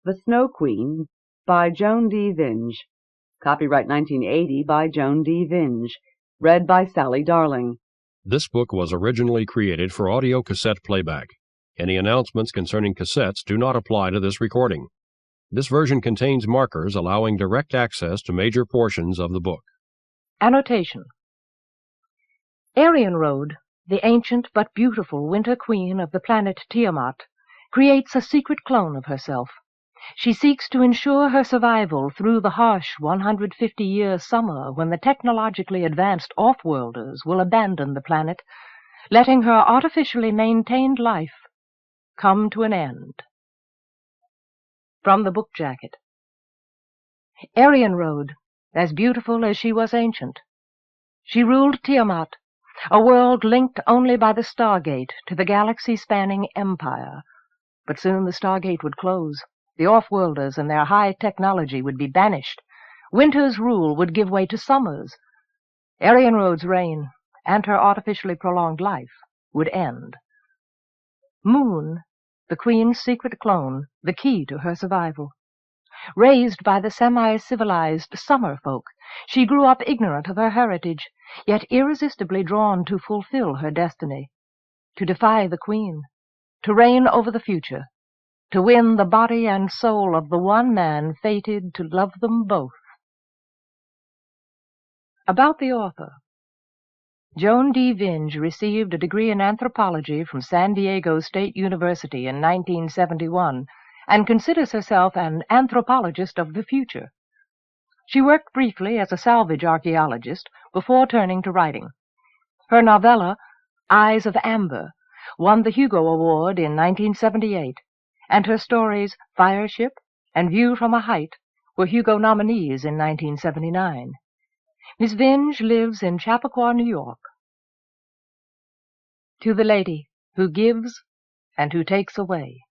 The Snow Queen by Joan D. Vinge. Copyright 1980 by Joan D. Vinge. Read by Sally Darling. This book was originally created for audio cassette playback. Any announcements concerning cassettes do not apply to this recording. This version contains markers allowing direct access to major portions of the book. Annotation. Arienrhod, the ancient but beautiful winter queen of the planet Tiamant, creates a secret clone of herself. She seeks to ensure her survival through the harsh 150-year summer when the technologically advanced offworlders will abandon the planet, letting her artificially maintained life come to an end. From the book jacket. Arienrhod, as beautiful as she was ancient. She ruled Tiamant, a world linked only by the Stargate to the galaxy-spanning empire. But soon the Stargate would close. The offworlders and their high technology would be banished. Winter's rule would give way to summer's. Arienrhod's reign, and her artificially prolonged life, would end. Moon, the queen's secret clone, the key to her survival. Raised by the semi-civilized summer folk, she grew up ignorant of her heritage, yet irresistibly drawn to fulfill her destiny, to defy the queen, to reign over the future, to win the body and soul of the one man fated to love them both. About the author. Joan D. Vinge received a degree in anthropology from San Diego State University in 1971 and considers herself an anthropologist of the future. She worked briefly as a salvage archaeologist before turning to writing. Her novella, Eyes of Amber, won the Hugo Award in 1978, and her stories Fireship and View from a Height were Hugo nominees in 1979. Miss Vinge lives in Chappaqua, New York. To the lady who gives and who takes away.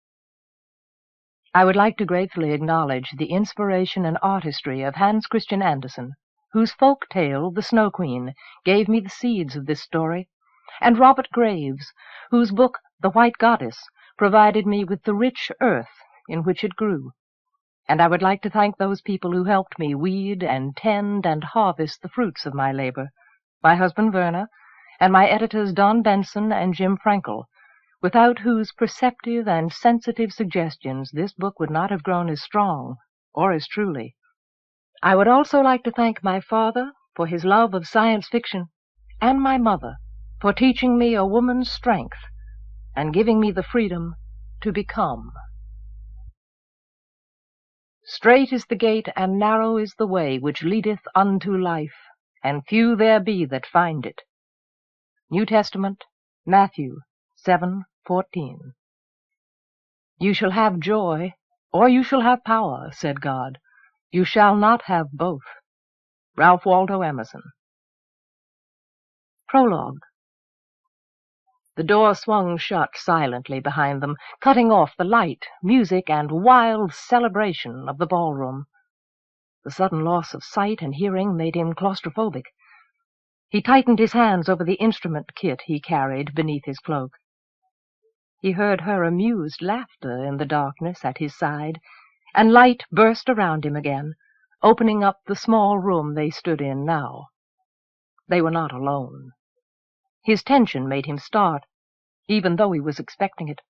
I would like to gratefully acknowledge the inspiration and artistry of Hans Christian Andersen, whose folk tale, The Snow Queen, gave me the seeds of this story, and Robert Graves, whose book, The White Goddess, provided me with the rich earth in which it grew. And I would like to thank those people who helped me weed and tend and harvest the fruits of my labor, my husband Verna, and my editors Don Benson and Jim Frankel, without whose perceptive and sensitive suggestions this book would not have grown as strong or as truly. I would also like to thank my father for his love of science fiction, and my mother for teaching me a woman's strength and giving me the freedom to become. Strait is the gate and narrow is the way which leadeth unto life, and few there be that find it. New Testament, Matthew 7:14. You shall have joy, or you shall have power, said God. You shall not have both. Ralph Waldo Emerson. Prologue. The door swung shut silently behind them, cutting off the light, music, and wild celebration of the ballroom. The sudden loss of sight and hearing made him claustrophobic. He tightened his hands over the instrument kit he carried beneath his cloak. He heard her amused laughter in the darkness at his side, and light burst around him again, opening up the small room they stood in now. They were not alone. His tension made him start, even though he was expecting it,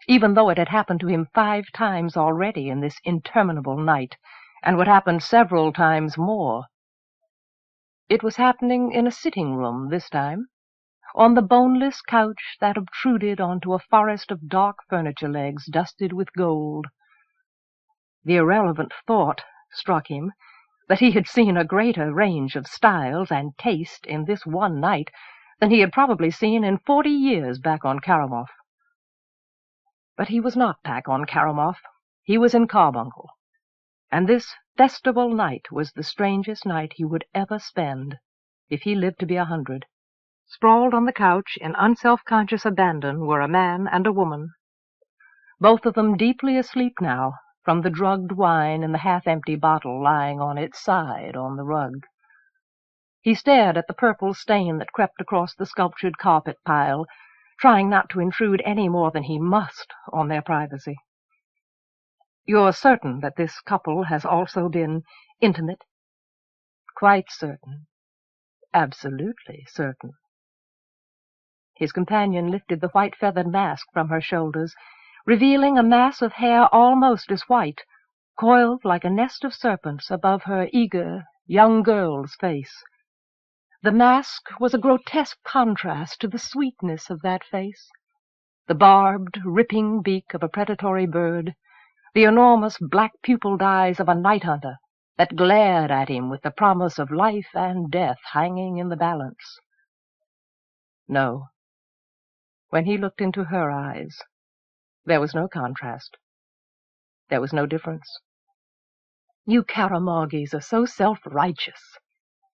even though it had happened to him 5 times already in this interminable night, and would happen several times more. It was happening in a sitting room this time, on the boneless couch that obtruded onto a forest of dark furniture legs dusted with gold. The irrelevant thought struck him that he had seen a greater range of styles and taste in this one night than he had probably seen in 40 years back on Caramoff. But he was not back on Caramoff. He was in Carbuncle, and this festival night was the strangest night he would ever spend, if he lived to be 100. Sprawled on the couch in unself-conscious abandon were a man and a woman, both of them deeply asleep now from the drugged wine in the half-empty bottle lying on its side on the rug. He stared at the purple stain that crept across the sculptured carpet pile, trying not to intrude any more than he must on their privacy. You're certain that this couple has also been intimate? Quite certain. Absolutely certain. His companion lifted the white feathered mask from her shoulders, revealing a mass of hair almost as white, coiled like a nest of serpents above her eager, young girl's face. The mask was a grotesque contrast to the sweetness of that face. The barbed, ripping beak of a predatory bird, the enormous black-pupiled eyes of a night hunter that glared at him with the promise of life and death hanging in the balance. No. When he looked into her eyes, there was no contrast. There was no difference. You Karamogis are so self-righteous.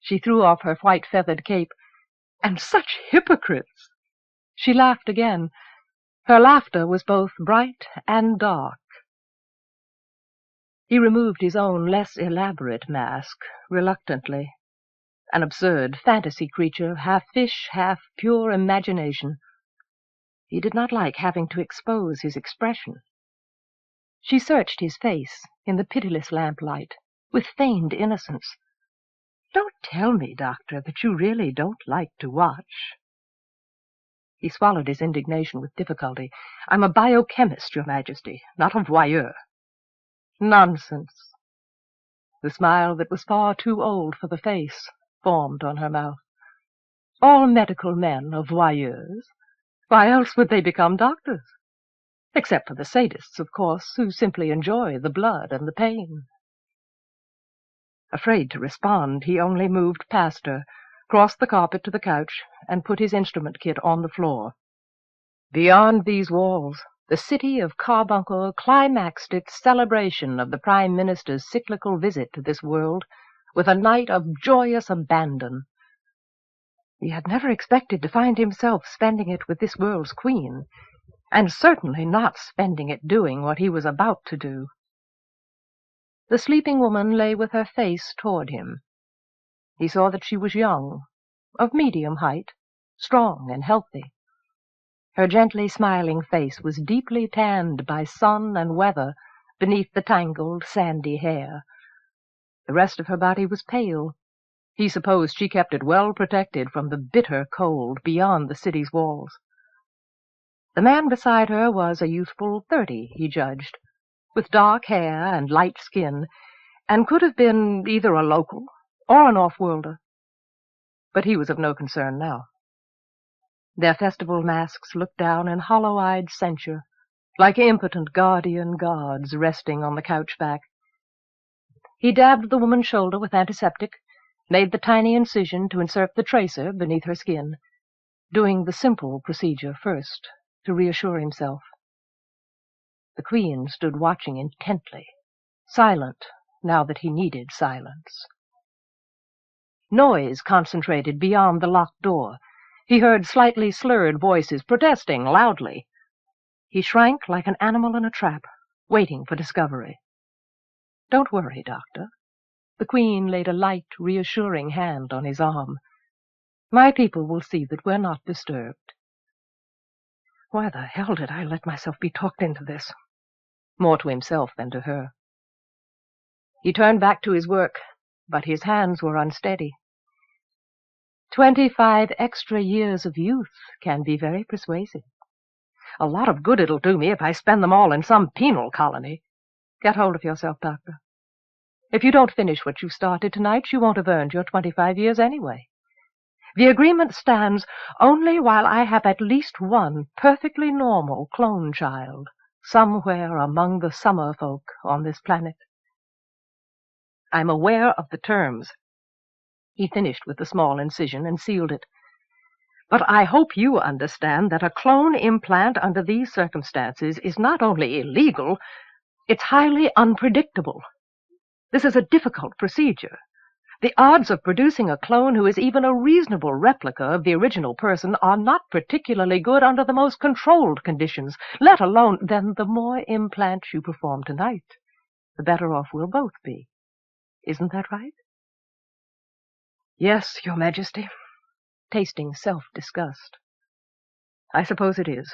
She threw off her white feathered cape. And such hypocrites! She laughed again. Her laughter was both bright and dark. He removed his own less elaborate mask, reluctantly. An absurd fantasy creature, half fish, half pure imagination. He did not like having to expose his expression. She searched his face in the pitiless lamplight, with feigned innocence. Don't tell me, Doctor, that you really don't like to watch. He swallowed his indignation with difficulty. I'm a biochemist, Your Majesty, not a voyeur. Nonsense. The smile that was far too old for the face formed on her mouth. All medical men are voyeurs. Why else would they become doctors? Except for the sadists, of course, who simply enjoy the blood and the pain. Afraid to respond, he only moved past her, crossed the carpet to the couch, and put his instrument kit on the floor. Beyond these walls, the city of Carbuncle climaxed its celebration of the Prime Minister's cyclical visit to this world with a night of joyous abandon. He had never expected to find himself spending it with this world's queen, and certainly not spending it doing what he was about to do. The sleeping woman lay with her face toward him. He saw that she was young, of medium height, strong and healthy. Her gently smiling face was deeply tanned by sun and weather beneath the tangled, sandy hair. The rest of her body was pale. He supposed she kept it well protected from the bitter cold beyond the city's walls. The man beside her was a youthful 30, he judged, with dark hair and light skin, and could have been either a local or an off-worlder. But he was of no concern now. Their festival masks looked down in hollow-eyed censure, like impotent guardian gods resting on the couch back. He dabbed the woman's shoulder with antiseptic, made the tiny incision to insert the tracer beneath her skin, doing the simple procedure first, to reassure himself. The Queen stood watching intently, silent now that he needed silence. Noise concentrated beyond the locked door. He heard slightly slurred voices protesting loudly. He shrank like an animal in a trap, waiting for discovery. Don't worry, Doctor. The Queen laid a light, reassuring hand on his arm. My people will see that we're not disturbed. Why the hell did I let myself be talked into this? More to himself than to her. He turned back to his work, but his hands were unsteady. 25 extra years of youth can be very persuasive. A lot of good it'll do me if I spend them all in some penal colony. Get hold of yourself, Doctor. If you don't finish what you started tonight, you won't have earned your 25 years anyway. The agreement stands only while I have at least one perfectly normal clone child somewhere among the summer folk on this planet. I'm aware of the terms. He finished with the small incision and sealed it. But I hope you understand that a clone implant under these circumstances is not only illegal, it's highly unpredictable. This is a difficult procedure. The odds of producing a clone who is even a reasonable replica of the original person are not particularly good under the most controlled conditions, let alone then the more implants you perform tonight, the better off we'll both be. Isn't that right? Yes, Your Majesty. Tasting self-disgust. I suppose it is.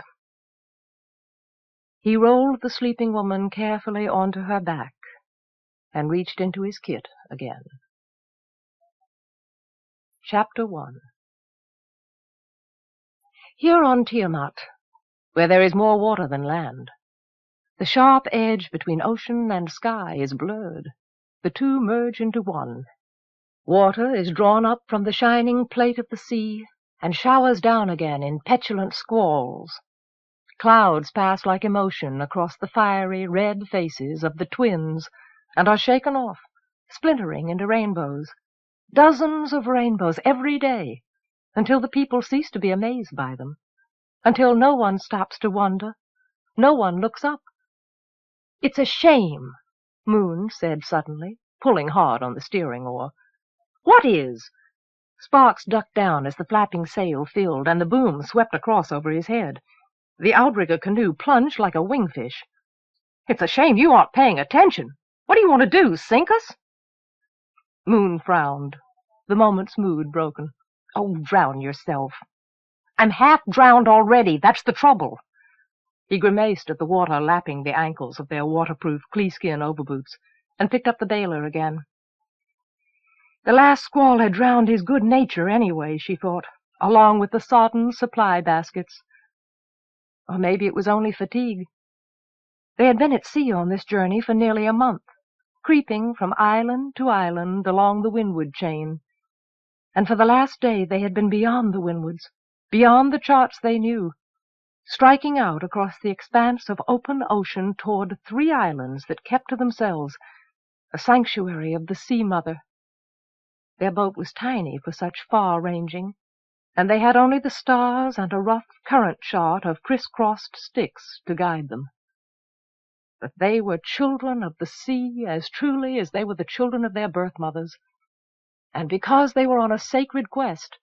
He rolled the sleeping woman carefully onto her back and reached into his kit again. Chapter 1. Here on Tiamant, where there is more water than land, the sharp edge between ocean and sky is blurred. The two merge into one. Water is drawn up from the shining plate of the sea and showers down again in petulant squalls. Clouds pass like emotion across the fiery red faces of the twins and are shaken off, splintering into rainbows. Dozens of rainbows every day, until the people cease to be amazed by them, until no one stops to wonder, no one looks up. "It's a shame," Moon said suddenly, pulling hard on the steering oar. "What is?" Sparks ducked down as the flapping sail filled and the boom swept across over his head. The outrigger canoe plunged like a wingfish. "It's a shame you aren't paying attention. What do you want to do, sink us?" Moon frowned, the moment's mood broken. "Oh, drown yourself." "I'm half drowned already, that's the trouble." He grimaced at the water lapping the ankles of their waterproof cleeskin overboots, and picked up the bailer again. The last squall had drowned his good nature anyway, she thought, along with the sodden supply baskets. Or maybe it was only fatigue. They had been at sea on this journey for nearly a month, creeping from island to island along the windward chain, and for the last day they had been beyond the windwards, beyond the charts they knew, striking out across the expanse of open ocean toward 3 islands that kept to themselves, a sanctuary of the Sea Mother. Their boat was tiny for such far-ranging, and they had only the stars and a rough current chart of criss-crossed sticks to guide them. But they were children of the sea as truly as they were the children of their birth mothers, and because they were on a sacred quest,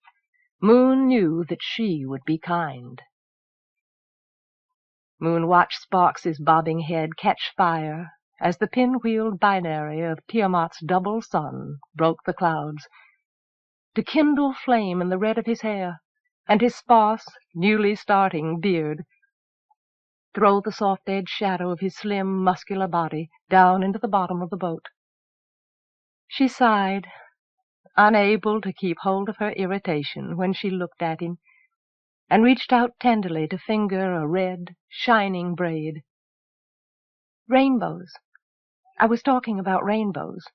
Moon knew that she would be kind. Moon watched Sparks's bobbing head catch fire as the pinwheeled binary of Tiamant's double sun broke the clouds, to kindle flame in the red of his hair and his sparse, newly starting beard, throw the soft-edged shadow of his slim, muscular body down into the bottom of the boat. She sighed, unable to keep hold of her irritation when she looked at him, and reached out tenderly to finger a red, shining braid. "Rainbows. I was talking about rainbows.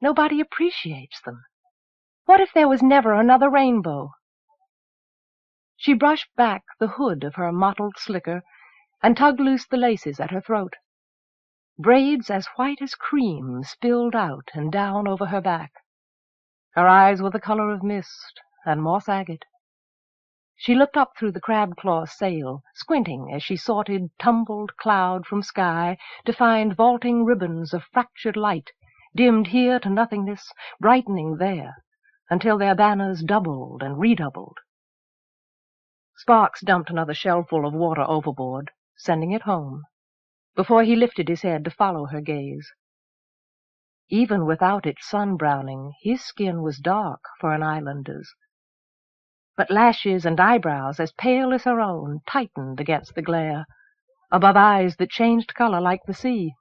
Nobody appreciates them. What if there was never another rainbow?" She brushed back the hood of her mottled slicker and tugged loose the laces at her throat. Braids as white as cream spilled out and down over her back. Her eyes were the color of mist and moss agate. She looked up through the crab-claw sail, squinting as she sorted tumbled cloud from sky to find vaulting ribbons of fractured light, dimmed here to nothingness, brightening there, until their banners doubled and redoubled. Sparks dumped another shellful of water overboard, sending it home, before he lifted his head to follow her gaze. Even without its sun-browning, his skin was dark for an islander's, but lashes and eyebrows as pale as her own tightened against the glare, above eyes that changed color like the sea.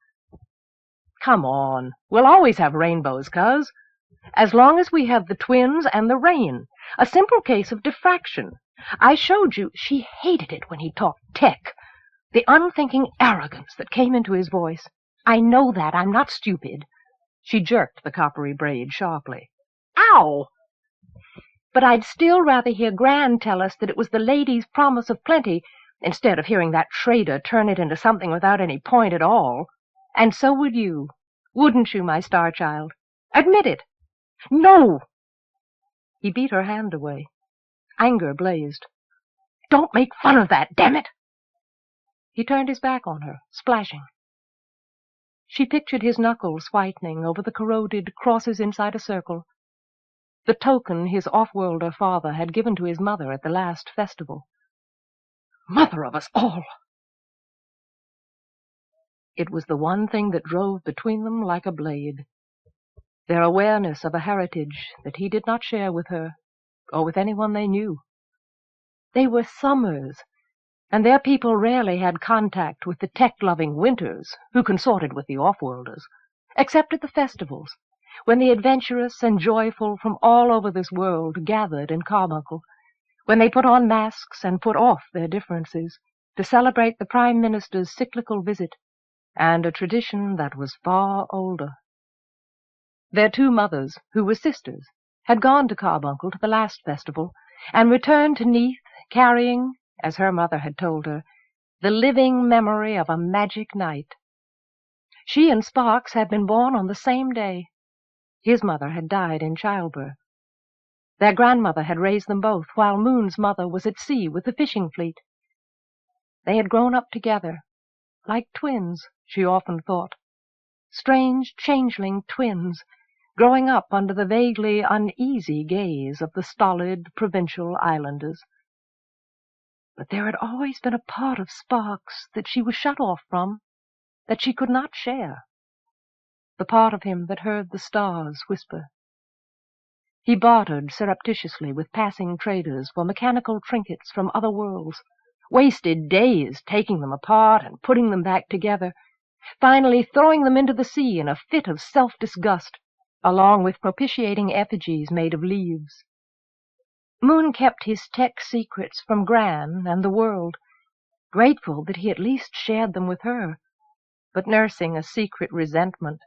"Come on, we'll always have rainbows, cuz. As long as we have the twins and the rain. A simple case of diffraction. I showed you." She hated it when he talked tech, the unthinking arrogance that came into his voice. "I know that. I'm not stupid." She jerked the coppery braid sharply. "Ow!" "But I'd still rather hear Gran tell us that it was the lady's promise of plenty, instead of hearing that trader turn it into something without any point at all. And so would you. Wouldn't you, my star child? Admit it." "No!" He beat her hand away. Anger blazed. "Don't make fun of that, damn it!" He turned his back on her, splashing. She pictured his knuckles whitening over the corroded crosses inside a circle, the token his off-worlder father had given to his mother at the last festival. Mother of us all! It was the one thing that drove between them like a blade, their awareness of a heritage that he did not share with her, or with anyone they knew. They were summers, and their people rarely had contact with the tech-loving Winters who consorted with the offworlders, except at the festivals, when the adventurous and joyful from all over this world gathered in Carbuncle, when they put on masks and put off their differences to celebrate the Prime Minister's cyclical visit and a tradition that was far older. Their two mothers, who were sisters, had gone to Carbuncle to the last festival, and returned to Neath carrying, as her mother had told her, the living memory of a magic night. She and Sparks had been born on the same day. His mother had died in childbirth. Their grandmother had raised them both, while Moon's mother was at sea with the fishing fleet. They had grown up together, like twins, she often thought. Strange, changeling twins, growing up under the vaguely uneasy gaze of the stolid, provincial islanders. But there had always been a part of Sparks that she was shut off from, that she could not share. The part of him that heard the stars whisper. He bartered surreptitiously with passing traders for mechanical trinkets from other worlds, wasted days taking them apart and putting them back together, finally throwing them into the sea in a fit of self-disgust, along with propitiating effigies made of leaves. Moon kept his tech secrets from Gran and the world, grateful that he at least shared them with her, but nursing a secret resentment.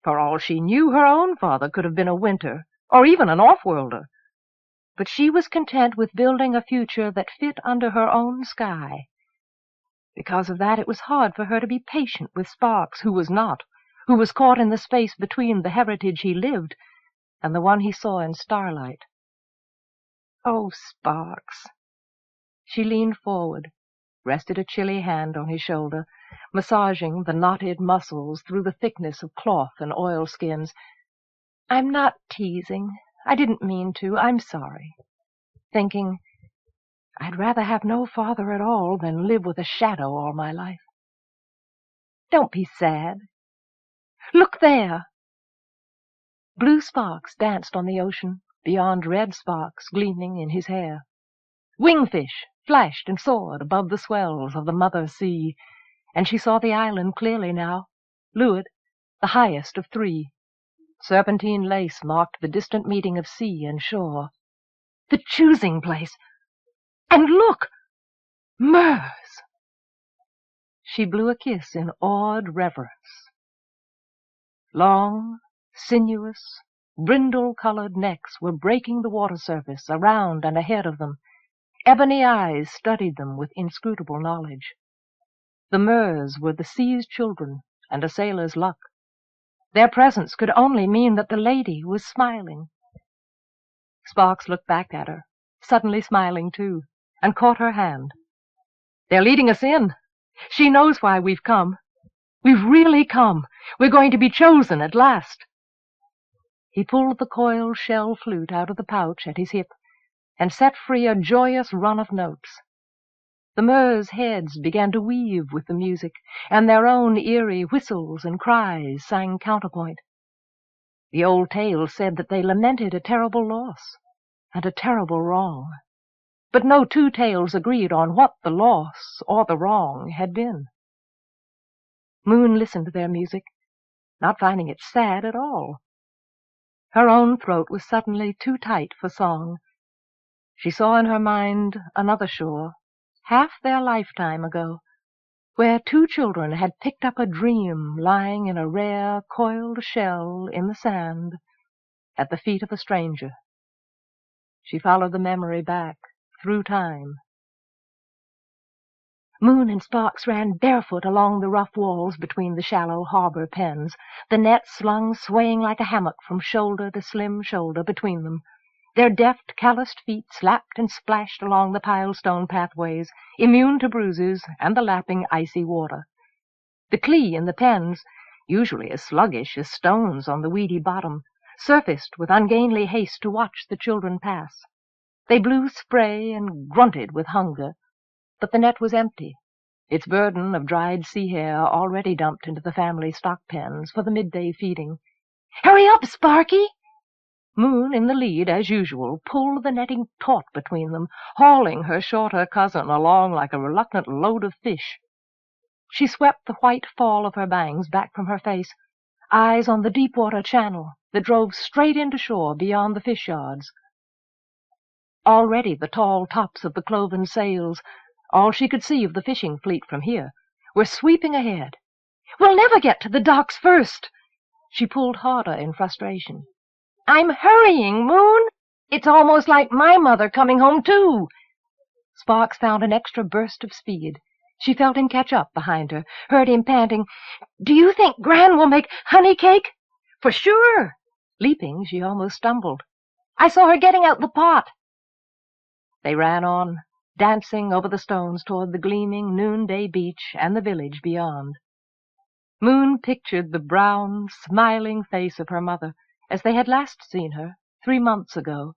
For all she knew, her own father could have been a Winter, or even an offworlder. But she was content with building a future that fit under her own sky. Because of that, it was hard for her to be patient with Sparks, who was not, who was caught in the space between the heritage he lived and the one he saw in starlight. Oh, Sparks! She leaned forward, rested a chilly hand on his shoulder, massaging the knotted muscles through the thickness of cloth and oilskins. I'm not teasing. I didn't mean to. I'm sorry. Thinking, I'd rather have no father at all than live with a shadow all my life. Don't be sad. Look there! Blue sparks danced on the ocean, beyond red sparks gleaming in his hair. Wingfish flashed and soared above the swells of the mother sea, and she saw the island clearly now, Luid, the highest of three. Serpentine lace marked the distant meeting of sea and shore. The choosing place! And look! Mers! She blew a kiss in awed reverence. Long, sinuous, brindle-colored necks were breaking the water surface around and ahead of them. Ebony eyes studied them with inscrutable knowledge. The Mers were the sea's children and a sailor's luck. Their presence could only mean that the lady was smiling. Sparks looked back at her, suddenly smiling too, and caught her hand. They're leading us in. She knows why we've come. We've really come. We're going to be chosen at last. He pulled the coiled shell flute out of the pouch at his hip and set free a joyous run of notes. The Mers' heads began to weave with the music, and their own eerie whistles and cries sang counterpoint. The old tales said that they lamented a terrible loss and a terrible wrong, but no two tales agreed on what the loss or the wrong had been. Moon listened to their music, not finding it sad at all. Her own throat was suddenly too tight for song. She saw in her mind another shore, half their lifetime ago, where two children had picked up a dream lying in a rare, coiled shell in the sand at the feet of a stranger. She followed the memory back through time. Moon and Sparks ran barefoot along the rough walls between the shallow harbor pens, the net slung swaying like a hammock from shoulder to slim shoulder between them. Their deft, calloused feet slapped and splashed along the piled-stone pathways, immune to bruises and the lapping, icy water. The clee in the pens, usually as sluggish as stones on the weedy bottom, surfaced with ungainly haste to watch the children pass. They blew spray and grunted with hunger, but the net was empty, its burden of dried sea hair already dumped into the family stock pens for the midday feeding. "Hurry up, Sparky!" Moon, in the lead as usual, pulled the netting taut between them, hauling her shorter cousin along like a reluctant load of fish. She swept the white fall of her bangs back from her face, eyes on the deep-water channel that drove straight into shore beyond the fish yards. Already the tall tops of the cloven sails, all she could see of the fishing fleet from here, were sweeping ahead. "We'll never get to the docks first!" She pulled harder in frustration. "I'm hurrying, Moon! It's almost like my mother coming home, too!" Sparks found an extra burst of speed. She felt him catch up behind her, heard him panting, "Do you think Gran will make honey cake?" "For sure!" Leaping, she almost stumbled. "I saw her getting out the pot." They ran on, dancing over the stones toward the gleaming noonday beach and the village beyond. Moon pictured the brown, smiling face of her mother as they had last seen her 3 months ago.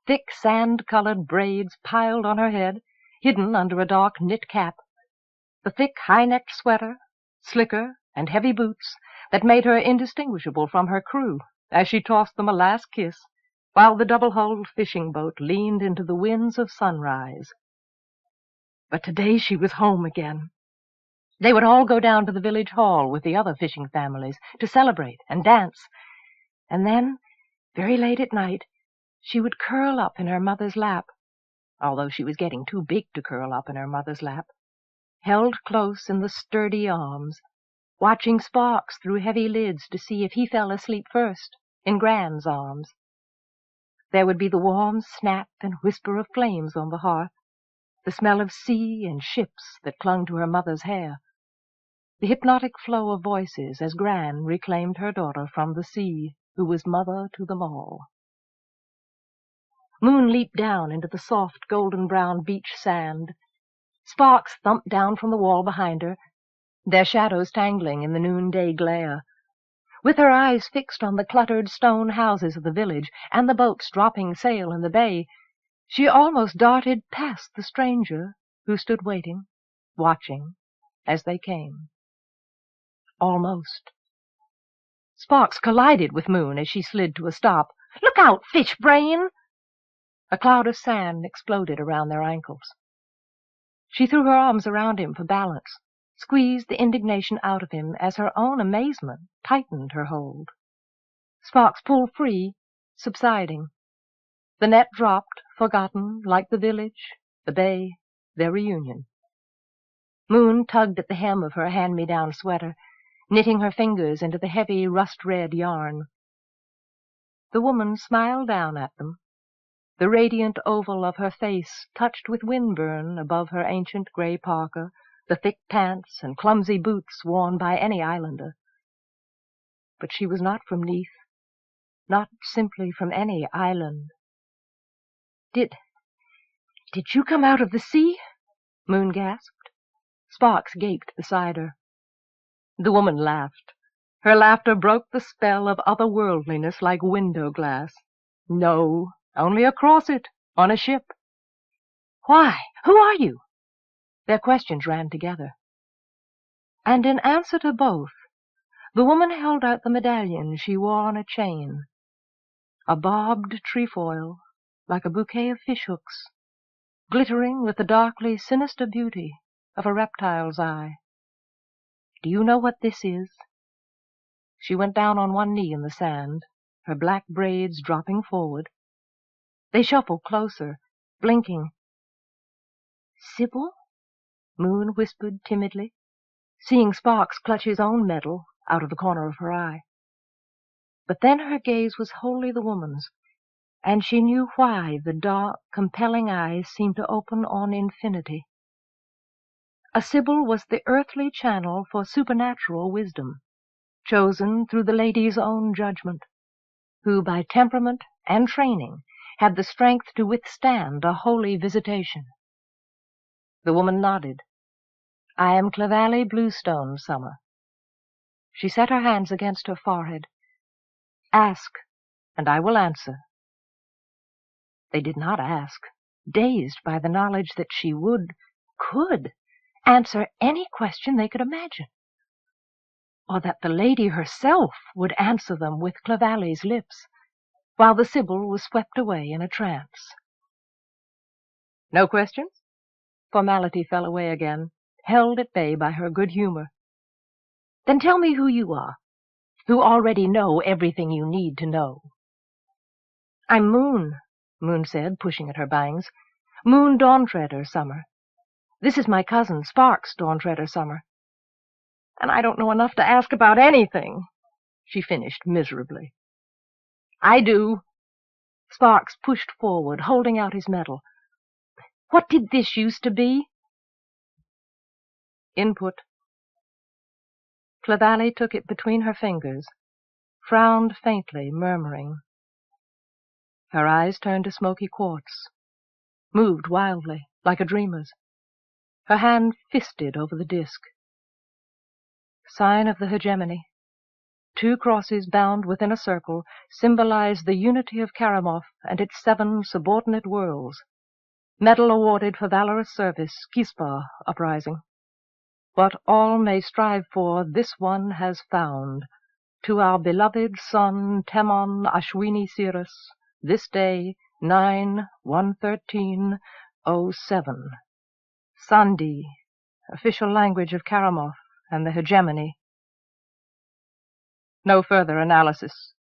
Thick sand-colored braids piled on her head, hidden under a dark knit cap. The thick high-necked sweater, slicker, and heavy boots that made her indistinguishable from her crew as she tossed them a last kiss, while the double-hulled fishing boat leaned into the winds of sunrise. But today she was home again. They would all go down to the village hall with the other fishing families to celebrate and dance, and then, very late at night, she would curl up in her mother's lap, although she was getting too big to curl up in her mother's lap, held close in the sturdy arms, watching Sparks through heavy lids to see if he fell asleep first, in Gran's arms. There would be the warm snap and whisper of flames on the hearth, the smell of sea and ships that clung to her mother's hair, the hypnotic flow of voices as Gran reclaimed her daughter from the sea, who was mother to them all. Moon leaped down into the soft golden-brown beach sand. Sparks thumped down from the wall behind her, their shadows tangling in the noonday glare. With her eyes fixed on the cluttered stone houses of the village and the boats dropping sail in the bay, she almost darted past the stranger who stood waiting, watching, as they came. Almost. Sparks collided with Moon as she slid to a stop. "Look out, fish brain!" A cloud of sand exploded around their ankles. She threw her arms around him for balance, squeezed the indignation out of him as her own amazement tightened her hold. Sparks pulled free, subsiding. The net dropped, forgotten, like the village, the bay, their reunion. Moon tugged at the hem of her hand-me-down sweater, knitting her fingers into the heavy rust-red yarn. The woman smiled down at them, the radiant oval of her face touched with windburn above her ancient gray parka, the thick pants and clumsy boots worn by any islander. But she was not from Neath, not simply from any island. Did you come out of the sea?" Moon gasped. Sparks gaped beside her. The woman laughed. Her laughter broke the spell of otherworldliness like window glass. "No, only across it, on a ship." "Why? Who are you?" Their questions ran together. And in answer to both, the woman held out the medallion she wore on a chain, a barbed trefoil like a bouquet of fishhooks, glittering with the darkly sinister beauty of a reptile's eye. "Do you know what this is?" She went down on one knee in the sand, her black braids dropping forward. They shuffled closer, blinking. "Sybil?" Moon whispered timidly, seeing Sparks clutch his own medal out of the corner of her eye. But then her gaze was wholly the woman's, and she knew why the dark, compelling eyes seemed to open on infinity. A Sybil was the earthly channel for supernatural wisdom, chosen through the lady's own judgment, who by temperament and training had the strength to withstand a holy visitation. The woman nodded. "I am Clavally Bluestone, Summer." She set her hands against her forehead. "Ask, and I will answer." They did not ask, dazed by the knowledge that she could answer any question they could imagine, or that the lady herself would answer them with Clavally's lips. while the Sibyl was swept away in a trance. No questions? Formality fell away again, held at bay by her good humor. Then tell me who you are, who already know everything you need to know. I'm Moon, Moon said, pushing at her bangs. Moon Dawntreader Summer. This is my cousin, Sparks Dawntreader Summer. And I don't know enough to ask about anything, she finished miserably. I do. Sparks pushed forward, holding out his medal. What did this used to be? Input. Clavally took it between her fingers, frowned faintly, murmuring. Her eyes turned to smoky quartz, moved wildly, like a dreamer's. Her hand fisted over the disk. Sign of the hegemony. 2 crosses bound within a circle symbolize the unity of Karamoth and its 7 subordinate worlds. Medal awarded for valorous service, Kispa uprising. What all may strive for, this one has found. To our beloved son Temon Ashwini Sirus, this day 9/113/07. Sandi, official language of Karamoth and the hegemony. No further analysis.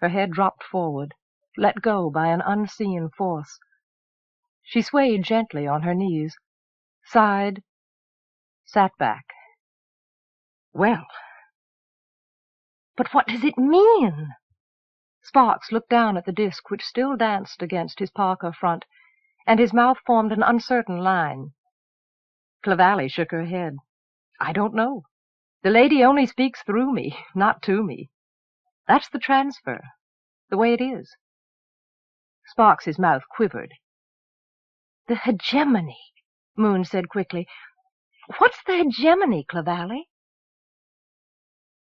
Her head dropped forward, let go by an unseen force. She swayed gently on her knees, sighed, sat back. Well, but what does it mean? Sparks looked down at the disk which still danced against his parka front, and his mouth formed an uncertain line. Clavally shook her head. I don't know. The lady only speaks through me, not to me. That's the transfer, the way it is. Sparks's mouth quivered. The hegemony, Moon said quickly. What's the hegemony, Clavally?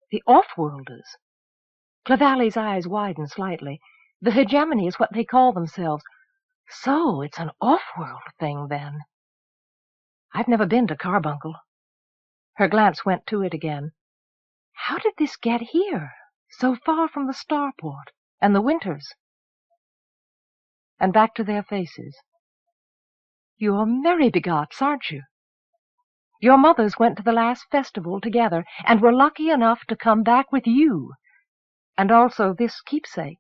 The offworlders. Clavally's eyes widened slightly. The hegemony is what they call themselves. So it's an off-world thing, then. I've never been to Carbuncle. Her glance went to it again. How did this get here, so far from the starport and the winters? And back to their faces. You're merry-begots, aren't you? Your mothers went to the last festival together and were lucky enough to come back with you, and also this keepsake.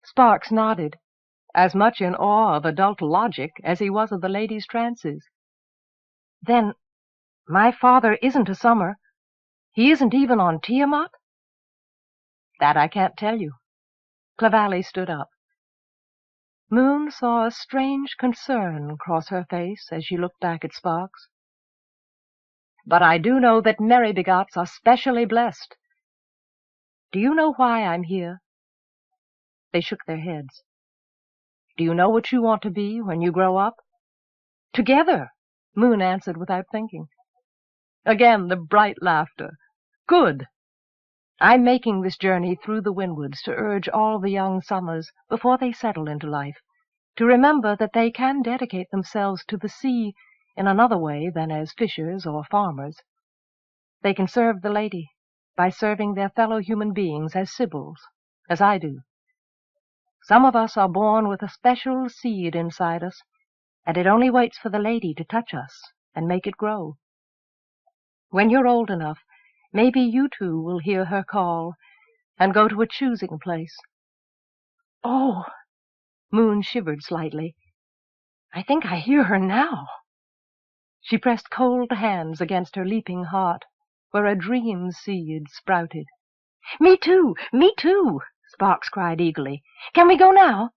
Sparks nodded, as much in awe of adult logic as he was of the lady's trances. Then, my father isn't a Summer. He isn't even on Tiamant? That I can't tell you. Clavally stood up. Moon saw a strange concern cross her face as she looked back at Sparks. But I do know that merry-begots are specially blessed. Do you know why I'm here? They shook their heads. Do you know what you want to be when you grow up? Together, Moon answered without thinking. Again the bright laughter. Good. I'm making this journey through the windwards to urge all the young Summers, before they settle into life, to remember that they can dedicate themselves to the sea in another way than as fishers or farmers. They can serve the lady by serving their fellow human beings as sibyls, as I do. Some of us are born with a special seed inside us, and it only waits for the lady to touch us and make it grow. When you're old enough, maybe you too will hear her call and go to a choosing place. Oh, Moon shivered slightly. I think I hear her now. She pressed cold hands against her leaping heart, where a dream seed sprouted. Me too, Sparks cried eagerly. Can we go now?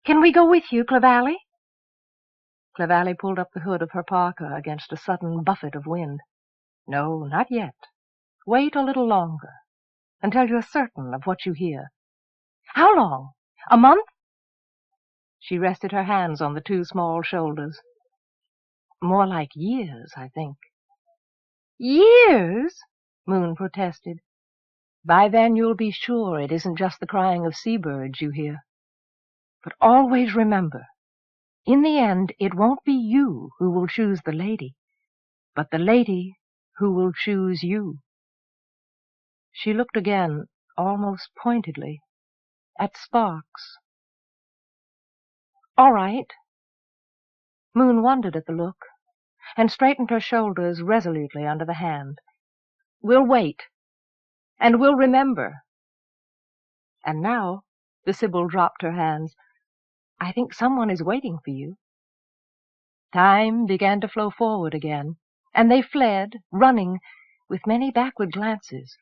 Can we go with you, Clavally? Clavally pulled up the hood of her parka against a sudden buffet of wind. No, not yet. Wait a little longer, until you're certain of what you hear. How long? A month? She rested her hands on the 2 small shoulders. More like years, I think. Years? Moon protested. By then you'll be sure it isn't just the crying of seabirds you hear. But always remember, in the end it won't be you who will choose the lady, but the lady who will choose you. She looked again, almost pointedly, at Sparks. "All right." Moon wondered at the look, and straightened her shoulders resolutely under the hand. "We'll wait, and we'll remember." "And now," the Sibyl dropped her hands, "I think someone is waiting for you." Time began to flow forward again, and they fled, running, with many backward glances,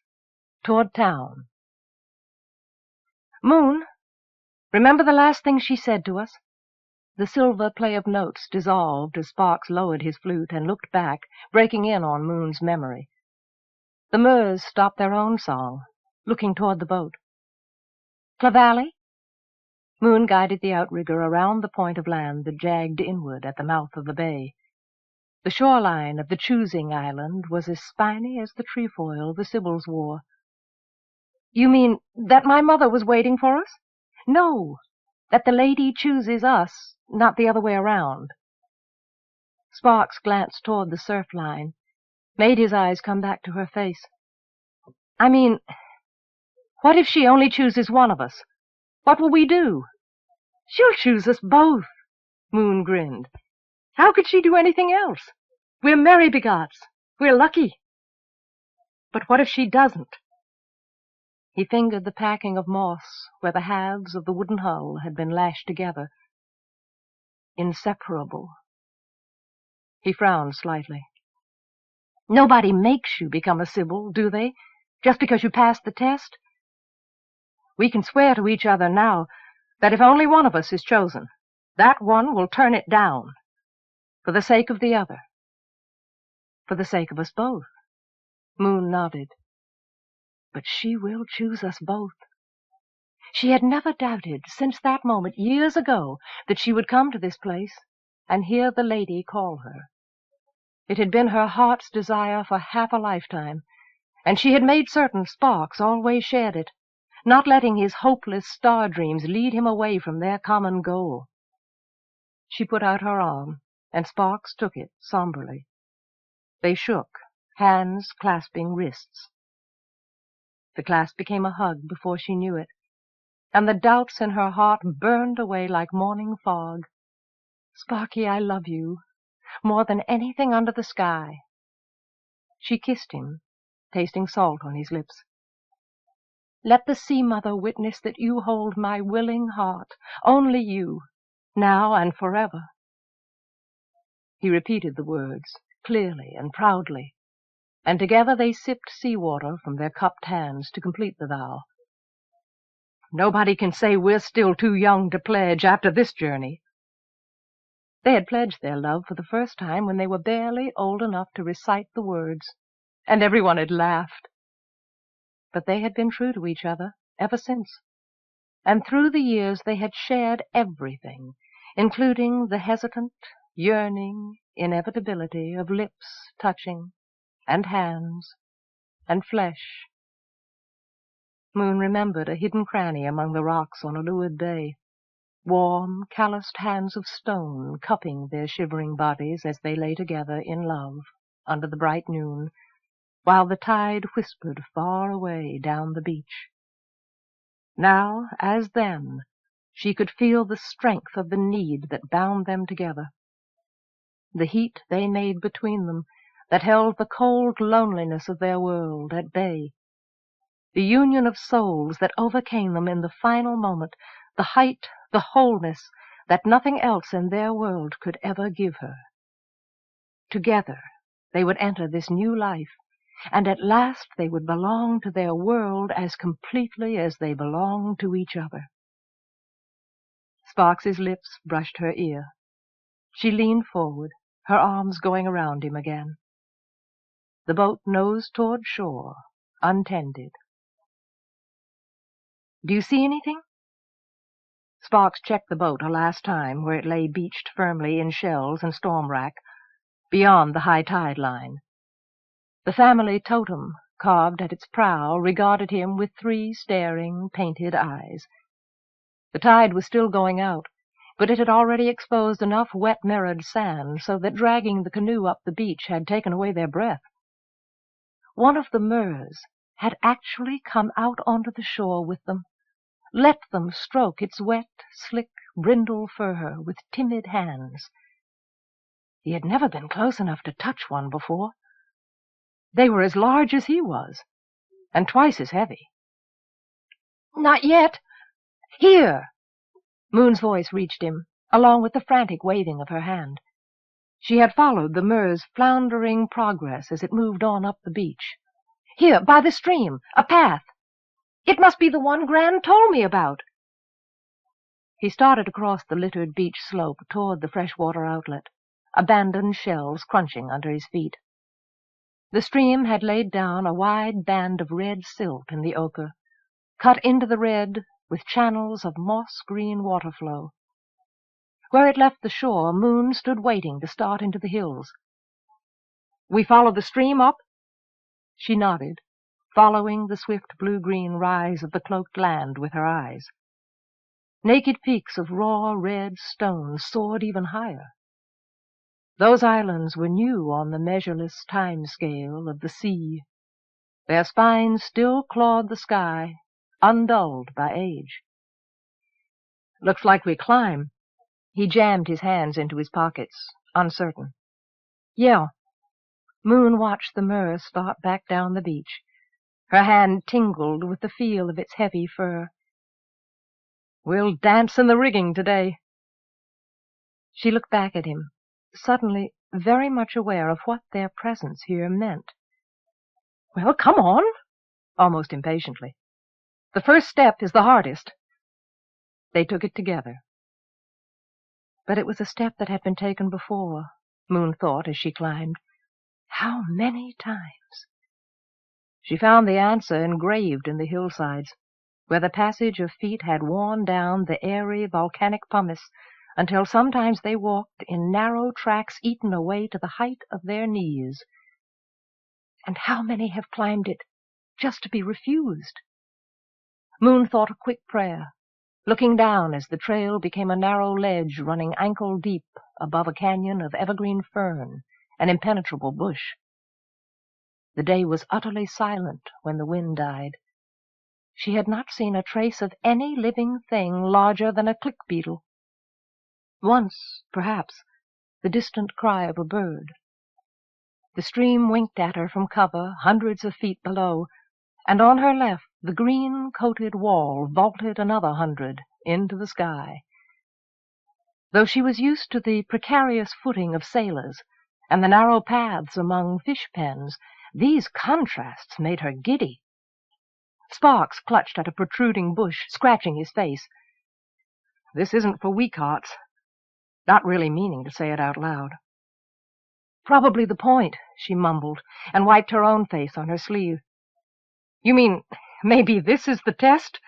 toward town. "Moon, remember the last thing she said to us?" The silver play of notes dissolved as Sparks lowered his flute and looked back, breaking in on Moon's memory. The Murs stopped their own song, looking toward the boat. "Clavally?" Moon guided the outrigger around the point of land that jagged inward at the mouth of the bay. The shoreline of the Choosing Island was as spiny as the trefoil the Sibyls wore. "You mean that my mother was waiting for us?" "No, that the lady chooses us, not the other way around." Sparks glanced toward the surf line, made his eyes come back to her face. "I mean, what if she only chooses one of us? What will we do?" "She'll choose us both," Moon grinned. "How could she do anything else? We're Mary Begots. We're lucky." "But what if she doesn't?" He fingered the packing of moss where the halves of the wooden hull had been lashed together. Inseparable. He frowned slightly. "Nobody makes you become a Sibyl, do they, just because you passed the test? We can swear to each other now that if only one of us is chosen, that one will turn it down, for the sake of the other. For the sake of us both." Moon nodded. "But she will choose us both." She had never doubted since that moment years ago that she would come to this place and hear the lady call her. It had been her heart's desire for half a lifetime, and she had made certain Sparks always shared it, not letting his hopeless star dreams lead him away from their common goal. She put out her arm, and Sparks took it somberly. They shook, hands clasping wrists. The clasp became a hug before she knew it, and the doubts in her heart burned away like morning fog. "Sparky, I love you more than anything under the sky." She kissed him, tasting salt on his lips. "Let the Sea Mother witness that you hold my willing heart, only you, now and forever." He repeated the words, clearly and proudly, and together they sipped seawater from their cupped hands to complete the vow. "Nobody can say we're still too young to pledge after this journey." They had pledged their love for the first time when they were barely old enough to recite the words, and everyone had laughed. But they had been true to each other ever since, and through the years they had shared everything, including the hesitant, yearning inevitability of lips touching, and hands, and flesh. Moon remembered a hidden cranny among the rocks on a lurid bay, warm, calloused hands of stone cupping their shivering bodies as they lay together in love under the bright noon, while the tide whispered far away down the beach. Now, as then, she could feel the strength of the need that bound them together, the heat they made between them that held the cold loneliness of their world at bay, the union of souls that overcame them in the final moment, the height, the wholeness that nothing else in their world could ever give her. Together they would enter this new life, and at last they would belong to their world as completely as they belonged to each other. Sparks's lips brushed her ear. She leaned forward, her arms going around him again. The boat nosed toward shore, untended. "Do you see anything?" Sparks checked the boat a last time where it lay beached firmly in shells and storm wrack, beyond the high tide line. The family totem, carved at its prow, regarded him with 3 staring, painted eyes. The tide was still going out, but it had already exposed enough wet mirrored sand so that dragging the canoe up the beach had taken away their breath. One of the Murs had actually come out onto the shore with them, let them stroke its wet, slick, brindle fur with timid hands. He had never been close enough to touch one before. They were as large as he was, and twice as heavy. "Not yet! Here!" Moon's voice reached him, along with the frantic waving of her hand. She had followed the Mer's floundering progress as it moved on up the beach. "Here, by the stream, a path. It must be the one Gran told me about." He started across the littered beach slope toward the freshwater outlet, abandoned shells crunching under his feet. The stream had laid down a wide band of red silt in the ochre, cut into the red with channels of moss-green water flow. Where it left the shore, Moon stood waiting to start into the hills. "We follow the stream up?" She nodded, following the swift blue-green rise of the cloaked land with her eyes. Naked peaks of raw red stone soared even higher. Those islands were new on the measureless time scale of the sea. Their spines still clawed the sky, undulled by age. "Looks like we climb." He jammed his hands into his pockets, uncertain. "Yeah." Moon watched the Mer start back down the beach. Her hand tingled with the feel of its heavy fur. "We'll dance in the rigging today." She looked back at him, suddenly very much aware of what their presence here meant. "Well, come on," almost impatiently. "The first step is the hardest." They took it together. But it was a step that had been taken before, Moon thought as she climbed. How many times? She found the answer engraved in the hillsides, where the passage of feet had worn down the airy volcanic pumice until sometimes they walked in narrow tracks eaten away to the height of their knees. And how many have climbed it just to be refused? Moon thought a quick prayer, looking down as the trail became a narrow ledge running ankle-deep above a canyon of evergreen fern and impenetrable bush. The day was utterly silent when the wind died. She had not seen a trace of any living thing larger than a click beetle. Once, perhaps, the distant cry of a bird. The stream winked at her from cover hundreds of feet below, and on her left the green-coated wall vaulted another 100 into the sky. Though she was used to the precarious footing of sailors and the narrow paths among fish-pens, these contrasts made her giddy. Sparks clutched at a protruding bush, scratching his face. "This isn't for weak hearts," not really meaning to say it out loud. "Probably the point," she mumbled, and wiped her own face on her sleeve. "You mean maybe this is the test?"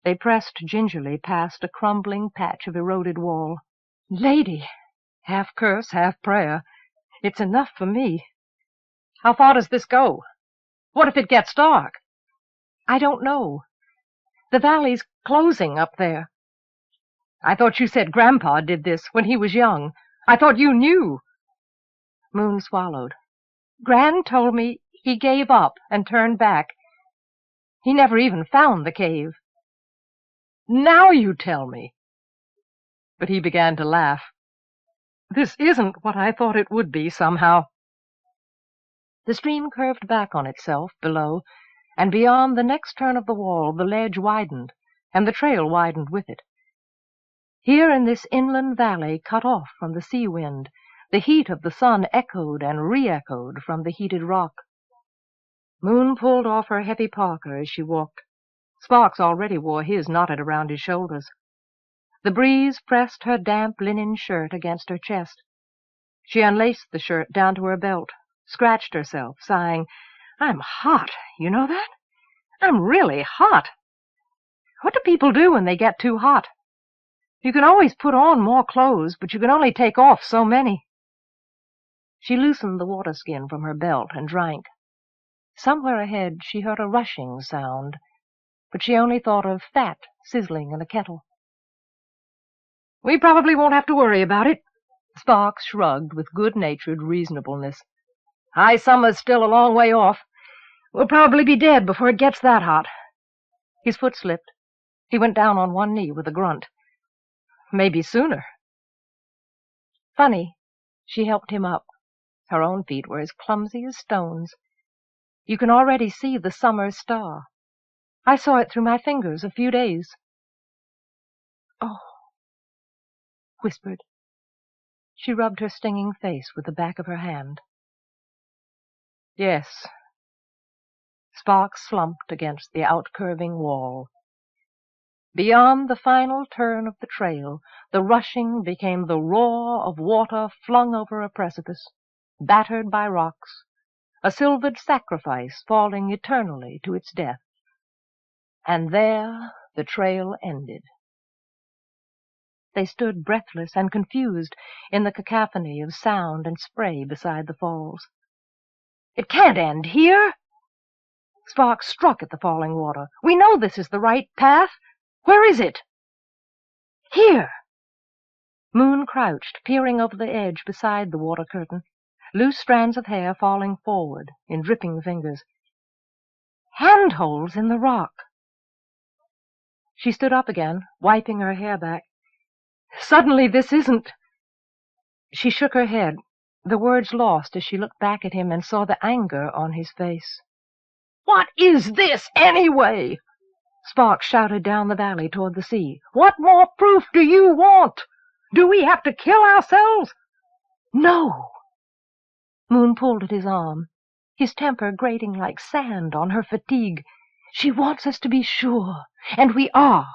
They pressed gingerly past a crumbling patch of eroded wall. "Lady," half curse, half prayer, "it's enough for me." "How far does this go? What if it gets dark?" "I don't know. The valley's closing up there." "I thought you said Grandpa did this when he was young. I thought you knew." Moon swallowed. "Gran told me he gave up and turned back. He never even found the cave." "Now you tell me." But he began to laugh. "This isn't what I thought it would be, somehow." The stream curved back on itself below, and beyond the next turn of the wall the ledge widened, and the trail widened with it. Here in this inland valley cut off from the sea wind, the heat of the sun echoed and re-echoed from the heated rock. Moon pulled off her heavy parka as she walked. Sparks already wore his knotted around his shoulders. The breeze pressed her damp linen shirt against her chest. She unlaced the shirt down to her belt, scratched herself, sighing, "I'm hot, you know that? I'm really hot. What do people do when they get too hot? You can always put on more clothes, but you can only take off so many." She loosened the water skin from her belt and drank. Somewhere ahead she heard a rushing sound, but she only thought of fat sizzling in a kettle. "We probably won't have to worry about it." Sparks shrugged with good-natured reasonableness. "High summer's still a long way off. We'll probably be dead before it gets that hot." His foot slipped. He went down on one knee with a grunt. Maybe sooner. Funny, she helped him up. Her own feet were as clumsy as stones. You can already see the summer star. I saw it through my fingers a few days. Oh, whispered. She rubbed her stinging face with the back of her hand. Yes. Sparks slumped against the outcurving wall. Beyond the final turn of the trail, the rushing became the roar of water flung over a precipice, battered by rocks, a silvered sacrifice falling eternally to its death. And there the trail ended. They stood breathless and confused in the cacophony of sound and spray beside the falls. It can't end here! Sparks struck at the falling water. We know this is the right path. Where is it? Here! Moon crouched, peering over the edge beside the water curtain, loose strands of hair falling forward in dripping fingers. Handholds in the rock. She stood up again, wiping her hair back. Suddenly this isn't... She shook her head, the words lost as she looked back at him and saw the anger on his face. What is this, anyway? Sparks shouted down the valley toward the sea. What more proof do you want? Do we have to kill ourselves? No. Moon pulled at his arm, his temper grating like sand on her fatigue. She wants us to be sure, and we are.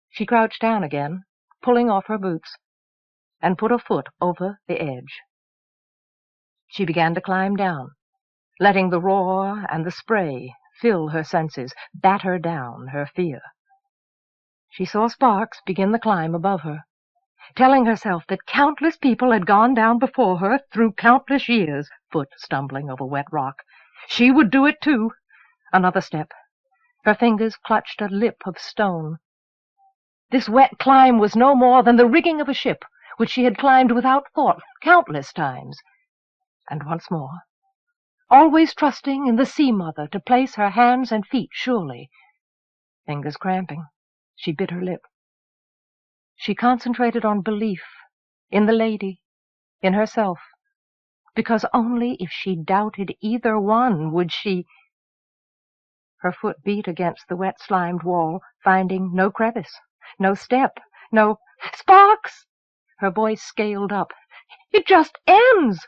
She crouched down again, pulling off her boots, and put a foot over the edge. She began to climb down, letting the roar and the spray fill her senses, batter down her fear. She saw Sparks begin the climb above her, telling herself that countless people had gone down before her through countless years, foot stumbling over wet rock. She would do it too. Another step. Her fingers clutched a lip of stone. This wet climb was no more than the rigging of a ship, which she had climbed without thought countless times. And once more, always trusting in the sea-mother to place her hands and feet surely. Fingers cramping, she bit her lip. She concentrated on belief, in the lady, in herself, because only if she doubted either one would she... Her foot beat against the wet-slimed wall, finding no crevice, no step, no... Sparks! Her voice scaled up. It just ends!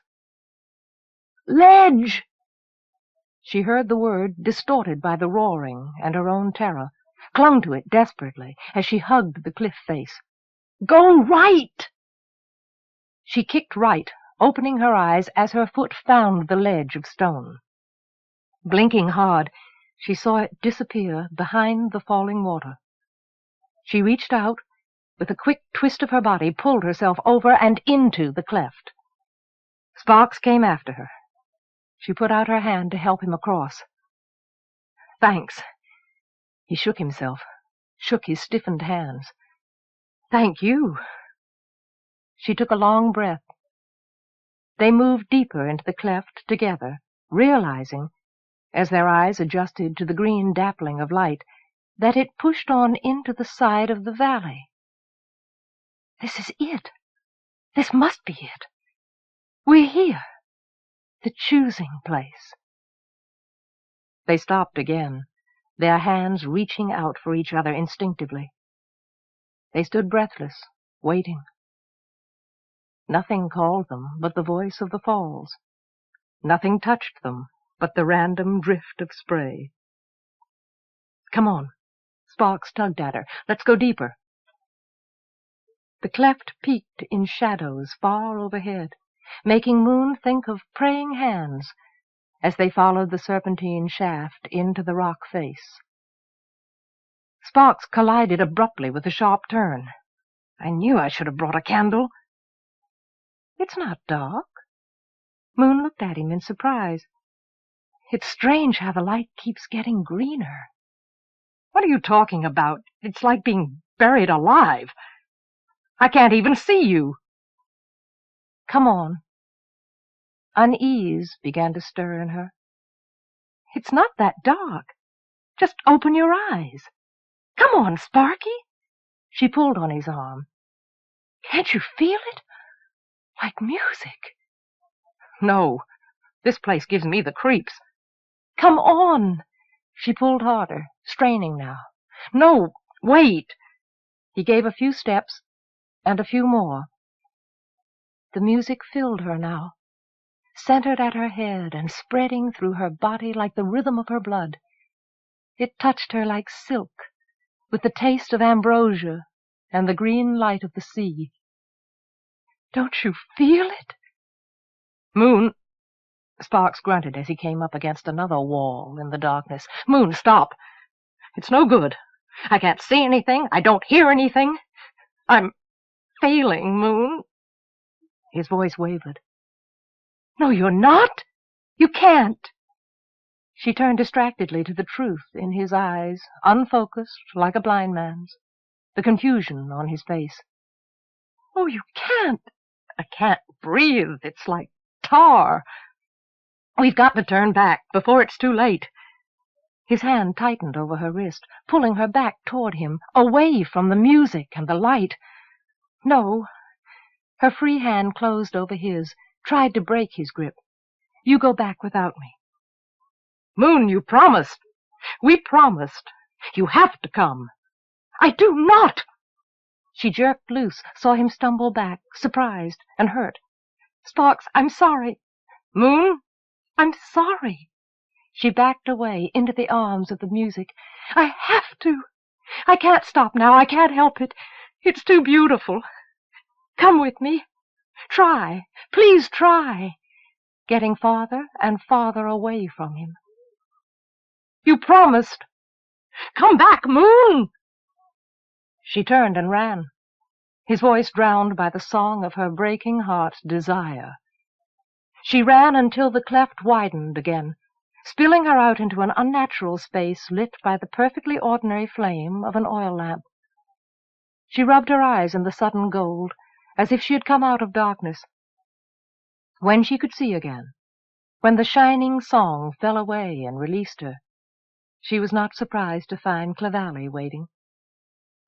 Ledge! She heard the word distorted by the roaring and her own terror, clung to it desperately as she hugged the cliff face. Go right! She kicked right, opening her eyes as her foot found the ledge of stone. Blinking hard, she saw it disappear behind the falling water. She reached out, with a quick twist of her body, pulled herself over and into the cleft. Sparks came after her. She put out her hand to help him across. Thanks. He shook himself, shook his stiffened hands. Thank you. She took a long breath. They moved deeper into the cleft together, realizing, as their eyes adjusted to the green dappling of light, that it pushed on into the side of the valley. This is it. This must be it. We're here. The choosing place. They stopped again, their hands reaching out for each other instinctively. They stood breathless, waiting. Nothing called them but the voice of the falls. Nothing touched them but the random drift of spray. Come on. Sparks tugged at her. Let's go deeper. The cleft peaked in shadows far overhead, making Moon think of praying hands as they followed the serpentine shaft into the rock face. Sparks collided abruptly with a sharp turn. I knew I should have brought a candle. It's not dark. Moon looked at him in surprise. It's strange how the light keeps getting greener. What are you talking about? It's like being buried alive. I can't even see you. Come on. Unease began to stir in her. It's not that dark. Just open your eyes. Come on, Sparky. She pulled on his arm. Can't you feel it? Like music. No, this place gives me the creeps. Come on. She pulled harder, straining now. No, wait. He gave a few steps, and a few more. The music filled her now, centered at her head and spreading through her body like the rhythm of her blood. It touched her like silk, with the taste of ambrosia and the green light of the sea. Don't you feel it? Moon, Sparks grunted as he came up against another wall in the darkness. Moon, stop. It's no good. I can't see anything. I don't hear anything. I'm failing, Moon. His voice wavered. No, you're not. You can't. She turned distractedly to the truth in his eyes, unfocused like a blind man's, the confusion on his face. Oh, you can't. I can't breathe. It's like tar. We've got to turn back before it's too late. His hand tightened over her wrist, pulling her back toward him, away from the music and the light. No. Her free hand closed over his, tried to break his grip. You go back without me. Moon, you promised. We promised. You have to come. I do not. She jerked loose, saw him stumble back, surprised and hurt. Sparks, I'm sorry. Moon, I'm sorry. She backed away into the arms of the music. I have to. I can't stop now. I can't help it. It's too beautiful. Come with me. Try. Please try. Getting farther and farther away from him. You promised. Come back, Moon! She turned and ran, his voice drowned by the song of her breaking heart's desire. She ran until the cleft widened again, spilling her out into an unnatural space lit by the perfectly ordinary flame of an oil lamp. She rubbed her eyes in the sudden gold, as if she had come out of darkness. When she could see again, when the shining song fell away and released her, she was not surprised to find Clavally waiting,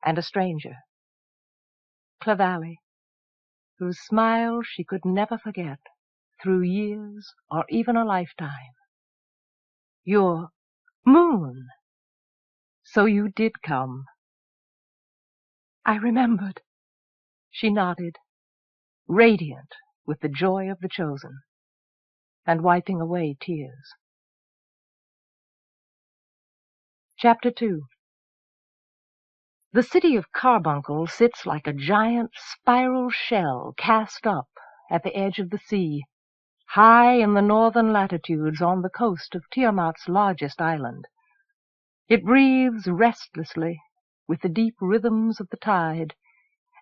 and a stranger. Clavally, whose smile she could never forget, through years or even a lifetime. You're Moon. So you did come. I remembered. She nodded, radiant with the joy of the chosen, and wiping away tears. Chapter 2. The city of Carbuncle sits like a giant spiral shell cast up at the edge of the sea, high in the northern latitudes on the coast of Tiamant's largest island. It breathes restlessly with the deep rhythms of the tide,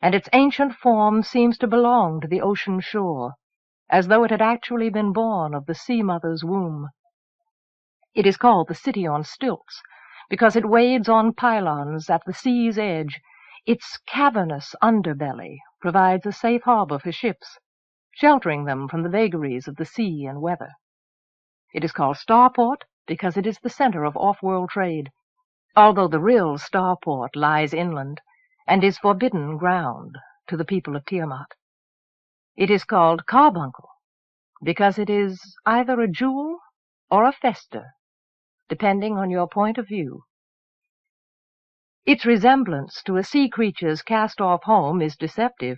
and its ancient form seems to belong to the ocean shore, as though it had actually been born of the sea-mother's womb. It is called the City on Stilts, because it wades on pylons at the sea's edge. Its cavernous underbelly provides a safe harbor for ships, sheltering them from the vagaries of the sea and weather. It is called Starport because it is the center of off-world trade, although the real Starport lies inland and is forbidden ground to the people of Tiamant. It is called Carbuncle because it is either a jewel or a fester, depending on your point of view. Its resemblance to a sea creature's cast-off home is deceptive.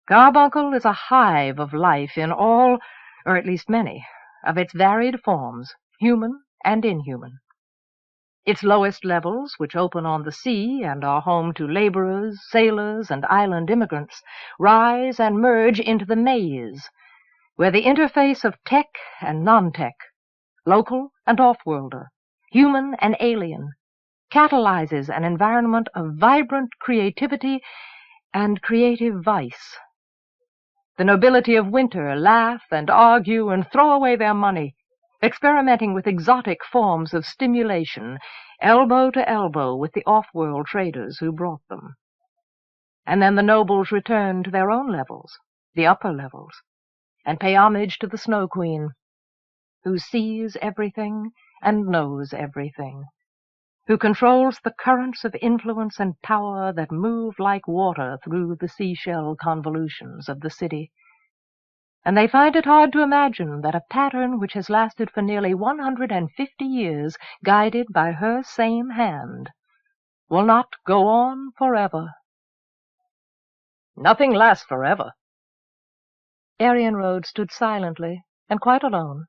Carbuncle is a hive of life in all, or at least many, of its varied forms, human and inhuman. Its lowest levels, which open on the sea and are home to laborers, sailors, and island immigrants, rise and merge into the maze, where the interface of tech and non-tech, local and off-worlder, human and alien, catalyzes an environment of vibrant creativity and creative vice. The nobility of winter laugh and argue and throw away their money, experimenting with exotic forms of stimulation, elbow to elbow with the off-world traders who brought them. And then the nobles return to their own levels, the upper levels, and pay homage to the Snow Queen, who sees everything and knows everything, who controls the currents of influence and power that move like water through the seashell convolutions of the city. And they find it hard to imagine that a pattern which has lasted for nearly 150 years, guided by her same hand, will not go on forever. Nothing lasts forever. Arienrhod stood silently and quite alone,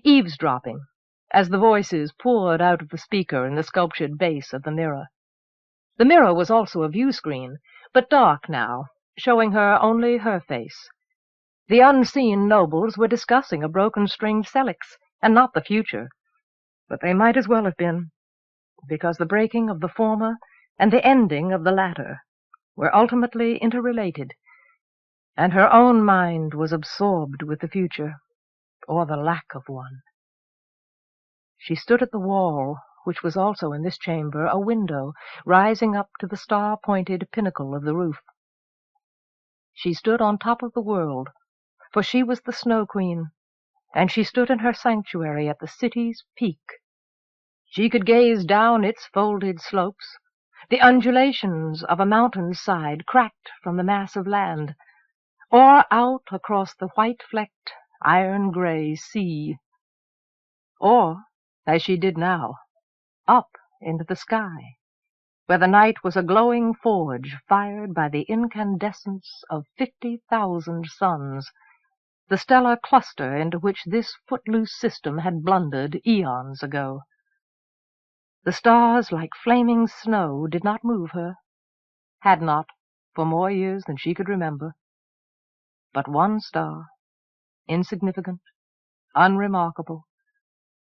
eavesdropping, as the voices poured out of the speaker in the sculptured base of the mirror. The mirror was also a view-screen, but dark now, showing her only her face. The unseen nobles were discussing a broken-stringed Celix, and not the future. But they might as well have been, because the breaking of the former and the ending of the latter were ultimately interrelated, and her own mind was absorbed with the future, or the lack of one. She stood at the wall, which was also in this chamber a window rising up to the star-pointed pinnacle of the roof. She stood on top of the world, for she was the Snow Queen, and she stood in her sanctuary at the city's peak. She could gaze down its folded slopes, the undulations of a mountain's side cracked from the mass of land, or out across the white-flecked, iron-gray sea, or, as she did now, up into the sky, where the night was a glowing forge fired by the incandescence of 50,000 suns, the stellar cluster into which this footloose system had blundered eons ago. The stars, like flaming snow, did not move her, had not, for more years than she could remember. But one star, insignificant, unremarkable,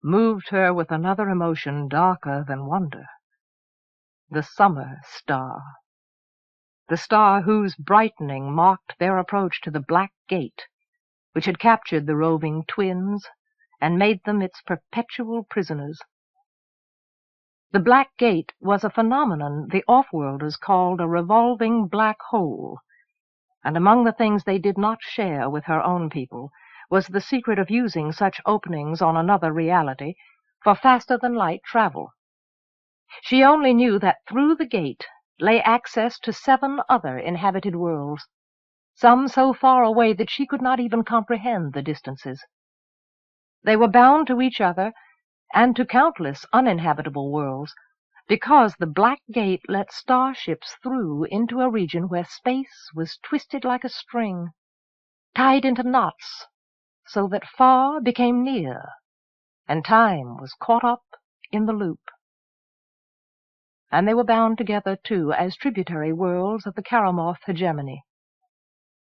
moved her with another emotion darker than wonder. The summer star. The star whose brightening marked their approach to the Black Gate, which had captured the roving twins and made them its perpetual prisoners. The Black Gate was a phenomenon the offworlders called a revolving black hole, and among the things they did not share with her own people was the secret of using such openings on another reality for faster-than-light travel. She only knew that through the gate lay access to 7 other inhabited worlds, some so far away that she could not even comprehend the distances. They were bound to each other and to countless uninhabitable worlds, because the Black Gate let starships through into a region where space was twisted like a string, tied into knots, so that far became near, and time was caught up in the loop. And they were bound together, too, as tributary worlds of the Karamoth hegemony.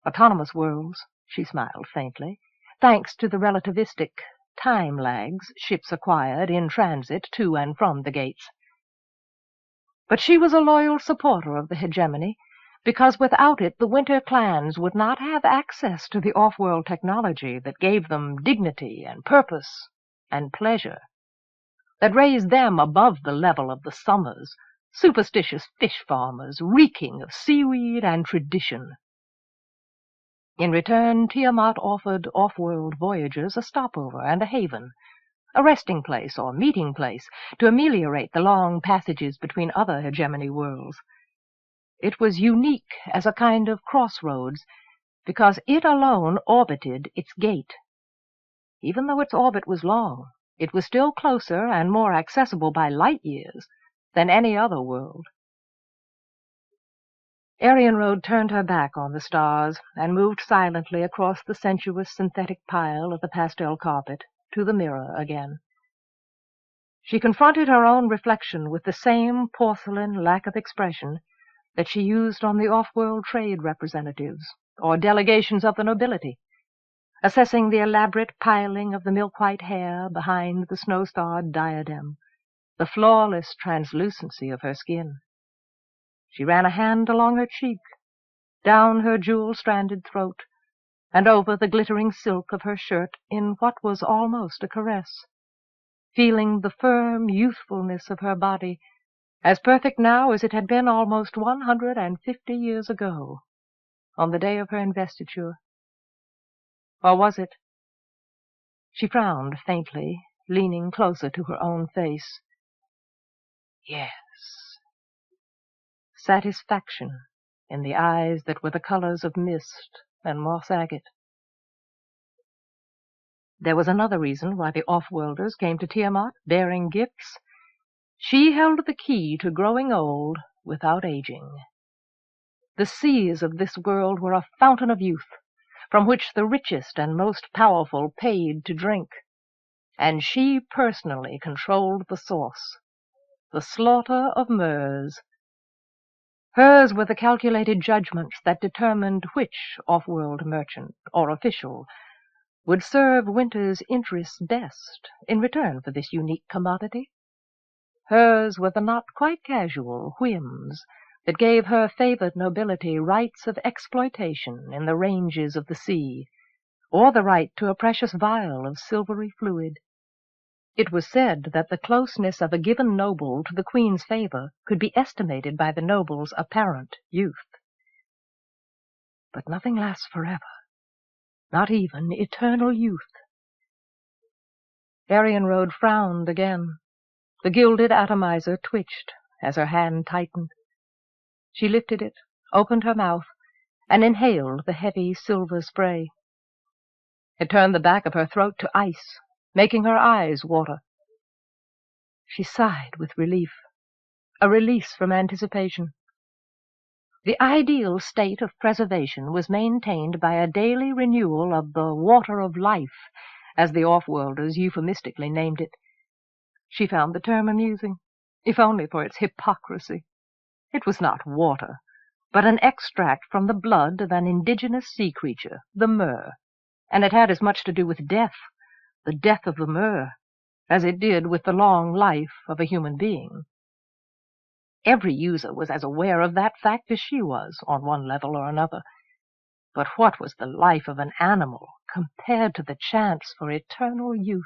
Autonomous worlds, she smiled faintly, thanks to the relativistic time lags ships acquired in transit to and from the gates. But she was a loyal supporter of the hegemony, because without it the Winter clans would not have access to the off-world technology that gave them dignity and purpose and pleasure, that raised them above the level of the Summers, superstitious fish farmers reeking of seaweed and tradition. In return, Tiamant offered off-world voyagers a stopover and a haven, a resting place or meeting place to ameliorate the long passages between other hegemony worlds. It was unique as a kind of crossroads, because it alone orbited its gate. Even though its orbit was long, it was still closer and more accessible by light years than any other world. Arienrhod turned her back on the stars and moved silently across the sensuous synthetic pile of the pastel carpet to the mirror again. She confronted her own reflection with the same porcelain lack of expression that she used on the off-world trade representatives or delegations of the nobility, assessing the elaborate piling of the milk-white hair behind the snow-starred diadem, the flawless translucency of her skin. She ran a hand along her cheek, down her jewel-stranded throat, and over the glittering silk of her shirt in what was almost a caress, feeling the firm youthfulness of her body, as perfect now as it had been almost 150 years ago, on the day of her investiture. Or was it? She frowned faintly, leaning closer to her own face. Yes. Satisfaction in the eyes that were the colors of mist and moss agate. There was another reason why the offworlders came to Tiamant bearing gifts. She held the key to growing old without aging. The seas of this world were a fountain of youth, from which the richest and most powerful paid to drink, and she personally controlled the source, the slaughter of mers. Hers were the calculated judgments that determined which off-world merchant or official would serve Winter's interests best in return for this unique commodity. Hers were the not quite casual whims that gave her favored nobility rights of exploitation in the ranges of the sea, or the right to a precious vial of silvery fluid. It was said that the closeness of a given noble to the Queen's favor could be estimated by the noble's apparent youth. But nothing lasts forever, not even eternal youth. Arienrhod frowned again. The gilded atomizer twitched as her hand tightened. She lifted it, opened her mouth, and inhaled the heavy silver spray. It turned the back of her throat to ice, making her eyes water. She sighed with relief, a release from anticipation. The ideal state of preservation was maintained by a daily renewal of the water of life, as the offworlders euphemistically named it. She found the term amusing, if only for its hypocrisy. It was not water, but an extract from the blood of an indigenous sea creature, the mer, and it had as much to do with death, the death of the mer, as it did with the long life of a human being. Every user was as aware of that fact as she was, on one level or another. But what was the life of an animal compared to the chance for eternal youth?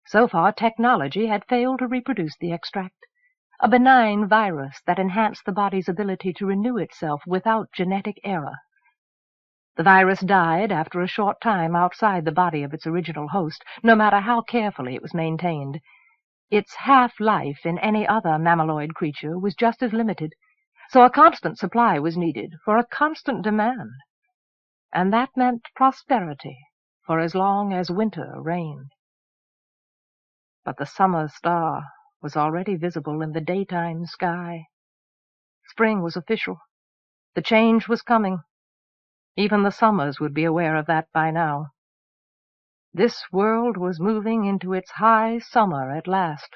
So far, technology had failed to reproduce the extract, a benign virus that enhanced the body's ability to renew itself without genetic error. The virus died after a short time outside the body of its original host, no matter how carefully it was maintained. Its half-life in any other mammaloid creature was just as limited, so a constant supply was needed for a constant demand. And that meant prosperity for as long as winter reigned. But the summer star was already visible in the daytime sky. Spring was official. The change was coming. Even the summers would be aware of that by now. This world was moving into its high summer at last,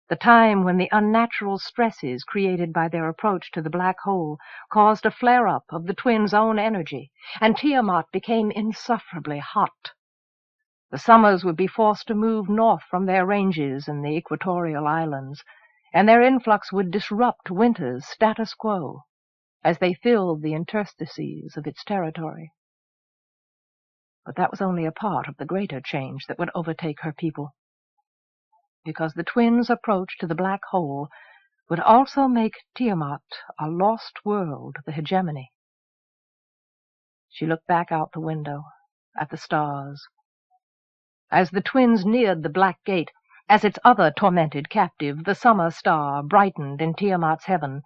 the time when the unnatural stresses created by their approach to the black hole caused a flare-up of the twins' own energy, and Tiamant became insufferably hot. The summers would be forced to move north from their ranges in the equatorial islands, and their influx would disrupt winter's status quo as they filled the interstices of its territory. But that was only a part of the greater change that would overtake her people, because the twins' approach to the black hole would also make Tiamant a lost world, the hegemony. She looked back out the window, at the stars. As the twins neared the black gate, as its other tormented captive, the summer star, brightened in Tiamant's heaven,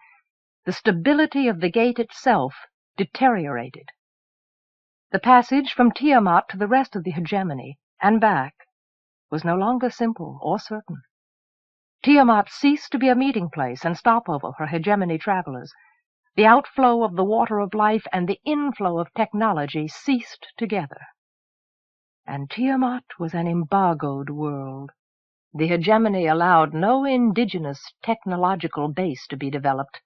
the stability of the gate itself deteriorated. The passage from Tiamant to the rest of the hegemony, and back, was no longer simple or certain. Tiamant ceased to be a meeting place and stopover for hegemony travelers. The outflow of the water of life and the inflow of technology ceased together. And Tiamant was an embargoed world. The hegemony allowed no indigenous technological base to be developed,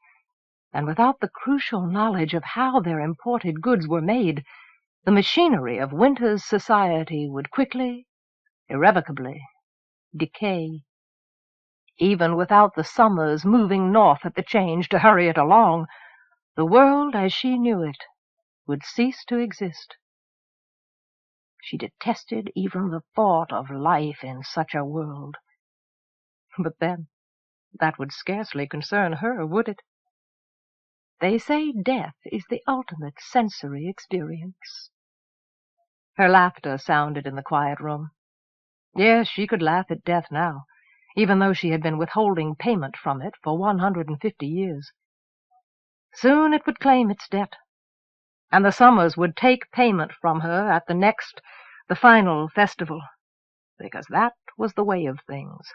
and without the crucial knowledge of how their imported goods were made, the machinery of winter's society would quickly, irrevocably, decay. Even without the summers moving north at the change to hurry it along, the world as she knew it would cease to exist. She detested even the thought of life in such a world. But then, that would scarcely concern her, would it? They say death is the ultimate sensory experience. Her laughter sounded in the quiet room. Yes, she could laugh at death now, even though she had been withholding payment from it for 150 years. Soon it would claim its debt, and the summers would take payment from her at the final festival, because that was the way of things.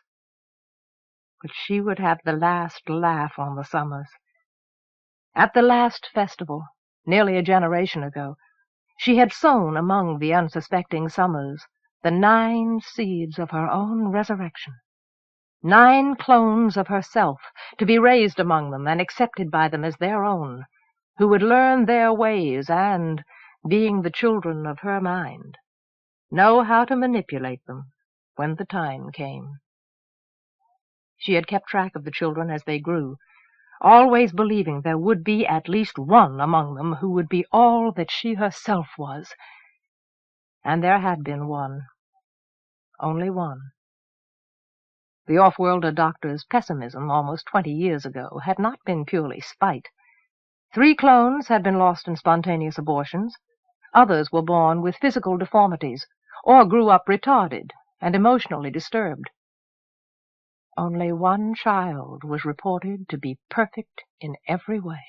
But she would have the last laugh on the summers. At the last festival, nearly a generation ago, she had sown among the unsuspecting summers the 9 seeds of her own resurrection, 9 clones of herself, to be raised among them and accepted by them as their own, who would learn their ways and, being the children of her mind, know how to manipulate them when the time came. She had kept track of the children as they grew, always believing there would be at least one among them who would be all that she herself was. And there had been one. Only one. The off-worlder doctor's pessimism almost 20 years ago had not been purely spite. 3 clones had been lost in spontaneous abortions. Others were born with physical deformities, or grew up retarded and emotionally disturbed. Only one child was reported to be perfect in every way,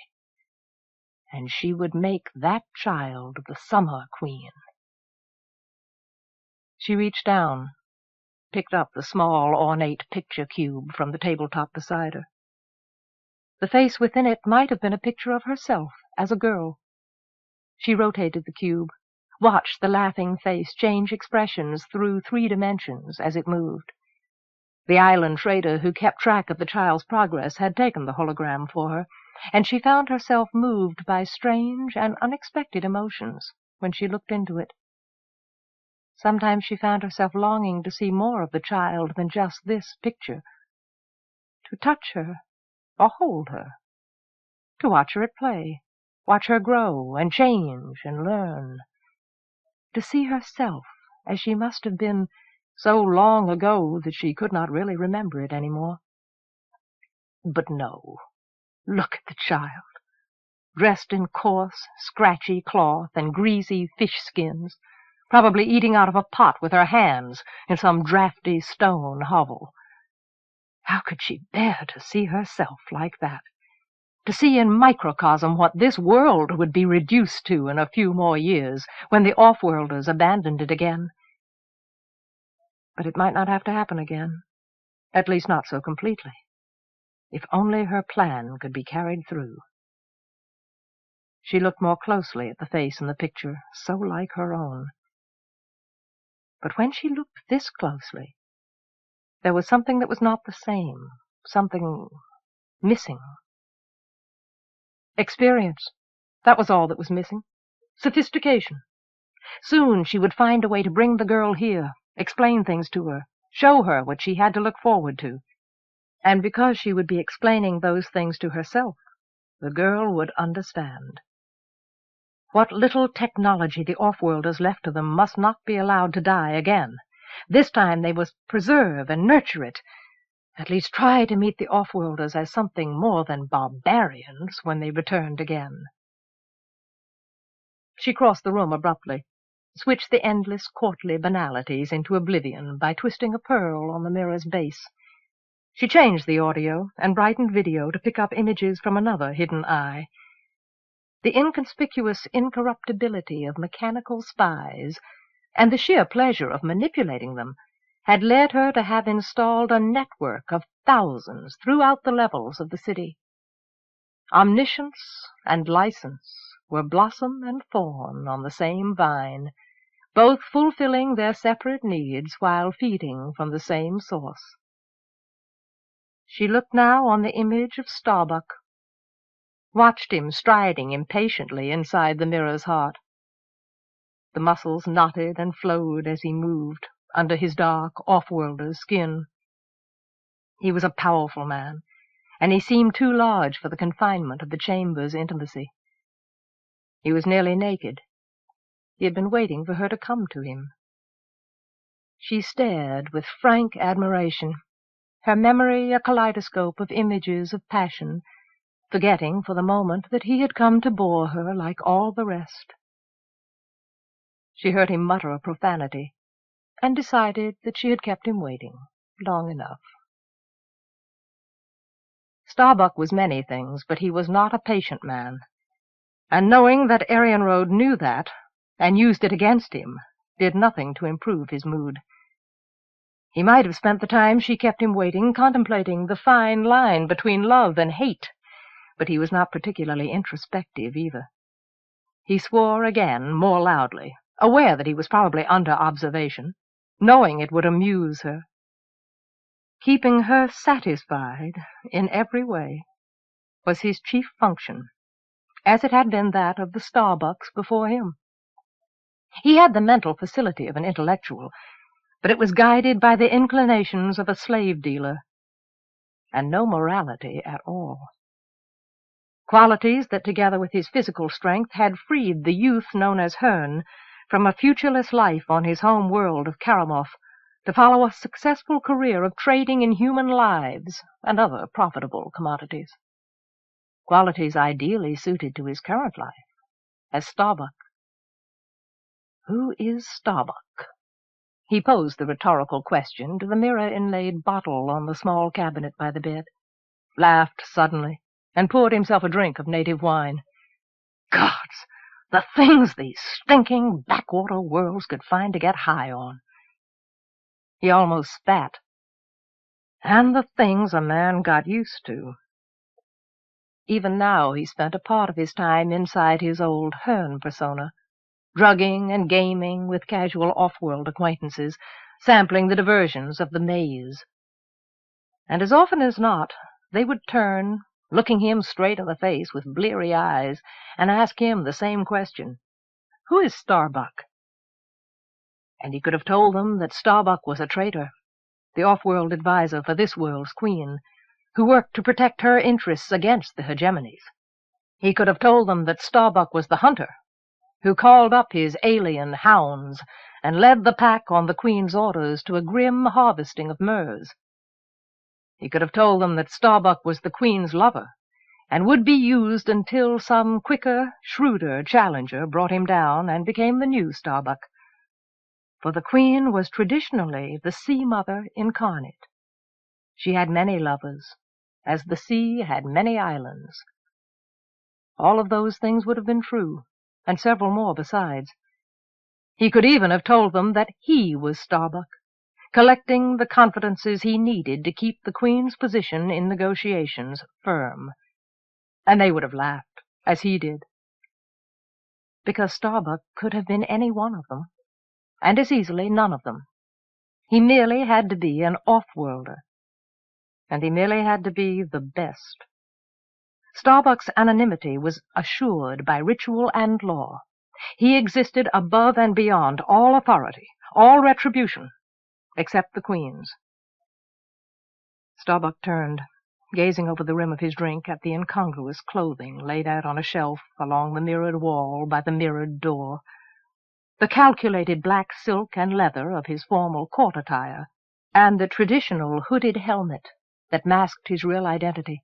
and she would make that child the Summer Queen. She reached down, picked up the small, ornate picture cube from the tabletop beside her. The face within it might have been a picture of herself as a girl. She rotated the cube, watched the laughing face change expressions through 3 dimensions as it moved. The island trader who kept track of the child's progress had taken the hologram for her, and she found herself moved by strange and unexpected emotions when she looked into it. Sometimes she found herself longing to see more of the child than just this picture, to touch her or hold her, to watch her at play, watch her grow and change and learn, to see herself as she must have been so long ago that she could not really remember it anymore. But no, look at the child, dressed in coarse, scratchy cloth and greasy fish skins, probably eating out of a pot with her hands in some drafty stone hovel. How could she bear to see herself like that? To see in microcosm what this world would be reduced to in a few more years, when the off-worlders abandoned it again. But it might not have to happen again, at least not so completely, if only her plan could be carried through. She looked more closely at the face in the picture, so like her own. But when she looked this closely, there was something that was not the same, something missing. Experience. That was all that was missing. Sophistication. Soon she would find a way to bring the girl here, explain things to her, show her what she had to look forward to. And because she would be explaining those things to herself, the girl would understand. What little technology the off-worlders left to them must not be allowed to die again. This time they must preserve and nurture it, at least try to meet the off-worlders as something more than barbarians when they returned again. She crossed the room abruptly, switched the endless courtly banalities into oblivion by twisting a pearl on the mirror's base. She changed the audio and brightened video to pick up images from another hidden eye. The inconspicuous incorruptibility of mechanical spies, and the sheer pleasure of manipulating them, had led her to have installed a network of thousands throughout the levels of the city. Omniscience and license were blossom and thorn on the same vine, both fulfilling their separate needs while feeding from the same source. She looked now on the image of Starbuck, watched him striding impatiently inside the mirror's heart. The muscles knotted and flowed as he moved under his dark, off-worlder's skin. He was a powerful man, and he seemed too large for the confinement of the chamber's intimacy. He was nearly naked. He had been waiting for her to come to him. She stared with frank admiration, her memory a kaleidoscope of images of passion, forgetting for the moment that he had come to bore her like all the rest. She heard him mutter a profanity, and decided that she had kept him waiting long enough. Starbuck was many things, but he was not a patient man. And knowing that Arienrhod knew that, and used it against him, did nothing to improve his mood. He might have spent the time she kept him waiting, contemplating the fine line between love and hate, but he was not particularly introspective either. He swore again, more loudly, aware that he was probably under observation, knowing it would amuse her. Keeping her satisfied in every way was his chief function, as it had been that of the Starbucks before him. He had the mental facility of an intellectual, but it was guided by the inclinations of a slave-dealer, and no morality at all. Qualities that, together with his physical strength, had freed the youth known as Hearn from a futureless life on his home world of Karamoth to follow a successful career of trading in human lives and other profitable commodities. Qualities ideally suited to his current life as Starbuck. Who is Starbuck? He posed the rhetorical question to the mirror-inlaid bottle on the small cabinet by the bed, laughed suddenly, and poured himself a drink of native wine. Gods, the things these stinking backwater worlds could find to get high on. He almost spat. And the things a man got used to. Even now he spent a part of his time inside his old Hearn persona, drugging and gaming with casual off-world acquaintances, sampling the diversions of the maze. And as often as not, they would turn, looking him straight in the face with bleary eyes, and ask him the same question. Who is Starbuck? And he could have told them that Starbuck was a traitor, the off-world advisor for this world's queen, who worked to protect her interests against the hegemonies. He could have told them that Starbuck was the hunter, who called up his alien hounds and led the pack on the queen's orders to a grim harvesting of myrrhs. He could have told them that Starbuck was the queen's lover, and would be used until some quicker, shrewder challenger brought him down and became the new Starbuck. For the queen was traditionally the sea-mother incarnate. She had many lovers, as the sea had many islands. All of those things would have been true, and several more besides. He could even have told them that he was Starbuck, collecting the confidences he needed to keep the queen's position in negotiations firm. And they would have laughed, as he did. Because Starbuck could have been any one of them, and as easily none of them. He merely had to be an off-worlder, and he merely had to be the best. Starbuck's anonymity was assured by ritual and law. He existed above and beyond all authority, all retribution, except the queen's. Starbuck turned, gazing over the rim of his drink at the incongruous clothing laid out on a shelf along the mirrored wall by the mirrored door, the calculated black silk and leather of his formal court attire, and the traditional hooded helmet that masked his real identity,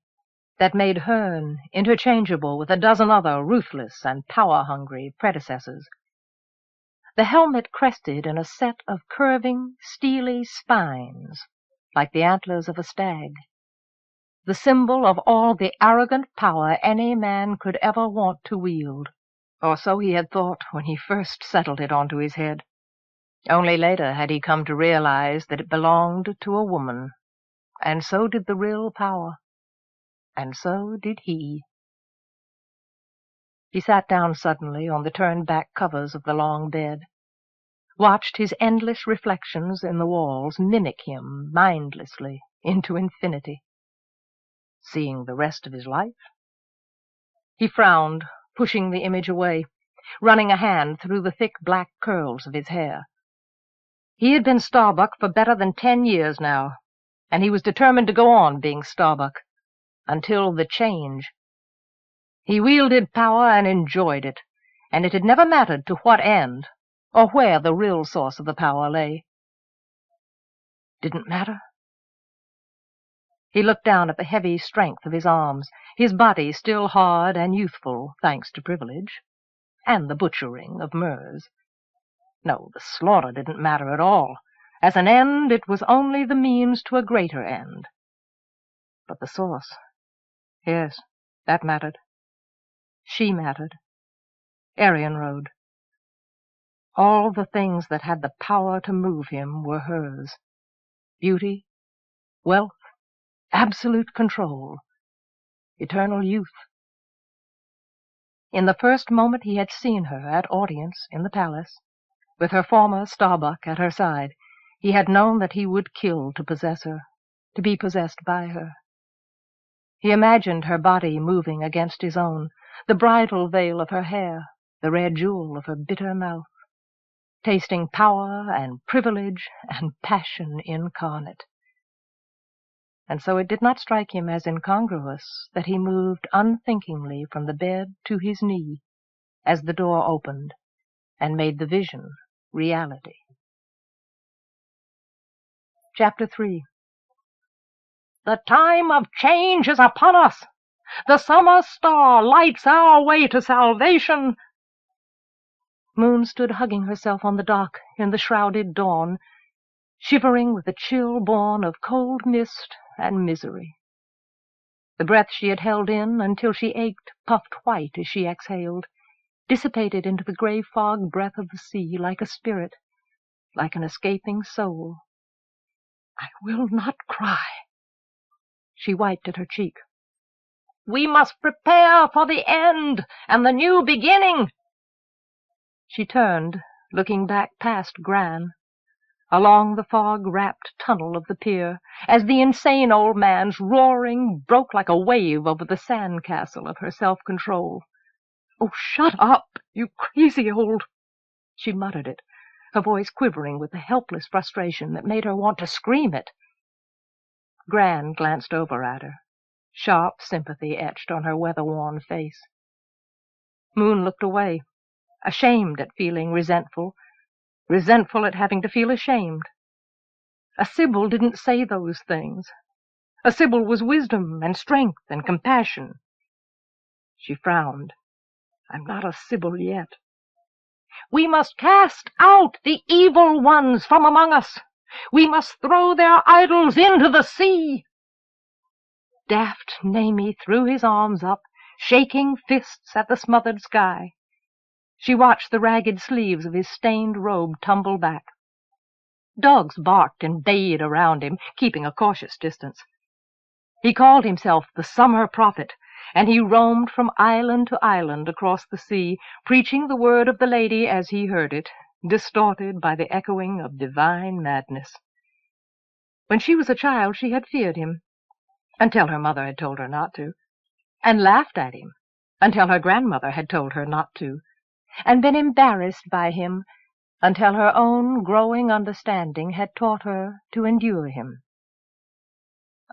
that made Hearn interchangeable with a dozen other ruthless and power-hungry predecessors. The helmet crested in a set of curving, steely spines, like the antlers of a stag, the symbol of all the arrogant power any man could ever want to wield. Or so he had thought when he first settled it onto his head. Only later had he come to realize that it belonged to a woman, and so did the real power, and so did he. He sat down suddenly on the turned-back covers of the long bed, watched his endless reflections in the walls mimic him mindlessly into infinity, seeing the rest of his life. He frowned, pushing the image away, running a hand through the thick black curls of his hair. He had been Starbuck for better than 10 years now, and he was determined to go on being Starbuck, until the change. He wielded power and enjoyed it, and it had never mattered to what end, or where the real source of the power lay. Didn't matter. He looked down at the heavy strength of his arms, his body still hard and youthful, thanks to privilege, and the butchering of myrrhs. No, the slaughter didn't matter at all. As an end, it was only the means to a greater end. But the source, Yes, that mattered. She mattered. Arienrhod. All the things that had the power to move him were hers. Beauty, wealth, absolute control, eternal youth. In the first moment he had seen her at audience in the palace, with her former Starbuck at her side, he had known that he would kill to possess her, to be possessed by her. He imagined her body moving against his own, the bridal veil of her hair, the rare jewel of her bitter mouth, tasting power and privilege and passion incarnate. And so it did not strike him as incongruous that he moved unthinkingly from the bed to his knee as the door opened and made the vision reality. Chapter 3. The time of change is upon us. The summer star lights our way to salvation. Moon stood hugging herself on the dock in the shrouded dawn, shivering with the chill born of cold mist and misery. The breath she had held in until she ached, puffed white as she exhaled, dissipated into the gray fog breath of the sea like a spirit, like an escaping soul. I will not cry. She wiped at her cheek. We must prepare for the end and the new beginning. She turned, looking back past Gran, along the fog-wrapped tunnel of the pier, as the insane old man's roaring broke like a wave over the sand-castle of her self-control. Oh, shut up, you crazy old... She muttered it, her voice quivering with the helpless frustration that made her want to scream it. Gran glanced over at her, sharp sympathy etched on her weather-worn face. Moon looked away, ashamed at feeling resentful at having to feel ashamed. A Sibyl didn't say those things. A Sibyl was wisdom and strength and compassion. She frowned. I'm not a Sibyl yet. We must cast out the evil ones from among us. We must throw their idols into the sea. Daft Namie threw his arms up, shaking fists at the smothered sky. She watched the ragged sleeves of his stained robe tumble back. Dogs barked and bayed around him, keeping a cautious distance. He called himself the Summer Prophet, and he roamed from island to island across the sea, preaching the word of the lady as he heard it, distorted by the echoing of divine madness. When she was a child, she had feared him, until her mother had told her not to, and laughed at him, until her grandmother had told her not to, and been embarrassed by him, until her own growing understanding had taught her to endure him.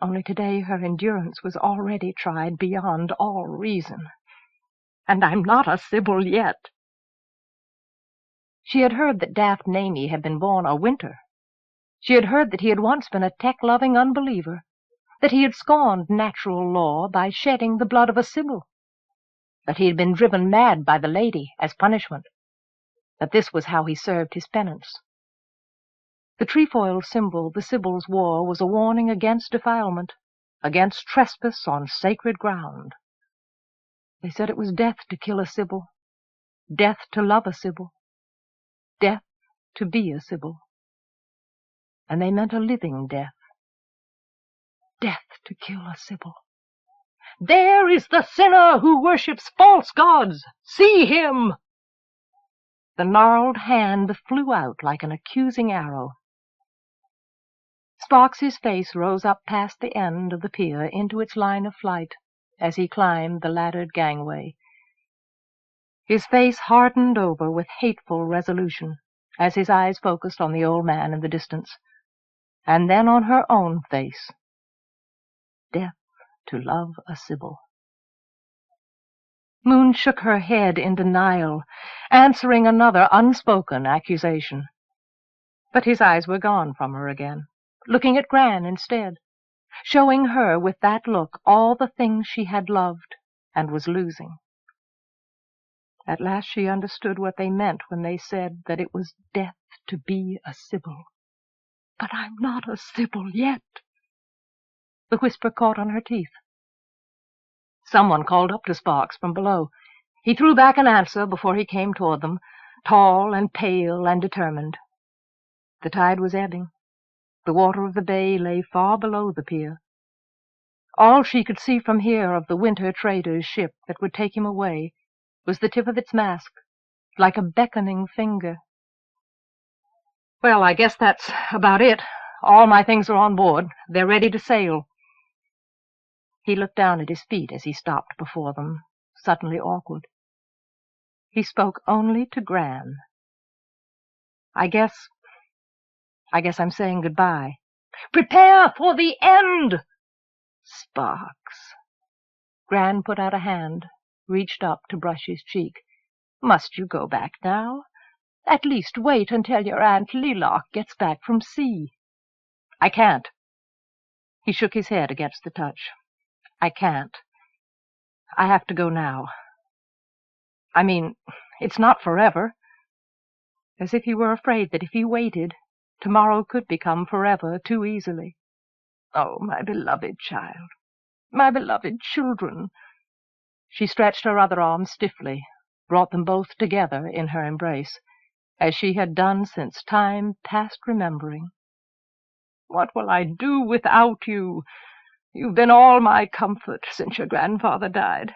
Only today her endurance was already tried beyond all reason. And I'm not a Sibyl yet. She had heard that Daft Namie had been born a Winter. She had heard that he had once been a tech-loving unbeliever, that he had scorned natural law by shedding the blood of a Sibyl, that he had been driven mad by the lady as punishment, that this was how he served his penance. The trefoil symbol the Sibyls wore was a warning against defilement, against trespass on sacred ground. They said it was death to kill a Sibyl, death to love a Sibyl, death to be a Sibyl. And they meant a living death. Death to kill a Sibyl. There is the sinner who worships false gods! See him! The gnarled hand flew out like an accusing arrow. Sparks's face rose up past the end of the pier into its line of flight as he climbed the laddered gangway. His face hardened over with hateful resolution as his eyes focused on the old man in the distance, and then on her own face. Death to love a Sibyl. Moon shook her head in denial, answering another unspoken accusation. But his eyes were gone from her again, looking at Gran instead, showing her with that look all the things she had loved and was losing. At last she understood what they meant when they said that it was death to be a Sibyl. But I'm not a Sibyl yet. The whisper caught on her teeth. Someone called up to Sparks from below. He threw back an answer before he came toward them, tall and pale and determined. The tide was ebbing. The water of the bay lay far below the pier. All she could see from here of the winter trader's ship that would take him away was the tip of its mast, like a beckoning finger. "Well, I guess that's about it. All my things are on board. They're ready to sail." He looked down at his feet as he stopped before them, suddenly awkward. He spoke only to Gran. I guess I'm saying goodbye." "Prepare for the end!" "Sparks." Gran put out a hand, reached up to brush his cheek. "Must you go back now? At least wait until your Aunt Lilock gets back from sea." "I can't." He shook his head against the touch. "I can't. I have to go now. I mean, it's not forever." As if he were afraid that if he waited, tomorrow could become forever too easily. "Oh, my beloved child, my beloved children." She stretched her other arm stiffly, brought them both together in her embrace, as she had done since time past remembering. "What will I do without you? You've been all my comfort since your grandfather died.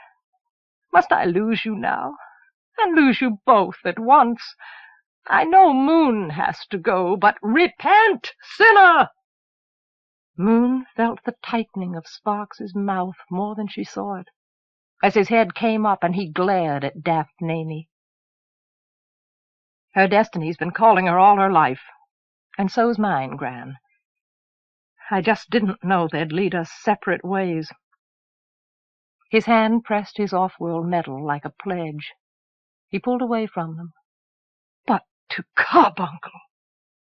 Must I lose you now, and lose you both at once? I know Moon has to go, but repent, sinner!" Moon felt the tightening of Sparks's mouth more than she saw it, as his head came up and he glared at daft Namie. "Her destiny's been calling her all her life, and so's mine, Gran. I just didn't know they'd lead us separate ways." His hand pressed his off-world metal like a pledge. He pulled away from them. "But to Carbuncle!"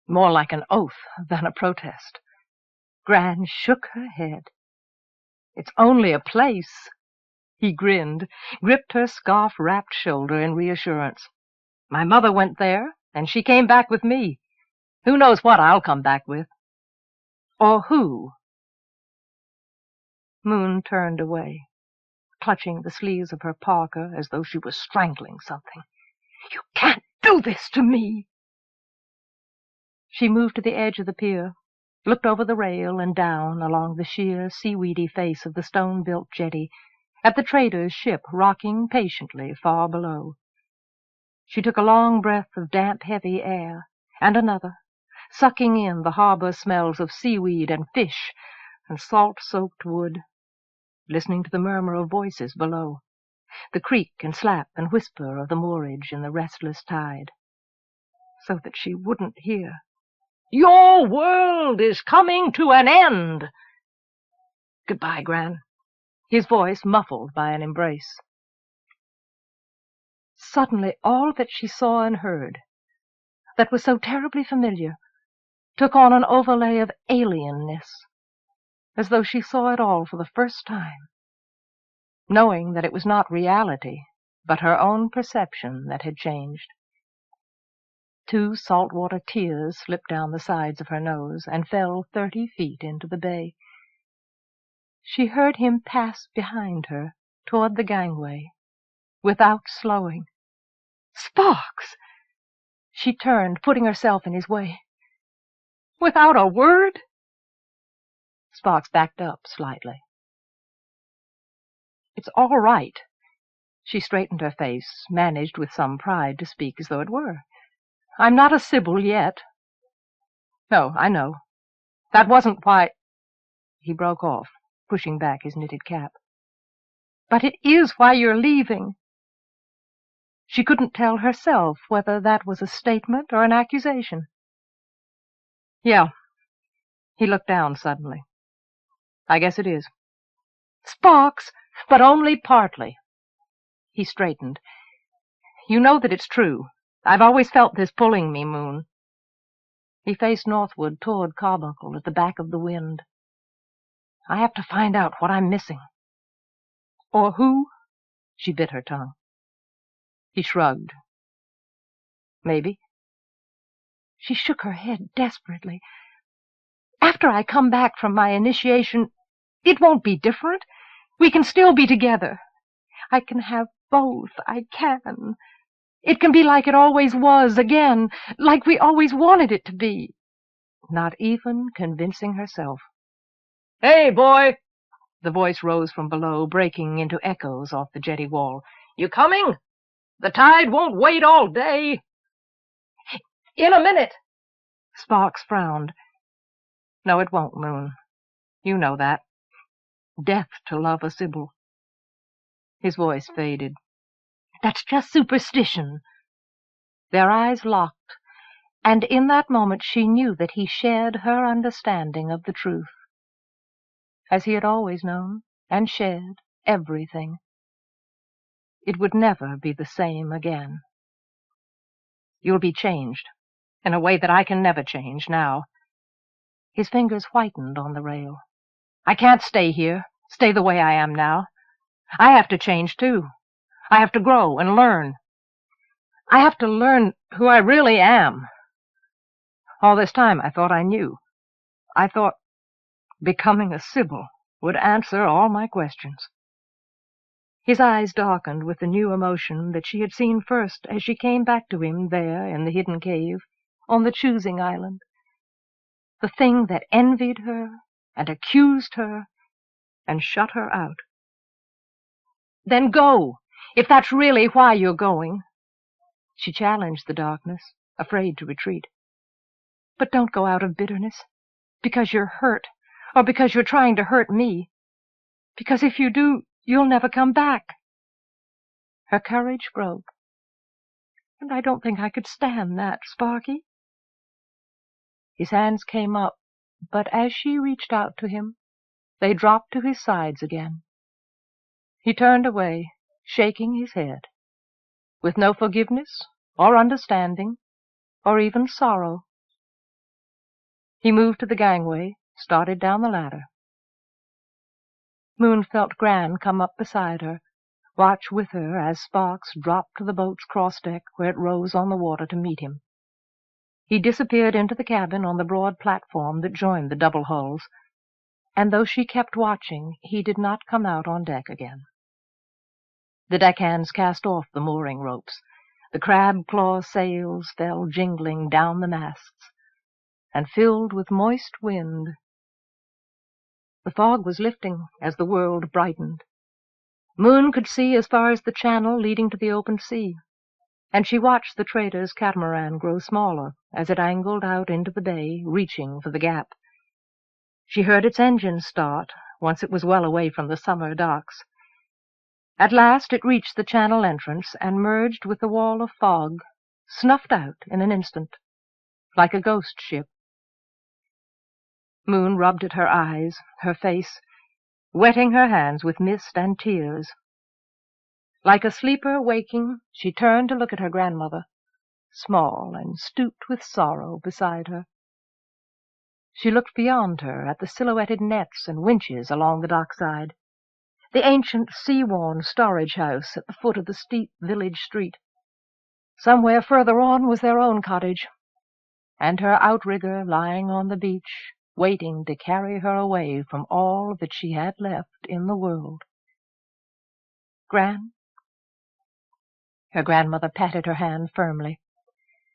More like an oath than a protest. Gran shook her head. "It's only a place." He grinned, gripped her scarf-wrapped shoulder in reassurance. "My mother went there, and she came back with me. Who knows what I'll come back with? Or who?" Moon turned away, clutching the sleeves of her parka as though she was strangling something. "You can't do this to me!" She moved to the edge of the pier, looked over the rail and down along the sheer, seaweedy face of the stone-built jetty, at the trader's ship rocking patiently far below. She took a long breath of damp, heavy air, and another, sucking in the harbor smells of seaweed and fish and salt-soaked wood, listening to the murmur of voices below, the creak and slap and whisper of the moorage in the restless tide, so that she wouldn't hear. "Your world is coming to an end!" "Goodbye, Gran." His voice muffled by an embrace. Suddenly all that she saw and heard, that was so terribly familiar, took on an overlay of alienness, as though she saw it all for the first time, knowing that it was not reality, but her own perception that had changed. 2 saltwater tears slipped down the sides of her nose and fell 30 feet into the bay. She heard him pass behind her toward the gangway, without slowing. "Sparks!" She turned, putting herself in his way. "Without a word?" Sparks backed up slightly. "It's all right." She straightened her face, managed with some pride to speak as though it were. "I'm not a Sybil yet." "No, I know. That wasn't why—" He broke off, pushing back his knitted cap. "But it is why you're leaving." She couldn't tell herself whether that was a statement or an accusation. "Yeah." He looked down suddenly. "I guess it is." "Sparks!" "But only partly." He straightened. "You know that it's true. I've always felt this pulling me, Moon." He faced northward toward Carbuncle at the back of the wind. "I have to find out what I'm missing." "Or who?" She bit her tongue. He shrugged. "Maybe." She shook her head desperately. "After I come back from my initiation, it won't be different. We can still be together. I can have both. I can. It can be like it always was again, like we always wanted it to be. Not even convincing herself. "Hey, boy!" The voice rose from below, breaking into echoes off the jetty wall. "You coming? The tide won't wait all day." "In a minute." Sparks frowned. "No, it won't, Moon. You know that. Death to love a Sybil." His voice faded. "That's just superstition." Their eyes locked, and in that moment she knew that he shared her understanding of the truth, as he had always known and shared everything. It would never be the same again. "You'll be changed, in a way that I can never change now." His fingers whitened on the rail. "I can't stay here, stay the way I am now. I have to change, too. I have to grow and learn. I have to learn who I really am. All this time I thought I knew. I thought becoming a Sybil would answer all my questions." His eyes darkened with the new emotion that she had seen first as she came back to him there in the hidden cave, on the choosing island. The thing that envied her and accused her and shut her out. "Then go, if that's really why you're going." She challenged the darkness, afraid to retreat. "But don't go out of bitterness, because you're hurt, or because you're trying to hurt me. Because if you do, you'll never come back." Her courage broke. "And I don't think I could stand that, Sparky." His hands came up, but as she reached out to him, they dropped to his sides again. He turned away, shaking his head, with no forgiveness or understanding or even sorrow. He moved to the gangway, started down the ladder. Moon felt Gran come up beside her, watch with her as Sparks dropped to the boat's cross-deck where it rose on the water to meet him. He disappeared into the cabin on the broad platform that joined the double hulls, and though she kept watching, he did not come out on deck again. The deckhands cast off the mooring ropes. The crab-claw sails fell jingling down the masts, and filled with moist wind. The fog was lifting as the world brightened. Moon could see as far as the channel leading to the open sea, and she watched the trader's catamaran grow smaller as it angled out into the bay, reaching for the gap. She heard its engine start once it was well away from the summer docks. At last it reached the channel entrance and merged with the wall of fog, snuffed out in an instant, like a ghost ship. Moon rubbed at her eyes, her face, wetting her hands with mist and tears. Like a sleeper waking, she turned to look at her grandmother, small and stooped with sorrow beside her. She looked beyond her at the silhouetted nets and winches along the dockside, the ancient sea-worn storage house at the foot of the steep village street. Somewhere further on was their own cottage, and her outrigger lying on the beach, waiting to carry her away from all that she had left in the world. "Gran?" Her grandmother patted her hand firmly.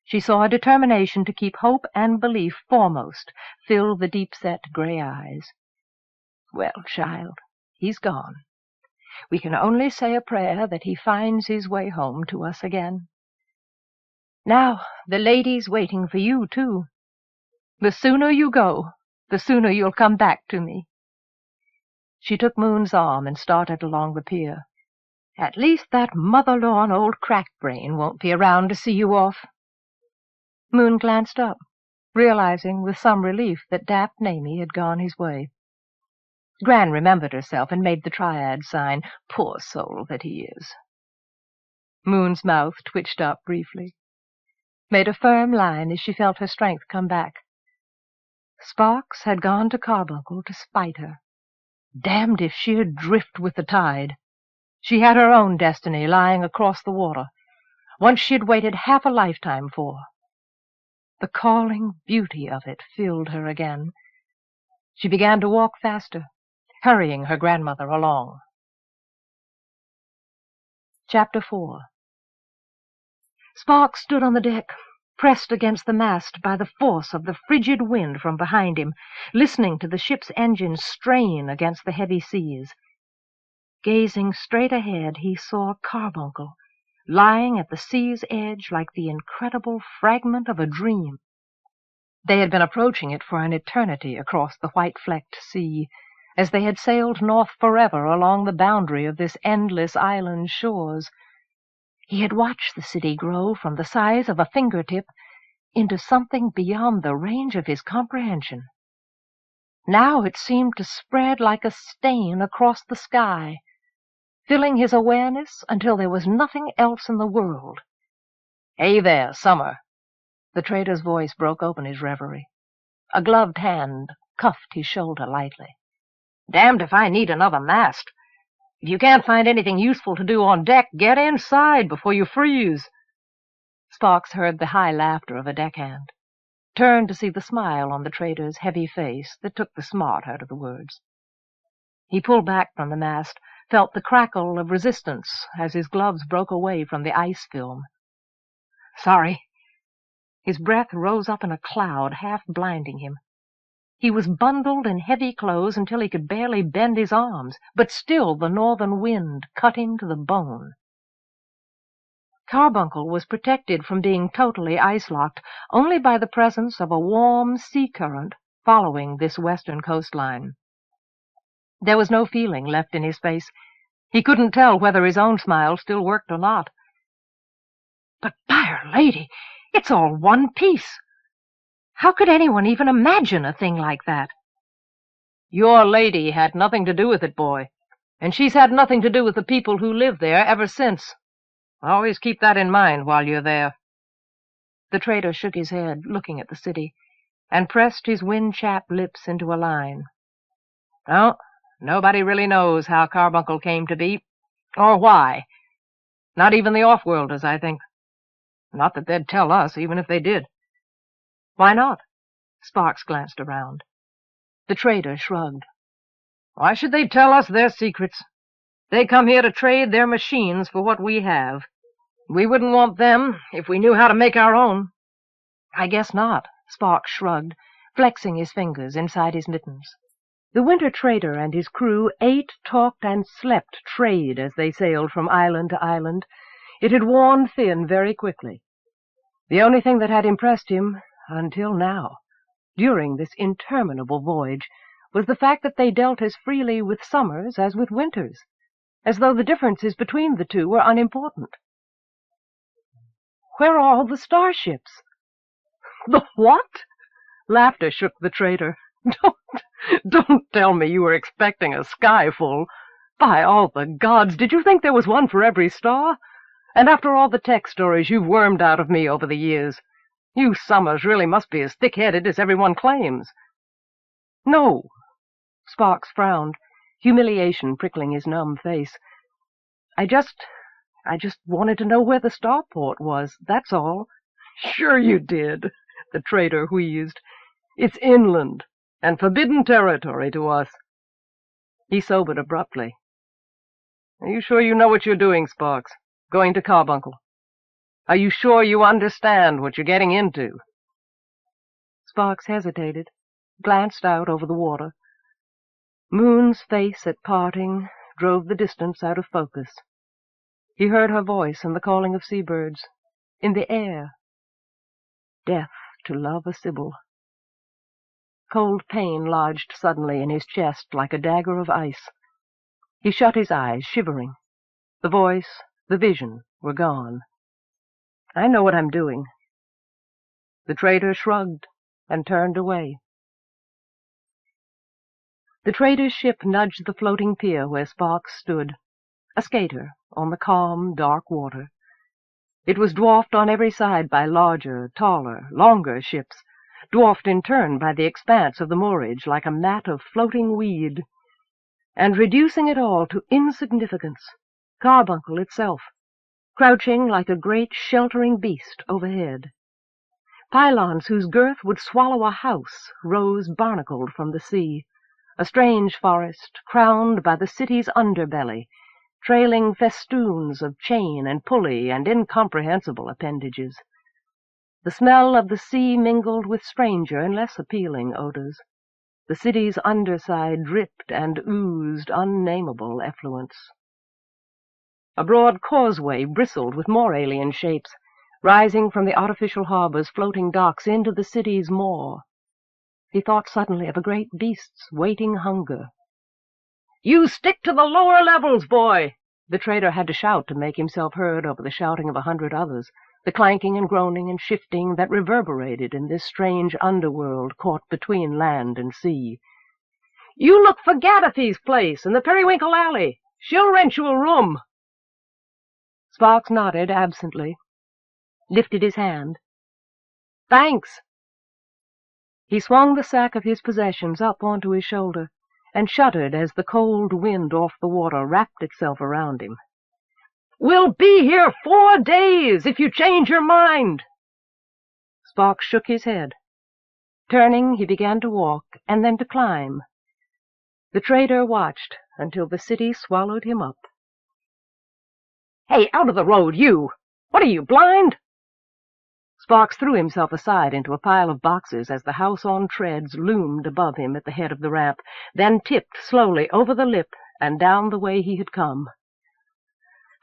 She saw a determination to keep hope and belief foremost fill the deep-set gray eyes. "Well, child, he's gone. We can only say a prayer that he finds his way home to us again. Now, the lady's waiting for you, too. The sooner you go, the sooner you'll come back to me." She took Moon's arm and started along the pier. "At least that motherlorn old crackbrain won't be around to see you off." Moon glanced up, realizing with some relief that daft Namie had gone his way. Gran remembered herself and made the triad sign, poor soul that he is. Moon's mouth twitched up briefly, made a firm line as she felt her strength come back. Sparks had gone to Carbuncle to spite her. Damned if she'd drift with the tide. She had her own destiny lying across the water, one she'd waited half a lifetime for. The calling beauty of it filled her again. She began to walk faster, hurrying her grandmother along. Chapter 4. Sparks stood on the deck, pressed against the mast by the force of the frigid wind from behind him, listening to the ship's engines strain against the heavy seas. Gazing straight ahead, he saw Carbuncle, lying at the sea's edge like the incredible fragment of a dream. They had been approaching it for an eternity across the white-flecked sea, as they had sailed north forever along the boundary of this endless island's shores. He had watched the city grow from the size of a fingertip into something beyond the range of his comprehension. Now it seemed to spread like a stain across the sky, filling his awareness until there was nothing else in the world. "Hey there, Summer!" The trader's voice broke open his reverie. A gloved hand cuffed his shoulder lightly. "Damned if I need another mast. If you can't find anything useful to do on deck, get inside before you freeze." Sparks heard the high laughter of a deckhand, turned to see the smile on the trader's heavy face that took the smart out of the words. He pulled back from the mast, felt the crackle of resistance as his gloves broke away from the ice film. "Sorry." His breath rose up in a cloud, half blinding him. He was bundled in heavy clothes until he could barely bend his arms, but still the northern wind cut him to the bone. Carbuncle was protected from being totally ice-locked only by the presence of a warm sea current following this western coastline. There was no feeling left in his face. He couldn't tell whether his own smile still worked or not. "But, by Our Lady, it's all one piece. How could anyone even imagine a thing like that?" "Your lady had nothing to do with it, boy, and she's had nothing to do with the people who live there ever since. Always keep that in mind while you're there." The trader shook his head, looking at the city, and pressed his wind-chapped lips into a line. "No, nobody really knows how Carbuncle came to be, or why. Not even the offworlders, I think. Not that they'd tell us, even if they did." "Why not?" Sparks glanced around. The trader shrugged. "Why should they tell us their secrets? They come here to trade their machines for what we have. We wouldn't want them if we knew how to make our own." "I guess not," Sparks shrugged, flexing his fingers inside his mittens. The winter trader and his crew ate, talked, and slept trade as they sailed from island to island. It had worn thin very quickly. The only thing that had impressed him, until now, during this interminable voyage, was the fact that they dealt as freely with summers as with winters, as though the differences between the two were unimportant. "Where are all the starships?" "The what?" Laughter shook the trader. Don't tell me you were expecting a sky full. By all the gods, did you think there was one for every star? And after all the tech stories you've wormed out of me over the years, you Summers really must be as thick-headed as everyone claims." "No." Sparks frowned, humiliation prickling his numb face. I just wanted to know where the starport was, that's all." "Sure you did," the trader wheezed. "It's inland, and forbidden territory to us." He sobered abruptly. "Are you sure you know what you're doing, Sparks? Going to Carbuncle? Are you sure you understand what you're getting into?" Sparks hesitated, glanced out over the water. Moon's face at parting drove the distance out of focus. He heard her voice and the calling of seabirds. In the air. Death to love a Sibyl. Cold pain lodged suddenly in his chest like a dagger of ice. He shut his eyes, shivering. The voice, the vision, were gone. "I know what I'm doing." The trader shrugged and turned away. The trader's ship nudged the floating pier where Sparks stood, a skater on the calm, dark water. It was dwarfed on every side by larger, taller, longer ships, dwarfed in turn by the expanse of the moorage like a mat of floating weed, and reducing it all to insignificance, Carbuncle itself, crouching like a great sheltering beast overhead. Pylons whose girth would swallow a house rose barnacled from the sea, a strange forest crowned by the city's underbelly, trailing festoons of chain and pulley and incomprehensible appendages. The smell of the sea mingled with stranger and less appealing odors. The city's underside dripped and oozed unnameable effluence. A broad causeway bristled with more alien shapes, rising from the artificial harbor's floating docks into the city's maw. He thought suddenly of a great beast's waiting hunger. "You stick to the lower levels, boy!" The trader had to shout to make himself heard over the shouting of 100 others, the clanking and groaning and shifting that reverberated in this strange underworld caught between land and sea. "You look for Gadathy's place in the Periwinkle Alley. She'll rent you a room." Sparks nodded absently, lifted his hand. "Thanks." He swung the sack of his possessions up onto his shoulder, and shuddered as the cold wind off the water wrapped itself around him. "We'll be here 4 days if you change your mind." Sparks shook his head. Turning, he began to walk, and then to climb. The trader watched until the city swallowed him up. "Hey, out of the road, you! What are you, blind?" Sparks threw himself aside into a pile of boxes as the house on treads loomed above him at the head of the ramp, then tipped slowly over the lip and down the way he had come.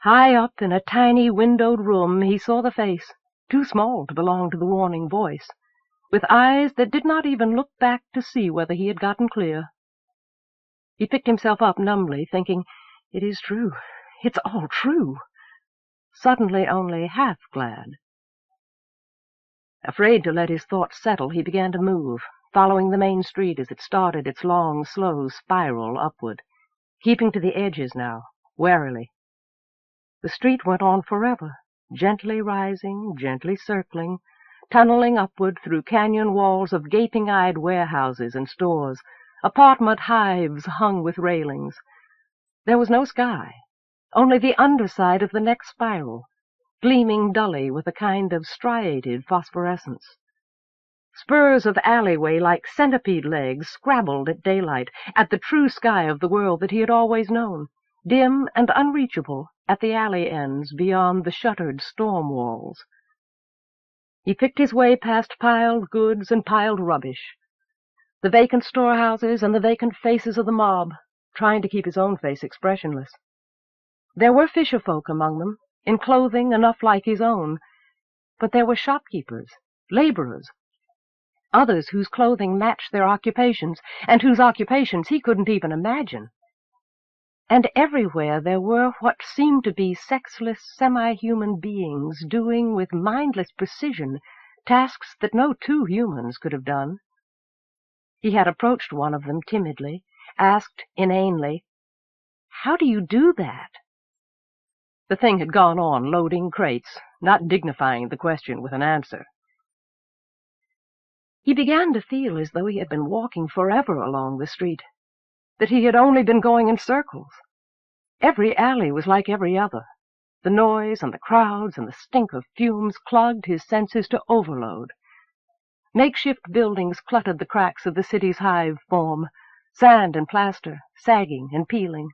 High up in a tiny windowed room he saw the face, too small to belong to the warning voice, with eyes that did not even look back to see whether he had gotten clear. He picked himself up numbly, thinking, "It is true. It's all true." Suddenly only half glad. Afraid to let his thoughts settle, he began to move, following the main street as it started its long, slow spiral upward, keeping to the edges now, warily. The street went on forever, gently rising, gently circling, tunneling upward through canyon walls of gaping-eyed warehouses and stores, apartment hives hung with railings. There was no sky, only the underside of the next spiral, gleaming dully with a kind of striated phosphorescence. Spurs of alleyway like centipede legs scrabbled at daylight, at the true sky of the world that he had always known, dim and unreachable at the alley ends beyond the shuttered storm walls. He picked his way past piled goods and piled rubbish, the vacant storehouses and the vacant faces of the mob, trying to keep his own face expressionless. There were fisherfolk among them, in clothing enough like his own, but there were shopkeepers, laborers, others whose clothing matched their occupations, and whose occupations he couldn't even imagine. And everywhere there were what seemed to be sexless, semi-human beings doing with mindless precision tasks that no 2 humans could have done. He had approached one of them timidly, asked inanely, "How do you do that?" The thing had gone on loading crates, not dignifying the question with an answer. He began to feel as though he had been walking forever along the street, that he had only been going in circles. Every alley was like every other. The noise and the crowds and the stink of fumes clogged his senses to overload. Makeshift buildings cluttered the cracks of the city's hive form, sand and plaster, sagging and peeling,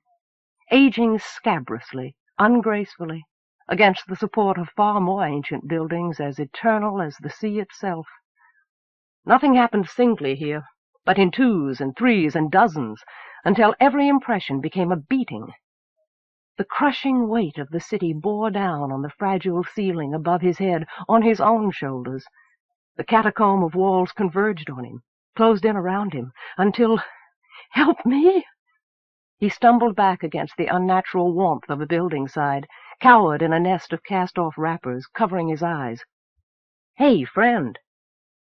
aging scabrously, ungracefully, against the support of far more ancient buildings as eternal as the sea itself. Nothing happened singly here, but in 2s and 3s and dozens, until every impression became a beating. The crushing weight of the city bore down on the fragile ceiling above his head, on his own shoulders. The catacomb of walls converged on him, closed in around him, until— "Help me!" He stumbled back against the unnatural warmth of a building side, cowered in a nest of cast-off wrappers, covering his eyes. "Hey, friend!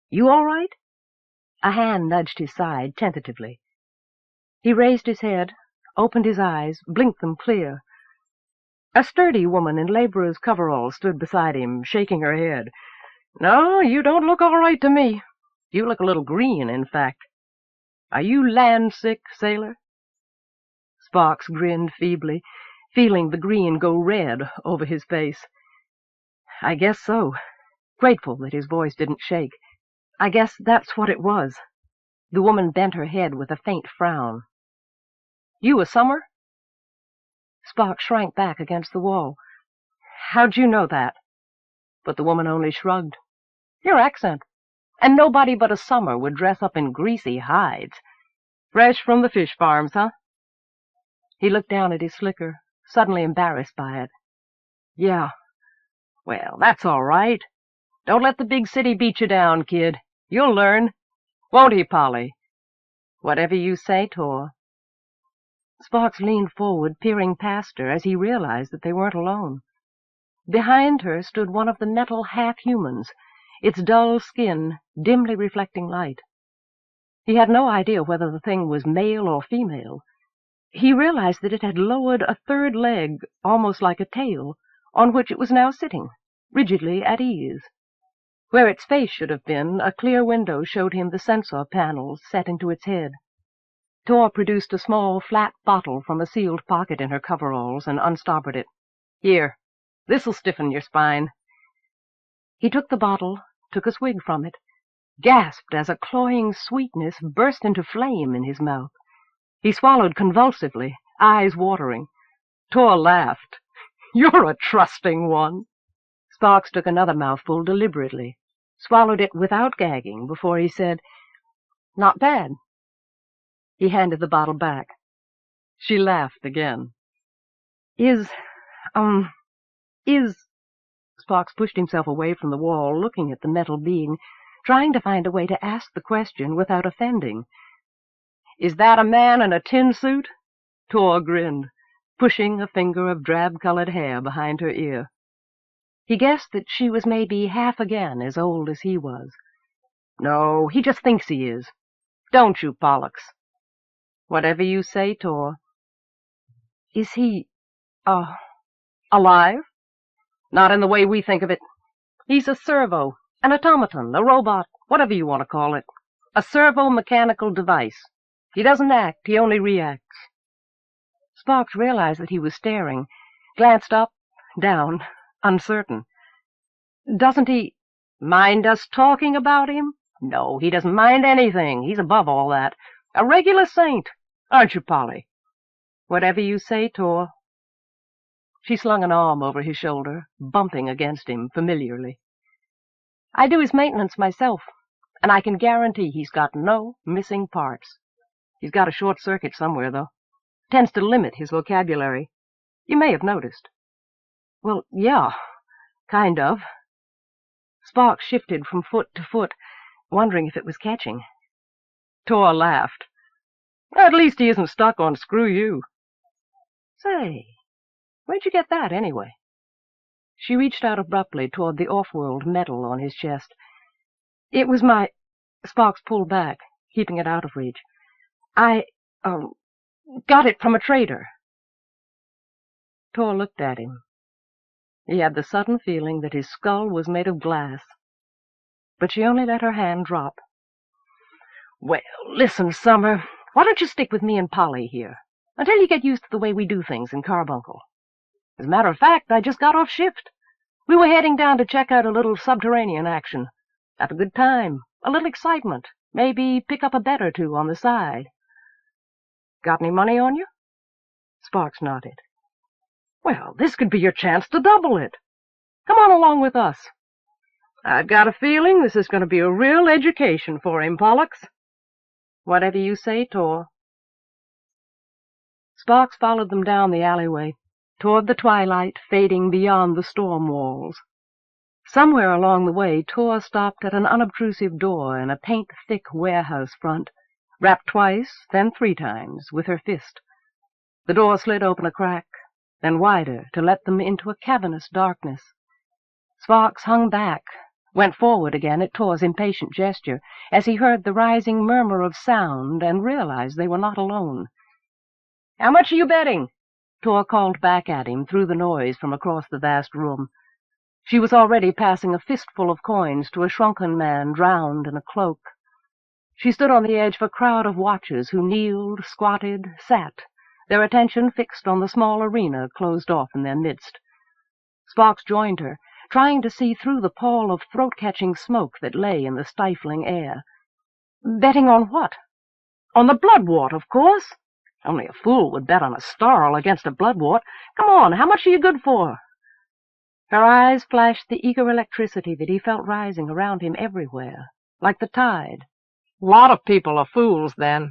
You all right?" A hand nudged his side tentatively. He raised his head, opened his eyes, blinked them clear. A sturdy woman in laborer's coveralls stood beside him, shaking her head. "No, you don't look all right to me. You look a little green, in fact. Are you land-sick, sailor?" Sparks grinned feebly, feeling the green go red over his face. "I guess so," grateful that his voice didn't shake. "I guess that's what it was." The woman bent her head with a faint frown. "You a summer?" Spock shrank back against the wall. "How'd you know that?" But the woman only shrugged. "Your accent. And nobody but a summer would dress up in greasy hides. Fresh from the fish farms, huh?" He looked down at his slicker, suddenly embarrassed by it. "Yeah. Well, that's all right. Don't let the big city beat you down, kid. You'll learn. Won't he, Polly?" "Whatever you say, Tor." Sparks leaned forward, peering past her, as he realized that they weren't alone. Behind her stood one of the metal half-humans, its dull skin dimly reflecting light. He had no idea whether the thing was male or female. He realized that it had lowered a third leg, almost like a tail, on which it was now sitting, rigidly at ease. Where its face should have been, a clear window showed him the sensor panels set into its head. Tor produced a small, flat bottle from a sealed pocket in her coveralls and unstoppered it. "Here, this'll stiffen your spine." He took the bottle, took a swig from it, gasped as a cloying sweetness burst into flame in his mouth. He swallowed convulsively, eyes watering. Tor laughed. "You're a trusting one." Sparks took another mouthful deliberately, swallowed it without gagging before he said, "Not bad." He handed the bottle back. She laughed again. Is... Sparks pushed himself away from the wall, looking at the metal being, trying to find a way to ask the question without offending. "Is that a man in a tin suit?" Tor grinned, pushing a finger of drab-colored hair behind her ear. He guessed that she was maybe half again as old as he was. "No, he just thinks he is. Don't you, Pollux?" "Whatever you say, Tor." "Is he, alive?" "Not in the way we think of it. He's a servo, an automaton, a robot, whatever you want to call it. A servo-mechanical device. He doesn't act, he only reacts." Sparks realized that he was staring, glanced up, down, uncertain. "Doesn't he mind us talking about him? No, he doesn't mind anything. He's above all that. A regular saint. Aren't you, Polly?" "Whatever you say, Tor." She slung an arm over his shoulder, bumping against him familiarly. "I do his maintenance myself, and I can guarantee he's got no missing parts. He's got a short circuit somewhere, though. Tends to limit his vocabulary. You may have noticed." "Well, yeah, kind of." Sparks shifted from foot to foot, wondering if it was catching. Tor laughed. "At least he isn't stuck on screw you." "Say, where'd you get that, anyway?" She reached out abruptly toward the off-world medal on his chest. "It was my—" Sparks pulled back, keeping it out of reach. "I, got it from a trader." Tor looked at him. He had the sudden feeling that his skull was made of glass. But she only let her hand drop. "Well, listen, Summer, why don't you stick with me and Polly here, until you get used to the way we do things in Carbuncle? As a matter of fact, I just got off shift. We were heading down to check out a little subterranean action. Have a good time, a little excitement, maybe pick up a bet or two on the side." "Got any money on you?" Sparks nodded. "Well, this could be your chance to double it. Come on along with us. I've got a feeling this is going to be a real education for him, Pollux." "Whatever you say, Tor." Sparks followed them down the alleyway, toward the twilight fading beyond the storm walls. Somewhere along the way, Tor stopped at an unobtrusive door in a paint-thick warehouse front, rapped twice, then 3 times, with her fist. The door slid open a crack, then wider, to let them into a cavernous darkness. Sparks hung back, went forward again at Tor's impatient gesture, as he heard the rising murmur of sound and realized they were not alone. "How much are you betting?" Tor called back at him through the noise from across the vast room. She was already passing a fistful of coins to a shrunken man drowned in a cloak. She stood on the edge of a crowd of watchers who kneeled, squatted, sat, their attention fixed on the small arena closed off in their midst. Sparks joined her, trying to see through the pall of throat-catching smoke that lay in the stifling air. "Betting on what?" "On the blood wart, of course. Only a fool would bet on a starl against a bloodwort. Come on, how much are you good for? Her eyes flashed the eager electricity that he felt rising around him everywhere, like the tide. A lot of people are fools, then.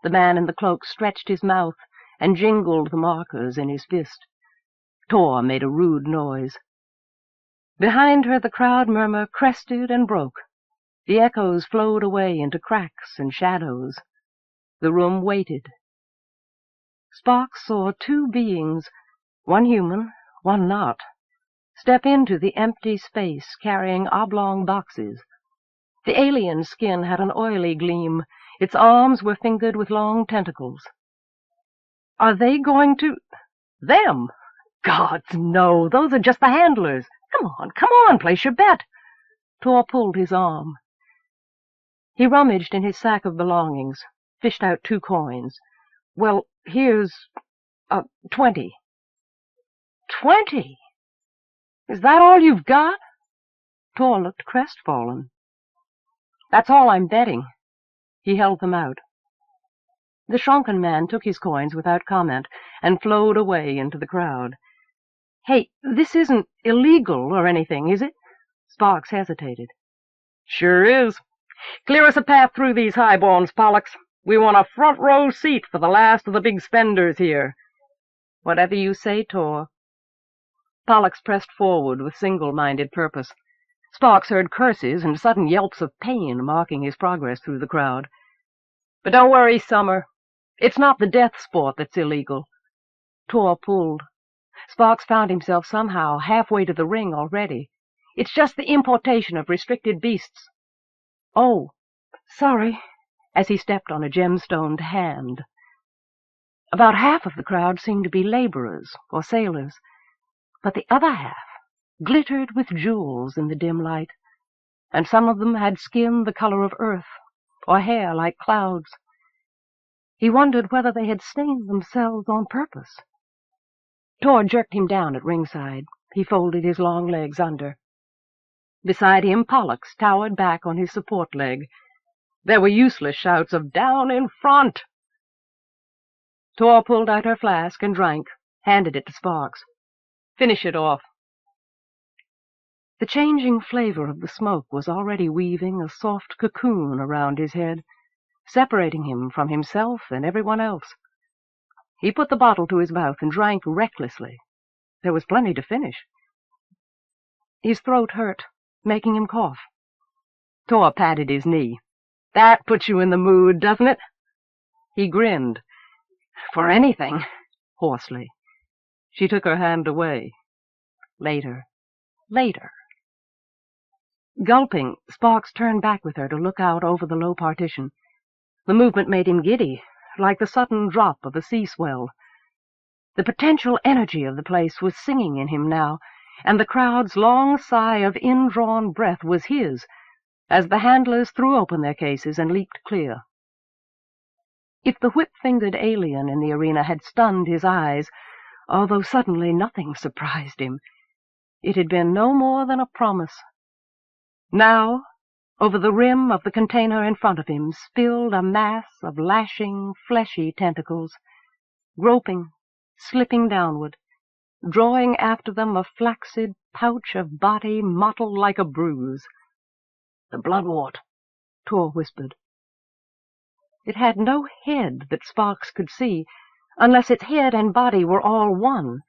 The man in the cloak stretched his mouth and jingled the markers in his fist. Tor made a rude noise. Behind her the crowd murmur crested and broke. The echoes flowed away into cracks and shadows. The room waited. Sparks saw two beings, one human, one not, step into the empty space carrying oblong boxes. The alien skin had an oily gleam. Its arms were fingered with long tentacles. Are they going to... Them? Gods, no, those are just the handlers. Come on, place your bet. Tor pulled his arm. He rummaged in his sack of belongings, fished out 2 coins. Well, here's 20. 20? Is that all you've got? Tor looked crestfallen. That's all I'm betting. He held them out. The shrunken man took his coins without comment and flowed away into the crowd. Hey, this isn't illegal or anything, is it? Sparks hesitated. Sure is. Clear us a path through these highborns, Pollux. We want a front row seat for the last of the big spenders here. Whatever you say, Tor. Pollux pressed forward with single-minded purpose. Sparks heard curses and sudden yelps of pain marking his progress through the crowd. But don't worry, Summer. It's not the death sport that's illegal. Tor pulled. Sparks found himself somehow halfway to the ring already. It's just the importation of restricted beasts. Oh, sorry, as he stepped on a gemstoned hand. About half of the crowd seemed to be laborers or sailors, but the other half glittered with jewels in the dim light, and some of them had skin the color of earth or hair like clouds. He wondered whether they had stained themselves on purpose. Tor jerked him down at ringside. He folded his long legs under. Beside him, Pollux towered back on his support leg. There were useless shouts of "Down in front!" Tor pulled out her flask and drank, handed it to Sparks. Finish it off. The changing flavor of the smoke was already weaving a soft cocoon around his head, separating him from himself and everyone else. He put the bottle to his mouth and drank recklessly. There was plenty to finish. His throat hurt, making him cough. Tor patted his knee. That puts you in the mood, doesn't it? He grinned. For anything, hoarsely. She took her hand away. Later. Gulping, Sparks turned back with her to look out over the low partition. The movement made him giddy, like the sudden drop of a sea swell. The potential energy of the place was singing in him now, and the crowd's long sigh of indrawn breath was his, as the handlers threw open their cases and leaped clear. If the whip-fingered alien in the arena had stunned his eyes, although suddenly nothing surprised him, it had been no more than a promise. Now, over the rim of the container in front of him spilled a mass of lashing, fleshy tentacles, groping, slipping downward, drawing after them a flaccid pouch of body mottled like a bruise. "The bloodwort," Tor whispered. It had no head that Sparks could see, unless its head and body were all one,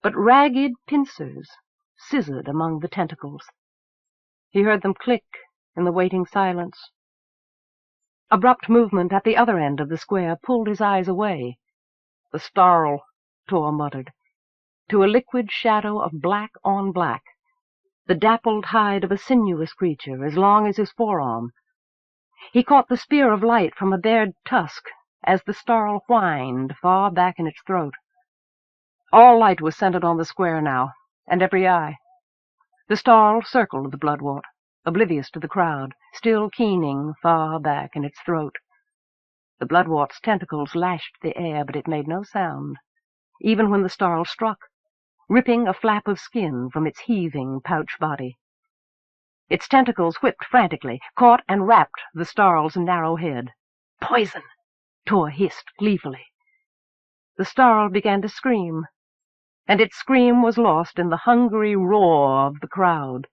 but ragged pincers scissored among the tentacles. He heard them click in the waiting silence. Abrupt movement at the other end of the square pulled his eyes away. "The starl," Tor muttered, to a liquid shadow of black on black, the dappled hide of a sinuous creature as long as his forearm. He caught the spear of light from a bared tusk as the starl whined far back in its throat. All light was centered on the square now, and every eye. The starl circled the bloodwort, oblivious to the crowd, still keening far back in its throat. The bloodwort's tentacles lashed the air, but it made no sound, even when the starl struck, ripping a flap of skin from its heaving pouch body. Its tentacles whipped frantically, caught and wrapped the starl's narrow head. Poison! Tor hissed gleefully. The starl began to scream, and its scream was lost in the hungry roar of the crowd.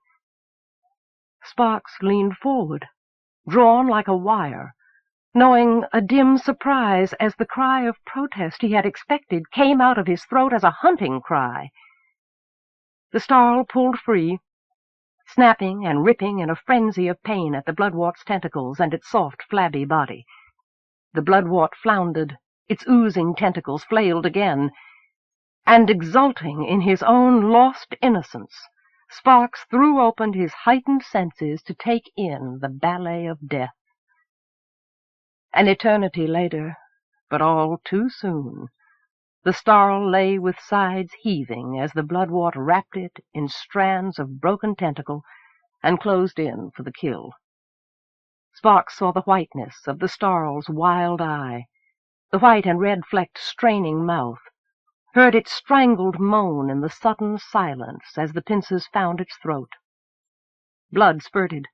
Sparks leaned forward, drawn like a wire, knowing a dim surprise as the cry of protest he had expected came out of his throat as a hunting cry. The starl pulled free, snapping and ripping in a frenzy of pain at the bloodwort's tentacles and its soft, flabby body. The bloodwort floundered, its oozing tentacles flailed again, and exulting in his own lost innocence, Sparks threw open his heightened senses to take in the ballet of death. An eternity later, but all too soon, the starl lay with sides heaving as the bloodwort wrapped it in strands of broken tentacle and closed in for the kill. Sparks saw the whiteness of the starl's wild eye, the white and red-flecked straining mouth, heard its strangled moan in the sudden silence as the pincers found its throat. Blood spurted,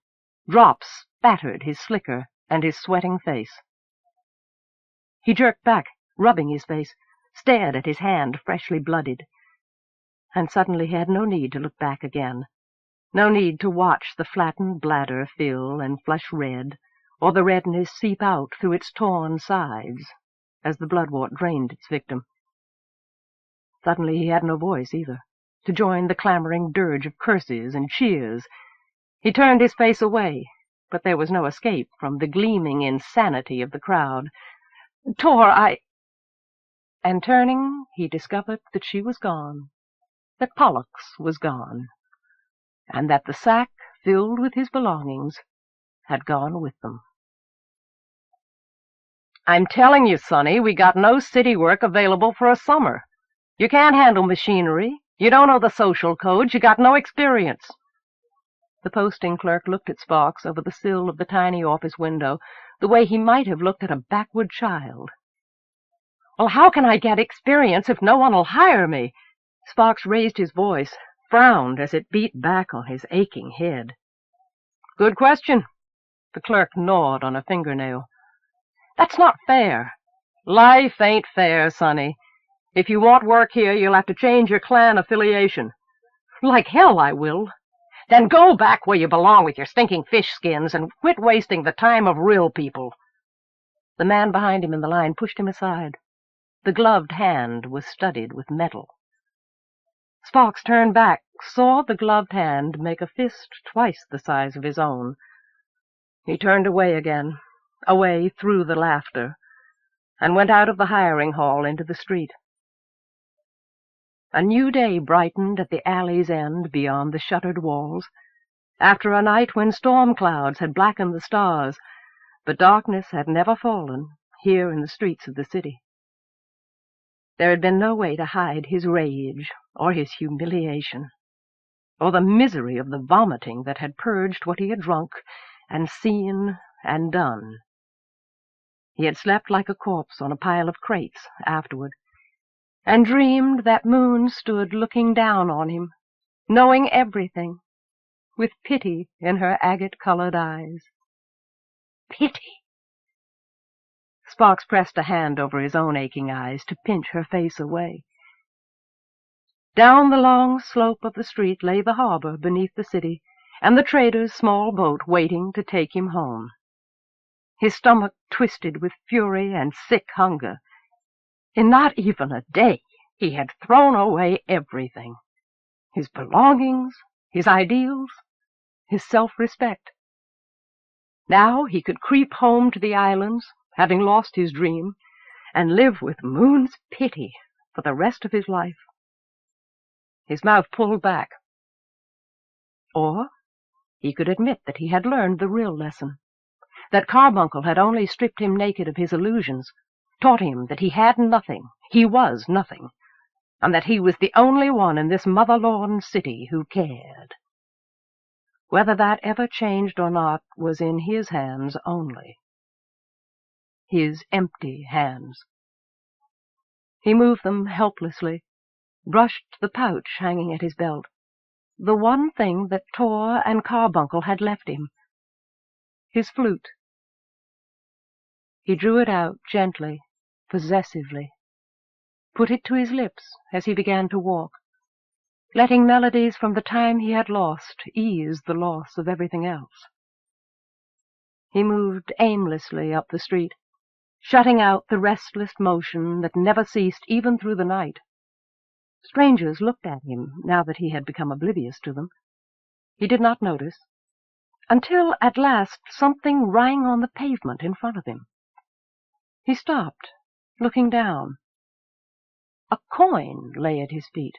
drops spattered his slicker and his sweating face. He jerked back, rubbing his face, stared at his hand freshly blooded, and suddenly had no need to look back again, no need to watch the flattened bladder fill and flush red, or the redness seep out through its torn sides as the bloodwort drained its victim. Suddenly he had no voice, either, to join the clamoring dirge of curses and cheers. He turned his face away, but there was no escape from the gleaming insanity of the crowd. "Tor, And turning, he discovered that she was gone, that Pollux was gone, and that the sack filled with his belongings had gone with them. "I'm telling you, Sonny, we got no city work available for a summer. You can't handle machinery. You don't know the social codes. You got no experience." The posting clerk looked at Sparks over the sill of the tiny office window, the way he might have looked at a backward child. "Well, how can I get experience if no one will hire me?" Sparks raised his voice, frowned as it beat back on his aching head. "Good question." The clerk gnawed on a fingernail. "That's not fair." "Life ain't fair, Sonny. If you want work here, you'll have to change your clan affiliation." "Like hell I will." "Then go back where you belong with your stinking fish skins and quit wasting the time of real people." The man behind him in the line pushed him aside. The gloved hand was studded with metal. Sparks turned back, saw the gloved hand make a fist twice the size of his own. He turned away again, away through the laughter, and went out of the hiring hall into the street. A new day brightened at the alley's end beyond the shuttered walls, after a night when storm clouds had blackened the stars, but darkness had never fallen here in the streets of the city. There had been no way to hide his rage or his humiliation, or the misery of the vomiting that had purged what he had drunk and seen and done. He had slept like a corpse on a pile of crates afterward, and dreamed that Moon stood looking down on him, knowing everything, with pity in her agate-colored eyes. Pity! Sparks pressed a hand over his own aching eyes to pinch her face away. Down the long slope of the street lay the harbor beneath the city, and the trader's small boat waiting to take him home. His stomach twisted with fury and sick hunger. In not even a day he had thrown away everything: his belongings, his ideals, his self-respect. Now he could creep home to the islands, having lost his dream, and live with Moon's pity for the rest of his life. His mouth pulled back. Or he could admit that he had learned the real lesson, that Carbuncle had only stripped him naked of his illusions, taught him that he had nothing, he was nothing, and that he was the only one in this mother-lorn city who cared. Whether that ever changed or not was in his hands only. His empty hands. He moved them helplessly, brushed the pouch hanging at his belt, the one thing that Tor and Carbuncle had left him, his flute. He drew it out gently, possessively, put it to his lips as he began to walk, letting melodies from the time he had lost ease the loss of everything else. He moved aimlessly up the street, shutting out the restless motion that never ceased even through the night. Strangers looked at him now that he had become oblivious to them. He did not notice, until at last something rang on the pavement in front of him. He stopped, looking down. A coin lay at his feet.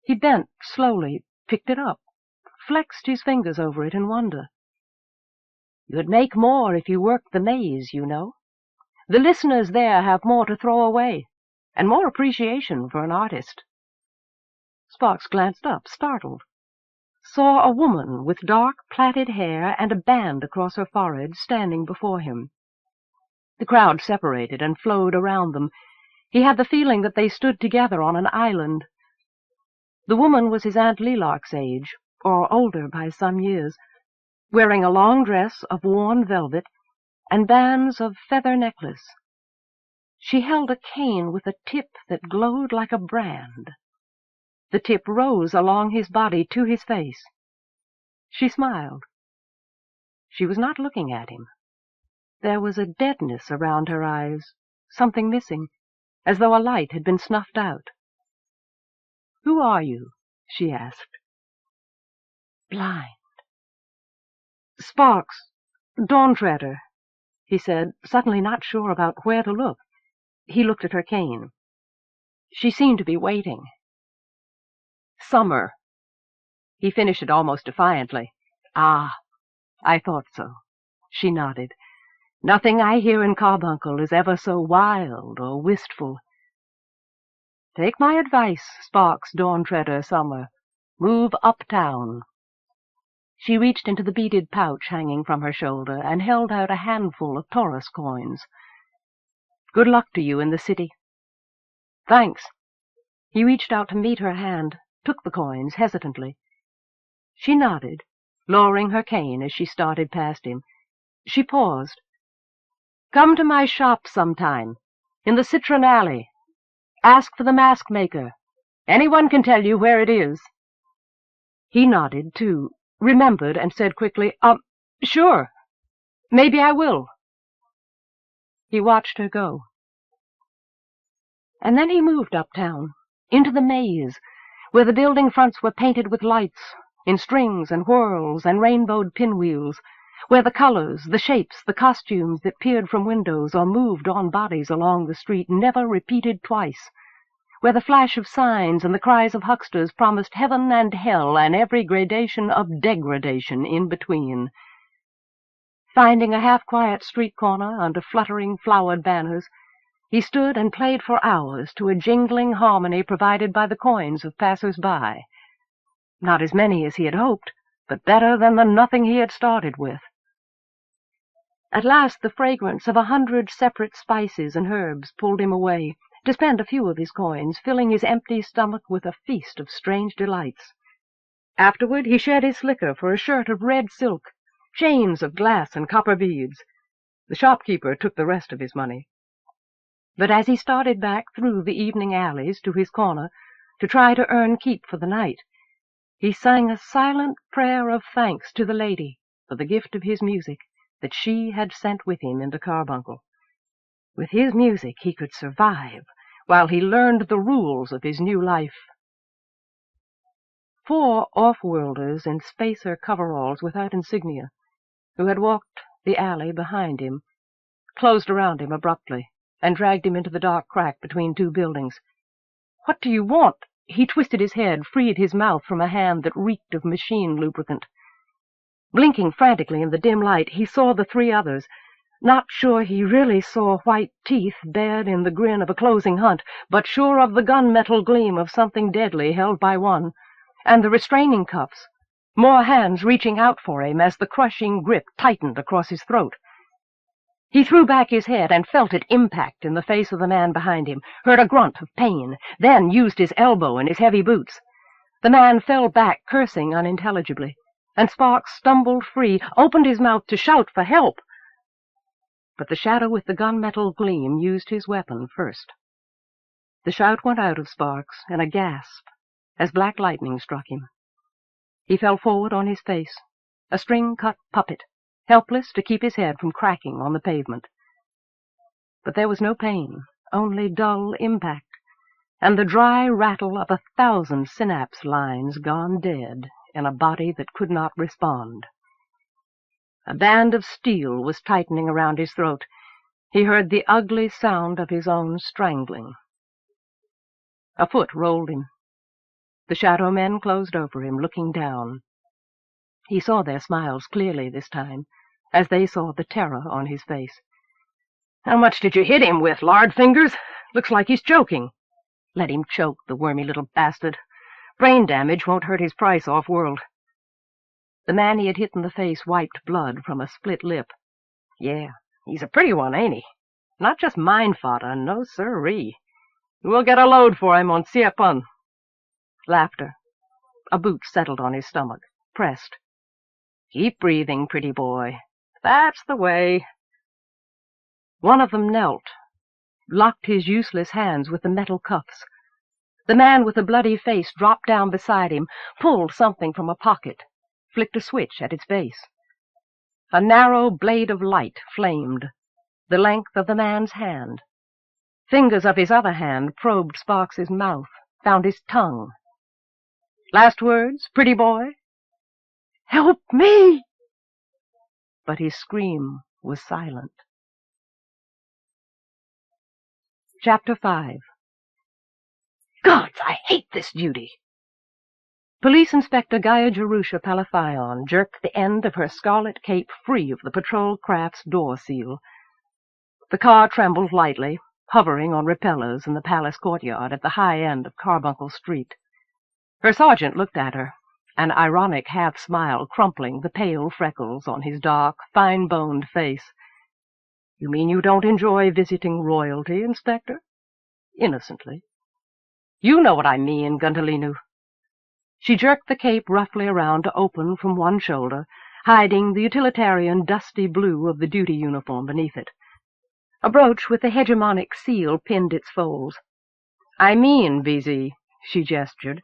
He bent slowly, picked it up, flexed his fingers over it in wonder. "You'd make more if you worked the maze, you know. The listeners there have more to throw away, and more appreciation for an artist." Sparks glanced up, startled, saw a woman with dark, plaited hair and a band across her forehead standing before him. The crowd separated and flowed around them. He had the feeling that they stood together on an island. The woman was his Aunt Lelark's age, or older by some years, wearing a long dress of worn velvet and bands of feather necklace. She held a cane with a tip that glowed like a brand. The tip rose along his body to his face. She smiled. She was not looking at him. There was a deadness around her eyes, something missing, as though a light had been snuffed out. "Who are you?" she asked. "Blind." "Sparks, Dawn-treader," he said, suddenly not sure about where to look. He looked at her cane. She seemed to be waiting. "Summer." He finished it almost defiantly. "Ah, I thought so." She nodded. "Nothing I hear in Carbuncle is ever so wild or wistful. Take my advice, Sparks, Dawn-treader, Summer. Move uptown." She reached into the beaded pouch hanging from her shoulder and held out a handful of Taurus coins. "Good luck to you in the city." "Thanks." He reached out to meet her hand, took the coins hesitantly. She nodded, lowering her cane as she started past him. She paused. "Come to my shop sometime, in the Citron Alley. Ask for the mask maker. Anyone can tell you where it is." He nodded, too, remembered, and said quickly, "Sure. Maybe I will." He watched her go. And then he moved uptown, into the maze, where the building fronts were painted with lights, in strings and whirls and rainbowed pinwheels, where the colors, the shapes, the costumes that peered from windows or moved on bodies along the street never repeated twice, where the flash of signs and the cries of hucksters promised heaven and hell and every gradation of degradation in between. Finding a half-quiet street corner under fluttering flowered banners, he stood and played for hours to a jingling harmony provided by the coins of passers-by. Not as many as he had hoped, but better than the nothing he had started with. At last the fragrance of 100 separate spices and herbs pulled him away, to spend a few of his coins, filling his empty stomach with a feast of strange delights. Afterward he shed his slicker for a shirt of red silk, chains of glass and copper beads. The shopkeeper took the rest of his money. But as he started back through the evening alleys to his corner to try to earn keep for the night, he sang a silent prayer of thanks to the lady for the gift of his music that she had sent with him into Carbuncle. With his music he could survive while he learned the rules of his new life. 4 offworlders in spacer coveralls without insignia, who had walked the alley behind him, closed around him abruptly and dragged him into the dark crack between 2 buildings. "What do you want?" He twisted his head, freed his mouth from a hand that reeked of machine lubricant. Blinking frantically in the dim light, he saw the 3 others, not sure he really saw white teeth bared in the grin of a closing hunt, but sure of the gunmetal gleam of something deadly held by one, and the restraining cuffs, more hands reaching out for him as the crushing grip tightened across his throat. He threw back his head and felt it impact in the face of the man behind him, heard a grunt of pain, then used his elbow in his heavy boots. The man fell back, cursing unintelligibly, and Sparks stumbled free, opened his mouth to shout for help. but the shadow with the gunmetal gleam used his weapon first. The shout went out of Sparks in a gasp as black lightning struck him. He fell forward on his face, a string-cut puppet, helpless to keep his head from cracking on the pavement. But there was no pain, only dull impact, and the dry rattle of 1,000 synapse lines gone dead in a body that could not respond. A band of steel was tightening around his throat. He heard the ugly sound of his own strangling. A foot rolled him. The shadow men closed over him, looking down. He saw their smiles clearly this time, as they saw the terror on his face. "How much did you hit him with, lard fingers? Looks like he's choking." "Let him choke, the wormy little bastard. Brain damage won't hurt his price off-world." The man he had hit in the face wiped blood from a split lip. "Yeah, he's a pretty one, ain't he? Not just mine fodder, no sirree. We'll get a load for him on Tiamant." Laughter. A boot settled on his stomach, pressed. "Keep breathing, pretty boy. That's the way." One of them knelt, locked his useless hands with the metal cuffs. The man with the bloody face dropped down beside him, pulled something from a pocket, flicked a switch at its base. A narrow blade of light flamed, the length of the man's hand. Fingers of his other hand probed Sparks's mouth, found his tongue. "Last words, pretty boy?" "Help me!" But his scream was silent. Chapter 5. Gods, I hate this duty! Police Inspector Gaia Jerusha Palafion jerked the end of her scarlet cape free of the patrol craft's door seal. The car trembled lightly, hovering on repellers in the palace courtyard at the high end of Carbuncle Street. Her sergeant looked at her, an ironic half-smile crumpling the pale freckles on his dark, fine-boned face. "You mean you don't enjoy visiting royalty, Inspector?" Innocently. "You know what I mean, Gundalinu." She jerked the cape roughly around to open from one shoulder, hiding the utilitarian dusty blue of the duty uniform beneath it. A brooch with the hegemonic seal pinned its folds. "I mean, VZ," she gestured,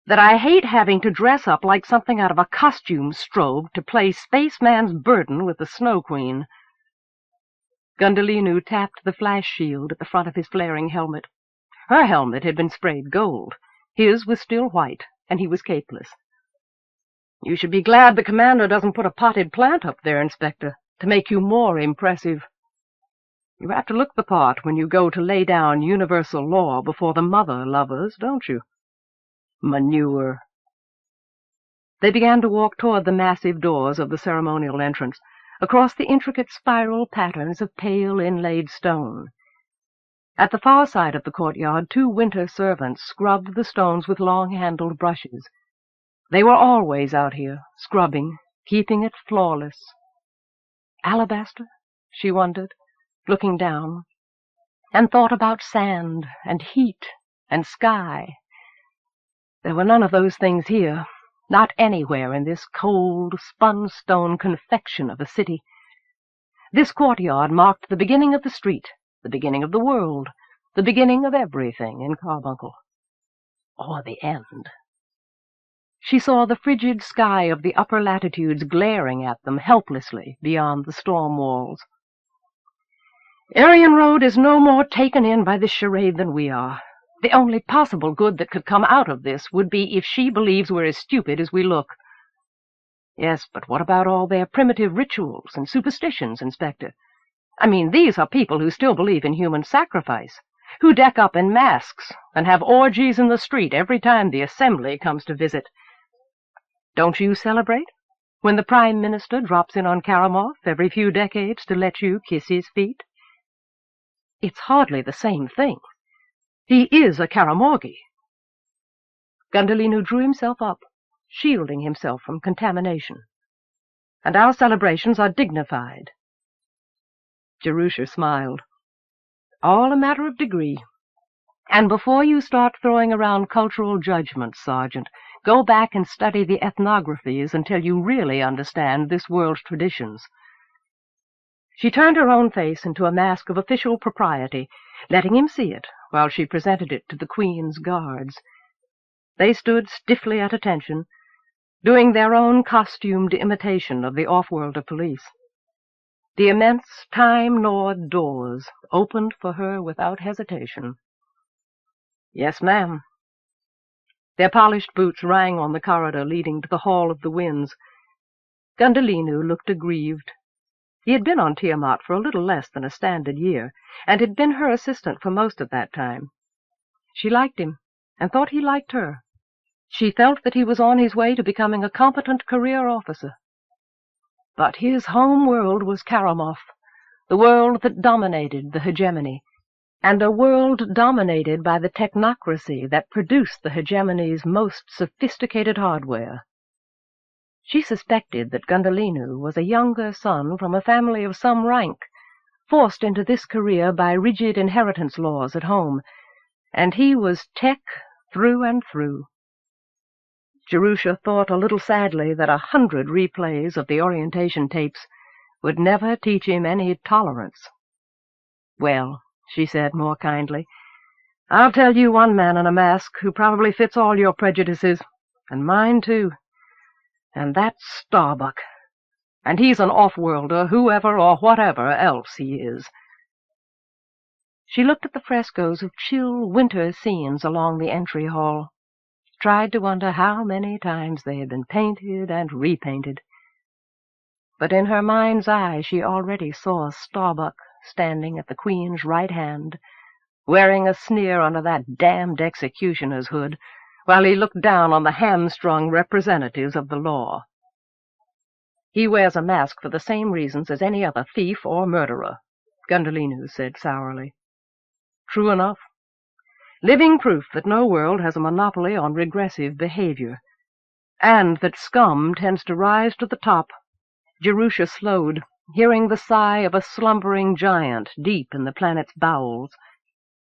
"that I hate having to dress up like something out of a costume strobe to play spaceman's burden with the Snow Queen." Gundalinu tapped the flash shield at the front of his flaring helmet. Her helmet had been sprayed gold. His was still white, and he was capeless. "You should be glad the commander doesn't put a potted plant up there, Inspector, to make you more impressive. You have to look the part when you go to lay down universal law before the mother lovers, don't you? Manure." They began to walk toward the massive doors of the ceremonial entrance, across the intricate spiral patterns of pale inlaid stone. At the far side of the courtyard, 2 winter servants scrubbed the stones with long-handled brushes. They were always out here, scrubbing, keeping it flawless. Alabaster? She wondered, looking down, and thought about sand and heat and sky. There were none of those things here, not anywhere in this cold, spun-stone confection of a city. This courtyard marked the beginning of the street, the beginning of the world, the beginning of everything in Carbuncle. Or the end. She saw the frigid sky of the upper latitudes glaring at them helplessly beyond the storm walls. Arienrhod is no more taken in by this charade than we are. The only possible good that could come out of this would be if she believes we're as stupid as we look. Yes, but what about all their primitive rituals and superstitions, Inspector? I mean, these are people who still believe in human sacrifice, who deck up in masks and have orgies in the street every time the Assembly comes to visit. Don't you celebrate when the Prime Minister drops in on Karamoth every few decades to let you kiss his feet? It's hardly the same thing. He is a Karamorgi. Gundalinu drew himself up, shielding himself from contamination. And our celebrations are dignified. Jerusha smiled. All a matter of degree. And before you start throwing around cultural judgments, Sergeant, go back and study the ethnographies until you really understand this world's traditions. She turned her own face into a mask of official propriety, letting him see it while she presented it to the Queen's guards. They stood stiffly at attention, doing their own costumed imitation of the off-worlder police. The immense, time-gnawed doors opened for her without hesitation. "Yes, ma'am." Their polished boots rang on the corridor leading to the Hall of the Winds. Gundalinu looked aggrieved. He had been on Tiamant for a little less than a standard year, and had been her assistant for most of that time. She liked him, and thought he liked her. She felt that he was on his way to becoming a competent career officer. But his home world was Karamoth, the world that dominated the hegemony, and a world dominated by the technocracy that produced the hegemony's most sophisticated hardware. She suspected that Gundalinu was a younger son from a family of some rank, forced into this career by rigid inheritance laws at home, and he was tech through and through. Jerusha thought a little sadly that 100 replays of the orientation tapes would never teach him any tolerance. "Well," she said more kindly, "I'll tell you one man in a mask who probably fits all your prejudices, and mine too. And that's Starbuck. And he's an off-worlder, whoever or whatever else he is." She looked at the frescoes of chill winter scenes along the entry hall, tried to wonder how many times they had been painted and repainted. But in her mind's eye she already saw Starbuck standing at the Queen's right hand, wearing a sneer under that damned executioner's hood, while he looked down on the hamstrung representatives of the law. "He wears a mask for the same reasons as any other thief or murderer," Gundalinu said sourly. "True enough. Living proof that no world has a monopoly on regressive behavior, and that scum tends to rise to the top." Jerusha slowed, hearing the sigh of a slumbering giant deep in the planet's bowels.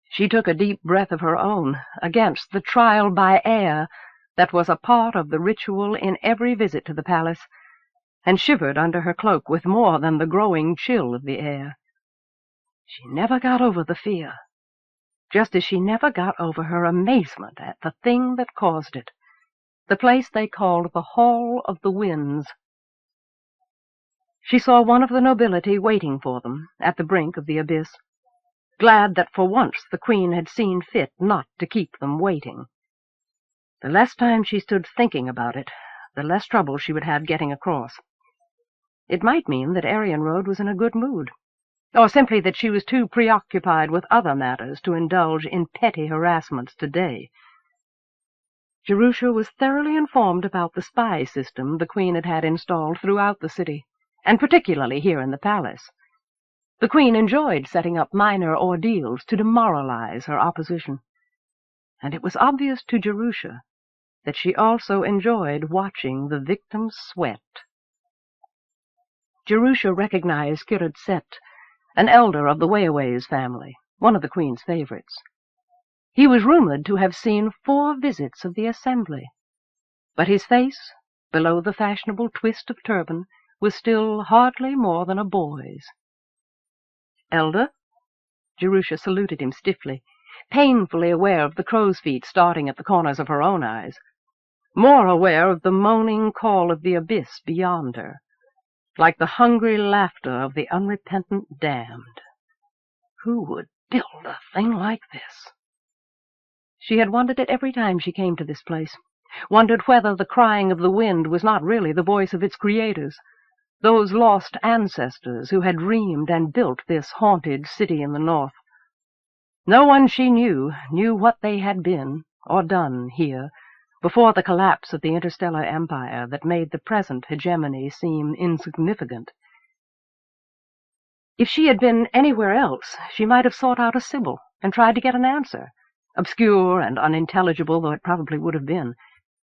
She took a deep breath of her own, against the trial by air that was a part of the ritual in every visit to the palace, and shivered under her cloak with more than the growing chill of the air. She never got over the fear, just as she never got over her amazement at the thing that caused it, the place they called the Hall of the Winds. She saw one of the nobility waiting for them at the brink of the abyss, glad that for once the Queen had seen fit not to keep them waiting. The less time she stood thinking about it, the less trouble she would have getting across. It might mean that Arienrhod was in a good mood, or simply that she was too preoccupied with other matters to indulge in petty harassments today. Jerusha was thoroughly informed about the spy system the Queen had had installed throughout the city, and particularly here in the palace. The Queen enjoyed setting up minor ordeals to demoralize her opposition, and it was obvious to Jerusha that she also enjoyed watching the victims sweat. Jerusha recognized Kirat-Set, an elder of the Wayaways family, one of the Queen's favorites. He was rumored to have seen 4 visits of the assembly, but his face, below the fashionable twist of turban, was still hardly more than a boy's. "Elder?" Jerusha saluted him stiffly, painfully aware of the crow's feet starting at the corners of her own eyes, more aware of the moaning call of the abyss beyond her, like the hungry laughter of the unrepentant damned. Who would build a thing like this? She had wondered it every time she came to this place, wondered whether the crying of the wind was not really the voice of its creators, those lost ancestors who had dreamed and built this haunted city in the north. No one she knew what they had been or done here before the collapse of the interstellar empire that made the present hegemony seem insignificant. If she had been anywhere else, she might have sought out a sibyl and tried to get an answer, obscure and unintelligible though it probably would have been.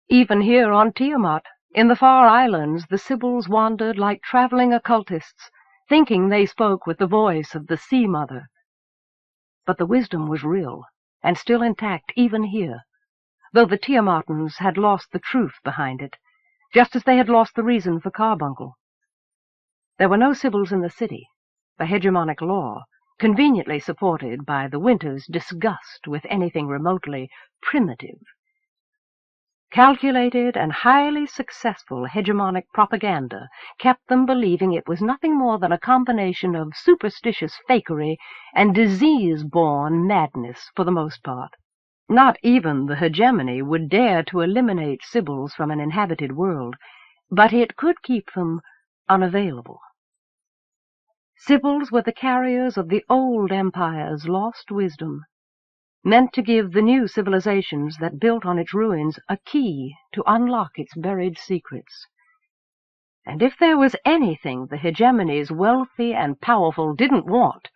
Even here on Tiamant, in the far islands, the sibyls wandered like traveling occultists, thinking they spoke with the voice of the Sea Mother. But the wisdom was real, and still intact even here, though the Tiamantans had lost the truth behind it, just as they had lost the reason for carbuncle. There were no sibyls in the city, the hegemonic law, conveniently supported by the winter's disgust with anything remotely primitive. Calculated and highly successful hegemonic propaganda kept them believing it was nothing more than a combination of superstitious fakery and disease-born madness for the most part. Not even the hegemony would dare to eliminate Sibyls from an inhabited world, but it could keep them unavailable. Sibyls were the carriers of the old empire's lost wisdom, meant to give the new civilizations that built on its ruins a key to unlock its buried secrets. And if there was anything the hegemony's wealthy and powerful didn't want,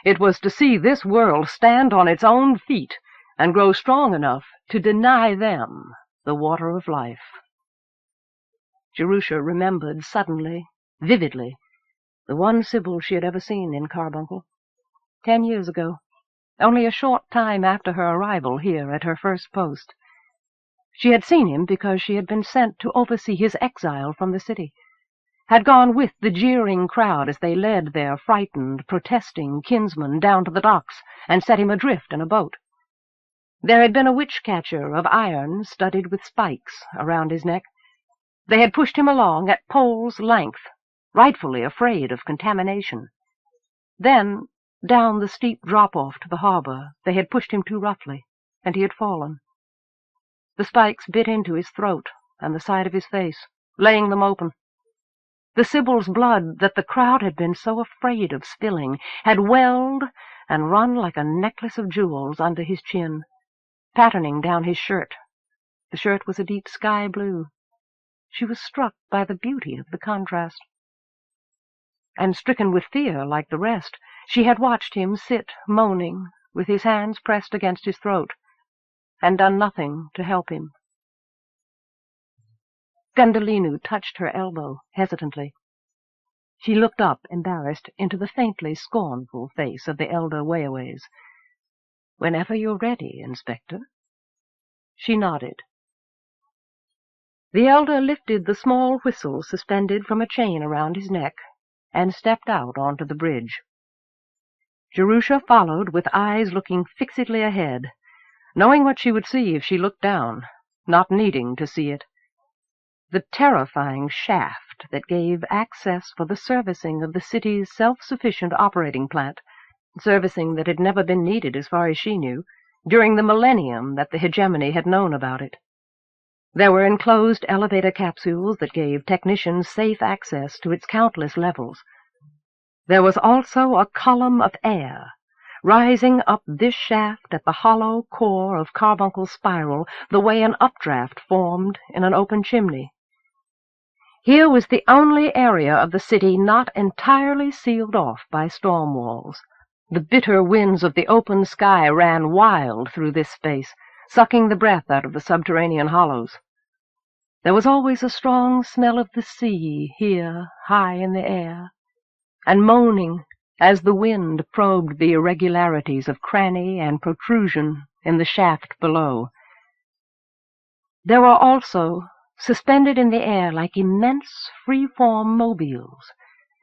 it was to see this world stand on its own feet and grow strong enough to deny them the water of life. Jerusha remembered suddenly, vividly, the one Sibyl she had ever seen in Carbuncle, 10 years ago, only a short time after her arrival here at her first post. She had seen him because she had been sent to oversee his exile from the city, had gone with the jeering crowd as they led their frightened, protesting kinsman down to the docks and set him adrift in a boat. There had been a witch-catcher of iron studded with spikes around his neck. They had pushed him along at pole's length, rightfully afraid of contamination. Then, down the steep drop-off to the harbor, they had pushed him too roughly, and he had fallen. The spikes bit into his throat and the side of his face, laying them open. The Sibyl's blood that the crowd had been so afraid of spilling had welled and run like a necklace of jewels under his chin, patterning down his shirt. The shirt was a deep sky blue. She was struck by the beauty of the contrast. And stricken with fear like the rest, she had watched him sit moaning, with his hands pressed against his throat, and done nothing to help him. Gundalinu touched her elbow hesitantly. She looked up, embarrassed, into the faintly scornful face of the elder Wayaways. "Whenever you're ready, Inspector." She nodded. The elder lifted the small whistle suspended from a chain around his neck and stepped out onto the bridge. Jerusha followed with eyes looking fixedly ahead, knowing what she would see if she looked down, not needing to see it. The terrifying shaft that gave access for the servicing of the city's self-sufficient operating plant, servicing that had never been needed as far as she knew, during the millennium that the hegemony had known about it. There were enclosed elevator capsules that gave technicians safe access to its countless levels. There was also a column of air, rising up this shaft at the hollow core of Carbuncle's spiral the way an updraft formed in an open chimney. Here was the only area of the city not entirely sealed off by storm walls. The bitter winds of the open sky ran wild through this space, sucking the breath out of the subterranean hollows. There was always a strong smell of the sea here, high in the air, and moaning as the wind probed the irregularities of cranny and protrusion in the shaft below. There were also, suspended in the air like immense free-form mobiles,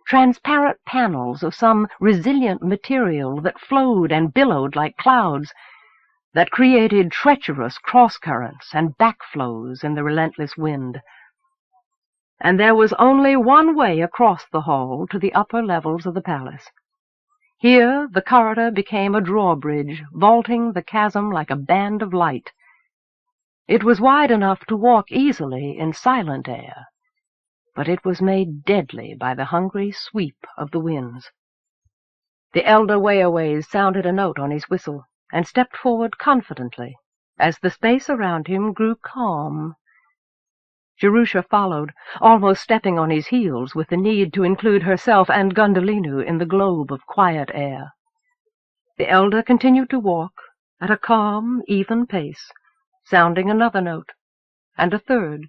transparent panels of some resilient material that flowed and billowed like clouds, that created treacherous cross-currents and backflows in the relentless wind. And there was only one way across the hall to the upper levels of the palace. Here the corridor became a drawbridge, vaulting the chasm like a band of light. It was wide enough to walk easily in silent air, but it was made deadly by the hungry sweep of the winds. The elder Wayaways sounded a note on his whistle, and stepped forward confidently as the space around him grew calm. Jerusha followed, almost stepping on his heels with the need to include herself and Gundalinu in the globe of quiet air. The elder continued to walk at a calm, even pace, sounding another note, and a third.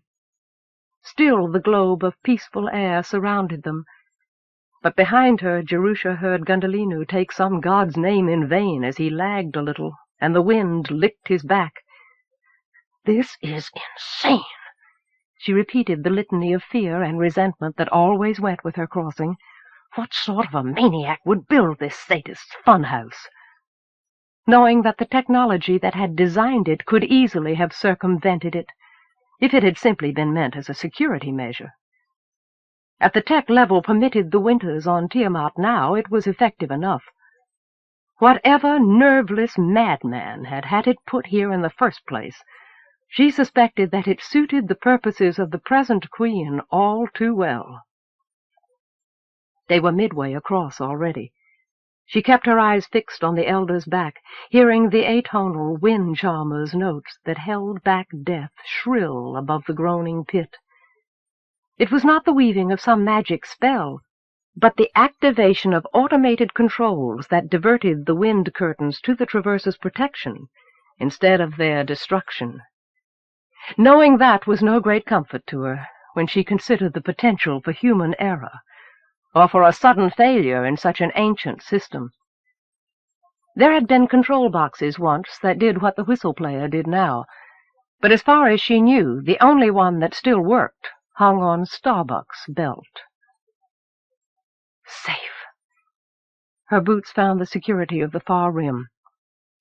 Still the globe of peaceful air surrounded them, but behind her Jerusha heard Gundalinu take some god's name in vain as he lagged a little, and the wind licked his back. "This is insane," she repeated the litany of fear and resentment that always went with her crossing. What sort of a maniac would build this sadist's funhouse? Knowing that the technology that had designed it could easily have circumvented it, if it had simply been meant as a security measure. At the tech level permitted the winters on Tiamant now, it was effective enough. Whatever nerveless madman had had it put here in the first place, she suspected that it suited the purposes of the present queen all too well. They were midway across already. She kept her eyes fixed on the elder's back, hearing the atonal wind charmer's notes that held back death shrill above the groaning pit. It was not the weaving of some magic spell, but the activation of automated controls that diverted the wind curtains to the traverse's protection instead of their destruction. Knowing that was no great comfort to her when she considered the potential for human error, or for a sudden failure in such an ancient system. There had been control boxes once that did what the whistle player did now, but as far as she knew, the only one that still worked hung on Starbuck's belt. Safe. Her boots found the security of the far rim.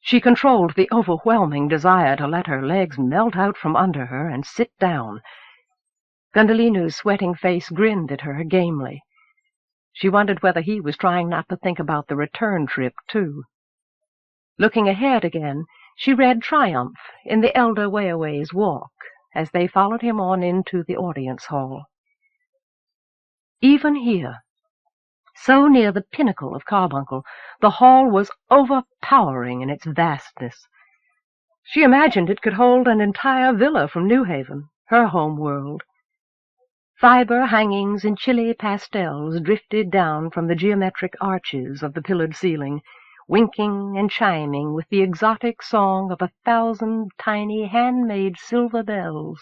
She controlled the overwhelming desire to let her legs melt out from under her and sit down. Gundolinu's sweating face grinned at her gamely. She wondered whether he was trying not to think about the return trip, too. Looking ahead again, she read triumph in the elder Wayaway's walk as they followed him on into the audience hall. Even here, so near the pinnacle of Carbuncle, the hall was overpowering in its vastness. She imagined it could hold an entire villa from New Haven, her home world. Fiber hangings in chilly pastels drifted down from the geometric arches of the pillared ceiling, winking and chiming with the exotic song of 1,000 tiny handmade silver bells.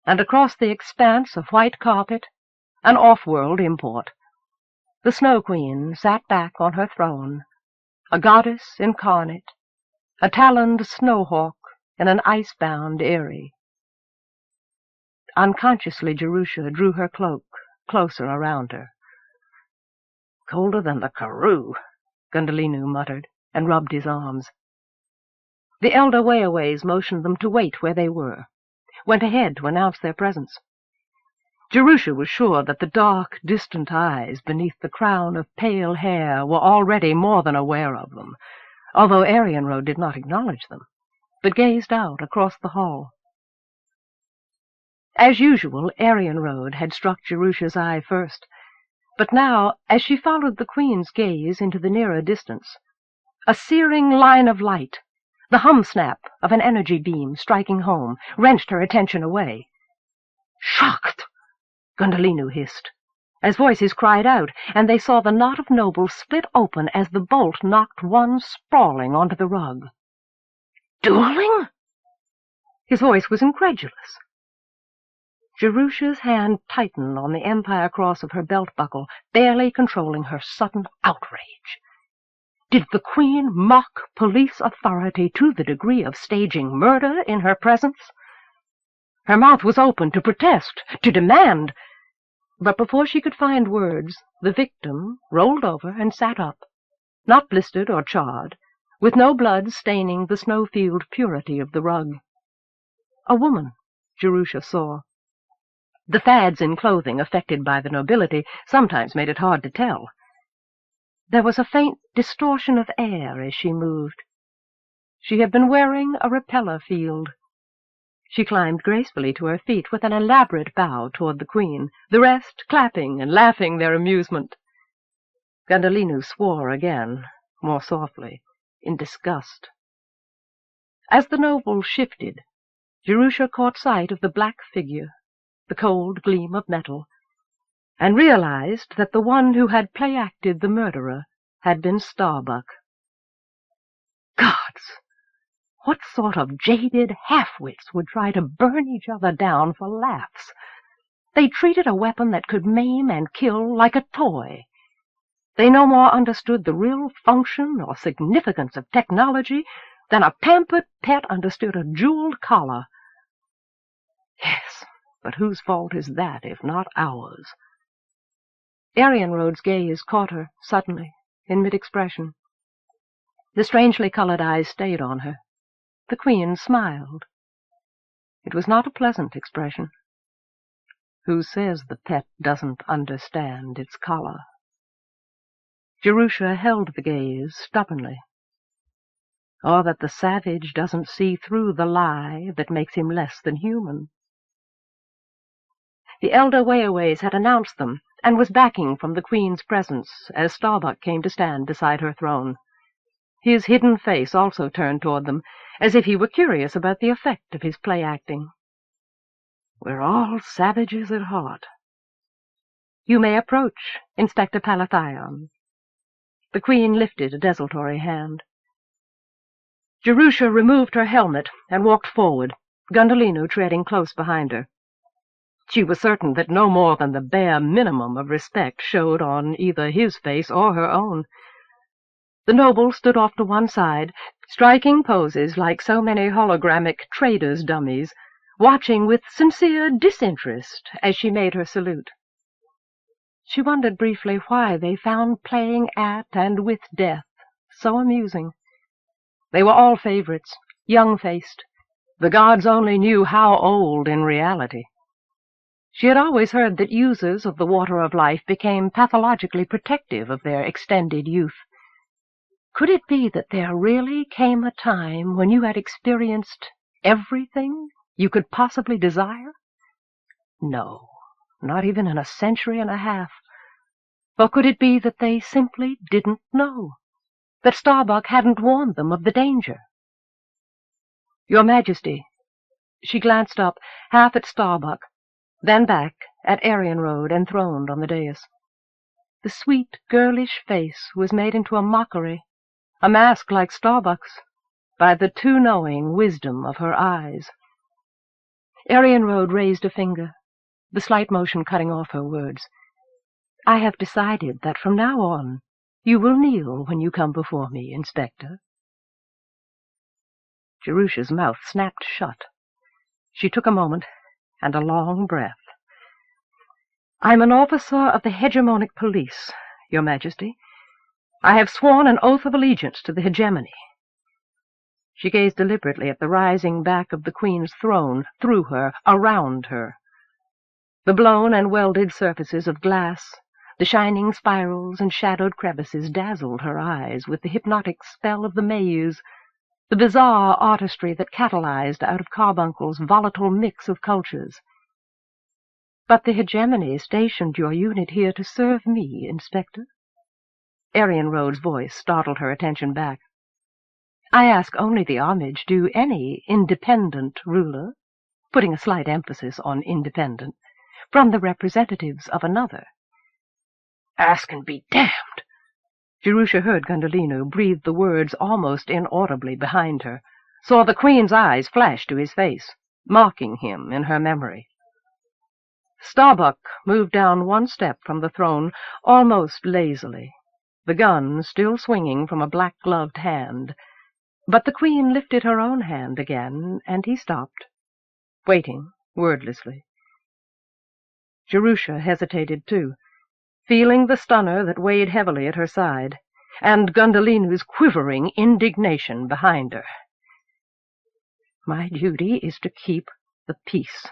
And across the expanse of white carpet, an off-world import. The Snow Queen sat back on her throne, a goddess incarnate, a taloned snow-hawk in an ice-bound eyrie. Unconsciously, Jerusha drew her cloak closer around her. "Colder than the Karoo," Gundolinu muttered, and rubbed his arms. The elder Wayaways motioned them to wait where they were, went ahead to announce their presence. Jerusha was sure that the dark, distant eyes beneath the crown of pale hair were already more than aware of them, although Arienrhod did not acknowledge them, but gazed out across the hall. As usual, Arienrhod had struck Jerusha's eye first, but now, as she followed the Queen's gaze into the nearer distance, a searing line of light, the hum-snap of an energy beam striking home, wrenched her attention away. "Shocked!" Gundolinu hissed, as voices cried out, and they saw the knot of nobles split open as the bolt knocked one sprawling onto the rug. "Dueling?" His voice was incredulous. Jerusha's hand tightened on the Empire Cross of her belt-buckle, barely controlling her sudden outrage. Did the Queen mock police authority to the degree of staging murder in her presence? Her mouth was open to protest, to demand, but before she could find words, the victim rolled over and sat up, not blistered or charred, with no blood staining the snowfield purity of the rug. A woman, Jerusha saw. The fads in clothing affected by the nobility sometimes made it hard to tell. There was a faint distortion of air as she moved. She had been wearing a repeller field. She climbed gracefully to her feet with an elaborate bow toward the Queen, the rest clapping and laughing their amusement. Gundolinu swore again, more softly, in disgust. As the nobles shifted, Jerusha caught sight of the black figure, the cold gleam of metal, and realized that the one who had play-acted the murderer had been Starbuck. Gods! What sort of jaded half-wits would try to burn each other down for laughs? They treated a weapon that could maim and kill like a toy. They no more understood the real function or significance of technology than a pampered pet understood a jeweled collar. Yes, but whose fault is that if not ours? Arienrhod's gaze caught her, suddenly, in mid-expression. The strangely colored eyes stayed on her. The Queen smiled. It was not a pleasant expression. Who says the pet doesn't understand its collar? Jerusha held the gaze stubbornly. Or that the savage doesn't see through the lie that makes him less than human. The elder Wayaways had announced them, and was backing from the Queen's presence as Starbuck came to stand beside her throne. His hidden face also turned toward them, as if he were curious about the effect of his play-acting. We're all savages at heart. You may approach, Inspector Palathion. The Queen lifted a desultory hand. Jerusha removed her helmet and walked forward, Gundolino treading close behind her. She was certain that no more than the bare minimum of respect showed on either his face or her own. The noble stood off to one side, striking poses like so many hologramic traders' dummies, watching with sincere disinterest as she made her salute. She wondered briefly why they found playing at and with death so amusing. They were all favorites, young-faced. The gods only knew how old in reality. She had always heard that users of the water of life became pathologically protective of their extended youth. Could it be that there really came a time when you had experienced everything you could possibly desire? No, not even in a century and a half. Or could it be that they simply didn't know? That Starbuck hadn't warned them of the danger? Your Majesty. She glanced up, half at Starbuck, then back at Arienrhod enthroned on the dais. The sweet, girlish face was made into a mockery, a mask like Starbuck's, by the too-knowing wisdom of her eyes. Arienrhod raised a finger, the slight motion cutting off her words. I have decided that from now on you will kneel when you come before me, Inspector. Jerusha's mouth snapped shut. She took a moment and a long breath. I'm an officer of the hegemonic police, Your Majesty. I have sworn an oath of allegiance to the hegemony. She gazed deliberately at the rising back of the Queen's throne, through her, around her. The blown and welded surfaces of glass, the shining spirals and shadowed crevices dazzled her eyes with the hypnotic spell of the maze, the bizarre artistry that catalyzed out of Carbuncle's volatile mix of cultures. But the hegemony stationed your unit here to serve me, Inspector. Arienrhod's voice startled her attention back. I ask only the homage due any independent ruler, putting a slight emphasis on independent, from the representatives of another. Ask and be damned! Jerusha heard Gundolino breathe the words almost inaudibly behind her, saw the Queen's eyes flash to his face, mocking him in her memory. Starbuck moved down one step from the throne, almost lazily, the gun still swinging from a black-gloved hand. But the Queen lifted her own hand again, and he stopped, waiting wordlessly. Jerusha hesitated too, feeling the stunner that weighed heavily at her side, and Gundolino's quivering indignation behind her. My duty is to keep the peace.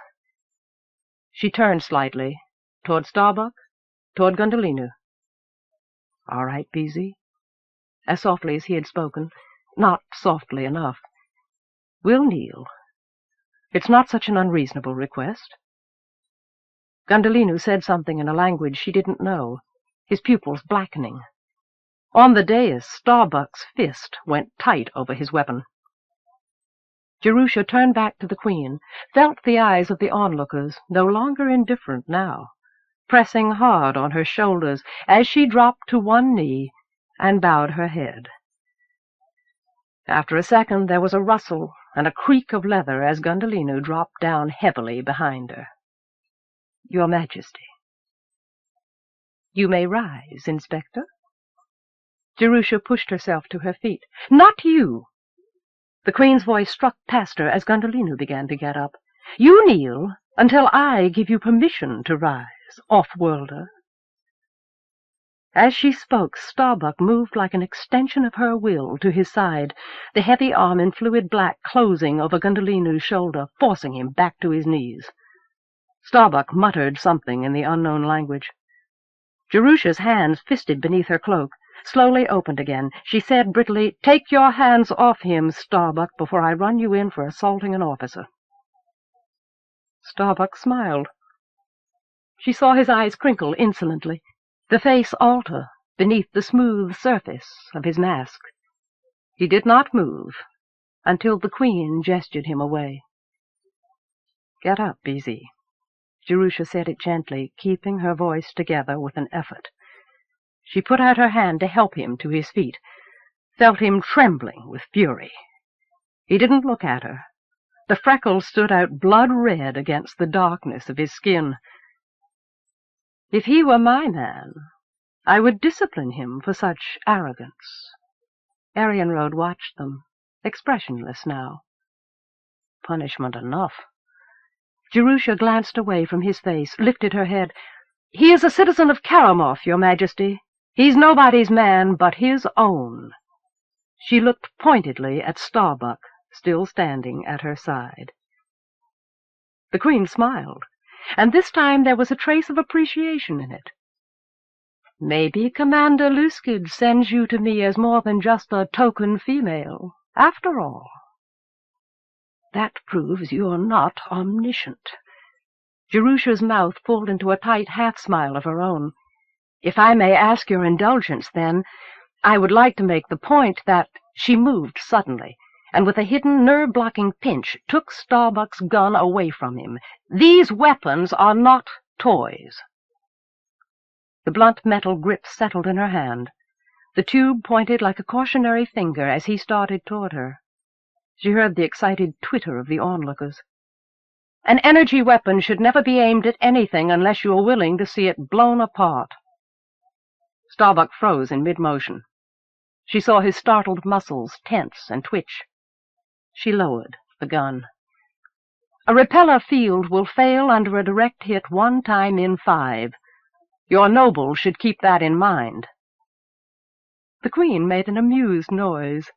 She turned slightly, toward Starbuck, toward Gundolino. All right, BZ. As softly as he had spoken, not softly enough. We'll kneel. It's not such an unreasonable request. Gundolino said something in a language she didn't know, his pupils blackening. On the dais, Starbuck's fist went tight over his weapon. Jerusha turned back to the Queen, felt the eyes of the onlookers, no longer indifferent now, pressing hard on her shoulders as she dropped to one knee and bowed her head. After a second there was a rustle and a creak of leather as Gundolino dropped down heavily behind her. Your Majesty. You may rise, Inspector. Jerusha pushed herself to her feet. Not you! The Queen's voice struck past her as Gundolino began to get up. You kneel until I give you permission to rise, off-worlder. As she spoke, Starbuck moved like an extension of her will to his side, the heavy arm in fluid black closing over Gundolinu's shoulder, forcing him back to his knees. Starbuck muttered something in the unknown language. Jerusha's hands, fisted beneath her cloak, slowly opened again. She said brittly, "Take your hands off him, Starbuck, before I run you in for assaulting an officer." Starbuck smiled. She saw his eyes crinkle insolently, the face alter beneath the smooth surface of his mask. He did not move until the Queen gestured him away. "Get up, Easy." Jerusha said it gently, keeping her voice together with an effort. She put out her hand to help him to his feet, felt him trembling with fury. He didn't look at her. The freckles stood out blood-red against the darkness of his skin. "If he were my man, I would discipline him for such arrogance." Arienrhod watched them, expressionless now. Punishment enough. Jerusha glanced away from his face, lifted her head. "He is a citizen of Karamoth, Your Majesty. He's nobody's man but his own." She looked pointedly at Starbuck, still standing at her side. The Queen smiled, and this time there was a trace of appreciation in it. "Maybe Commander Luskid sends you to me as more than just a token female, after all." "That proves you're not omniscient." Jerusha's mouth pulled into a tight half-smile of her own. "If I may ask your indulgence, then, I would like to make the point that—" She moved suddenly, and with a hidden nerve-blocking pinch took Starbuck's gun away from him. "These weapons are not toys." The blunt metal grip settled in her hand. The tube pointed like a cautionary finger as he started toward her. She heard the excited twitter of the onlookers. "An energy weapon should never be aimed at anything unless you are willing to see it blown apart." Starbuck froze in mid-motion. She saw his startled muscles tense and twitch. She lowered the gun. "A repeller field will fail under a direct hit 1 time in 5. Your nobles should keep that in mind." The Queen made an amused noise,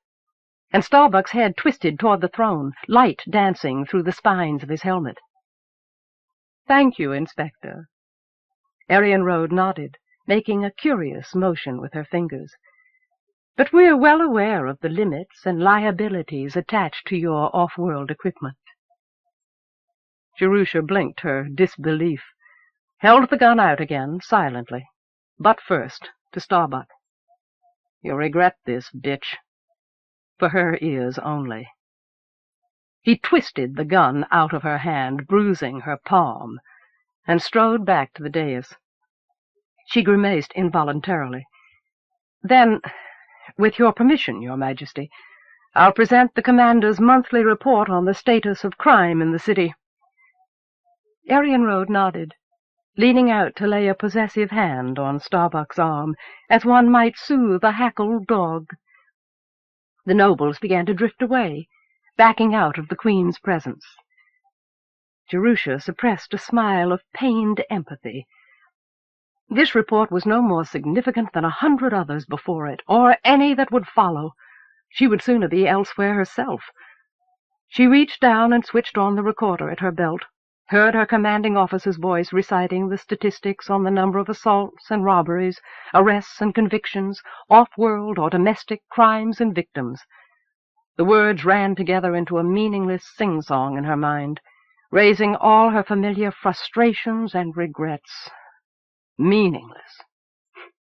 and Starbuck's head twisted toward the throne, light dancing through the spines of his helmet. "Thank you, Inspector." Arienrhod nodded, making a curious motion with her fingers. "But we're well aware of the limits and liabilities attached to your off-world equipment." Jerusha blinked her disbelief, held the gun out again, silently, but first to Starbuck. "You'll regret this, bitch." For her ears only. He twisted the gun out of her hand, bruising her palm, and strode back to the dais. She grimaced involuntarily. "Then, with your permission, Your Majesty, I'll present the Commander's monthly report on the status of crime in the city." Arienrhod nodded, leaning out to lay a possessive hand on Starbuck's arm, as one might soothe a hackled dog. The nobles began to drift away, backing out of the Queen's presence. Jerusha suppressed a smile of pained empathy. This report was no more significant than 100 others before it, or any that would follow. She would sooner be elsewhere herself. She reached down and switched on the recorder at her belt, heard her commanding officer's voice reciting the statistics on the number of assaults and robberies, arrests and convictions, off-world or domestic crimes and victims. The words ran together into a meaningless sing-song in her mind, raising all her familiar frustrations and regrets. Meaningless.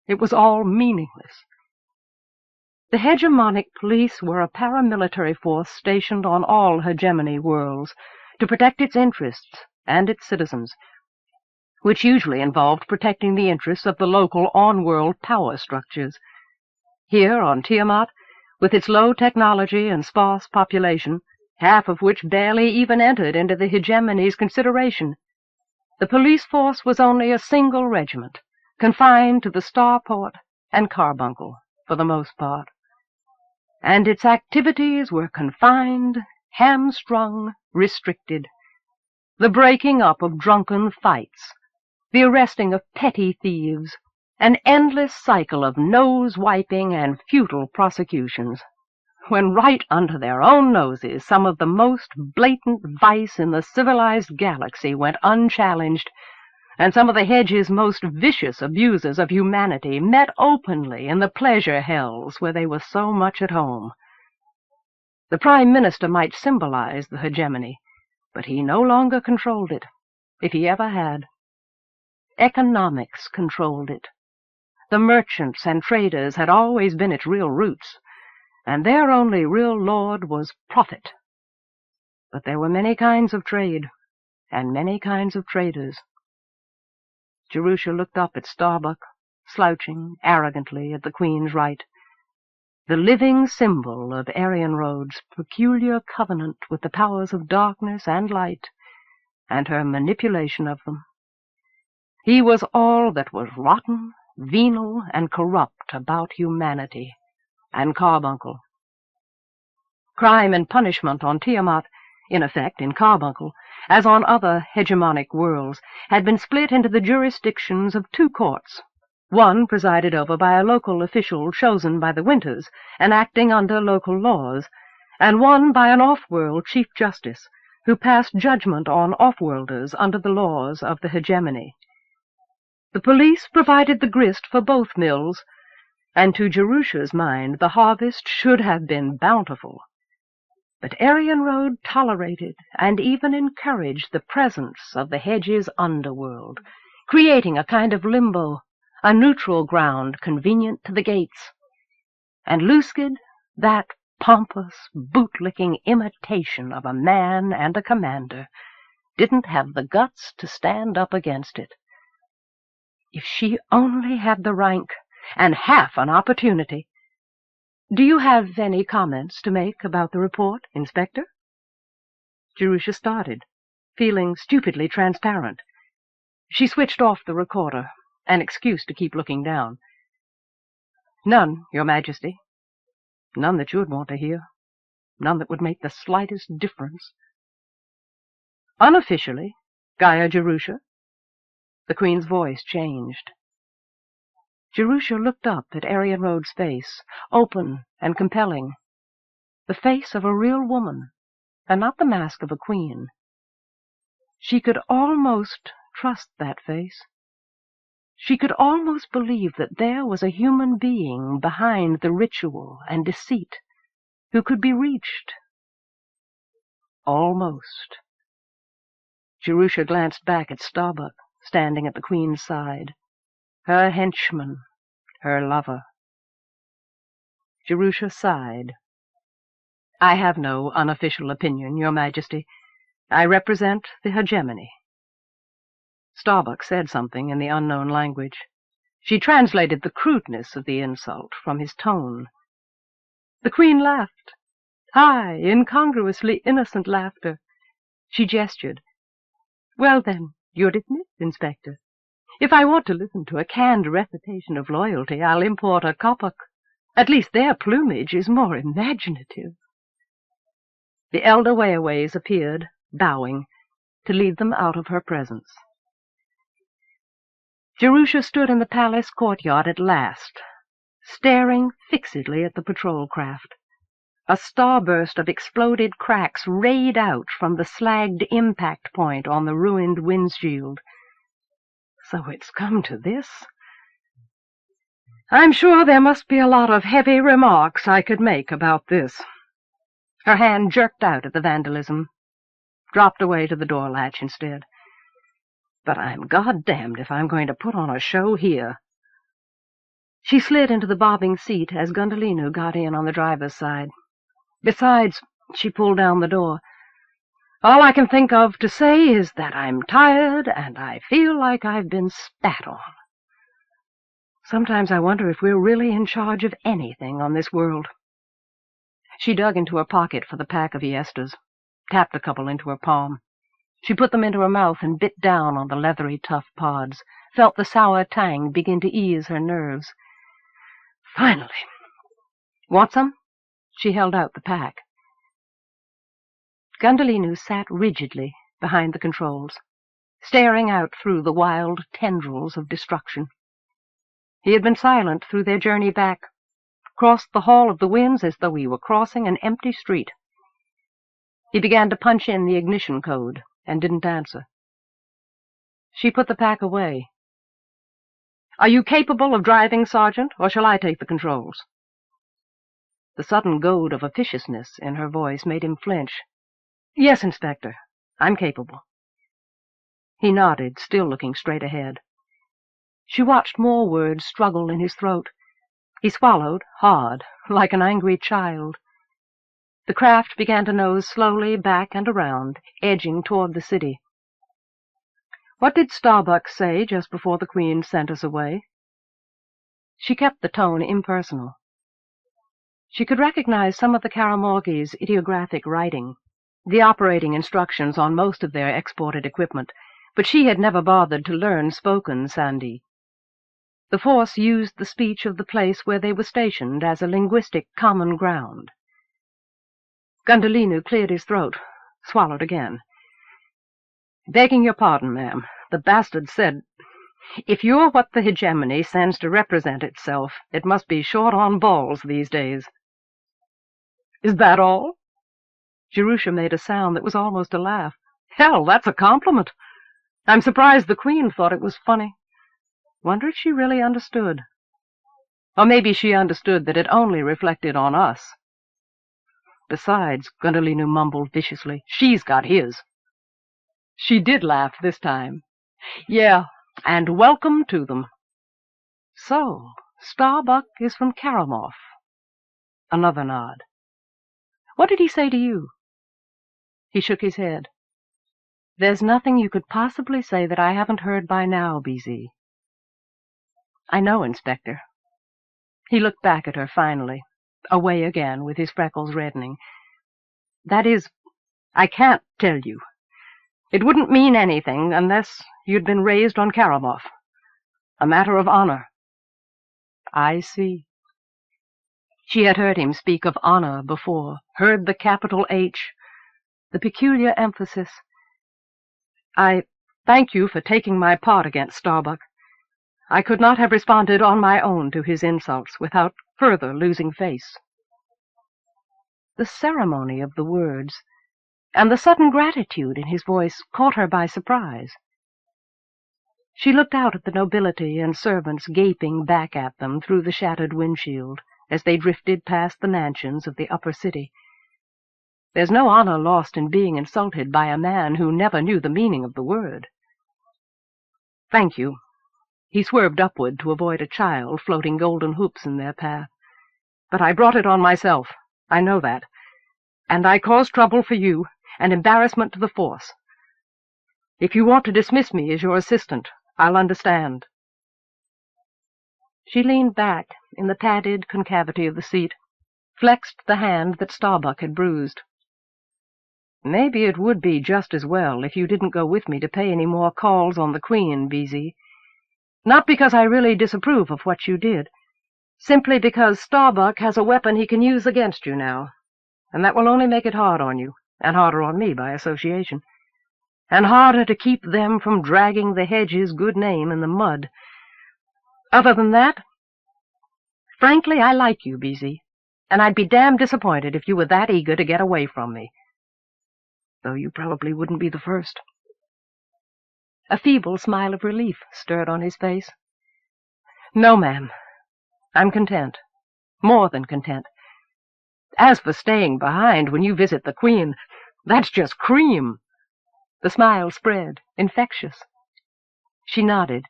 It was all meaningless. The hegemonic police were a paramilitary force stationed on all hegemony worlds to protect its interests and its citizens, which usually involved protecting the interests of the local on-world power structures. Here on Tiamant, with its low technology and sparse population, half of which barely even entered into the hegemony's consideration, the police force was only a single regiment, confined to the starport and carbuncle, for the most part. And its activities were confined, hamstrung, restricted. The breaking up of drunken fights, the arresting of petty thieves, An endless cycle of nose-wiping and futile prosecutions, when right under their own noses some of the most blatant vice in the civilized galaxy went unchallenged, and some of the hedge's most vicious abusers of humanity met openly in the pleasure hells where they were so much at home. The Prime Minister might symbolize the hegemony, but he no longer controlled it, if he ever had. Economics controlled it. The merchants and traders had always been its real roots, and their only real lord was profit. But there were many kinds of trade, and many kinds of traders. Jerusha looked up at Starbuck, slouching arrogantly at the Queen's right, the living symbol of Arienrhod's peculiar covenant with the powers of darkness and light, and her manipulation of them. He was all that was rotten, venal, and corrupt about humanity, and carbuncle. Crime and punishment on Tiamant, in effect in carbuncle, as on other hegemonic worlds, had been split into the jurisdictions of two courts, one presided over by a local official chosen by the Winters and acting under local laws, and one by an off-world Chief Justice, who passed judgment on off-worlders under the laws of the hegemony. The police provided the grist for both mills, and to Jerusha's mind the harvest should have been bountiful. But Arienrhod tolerated and even encouraged the presence of the hedge's underworld, creating a kind of limbo, a neutral ground convenient to the gates. And Luskid, that pompous, boot-licking imitation of a man and a commander, didn't have the guts to stand up against it. If she only had the rank, and half an opportunity. Do you have any comments to make about the report, Inspector? Jerusha started, feeling stupidly transparent. She switched off the recorder, an excuse to keep looking down. None, Your Majesty. None that you'd want to hear. None that would make the slightest difference. Unofficially, Gaia Jerusha. The Queen's voice changed. Jerusha looked up at Arienrhod's face, open and compelling. The face of a real woman, and not the mask of a queen. She could almost trust that face. She could almost believe that there was a human being behind the ritual and deceit, who could be reached. Almost. Jerusha glanced back at Starbuck, standing at the Queen's side. Her henchman, her lover. Jerusha sighed. I have no unofficial opinion, Your Majesty. I represent the hegemony. Starbuck said something in the unknown language. She translated the crudeness of the insult from his tone. The Queen laughed. High, incongruously innocent laughter. She gestured. Well then, you're dismissed, Inspector. If I want to listen to a canned recitation of loyalty, I'll import a kopak. At least their plumage is more imaginative. The elder Wayaways appeared, bowing, to lead them out of her presence. Jerusha stood in the palace courtyard at last, staring fixedly at the patrol craft. A starburst of exploded cracks rayed out from the slagged impact point on the ruined windshield. So it's come to this? I'm sure there must be a lot of heavy remarks I could make about this. Her hand jerked out at the vandalism, dropped away to the door latch instead. But I'm goddamned if I'm going to put on a show here. She slid into the bobbing seat as Gundolino got in on the driver's side. Besides, she pulled down the door. All I can think of to say is that I'm tired and I feel like I've been spat on. Sometimes I wonder if we're really in charge of anything on this world. She dug into her pocket for the pack of Iestas, tapped a couple into her palm. She put them into her mouth and bit down on the leathery, tough pods, felt the sour tang begin to ease her nerves. Finally. Want some? She held out the pack. Gundolino sat rigidly behind the controls, staring out through the wild tendrils of destruction. He had been silent through their journey back, crossed the Hall of the Winds as though he were crossing an empty street. He began to punch in the ignition code and didn't answer. She put the pack away. "Are you capable of driving, Sergeant, or shall I take the controls?" The sudden goad of officiousness in her voice made him flinch. "Yes, Inspector, I'm capable." He nodded, still looking straight ahead. She watched more words struggle in his throat. He swallowed, hard, like an angry child. The craft began to nose slowly back and around, edging toward the city. "What did Starbuck say just before the Queen sent us away?" She kept the tone impersonal. She could recognize some of the Karamorgis' ideographic writing, the operating instructions on most of their exported equipment, but she had never bothered to learn spoken Sandhi. The force used the speech of the place where they were stationed as a linguistic common ground. Gundolinu cleared his throat, swallowed again. "Begging your pardon, ma'am, the bastard said, if you're what the hegemony sends to represent itself, it must be short on balls these days." "Is that all?" Jerusha made a sound that was almost a laugh. "Hell, that's a compliment. I'm surprised the Queen thought it was funny. Wonder if she really understood. Or maybe she understood that it only reflected on us. Besides," Gundolinu mumbled viciously, "she's got his." She did laugh this time. "Yeah, and welcome to them." "So, Starbuck is from Karamov." Another nod. "What did he say to you?" He shook his head. "There's nothing you could possibly say that I haven't heard by now, BZ." "I know, Inspector." He looked back at her finally, away again with his freckles reddening. "That is, I can't tell you. It wouldn't mean anything unless you'd been raised on Karamov. A matter of honor." "I see." She had heard him speak of honor before, heard the capital H, the peculiar emphasis. "I thank you for taking my part against Starbuck. I could not have responded on my own to his insults without further losing face." The ceremony of the words, and the sudden gratitude in his voice, caught her by surprise. She looked out at the nobility and servants gaping back at them through the shattered windshield as they drifted past the mansions of the upper city. There's no honor lost in being insulted by a man who never knew the meaning of the word. "Thank you." He swerved upward to avoid a child floating golden hoops in their path. "But I brought it on myself. I know that. And I caused trouble for you, and embarrassment to the force. If you want to dismiss me as your assistant, I'll understand." She leaned back in the padded concavity of the seat, flexed the hand that Starbuck had bruised. "Maybe it would be just as well if you didn't go with me to pay any more calls on the Queen, BZ. Not because I really disapprove of what you did, simply because Starbuck has a weapon he can use against you now, and that will only make it hard on you, and harder on me by association, and harder to keep them from dragging the Hedge's good name in the mud. Other than that, frankly, I like you, BZ, and I'd be damned disappointed if you were that eager to get away from me. Though you probably wouldn't be the first." A feeble smile of relief stirred on his face. "No, ma'am. I'm content. More than content. As for staying behind when you visit the Queen, that's just cream." The smile spread, infectious. She nodded.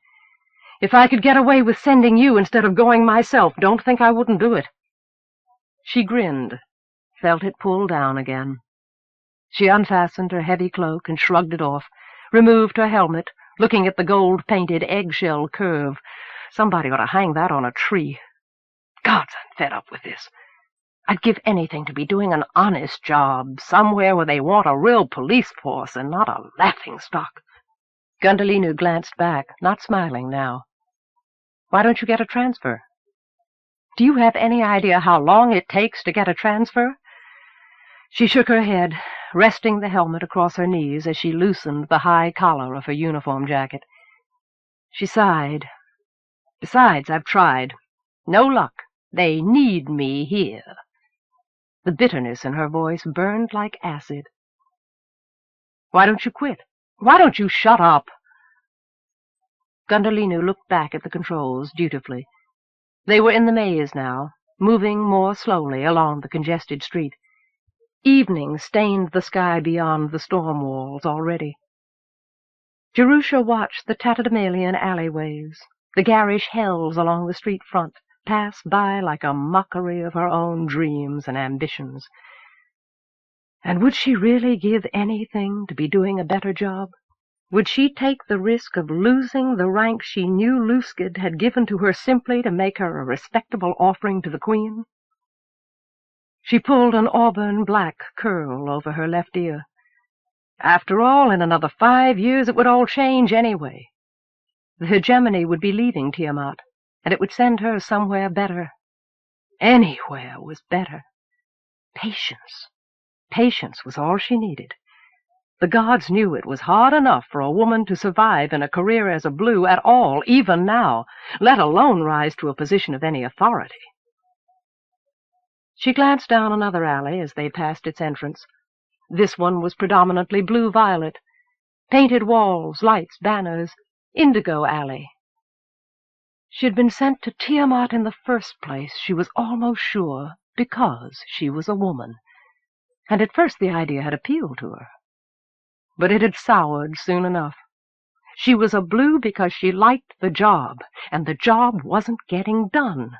"If I could get away with sending you instead of going myself, don't think I wouldn't do it." She grinned, felt it pull down again. She unfastened her heavy cloak and shrugged it off, removed her helmet, looking at the gold-painted eggshell curve. Somebody ought to hang that on a tree. Gods, I'm fed up with this. I'd give anything to be doing an honest job, somewhere where they want a real police force and not a laughingstock. Gundolinu glanced back, not smiling now. "Why don't you get a transfer?" "Do you have any idea how long it takes to get a transfer?" She shook her head, resting the helmet across her knees as she loosened the high collar of her uniform jacket. She sighed. Besides, I've tried. No luck. They need me here." The bitterness in her voice burned like acid. "Why don't you quit? Why don't you shut up?" Gundolinu looked back at the controls dutifully. They were in the maze now, moving more slowly along the congested street. Evening stained the sky beyond the storm walls already. Jerusha watched the tatterdemalion alleyways, the garish hells along the street front, pass by like a mockery of her own dreams and ambitions. And would she really give anything to be doing a better job? Would she take the risk of losing the rank she knew Luskid had given to her simply to make her a respectable offering to the Queen? She pulled an auburn black curl over her left ear. After all, in another 5 years it would all change anyway. The hegemony would be leaving Tiamant, and it would send her somewhere better. Anywhere was better. Patience. Patience was all she needed. The gods knew it was hard enough for a woman to survive in a career as a Blue at all, even now, let alone rise to a position of any authority. She glanced down another alley as they passed its entrance. This one was predominantly blue-violet. Painted walls, lights, banners. Indigo alley. She had been sent to Tiamat in the first place, she was almost sure, because she was a woman. And at first the idea had appealed to her. But it had soured soon enough. She was a Blue because she liked the job, and the job wasn't getting done.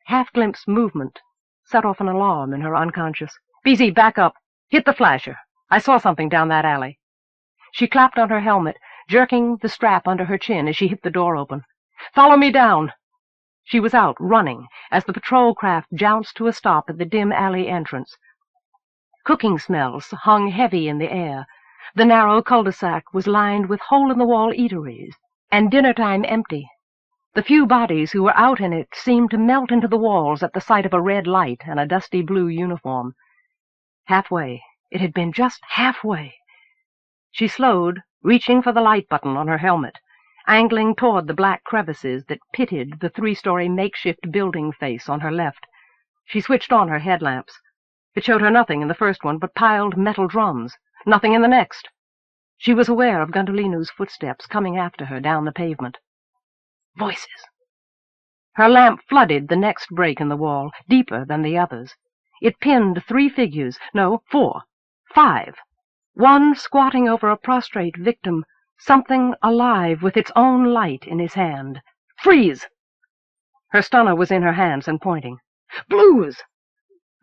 Half-glimpsed movement set off an alarm in her unconscious. "BZ, back up! Hit the flasher! I saw something down that alley." She clapped on her helmet, jerking the strap under her chin as she hit the door open. "Follow me down!" She was out, running, as the patrol craft jounced to a stop at the dim alley entrance. Cooking smells hung heavy in the air. The narrow cul-de-sac was lined with hole-in-the-wall eateries, and dinner-time empty. The few bodies who were out in it seemed to melt into the walls at the sight of a red light and a dusty blue uniform. Halfway. It had been just halfway. She slowed, reaching for the light button on her helmet, angling toward the black crevices that pitted the 3-story makeshift building face on her left. She switched on her headlamps. It showed her nothing in the first one but piled metal drums, nothing in the next. She was aware of Gundolinu's footsteps coming after her down the pavement. Voices. Her lamp flooded the next break in the wall, deeper than the others. It pinned 3 figures, no, 4, 5. One squatting over a prostrate victim, something alive with its own light in his hand. "Freeze!" Her stunner was in her hands and pointing. "Blues!"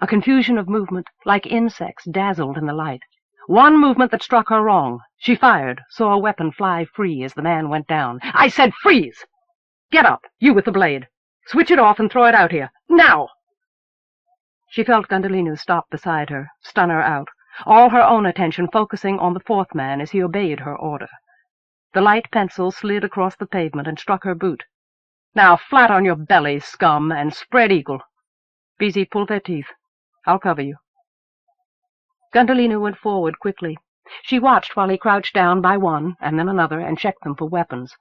A confusion of movement, like insects, dazzled in the light. One movement that struck her wrong. She fired, saw a weapon fly free as the man went down. "I said freeze! Get up, you with the blade. Switch it off and throw it out here. Now!" She felt Gundolinu stop beside her, stunner out, all her own attention focusing on the 4th man as he obeyed her order. The light pencil slid across the pavement and struck her boot. "Now flat on your belly, scum, and spread eagle. BZ, pull their teeth. I'll cover you." Gundolinu went forward quickly. She watched while he crouched down by one, and then another, and checked them for weapons.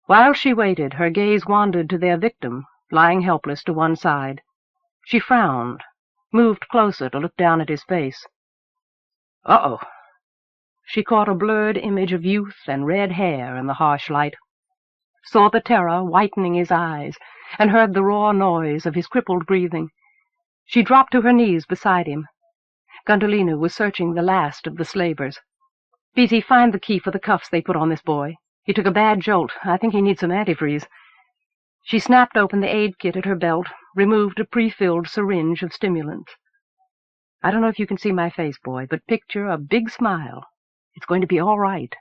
While she waited, her gaze wandered to their victim, lying helpless to one side. She frowned, moved closer to look down at his face. Uh-oh. She caught a blurred image of youth and red hair in the harsh light, saw the terror whitening his eyes, and heard the raw noise of his crippled breathing. She dropped to her knees beside him. Gundolinu was searching the last of the slavers. "BZ, find the key for the cuffs they put on this boy. He took a bad jolt. I think he needs some antifreeze." She snapped open the aid kit at her belt, removed a pre-filled syringe of stimulants. "I don't know if you can see my face, boy, but picture a big smile. It's going to be all right."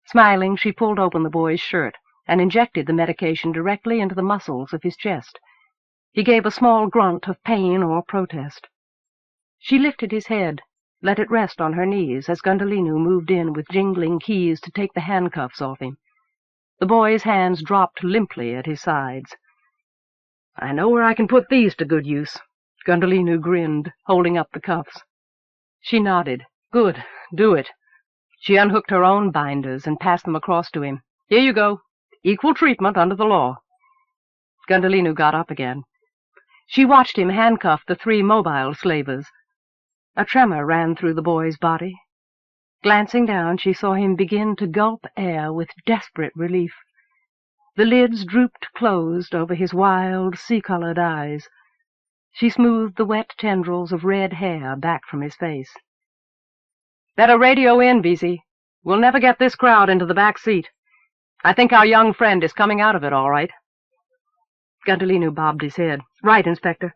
Smiling, she pulled open the boy's shirt and injected the medication directly into the muscles of his chest. He gave a small grunt of pain or protest. She lifted his head, let it rest on her knees as Gundolinu moved in with jingling keys to take the handcuffs off him. The boy's hands dropped limply at his sides. "I know where I can put these to good use." Gundolinu grinned, holding up the cuffs. She nodded. "Good. Do it." She unhooked her own binders and passed them across to him. "Here you go. Equal treatment under the law. Gundalinu got up again. She watched him handcuff the 3 mobile slavers. A tremor ran through the boy's body. Glancing down, she saw him begin to gulp air with desperate relief. The lids drooped closed over his wild, sea-colored eyes. She smoothed the wet tendrils of red hair back from his face. "Better radio in, Vesey. We'll never get this crowd into the back seat. I think our young friend is coming out of it all right." Gundalinu bobbed his head. "Right, Inspector."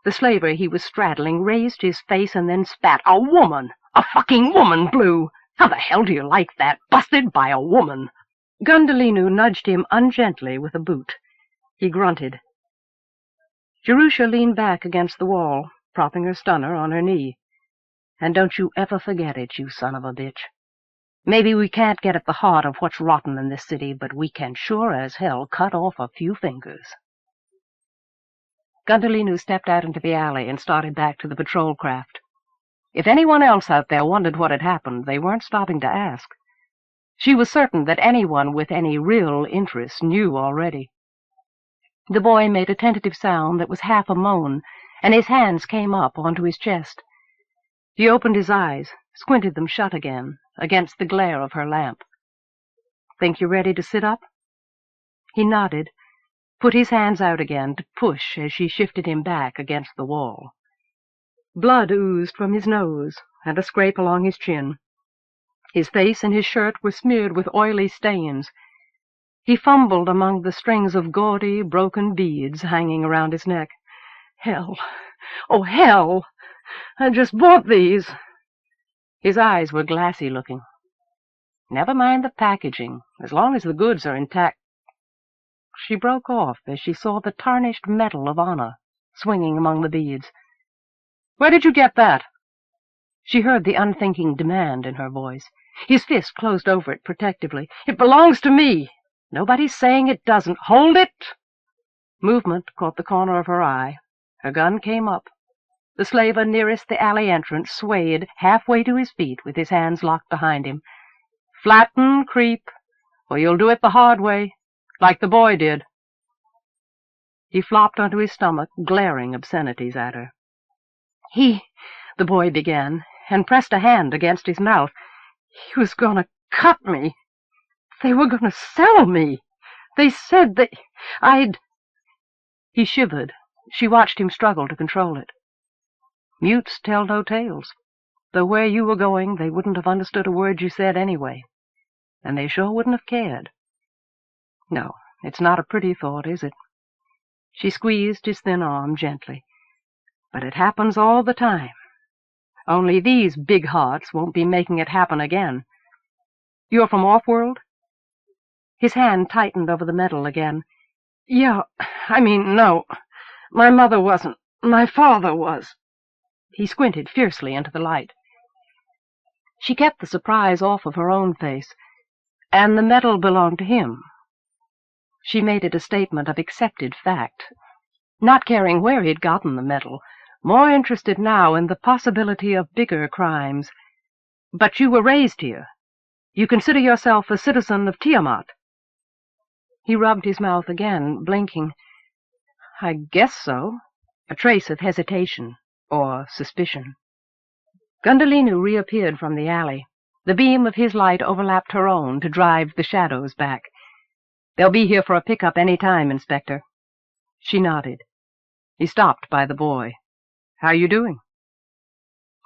The slaver he was straddling raised his face and then spat. "A woman! A fucking woman, Blue! How the hell do you like that? Busted by a woman!" Gundalinu nudged him ungently with a boot. He grunted. Jerusha leaned back against the wall, propping her stunner on her knee. "And don't you ever forget it, you son of a bitch. Maybe we can't get at the heart of what's rotten in this city, but we can sure as hell cut off a few fingers." Gundalinu stepped out into the alley and started back to the patrol craft. If anyone else out there wondered what had happened, they weren't stopping to ask. She was certain that anyone with any real interest knew already. The boy made a tentative sound that was half a moan, and his hands came up onto his chest. He opened his eyes, squinted them shut again, against the glare of her lamp. "Think you're ready to sit up?" He nodded, put his hands out again to push as she shifted him back against the wall. Blood oozed from his nose and a scrape along his chin. His face and his shirt were smeared with oily stains. He fumbled among the strings of gaudy, broken beads hanging around his neck. "Hell! Oh, hell! I just bought these!" His eyes were glassy-looking. "Never mind the packaging, as long as the goods are intact." She broke off as she saw the tarnished metal of honor swinging among the beads. "Where did you get that?" She heard the unthinking demand in her voice. His fist closed over it protectively. "It belongs to me. Nobody's saying it doesn't. Hold it!" Movement caught the corner of her eye. Her gun came up. The slaver nearest the alley entrance swayed halfway to his feet with his hands locked behind him. "Flatten, creep, or you'll do it the hard way, like the boy did." He flopped onto his stomach, glaring obscenities at her. The boy began, and pressed a hand against his mouth. "He was going to cut me. They were going to sell me. They said I'd—" He shivered. She watched him struggle to control it. Mutes tell no tales, though where you were going they wouldn't have understood a word you said anyway, and they sure wouldn't have cared. No, it's not a pretty thought, is it? She squeezed his thin arm gently. But it happens all the time. Only these big hearts won't be making it happen again. You're from Offworld? His hand tightened over the metal again. "Yeah, no. My mother wasn't. My father was." He squinted fiercely into the light. She kept the surprise off of her own face. "And the metal belonged to him." She made it a statement of accepted fact, not caring where he'd gotten the metal, more interested now in the possibility of bigger crimes. "But you were raised here. You consider yourself a citizen of Tiamant?" He rubbed his mouth again, blinking. "I guess so." A trace of hesitation, or suspicion. Gundalinu reappeared from the alley. The beam of his light overlapped her own to drive the shadows back. "They'll be here for a pickup any time, Inspector." She nodded. He stopped by the boy. "How you doing?"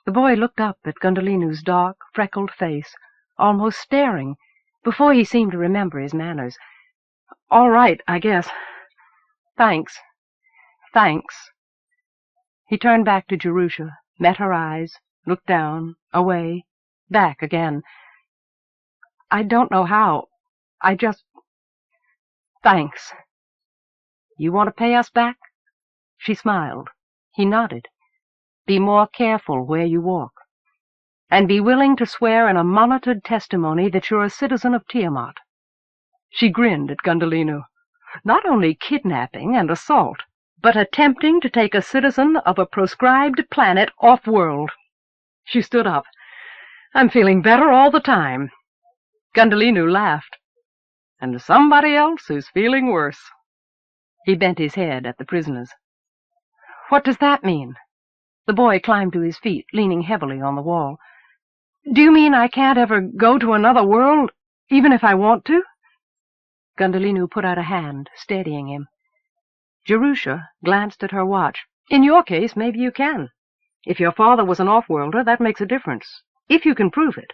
The boy looked up at Gundalinu's dark, freckled face, almost staring, before he seemed to remember his manners. "All right, I guess. Thanks. Thanks." He turned back to Jerusha, met her eyes, looked down, away, back again. "I don't know how. I just... Thanks." "You want to pay us back?" She smiled. He nodded. "Be more careful where you walk. And be willing to swear in a monitored testimony that you're a citizen of Tiamant." She grinned at Gundalinu. "Not only kidnapping and assault, but attempting to take a citizen of a proscribed planet off-world." She stood up. "I'm feeling better all the time." Gundalinu laughed. and somebody else who's feeling worse." He bent his head at the prisoners. "What does that mean?" The boy climbed to his feet, leaning heavily on the wall. "Do you mean I can't ever go to another world, even if I want to?" Gundalinu put out a hand, steadying him. Jerusha glanced at her watch. "In your case, maybe you can. If your father was an off-worlder, that makes a difference, if you can prove it.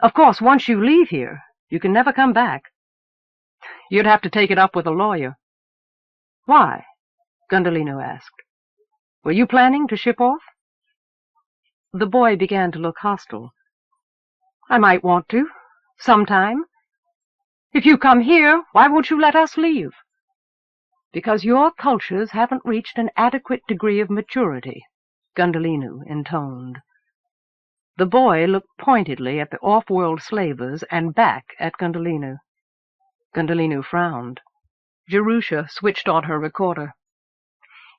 Of course, once you leave here, you can never come back. You'd have to take it up with a lawyer." "Why?" Gundalinu asked. "Were you planning to ship off?" The boy began to look hostile. "I might want to, sometime. If you come here, why won't you let us leave?" "Because your cultures haven't reached an adequate degree of maturity," Gundalinu intoned. The boy looked pointedly at the off-world slavers and back at Gundalinu. Gundalinu frowned. Jerusha switched on her recorder.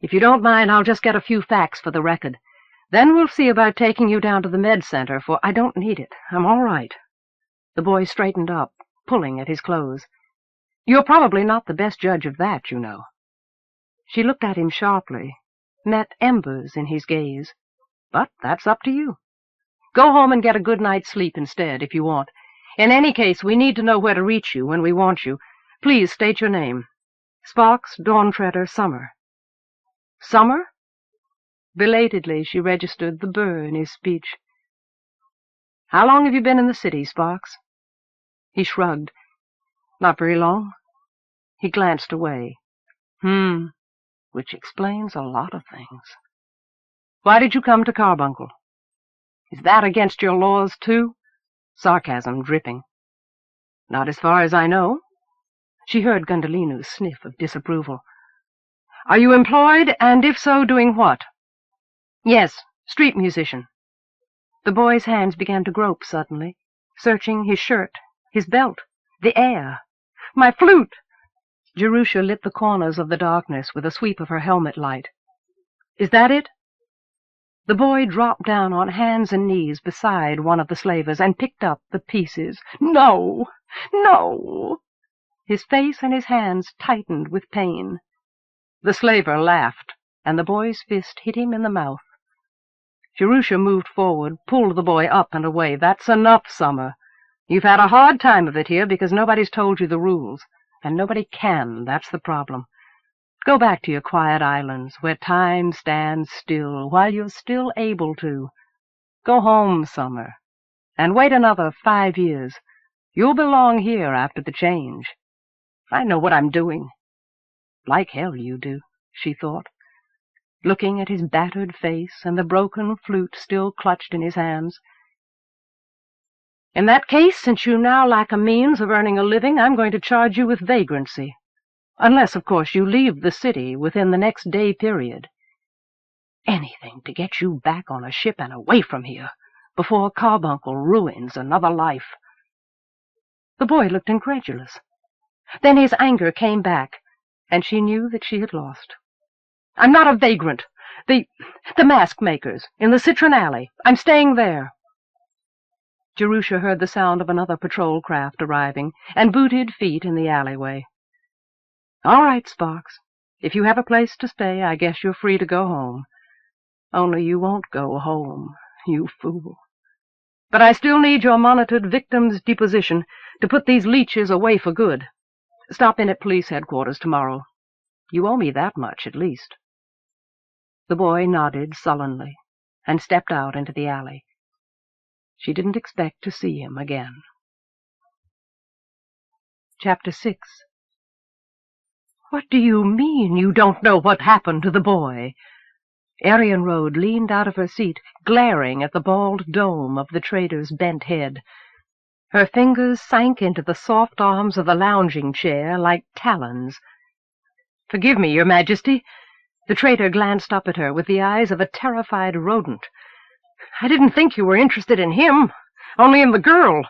"If you don't mind, I'll just get a few facts for the record. Then we'll see about taking you down to the med center, for I don't need it. I'm all right." The boy straightened up, pulling at his clothes. "You're probably not the best judge of that, you know." She looked at him sharply, met embers in his gaze. "But that's up to you. Go home and get a good night's sleep instead, if you want. In any case, we need to know where to reach you when we want you. Please state your name." "Sparks, Dawntreader, Summer." "Summer?" Belatedly, she registered the burr in his speech. "How long have you been in the city, Sparks?" He shrugged. "Not very long." He glanced away. Which explains a lot of things. "Why did you come to Carbuncle?" "Is that against your laws, too?" Sarcasm dripping. "Not as far as I know." She heard Gundalinu's sniff of disapproval. "Are you employed, and if so, doing what?" "Yes, street musician." The boy's hands began to grope suddenly, searching his shirt, his belt, the air. "My flute!" Jerusha lit the corners of the darkness with a sweep of her helmet light. "Is that it?" The boy dropped down on hands and knees beside one of the slavers and picked up the pieces. "No! No!" His face and his hands tightened with pain. The slaver laughed, and the boy's fist hit him in the mouth. Jerusha moved forward, pulled the boy up and away. "That's enough, Summer. You've had a hard time of it here because nobody's told you the rules. And nobody can, that's the problem. Go back to your quiet islands, where time stands still, while you're still able to. Go home, Summer, and wait another 5 years. You'll belong here after the change. I know what I'm doing." "Like hell you do," she thought, looking at his battered face and the broken flute still clutched in his hands. "In that case, since you now lack a means of earning a living, I'm going to charge you with vagrancy. Unless, of course, you leave the city within the next day period. Anything to get you back on a ship and away from here, before Carbuncle ruins another life." The boy looked incredulous. Then his anger came back, and she knew that she had lost. "I'm not a vagrant. The mask makers, in the Citron Alley. I'm staying there." Jerusha heard the sound of another patrol craft arriving, and booted feet in the alleyway. "All right, Sparks. If you have a place to stay, I guess you're free to go home. Only you won't go home, you fool. But I still need your monitored victim's deposition to put these leeches away for good. Stop in at police headquarters tomorrow. You owe me that much, at least." The boy nodded sullenly and stepped out into the alley. She didn't expect to see him again. Chapter 6. "What do you mean you don't know what happened to the boy?" Arienrhod leaned out of her seat, glaring at the bald dome of the trader's bent head. Her fingers sank into the soft arms of the lounging chair like talons. "Forgive me, Your Majesty." The trader glanced up at her with the eyes of a terrified rodent. "I didn't think you were interested in him, only in the girl.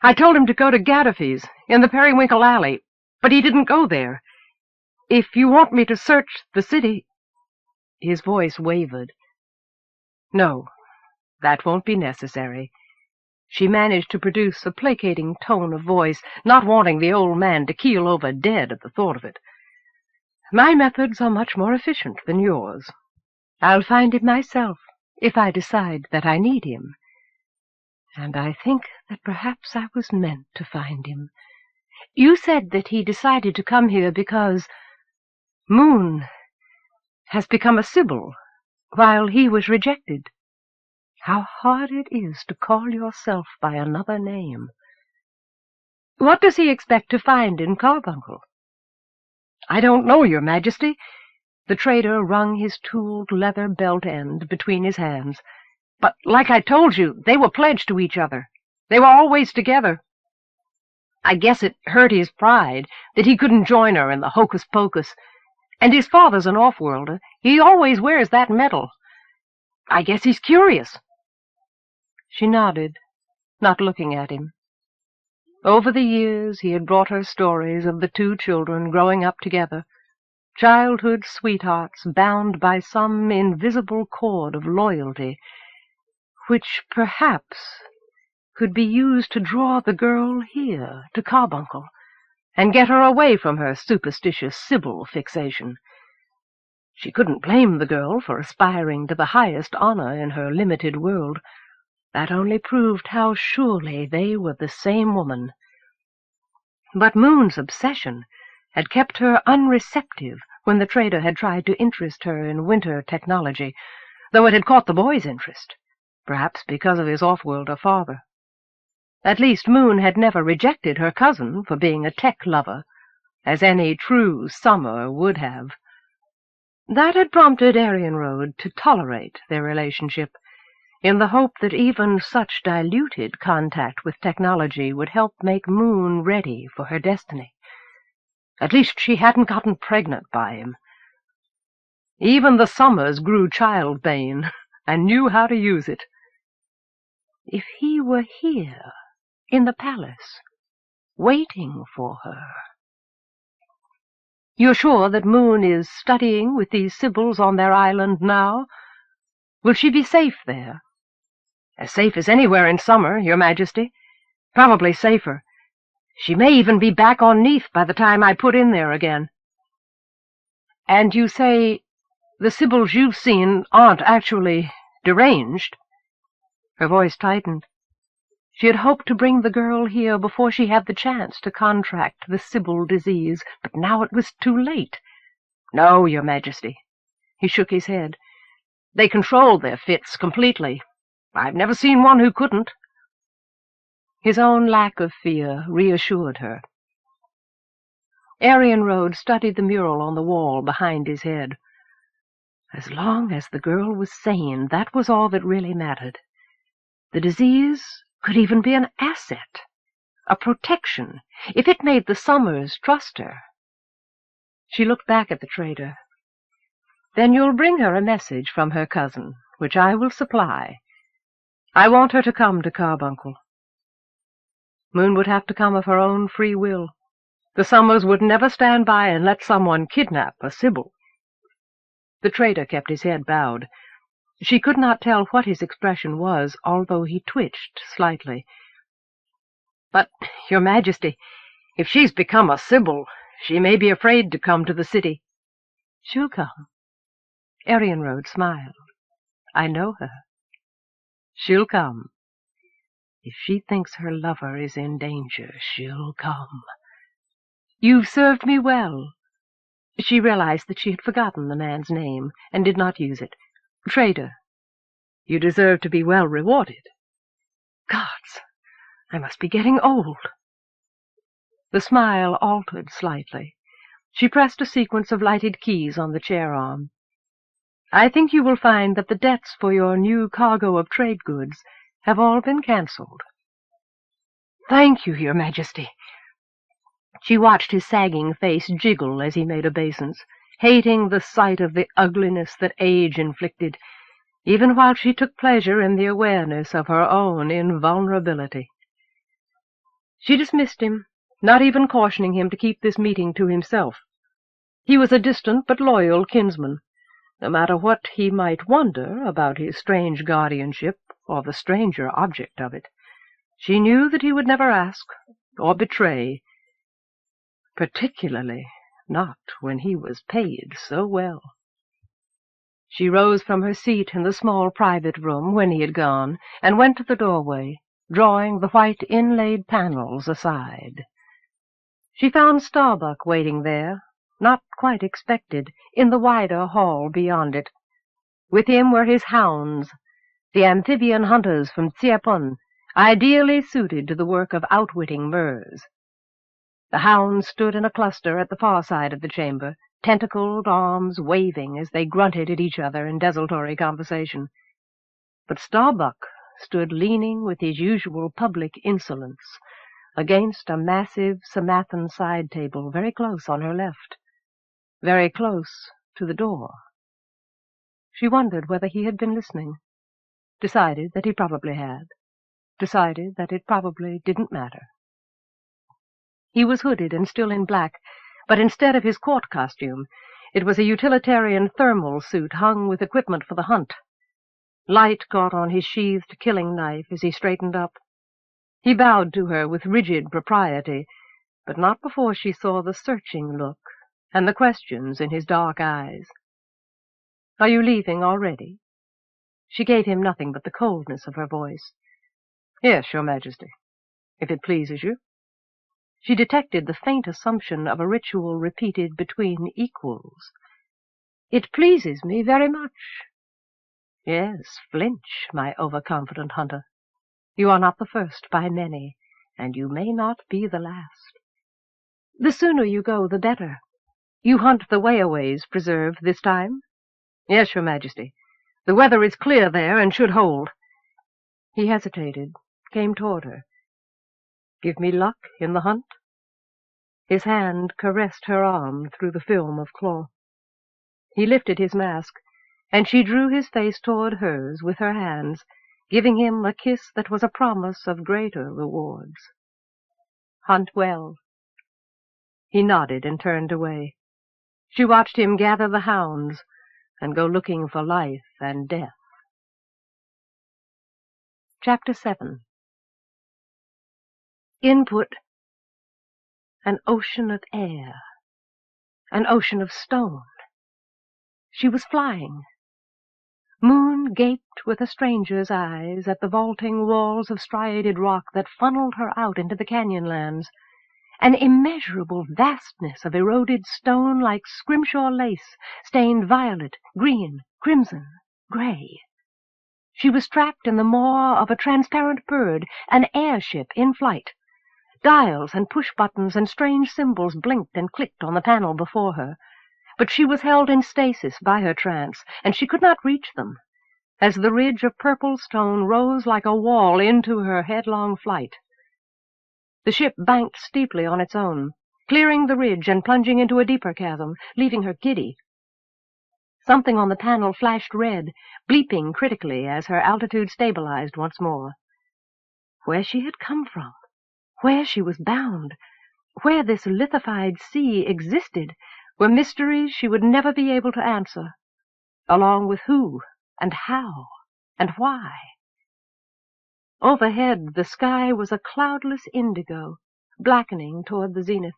I told him to go to Gaddafi's, in the Periwinkle Alley, but he didn't go there. If you want me to search the city—" His voice wavered. "No, that won't be necessary. She managed to produce a placating tone of voice, not wanting the old man to keel over dead at the thought of it. "My methods are much more efficient than yours. I'll find him myself, if I decide that I need him. And I think that perhaps I was meant to find him. You said that he decided to come here because Moon has become a Sibyl, while he was rejected. How hard it is to call yourself by another name. What does he expect to find in Carbuncle?" "I don't know, Your Majesty." The trader wrung his tooled leather belt end between his hands. "But like I told you, they were pledged to each other. They were always together. I guess it hurt his pride that he couldn't join her in the hocus-pocus. And his father's an off-worlder. He always wears that medal. I guess he's curious." She nodded, not looking at him. Over the years he had brought her stories of the two children growing up together, childhood sweethearts bound by some invisible cord of loyalty, which perhaps could be used to draw the girl here to Carbuncle and get her away from her superstitious Sibyl fixation. She couldn't blame the girl for aspiring to the highest honor in her limited world. That only proved how surely they were the same woman. But Moon's obsession had kept her unreceptive when the trader had tried to interest her in winter technology, though it had caught the boy's interest, perhaps because of his off-worlder father. At least Moon had never rejected her cousin for being a tech lover, as any true summer would have. That had prompted Arienrhod to tolerate their relationship, in the hope that even such diluted contact with technology would help make Moon ready for her destiny. At least she hadn't gotten pregnant by him. Even the summers grew childbane, and knew how to use it. If he were here, in the palace, waiting for her. "You're sure that Moon is studying with these Sibyls on their island now? Will she be safe there?" "As safe as anywhere in summer, Your Majesty. Probably safer. She may even be back on Neath by the time I put in there again." "And you say the Sibyls you've seen aren't actually deranged?" Her voice tightened. She had hoped to bring the girl here before she had the chance to contract the Sibyl disease, but now it was too late. "No, Your Majesty." He shook his head. "They controlled their fits completely. I've never seen one who couldn't." His own lack of fear reassured her. Arienrhod studied the mural on the wall behind his head. As long as the girl was sane, that was all that really mattered. The disease could even be an asset, a protection, if it made the Summers trust her. She looked back at the trader. "Then you'll bring her a message from her cousin, which I will supply. I want her to come to Carbuncle." Moon would have to come of her own free will. The Summers would never stand by and let someone kidnap a Sibyl. The trader kept his head bowed. She could not tell what his expression was, although he twitched slightly. "But, Your Majesty, if she's become a Sibyl, she may be afraid to come to the city." "She'll come." Arienrhod smiled. "I know her. She'll come. If she thinks her lover is in danger, she'll come." "You've served me well." She realized that she had forgotten the man's name, and did not use it. "Trader, you deserve to be well rewarded." Gods, I must be getting old. The smile altered slightly. She pressed a sequence of lighted keys on the chair arm. "I think you will find that the debts for your new cargo of trade goods have all been cancelled." "Thank you, Your Majesty." She watched his sagging face jiggle as he made obeisance, hating the sight of the ugliness that age inflicted, even while she took pleasure in the awareness of her own invulnerability. She dismissed him, not even cautioning him to keep this meeting to himself. He was a distant but loyal kinsman, no matter what he might wonder about his strange guardianship or the stranger object of it. She knew that he would never ask or betray, particularly not when he was paid so well. She rose from her seat in the small private room when he had gone, and went to the doorway, drawing the white inlaid panels aside. She found Starbuck waiting there, not quite expected, in the wider hall beyond it. With him were his hounds, the amphibian hunters from Tiamant, ideally suited to the work of outwitting Murs. The hounds stood in a cluster at the far side of the chamber, tentacled arms waving as they grunted at each other in desultory conversation. But Starbuck stood leaning with his usual public insolence against a massive Samathan side table very close on her left, very close to the door. She wondered whether he had been listening, decided that he probably had, decided that it probably didn't matter. He was hooded and still in black, but instead of his court costume, it was a utilitarian thermal suit hung with equipment for the hunt. Light caught on his sheathed killing knife as he straightened up. He bowed to her with rigid propriety, but not before she saw the searching look and the questions in his dark eyes. "Are you leaving already?" She gave him nothing but the coldness of her voice. "Yes, Your Majesty, if it pleases you." She detected the faint assumption of a ritual repeated between equals. "It pleases me very much." "Yes, flinch, my overconfident hunter. You are not the first by many, and you may not be the last." "The sooner you go, the better. You hunt the Wayaways Preserve this time?" "Yes, Your Majesty. The weather is clear there and should hold." He hesitated, came toward her. "Give me luck in the hunt?" His hand caressed her arm through the film of cloth. He lifted his mask, and she drew his face toward hers with her hands, giving him a kiss that was a promise of greater rewards. "Hunt well." He nodded and turned away. She watched him gather the hounds and go looking for life and death. Chapter 7. Input: an ocean of air, an ocean of stone. She was flying. Moon gaped with a stranger's eyes at the vaulting walls of striated rock that funneled her out into the canyon lands, an immeasurable vastness of eroded stone like scrimshaw lace, stained violet, green, crimson, gray. She was trapped in the maw of a transparent bird, an airship in flight. Dials and push-buttons and strange symbols blinked and clicked on the panel before her, but she was held in stasis by her trance, and she could not reach them, as the ridge of purple stone rose like a wall into her headlong flight. The ship banked steeply on its own, clearing the ridge and plunging into a deeper chasm, leaving her giddy. Something on the panel flashed red, bleeping critically as her altitude stabilized once more. Where she had come from, where she was bound, where this lithified sea existed, were mysteries she would never be able to answer, along with who and how and why. Overhead, the sky was a cloudless indigo, blackening toward the zenith,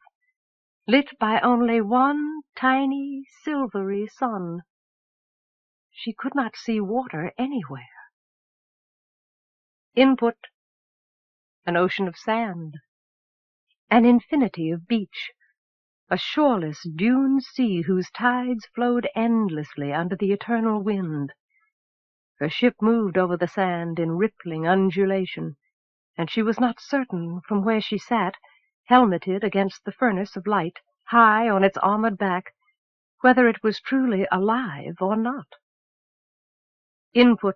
lit by only one tiny, silvery sun. She could not see water anywhere. Input: an ocean of sand, an infinity of beach, a shoreless dune sea whose tides flowed endlessly under the eternal wind. Her ship moved over the sand in rippling undulation, and she was not certain from where she sat, helmeted against the furnace of light, high on its armored back, whether it was truly alive or not. Input: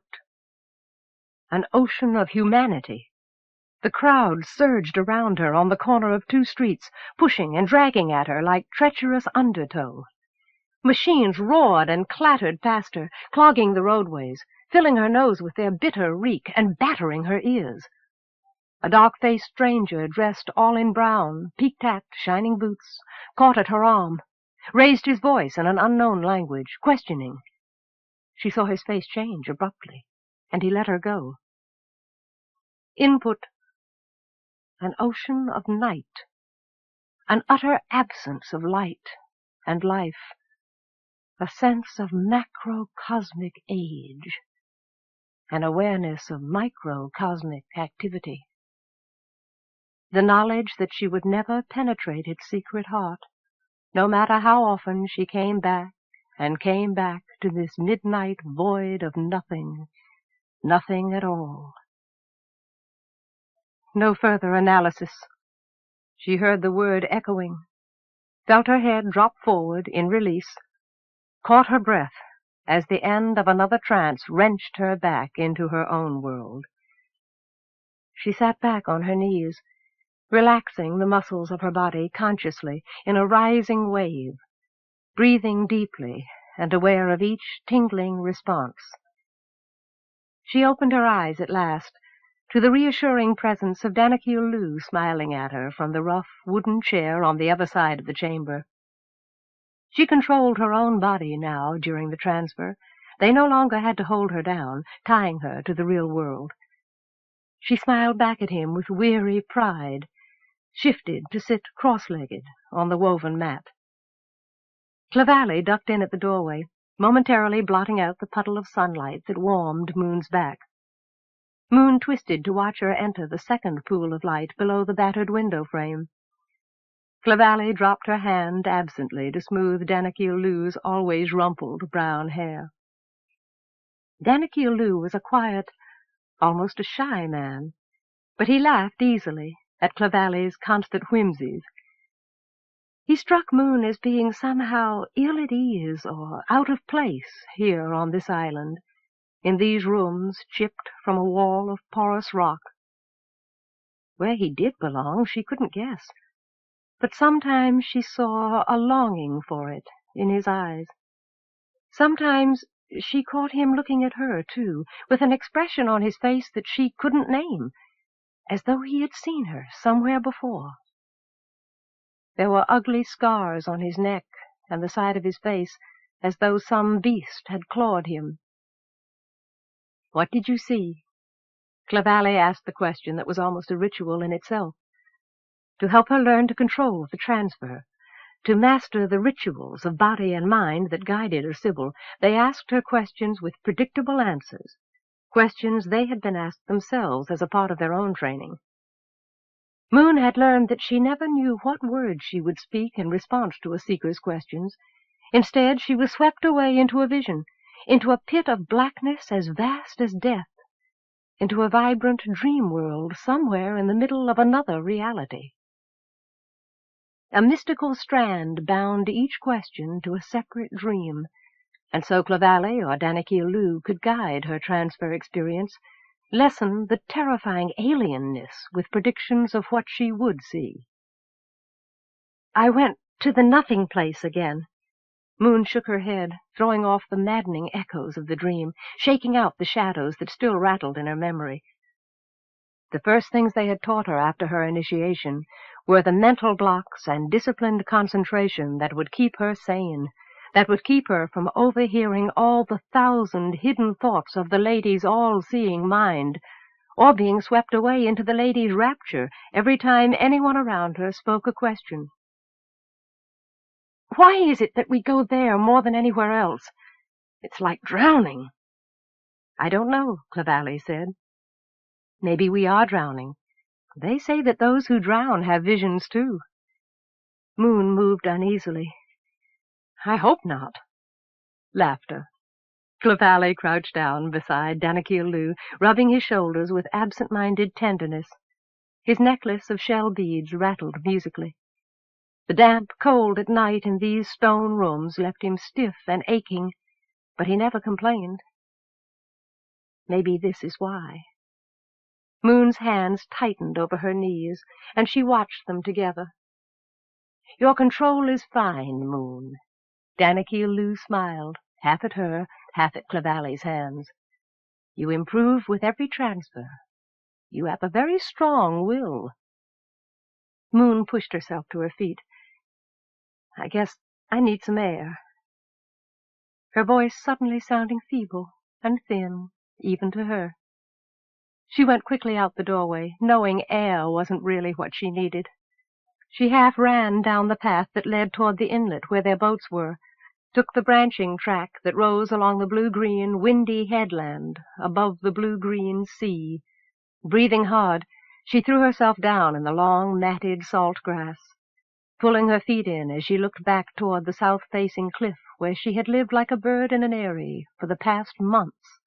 an ocean of humanity. The crowd surged around her on the corner of two streets, pushing and dragging at her like treacherous undertow. Machines roared and clattered past her, clogging the roadways, filling her nose with their bitter reek and battering her ears. A dark-faced stranger dressed all in brown, peaked-hat, shining boots, caught at her arm, raised his voice in an unknown language, questioning. She saw his face change abruptly, and he let her go. Input: an ocean of night, an utter absence of light and life, a sense of macrocosmic age, an awareness of microcosmic activity. The knowledge that she would never penetrate its secret heart, no matter how often she came back and came back to this midnight void of nothing, nothing at all. No further analysis. She heard the word echoing, felt her head drop forward in release, caught her breath as the end of another trance wrenched her back into her own world. She sat back on her knees, relaxing the muscles of her body consciously in a rising wave, breathing deeply and aware of each tingling response. She opened her eyes at last to the reassuring presence of Danakil Lu smiling at her from the rough wooden chair on the other side of the chamber. She controlled her own body now during the transfer. They no longer had to hold her down, tying her to the real world. She smiled back at him with weary pride, shifted to sit cross-legged on the woven mat. Clavally ducked in at the doorway, momentarily blotting out the puddle of sunlight that warmed Moon's back. Moon twisted to watch her enter the second pool of light below the battered window frame. Clavally dropped her hand absently to smooth Danakil Lu's always rumpled brown hair. Danakil Lu was a quiet, almost a shy man, but he laughed easily at Clavally's constant whimsies. He struck Moon as being somehow ill at ease or out of place here on this island, in these rooms chipped from a wall of porous rock. Where he did belong she couldn't guess, but sometimes she saw a longing for it in his eyes. Sometimes she caught him looking at her, too, with an expression on his face that she couldn't name, as though he had seen her somewhere before. There were ugly scars on his neck and the side of his face, as though some beast had clawed him. "What did you see?" Clavally asked the question that was almost a ritual in itself. To help her learn to control the transfer, to master the rituals of body and mind that guided her Sybil, they asked her questions with predictable answers, questions they had been asked themselves as a part of their own training. Moon had learned that she never knew what words she would speak in response to a seeker's questions. Instead, she was swept away into a vision, into a pit of blackness as vast as death, into a vibrant dream world somewhere in the middle of another reality. A mystical strand bound each question to a separate dream, and so Clavally or Danakil Lu could guide her transfer experience, lessen the terrifying alienness with predictions of what she would see. "I went to the nothing place again." Moon shook her head, throwing off the maddening echoes of the dream, shaking out the shadows that still rattled in her memory. The first things they had taught her after her initiation were the mental blocks and disciplined concentration that would keep her sane, that would keep her from overhearing all the 1,000 hidden thoughts of the lady's all-seeing mind, or being swept away into the lady's rapture every time anyone around her spoke a question. "Why is it that we go there more than anywhere else? It's like drowning." "I don't know," Clavally said. "Maybe we are drowning. They say that those who drown have visions, too." Moon moved uneasily. "I hope not." Laughter. Clavally crouched down beside Danakil Lu, rubbing his shoulders with absent-minded tenderness. His necklace of shell beads rattled musically. The damp cold at night in these stone rooms left him stiff and aching, but he never complained. Maybe this is why. Moon's hands tightened over her knees, and she watched them together. "Your control is fine, Moon." Danakil Lu smiled, half at her, half at Clavally's hands. "You improve with every transfer. You have a very strong will." Moon pushed herself to her feet. "I guess I need some air." Her voice suddenly sounding feeble and thin, even to her. She went quickly out the doorway, knowing air wasn't really what she needed. She half ran down the path that led toward the inlet where their boats were, took the branching track that rose along the blue-green, windy headland above the blue-green sea. Breathing hard, she threw herself down in the long, matted salt grass, pulling her feet in as she looked back toward the south-facing cliff where she had lived like a bird in an eyrie for the past months.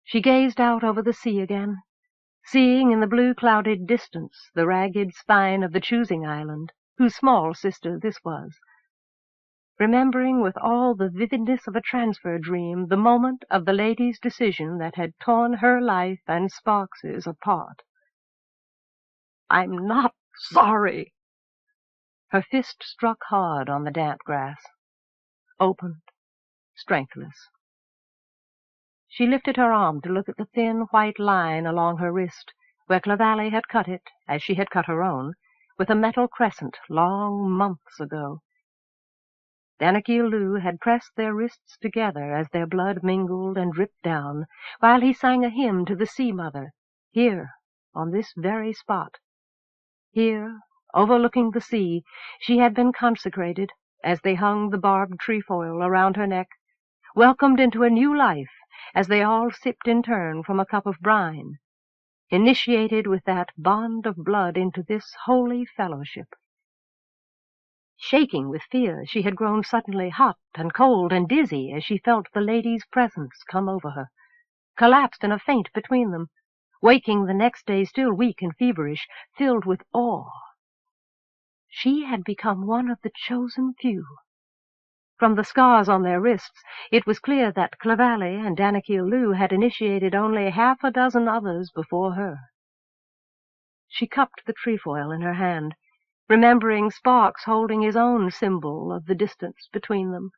She gazed out over the sea again, seeing in the blue-clouded distance the ragged spine of the choosing island, whose small sister this was. Remembering with all the vividness of a transfer dream the moment of the lady's decision that had torn her life and Sparks's apart. "I'm not sorry." Her fist struck hard on the damp grass, opened, strengthless. She lifted her arm to look at the thin white line along her wrist, where Clavally had cut it, as she had cut her own, with a metal crescent long months ago. Danakil Lou had pressed their wrists together as their blood mingled and dripped down, while he sang a hymn to the Sea-Mother, here, on this very spot. Here, overlooking the sea, she had been consecrated, as they hung the barbed trefoil around her neck, welcomed into a new life as they all sipped in turn from a cup of brine, initiated with that bond of blood into this holy fellowship. Shaking with fear, she had grown suddenly hot and cold and dizzy as she felt the lady's presence come over her, collapsed in a faint between them, waking the next day still weak and feverish, filled with awe. She had become one of the chosen few. From the scars on their wrists, it was clear that Clavally and Danakil Lou had initiated only half a dozen others before her. She cupped the trefoil in her hand, remembering Sparks holding his own symbol of the distance between them,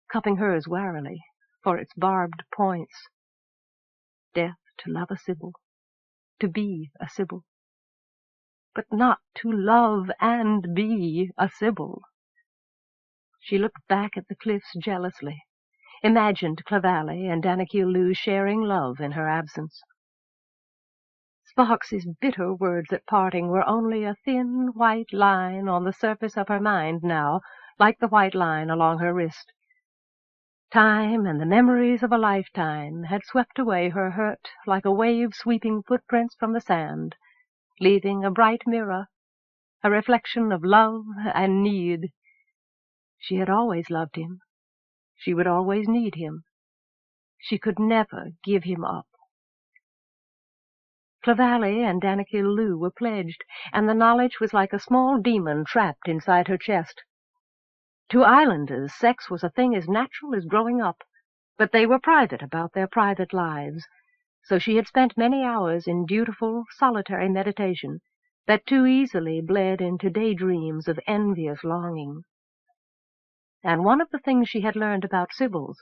cupping hers warily for its barbed points. Death to love a Sybil, to be a Sybil, but not to love and be a Sybil. She looked back at the cliffs jealously, imagined Clavally and Danakil Lou sharing love in her absence. Sparks's bitter words at parting were only a thin white line on the surface of her mind now, like the white line along her wrist. Time and the memories of a lifetime had swept away her hurt like a wave sweeping footprints from the sand, leaving a bright mirror, a reflection of love and need. She had always loved him. She would always need him. She could never give him up. Clavally and Danakil Lou were pledged, and the knowledge was like a small demon trapped inside her chest. To islanders, sex was a thing as natural as growing up, but they were private about their private lives, so she had spent many hours in dutiful, solitary meditation that too easily bled into daydreams of envious longing. And one of the things she had learned about Sibyls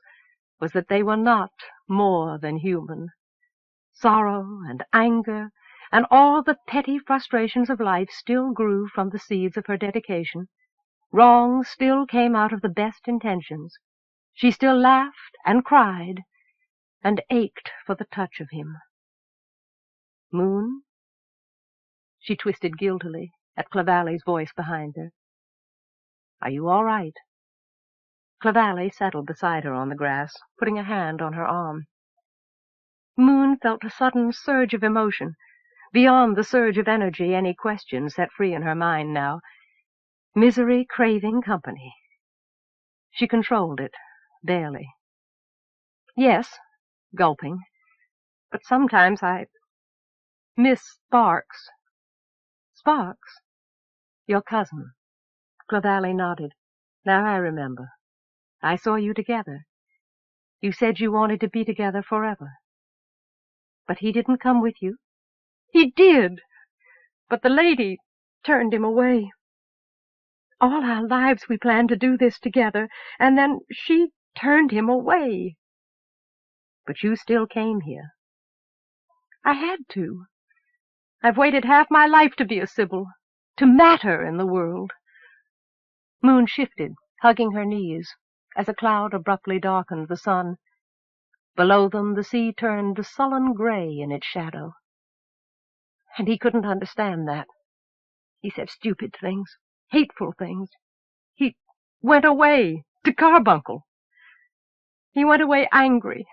was that they were not more than human. Sorrow and anger and all the petty frustrations of life still grew from the seeds of her dedication. Wrong still came out of the best intentions. She still laughed and cried and ached for the touch of him. Moon? She twisted guiltily at Clavally's voice behind her. Are you all right? Clavally settled beside her on the grass, putting a hand on her arm. Moon felt a sudden surge of emotion, beyond the surge of energy any question set free in her mind now. Misery craving company. She controlled it, barely. Yes, gulping, but sometimes I miss Sparks. Sparks? Your cousin. Clavally nodded. Now I remember. I saw you together. You said you wanted to be together forever. But he didn't come with you? He did! But the lady turned him away. All our lives we planned to do this together, and then she turned him away. But you still came here. I had to. I've waited half my life to be a Sybil, to matter in the world. Moon shifted, hugging her knees, as a cloud abruptly darkened the sun. Below them the sea turned sullen gray in its shadow. And he couldn't understand that. He said stupid things, hateful things. He went away to Carbuncle. He went away angry.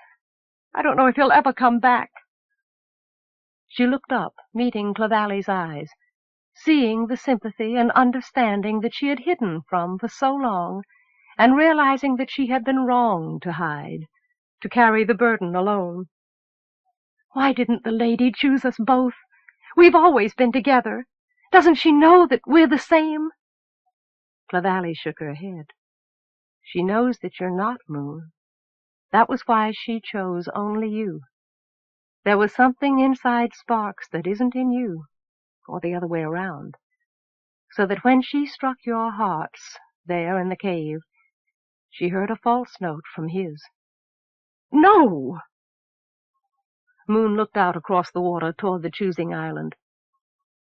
I don't know if he'll ever come back. She looked up, meeting Clavalley's eyes, seeing the sympathy and understanding that she had hidden from for so long, and realizing that she had been wrong to hide, to carry the burden alone. Why didn't the lady choose us both? We've always been together. Doesn't she know that we're the same? Clavalley shook her head. She knows that you're not, Moon. That was why she chose only you. There was something inside Sparks that isn't in you, or the other way around, so that when she struck your hearts there in the cave, she heard a false note from his. No! Moon looked out across the water toward the choosing island.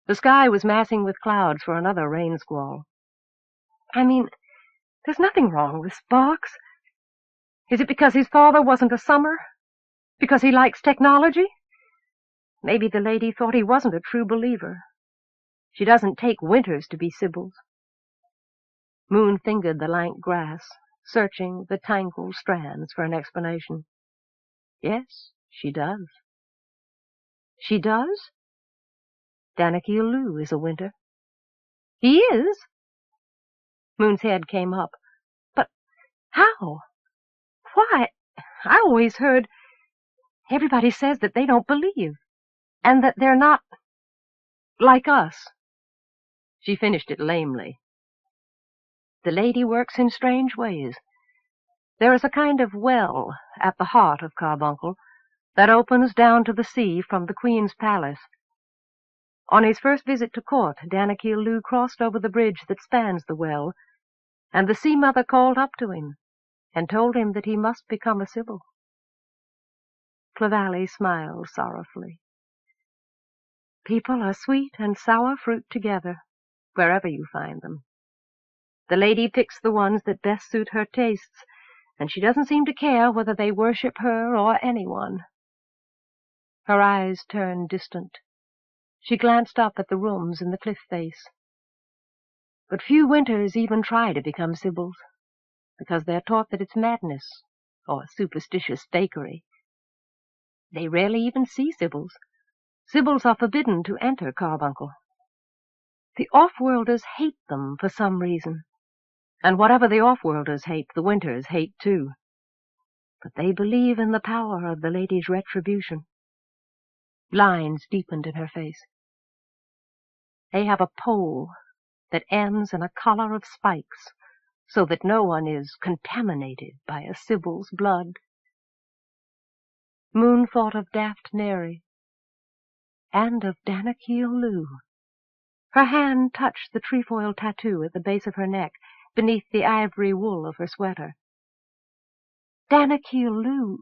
The sky was massing with clouds for another rain squall. I mean, there's nothing wrong with Sparks. Is it because his father wasn't a summer? Because he likes technology? Maybe the lady thought he wasn't a true believer. She doesn't take winters to be sibyls. Moon fingered the lank grass, searching the tangled strands for an explanation. Yes, she does. She does? Danakil Lu is a winter. He is? Moon's head came up. But how? Why? I always heard... Everybody says that they don't believe, and that they're not like us. She finished it lamely. The lady works in strange ways. There is a kind of well at the heart of Carbuncle that opens down to the sea from the Queen's palace. On his first visit to court, Danakil Lu crossed over the bridge that spans the well, and the Sea Mother called up to him and told him that he must become a sibyl. Clavalley smiled sorrowfully. People are sweet and sour fruit together, wherever you find them. The lady picks the ones that best suit her tastes, and she doesn't seem to care whether they worship her or anyone. Her eyes turned distant. She glanced up at the rooms in the cliff face. But few winters even try to become sibyls, because they're taught that it's madness, or superstitious fakery. They rarely even see sibyls. Sibyls are forbidden to enter Carbuncle. The offworlders hate them for some reason, and whatever the offworlders hate, the winters hate too. But they believe in the power of the lady's retribution. Lines deepened in her face. They have a pole that ends in a collar of spikes, so that no one is contaminated by a sibyl's blood. Moon thought of Daft Neri, and of Danakil Lu. Her hand touched the trefoil tattoo at the base of her neck, beneath the ivory wool of her sweater. Danakil Lu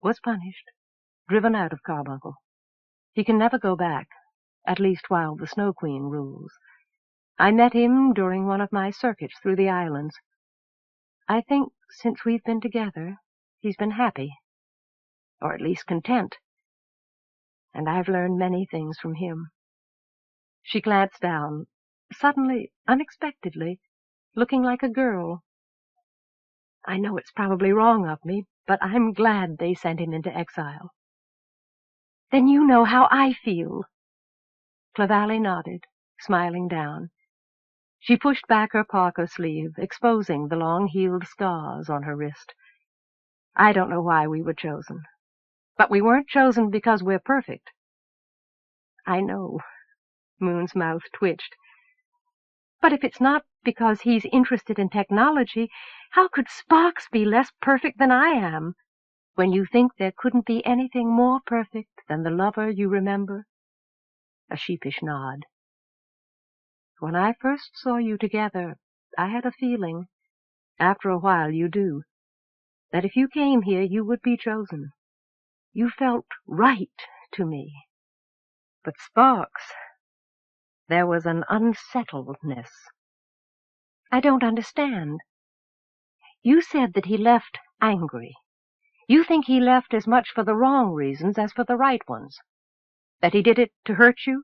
was punished, driven out of Carbuncle. He can never go back, at least while the Snow Queen rules. I met him during one of my circuits through the islands. I think since we've been together, he's been happy, or at least content, and I've learned many things from him. She glanced down, suddenly, unexpectedly, looking like a girl. I know it's probably wrong of me, but I'm glad they sent him into exile. Then you know how I feel. Clavalley nodded, smiling down. She pushed back her parka sleeve, exposing the long-heeled scars on her wrist. I don't know why we were chosen, but we weren't chosen because we're perfect. I know. Moon's mouth twitched. But if it's not because he's interested in technology, how could Sparks be less perfect than I am, when you think there couldn't be anything more perfect than the lover you remember? A sheepish nod. When I first saw you together, I had a feeling, after a while you do, that if you came here you would be chosen. You felt right to me. But Sparks, there was an unsettledness. I don't understand. You said that he left angry. You think he left as much for the wrong reasons as for the right ones. That he did it to hurt you.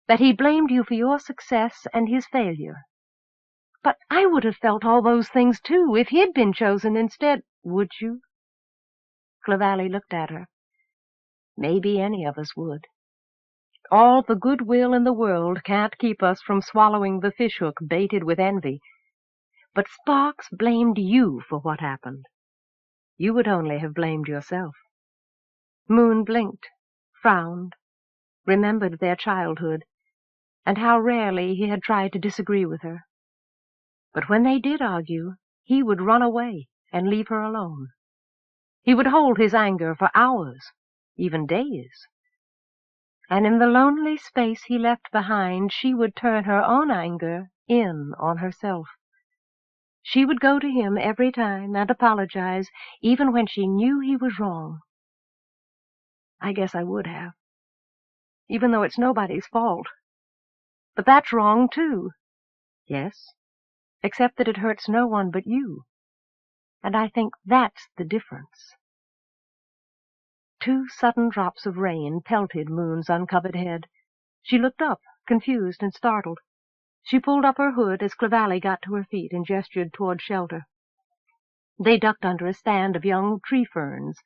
That he blamed you for your success and his failure. But I would have felt all those things, too, if he'd been chosen instead. Would you? Clavally looked at her. Maybe any of us would. All the goodwill in the world can't keep us from swallowing the fishhook baited with envy. But Sparks blamed you for what happened. You would only have blamed yourself. Moon blinked, frowned, remembered their childhood, and how rarely he had tried to disagree with her. But when they did argue, he would run away and leave her alone. He would hold his anger for hours, even days. And in the lonely space he left behind, she would turn her own anger in on herself. She would go to him every time and apologize, even when she knew he was wrong. I guess I would have, even though it's nobody's fault. But that's wrong, too. Yes, except that it hurts no one but you. And I think that's the difference. 2 sudden drops of rain pelted Moon's uncovered head. She looked up, confused and startled. She pulled up her hood as Clavally got to her feet and gestured toward shelter. They ducked under a stand of young tree ferns.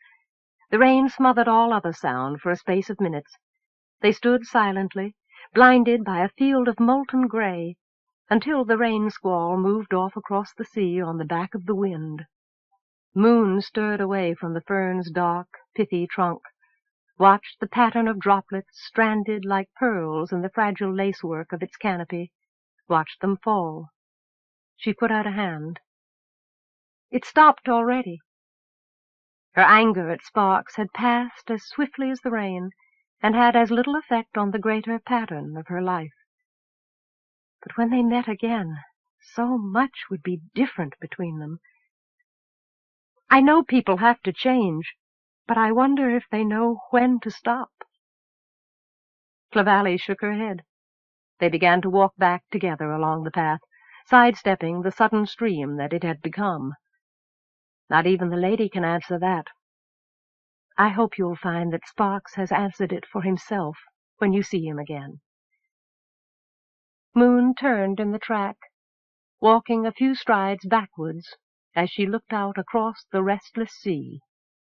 The rain smothered all other sound for a space of minutes. They stood silently, blinded by a field of molten gray, until the rain squall moved off across the sea on the back of the wind. Moon stirred away from the fern's dark, pithy trunk, watched the pattern of droplets stranded like pearls in the fragile lacework of its canopy, watched them fall. She put out a hand. It stopped already. Her anger at Sparks had passed as swiftly as the rain, and had as little effect on the greater pattern of her life. But when they met again, so much would be different between them. I know people have to change, but I wonder if they know when to stop. Clavally shook her head. They began to walk back together along the path, sidestepping the sudden stream that it had become. Not even the lady can answer that. I hope you'll find that Sparks has answered it for himself when you see him again. Moon turned in the track, walking a few strides backwards as she looked out across the restless sea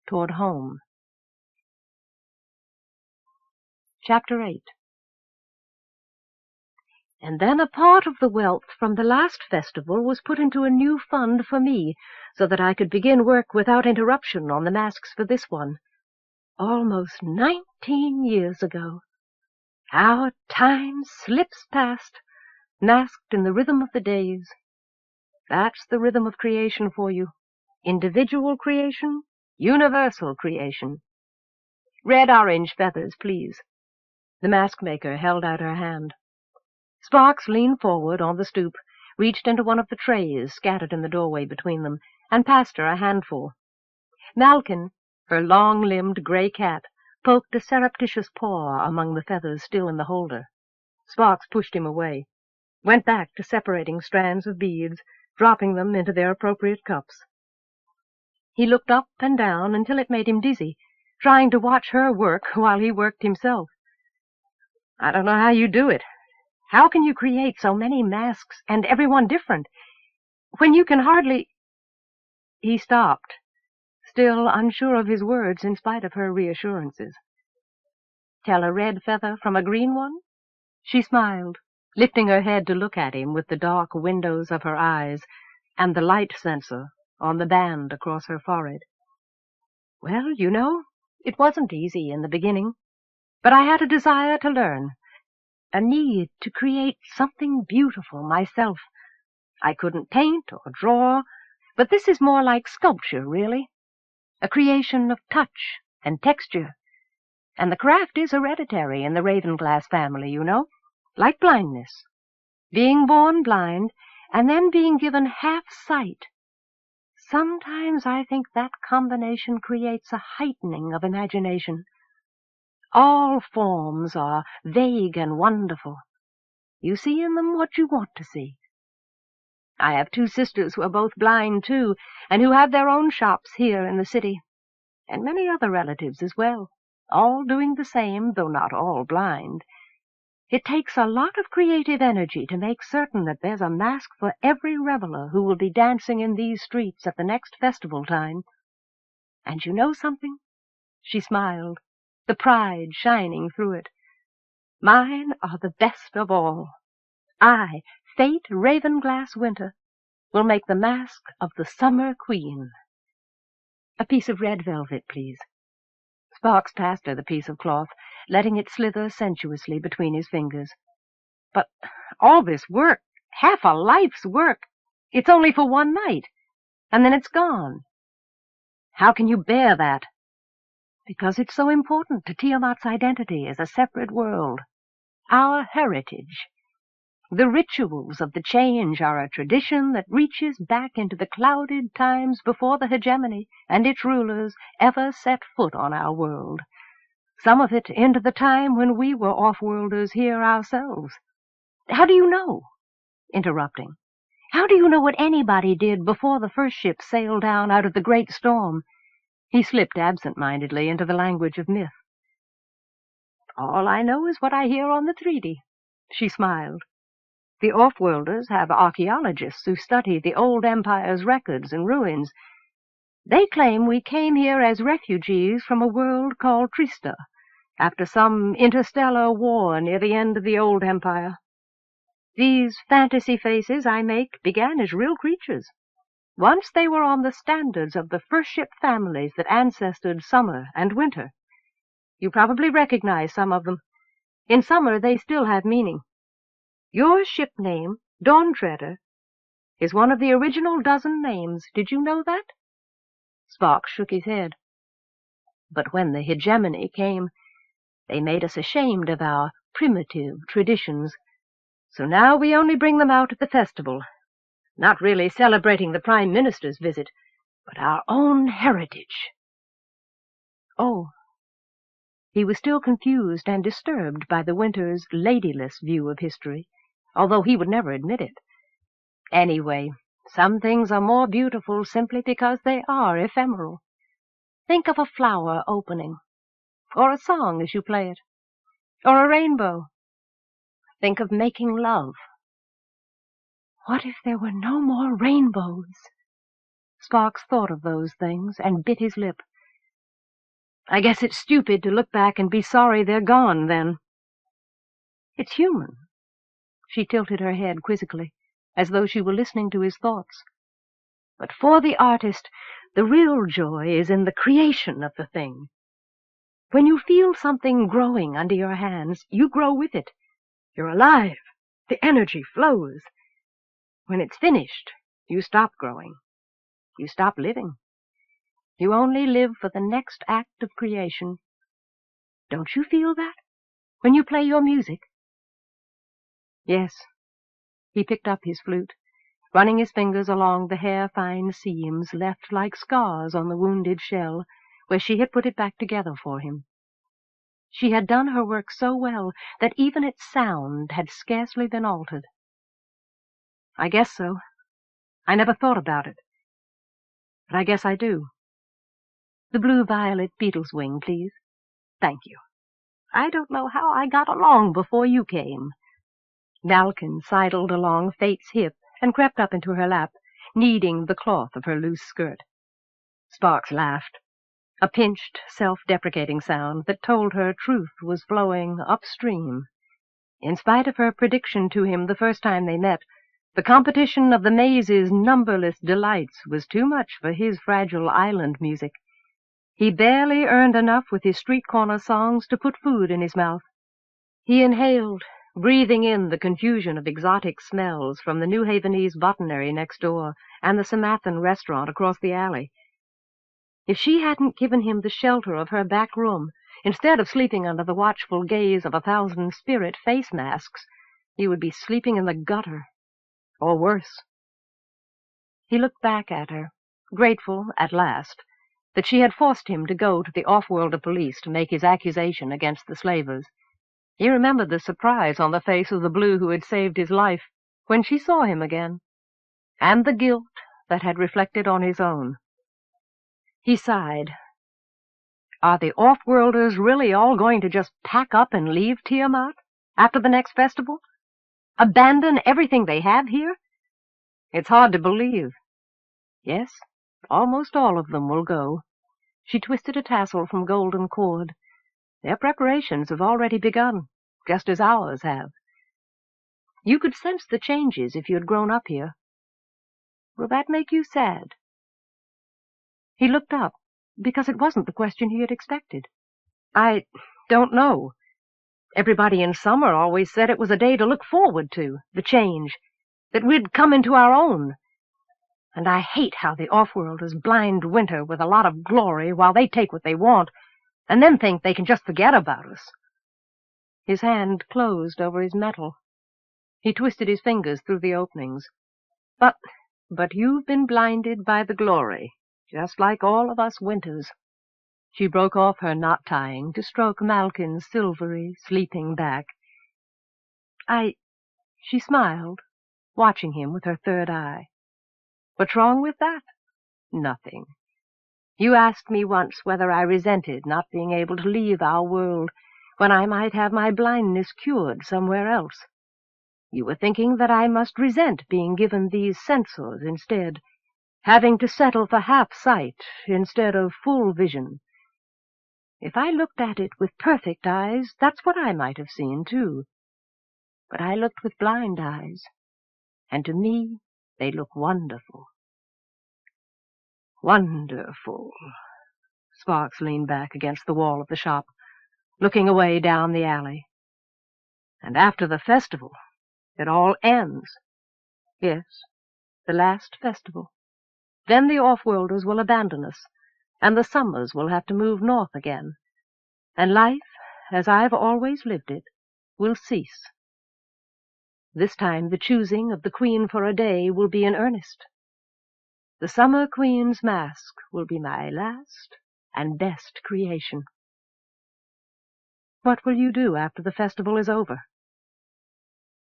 toward home. Chapter 8. And then a part of the wealth from the last festival was put into a new fund for me, so that I could begin work without interruption on the masks for this one. Almost 19 years ago. How time slips past, masked in the rhythm of the days. That's the rhythm of creation for you. Individual creation, universal creation. Red orange feathers, please. The mask maker held out her hand. Sparks leaned forward on the stoop, reached into one of the trays scattered in the doorway between them, and passed her a handful. Malkin, her long-limbed gray cat, poked a surreptitious paw among the feathers still in the holder. Sparks pushed him away, went back to separating strands of beads, dropping them into their appropriate cups. He looked up and down until it made him dizzy, trying to watch her work while he worked himself. I don't know how you do it. How can you create so many masks, and everyone different, when you can hardly— He stopped, still unsure of his words in spite of her reassurances. Tell a red feather from a green one? She smiled, lifting her head to look at him with the dark windows of her eyes and the light sensor on the band across her forehead. Well, you know, it wasn't easy in the beginning, but I had a desire to learn, a need to create something beautiful myself. I couldn't paint or draw, but this is more like sculpture, really. A creation of touch and texture. And the craft is hereditary in the Ravenglass family, you know, like blindness. Being born blind, and then being given half sight. Sometimes I think that combination creates a heightening of imagination. All forms are vague and wonderful. You see in them what you want to see. I have 2 sisters who are both blind, too, and who have their own shops here in the city. and many other relatives as well, all doing the same, though not all blind. It takes a lot of creative energy to make certain that there's a mask for every reveler who will be dancing in these streets at the next festival time. And you know something? She smiled, the pride shining through it. Mine are the best of all. I, Fate Ravenglass Winter, will make the mask of the Summer Queen. A piece of red velvet, please. Sparks passed her the piece of cloth, letting it slither sensuously between his fingers. But all this work, half a life's work, it's only for one night, and then it's gone. How can you bear that? Because it's so important to Tiamant's identity as a separate world, our heritage. The rituals of the change are a tradition that reaches back into the clouded times before the hegemony and its rulers ever set foot on our world. Some of it into the time when we were offworlders here ourselves. How do you know? Interrupting. How do you know what anybody did before the first ship sailed down out of the great storm? He slipped absent-mindedly into the language of myth. All I know is what I hear on the treaty. She smiled. The offworlders have archaeologists who study the old empire's records and ruins. They claim we came here as refugees from a world called Trista, after some interstellar war near the end of the old empire. These fantasy faces I make began as real creatures. Once they were on the standards of the first ship families that ancestored summer and winter. You probably recognize some of them. In summer they still have meaning. Your ship name, Dawntreader, is one of the original dozen names. Did you know that? Sparks shook his head. But when the hegemony came, they made us ashamed of our primitive traditions. So now we only bring them out at the festival, not really celebrating the Prime Minister's visit, but our own heritage. Oh. He was still confused and disturbed by the winter's ladyless view of history, although he would never admit it. Anyway, some things are more beautiful simply because they are ephemeral. Think of a flower opening, or a song as you play it, or a rainbow. Think of making love. What if there were no more rainbows? Sparks thought of those things and bit his lip. I guess it's stupid to look back and be sorry they're gone, then. It's human. She tilted her head quizzically, as though she were listening to his thoughts. But for the artist, the real joy is in the creation of the thing. When you feel something growing under your hands, you grow with it. You're alive. The energy flows. When it's finished, you stop growing. You stop living. You only live for the next act of creation. Don't you feel that when you play your music? Yes. He picked up his flute, running his fingers along the hair-fine seams left like scars on the wounded shell, where she had put it back together for him. She had done her work so well that even its sound had scarcely been altered. I guess so. I never thought about it. But I guess I do. The blue-violet beetle's wing, please. Thank you. I don't know how I got along before you came. Malkin sidled along Fate's hip and crept up into her lap, kneading the cloth of her loose skirt. Sparks laughed, a pinched, self-deprecating sound that told her truth was flowing upstream. In spite of her prediction to him the first time they met, the competition of the maze's numberless delights was too much for his fragile island music. He barely earned enough with his street-corner songs to put food in his mouth. He inhaled, breathing in the confusion of exotic smells from the New Havenese botanary next door and the Samathan restaurant across the alley. If she hadn't given him the shelter of her back room, instead of sleeping under the watchful gaze of 1,000 spirit face masks, he would be sleeping in the gutter, or worse. He looked back at her, grateful at last that she had forced him to go to the off-worlder police to make his accusation against the slavers. He remembered the surprise on the face of the blue who had saved his life when she saw him again, and the guilt that had reflected on his own. He sighed. Are the offworlders really all going to just pack up and leave Tiamant after the next festival? Abandon everything they have here? It's hard to believe. Yes, almost all of them will go. She twisted a tassel from golden cord. Their preparations have already begun, just as ours have. You could sense the changes if you had grown up here. Will that make you sad? He looked up, because it wasn't the question he had expected. I don't know. Everybody in summer always said it was a day to look forward to, the change, that we'd come into our own. And I hate how the offworlders blind winter with a lot of glory while they take what they want, and then think they can just forget about us. His hand closed over his metal. He twisted his fingers through the openings. But you've been blinded by the glory, just like all of us winters. She broke off her knot-tying to stroke Malkin's silvery, sleeping back. She smiled, watching him with her third eye. What's wrong with that? Nothing. You asked me once whether I resented not being able to leave our world when I might have my blindness cured somewhere else. You were thinking that I must resent being given these sensors instead, having to settle for half sight instead of full vision. If I looked at it with perfect eyes, that's what I might have seen, too. But I looked with blind eyes, and to me they look wonderful. Wonderful. Sparks leaned back against the wall of the shop, looking away down the alley. And after the festival, it all ends. Yes, the last festival. Then the offworlders will abandon us, and the summers will have to move north again, and life, as I've always lived it, will cease. This time the choosing of the queen for a day will be in earnest. The Summer Queen's mask will be my last and best creation. What will you do after the festival is over?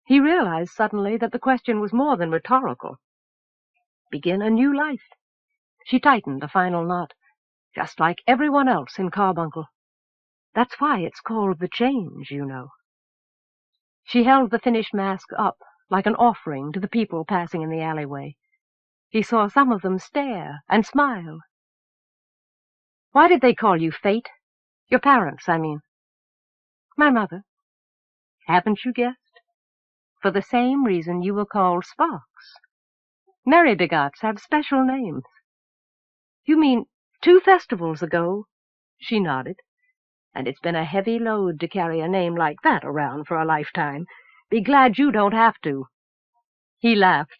He realized suddenly that the question was more than rhetorical. Begin a new life. She tightened the final knot, just like everyone else in Carbuncle. That's why it's called the change, you know. She held the finished mask up, like an offering to the people passing in the alleyway. He saw some of them stare and smile. Why did they call you Fate? Your parents, I mean. My mother. Haven't you guessed? For the same reason you were called Sparks. Merry-begots have special names. You mean 2 festivals ago? She nodded. And it's been a heavy load to carry a name like that around for a lifetime. Be glad you don't have to. He laughed.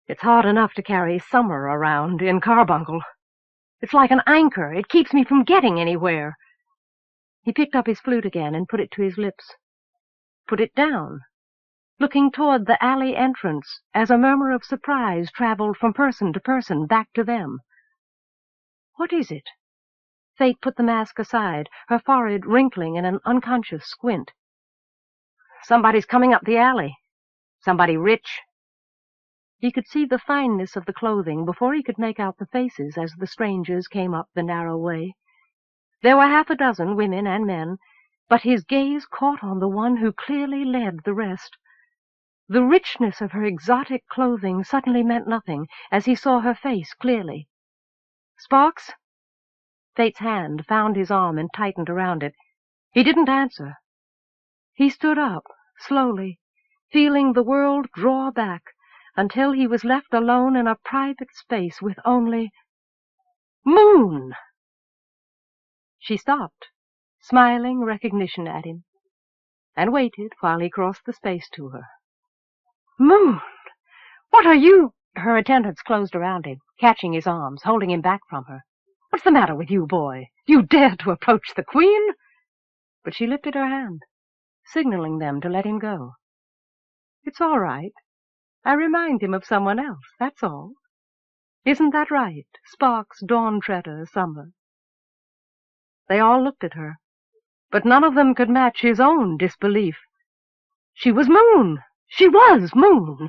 It's hard enough to carry summer around in Carbuncle. It's like an anchor. It keeps me from getting anywhere. He picked up his flute again and put it to his lips. Put it down, looking toward the alley entrance as a murmur of surprise traveled from person to person back to them. What is it? Fate put the mask aside, her forehead wrinkling in an unconscious squint. Somebody's coming up the alley. Somebody rich. He could see the fineness of the clothing before he could make out the faces as the strangers came up the narrow way. There were 6 women and men, but his gaze caught on the one who clearly led the rest. The richness of her exotic clothing suddenly meant nothing as he saw her face clearly. Sparks? Fate's hand found his arm and tightened around it. He didn't answer. He stood up, slowly, feeling the world draw back until he was left alone in a private space with only Moon! She stopped, smiling recognition at him, and waited while he crossed the space to her. Moon! What are you? Her attendants closed around him, catching his arms, holding him back from her. What's the matter with you, boy? You dare to approach the Queen? But she lifted her hand, signaling them to let him go. It's all right. I remind him of someone else, that's all. Isn't that right, Sparks, Dawn-treader, Summer? They all looked at her, but none of them could match his own disbelief. She was Moon! She was Moon!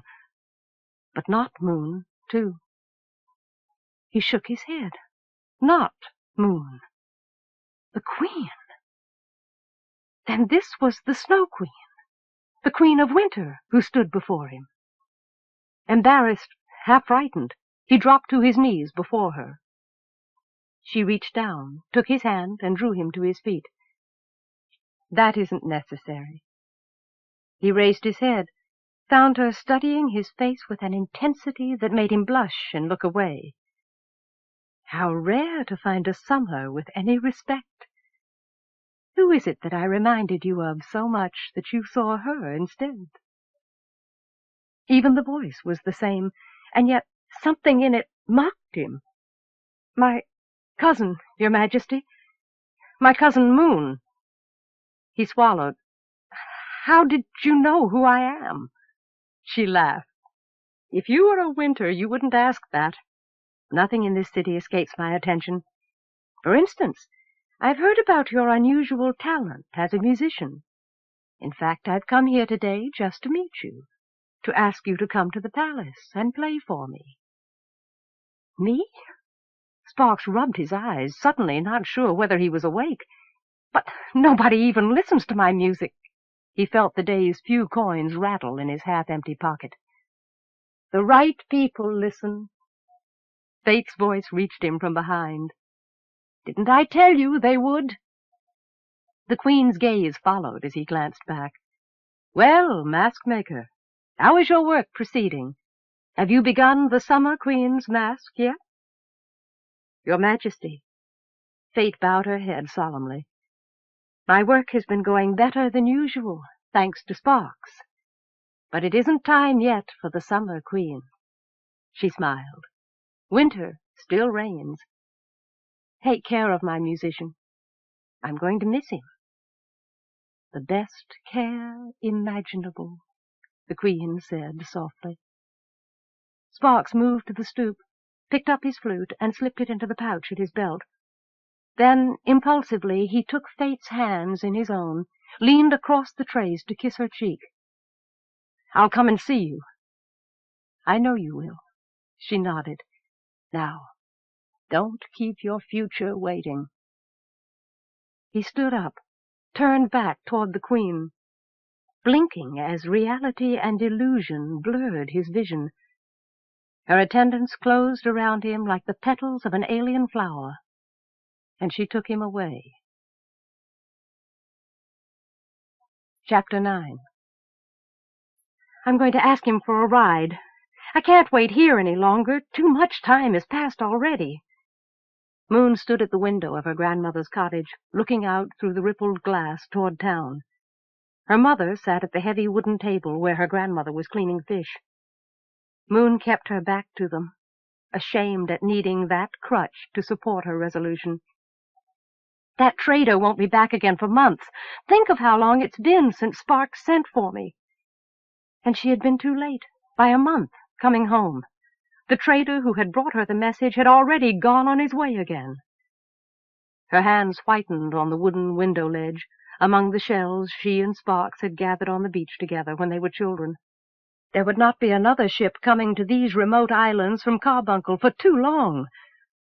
But not Moon, too. He shook his head. Not Moon. The Queen! Then this was the Snow Queen, the Queen of Winter, who stood before him. Embarrassed, half frightened, he dropped to his knees before her. She reached down, took his hand, and drew him to his feet. "That isn't necessary." He raised his head, found her studying his face with an intensity that made him blush and look away. How rare to find a summer with any respect! Who is it that I reminded you of so much that you saw her instead? Even the voice was the same, and yet something in it mocked him. "My cousin, Your Majesty. My cousin Moon." He swallowed. "How did you know who I am?" She laughed. "If you were a Winter, you wouldn't ask that. Nothing in this city escapes my attention. For instance, I've heard about your unusual talent as a musician. In fact, I've come here today just to meet you, to ask you to come to the palace and play for me." "Me?" Sparks rubbed his eyes, suddenly not sure whether he was awake. "But nobody even listens to my music." He felt the day's few coins rattle in his half-empty pocket. "The right people listen." Fate's voice reached him from behind. "Didn't I tell you they would?" The Queen's gaze followed as he glanced back. "Well, mask-maker, how is your work proceeding? Have you begun the Summer Queen's mask yet?" "Your Majesty." Fate bowed her head solemnly. "My work has been going better than usual, thanks to Sparks. But it isn't time yet for the Summer Queen." She smiled. "Winter still reigns. Take care of my musician. I'm going to miss him." "The best care imaginable," the Queen said softly. Sparks moved to the stoop, picked up his flute, and slipped it into the pouch at his belt. Then, impulsively, he took Fate's hands in his own, leaned across the trays to kiss her cheek. "I'll come and see you." "I know you will." She nodded. "Now, don't keep your future waiting." He stood up, turned back toward the Queen, blinking as reality and illusion blurred his vision. Her attendants closed around him like the petals of an alien flower, and she took him away. Chapter 9. "I'm going to ask him for a ride. I can't wait here any longer. Too much time has passed already." Moon stood at the window of her grandmother's cottage, looking out through the rippled glass toward town. Her mother sat at the heavy wooden table where her grandmother was cleaning fish. Moon kept her back to them, ashamed at needing that crutch to support her resolution. "That trader won't be back again for months. Think of how long it's been since Sparks sent for me." And she had been too late, by a month, coming home. The trader who had brought her the message had already gone on his way again. Her hands whitened on the wooden window ledge, among the shells she and Sparks had gathered on the beach together when they were children. There would not be another ship coming to these remote islands from Carbuncle for too long.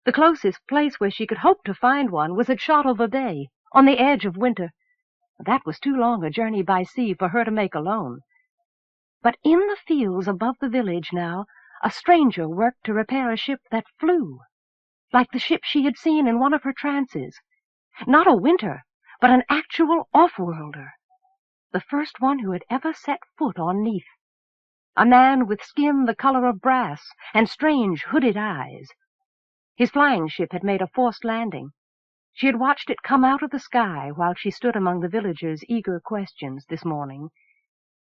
The closest place where she could hope to find one was at Shotelver Bay, on the edge of winter. That was too long a journey by sea for her to make alone. But in the fields above the village now, a stranger worked to repair a ship that flew, like the ship she had seen in one of her trances. Not a Winter, but an actual offworlder. The first one who had ever set foot on Neath. A man with skin the color of brass and strange hooded eyes. His flying ship had made a forced landing. She had watched it come out of the sky while she stood among the villagers' eager questions this morning.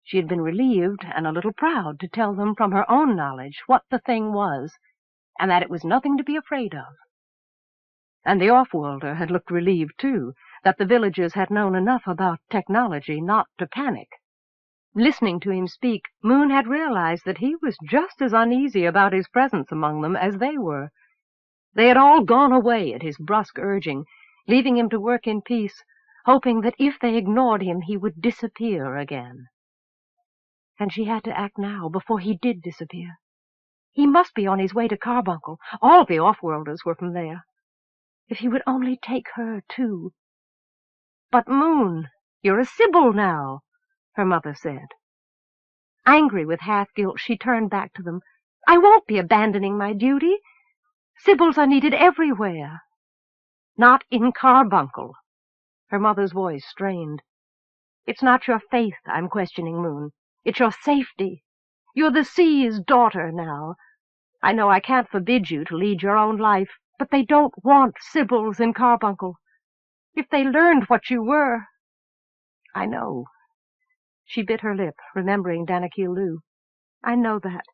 She had been relieved and a little proud to tell them from her own knowledge what the thing was, and that it was nothing to be afraid of. And the offworlder had looked relieved, too, that the villagers had known enough about technology not to panic. Listening to him speak, Moon had realized that he was just as uneasy about his presence among them as they were. They had all gone away at his brusque urging, leaving him to work in peace, hoping that if they ignored him he would disappear again. And she had to act now, before he did disappear. He must be on his way to Carbuncle. All the offworlders were from there. If he would only take her, too. "But, Moon, you're a Sybil now," her mother said. Angry with half-guilt, she turned back to them. "I won't be abandoning my duty. Sybils are needed everywhere." "Not in Carbuncle." Her mother's voice strained. "It's not your faith I'm questioning, Moon. It's your safety. You're the sea's daughter now. I know I can't forbid you to lead your own life, but they don't want Sybils in Carbuncle. If they learned what you were—" "I know." She bit her lip, remembering Danakil Lou. "I know that.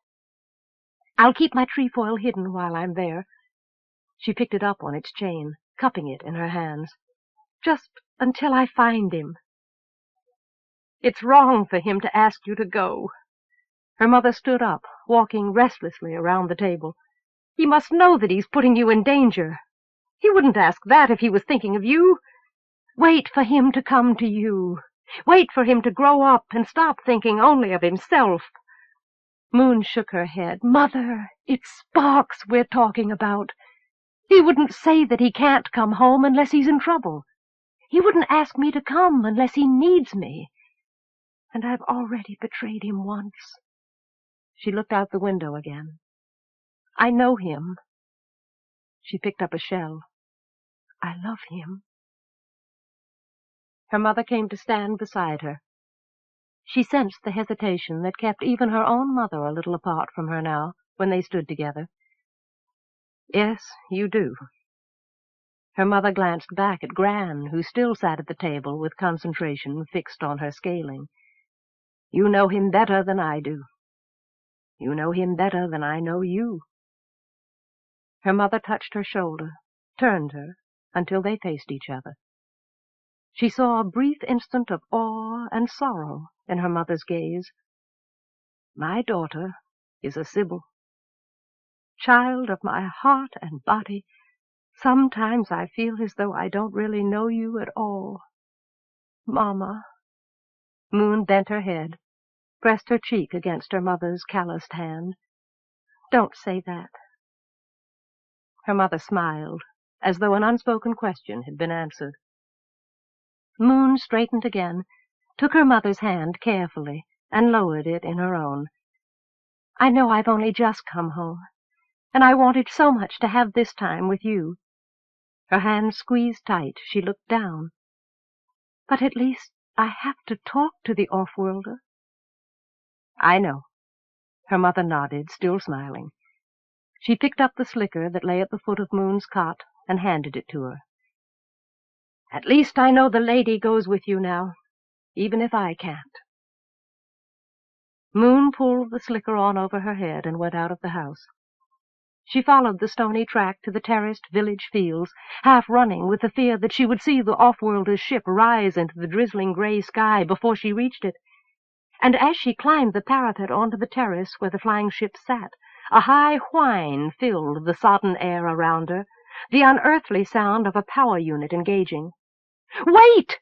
I'll keep my trefoil hidden while I'm there." She picked it up on its chain, cupping it in her hands. "Just until I find him." "It's wrong for him to ask you to go." Her mother stood up, walking restlessly around the table. "He must know that he's putting you in danger. He wouldn't ask that if he was thinking of you. Wait for him to come to you. Wait for him to grow up and stop thinking only of himself." Moon shook her head. "Mother, it's Sparks we're talking about. He wouldn't say that he can't come home unless he's in trouble. He wouldn't ask me to come unless he needs me. And I've already betrayed him once." She looked out the window again. "I know him." She picked up a shell. "I love him." Her mother came to stand beside her. She sensed the hesitation that kept even her own mother a little apart from her now, when they stood together. "Yes, you do." Her mother glanced back at Gran, who still sat at the table with concentration fixed on her scaling. "You know him better than I do. You know him better than I know you." Her mother touched her shoulder, turned her, until they faced each other. She saw a brief instant of awe and sorrow in her mother's gaze. "My daughter is a Sybil. Child of my heart and body, sometimes I feel as though I don't really know you at all. Mama." Moon bent her head, pressed her cheek against her mother's calloused hand. "Don't say that." Her mother smiled, as though an unspoken question had been answered. Moon straightened again, took her mother's hand carefully, and lowered it in her own. "I know I've only just come home, and I wanted so much to have this time with you." Her hand squeezed tight, she looked down. "But at least I have to talk to the offworlder." "I know." Her mother nodded, still smiling. She picked up the slicker that lay at the foot of Moon's cot and handed it to her. "At least I know the lady goes with you now, even if I can't." Moon pulled the slicker on over her head and went out of the house. She followed the stony track to the terraced village fields, half running with the fear that she would see the offworlder's ship rise into the drizzling gray sky before she reached it. And as she climbed the parapet onto the terrace where the flying ship sat, a high whine filled the sodden air around her, the unearthly sound of a power unit engaging. "Wait!"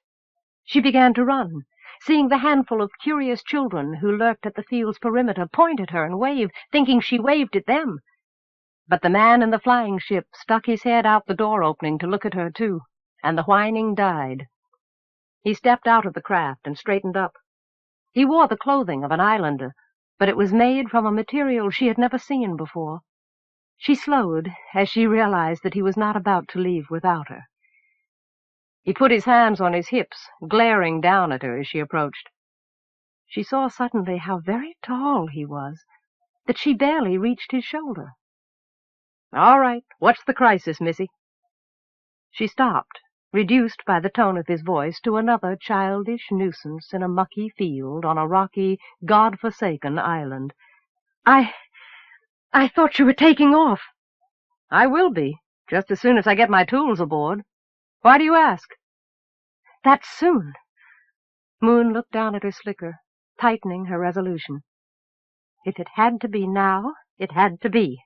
She began to run, seeing the handful of curious children who lurked at the field's perimeter point at her and wave, thinking she waved at them. But the man in the flying ship stuck his head out the door opening to look at her, too, and the whining died. He stepped out of the craft and straightened up. He wore the clothing of an islander, but it was made from a material she had never seen before. She slowed as she realized that he was not about to leave without her. He put his hands on his hips, glaring down at her as she approached. She saw suddenly how very tall he was, that she barely reached his shoulder. "All right, what's the crisis, missy?" She stopped, reduced by the tone of his voice to another childish nuisance in a mucky field on a rocky, God-forsaken island. I thought you were taking off." "I will be, just as soon as I get my tools aboard. Why do you ask?" "That's soon." Moon looked down at her slicker, tightening her resolution. If it had to be now, it had to be.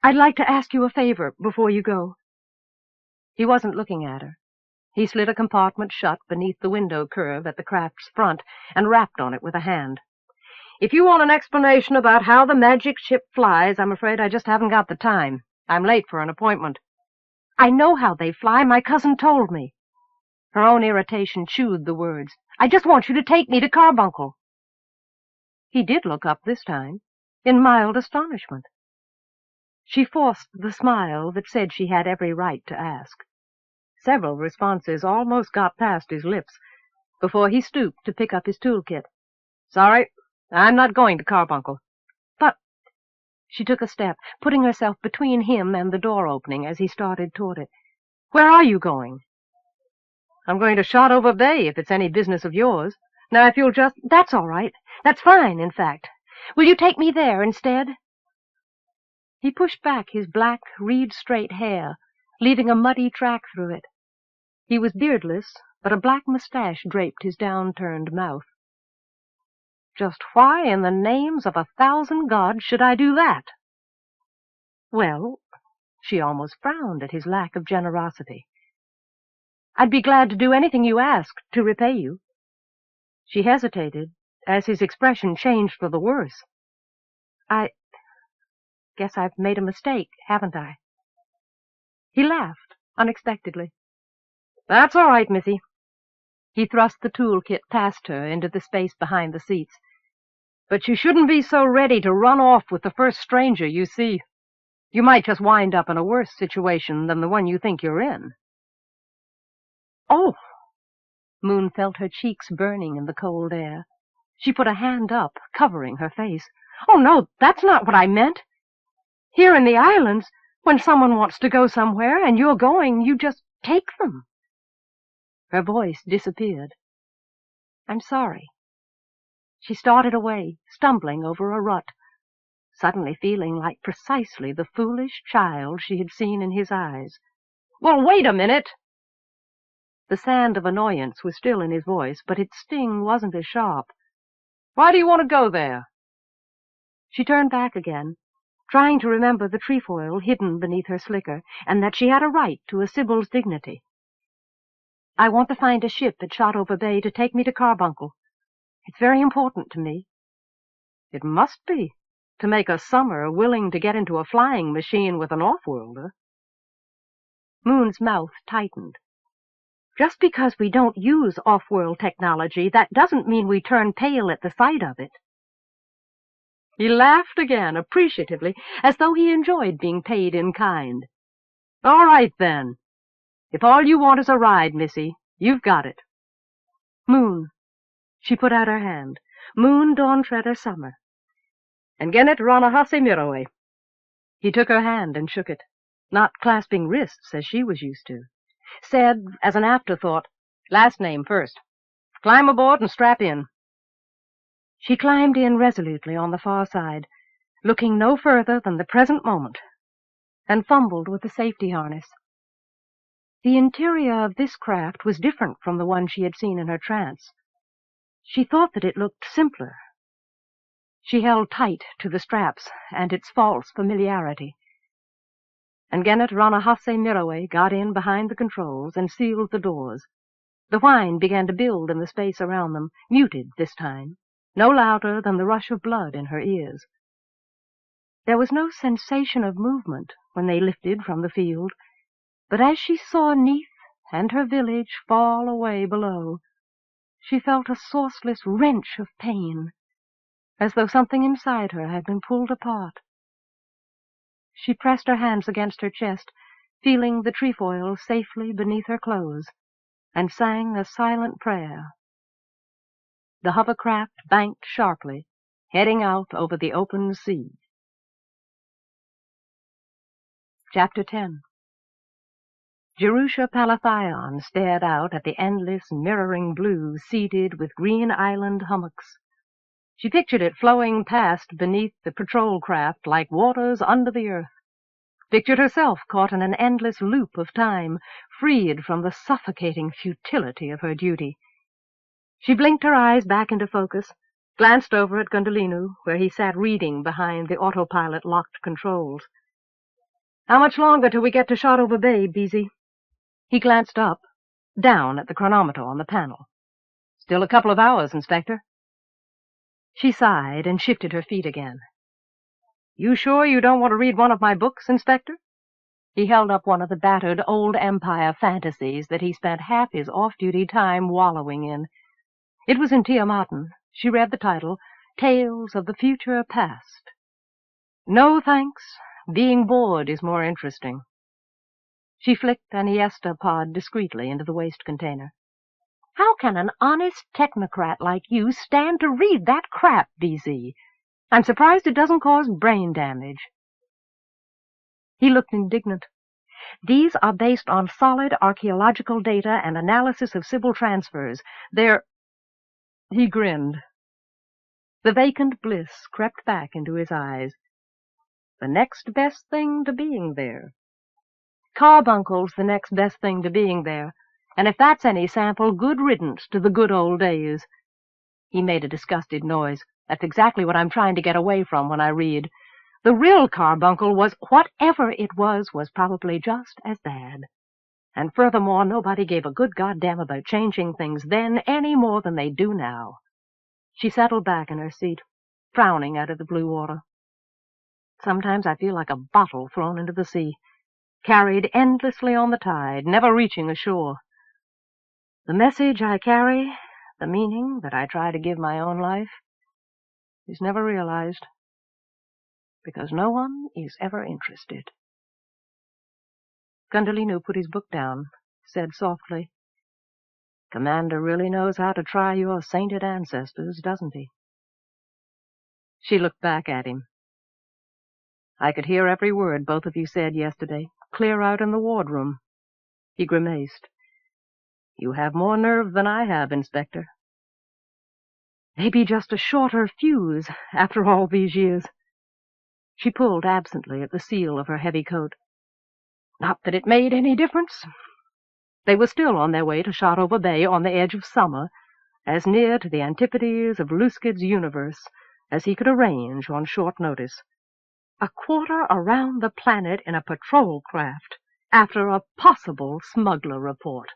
"I'd like to ask you a favor before you go." He wasn't looking at her. He slid a compartment shut beneath the window curve at the craft's front and rapped on it with a hand. "If you want an explanation about how the magic ship flies, I'm afraid I just haven't got the time. I'm late for an appointment." I know how they fly. My cousin told me. Her own irritation chewed the words. I just want you to take me to Carbuncle. He did look up this time, in mild astonishment. She forced the smile that said she had every right to ask. Several responses almost got past his lips before he stooped to pick up his toolkit. Sorry, I'm not going to Carbuncle. But she took a step, putting herself between him and the door opening as he started toward it. Where are you going? I'm going to Shotover Bay, if it's any business of yours. Now, if you'll just... That's all right. That's fine, in fact. Will you take me there instead? He pushed back his black, reed-straight hair, leaving a muddy track through it. He was beardless, but a black mustache draped his downturned mouth. Just why in the names of 1,000 gods should I do that? Well, she almost frowned at his lack of generosity. I'd be glad to do anything you ask to repay you. She hesitated, as his expression changed for the worse. I guess I've made a mistake, haven't I? He laughed, unexpectedly. That's all right, Missy. He thrust the toolkit past her into the space behind the seats. But you shouldn't be so ready to run off with the first stranger you see. You might just wind up in a worse situation than the one you think you're in. Oh! Moon felt her cheeks burning in the cold air. She put a hand up, covering her face. Oh, no, that's not what I meant. Here in the islands, when someone wants to go somewhere and you're going, you just take them. Her voice disappeared. I'm sorry. She started away, stumbling over a rut, suddenly feeling like precisely the foolish child she had seen in his eyes. Well, wait a minute! The sand of annoyance was still in his voice, but its sting wasn't as sharp. Why do you want to go there? She turned back again, trying to remember the trefoil hidden beneath her slicker, and that she had a right to a Sibyl's dignity. I want to find a ship at Shotover Bay to take me to Carbuncle. It's very important to me. It must be, to make a summer willing to get into a flying machine with an offworlder. Moon's mouth tightened. Just because we don't use off-world technology, that doesn't mean we turn pale at the sight of it. He laughed again, appreciatively, as though he enjoyed being paid in kind. All right, then. If all you want is a ride, Missy, you've got it. Moon. She put out her hand. Moon Dawn Treader Summer. And Gennet Rana Hase Miroe. He took her hand and shook it, not clasping wrists as she was used to. Said, as an afterthought, last name first. Climb aboard and strap in. She climbed in resolutely on the far side, looking no further than the present moment, and fumbled with the safety harness. The interior of this craft was different from the one she had seen in her trance. She thought that it looked simpler. She held tight to the straps and its false familiarity. And Gennet Rana Hase Miroe got in behind the controls and sealed the doors. The whine began to build in the space around them, muted this time, no louder than the rush of blood in her ears. There was no sensation of movement when they lifted from the field, but as she saw Neath and her village fall away below, she felt a sourceless wrench of pain, as though something inside her had been pulled apart. She pressed her hands against her chest, feeling the trefoil safely beneath her clothes, and sang a silent prayer. The hovercraft banked sharply, heading out over the open sea. Chapter 10. Jerusha Palathion stared out at the endless, mirroring blue seeded with green island hummocks. She pictured it flowing past beneath the patrol craft like waters under the earth. Pictured herself caught in an endless loop of time, freed from the suffocating futility of her duty. She blinked her eyes back into focus, glanced over at Gundolinu, where he sat reading behind the autopilot-locked controls. How much longer till we get to Shotover Bay, Beezy? He glanced up, down at the chronometer on the panel. Still a couple of hours, Inspector. She sighed and shifted her feet again. You sure you don't want to read one of my books, Inspector? He held up one of the battered old Empire fantasies that he spent half his off-duty time wallowing in. It was in Tiamant. She read the title, Tales of the Future Past. No, thanks. Being bored is more interesting. She flicked an Iesta pod discreetly into the waste container. How can an honest technocrat like you stand to read that crap, BZ? I'm surprised it doesn't cause brain damage. He looked indignant. These are based on solid archaeological data and analysis of civil transfers. He grinned. The vacant bliss crept back into his eyes. The next best thing to being there. Carbuncle's the next best thing to being there, and if that's any sample, good riddance to the good old days. He made a disgusted noise. That's exactly what I'm trying to get away from when I read. The real carbuncle was, whatever it was probably just as bad. And furthermore, nobody gave a good goddamn about changing things then any more than they do now. She settled back in her seat, frowning out of the blue water. Sometimes I feel like a bottle thrown into the sea, carried endlessly on the tide, never reaching the shore. The message I carry, the meaning that I try to give my own life, is never realized, because no one is ever interested. Gundolino put his book down, said softly, Commander really knows how to try your sainted ancestors, doesn't he? She looked back at him. I could hear every word both of you said yesterday, clear out in the wardroom. He grimaced. You have more nerve than I have, Inspector. Maybe just a shorter fuse after all these years. She pulled absently at the seal of her heavy coat. Not that it made any difference. They were still on their way to Shotover Bay on the edge of summer, as near to the antipodes of Luskid's universe as he could arrange on short notice. A quarter around the planet in a patrol craft after a possible smuggler report.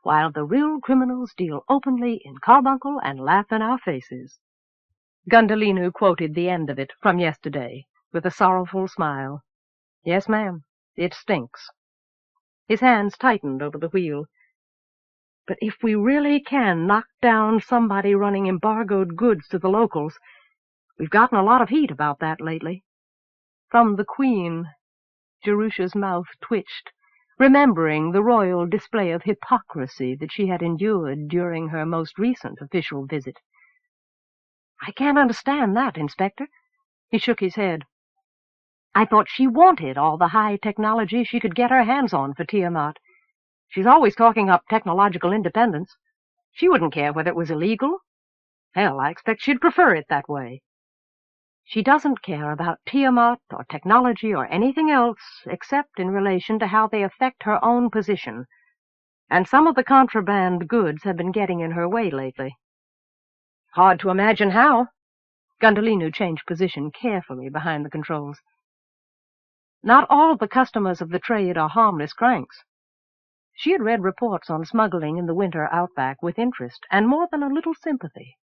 While the real criminals deal openly in carbuncle and laugh in our faces. Gundolino quoted the end of it from yesterday with a sorrowful smile. Yes, ma'am, it stinks. His hands tightened over the wheel. But if we really can knock down somebody running embargoed goods to the locals, we've gotten a lot of heat about that lately. From the Queen. Jerusha's mouth twitched, remembering the royal display of hypocrisy that she had endured during her most recent official visit. I can't understand that, Inspector. He shook his head. I thought she wanted all the high technology she could get her hands on for Tiamat. She's always talking up technological independence. She wouldn't care whether it was illegal. Hell, I expect she'd prefer it that way. She doesn't care about Tiamat or technology or anything else except in relation to how they affect her own position. And some of the contraband goods have been getting in her way lately. Hard to imagine how. Gundolino changed position carefully behind the controls. Not all the customers of the trade are harmless cranks. She had read reports on smuggling in the winter outback with interest and more than a little sympathy.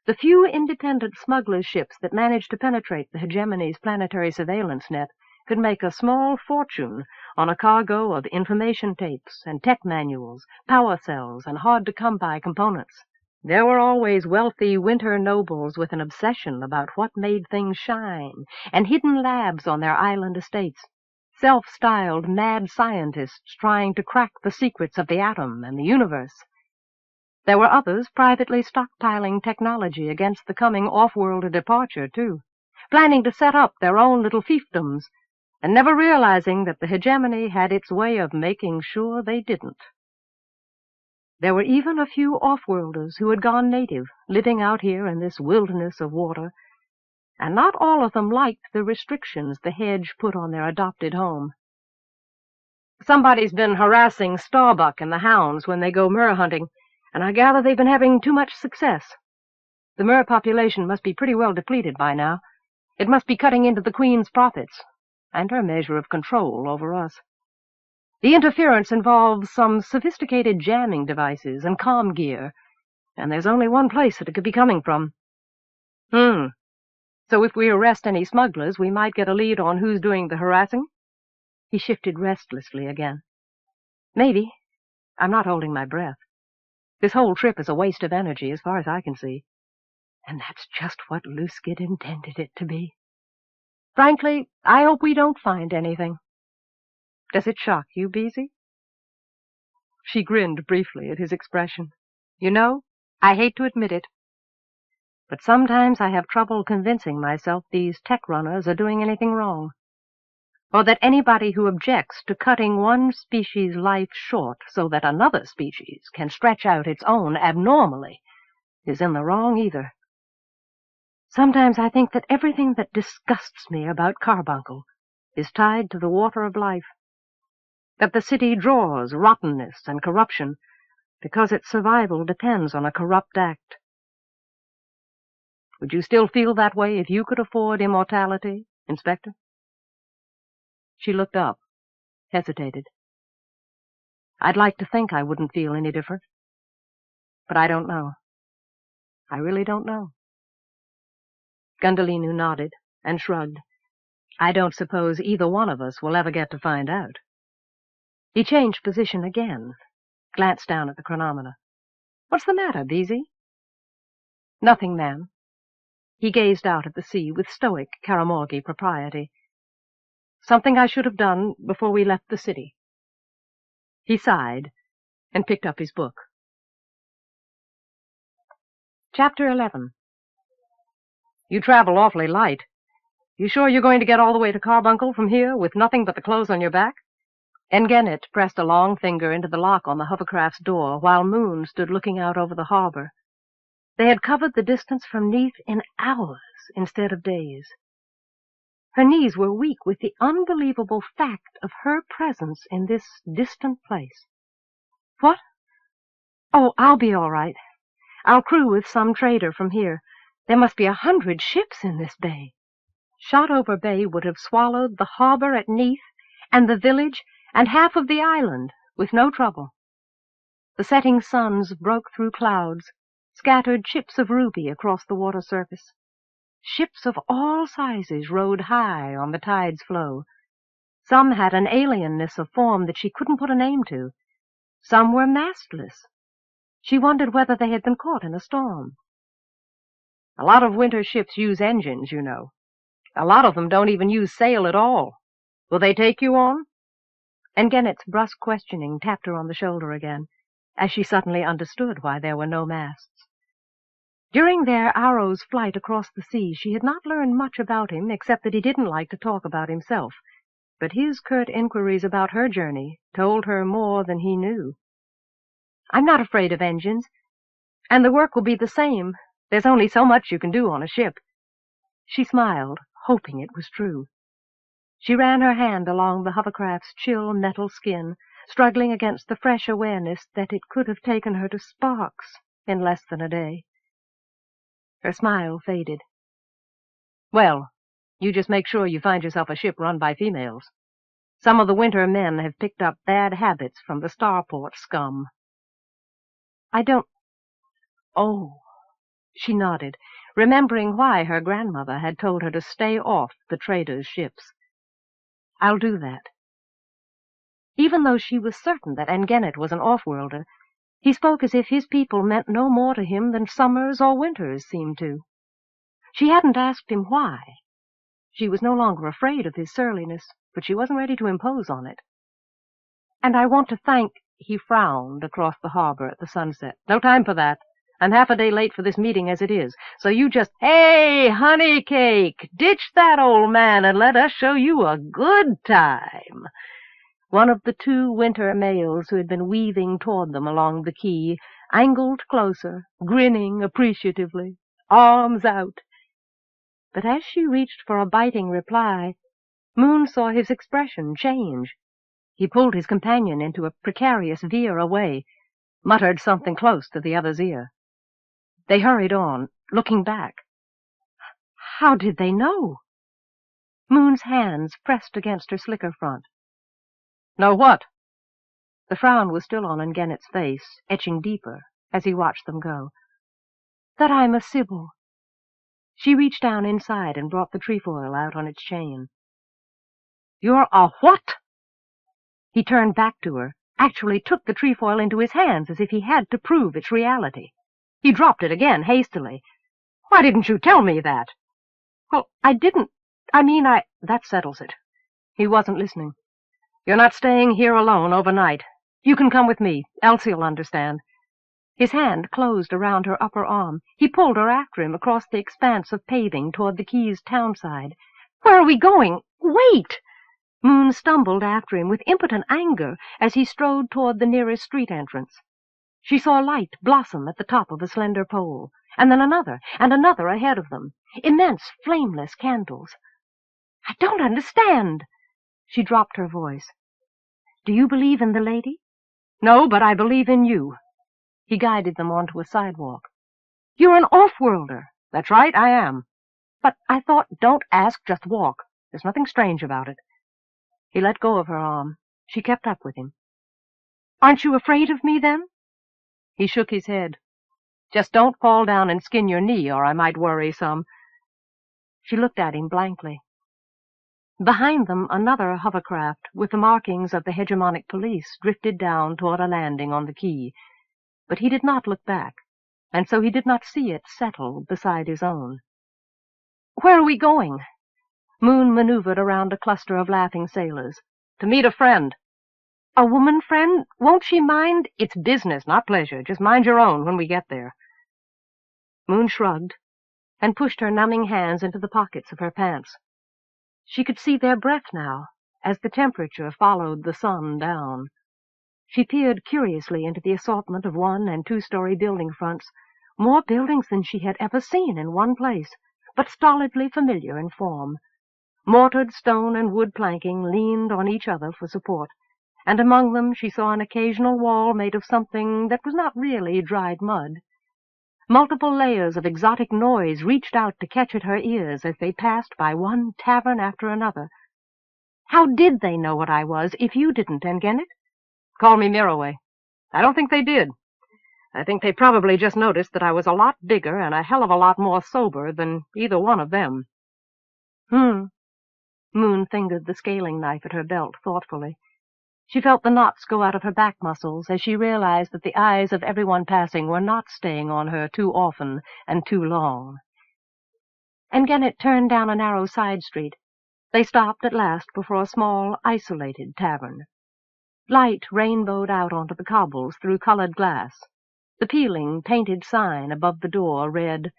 The few independent smugglers' ships that managed to penetrate the hegemony's planetary surveillance net could make a small fortune on a cargo of information tapes and tech manuals, power cells, and hard-to-come-by components. There were always wealthy winter nobles with an obsession about what made things shine, and hidden labs on their island estates, self-styled mad scientists trying to crack the secrets of the atom and the universe. There were others privately stockpiling technology against the coming off-worlder departure, too, planning to set up their own little fiefdoms, and never realizing that the hegemony had its way of making sure they didn't. There were even a few off-worlders who had gone native, living out here in this wilderness of water, and not all of them liked the restrictions the hedge put on their adopted home. Somebody's been harassing Starbuck and the hounds when they go myrrh hunting, and I gather they've been having too much success. The myrrh population must be pretty well depleted by now. It must be cutting into the Queen's profits, and her measure of control over us. The interference involves some sophisticated jamming devices and comm gear, and there's only one place that it could be coming from. So if we arrest any smugglers, we might get a lead on who's doing the harassing? He shifted restlessly again. Maybe. I'm not holding my breath. This whole trip is a waste of energy as far as I can see. And that's just what Luskid intended it to be. Frankly, I hope we don't find anything. Does it shock you, Beezy? She grinned briefly at his expression. You know, I hate to admit it, but sometimes I have trouble convincing myself these tech runners are doing anything wrong, or that anybody who objects to cutting one species' life short so that another species can stretch out its own abnormally is in the wrong either. Sometimes I think that everything that disgusts me about Carbuncle is tied to the water of life, that the city draws rottenness and corruption because its survival depends on a corrupt act. Would you still feel that way if you could afford immortality, Inspector? She looked up, hesitated. I'd like to think I wouldn't feel any different, but I don't know. I really don't know. Gundalinu nodded and shrugged. I don't suppose either one of us will ever get to find out. He changed position again, glanced down at the chronometer. What's the matter, Beezy? Nothing, ma'am. He gazed out at the sea with stoic Karamorgi propriety. Something I should have done before we left the city. He sighed and picked up his book. Chapter 11. You travel awfully light. You sure you're going to get all the way to Carbuncle from here with nothing but the clothes on your back? Engenet pressed a long finger into the lock on the hovercraft's door while Moon stood looking out over the harbor. They had covered the distance from Neath in hours instead of days. Her knees were weak with the unbelievable fact of her presence in this distant place. What? Oh, I'll be all right. I'll crew with some trader from here. There must be 100 ships in this bay. Shotover Bay would have swallowed the harbor at Neath and the village and half of the island with no trouble. The setting suns broke through clouds, scattered chips of ruby across the water surface. Ships of all sizes rode high on the tide's flow. Some had an alienness of form that she couldn't put a name to. Some were mastless. She wondered whether they had been caught in a storm. A lot of winter ships use engines, you know. A lot of them don't even use sail at all. Will they take you on? Engenet's brusque questioning tapped her on the shoulder again, as she suddenly understood why there were no masts. During their Arrow's flight across the sea, she had not learned much about him except that he didn't like to talk about himself, but his curt inquiries about her journey told her more than he knew. I'm not afraid of engines, and the work will be the same. There's only so much you can do on a ship. She smiled, hoping it was true. She ran her hand along the hovercraft's chill metal skin, struggling against the fresh awareness that it could have taken her to sparks in less than a day. Her smile faded. Well, you just make sure you find yourself a ship run by females. Some of the winter men have picked up bad habits from the starport scum. I don't... Oh... She nodded, remembering why her grandmother had told her to stay off the traders' ships. I'll do that. Even though she was certain that Engenet was an offworlder, he spoke as if his people meant no more to him than summers or winters seemed to. She hadn't asked him why. She was no longer afraid of his surliness, but she wasn't ready to impose on it. And I want to thank... He frowned across the harbor at the sunset. No time for that. I'm half a day late for this meeting as it is, so you just... Hey, honey cake! Ditch that old man and let us show you a good time. One of the two winter males who had been weaving toward them along the quay angled closer, grinning appreciatively, arms out. But as she reached for a biting reply, Moon saw his expression change. He pulled his companion into a precarious veer away, muttered something close to the other's ear. They hurried on, looking back. How did they know? Moon's hands pressed against her slicker front. Know what? The frown was still on Engenet's face, etching deeper as he watched them go. That I'm a Sybil. She reached down inside and brought the trefoil out on its chain. You're a what? He turned back to her, actually took the trefoil into his hands as if he had to prove its reality. He dropped it again, hastily. "Why didn't you tell me that?" "Well, I didn't. That settles it." He wasn't listening. "You're not staying here alone overnight. You can come with me. Elsie'll understand." His hand closed around her upper arm. He pulled her after him across the expanse of paving toward the Keys townside. "Where are we going? Wait!" Moon stumbled after him with impotent anger as he strode toward the nearest street entrance. She saw light blossom at the top of a slender pole, and then another and another ahead of them, immense flameless candles. "I don't understand." She dropped her voice. "Do you believe in the lady?" "No, but I believe in you." He guided them onto a sidewalk. "You're an off-worlder." "That's right, I am." "But I thought—" "Don't ask, just walk. There's nothing strange about it." He let go of her arm. She kept up with him. "Aren't you afraid of me, then?" He shook his head. "Just don't fall down and skin your knee, or I might worry some." She looked at him blankly. Behind them, another hovercraft, with the markings of the hegemonic police, drifted down toward a landing on the quay. But he did not look back, and so he did not see it settle beside his own. "Where are we going?" Moon maneuvered around a cluster of laughing sailors. "To meet a friend." "A woman friend? Won't she mind?" "It's business, not pleasure. Just mind your own when we get there." Moon shrugged and pushed her numbing hands into the pockets of her pants. She could see their breath now, as the temperature followed the sun down. She peered curiously into the assortment of 1- and 2-story building fronts, more buildings than she had ever seen in one place, but stolidly familiar in form. Mortared stone and wood planking leaned on each other for support, and among them she saw an occasional wall made of something that was not really dried mud. Multiple layers of exotic noise reached out to catch at her ears as they passed by one tavern after another. "How did they know what I was, if you didn't, Engennet?" "Call me Mirroway." "I don't think they did. I think they probably just noticed that I was a lot bigger and a hell of a lot more sober than either one of them." Moon fingered the scaling knife at her belt thoughtfully. She felt the knots go out of her back muscles as she realized that the eyes of everyone passing were not staying on her too often and too long. Engennet turned down a narrow side street. They stopped at last before a small, isolated tavern. Light rainbowed out onto the cobbles through colored glass. The peeling, painted sign above the door read,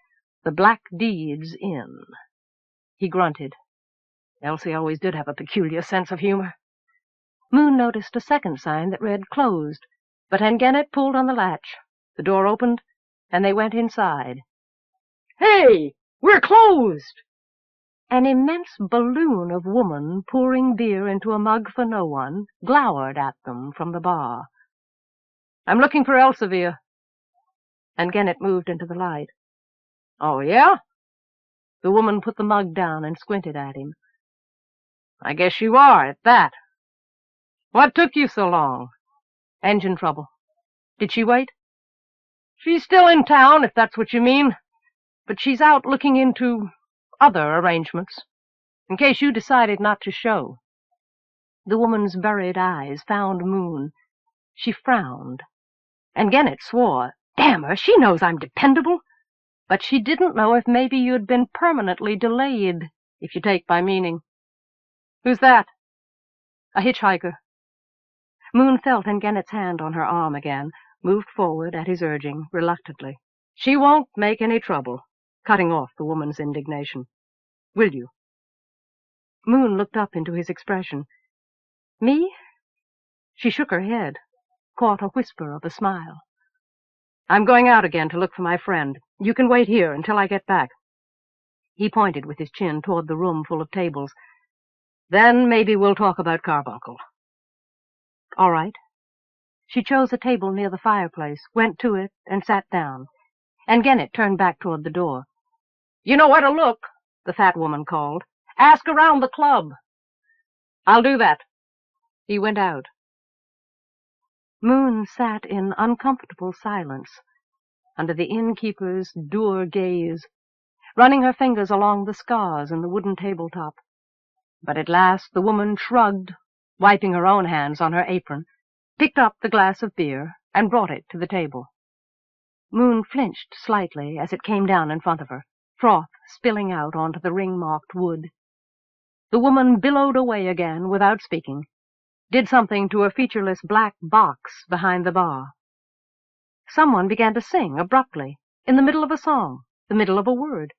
"The Black Deeds Inn." He grunted. Elsie always did have a peculiar sense of humor. Moon noticed a second sign that read "Closed," but Engennet pulled on the latch. The door opened, and they went inside. "Hey! We're closed!" An immense balloon of woman pouring beer into a mug for no one glowered at them from the bar. "I'm looking for Elsevier." Engennet moved into the light. "Oh, yeah?" The woman put the mug down and squinted at him. "I guess you are, at that. What took you so long?" "Engine trouble." "Did she wait?" "She's still in town, if that's what you mean. But she's out looking into other arrangements, in case you decided not to show." The woman's buried eyes found Moon. She frowned. Engennet swore. "Damn her, she knows I'm dependable. But she didn't know if maybe you'd been permanently delayed, if you take my meaning." "Who's that?" "A hitchhiker." Moon felt Engenet's hand on her arm again, moved forward at his urging, reluctantly. "She won't make any trouble," cutting off the woman's indignation. "Will you?" Moon looked up into his expression. "Me?" She shook her head, caught a whisper of a smile. "I'm going out again to look for my friend. You can wait here until I get back." He pointed with his chin toward the room full of tables. "Then maybe we'll talk about Carbuncle." "All right." She chose a table near the fireplace, went to it, and sat down. Engennet turned back toward the door. "You know where to look," the fat woman called. "Ask around the club." "I'll do that." He went out. Moon sat in uncomfortable silence, under the innkeeper's dour gaze, running her fingers along the scars in the wooden tabletop. But at last the woman shrugged, wiping her own hands on her apron, picked up the glass of beer and brought it to the table. Moon flinched slightly as it came down in front of her, froth spilling out onto the ring-marked wood. The woman billowed away again without speaking, did something to a featureless black box behind the bar. Someone began to sing abruptly, in the middle of a song, the middle of a word,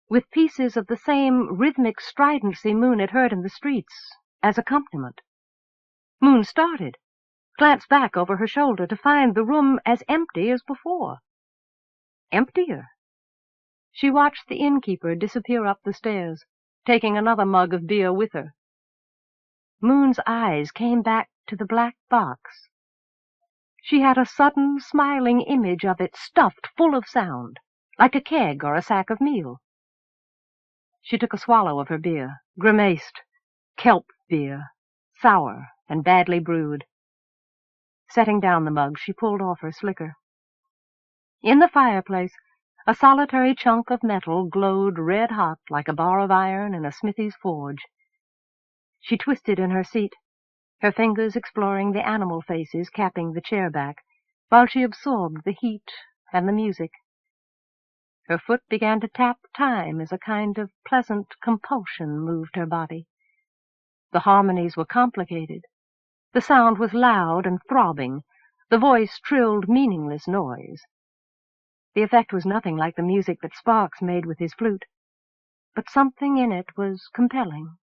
with pieces of the same rhythmic stridency Moon had heard in the streets as accompaniment. Moon started, glanced back over her shoulder to find the room as empty as before. Emptier. She watched the innkeeper disappear up the stairs, taking another mug of beer with her. Moon's eyes came back to the black box. She had a sudden, smiling image of it stuffed full of sound, like a keg or a sack of meal. She took a swallow of her beer, grimaced. Kelp beer, sour and badly brewed. Setting down the mug, she pulled off her slicker. In the fireplace, a solitary chunk of metal glowed red-hot like a bar of iron in a smithy's forge. She twisted in her seat, her fingers exploring the animal faces capping the chair back, while she absorbed the heat and the music. Her foot began to tap time as a kind of pleasant compulsion moved her body. The harmonies were complicated. The sound was loud and throbbing. The voice trilled meaningless noise. The effect was nothing like the music that Sparks made with his flute, but something in it was compelling,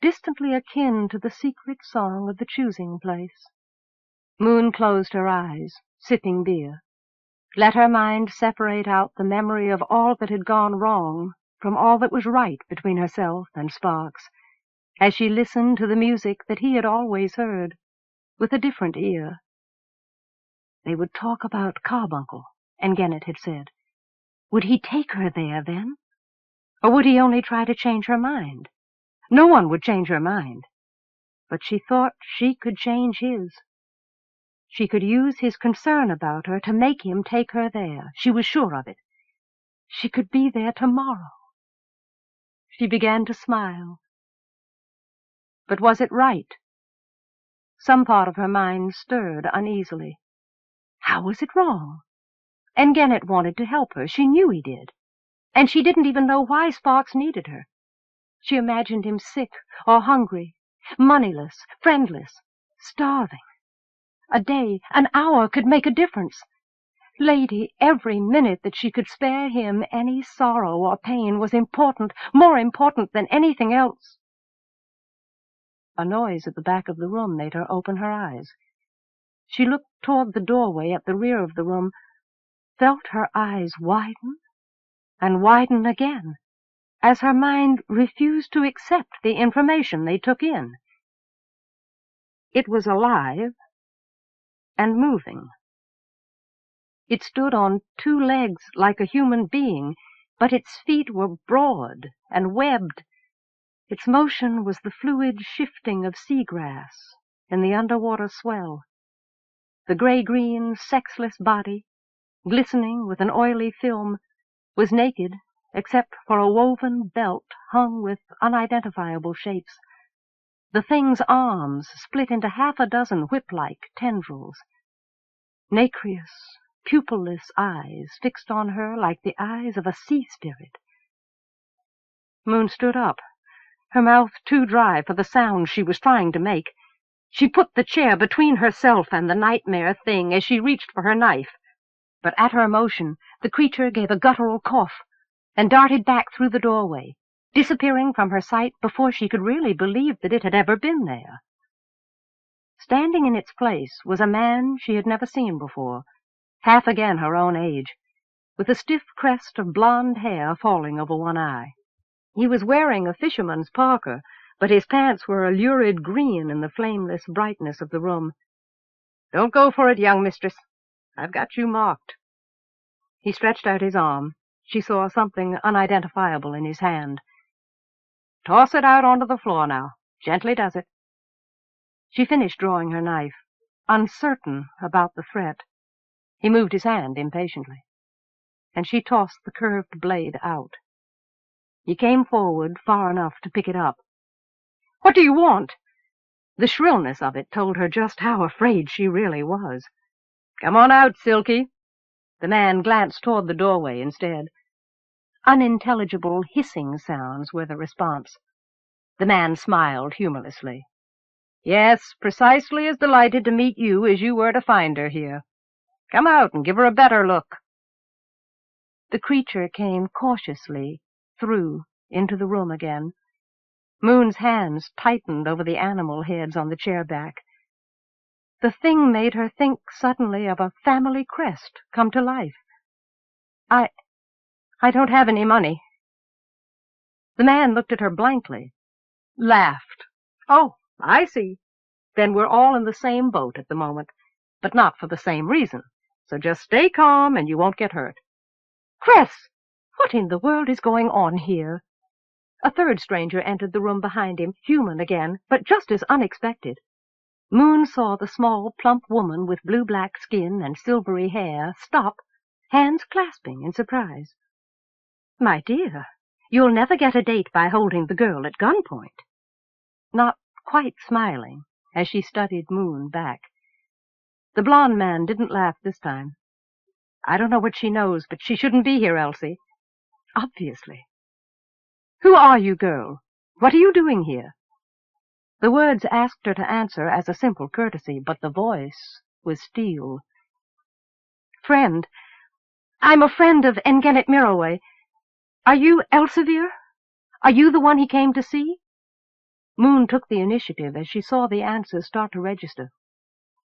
distantly akin to the secret song of the choosing place. Moon closed her eyes, sipping beer. Let her mind separate out the memory of all that had gone wrong from all that was right between herself and Sparks, as she listened to the music that he had always heard, with a different ear. They would talk about Carbuncle, Engenet had said. Would he take her there, then? Or would he only try to change her mind? No one would change her mind. But she thought she could change his. She could use his concern about her to make him take her there. She was sure of it. She could be there tomorrow. She began to smile. But was it right? Some part of her mind stirred uneasily. How was it wrong? Engenet wanted to help her. She knew he did. And she didn't even know why Sparks needed her. She imagined him sick or hungry, moneyless, friendless, starving. A day, an hour could make a difference. Lady, every minute that she could spare him any sorrow or pain was important, more important than anything else. A noise at the back of the room made her open her eyes. She looked toward the doorway at the rear of the room, felt her eyes widen and widen again, as her mind refused to accept the information they took in. It was alive and moving. It stood on two legs like a human being, but its feet were broad and webbed. Its motion was the fluid shifting of seagrass in the underwater swell. The gray-green, sexless body, glistening with an oily film, was naked except for a woven belt hung with unidentifiable shapes. The thing's arms split into half a dozen whip-like tendrils. Nacreous, pupilless eyes fixed on her like the eyes of a sea spirit. Moon stood up, her mouth too dry for the sound she was trying to make. She put the chair between herself and the nightmare thing as she reached for her knife. But at her motion, the creature gave a guttural cough and darted back through the doorway, disappearing from her sight before she could really believe that it had ever been there. Standing in its place was a man she had never seen before, half again her own age, with a stiff crest of blonde hair falling over one eye. He was wearing a fisherman's parka, but his pants were a lurid green in the flameless brightness of the room. "Don't go for it, young mistress. I've got you marked." He stretched out his arm. She saw something unidentifiable in his hand. "Toss it out onto the floor now. Gently does it." She finished drawing her knife, uncertain about the threat. He moved his hand impatiently, and she tossed the curved blade out. He came forward far enough to pick it up. "What do you want?" The shrillness of it told her just how afraid she really was. "Come on out, Silky." The man glanced toward the doorway instead. Unintelligible hissing sounds were the response. The man smiled humorlessly. "Yes, precisely as delighted to meet you as you were to find her here. Come out and give her a better look." The creature came cautiously through into the room again. Moon's hands tightened over the animal heads on the chair back. The thing made her think suddenly of a family crest come to life. I don't have any money." The man looked at her blankly, laughed. "Oh, I see. Then we're all in the same boat at the moment, but not for the same reason. So just stay calm and you won't get hurt." "Chris! What in the world is going on here?" A third stranger entered the room behind him, human again, but just as unexpected. Moon saw the small, plump woman with blue-black skin and silvery hair stop, hands clasping in surprise. "My dear, you'll never get a date by holding the girl at gunpoint." Not quite smiling as she studied Moon back. The blond man didn't laugh this time. "I don't know what she knows, but she shouldn't be here, Elsie." "Obviously." "Who are you, girl? What are you doing here?" The words asked her to answer as a simple courtesy, but the voice was steel. "Friend. I'm a friend of Engenet Miraway. Are you Elsevier? Are you the one he came to see?" Moon took the initiative as she saw the answers start to register.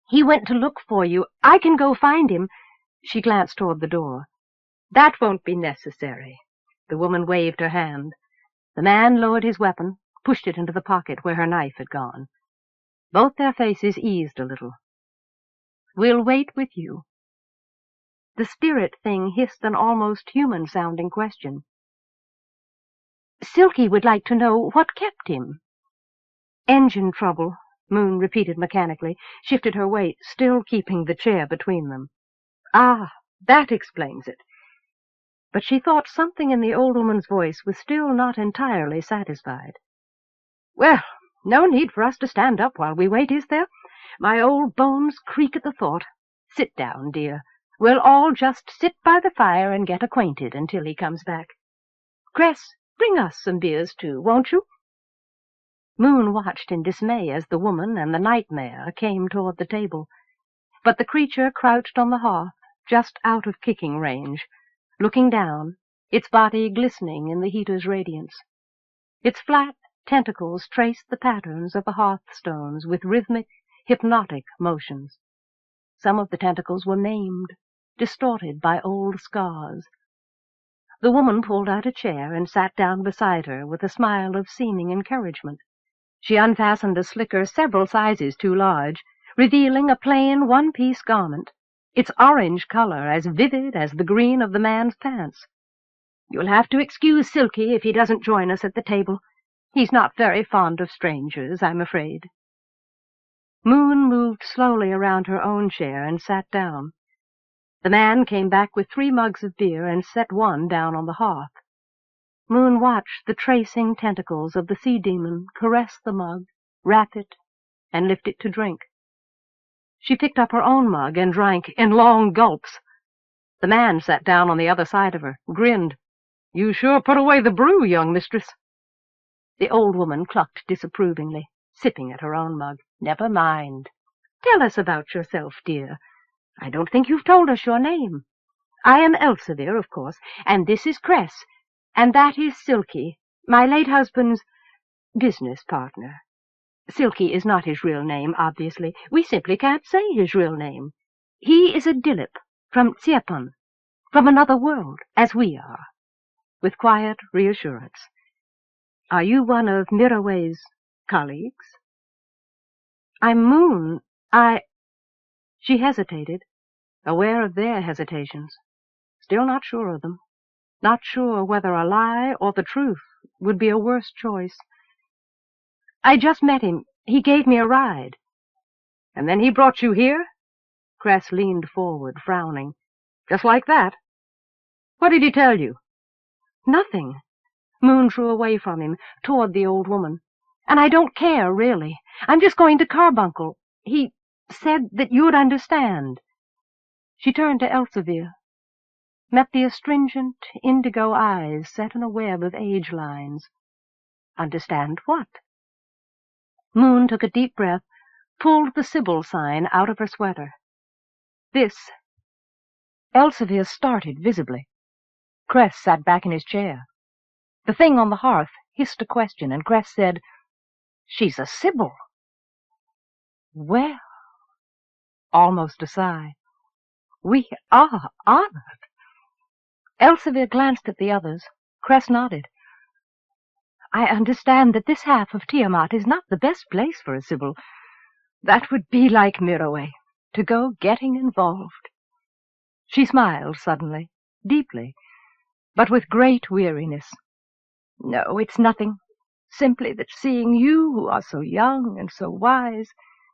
"He went to look for you. I can go find him." She glanced toward the door. "That won't be necessary." The woman waved her hand. The man lowered his weapon, pushed it into the pocket where her knife had gone. Both their faces eased a little. "We'll wait with you." The spirit thing hissed an almost human-sounding question. "Silky would like to know what kept him." "Engine trouble," Moon repeated mechanically, shifted her weight, still keeping the chair between them. "Ah, that explains it." But she thought something in the old woman's voice was still not entirely satisfied. "Well, no need for us to stand up while we wait, is there? My old bones creak at the thought. Sit down, dear. We'll all just sit by the fire and get acquainted until he comes back. Cress, bring us some beers too, won't you?" Moon watched in dismay as the woman and the nightmare came toward the table. But the creature crouched on the hearth, just out of kicking range, looking down, its body glistening in the heater's radiance. Its flat tentacles traced the patterns of the hearthstones with rhythmic, hypnotic motions. Some of the tentacles were maimed, distorted by old scars. The woman pulled out a chair and sat down beside her with a smile of seeming encouragement. She unfastened a slicker several sizes too large, revealing a plain one-piece garment, its orange color as vivid as the green of the man's pants. "You'll have to excuse Silky if he doesn't join us at the table. He's not very fond of strangers, I'm afraid." Moon moved slowly around her own chair and sat down. The man came back with 3 mugs of beer and set one down on the hearth. Moon watched the tracing tentacles of the sea-demon caress the mug, wrap it, and lift it to drink. She picked up her own mug and drank in long gulps. The man sat down on the other side of her, grinned. "You sure put away the brew, young mistress." The old woman clucked disapprovingly, sipping at her own mug. "Never mind. Tell us about yourself, dear. I don't think you've told us your name." "I am Elsevier, of course, and this is Cress, and that is Silky, my late husband's business partner. Silky is not his real name, obviously. We simply can't say his real name. He is a Dilip from Tiamant, from another world, as we are," with quiet reassurance. "Are you one of Miraway's colleagues?" "I'm Moon. She hesitated, aware of their hesitations, still not sure of them, not sure whether a lie or the truth would be a worse choice. "I just met him. He gave me a ride." "And then he brought you here?" Cress leaned forward, frowning. "Just like that? What did he tell you?" "Nothing." Moon drew away from him, toward the old woman. And I don't care, really. I'm just going to Carbuncle. He said that you'd understand." She turned to Elsevier, met the astringent indigo eyes set in a web of age lines. "Understand what?" Moon took a deep breath, pulled the Sybil sign out of her sweater. "This—" Elsevier started visibly. Cress sat back in his chair. The thing on the hearth hissed a question, and Cress said, "She's a Sybil." "Well," almost a sigh, "we are honored." Elsevier glanced at the others. Cress nodded. "I understand that this half of Tiamant is not the best place for a Sybil. That would be like Miroway, to go getting involved." She smiled suddenly, deeply, but with great weariness. "No, it's nothing. Simply that seeing you, who are so young and so wise,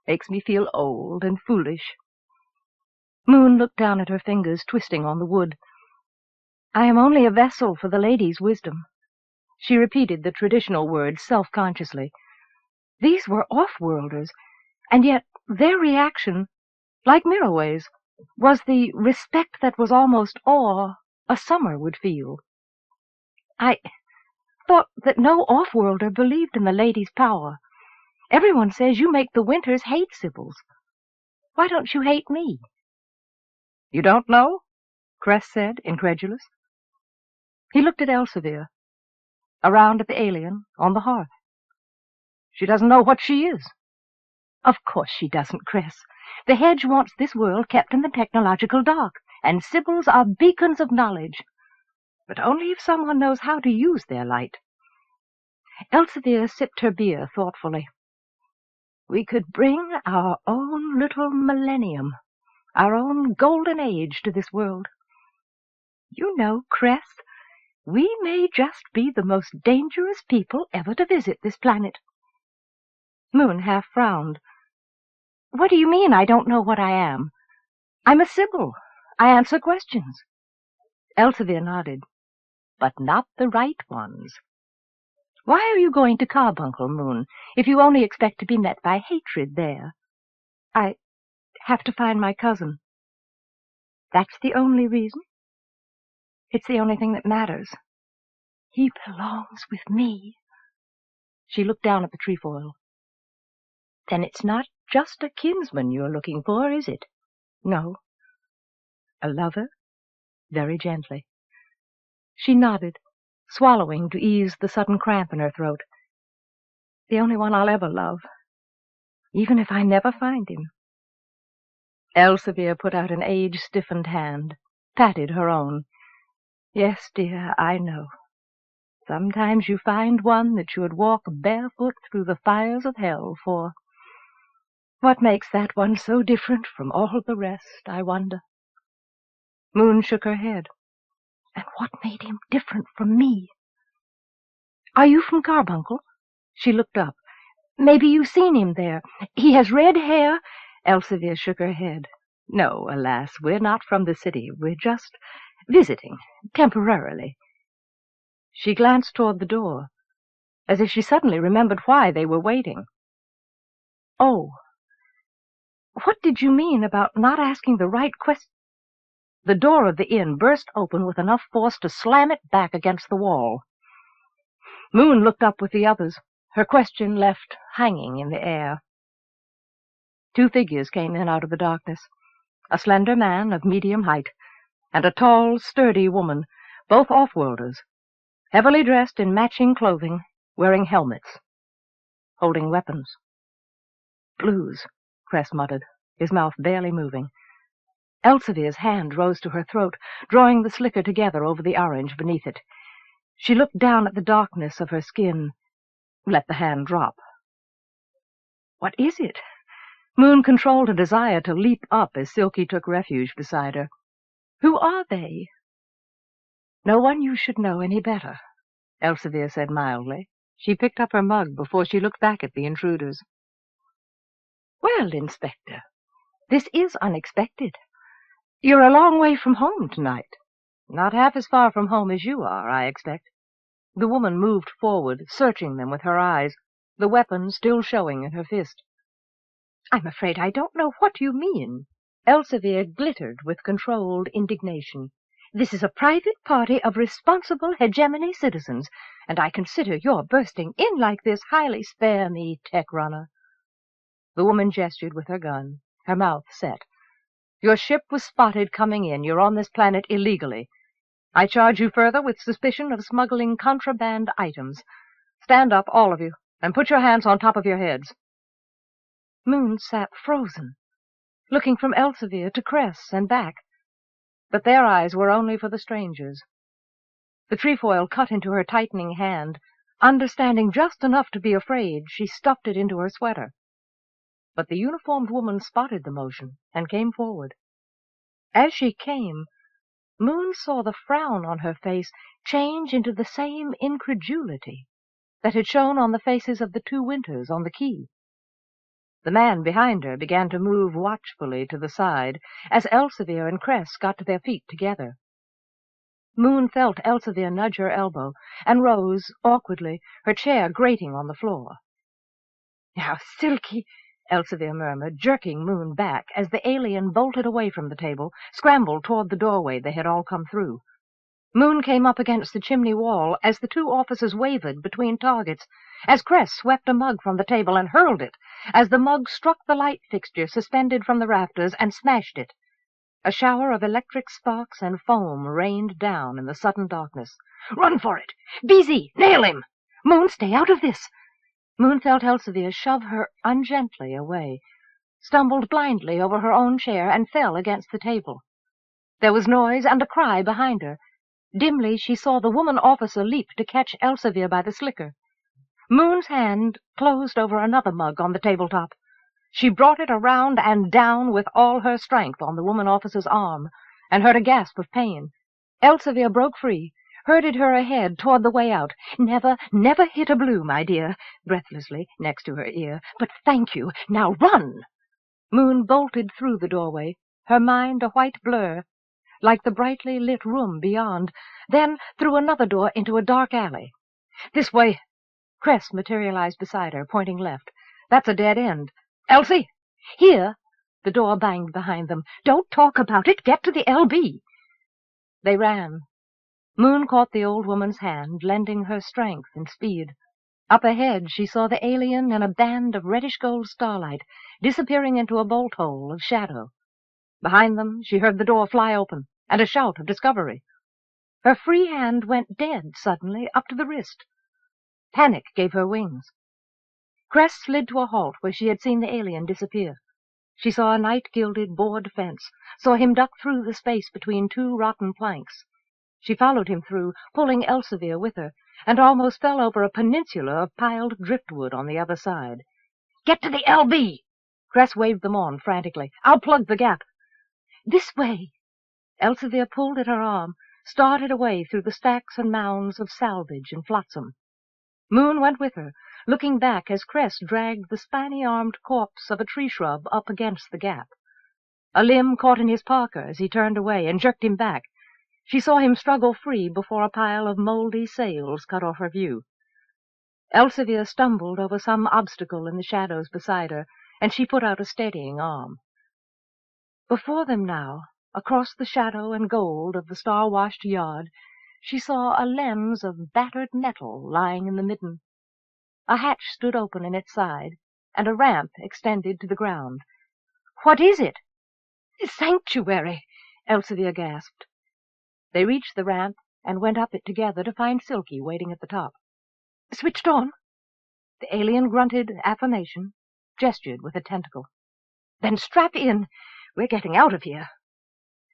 makes me feel old and foolish." Moon looked down at her fingers, twisting on the wood. "I am only a vessel for the lady's wisdom." She repeated the traditional words self-consciously. These were off-worlders, and yet their reaction, like Miroway's, was the respect that was almost awe a summer would feel. "I thought that no off-worlder believed in the lady's power. Everyone says you make the Winters hate Sybil's. Why don't you hate me?" "You don't know?" Cress said, incredulous. He looked at Elsevier, around at the alien, on the hearth. "She doesn't know what she is." "Of course she doesn't, Cress. The Hedge wants this world kept in the technological dark, and Sybil's are beacons of knowledge. But only if someone knows how to use their light." Elsevier sipped her beer thoughtfully. "We could bring our own little millennium, our own golden age to this world. You know, Cress, we may just be the most dangerous people ever to visit this planet." Moon half frowned. "What do you mean I don't know what I am? I'm a Sybil. I answer questions." Elsevier nodded. "But not the right ones. Why are you going to Carbuncle, Moon, if you only expect to be met by hatred there?" "I have to find my cousin." "That's the only reason?" "It's the only thing that matters." "He belongs with me." She looked down at the trefoil. "Then it's not just a kinsman you're looking for, is it?" "No." "A lover?" Very gently. She nodded, swallowing to ease the sudden cramp in her throat. "The only one I'll ever love, even if I never find him." Elsevier put out an age-stiffened hand, patted her own. "Yes, dear, I know. Sometimes you find one that you would walk barefoot through the fires of hell for. What makes that one so different from all the rest, I wonder?" Moon shook her head. "And what made him different from me?" "Are you from Carbuncle?" She looked up. "Maybe you've seen him there. He has red hair." Elsevier shook her head. "No, alas, we're not from the city. We're just visiting, temporarily." She glanced toward the door, as if she suddenly remembered why they were waiting. "Oh, what did you mean about not asking the right question?" The door of the inn burst open with enough force to slam it back against the wall. Moon looked up with the others, her question left hanging in the air. Two figures came in out of the darkness, a slender man of medium height, and a tall, sturdy woman, both off-worlders, heavily dressed in matching clothing, wearing helmets, holding weapons. "Blues," Cress muttered, his mouth barely moving. Elsevier's hand rose to her throat, drawing the slicker together over the orange beneath it. She looked down at the darkness of her skin, let the hand drop. "What is it?" Moon controlled a desire to leap up as Silky took refuge beside her. "Who are they?" "No one you should know any better," Elsevier said mildly. She picked up her mug before she looked back at the intruders. "Well, Inspector, this is unexpected. You're a long way from home tonight." "Not half as far from home as you are, I expect." The woman moved forward, searching them with her eyes. the weapon still showing in her fist. "I'm afraid I don't know what you mean." Elsevier glittered with controlled indignation. "This is a private party of responsible hegemony citizens, and I consider your bursting in like this highly— Spare me, tech runner." The woman gestured with her gun, her mouth set. "Your ship was spotted coming in. You're on this planet illegally. I charge you further with suspicion of smuggling contraband items. Stand up, all of you, and put your hands on top of your heads." Moon sat frozen, looking from Elsevier to Cress and back. But their eyes were only for the strangers. The trefoil cut into her tightening hand. Understanding just enough to be afraid, she stuffed it into her sweater. But the uniformed woman spotted the motion and came forward. As she came, Moon saw the frown on her face change into the same incredulity that had shown on the faces of the two Winters on the quay. The man behind her began to move watchfully to the side as Elsevier and Cress got to their feet together. Moon felt Elsevier nudge her elbow and rose awkwardly, her chair grating on the floor. "Now, Silky," Elsevier murmured, jerking Moon back as the alien bolted away from the table, scrambled toward the doorway they had all come through. Moon came up against the chimney wall as the two officers wavered between targets, as Cress swept a mug from the table and hurled it, as the mug struck the light fixture suspended from the rafters and smashed it. A shower of electric sparks and foam rained down in the sudden darkness. "Run for it! BZ, nail him! Moon, stay out of this!" Moon felt Elsevier shove her ungently away, stumbled blindly over her own chair, and fell against the table. There was noise and a cry behind her. Dimly she saw the woman officer leap to catch Elsevier by the slicker. Moon's hand closed over another mug on the tabletop. She brought it around and down with all her strength on the woman officer's arm, and heard a gasp of pain. Elsevier broke free, herded her ahead toward the way out. "Never, never hit a blue, my dear," breathlessly, next to her ear. "But thank you. Now run!" Moon bolted through the doorway, her mind a white blur, like the brightly lit room beyond, then through another door into a dark alley. "This way!" Cress materialized beside her, pointing left. "That's a dead end. Elsie!" "Here!" The door banged behind them. "Don't talk about it. Get to the LB." They ran. Moon caught the old woman's hand, lending her strength and speed. Up ahead she saw the alien in a band of reddish-gold starlight, disappearing into a bolt-hole of shadow. Behind them she heard the door fly open, and a shout of discovery. Her free hand went dead suddenly up to the wrist. Panic gave her wings. Cress slid to a halt where she had seen the alien disappear. She saw a night-gilded board fence, saw him duck through the space between two rotten planks. She followed him through, pulling Elsevier with her, and almost fell over a peninsula of piled driftwood on the other side. "Get to the LB!" Cress waved them on frantically. "I'll plug the gap." "This way!" Elsevier pulled at her arm, started away through the stacks and mounds of salvage and flotsam. Moon went with her, looking back as Cress dragged the spiny-armed corpse of a tree shrub up against the gap. A limb caught in his parka as he turned away and jerked him back. She saw him struggle free before a pile of mouldy sails cut off her view. Elsevier stumbled over some obstacle in the shadows beside her, and she put out a steadying arm. Before them now, across the shadow and gold of the star-washed yard, she saw a lens of battered metal lying in the midden. A hatch stood open in its side, and a ramp extended to the ground. "What is it?" "Sanctuary," Elsevier gasped. They reached the ramp and went up it together to find Silky waiting at the top. "Switched on?" The alien grunted affirmation, gestured with a tentacle. "Then strap in. We're getting out of here."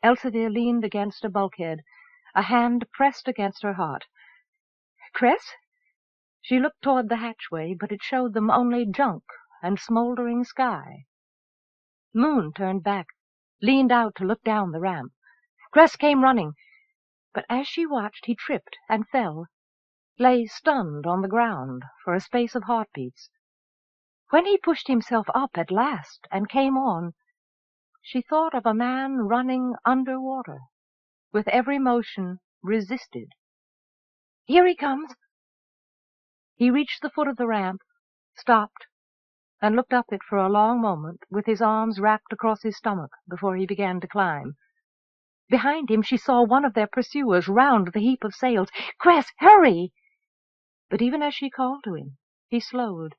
Elsevier leaned against a bulkhead, a hand pressed against her heart. "Cress?" She looked toward the hatchway, but it showed them only junk and smoldering sky. Moon turned back, leaned out to look down the ramp. Cress came running, but as she watched he tripped and fell, lay stunned on the ground for a space of heartbeats. When he pushed himself up at last and came on, she thought of a man running underwater, with every motion resisted. "Here he comes." He reached the foot of the ramp, stopped, and looked up it for a long moment with his arms wrapped across his stomach before he began to climb. Behind him she saw one of their pursuers round the heap of sails. "Cress, hurry!" But even as she called to him, he slowed,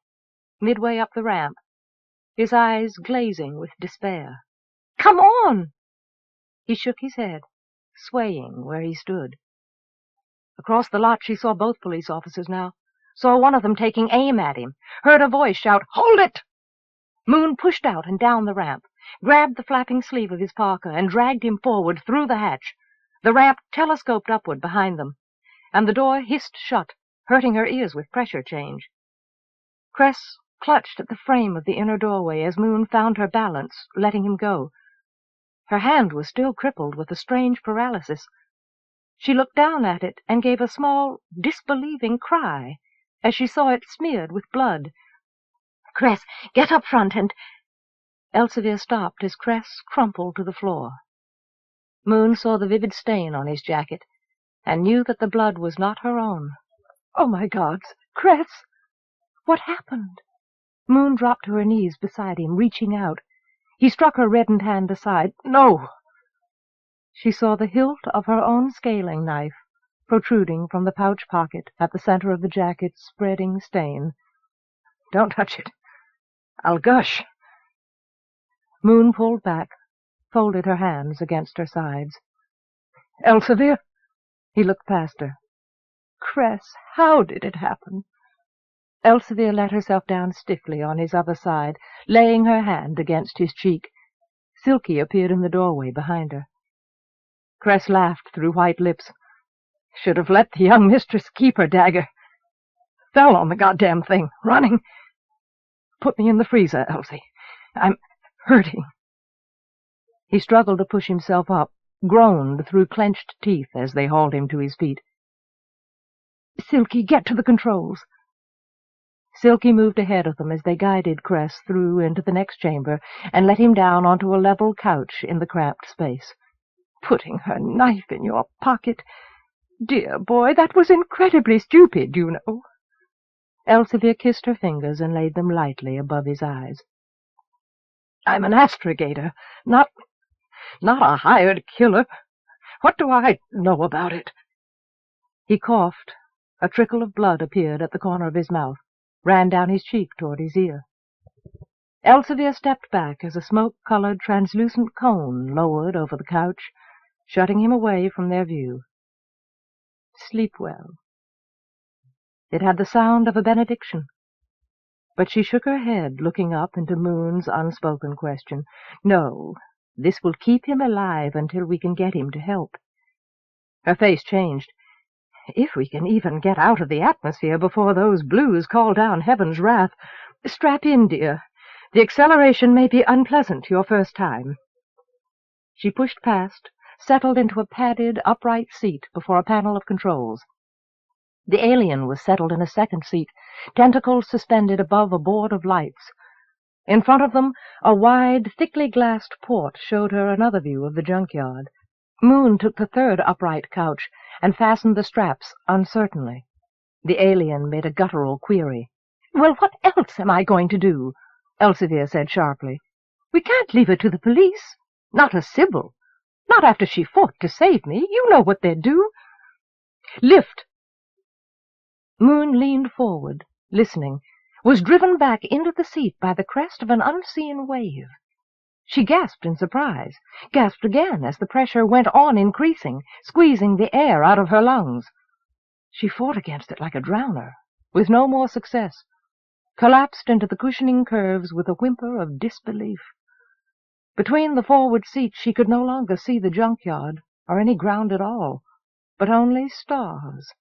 midway up the ramp, his eyes glazing with despair. "Come on!" He shook his head, swaying where he stood. Across the lot she saw both police officers now, saw one of them taking aim at him, heard a voice shout, "Hold it!" Moon pushed out and down the ramp, grabbed the flapping sleeve of his parka, and dragged him forward through the hatch. The ramp telescoped upward behind them, and the door hissed shut, hurting her ears with pressure change. Cress clutched at the frame of the inner doorway as Moon found her balance, letting him go. Her hand was still crippled with a strange paralysis. She looked down at it and gave a small, disbelieving cry as she saw it smeared with blood. "Cress, get up front and—" Elsevier stopped as Cress crumpled to the floor. Moon saw the vivid stain on his jacket and knew that the blood was not her own. "Oh, my gods! Cress! What happened?" Moon dropped to her knees beside him, reaching out. He struck her reddened hand aside. "No!" She saw the hilt of her own scaling knife protruding from the pouch pocket at the center of the jacket's spreading stain. "Don't touch it. I'll gush." Moon pulled back, folded her hands against her sides. "Elsevier?" He looked past her. "Cress, how did it happen?" Elsevier let herself down stiffly on his other side, laying her hand against his cheek. Silky appeared in the doorway behind her. Cress laughed through white lips. "Should have let the young mistress keep her dagger. Fell on the goddamn thing, running. Put me in the freezer, Elsie. I'm hurting." He struggled to push himself up, groaned through clenched teeth as they hauled him to his feet. "Silky, get to the controls." Silky moved ahead of them as they guided Cress through into the next chamber and let him down onto a level couch in the cramped space. "Putting her knife in your pocket. Dear boy, that was incredibly stupid, you know." Elsevier kissed her fingers and laid them lightly above his eyes. "I'm an astrogator, not a hired killer. What do I know about it?" He coughed. A trickle of blood appeared at the corner of his mouth, ran down his cheek toward his ear. Elsevier stepped back as a smoke-colored translucent cone lowered over the couch, shutting him away from their view. "Sleep well." It had the sound of a benediction, but she shook her head, looking up into Moon's unspoken question. "No, this will keep him alive until we can get him to help." Her face changed. "If we can even get out of the atmosphere before those blues call down heaven's wrath. Strap in, dear. The acceleration may be unpleasant your first time." She pushed past, settled into a padded, upright seat before a panel of controls. The alien was settled in a second seat, tentacles suspended above a board of lights. In front of them, a wide, thickly glassed port showed her another view of the junkyard. Moon took the third upright couch and fastened the straps uncertainly. The alien made a guttural query. "Well, what else am I going to do?" Elsevier said sharply. "We can't leave her to the police. Not a Sybil. Not after she fought to save me. You know what they'd do." "Lift!" Moon leaned forward, listening, was driven back into the seat by the crest of an unseen wave. She gasped in surprise, gasped again as the pressure went on increasing, squeezing the air out of her lungs. She fought against it like a drowner, with no more success, collapsed into the cushioning curves with a whimper of disbelief. Between the forward seats she could no longer see the junkyard, or any ground at all, but only stars.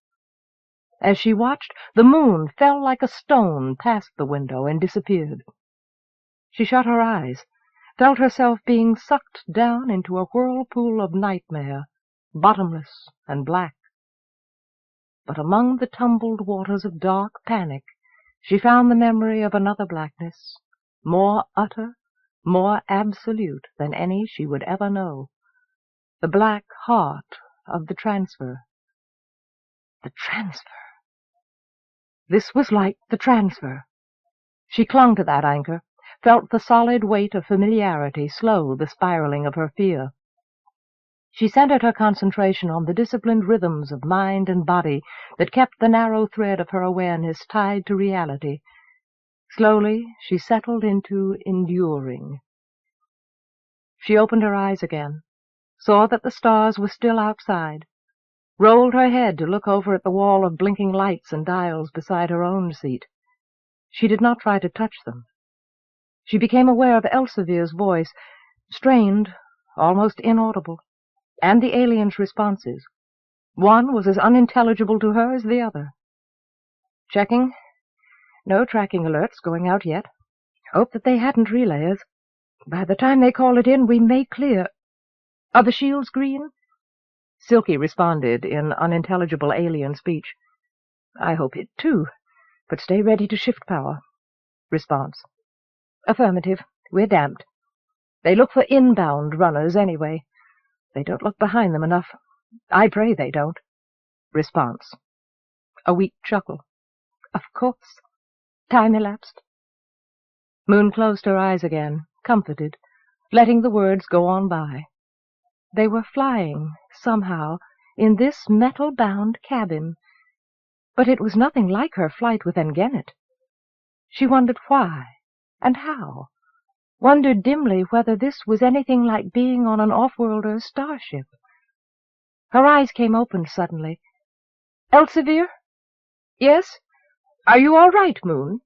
As she watched, the moon fell like a stone past the window and disappeared. She shut her eyes, felt herself being sucked down into a whirlpool of nightmare, bottomless and black. But among the tumbled waters of dark panic, she found the memory of another blackness, more utter, more absolute than any she would ever know. The black heart of the transfer. The transfer. This was like the transfer. She clung to that anchor, felt the solid weight of familiarity slow the spiraling of her fear. She centered her concentration on the disciplined rhythms of mind and body that kept the narrow thread of her awareness tied to reality. Slowly, she settled into enduring. She opened her eyes again, saw that the stars were still outside, rolled her head to look over at the wall of blinking lights and dials beside her own seat. She did not try to touch them. She became aware of Elsevier's voice, strained, almost inaudible, and the alien's responses. One was as unintelligible to her as the other. Checking. No tracking alerts going out yet. Hope that they hadn't relayers. By the time they call it in, we may clear. Are the shields green? Silky responded in unintelligible alien speech. I hope it too, but stay ready to shift power. Response. Affirmative. We're damped. They look for inbound runners anyway. They don't look behind them enough. I pray they don't. Response. A weak chuckle. Of course. Time elapsed. Moon closed her eyes again, comforted, letting the words go on by. They were flying, somehow, in this metal-bound cabin. But it was nothing like her flight with Engenet. She wondered why and how, wondered dimly whether this was anything like being on an off-worlder's starship. Her eyes came open suddenly. Elsevier? Yes? Are you all right, Moon?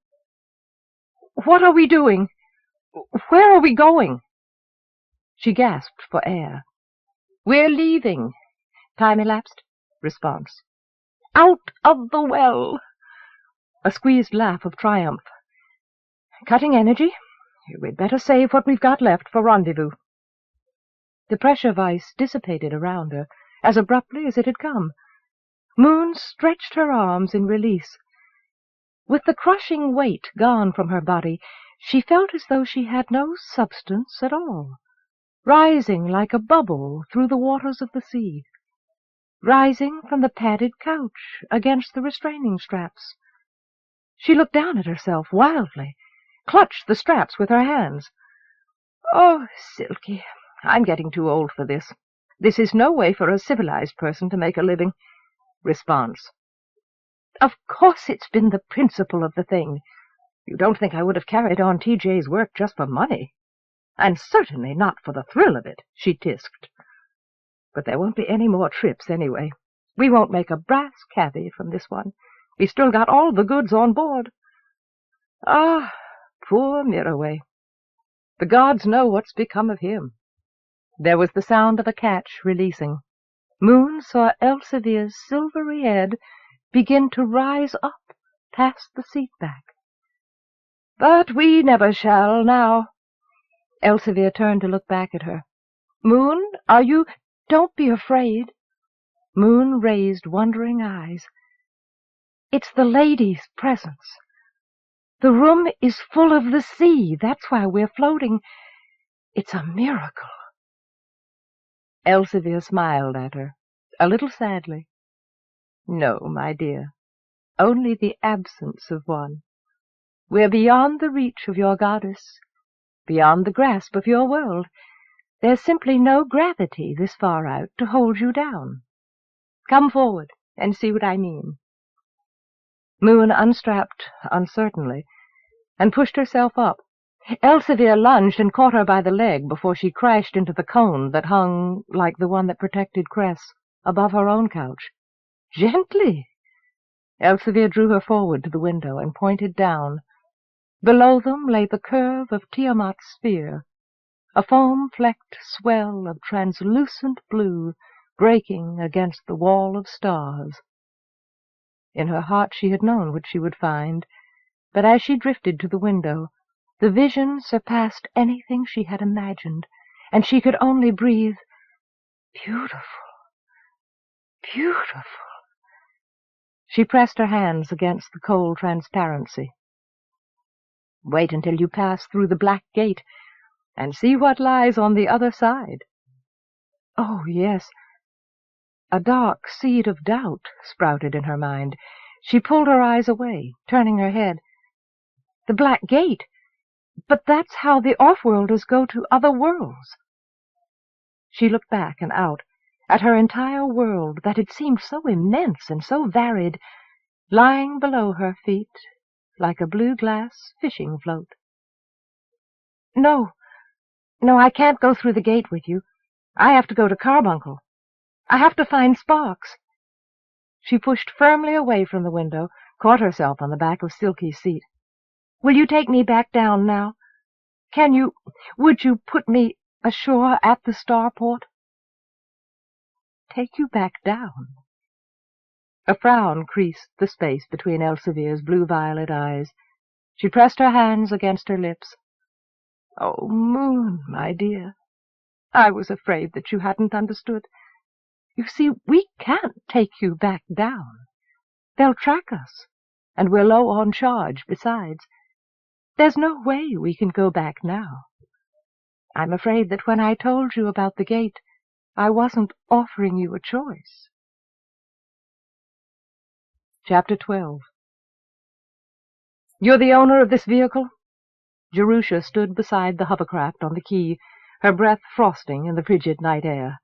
What are we doing? Where are we going? She gasped for air. We're leaving. Time elapsed. Response. Out of the well. A squeezed laugh of triumph. Cutting energy. We'd better save what we've got left for rendezvous. The pressure vice dissipated around her as abruptly as it had come. Moon stretched her arms in release. With the crushing weight gone from her body, she felt as though she had no substance at all, rising like a bubble through the waters of the sea, rising from the padded couch against the restraining straps. She looked down at herself wildly, clutched the straps with her hands. Oh, Silky, I'm getting too old for this. This is no way for a civilized person to make a living. Response. Of course it's been the principle of the thing. You don't think I would have carried on TJ's work just for money? And certainly not for the thrill of it, she tisked. But there won't be any more trips anyway. We won't make a brass cavvy from this one. We've still got all the goods on board. Ah, poor Mirroway. The gods know what's become of him. There was the sound of a catch releasing. Moon saw Elsevier's silvery head begin to rise up past the seat back. But we never shall now. Elsevier turned to look back at her. Moon, are you— Don't be afraid. Moon raised wondering eyes. It's the lady's presence. The room is full of the sea. That's why we're floating. It's a miracle. Elsevier smiled at her, a little sadly. No, my dear, only the absence of one. We're beyond the reach of your goddess, beyond the grasp of your world. There's simply no gravity this far out to hold you down. Come forward and see what I mean. Moon unstrapped uncertainly and pushed herself up. Elsevier lunged and caught her by the leg before she crashed into the cone that hung, like the one that protected Cress, above her own couch. Gently! Elsevier drew her forward to the window and pointed down. Below them lay the curve of Tiamant's sphere, a foam-flecked swell of translucent blue breaking against the wall of stars. In her heart she had known what she would find, but as she drifted to the window, the vision surpassed anything she had imagined, and she could only breathe, "Beautiful, beautiful." She pressed her hands against the cold transparency. Wait until you pass through the black gate and see what lies on the other side. Oh, yes. A dark seed of doubt sprouted in her mind. She pulled her eyes away, turning her head. The Black Gate. But that's how the offworlders go to other worlds. She looked back and out, at her entire world that had seemed so immense and so varied, lying below her feet like a blue-glass fishing float. No, I can't go through the gate with you. I have to go to Carbuncle. I have to find Sparks. She pushed firmly away from the window, caught herself on the back of Silky's seat. Will you take me back down now? Would you put me ashore at the starport? Take you back down? A frown creased the space between Elsevier's blue-violet eyes. She pressed her hands against her lips. Oh, Moon, my dear, I was afraid that you hadn't understood. You see, we can't take you back down. They'll track us, and we're low on charge besides. There's no way we can go back now. I'm afraid that when I told you about the gate, I wasn't offering you a choice. Chapter 12. You're the owner of this vehicle? Jerusha stood beside the hovercraft on the quay, her breath frosting in the frigid night air.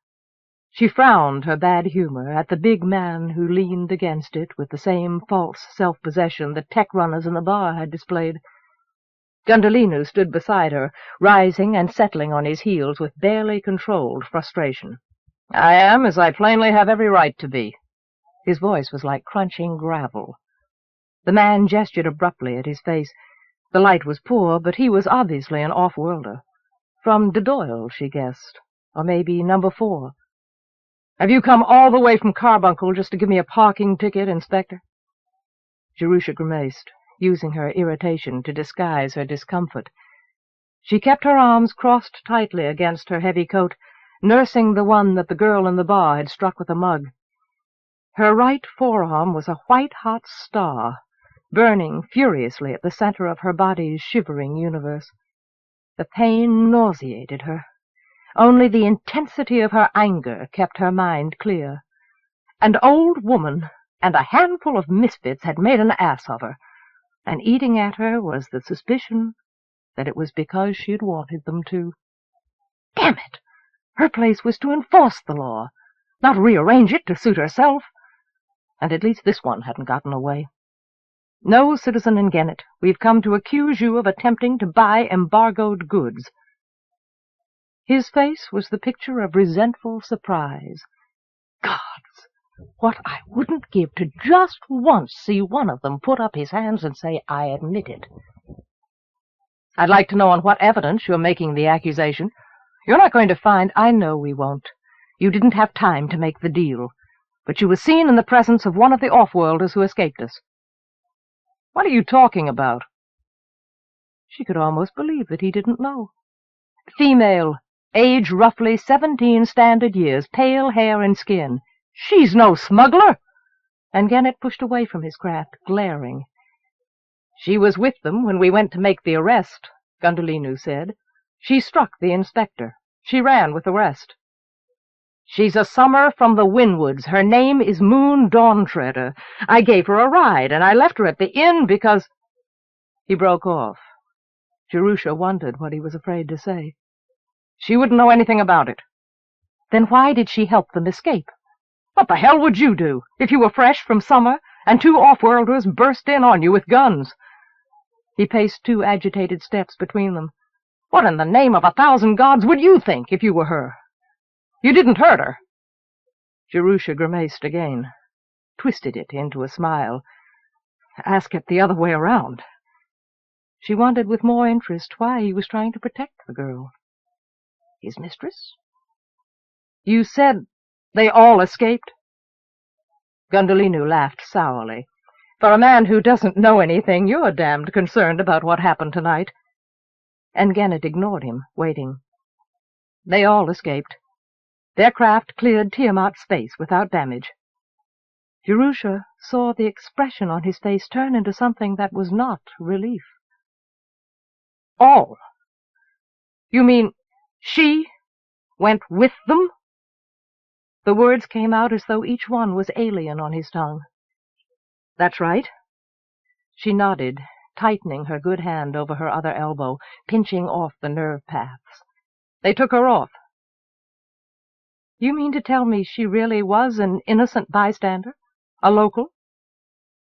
She frowned her bad humor at the big man who leaned against it with the same false self-possession the tech runners in the bar had displayed. Gundolinu stood beside her, rising and settling on his heels with barely controlled frustration. I am, as I plainly have every right to be. His voice was like crunching gravel. The man gestured abruptly at his face. The light was poor, but he was obviously an off-worlder. From Doyle, she guessed, or maybe number 4. Have you come all the way from Carbuncle just to give me a parking ticket, Inspector? Jerusha grimaced, using her irritation to disguise her discomfort. She kept her arms crossed tightly against her heavy coat, nursing the one that the girl in the bar had struck with a mug. Her right forearm was a white-hot star, burning furiously at the center of her body's shivering universe. The pain nauseated her. Only the intensity of her anger kept her mind clear. An old woman and a handful of misfits had made an ass of her, and eating at her was the suspicion that it was because she had wanted them to. Damn it! Her place was to enforce the law, not rearrange it to suit herself. And at least this one hadn't gotten away. No, Citizen N'Gennet, we've come to accuse you of attempting to buy embargoed goods. His face was the picture of resentful surprise. Gods, what I wouldn't give to just once see one of them put up his hands and say, I admit it. I'd like to know on what evidence you're making the accusation. You're not going to find... I know we won't. You didn't have time to make the deal. But you were seen in the presence of one of the off-worlders who escaped us. What are you talking about? She could almost believe that he didn't know. Female, age roughly 17 standard years, pale hair and skin. She's no smuggler! And N'Gennet pushed away from his craft, glaring. She was with them when we went to make the arrest, Gundolinu said. She struck the inspector. She ran with the rest. She's a summer from the Windwoods. Her name is Moon Dawntreader. I gave her a ride, and I left her at the inn because... He broke off. Jerusha wondered what he was afraid to say. She wouldn't know anything about it. Then why did she help them escape? What the hell would you do if you were fresh from summer and 2 off-worlders burst in on you with guns? He paced 2 agitated steps between them. What in the name of 1,000 gods would you think if you were her? You didn't hurt her. Jerusha grimaced again, twisted it into a smile. Ask it the other way around. She wondered with more interest why he was trying to protect the girl. His mistress? You said they all escaped? Gundolinu laughed sourly. For a man who doesn't know anything, you're damned concerned about what happened tonight. And N'Gennet ignored him, waiting. They all escaped. Their craft cleared Tiamant's space without damage. Jerusha saw the expression on his face turn into something that was not relief. All? You mean she went with them? The words came out as though each one was alien on his tongue. That's right. She nodded, tightening her good hand over her other elbow, pinching off the nerve paths. They took her off. You mean to tell me she really was an innocent bystander? A local?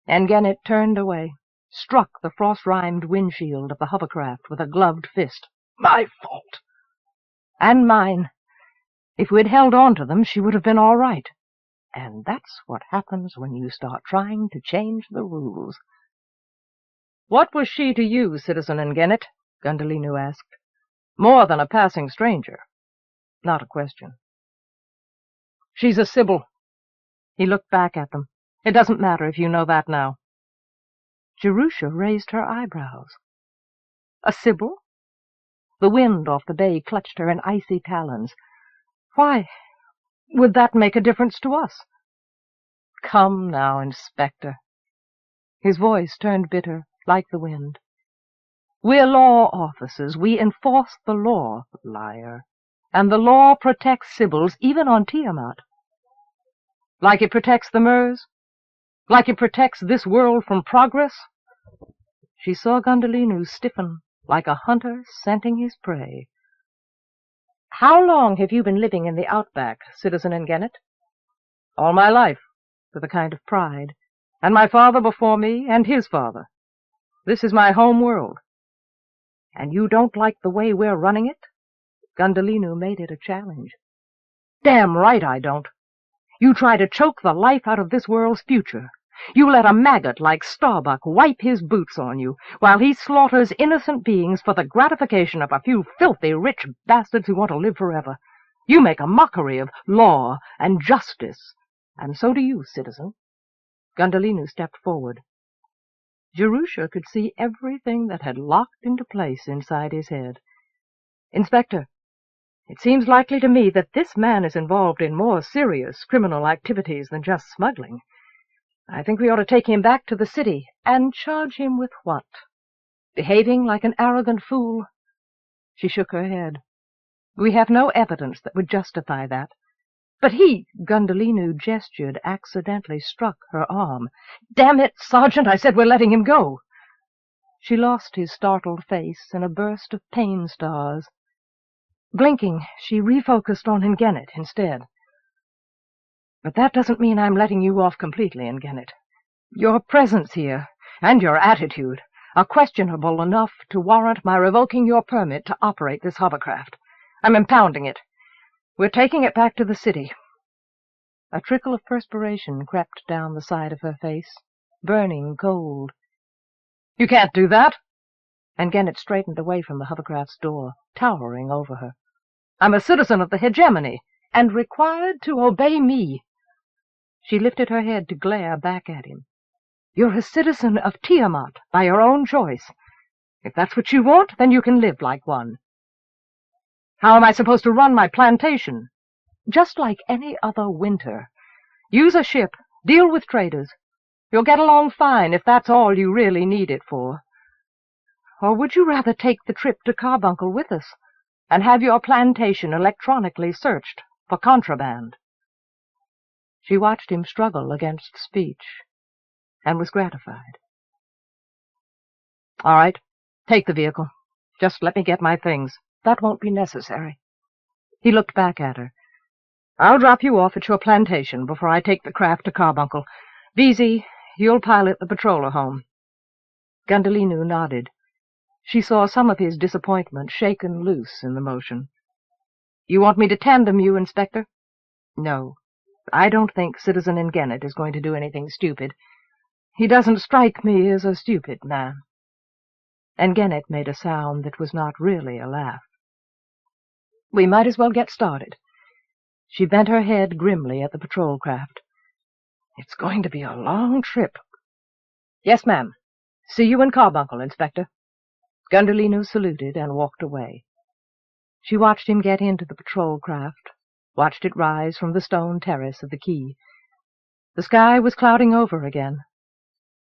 And Gennett turned away, struck the frost-rimed windshield of the hovercraft with a gloved fist. My fault. And mine. If we'd held on to them, she would have been all right. And that's what happens when you start trying to change the rules. What was she to you, Citizen Gennett? Gundolinu asked. More than a passing stranger. Not a question. She's a Sybil. He looked back at them. It doesn't matter if you know that now. Jerusha raised her eyebrows. A Sybil? The wind off the bay clutched her in icy talons. Why would that make a difference to us? Come now, Inspector. His voice turned bitter, like the wind. We're law officers. We enforce the law, liar. And the law protects Sybils, even on Tiamant. Like it protects the Mers? Like it protects this world from progress? She saw Gundolinu stiffen, like a hunter scenting his prey. How long have you been living in the outback, Citizen Gennett? All my life, with a kind of pride. And my father before me, and his father. This is my home world. And you don't like the way we're running it? Gundolinu made it a challenge. Damn right I don't. You try to choke the life out of this world's future. You let a maggot like Starbuck wipe his boots on you, while he slaughters innocent beings for the gratification of a few filthy rich bastards who want to live forever. You make a mockery of law and justice, and so do you, citizen. Gundolinu stepped forward. Jerusha could see everything that had locked into place inside his head. Inspector, it seems likely to me that this man is involved in more serious criminal activities than just smuggling. I think we ought to take him back to the city and charge him with what? Behaving like an arrogant fool? She shook her head. We have no evidence that would justify that. But he, Gundolinu gestured, accidentally struck her arm. Damn it, Sergeant, I said we're letting him go. She lost his startled face in a burst of pain stars. Blinking, she refocused on Gennett instead. But that doesn't mean I'm letting you off completely, Gennett. Your presence here, and your attitude, are questionable enough to warrant my revoking your permit to operate this hovercraft. I'm impounding it. We're taking it back to the city. A trickle of perspiration crept down the side of her face, burning cold. You can't do that. And Gennett straightened away from the hovercraft's door, towering over her. I'm a citizen of the hegemony, and required to obey me. She lifted her head to glare back at him. You're a citizen of Tiamant, by your own choice. If that's what you want, then you can live like one. How am I supposed to run my plantation? Just like any other winter. Use a ship, deal with traders. You'll get along fine if that's all you really need it for. Or would you rather take the trip to Carbuncle with us, and have your plantation electronically searched for contraband? She watched him struggle against speech, and was gratified. All right, take the vehicle. Just let me get my things. That won't be necessary. He looked back at her. I'll drop you off at your plantation before I take the craft to Carbuncle. Veazey, you'll pilot the patroller home. Gundolinu nodded. She saw some of his disappointment shaken loose in the motion. You want me to tandem you, Inspector? No. I don't think Citizen Gennett is going to do anything stupid. He doesn't strike me as a stupid man. And Gennett made a sound that was not really a laugh. We might as well get started. She bent her head grimly at the patrol craft. It's going to be a long trip. Yes, ma'am. See you in Carbuncle, Inspector. Gundolinu saluted and walked away. She watched him get into the patrol craft, watched it rise from the stone terrace of the quay. The sky was clouding over again.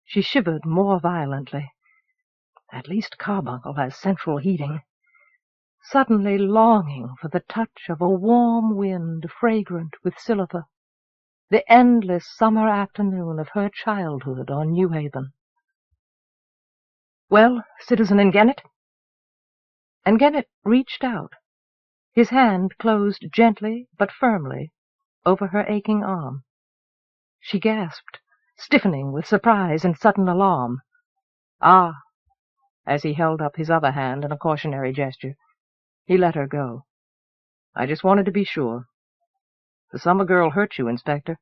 She shivered more violently. At least Carbuncle has central heating. Suddenly longing for the touch of a warm wind fragrant with silica, the endless summer afternoon of her childhood on New Haven. Well, Citizen Engennet? Engennet reached out. His hand closed gently but firmly over her aching arm. She gasped, stiffening with surprise and sudden alarm. "Ah," as he held up his other hand in a cautionary gesture. He let her go. "I just wanted to be sure. The summer girl hurt you, Inspector.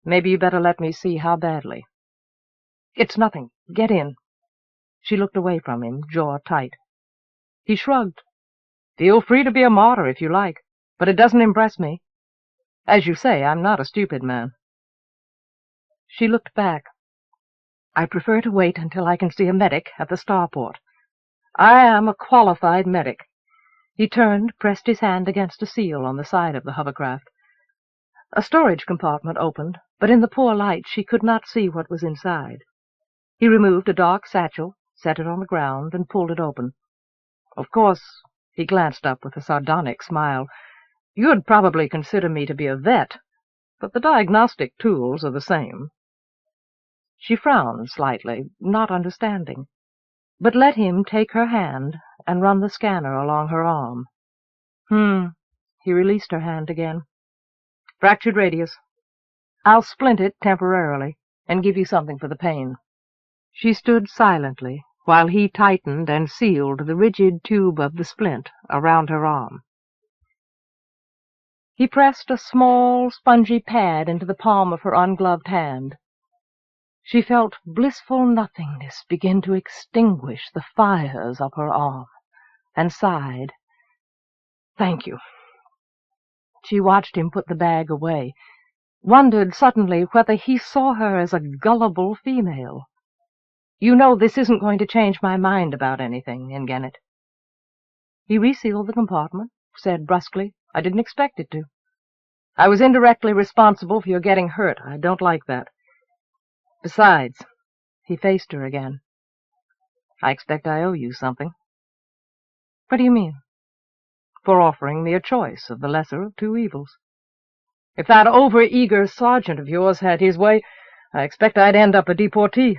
Maybe you better let me see how badly." "It's nothing. Get in." She looked away from him, jaw tight. He shrugged. "Feel free to be a martyr if you like, but it doesn't impress me. As you say, I'm not a stupid man." She looked back. "I prefer to wait until I can see a medic at the starport. I am a qualified medic." He turned, pressed his hand against a seal on the side of the hovercraft. A storage compartment opened, but in the poor light she could not see what was inside. He removed a dark satchel, set it on the ground, and pulled it open. "Of course," he glanced up with a sardonic smile, "you'd probably consider me to be a vet, but the diagnostic tools are the same." She frowned slightly, not understanding, but let him take her hand and run the scanner along her arm. He released her hand again. "Fractured radius. I'll splint it temporarily and give you something for the pain." She stood silently while he tightened and sealed the rigid tube of the splint around her arm. He pressed a small, spongy pad into the palm of her ungloved hand. She felt blissful nothingness begin to extinguish the fires of her arm, and sighed. "Thank you." She watched him put the bag away, wondered suddenly whether he saw her as a gullible female. "You know this isn't going to change my mind about anything, Engennet." He resealed the compartment, said brusquely, "I didn't expect it to. I was indirectly responsible for your getting hurt. I don't like that. Besides," he faced her again, "I expect I owe you something." "What do you mean?" "For offering me a choice of the lesser of two evils. If that over-eager sergeant of yours had his way, I expect I'd end up a deportee."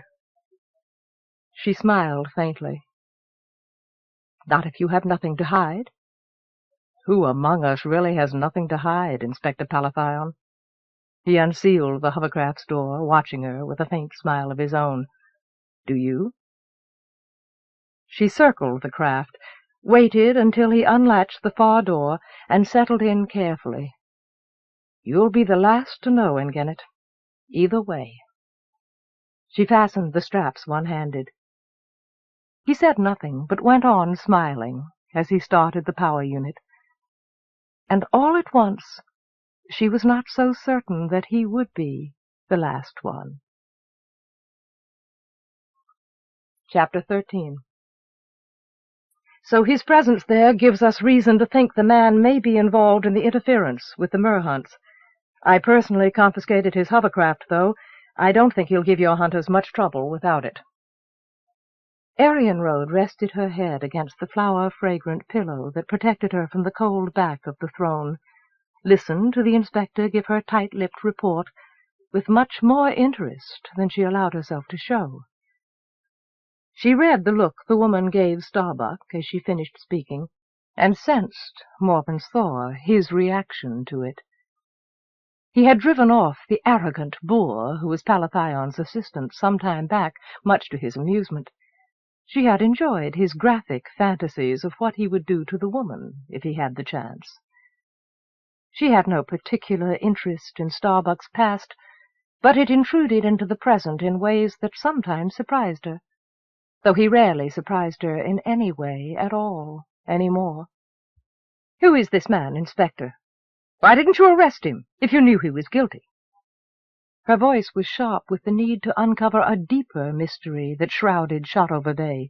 She smiled faintly. "Not if you have nothing to hide." "Who among us really has nothing to hide, Inspector Palathion?" He unsealed the hovercraft's door, watching her with a faint smile of his own. "Do you?" She circled the craft, waited until he unlatched the far door, and settled in carefully. "You'll be the last to know, Engennet. Either way." She fastened the straps one-handed. He said nothing, but went on smiling as he started the power unit. And all at once she was not so certain that he would be the last one. Chapter 13. So his presence there gives us reason to think the man may be involved in the interference with the merhunts. I personally confiscated his hovercraft, though. I don't think he'll give your hunters much trouble without it." Arienrhod rested her head against the flower-fragrant pillow that protected her from the cold back of the throne, listened to the inspector give her tight-lipped report with much more interest than she allowed herself to show. She read the look the woman gave Starbuck as she finished speaking, and sensed, more than saw, his reaction to it. He had driven off the arrogant boor who was Palathion's assistant some time back, much to his amusement. She had enjoyed his graphic fantasies of what he would do to the woman if he had the chance. She had no particular interest in Starbuck's past, but it intruded into the present in ways that sometimes surprised her, though he rarely surprised her in any way at all any more. "Who is this man, Inspector? Why didn't you arrest him, if you knew he was guilty?" Her voice was sharp with the need to uncover a deeper mystery that shrouded Shotover Bay.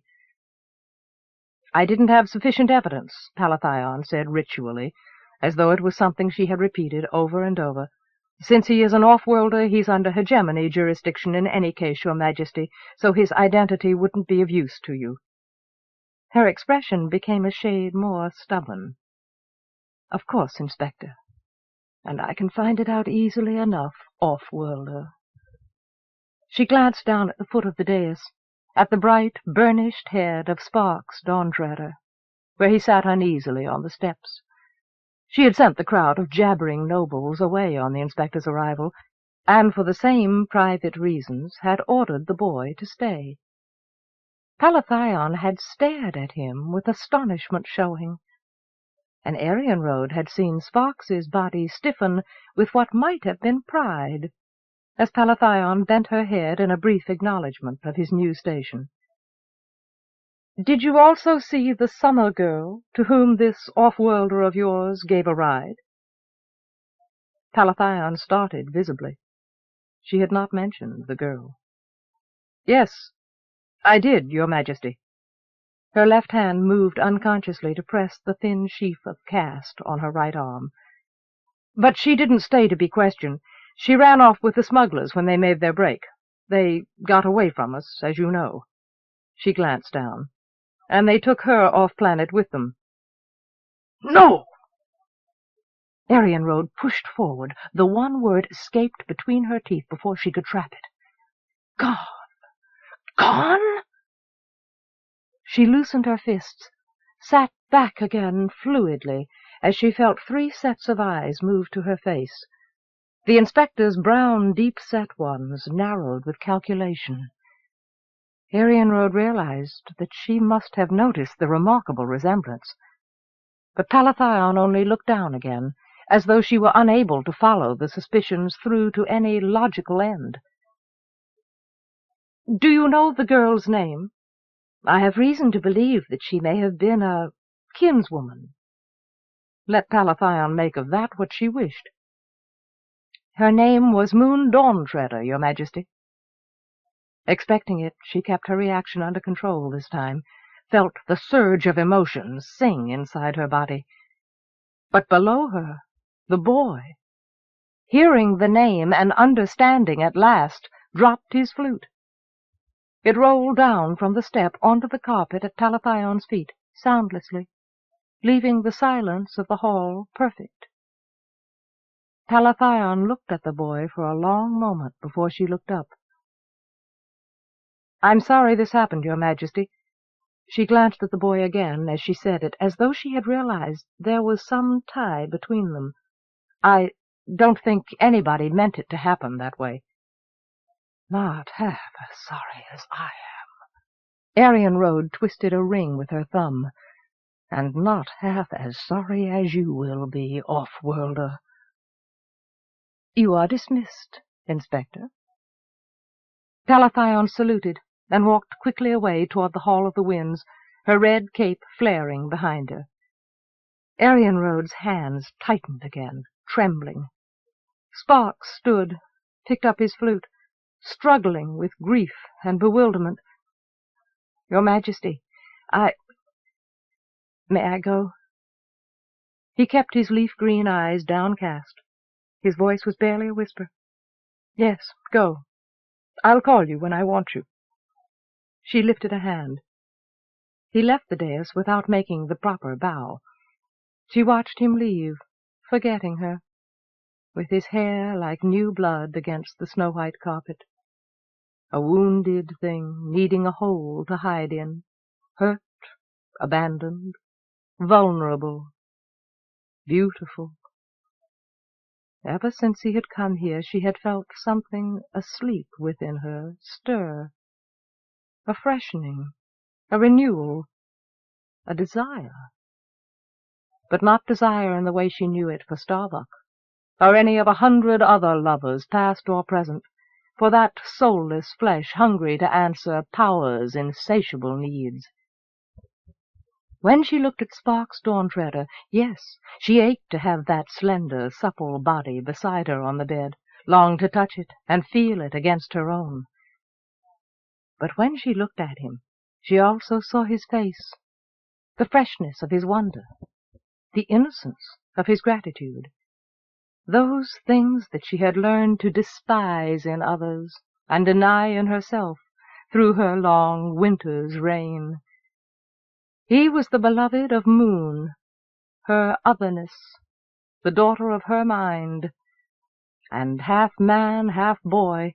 "I didn't have sufficient evidence," Palathion said ritually, as though it was something she had repeated over and over. "Since he is an off-worlder, he's under hegemony jurisdiction in any case, Your Majesty, so his identity wouldn't be of use to you." Her expression became a shade more stubborn. "Of course, Inspector. And I can find it out easily enough, off-worlder." She glanced down at the foot of the dais. at the bright, burnished head of Sparks Dawntreder, where he sat uneasily on the steps. She had sent the crowd of jabbering nobles away on the inspector's arrival, and for the same private reasons had ordered the boy to stay. Palathion had stared at him with astonishment showing, and Arienrhod had seen Sparks's body stiffen with what might have been pride, as Palathion bent her head in a brief acknowledgment of his new station. "Did you also see the summer girl to whom this off-worlder of yours gave a ride?" Palathion started visibly. She had not mentioned the girl. "Yes, I did, Your Majesty." Her left hand moved unconsciously to press the thin sheaf of cast on her right arm. "But she didn't stay to be questioned. She ran off with the smugglers when they made their break. They got away from us, as you know." She glanced down. "And they took her off-planet with them." "No!" Arienrhod pushed forward. The one word escaped between her teeth before she could trap it. "Gone! Gone?" She loosened her fists, sat back again fluidly, as she felt 3 sets of eyes move to her face. The inspector's brown, deep-set ones narrowed with calculation. Arienrhod realized that she must have noticed the remarkable resemblance. But Palathion only looked down again, as though she were unable to follow the suspicions through to any logical end. "Do you know the girl's name? I have reason to believe that she may have been a kinswoman." Let Palathion make of that what she wished. "Her name was Moon Dawntreder, Your Majesty." Expecting it, she kept her reaction under control this time, felt the surge of emotion sing inside her body. But below her, the boy, hearing the name and understanding at last, dropped his flute. It rolled down from the step onto the carpet at Palathion's feet, soundlessly, leaving the silence of the hall perfect. Palathion looked at the boy for a long moment before she looked up. "I'm sorry this happened, Your Majesty." She glanced at the boy again as she said it, as though she had realized there was some tie between them. "I don't think anybody meant it to happen that way." "Not half as sorry as I am." Arienrhod twisted a ring with her thumb. "And not half as sorry as you will be, off-worlder." "You are dismissed, Inspector." Palathion saluted and walked quickly away toward the Hall of the Winds, her red cape flaring behind her. Arienrhod's hands tightened again, trembling. Sparks stood, picked up his flute, struggling with grief and bewilderment. "Your Majesty, May I go?" He kept his leaf-green eyes downcast. His voice was barely a whisper. "Yes, go. I'll call you when I want you." She lifted a hand. He left the dais without making the proper bow. She watched him leave, forgetting her, with his hair like new blood against the snow-white carpet. A wounded thing needing a hole to hide in, hurt, abandoned, vulnerable, beautiful. Ever since he had come here, she had felt something asleep within her stir, a freshening, a renewal, a desire. But not desire in the way she knew it for Starbuck, or any of 100 other lovers, past or present, for that soulless flesh hungry to answer Power's insatiable needs. When she looked at Sparks Dawntreder, yes, she ached to have that slender, supple body beside her on the bed, longed to touch it and feel it against her own. But when she looked at him, she also saw his face, the freshness of his wonder, the innocence of his gratitude, those things that she had learned to despise in others and deny in herself through her long winter's reign. He was the beloved of Moon, her otherness, the daughter of her mind, and half man, half boy,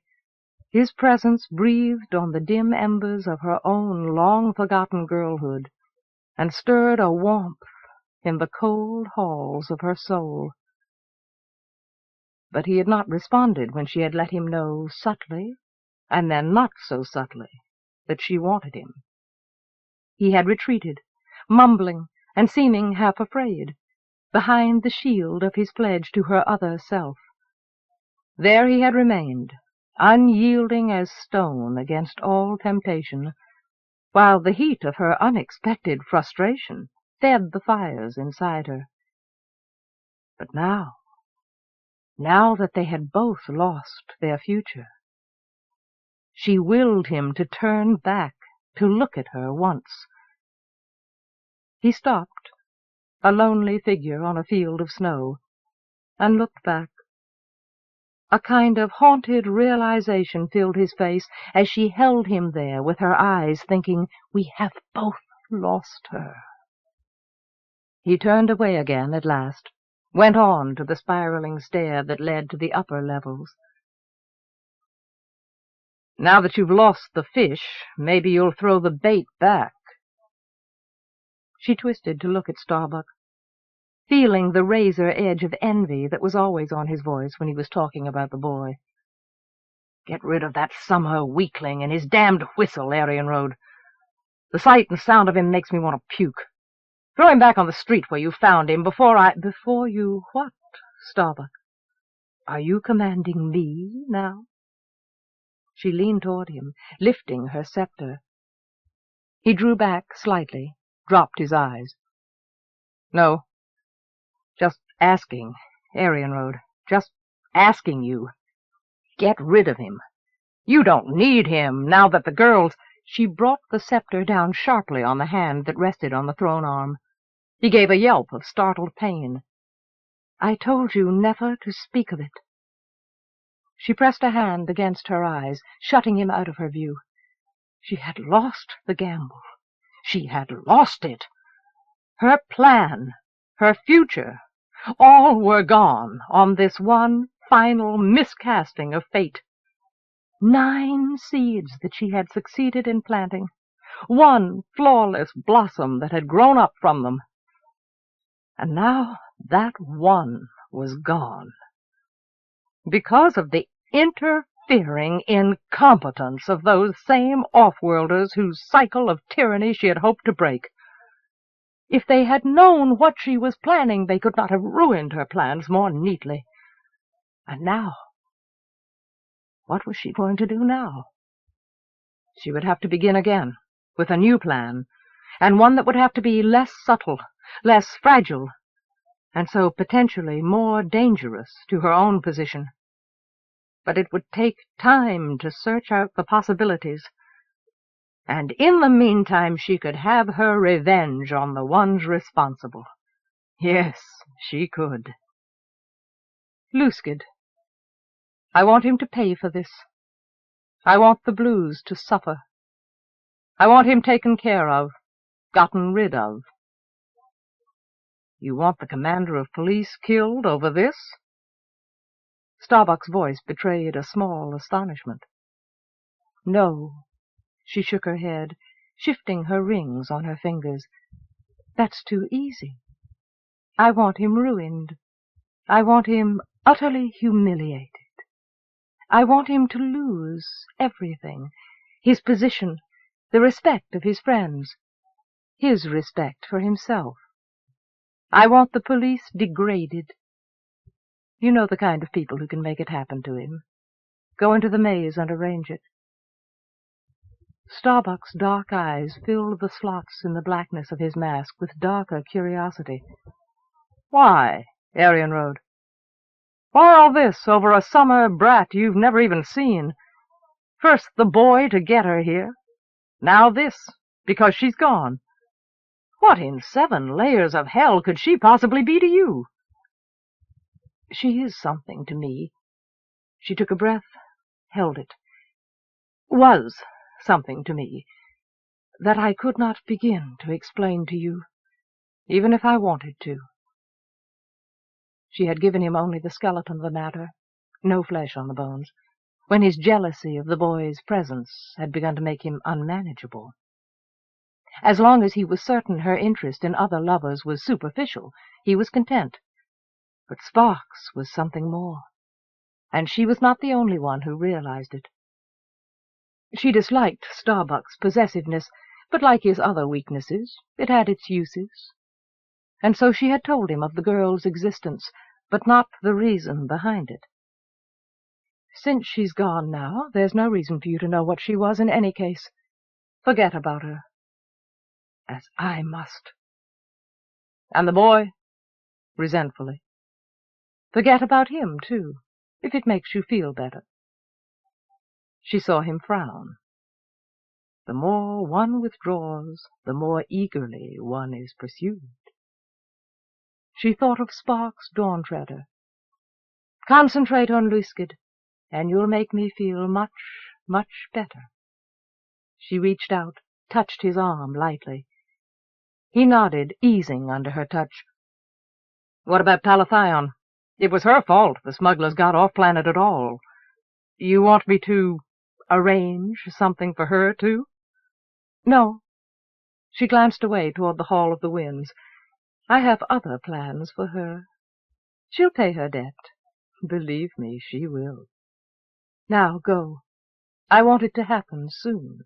His presence breathed on the dim embers of her own long-forgotten girlhood, and stirred a warmth in the cold halls of her soul. But he had not responded when she had let him know subtly, and then not so subtly, that she wanted him. He had retreated, mumbling and seeming half afraid, behind the shield of his pledge to her other self. There he had remained, unyielding as stone against all temptation, while the heat of her unexpected frustration fed the fires inside her. But now that they had both lost their future, she willed him to turn back, to look at her once. He stopped, a lonely figure on a field of snow, and looked back. A kind of haunted realization filled his face as she held him there with her eyes, thinking, "We have both lost her." He turned away again at last, went on to the spiraling stair that led to the upper levels. "Now that you've lost the fish, maybe you'll throw the bait back." She twisted to look at Starbuck, feeling the razor edge of envy that was always on his voice when he was talking about the boy. "Get rid of that summer weakling and his damned whistle, Arienrhod. The sight and sound of him makes me want to puke. Throw him back on the street where you found him Before you what, Starbuck? Are you commanding me now?" She leaned toward him, lifting her scepter. He drew back slightly, dropped his eyes. "No. Just asking, Arienrhod. Just asking you. Get rid of him. You don't need him, now that the girls—" She brought the scepter down sharply on the hand that rested on the throne arm. He gave a yelp of startled pain. "I told you never to speak of it." She pressed a hand against her eyes, shutting him out of her view. She had lost the gamble. She had lost it. Her plan, her future, all were gone on this one final miscasting of fate. 9 seeds that she had succeeded in planting, one flawless blossom that had grown up from them. And now that one was gone, because of the interfering incompetence of those same offworlders whose cycle of tyranny she had hoped to break. If they had known what she was planning, they could not have ruined her plans more neatly. And now, what was she going to do now? She would have to begin again, with a new plan, and one that would have to be less subtle, less fragile, and so potentially more dangerous to her own position. But it would take time to search out the possibilities, and in the meantime she could have her revenge on the ones responsible. Yes, she could. "Luskid, I want him to pay for this. I want the blues to suffer. I want him taken care of, gotten rid of." "You want the commander of police killed over this?" Starbuck's voice betrayed a small astonishment. "No." She shook her head, shifting her rings on her fingers. "That's too easy. I want him ruined. I want him utterly humiliated. I want him to lose everything, his position, the respect of his friends, his respect for himself. I want the police degraded. You know the kind of people who can make it happen to him. Go into the maze and arrange it." Starbuck's dark eyes filled the slots in the blackness of his mask with darker curiosity. "Why, Arienrhod? Why all this over a summer brat you've never even seen? First the boy to get her here. Now this, because she's gone. What in 7 layers of hell could she possibly be to you?" "She is something to me." She took a breath, held it. "Was something to me that I could not begin to explain to you, even if I wanted to." She had given him only the skeleton of the matter, no flesh on the bones, when his jealousy of the boy's presence had begun to make him unmanageable. As long as he was certain her interest in other lovers was superficial, he was content. But Sparks was something more, and she was not the only one who realized it. She disliked Starbuck's possessiveness, but like his other weaknesses, it had its uses. And so she had told him of the girl's existence, but not the reason behind it. Since she's gone now, there's no reason for you to know what she was in any case. Forget about her. As I must. And the boy? Resentfully. Forget about him, too, if it makes you feel better. She saw him frown. The more one withdraws, the more eagerly one is pursued. She thought of Sparks' dawn-treader. Concentrate on Luskid, and you'll make me feel much, much better. She reached out, touched his arm lightly. He nodded, easing under her touch. What about Palathion? It was her fault the smugglers got off planet at all. You want me to arrange something for her, too? No. She glanced away toward the Hall of the Winds. I have other plans for her. She'll pay her debt. Believe me, she will. Now go. I want it to happen soon.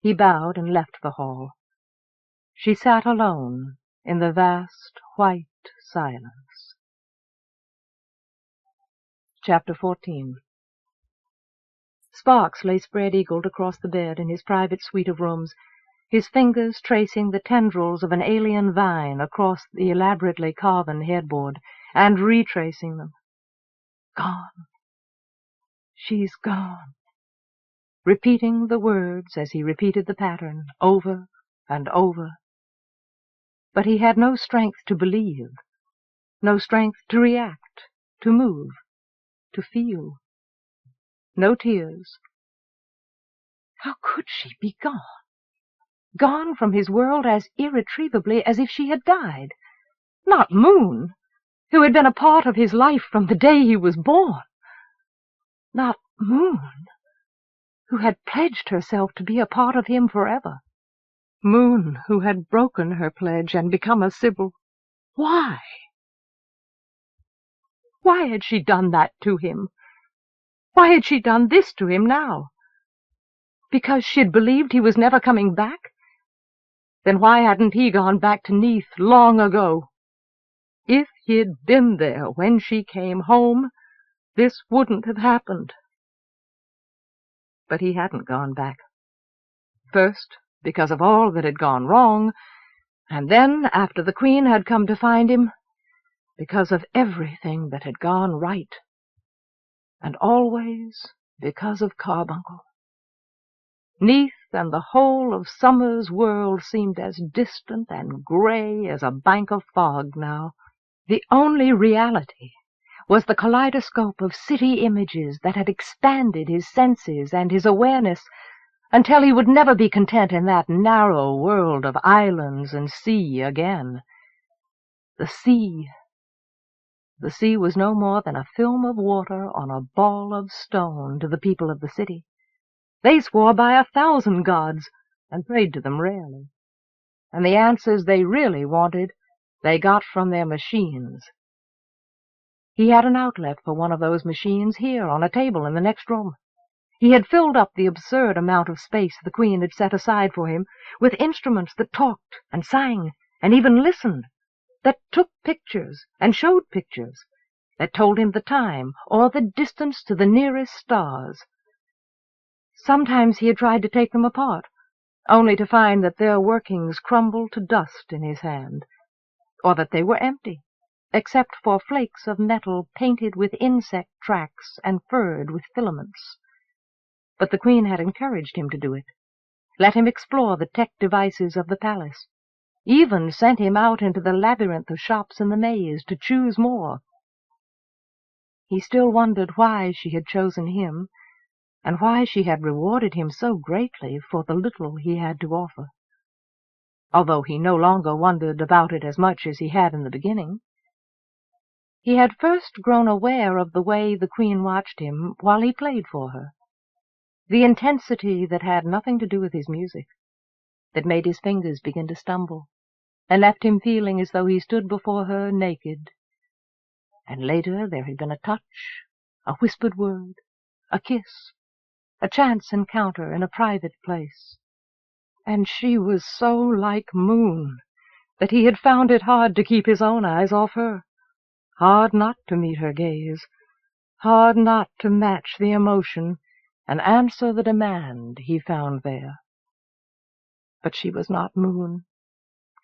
He bowed and left the hall. She sat alone in the vast white silence. Chapter 14. Sparks lay spread-eagled across the bed in his private suite of rooms, his fingers tracing the tendrils of an alien vine across the elaborately carven headboard, and retracing them. Gone. She's gone. Repeating the words as he repeated the pattern, over and over. But he had no strength to believe, no strength to react, to move, to feel. No tears. How could she be gone? Gone from his world as irretrievably as if she had died. Not Moon, who had been a part of his life from the day he was born. Not Moon, who had pledged herself to be a part of him forever. Moon, who had broken her pledge and become a Sibyl. Why? Why had she done that to him? Why had she done this to him now? Because she'd believed he was never coming back? Then why hadn't he gone back to Neath long ago? If he'd been there when she came home, this wouldn't have happened. But he hadn't gone back. First, because of all that had gone wrong, and then, after the Queen had come to find him, because of everything that had gone right. And always because of Carbuncle. Neath and the whole of Summer's world seemed as distant and gray as a bank of fog now. The only reality was the kaleidoscope of city images that had expanded his senses and his awareness until he would never be content in that narrow world of islands and sea again. The sea. The sea was no more than a film of water on a ball of stone to the people of the city. They swore by 1,000 gods, and prayed to them rarely. And the answers they really wanted, they got from their machines. He had an outlet for one of those machines here on a table in the next room. He had filled up the absurd amount of space the Queen had set aside for him with instruments that talked and sang and even listened, that took pictures and showed pictures, that told him the time or the distance to the nearest stars. Sometimes he had tried to take them apart, only to find that their workings crumbled to dust in his hand, or that they were empty, except for flakes of metal painted with insect tracks and furred with filaments. But the Queen had encouraged him to do it, let him explore the tech devices of the palace, even sent him out into the labyrinth of shops in the maze to choose more. He still wondered why she had chosen him, and why she had rewarded him so greatly for the little he had to offer, although he no longer wondered about it as much as he had in the beginning. He had first grown aware of the way the Queen watched him while he played for her, the intensity that had nothing to do with his music, that made his fingers begin to stumble, and left him feeling as though he stood before her naked. And later there had been a touch, a whispered word, a kiss, a chance encounter in a private place. And she was so like Moon that he had found it hard to keep his own eyes off her, hard not to meet her gaze, hard not to match the emotion and answer the demand he found there. But she was not Moon.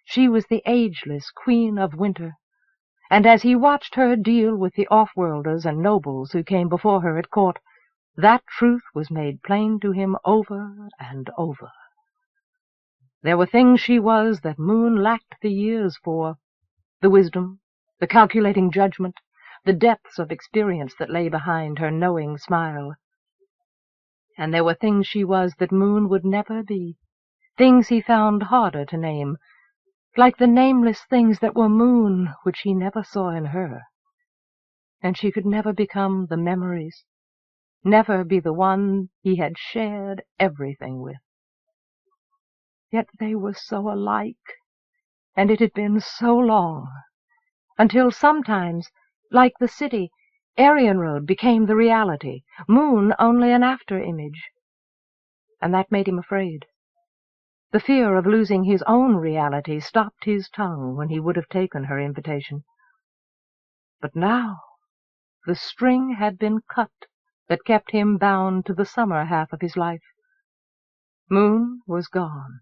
She was the ageless Queen of Winter, and as he watched her deal with the offworlders and nobles who came before her at court, that truth was made plain to him over and over. There were things she was that Moon lacked the years for, the wisdom, the calculating judgment, the depths of experience that lay behind her knowing smile. And there were things she was that Moon would never be, things he found harder to name, like the nameless things that were Moon which he never saw in her. And she could never become the memories, never be the one he had shared everything with. Yet they were so alike, and it had been so long, until sometimes, like the city, Arienrhod became the reality, Moon only an after-image. And that made him afraid. The fear of losing his own reality stopped his tongue when he would have taken her invitation. But now the string had been cut that kept him bound to the summer half of his life. Moon was gone.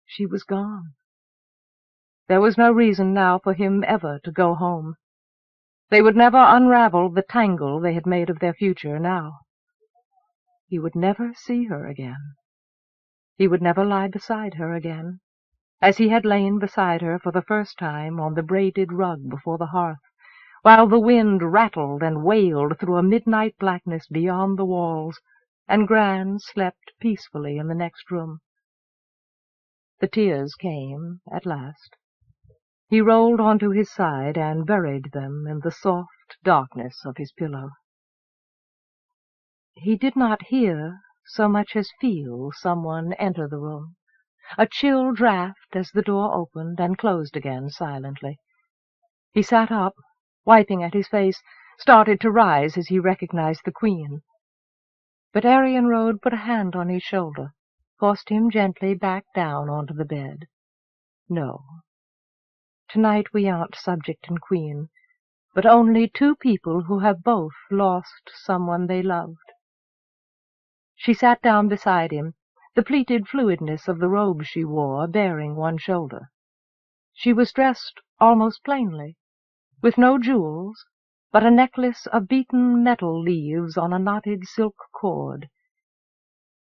She was gone. There was no reason now for him ever to go home. They would never unravel the tangle they had made of their future now. He would never see her again. He would never lie beside her again, as he had lain beside her for the first time on the braided rug before the hearth, while the wind rattled and wailed through a midnight blackness beyond the walls, and Gran slept peacefully in the next room. The tears came at last. He rolled onto his side and buried them in the soft darkness of his pillow. He did not hear so much as feel someone enter the room, a chill draught as the door opened and closed again silently. He sat up, wiping at his face, started to rise as he recognized the Queen. But Arienrhod put a hand on his shoulder, forced him gently back down onto the bed. No. Tonight we aren't subject and queen, but only two people who have both lost someone they loved. She sat down beside him, the pleated fluidness of the robe she wore baring one shoulder. She was dressed almost plainly, with no jewels, but a necklace of beaten metal leaves on a knotted silk cord.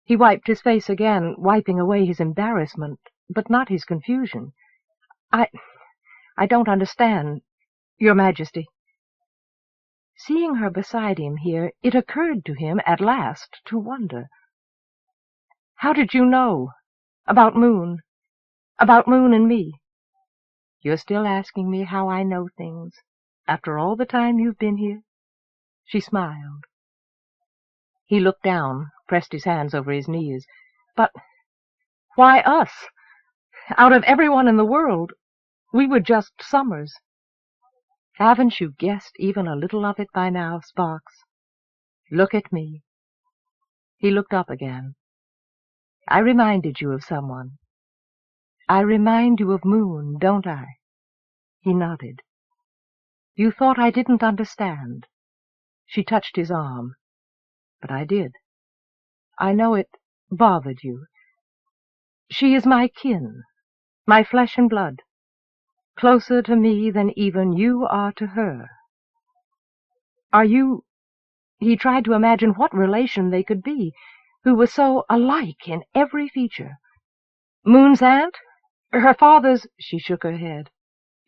He wiped his face again, wiping away his embarrassment, but not his confusion. I don't understand, Your Majesty. Seeing her beside him here, it occurred to him at last to wonder. How did you know? About Moon? About Moon and me? You're still asking me how I know things, after all the time you've been here? She smiled. He looked down, pressed his hands over his knees. But why us? Out of everyone in the world, we were just Summers. Haven't you guessed even a little of it by now, Sparks? Look at me. He looked up again. I reminded you of someone. I remind you of Moon, don't I? He nodded. You thought I didn't understand. She touched his arm. But I did. I know it bothered you. She is my kin, my flesh and blood, closer to me than even you are to her. Are you— He tried to imagine what relation they could be, who were so alike in every feature. Moon's aunt? Her father's— She shook her head.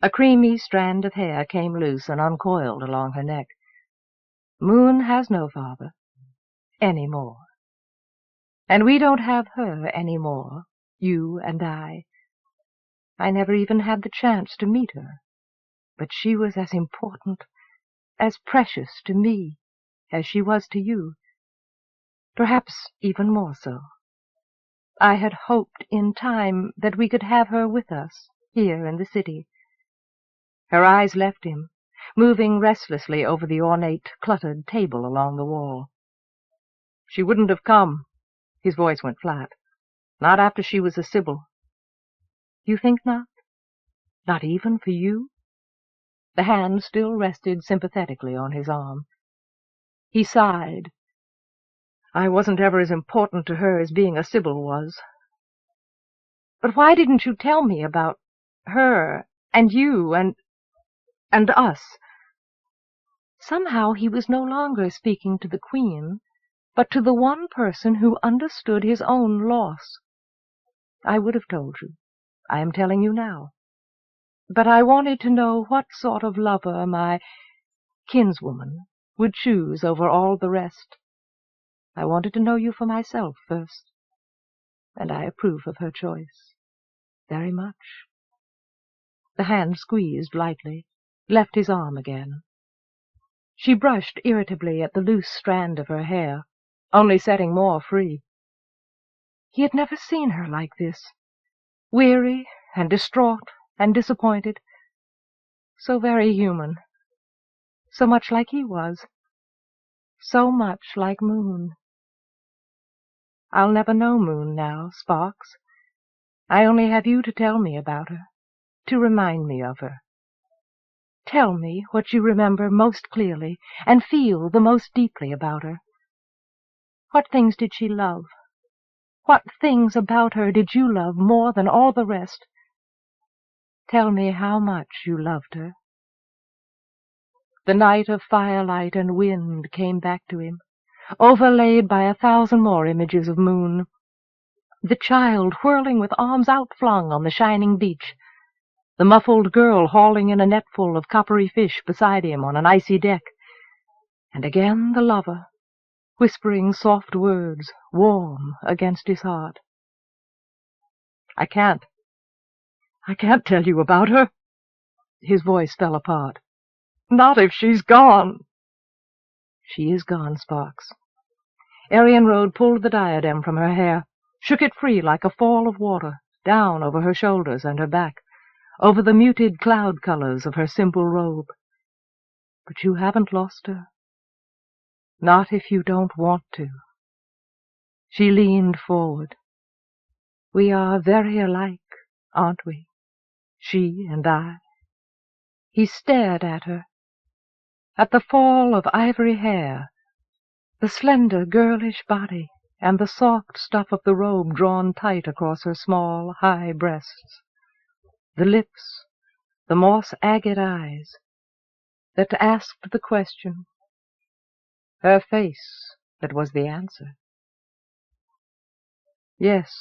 A creamy strand of hair came loose and uncoiled along her neck. Moon has no father. Any more. And we don't have her any more, you and I. I never even had the chance to meet her. but she was as important, as precious to me as she was to you. Perhaps even more so. I had hoped in time that we could have her with us here in the city. Her eyes left him, moving restlessly over the ornate, cluttered table along the wall. She wouldn't have come. His voice went flat. Not after she was a Sibyl. You think not? Not even for you? The hand still rested sympathetically on his arm. He sighed. I wasn't ever as important to her as being a Sibyl was. But why didn't you tell me about her and you and us? Somehow he was no longer speaking to the Queen, but to the one person who understood his own loss. I would have told you. I am telling you now. But I wanted to know what sort of lover my kinswoman would choose over all the rest. I wanted to know you for myself first, and I approve of her choice very much. The hand squeezed lightly, left his arm again. She brushed irritably at the loose strand of her hair, only setting more free. He had never seen her like this, weary and distraught and disappointed, so very human, so much like he was, so much like Moon. I'll never know Moon now, Sparks. I only have you to tell me about her, to remind me of her. Tell me what you remember most clearly and feel the most deeply about her. What things did she love? What things about her did you love more than all the rest? Tell me how much you loved her. The night of firelight and wind came back to him, overlaid by 1,000 more images of Moon. The child whirling with arms outflung on the shining beach, the muffled girl hauling in a netful of coppery fish beside him on an icy deck, and again the lover, whispering soft words, warm against his heart. I can't tell you about her. His voice fell apart. Not if she's gone. She is gone, Sparks. Arienrhod pulled the diadem from her hair, shook it free like a fall of water, down over her shoulders and her back, over the muted cloud colors of her simple robe. But you haven't lost her. Not if you don't want to. She leaned forward. We are very alike, aren't we? She and I. He stared at her, at the fall of ivory hair, the slender girlish body, and the soft stuff of the robe drawn tight across her small, high breasts, the lips, the moss-agate eyes that asked the question, her face that was the answer. Yes,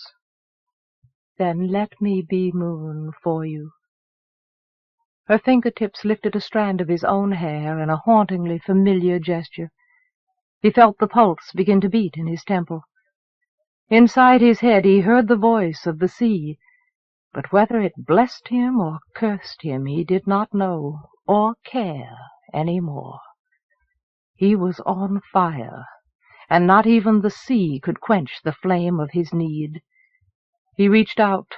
then let me be Moon for you. Her fingertips lifted a strand of his own hair in a hauntingly familiar gesture. He felt the pulse begin to beat in his temple. Inside his head he heard the voice of the sea, but whether it blessed him or cursed him he did not know or care any more. He was on fire, and not even the sea could quench the flame of his need. He reached out,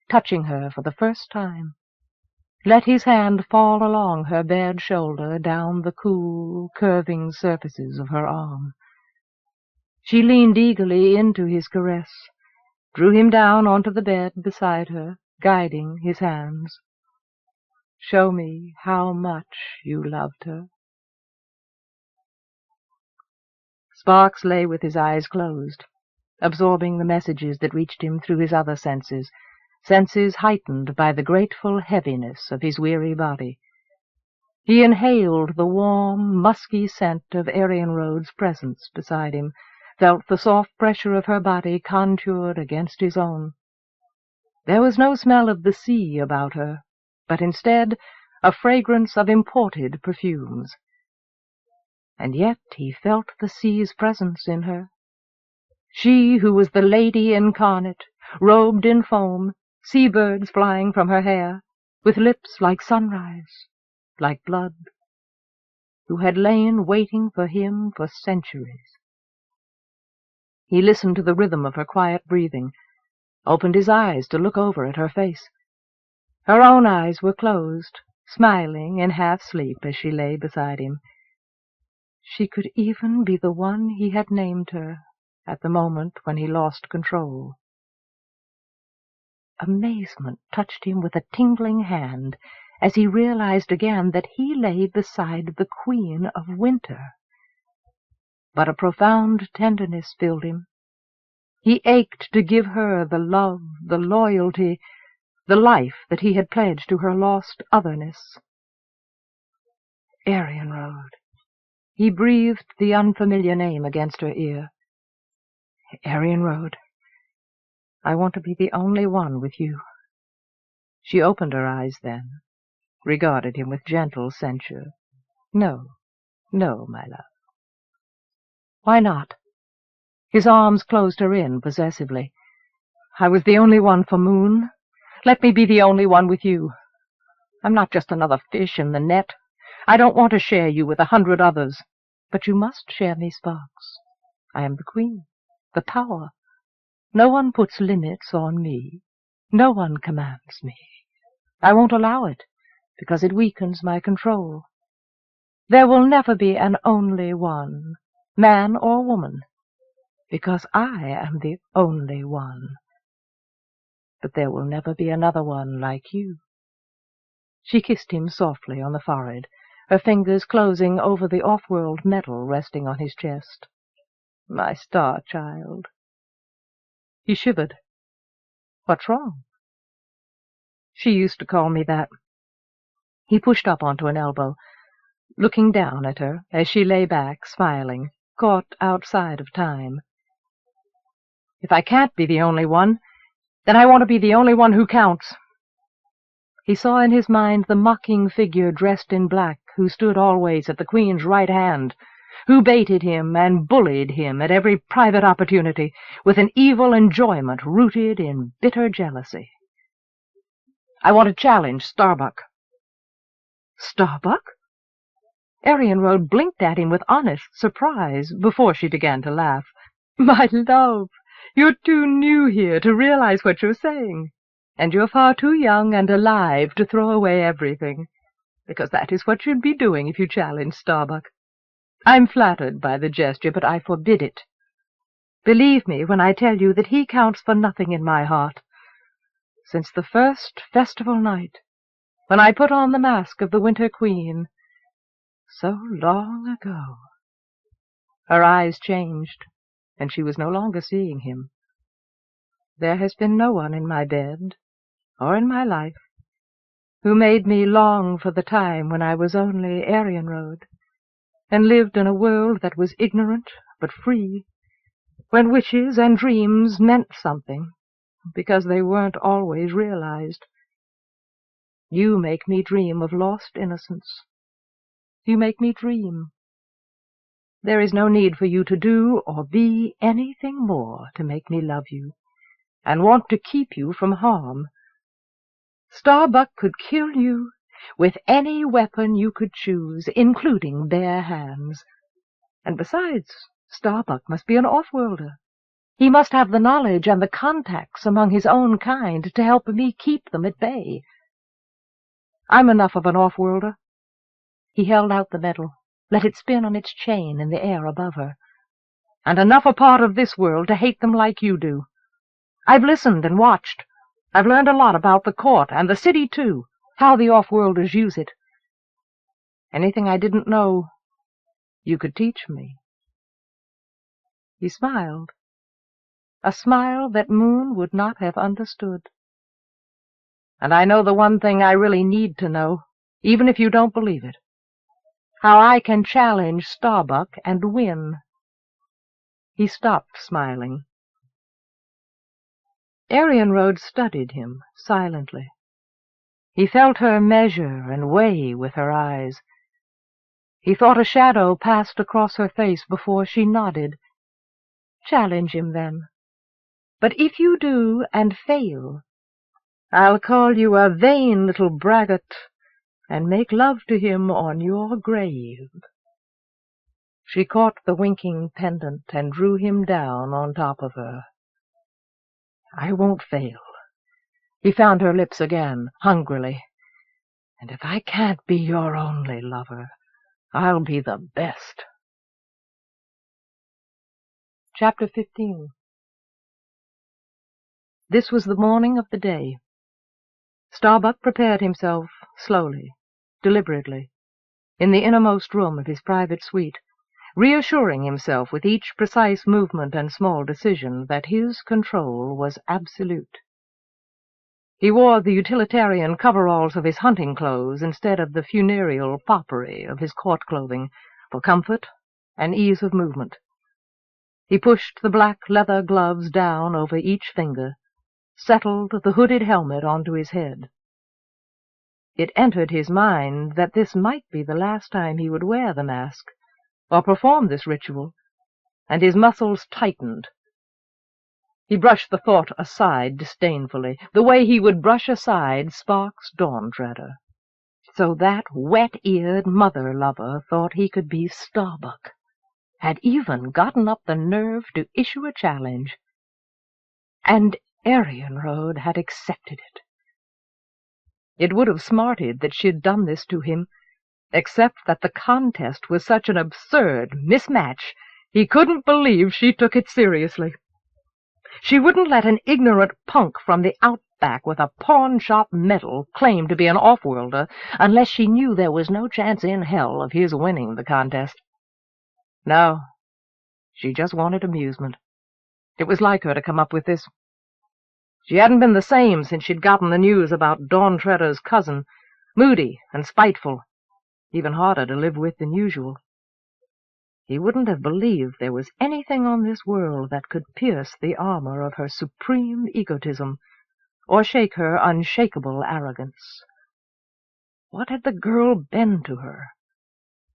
touching her for the first time, let his hand fall along her bared shoulder, down the cool, curving surfaces of her arm. She leaned eagerly into his caress, drew him down onto the bed beside her, guiding his hands. Show me how much you loved her. Sparks lay with his eyes closed, absorbing the messages that reached him through his other senses, senses heightened by the grateful heaviness of his weary body. He inhaled the warm, musky scent of Arienrhod's presence beside him, felt the soft pressure of her body contoured against his own. There was no smell of the sea about her, but instead a fragrance of imported perfumes. And yet he felt the sea's presence in her. She who was the lady incarnate, robed in foam, sea-birds flying from her hair, with lips like sunrise, like blood, who had lain waiting for him for centuries. He listened to the rhythm of her quiet breathing, opened his eyes to look over at her face. Her own eyes were closed, smiling in half-sleep as she lay beside him. She could even be the one he had named her at the moment when he lost control. Amazement touched him with a tingling hand as he realized again that he lay beside the Queen of Winter. But a profound tenderness filled him. He ached to give her the love, the loyalty, the life that he had pledged to her lost otherness. Arienrhod. He breathed the unfamiliar name against her ear. Arienrhod, I want to be the only one with you. She opened her eyes then, regarded him with gentle censure. No, no, my love. Why not? His arms closed her in possessively. I was the only one for Moon. Let me be the only one with you. I'm not just another fish in the net. I don't want to share you with 100 others. But you must share me, Sparks. I am the queen, the power. No one puts limits on me. No one commands me. I won't allow it, because it weakens my control. There will never be an only one, man or woman, because I am the only one. But there will never be another one like you. She kissed him softly on the forehead, her fingers closing over the off-world metal resting on his chest. My star child. He shivered. What's wrong? She used to call me that. He pushed up onto an elbow, looking down at her as she lay back, smiling, caught outside of time. If I can't be the only one, then I want to be the only one who counts. He saw in his mind the mocking figure dressed in black who stood always at the Queen's right hand, who baited him and bullied him at every private opportunity, with an evil enjoyment rooted in bitter jealousy. I want to challenge Starbuck. Starbuck? Arienrhod blinked at him with honest surprise before she began to laugh. My love, you're too new here to realize what you're saying. And you're far too young and alive to throw away everything, because that is what you'd be doing if you challenged Starbuck. I'm flattered by the gesture, but I forbid it. Believe me when I tell you that he counts for nothing in my heart. Since the first festival night, when I put on the mask of the Winter Queen, so long ago. Her eyes changed, and she was no longer seeing him. There has been no one in my bed, or in my life, who made me long for the time when I was only Arienrhod, and lived in a world that was ignorant but free, when wishes and dreams meant something, because they weren't always realized. You make me dream of lost innocence. You make me dream. There is no need for you to do or be anything more to make me love you, and want to keep you from harm. Starbuck could kill you with any weapon you could choose, including bare hands. And besides, Starbuck must be an off-worlder. He must have the knowledge and the contacts among his own kind to help me keep them at bay. I'm enough of an off-worlder. He held out the medal, let it spin on its chain in the air above her. And enough a part of this world to hate them like you do. I've listened and watched. I've learned a lot about the court, and the city, too, how the off-worlders use it. Anything I didn't know, you could teach me. He smiled, a smile that Moon would not have understood. And I know the one thing I really need to know, even if you don't believe it. How I can challenge Starbuck and win. He stopped smiling. Arienrhod studied him silently. He felt her measure and weigh with her eyes. He thought a shadow passed across her face before she nodded. Challenge him, then. But if you do and fail, I'll call you a vain little braggart, and make love to him on your grave." She caught the winking pendant and drew him down on top of her. "I won't fail." He found her lips again, hungrily. "And if I can't be your only lover, I'll be the best." Chapter 15. This was the morning of the day. Starbuck prepared himself slowly, deliberately, in the innermost room of his private suite, reassuring himself with each precise movement and small decision that his control was absolute. He wore the utilitarian coveralls of his hunting clothes instead of the funereal foppery of his court clothing, for comfort and ease of movement. He pushed the black leather gloves down over each finger, settled the hooded helmet onto his head. It entered his mind that this might be the last time he would wear the mask, or perform this ritual, and his muscles tightened. He brushed the thought aside disdainfully, the way he would brush aside Spark's Dawn-Treader. So that wet-eared mother-lover thought he could be Starbuck, had even gotten up the nerve to issue a challenge. And Arienrhod had accepted it. It would have smarted that she'd done this to him, except that the contest was such an absurd mismatch he couldn't believe she took it seriously. She wouldn't let an ignorant punk from the outback with a pawn-shop medal claim to be an offworlder unless she knew there was no chance in hell of his winning the contest. No, she just wanted amusement. It was like her to come up with this. She hadn't been the same since she'd gotten the news about Dawn-Treader's cousin, moody and spiteful, even harder to live with than usual. He wouldn't have believed there was anything on this world that could pierce the armor of her supreme egotism, or shake her unshakable arrogance. What had the girl been to her,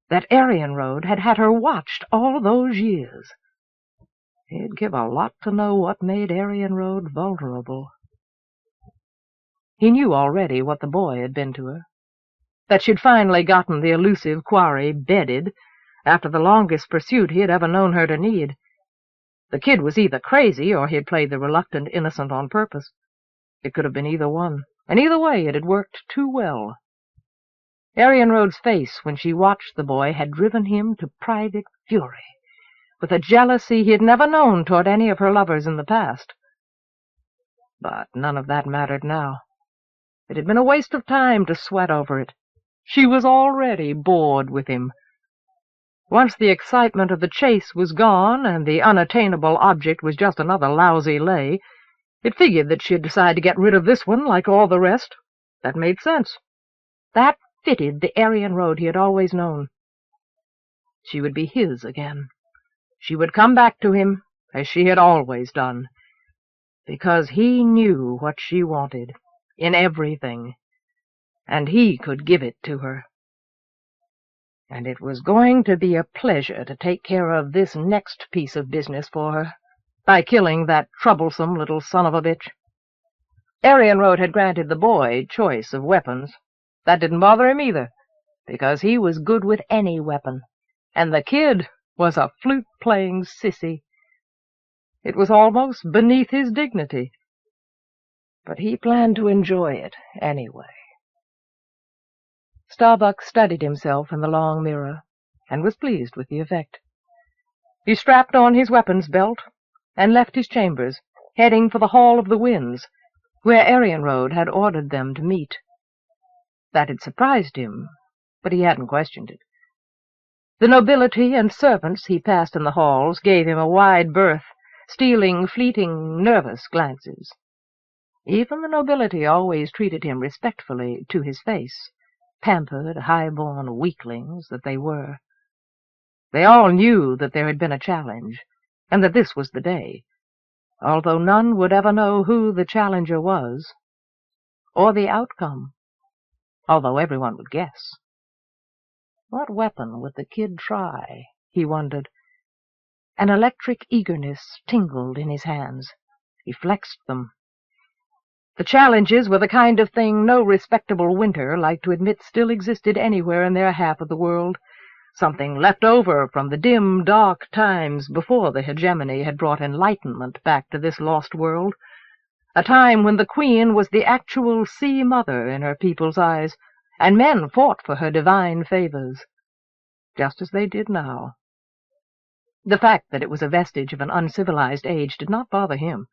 that Arienrhod had had her watched all those years? He'd give a lot to know what made Arienrhod vulnerable. He knew already what the boy had been to her, that she'd finally gotten the elusive quarry bedded, after the longest pursuit he had ever known her to need. The kid was either crazy, or he had played the reluctant innocent on purpose. It could have been either one, and either way it had worked too well. Arienrhod's face, when she watched the boy, had driven him to private fury, with a jealousy he had never known toward any of her lovers in the past. But none of that mattered now. It had been a waste of time to sweat over it. She was already bored with him. Once the excitement of the chase was gone, and the unattainable object was just another lousy lay, it figured that she'd decide to get rid of this one like all the rest. That made sense. That fitted the Arienrhod he had always known. She would be his again. She would come back to him, as she had always done, because he knew what she wanted, in everything, and he could give it to her. And it was going to be a pleasure to take care of this next piece of business for her, by killing that troublesome little son of a bitch. Arienrhod had granted the boy choice of weapons. That didn't bother him either, because he was good with any weapon, and the kid was a flute-playing sissy. It was almost beneath his dignity, but he planned to enjoy it anyway. Starbuck studied himself in the long mirror, and was pleased with the effect. He strapped on his weapons belt, and left his chambers, heading for the Hall of the Winds, where Arienrhod had ordered them to meet. That had surprised him, but he hadn't questioned it. The nobility and servants he passed in the halls gave him a wide berth, stealing fleeting, nervous glances. Even the nobility always treated him respectfully to his face, pampered, high-born weaklings that they were. They all knew that there had been a challenge, and that this was the day, although none would ever know who the challenger was, or the outcome, although everyone would guess. What weapon would the kid try, he wondered. An electric eagerness tingled in his hands. He flexed them. The challenges were the kind of thing no respectable winter liked to admit still existed anywhere in their half of the world, something left over from the dim, dark times before the hegemony had brought enlightenment back to this lost world, a time when the Queen was the actual sea-mother in her people's eyes, and men fought for her divine favors, just as they did now. The fact that it was a vestige of an uncivilized age did not bother him.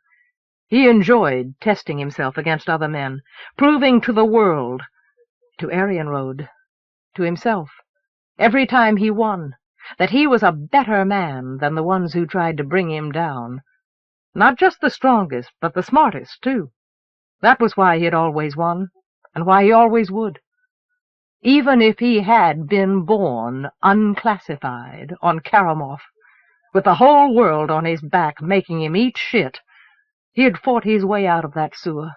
He enjoyed testing himself against other men, proving to the world, to Arienrhod, to himself, every time he won, that he was a better man than the ones who tried to bring him down. Not just the strongest, but the smartest, too. That was why he had always won, and why he always would. Even if he had been born unclassified on Karamoth, with the whole world on his back making him eat shit, he had fought his way out of that sewer,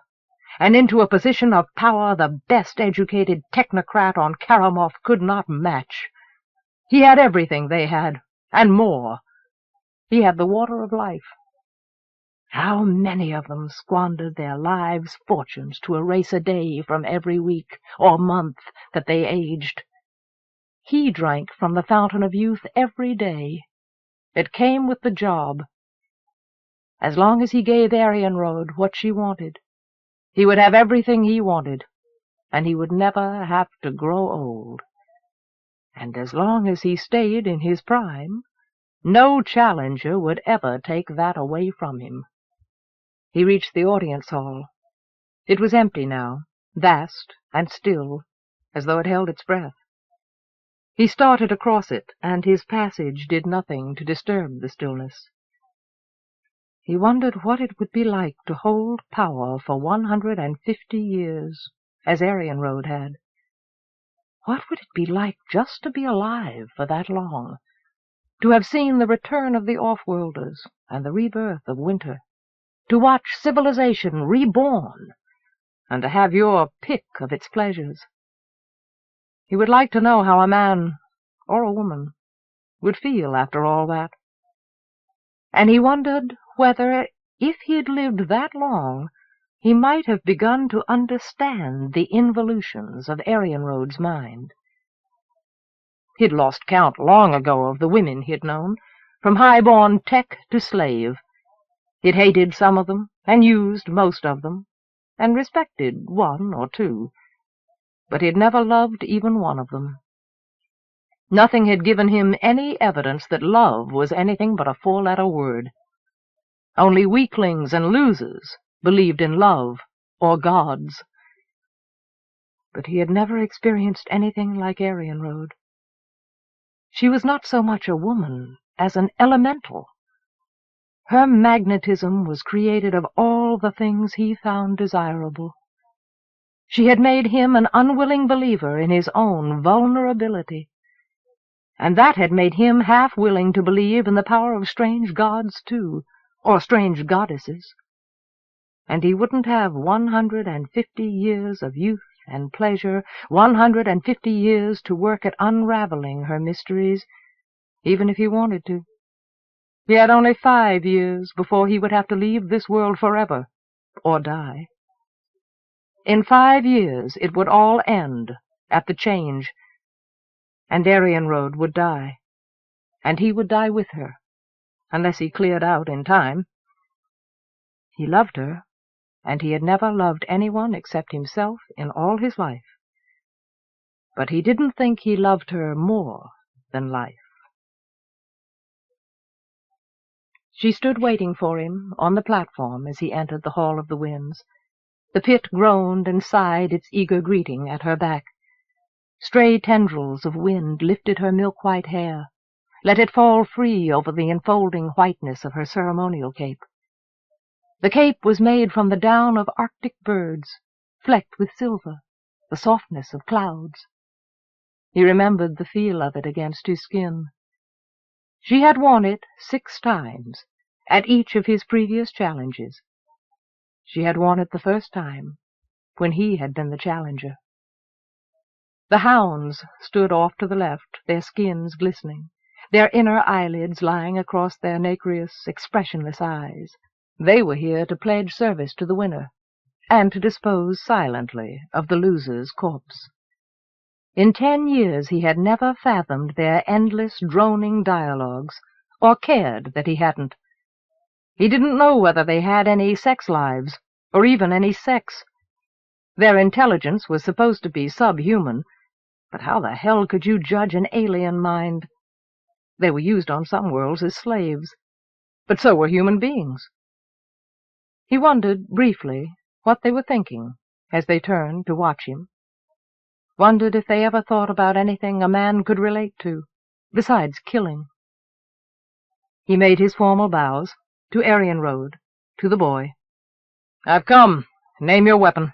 and into a position of power the best-educated technocrat on Karamoth could not match. He had everything they had, and more. He had the water of life. How many of them squandered their lives' fortunes to erase a day from every week or month that they aged? He drank from the fountain of youth every day. It came with the job. As long as he gave Arienrhod what she wanted, he would have everything he wanted, and he would never have to grow old. And as long as he stayed in his prime, no challenger would ever take that away from him. He reached the audience hall. It was empty now, vast and still, as though it held its breath. He started across it, and his passage did nothing to disturb the stillness. He wondered what it would be like to hold power for 150 years, as Arienrhod had. What would it be like just to be alive for that long, to have seen the return of the offworlders and the rebirth of winter, to watch civilization reborn, and to have your pick of its pleasures? He would like to know how a man, or a woman, would feel after all that. And he wondered whether, if he'd lived that long, he might have begun to understand the involutions of Arienrhod's mind. He'd lost count long ago of the women he'd known, from high-born tech to slave. He'd hated some of them, and used most of them, and respected one or two, but he'd never loved even one of them. Nothing had given him any evidence that love was anything but a four-letter word. Only weaklings and losers believed in love or gods. But he had never experienced anything like Arienrhod. She was not so much a woman as an elemental. Her magnetism was created of all the things he found desirable. She had made him an unwilling believer in his own vulnerability, and that had made him half willing to believe in the power of strange gods, too, or strange goddesses. And he wouldn't have 150 years of youth and pleasure, 150 years to work at unraveling her mysteries, even if he wanted to. He had only 5 years before he would have to leave this world forever, or die. In 5 years it would all end at the change, and Arienrhod would die, and he would die with her, unless he cleared out in time. He loved her, and he had never loved anyone except himself in all his life. But he didn't think he loved her more than life. She stood waiting for him on the platform as he entered the Hall of the Winds. The pit groaned and sighed its eager greeting at her back. Stray tendrils of wind lifted her milk-white hair, let it fall free over the enfolding whiteness of her ceremonial cape. The cape was made from the down of Arctic birds, flecked with silver, the softness of clouds. He remembered the feel of it against his skin. She had worn it 6 times, at each of his previous challenges. She had worn it the first time, when he had been the challenger. The hounds stood off to the left, their skins glistening, their inner eyelids lying across their nacreous, expressionless eyes. They were here to pledge service to the winner, and to dispose silently of the loser's corpse. In 10 years he had never fathomed their endless, droning dialogues, or cared that he hadn't. He didn't know whether they had any sex lives, or even any sex. Their intelligence was supposed to be subhuman, but how the hell could you judge an alien mind? They were used on some worlds as slaves, but so were human beings. He wondered, briefly, what they were thinking as they turned to watch him. Wondered if they ever thought about anything a man could relate to, besides killing. He made his formal bows, to Arienrhod, to the boy. "I've come. Name your weapon."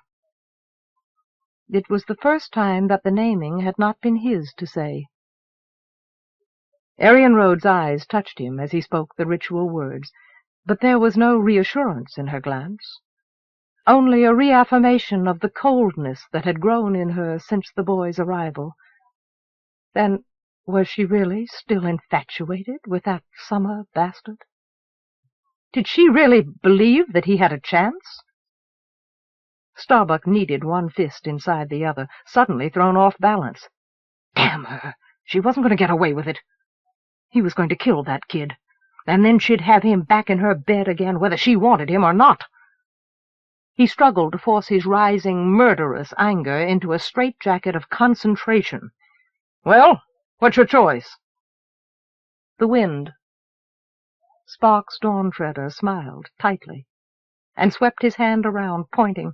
It was the first time that the naming had not been his to say. Arienrhod's eyes touched him as he spoke the ritual words, but there was no reassurance in her glance, only a reaffirmation of the coldness that had grown in her since the boy's arrival. Then, was she really still infatuated with that summer bastard? Did she really believe that he had a chance? Starbuck kneaded one fist inside the other, suddenly thrown off balance. Damn her! She wasn't going to get away with it. He was going to kill that kid, and then she'd have him back in her bed again, whether she wanted him or not. He struggled to force his rising, murderous anger into a straitjacket of concentration. "Well, what's your choice?" "The wind." Sparks Dawntreder smiled tightly, and swept his hand around, pointing.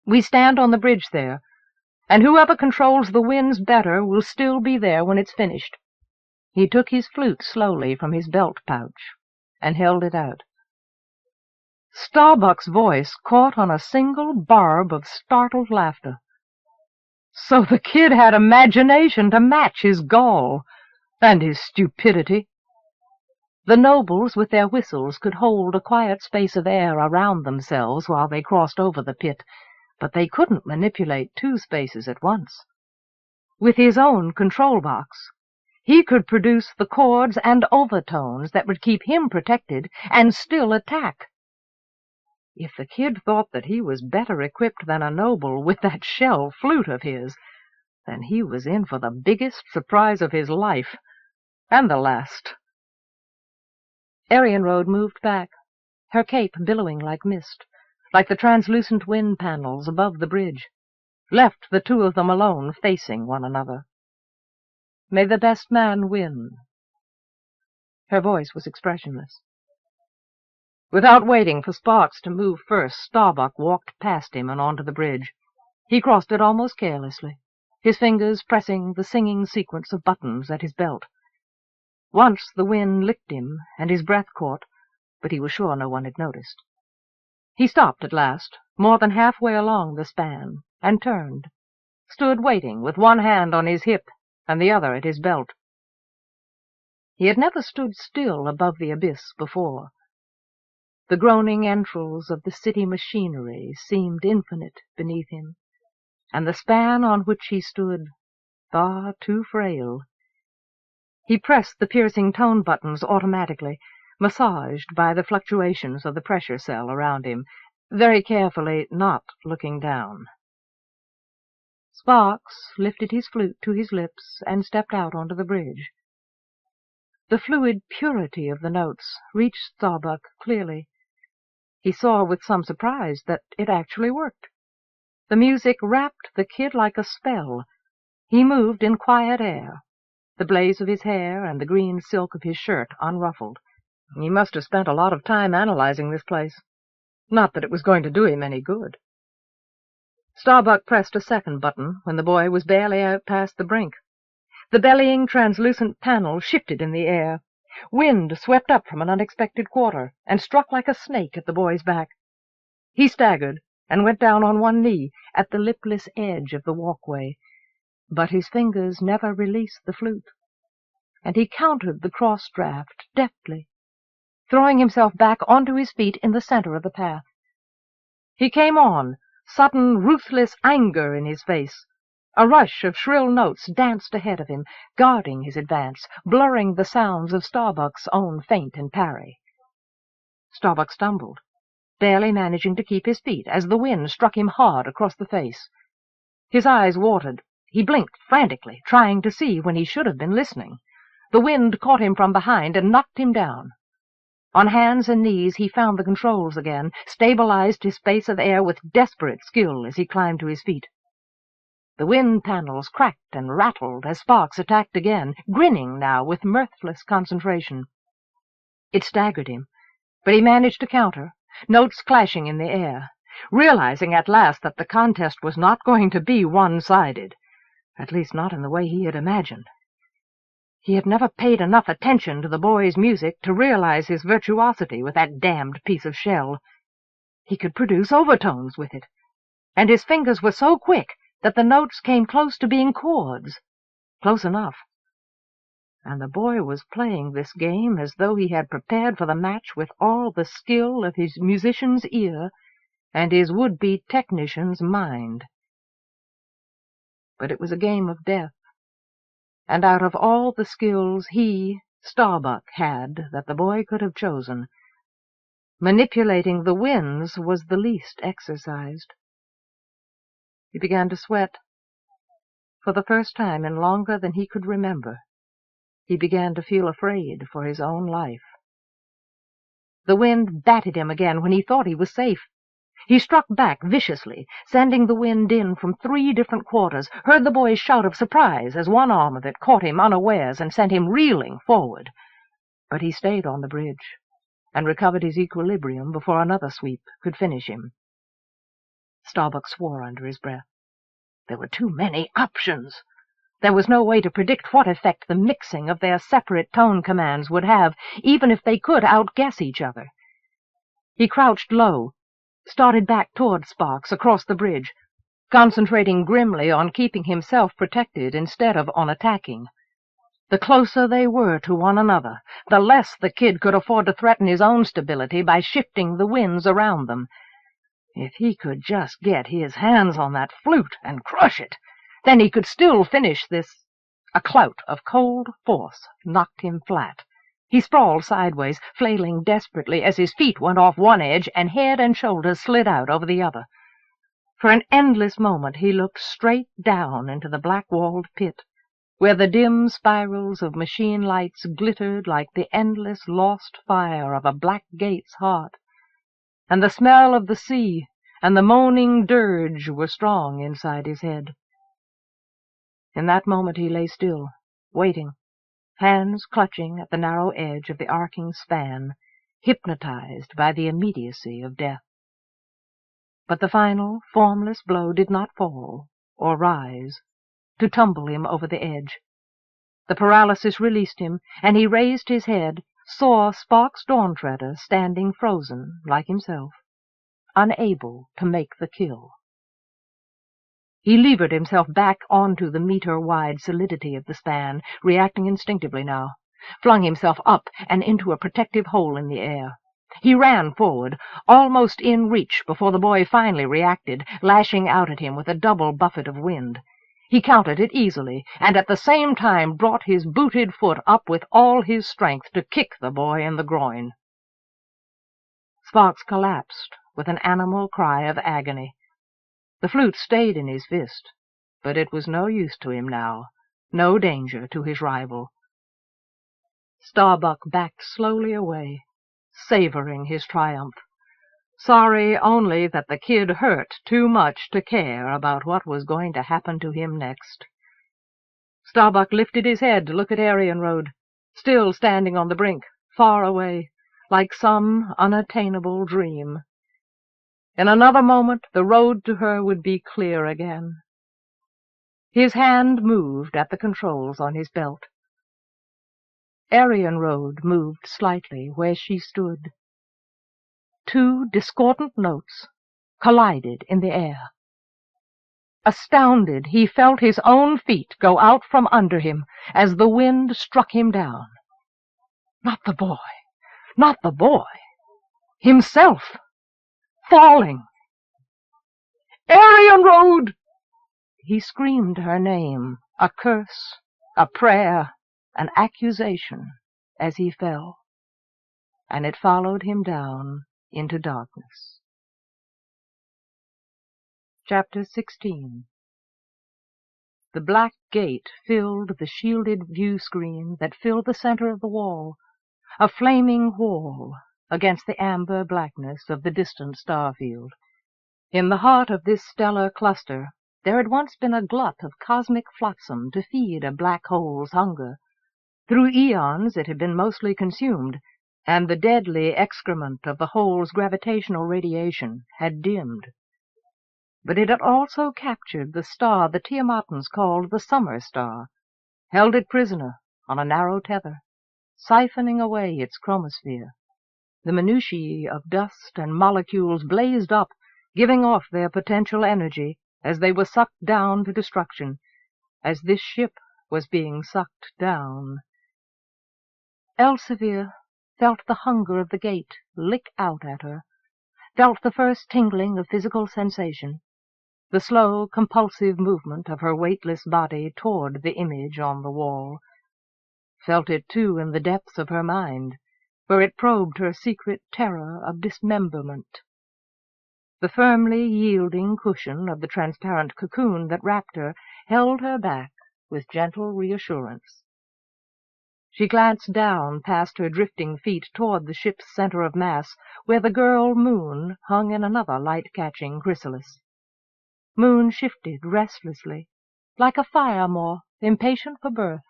"We stand on the bridge there, and whoever controls the winds better will still be there when it's finished." He took his flute slowly from his belt pouch and held it out. Starbuck's voice caught on a single barb of startled laughter. So the kid had imagination to match his gall and his stupidity. The nobles with their whistles could hold a quiet space of air around themselves while they crossed over the pit, but they couldn't manipulate 2 spaces at once. With his own control box, he could produce the chords and overtones that would keep him protected and still attack. If the kid thought that he was better equipped than a noble with that shell flute of his, then he was in for the biggest surprise of his life, and the last. Arienrhod moved back, her cape billowing like mist, like the translucent wind panels above the bridge, left the 2 of them alone facing one another. "May the best man win." Her voice was expressionless. Without waiting for Sparks to move first, Starbuck walked past him and onto the bridge. He crossed it almost carelessly, his fingers pressing the singing sequence of buttons at his belt. Once the wind licked him, and his breath caught, but he was sure no one had noticed. He stopped at last, more than halfway along the span, and turned, stood waiting with one hand on his hip and the other at his belt. He had never stood still above the abyss before. The groaning entrails of the city machinery seemed infinite beneath him, and the span on which he stood far too frail. He pressed the piercing tone buttons automatically, massaged by the fluctuations of the pressure cell around him, very carefully not looking down. Sparks lifted his flute to his lips and stepped out onto the bridge. The fluid purity of the notes reached Starbuck clearly. He saw with some surprise that it actually worked. The music wrapped the kid like a spell. He moved in quiet air, the blaze of his hair and the green silk of his shirt unruffled. He must have spent a lot of time analyzing this place. Not that it was going to do him any good. Starbuck pressed a second button when the boy was barely out past the brink. The bellying, translucent panel shifted in the air. Wind swept up from an unexpected quarter and struck like a snake at the boy's back. He staggered and went down on one knee at the lipless edge of the walkway, but his fingers never released the flute, and he countered the cross-draft deftly, throwing himself back onto his feet in the center of the path. He came on, sudden, ruthless anger in his face. A rush of shrill notes danced ahead of him, guarding his advance, blurring the sounds of Starbuck's own feint and parry. Starbuck stumbled, barely managing to keep his feet as the wind struck him hard across the face. His eyes watered. He blinked frantically, trying to see when he should have been listening. The wind caught him from behind and knocked him down. On hands and knees he found the controls again, stabilized his space of air with desperate skill as he climbed to his feet. The wind panels cracked and rattled as Sparks attacked again, grinning now with mirthless concentration. It staggered him, but he managed to counter, notes clashing in the air, realizing at last that the contest was not going to be one-sided, at least not in the way he had imagined. He had never paid enough attention to the boy's music to realize his virtuosity with that damned piece of shell. He could produce overtones with it, and his fingers were so quick that the notes came close to being chords. Close enough. And the boy was playing this game as though he had prepared for the match with all the skill of his musician's ear and his would-be technician's mind. But it was a game of death, and out of all the skills he, Starbuck, had that the boy could have chosen, manipulating the winds was the least exercised. He began to sweat. For the first time in longer than he could remember, he began to feel afraid for his own life. The wind batted him again when he thought he was safe. He struck back viciously, sending the wind in from 3 different quarters, heard the boy's shout of surprise as one arm of it caught him unawares and sent him reeling forward. But he stayed on the bridge and recovered his equilibrium before another sweep could finish him. Starbuck swore under his breath. There were too many options. There was no way to predict what effect the mixing of their separate tone commands would have, even if they could outguess each other. He crouched low, started back toward Sparks across the bridge, concentrating grimly on keeping himself protected instead of on attacking. The closer they were to one another, the less the kid could afford to threaten his own stability by shifting the winds around them. If he could just get his hands on that flute and crush it, then he could still finish this. A clout of cold force knocked him flat. He sprawled sideways, flailing desperately as his feet went off one edge and head and shoulders slid out over the other. For an endless moment he looked straight down into the black-walled pit, where the dim spirals of machine lights glittered like the endless lost fire of a black gate's heart, and the smell of the sea and the moaning dirge were strong inside his head. In that moment he lay still, waiting, hands clutching at the narrow edge of the arcing span, hypnotized by the immediacy of death. But the final, formless blow did not fall, or rise, to tumble him over the edge. The paralysis released him, and he raised his head, saw Sparks Dawntreader standing frozen, like himself, unable to make the kill. He levered himself back onto the meter-wide solidity of the span, reacting instinctively now, flung himself up and into a protective hole in the air. He ran forward, almost in reach before the boy finally reacted, lashing out at him with a double buffet of wind. He countered it easily, and at the same time brought his booted foot up with all his strength to kick the boy in the groin. Sparks collapsed with an animal cry of agony. The flute stayed in his fist, but it was no use to him now, no danger to his rival. Starbuck backed slowly away, savoring his triumph, sorry only that the kid hurt too much to care about what was going to happen to him next. Starbuck lifted his head to look at Arienrhod, still standing on the brink, far away, like some unattainable dream. In another moment the road to her would be clear again. His hand moved at the controls on his belt. Arienrhod moved slightly where she stood. 2 discordant notes collided in the air. Astounded, he felt his own feet go out from under him as the wind struck him down. Not the boy! Not the boy! Himself! Falling! Arienrhod! He screamed her name, a curse, a prayer, an accusation, as he fell, and it followed him down into darkness. Chapter 16. The black gate filled the shielded view screen that filled the center of the wall, a flaming wall against the amber blackness of the distant star field. In the heart of this stellar cluster there had once been a glut of cosmic flotsam to feed a black hole's hunger. Through eons it had been mostly consumed, and the deadly excrement of the hole's gravitational radiation had dimmed. But it had also captured the star the Tiamantans called the Summer Star, held it prisoner on a narrow tether, siphoning away its chromosphere. The minutiae of dust and molecules blazed up, giving off their potential energy as they were sucked down to destruction, as this ship was being sucked down. Elsevier felt the hunger of the gate lick out at her, felt the first tingling of physical sensation, the slow, compulsive movement of her weightless body toward the image on the wall, felt it, too, in the depths of her mind, where it probed her secret terror of dismemberment. The firmly yielding cushion of the transparent cocoon that wrapped her held her back with gentle reassurance. She glanced down past her drifting feet toward the ship's center of mass, where the girl Moon hung in another light-catching chrysalis. Moon shifted restlessly, like a fire moth impatient for birth.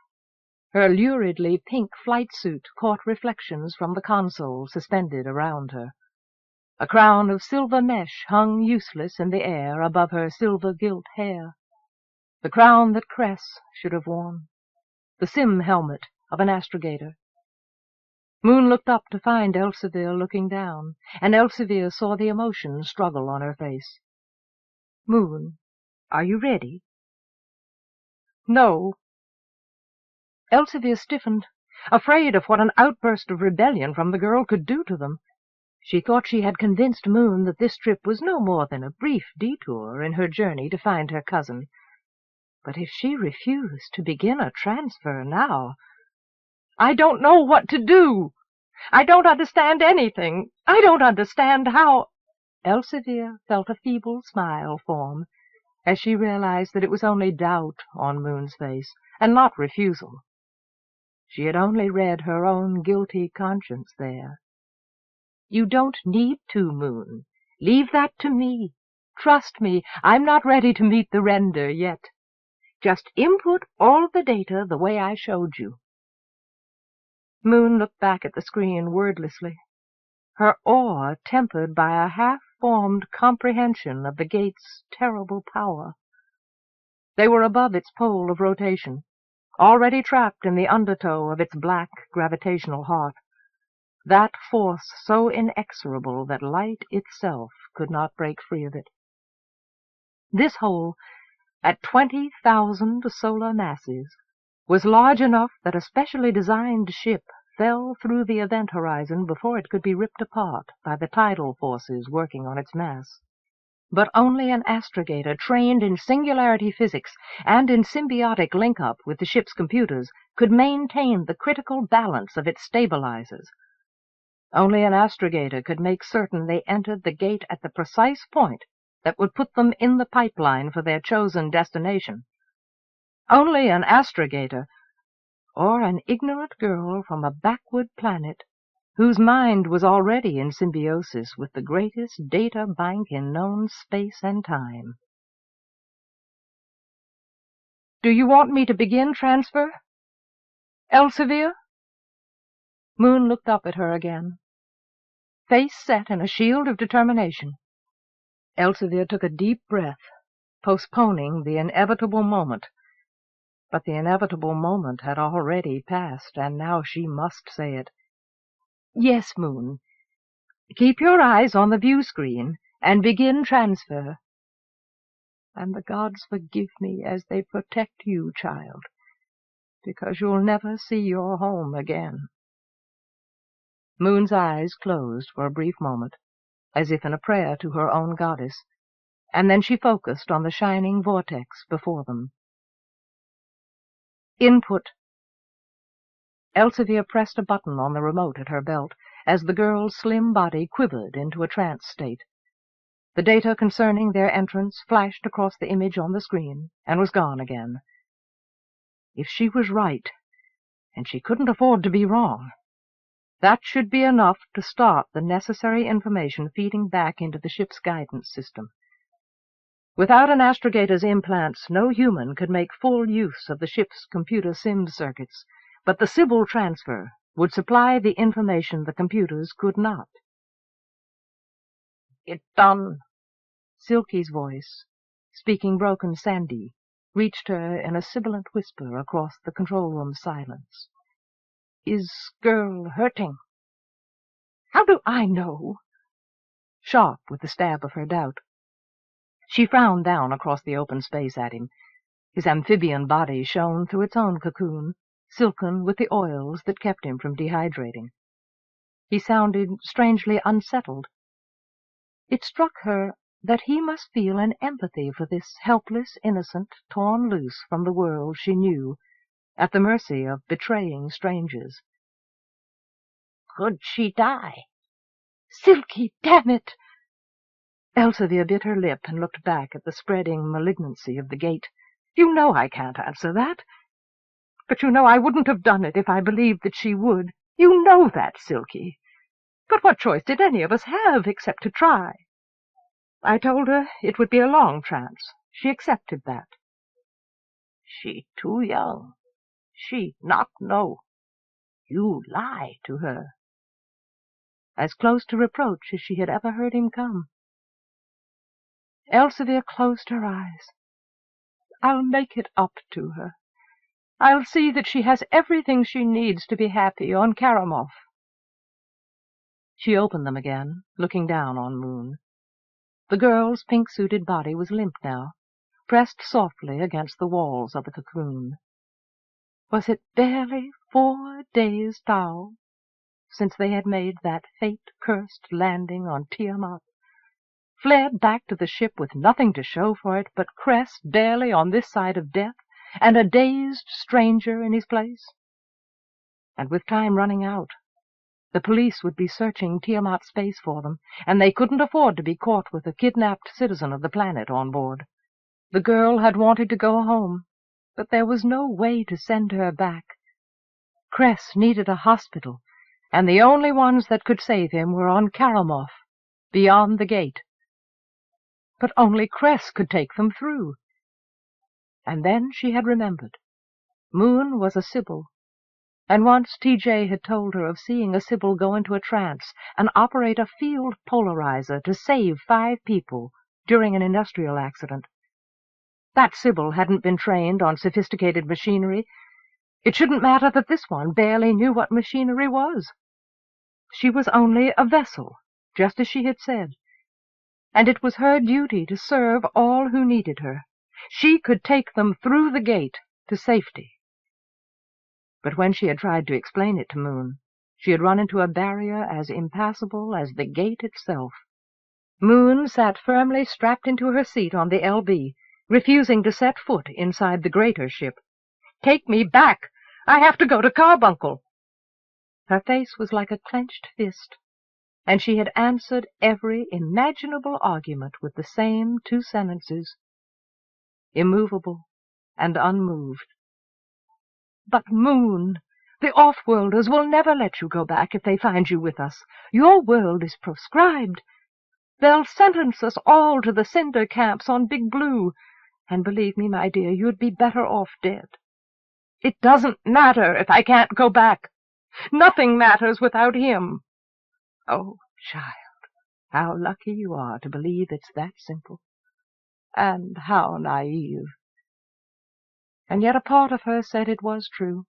Her luridly pink flight suit caught reflections from the console suspended around her. A crown of silver mesh hung useless in the air above her silver-gilt hair, the crown that Cress should have worn, the sim helmet of an astrogator. Moon looked up to find Elsevier looking down, and Elsevier saw the emotion struggle on her face. "Moon, are you ready?" "No." Elsevier stiffened, afraid of what an outburst of rebellion from the girl could do to them. She thought she had convinced Moon that this trip was no more than a brief detour in her journey to find her cousin. But if she refused to begin a transfer now— "I don't know what to do. I don't understand anything. I don't understand how—" Elsevier felt a feeble smile form as she realized that it was only doubt on Moon's face, and not refusal. She had only read her own guilty conscience there. "You don't need to, Moon. Leave that to me. Trust me, I'm not ready to meet the render yet. Just input all the data the way I showed you." Moon looked back at the screen wordlessly, her awe tempered by a half-formed comprehension of the gate's terrible power. They were above its pole of rotation, already trapped in the undertow of its black gravitational heart, that force so inexorable that light itself could not break free of it. This hole, at 20,000 solar masses, was large enough that a specially designed ship fell through the event horizon before it could be ripped apart by the tidal forces working on its mass. But only an astrogator trained in singularity physics and in symbiotic link-up with the ship's computers could maintain the critical balance of its stabilizers. Only an astrogator could make certain they entered the gate at the precise point that would put them in the pipeline for their chosen destination. Only an astrogator, or an ignorant girl from a backward planet whose mind was already in symbiosis with the greatest data bank in known space and time. "Do you want me to begin transfer? Elsevier?" Moon looked up at her again, face set in a shield of determination. Elsevier took a deep breath, postponing the inevitable moment. But the inevitable moment had already passed, and now she must say it. "Yes, Moon. Keep your eyes on the view screen and begin transfer. And the gods forgive me as they protect you, child, because you'll never see your home again." Moon's eyes closed for a brief moment, as if in a prayer to her own goddess, and then she focused on the shining vortex before them. "Input." Elsevier pressed a button on the remote at her belt, as the girl's slim body quivered into a trance state. The data concerning their entrance flashed across the image on the screen and was gone again. If she was right, and she couldn't afford to be wrong, that should be enough to start the necessary information feeding back into the ship's guidance system. Without an astrogator's implants, no human could make full use of the ship's computer sim circuits, but the Sybil transfer would supply the information the computers could not. "It done." Silky's voice, speaking broken Sandy, reached her in a sibilant whisper across the control room's silence. "Is girl hurting?" "How do I know?" Sharp with the stab of her doubt. She frowned down across the open space at him. His amphibian body shone through its own cocoon, silken with the oils that kept him from dehydrating. He sounded strangely unsettled. It struck her that he must feel an empathy for this helpless innocent torn loose from the world she knew, at the mercy of betraying strangers. "Could she die?" "Silky, damn it!" Elsevier bit her lip and looked back at the spreading malignancy of the gate. "You know I can't answer that. But you know I wouldn't have done it if I believed that she would. You know that, Silky. But what choice did any of us have except to try? I told her it would be a long trance. She accepted that." "She too young. She not know. You lie to her." As close to reproach as she had ever heard him come. Elsevier closed her eyes. "I'll make it up to her. I'll see that she has everything she needs to be happy on Karamov." She opened them again, looking down on Moon. The girl's pink-suited body was limp now, pressed softly against the walls of the cocoon. Was it barely 4 days, Tao, since they had made that fate-cursed landing on Tiamant, fled back to the ship with nothing to show for it but Cress barely on this side of death, and a dazed stranger in his place? And with time running out, the police would be searching Tiamat space for them, and they couldn't afford to be caught with a kidnapped citizen of the planet on board. The girl had wanted to go home, but there was no way to send her back. Cress needed a hospital, and the only ones that could save him were on Karamov, beyond the gate. But only Cress could take them through. And then she had remembered. Moon was a Sybil, and once T.J. had told her of seeing a Sybil go into a trance and operate a field polarizer to save 5 people during an industrial accident. That Sybil hadn't been trained on sophisticated machinery. It shouldn't matter that this one barely knew what machinery was. She was only a vessel, just as she had said, and it was her duty to serve all who needed her. She could take them through the gate to safety. But when she had tried to explain it to Moon, she had run into a barrier as impassable as the gate itself. Moon sat firmly strapped into her seat on the LB, refusing to set foot inside the greater ship. "Take me back! I have to go to Carbuncle!" Her face was like a clenched fist, and she had answered every imaginable argument with the same 2 sentences, immovable and unmoved. "But, Moon, the offworlders will never let you go back if they find you with us. Your world is proscribed. They'll sentence us all to the cinder camps on Big Blue, and believe me, my dear, you'd be better off dead." "It doesn't matter if I can't go back. Nothing matters without him." "Oh, child, how lucky you are to believe it's that simple. And how naive." And yet a part of her said it was true,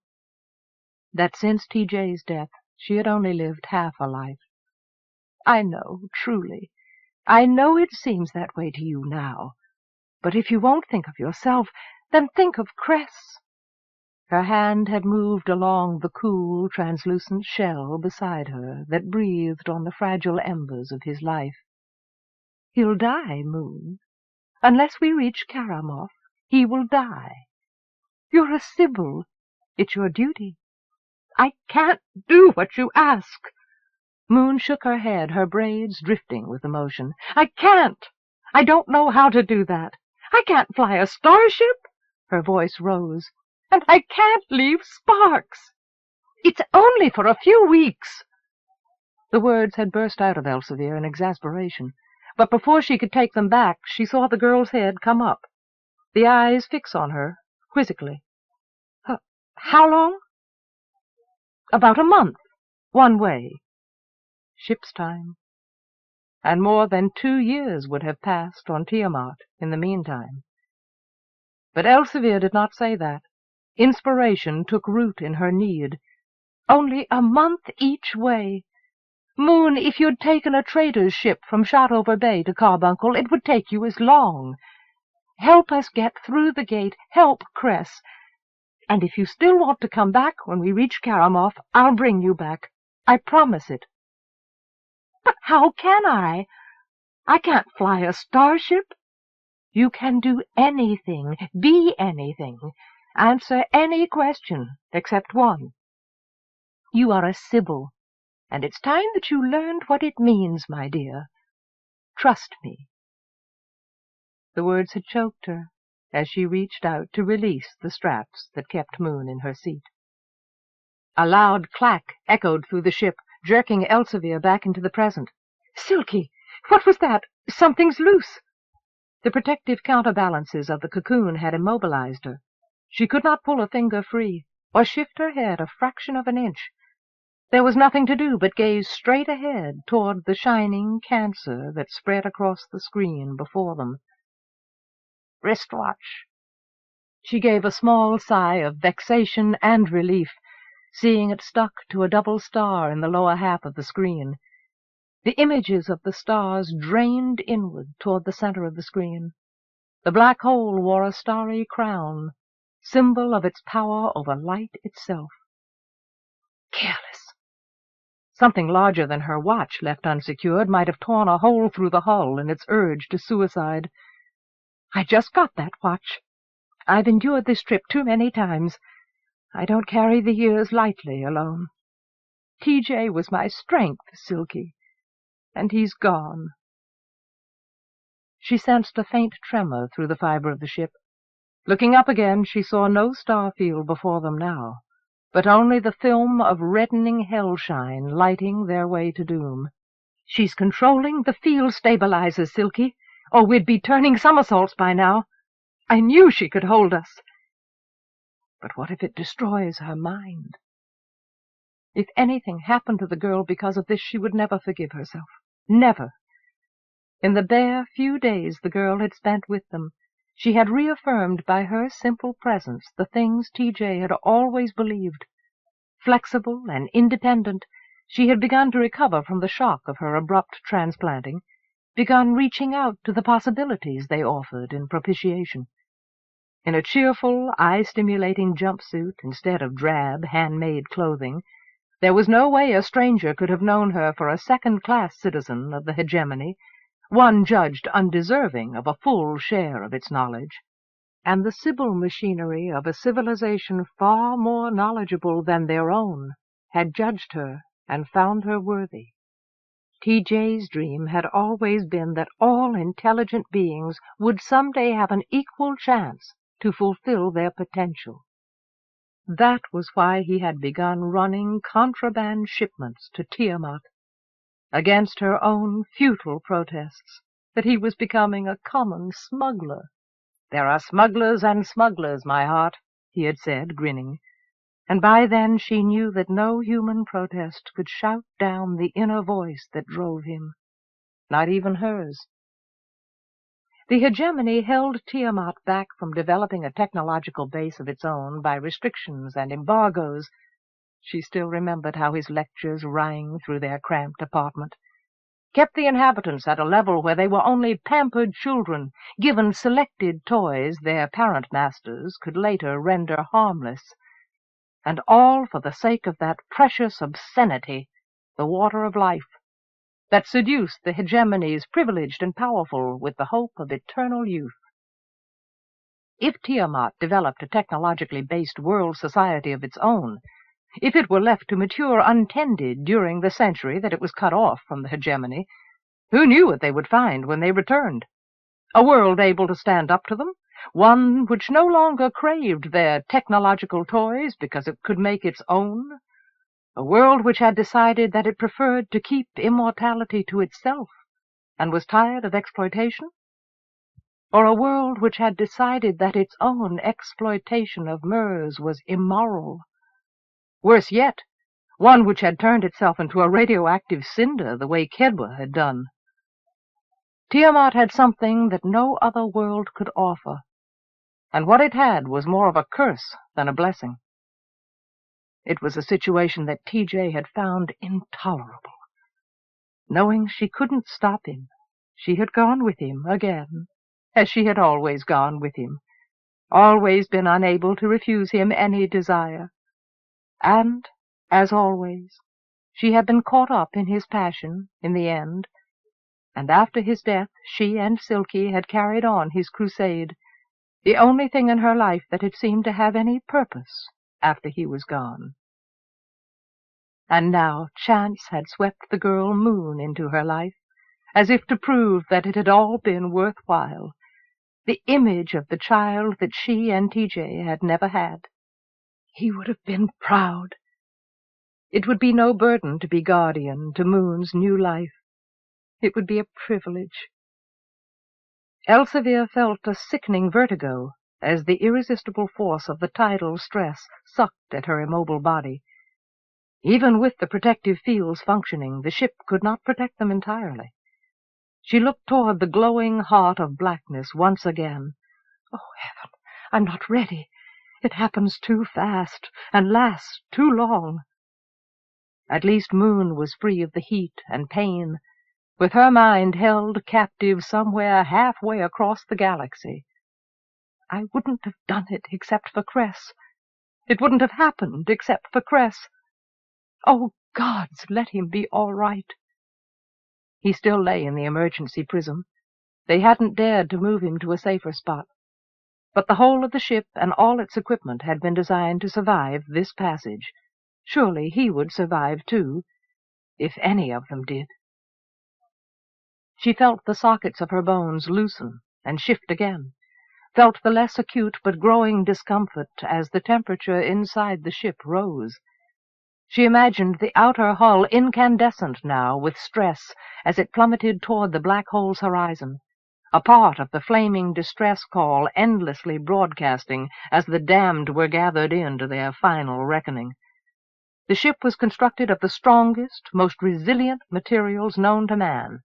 that since T.J.'s death she had only lived half a life. "I know, truly. I know it seems that way to you now. But if you won't think of yourself, then think of Cress." Her hand had moved along the cool, translucent shell beside her that breathed on the fragile embers of his life. "He'll die, Moon. Unless we reach Karamov, he will die. You're a Sybil. It's your duty." "I can't do what you ask." Moon shook her head, her braids drifting with emotion. I can't! I don't know how to do that. I can't fly a starship! Her voice rose. And I can't leave Sparks! It's only for a few weeks! The words had burst out of Elsevier in exasperation, but before she could take them back, she saw the girl's head come up, the eyes fix on her, quizzically. How long? About a month, one way. Ship's time. And more than 2 years would have passed on Tiamant in the meantime. But Elsevier did not say that. Inspiration took root in her need. Only a month each way. Moon, if you'd taken a trader's ship from Shotover Bay to Carbuncle, it would take you as long. Help us get through the gate. Help Cress. And if you still want to come back when we reach Karamoth, I'll bring you back. I promise it. But how can I? I can't fly a starship. You can do anything, be anything, answer any question except one. You are a Sibyl, and it's time that you learned what it means, my dear. Trust me. The words had choked her as she reached out to release the straps that kept Moon in her seat. A loud clack echoed through the ship, jerking Elsevier back into the present. Silky! What was that? Something's loose! The protective counterbalances of the cocoon had immobilized her. She could not pull a finger free, or shift her head a fraction of an inch. There was nothing to do but gaze straight ahead toward the shining cancer that spread across the screen before them. Wristwatch. She gave a small sigh of vexation and relief, seeing it stuck to a double star in the lower half of the screen. The images of the stars drained inward toward the center of the screen. The black hole wore a starry crown, symbol of its power over light itself. Careless. Something larger than her watch, left unsecured, might have torn a hole through the hull in its urge to suicide. I just got that watch. I've endured this trip too many times. I don't carry the years lightly alone. TJ was my strength, Silky, and he's gone. She sensed a faint tremor through the fiber of the ship. Looking up again, she saw no star field before them now, but only the film of reddening hellshine lighting their way to doom. She's controlling the field stabilizers, Silky, or we'd be turning somersaults by now. I knew she could hold us. But what if it destroys her mind? If anything happened to the girl because of this, she would never forgive herself. Never. In the bare few days the girl had spent with them, she had reaffirmed by her simple presence the things TJ had always believed. Flexible and independent, she had begun to recover from the shock of her abrupt transplanting, begun reaching out to the possibilities they offered in propitiation. In a cheerful, eye-stimulating jumpsuit instead of drab, handmade clothing, there was no way a stranger could have known her for a second-class citizen of the hegemony, one judged undeserving of a full share of its knowledge, and the Sibyl machinery of a civilization far more knowledgeable than their own had judged her and found her worthy. TJ's dream had always been that all intelligent beings would someday have an equal chance to fulfill their potential. That was why he had begun running contraband shipments to Tiamant, against her own futile protests that he was becoming a common smuggler. There are smugglers and smugglers, my heart, he had said, grinning, and by then she knew that no human protest could shout down the inner voice that drove him, not even hers. The hegemony held Tiamant back from developing a technological base of its own by restrictions and embargoes. She still remembered how his lectures rang through their cramped apartment, kept the inhabitants at a level where they were only pampered children, given selected toys their parent-masters could later render harmless, and all for the sake of that precious obscenity, the water of life, that seduced the hegemony's privileged and powerful with the hope of eternal youth. If Tiamant developed a technologically based world society of its own, if it were left to mature untended during the century that it was cut off from the hegemony, who knew what they would find when they returned? A world able to stand up to them, one which no longer craved their technological toys because it could make its own, a world which had decided that it preferred to keep immortality to itself and was tired of exploitation? Or a world which had decided that its own exploitation of Mers was immoral? Worse yet, one which had turned itself into a radioactive cinder the way Kedwa had done. Tiamant had something that no other world could offer, and what it had was more of a curse than a blessing. It was a situation that TJ had found intolerable. Knowing she couldn't stop him, she had gone with him again, as she had always gone with him, always been unable to refuse him any desire. And, as always, she had been caught up in his passion in the end, and after his death she and Silky had carried on his crusade, the only thing in her life that had seemed to have any purpose after he was gone. And now chance had swept the girl Moon into her life, as if to prove that it had all been worthwhile, the image of the child that she and TJ had never had. He would have been proud. It would be no burden to be guardian to Moon's new life. It would be a privilege. Elsevier felt a sickening vertigo as the irresistible force of the tidal stress sucked at her immobile body. Even with the protective fields functioning, the ship could not protect them entirely. She looked toward the glowing heart of blackness once again. Oh, heaven, I'm not ready. It happens too fast and lasts too long. At least Moon was free of the heat and pain, with her mind held captive somewhere halfway across the galaxy. I wouldn't have done it except for Cress. It wouldn't have happened except for Cress. Oh, gods, let him be all right. He still lay in the emergency prism. They hadn't dared to move him to a safer spot. But the whole of the ship and all its equipment had been designed to survive this passage. Surely he would survive, too, if any of them did. She felt the sockets of her bones loosen and shift again, felt the less acute but growing discomfort as the temperature inside the ship rose. She imagined the outer hull incandescent now with stress as it plummeted toward the black hole's horizon, a part of the flaming distress call endlessly broadcasting as the damned were gathered in to their final reckoning. The ship was constructed of the strongest, most resilient materials known to man,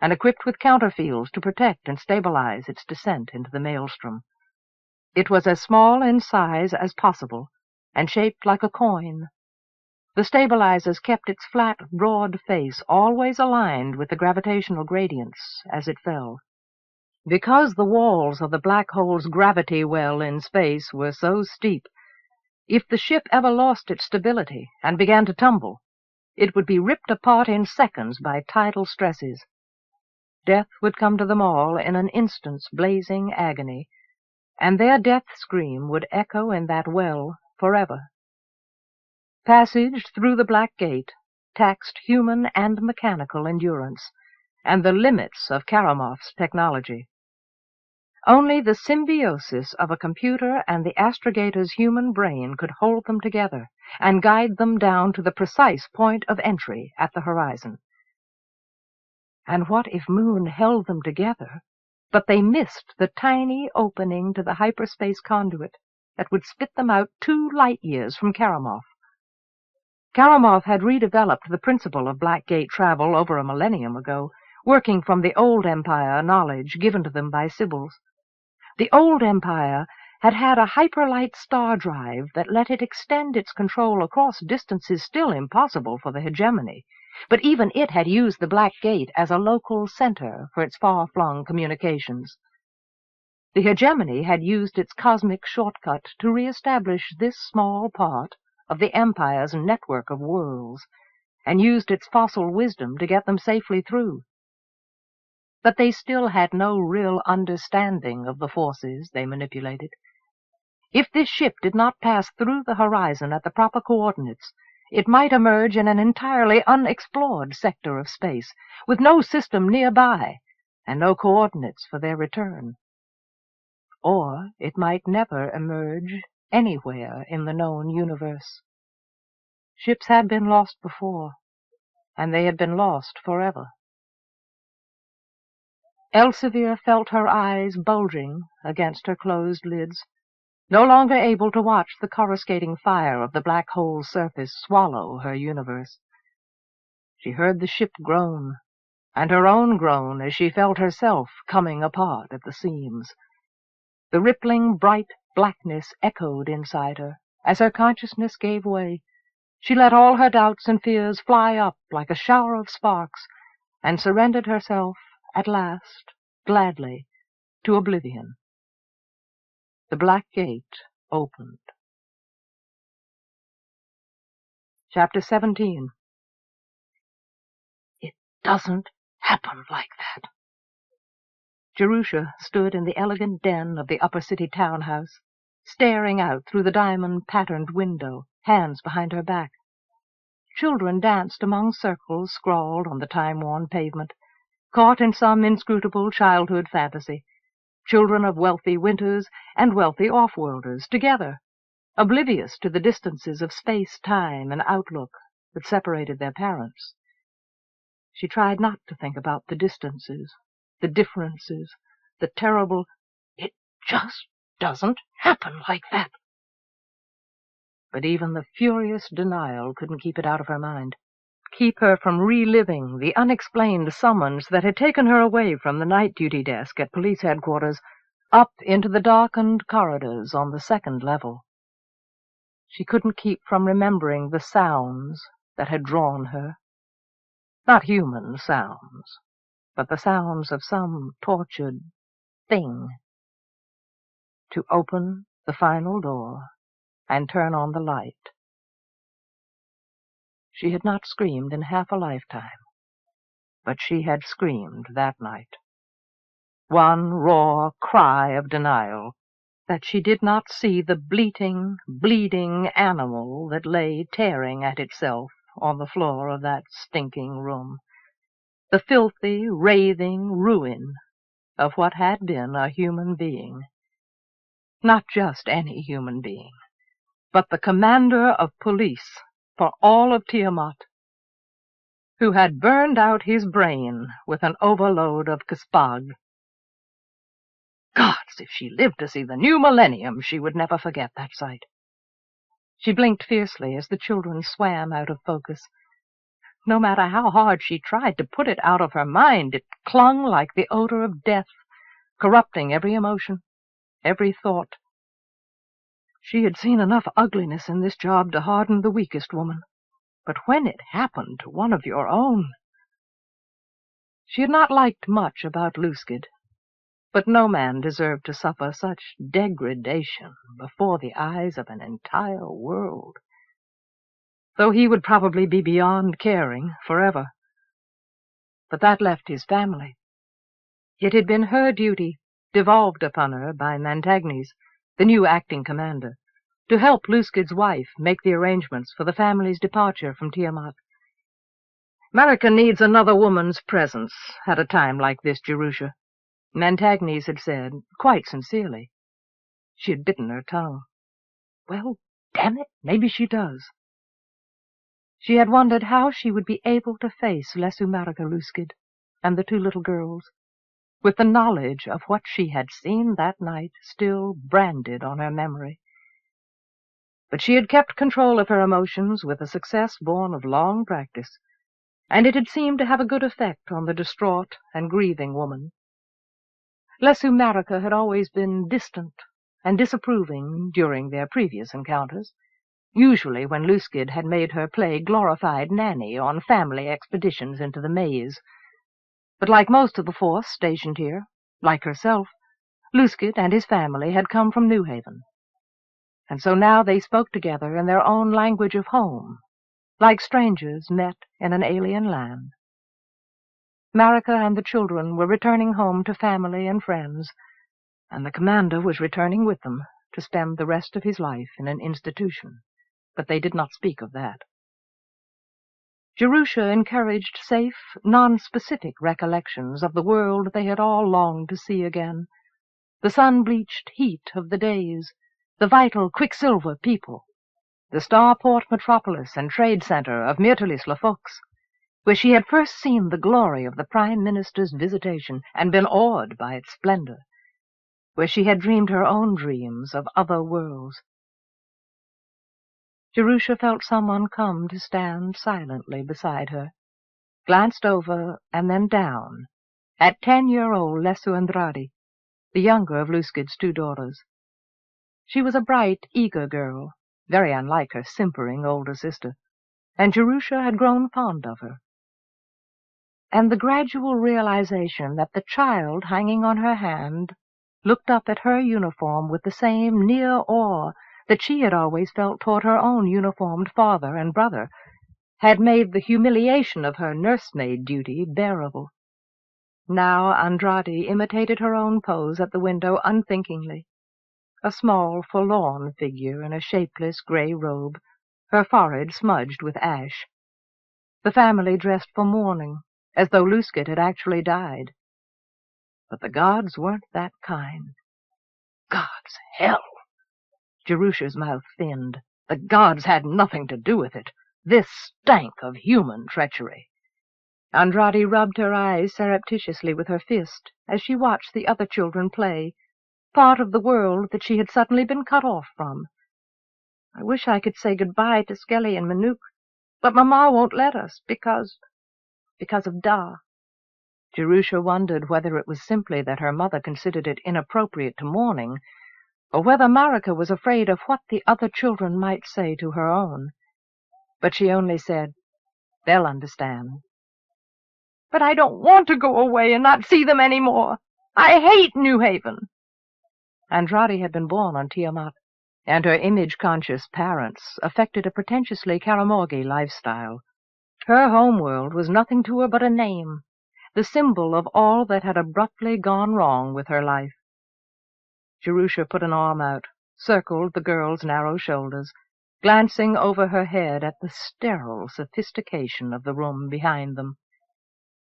and equipped with counterfields to protect and stabilize its descent into the maelstrom. It was as small in size as possible, and shaped like a coin. The stabilizers kept its flat, broad face always aligned with the gravitational gradients as it fell. Because the walls of the black hole's gravity well in space were so steep, if the ship ever lost its stability and began to tumble, it would be ripped apart in seconds by tidal stresses. Death would come to them all in an instant's blazing agony, and their death scream would echo in that well forever. Passage through the Black Gate taxed human and mechanical endurance, and the limits of Karamov's technology. Only the symbiosis of a computer and the astrogator's human brain could hold them together and guide them down to the precise point of entry at the horizon. And what if Moon held them together, but they missed the tiny opening to the hyperspace conduit that would spit them out 2 light-years from Karamov? Karamov had redeveloped the principle of Black Gate travel over a millennium ago, working from the old Empire knowledge given to them by Sybils. The old Empire had had a hyperlight star drive that let it extend its control across distances still impossible for the hegemony, but even it had used the Black Gate as a local center for its far-flung communications. The hegemony had used its cosmic shortcut to reestablish this small part of the Empire's network of worlds, and used its fossil wisdom to get them safely through. But they still had no real understanding of the forces they manipulated. If this ship did not pass through the horizon at the proper coordinates, it might emerge in an entirely unexplored sector of space, with no system nearby, and no coordinates for their return. Or it might never emerge anywhere in the known universe. Ships had been lost before, and they had been lost forever. Elsevier felt her eyes bulging against her closed lids, no longer able to watch the coruscating fire of the black hole's surface swallow her universe. She heard the ship groan, and her own groan as she felt herself coming apart at the seams. The rippling, bright blackness echoed inside her as her consciousness gave way. She let all her doubts and fears fly up like a shower of sparks, and surrendered herself, at last, gladly, to oblivion. The black gate opened. Chapter 17. It doesn't happen like that. Jerusha stood in the elegant den of the upper city townhouse, staring out through the diamond-patterned window, hands behind her back. Children danced among circles scrawled on the time-worn pavement, caught in some inscrutable childhood fantasy, children of wealthy winters and wealthy offworlders together, oblivious to the distances of space, time, and outlook that separated their parents. She tried not to think about the distances, the differences, the terrible, "It just doesn't happen like that." But even the furious denial couldn't keep it out of her mind, keep her from reliving the unexplained summons that had taken her away from the night duty desk at police headquarters, up into the darkened corridors on the second level. She couldn't keep from remembering the sounds that had drawn her. Not human sounds, but the sounds of some tortured thing. To open the final door and turn on the light. She had not screamed in half a lifetime, but she had screamed that night. One raw cry of denial, that she did not see the bleating, bleeding animal that lay tearing at itself on the floor of that stinking room, the filthy, wraithing ruin of what had been a human being. Not just any human being, but the commander of police for all of Tiamant, who had burned out his brain with an overload of caspag. Gods, if she lived to see the new millennium, she would never forget that sight. She blinked fiercely as the children swam out of focus. No matter how hard she tried to put it out of her mind, it clung like the odor of death, corrupting every emotion, every thought. She had seen enough ugliness in this job to harden the weakest woman, but when it happened to one of your own... She had not liked much about Luskid, but no man deserved to suffer such degradation before the eyes of an entire world, though he would probably be beyond caring forever. But that left his family. It had been her duty, devolved upon her by Mantegnes, the new acting commander, to help Luskid's wife make the arrangements for the family's departure from Tiamat. "America needs another woman's presence at a time like this, Jerusha," Mantegnes had said, quite sincerely. She had bitten her tongue. Well, damn it, maybe she does. She had wondered how she would be able to face Lesumerica Luskid and the two little girls, with the knowledge of what she had seen that night still branded on her memory. But she had kept control of her emotions with a success born of long practice, and it had seemed to have a good effect on the distraught and grieving woman. Lesumerica had always been distant and disapproving during their previous encounters, usually when Luskid had made her play glorified nanny on family expeditions into the maze. But like most of the force stationed here, like herself, Luskid and his family had come from New Haven, and so now they spoke together in their own language of home, like strangers met in an alien land. Marika and the children were returning home to family and friends, and the commander was returning with them to spend the rest of his life in an institution, but they did not speak of that. Jerusha encouraged safe, non-specific recollections of the world they had all longed to see again, the sun-bleached heat of the days, the vital quicksilver people, the starport metropolis and trade center of Myrtilis-le-Faux, where she had first seen the glory of the Prime Minister's visitation and been awed by its splendor, where she had dreamed her own dreams of other worlds. Jerusha felt someone come to stand silently beside her, glanced over and then down at 10-year-old Lesu Andrade, the younger of Luskid's 2 daughters. She was a bright, eager girl, very unlike her simpering older sister, and Jerusha had grown fond of her. And the gradual realization that the child hanging on her hand looked up at her uniform with the same near awe that she had always felt toward her own uniformed father and brother had made the humiliation of her nursemaid duty bearable. Now Andrade imitated her own pose at the window unthinkingly, a small, forlorn figure in a shapeless gray robe, her forehead smudged with ash. The family dressed for mourning, as though Luskid had actually died. But the gods weren't that kind. Gods, hell! Jerusha's mouth thinned. The gods had nothing to do with it. This stank of human treachery. Andrade rubbed her eyes surreptitiously with her fist as she watched the other children play, part of the world that she had suddenly been cut off from. I wish I could say goodbye to Skelly and Manuk, but Mama won't let us, because of Da. Jerusha wondered whether it was simply that her mother considered it inappropriate to mourning, or whether Marika was afraid of what the other children might say to her own. But she only said, "They'll understand." "But I don't want to go away and not see them any more. I hate New Haven." Andrade had been born on Tiamant, and her image-conscious parents affected a pretentiously Karamorgi lifestyle. Her homeworld was nothing to her but a name, the symbol of all that had abruptly gone wrong with her life. Jerusha put an arm out, circled the girl's narrow shoulders, glancing over her head at the sterile sophistication of the room behind them.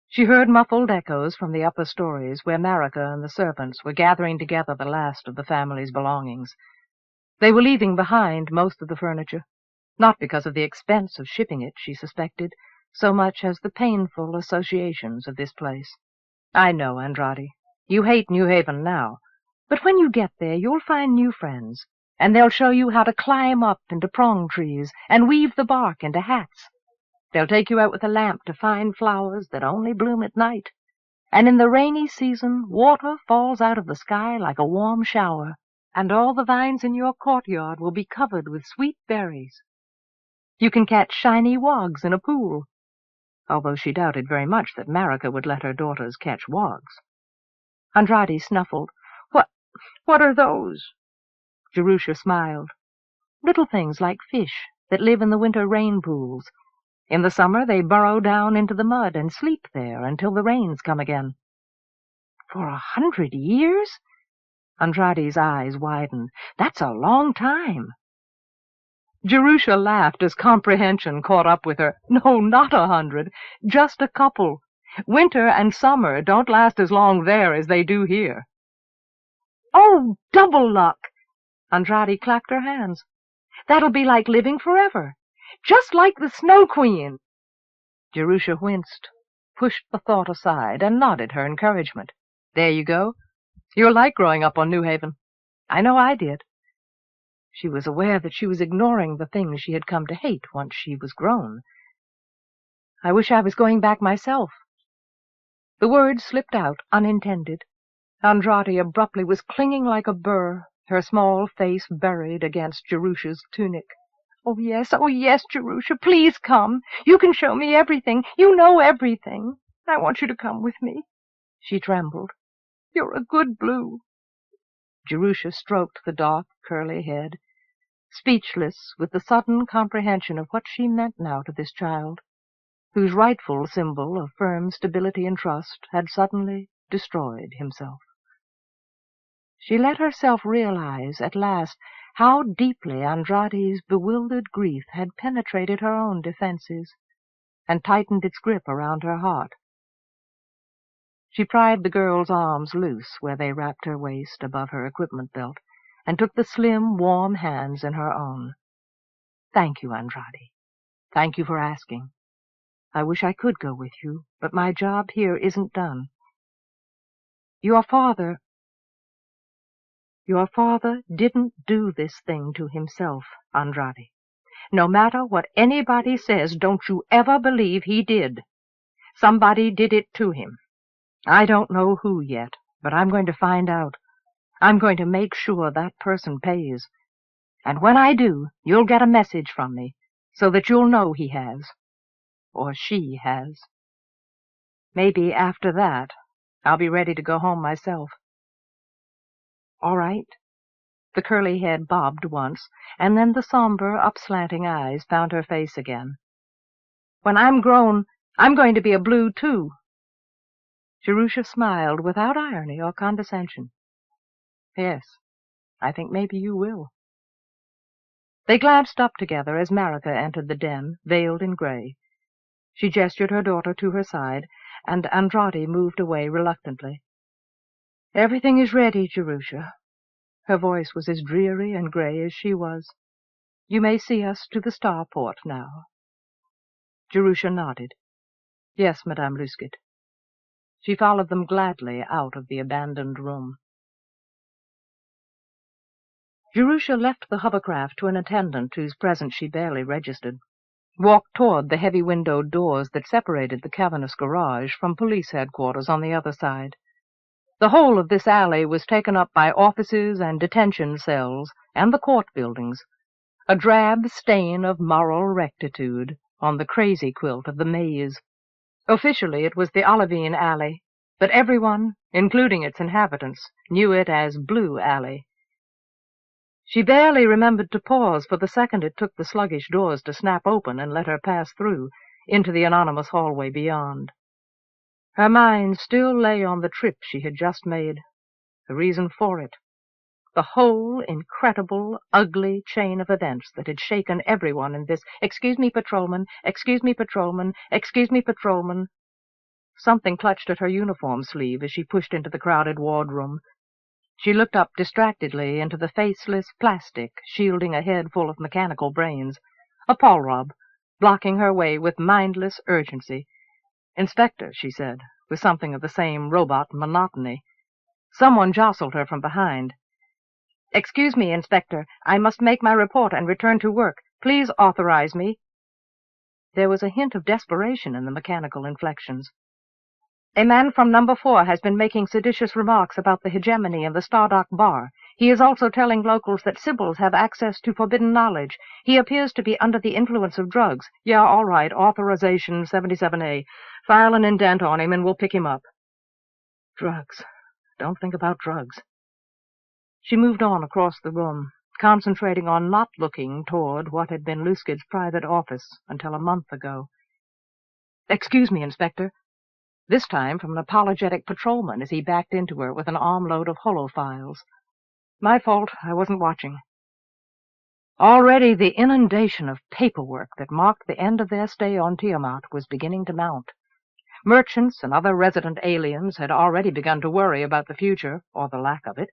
She heard muffled echoes from the upper stories, where Marika and the servants were gathering together the last of the family's belongings. They were leaving behind most of the furniture, not because of the expense of shipping it, she suspected, so much as the painful associations of this place. "I know, Andrade. You hate New Haven now. But when you get there, you'll find new friends, and they'll show you how to climb up into prong trees and weave the bark into hats. They'll take you out with a lamp to find flowers that only bloom at night, and in the rainy season water falls out of the sky like a warm shower, and all the vines in your courtyard will be covered with sweet berries. You can catch shiny wogs in a pool," although she doubted very much that Marika would let her daughters catch wogs. Andrade snuffled. What are those?" Jerusha smiled. "Little things like fish that live in the winter rain pools. In the summer they burrow down into the mud and sleep there until the rains come again." "For 100 years?" Andrade's eyes widened. "That's a long time." Jerusha laughed as comprehension caught up with her. "No, not 100. Just a couple. Winter and summer don't last as long there as they do here." "Oh, double luck!" Andrade clapped her hands. "That'll be like living forever. Just like the Snow Queen." Jerusha winced, pushed the thought aside, and nodded her encouragement. "There you go. You'll like growing up on New Haven. I know I did." She was aware that she was ignoring the things she had come to hate once she was grown. "I wish I was going back myself." The words slipped out, unintended. Andrade abruptly was clinging like a burr, her small face buried against Jerusha's tunic. Oh, yes, Jerusha, please come. You can show me everything. You know everything. I want you to come with me." She trembled. "You're a good blue." Jerusha stroked the dark, curly head, speechless with the sudden comprehension of what she meant now to this child, whose rightful symbol of firm stability and trust had suddenly destroyed himself. She let herself realize at last how deeply Andrade's bewildered grief had penetrated her own defenses and tightened its grip around her heart. She pried the girl's arms loose where they wrapped her waist above her equipment belt and took the slim, warm hands in her own. "Thank you, Andrade. Thank you for asking. I wish I could go with you, but my job here isn't done. Your father didn't do this thing to himself, Andrade. No matter what anybody says, don't you ever believe he did. Somebody did it to him. I don't know who yet, but I'm going to find out. I'm going to make sure that person pays. And when I do, you'll get a message from me, so that you'll know he has. Or she has. Maybe after that, I'll be ready to go home myself." "All right." The curly head bobbed once, and then the somber, upslanting eyes found her face again. "When I'm grown, I'm going to be a blue, too." Jerusha smiled without irony or condescension. "Yes, I think maybe you will." They glanced up together as Marika entered the den, veiled in gray. She gestured her daughter to her side, and Andrade moved away reluctantly. "Everything is ready, Jerusha." Her voice was as dreary and gray as she was. "You may see us to the starport now." Jerusha nodded. "Yes, Madame Lusket." She followed them gladly out of the abandoned room. Jerusha left the hovercraft to an attendant whose presence she barely registered, walked toward the heavy windowed doors that separated the cavernous garage from police headquarters on the other side. The whole of this alley was taken up by offices and detention cells and the court buildings, a drab stain of moral rectitude on the crazy quilt of the maze. Officially it was the Olivine Alley, but everyone, including its inhabitants, knew it as Blue Alley. She barely remembered to pause for the second it took the sluggish doors to snap open and let her pass through, into the anonymous hallway beyond. Her mind still lay on the trip she had just made, the reason for it, the whole incredible, ugly chain of events that had shaken everyone in this "Excuse me, patrolman, excuse me, patrolman, excuse me, patrolman." Something clutched at her uniform sleeve as she pushed into the crowded wardroom. She looked up distractedly into the faceless plastic shielding a head full of mechanical brains, a Polrob, blocking her way with mindless urgency. "Inspector," she said, with something of the same robot monotony. Someone jostled her from behind. "Excuse me, Inspector. I must make my report and return to work. Please authorize me." There was a hint of desperation in the mechanical inflections. "A man from number 4 has been making seditious remarks about the hegemony of the Stardock Bar. He is also telling locals that Sybils have access to forbidden knowledge. He appears to be under the influence of drugs. Yeah, all right, authorization 77A. File an indent on him and we'll pick him up." Drugs. Don't think about drugs. She moved on across the room, concentrating on not looking toward what had been Luskid's private office until a month ago. "Excuse me, Inspector." This time from an apologetic patrolman as he backed into her with an armload of holofiles. "My fault. I wasn't watching." Already the inundation of paperwork that marked the end of their stay on Tiamant was beginning to mount. Merchants and other resident aliens had already begun to worry about the future, or the lack of it,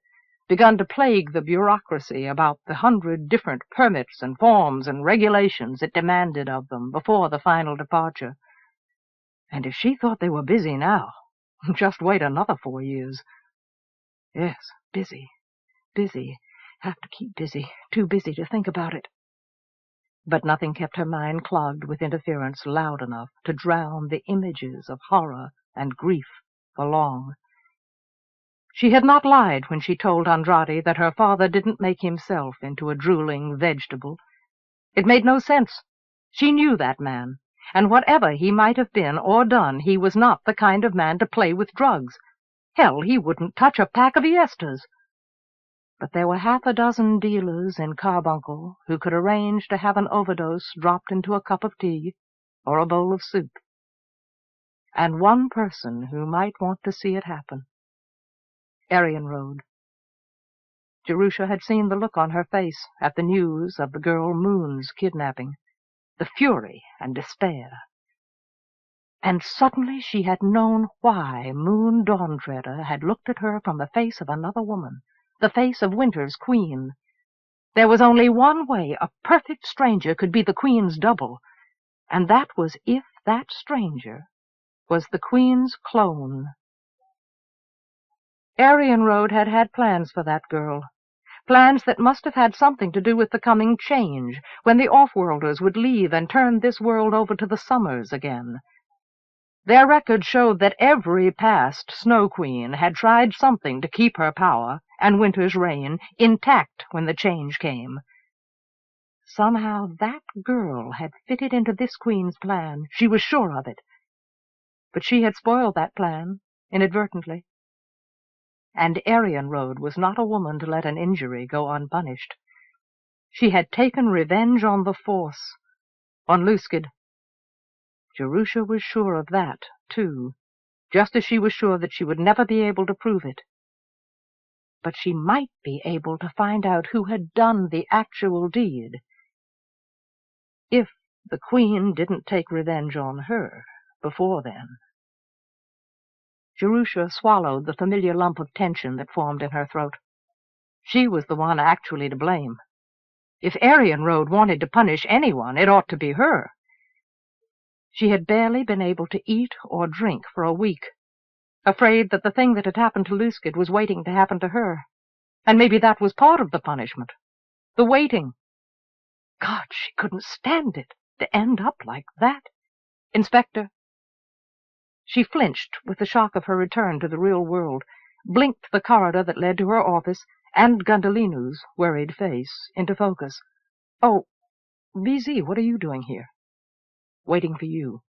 begun to plague the bureaucracy about the 100 different permits and forms and regulations it demanded of them before the final departure. And if she thought they were busy now, just wait another 4 years. Yes, busy. Have to keep busy. Too busy to think about it. But nothing kept her mind clogged with interference loud enough to drown the images of horror and grief for long. She had not lied when she told Andrade that her father didn't make himself into a drooling vegetable. It made no sense. She knew that man, and whatever he might have been or done, he was not the kind of man to play with drugs. Hell, he wouldn't touch a pack of Iestas. But there were half a dozen dealers in carbuncle who could arrange to have an overdose dropped into a cup of tea or a bowl of soup. And one person who might want to see it happen. Arienrhod. Jerusha had seen the look on her face at the news of the girl Moon's kidnapping, the fury and despair. And suddenly she had known why Moon Dawntreader had looked at her from the face of another woman, the face of Winter's queen. There was only one way a perfect stranger could be the queen's double, and that was if that stranger was the queen's clone. Arienrhod had had plans for that girl, plans that must have had something to do with the coming change, when the offworlders would leave and turn this world over to the Summers again. Their record showed that every past Snow Queen had tried something to keep her power and Winter's reign intact when the change came. Somehow that girl had fitted into this queen's plan. She was sure of it. But she had spoiled that plan, inadvertently. And Arienrhod was not a woman to let an injury go unpunished. She had taken revenge on the Force, on Luskid. Jerusha was sure of that, too, just as she was sure that she would never be able to prove it. But she might be able to find out who had done the actual deed, if the Queen didn't take revenge on her before then. Jerusha swallowed the familiar lump of tension that formed in her throat. She was the one actually to blame. If Arienrhod wanted to punish anyone, it ought to be her. She had barely been able to eat or drink for a week, afraid that the thing that had happened to Luskid was waiting to happen to her. And maybe that was part of the punishment. The waiting. God, she couldn't stand it, to end up like that. Inspector. She flinched with the shock of her return to the real world, blinked the corridor that led to her office and Gundalinu's worried face into focus. Oh, VZ, what are you doing here? Waiting for you.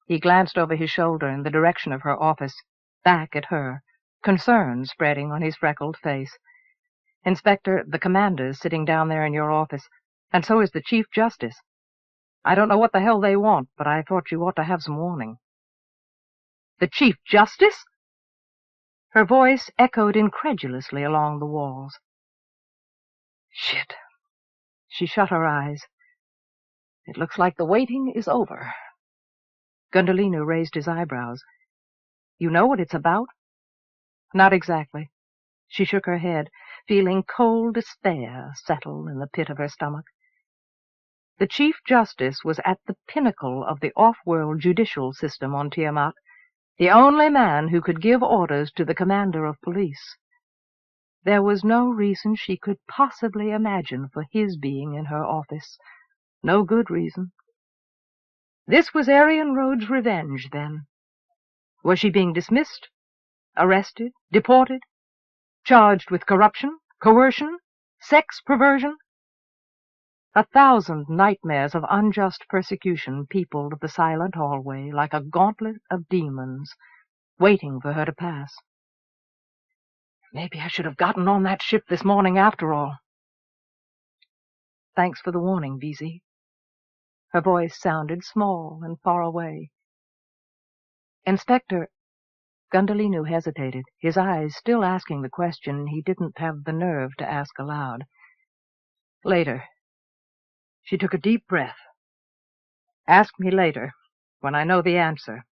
He glanced over his shoulder in the direction of her office, back at her, concern spreading on his freckled face. Inspector, the commander's sitting down there in your office, and so is the Chief Justice. I don't know what the hell they want, but I thought you ought to have some warning. The Chief Justice? Her voice echoed incredulously along the walls. Shit. She shut her eyes. It looks like the waiting is over. Gundalinu raised his eyebrows. You know what it's about? Not exactly. She shook her head, feeling cold despair settle in the pit of her stomach. The Chief Justice was at the pinnacle of the off-world judicial system on Tiamant, the only man who could give orders to the commander of police. There was no reason she could possibly imagine for his being in her office. No good reason. This was Arienrhod's revenge, then. Was she being dismissed, arrested, deported, charged with corruption, coercion, sex perversion? 1,000 nightmares of unjust persecution peopled the silent hallway like a gauntlet of demons, waiting for her to pass. Maybe I should have gotten on that ship this morning after all. Thanks for the warning, VZ. Her voice sounded small and far away. Inspector, Gundalinu hesitated, his eyes still asking the question he didn't have the nerve to ask aloud. Later. She took a deep breath. Ask me later, when I know the answer.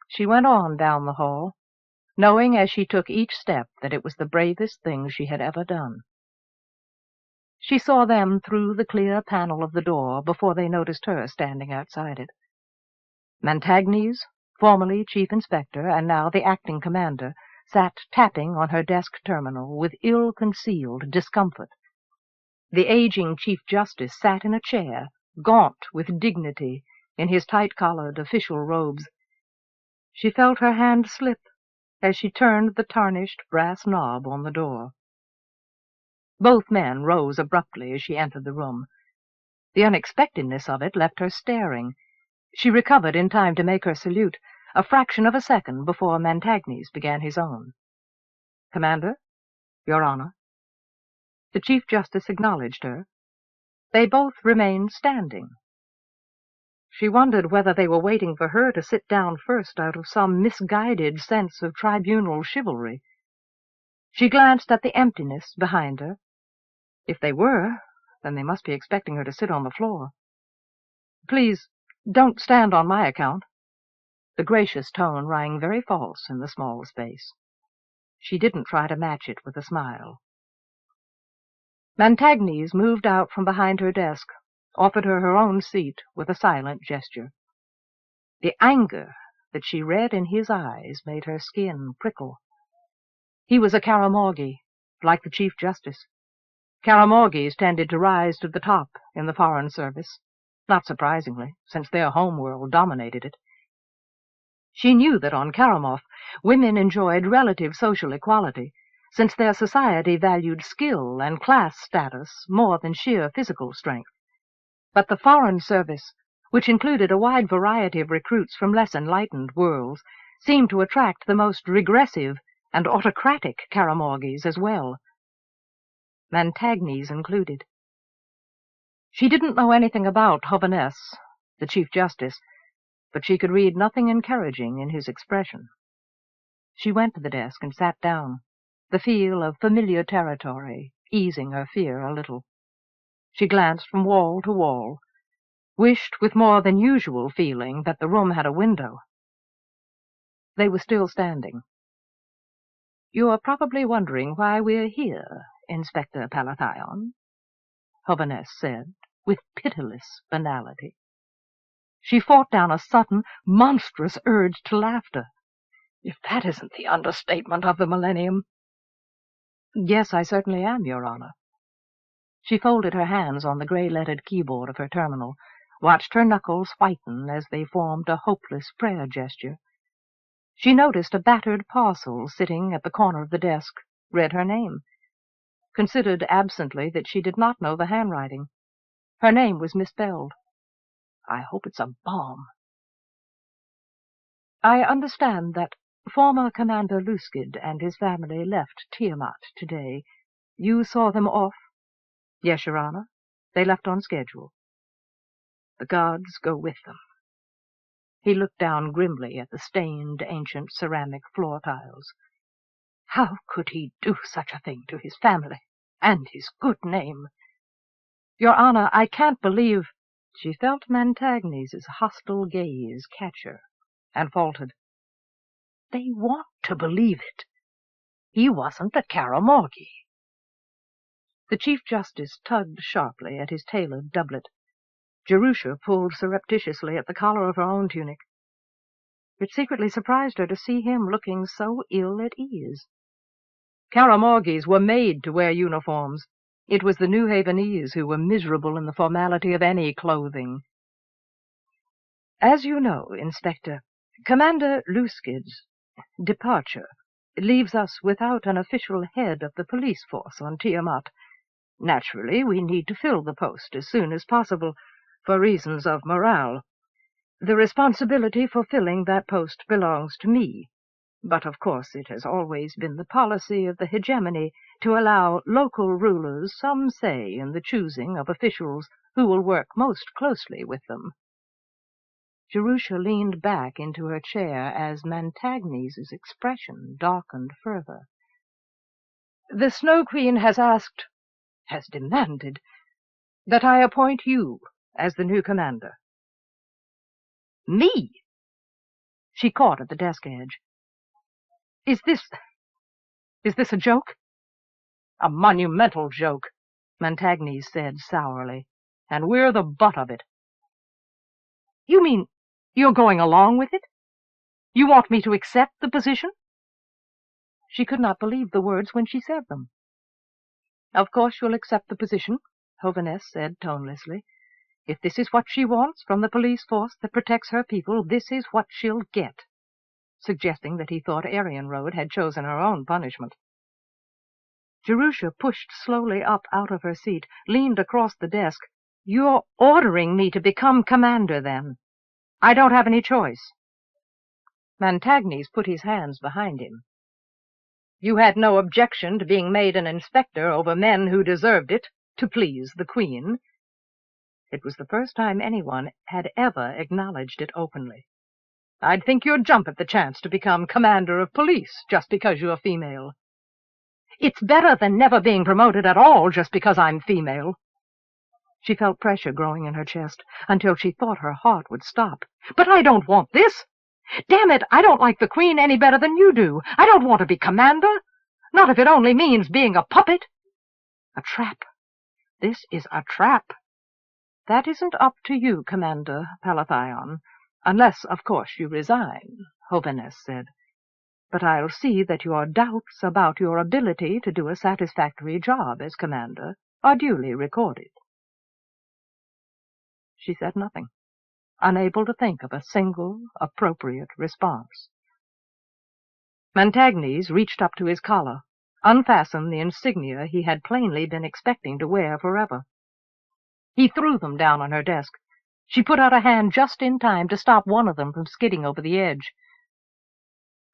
She went on down the hall, knowing as she took each step that it was the bravest thing she had ever done. She saw them through the clear panel of the door before they noticed her standing outside it. Mantegnes, formerly Chief Inspector and now the acting commander, sat tapping on her desk terminal with ill-concealed discomfort. The aging Chief Justice sat in a chair, gaunt with dignity, in his tight-collared official robes. She felt her hand slip as she turned the tarnished brass knob on the door. Both men rose abruptly as she entered the room. The unexpectedness of it left her staring. She recovered in time to make her salute, a fraction of a second before Mantegnes began his own. Commander, Your Honor. The Chief Justice acknowledged her. They both remained standing. She wondered whether they were waiting for her to sit down first out of some misguided sense of tribunal chivalry. She glanced at the emptiness behind her. If they were, then they must be expecting her to sit on the floor. "Please, don't stand on my account." The gracious tone rang very false in the small space. She didn't try to match it with a smile. Montagnes moved out from behind her desk, offered her own seat with a silent gesture. The anger that she read in his eyes made her skin prickle. He was a Karamorgi, like the Chief Justice. Karamorgis tended to rise to the top in the Foreign Service, not surprisingly, since their homeworld dominated it. She knew that on Karamoth, women enjoyed relative social equality, since their society valued skill and class status more than sheer physical strength. But the Foreign Service, which included a wide variety of recruits from less enlightened worlds, seemed to attract the most regressive and autocratic Karamorgis as well, Montagnes included. She didn't know anything about Hovhaness, the Chief Justice, but she could read nothing encouraging in his expression. She went to the desk and sat down, the feel of familiar territory easing her fear a little. She glanced from wall to wall, wished with more than usual feeling that the room had a window. They were still standing. "You're probably wondering why we're here, Inspector Palathion," Hovhaness said, with pitiless banality. She fought down a sudden, monstrous urge to laughter. "If that isn't the understatement of the millennium." "Yes, I certainly am, Your Honor." She folded her hands on the gray-lettered keyboard of her terminal, watched her knuckles whiten as they formed a hopeless prayer gesture. She noticed a battered parcel sitting at the corner of the desk, read her name, considered absently that she did not know the handwriting. Her name was misspelled. "I hope it's a bomb." "I understand that former Commander Luskid and his family left Tiamant today. You saw them off?" "Yes, Your Honor. They left on schedule." "The gods go with them." He looked down grimly at the stained, ancient ceramic floor tiles. How could he do such a thing to his family and his good name? "Your Honor, I can't believe—" She felt Montagnes' hostile gaze catch her, and faltered. "They want to believe it. He wasn't a Karamorgi." The Chief Justice tugged sharply at his tailored doublet. Jerusha pulled surreptitiously at the collar of her own tunic. It secretly surprised her to see him looking so ill at ease. Karamorgis were made to wear uniforms. It was the New Havenese who were miserable in the formality of any clothing. "As you know, Inspector, Commander Luskid's departure leaves us without an official head of the police force on Tiamat. Naturally, we need to fill the post as soon as possible, for reasons of morale. The responsibility for filling that post belongs to me, but of course it has always been the policy of the hegemony to allow local rulers some say in the choosing of officials who will work most closely with them." Jerusha leaned back into her chair as Montagnes' expression darkened further. "The Snow Queen has demanded, that I appoint you as the new commander." "Me?" She caught at the desk edge. Is this a joke?" "A monumental joke," Montagnes said sourly, "and we're the butt of it." "You mean you're going along with it? You want me to accept the position?" She could not believe the words when she said them. "Of course you'll accept the position," Hovhaness said tonelessly. "If this is what she wants from the police force that protects her people, this is what she'll get," suggesting that he thought Arienrhod had chosen her own punishment. Jerusha pushed slowly up out of her seat, leaned across the desk. "You're ordering me to become commander, then? I don't have any choice." Montagnes put his hands behind him. "You had no objection to being made an inspector over men who deserved it, to please the Queen." It was the first time anyone had ever acknowledged it openly. "I'd think you'd jump at the chance to become commander of police just because you're female." It's better than never being promoted at all just because I'm female." She felt pressure growing in her chest until she thought her heart would stop. "But I don't want this. Damn it, I don't like the Queen any better than you do. I don't want to be commander. Not if it only means being a puppet. A trap. This is a trap." "That isn't up to you, Commander Palathion, unless, of course, you resign," Hovhaness said. "But I'll see that your doubts about your ability to do a satisfactory job as commander are duly recorded." She said nothing, unable to think of a single appropriate response. Montagnes reached up to his collar, unfastened the insignia he had plainly been expecting to wear forever. He threw them down on her desk. She put out a hand just in time to stop one of them from skidding over the edge.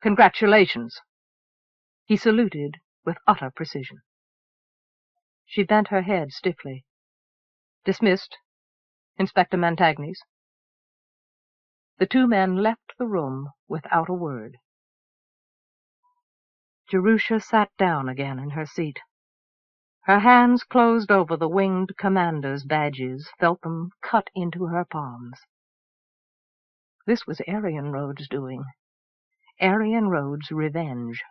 "Congratulations." He saluted with utter precision. She bent her head stiffly. "Dismissed, Inspector Montagnes." The two men left the room without a word. Jerusha sat down again in her seat. Her hands closed over the winged commander's badges, felt them cut into her palms. This was Arienrhod's doing. Arienrhod's revenge.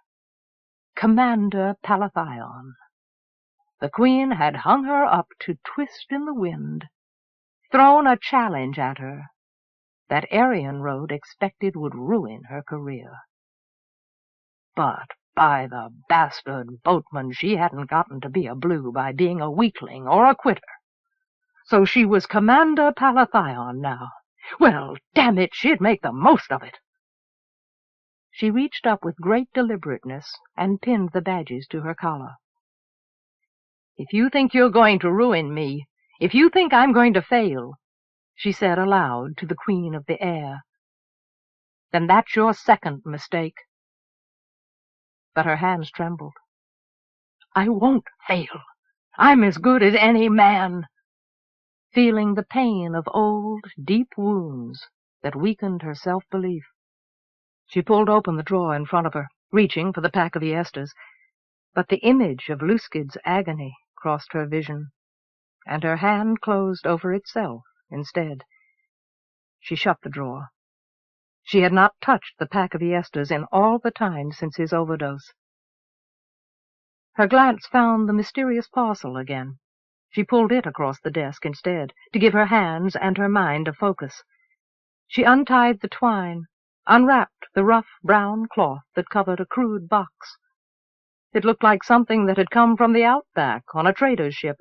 Commander Palathion. The Queen had hung her up to twist in the wind, thrown a challenge at her that Arienrhod expected would ruin her career. But, by the bastard boatman, she hadn't gotten to be a blue by being a weakling or a quitter. So she was Commander Palathion now. Well, damn it, she'd make the most of it. She reached up with great deliberateness and pinned the badges to her collar. "If you think you're going to ruin me, if you think I'm going to fail," she said aloud to the Queen of the Air, "then that's your second mistake." But her hands trembled. "I won't fail. I'm as good as any man," feeling the pain of old, deep wounds that weakened her self-belief. She pulled open the drawer in front of her, reaching for the pack of Esters, but the image of Luskid's agony crossed her vision, and her hand closed over itself instead. She shut the drawer. She had not touched the pack of Esters in all the time since his overdose. Her glance found the mysterious parcel again. She pulled it across the desk instead, to give her hands and her mind a focus. She untied the twine, unwrapped the rough brown cloth that covered a crude box. It looked like something that had come from the outback on a trader's ship,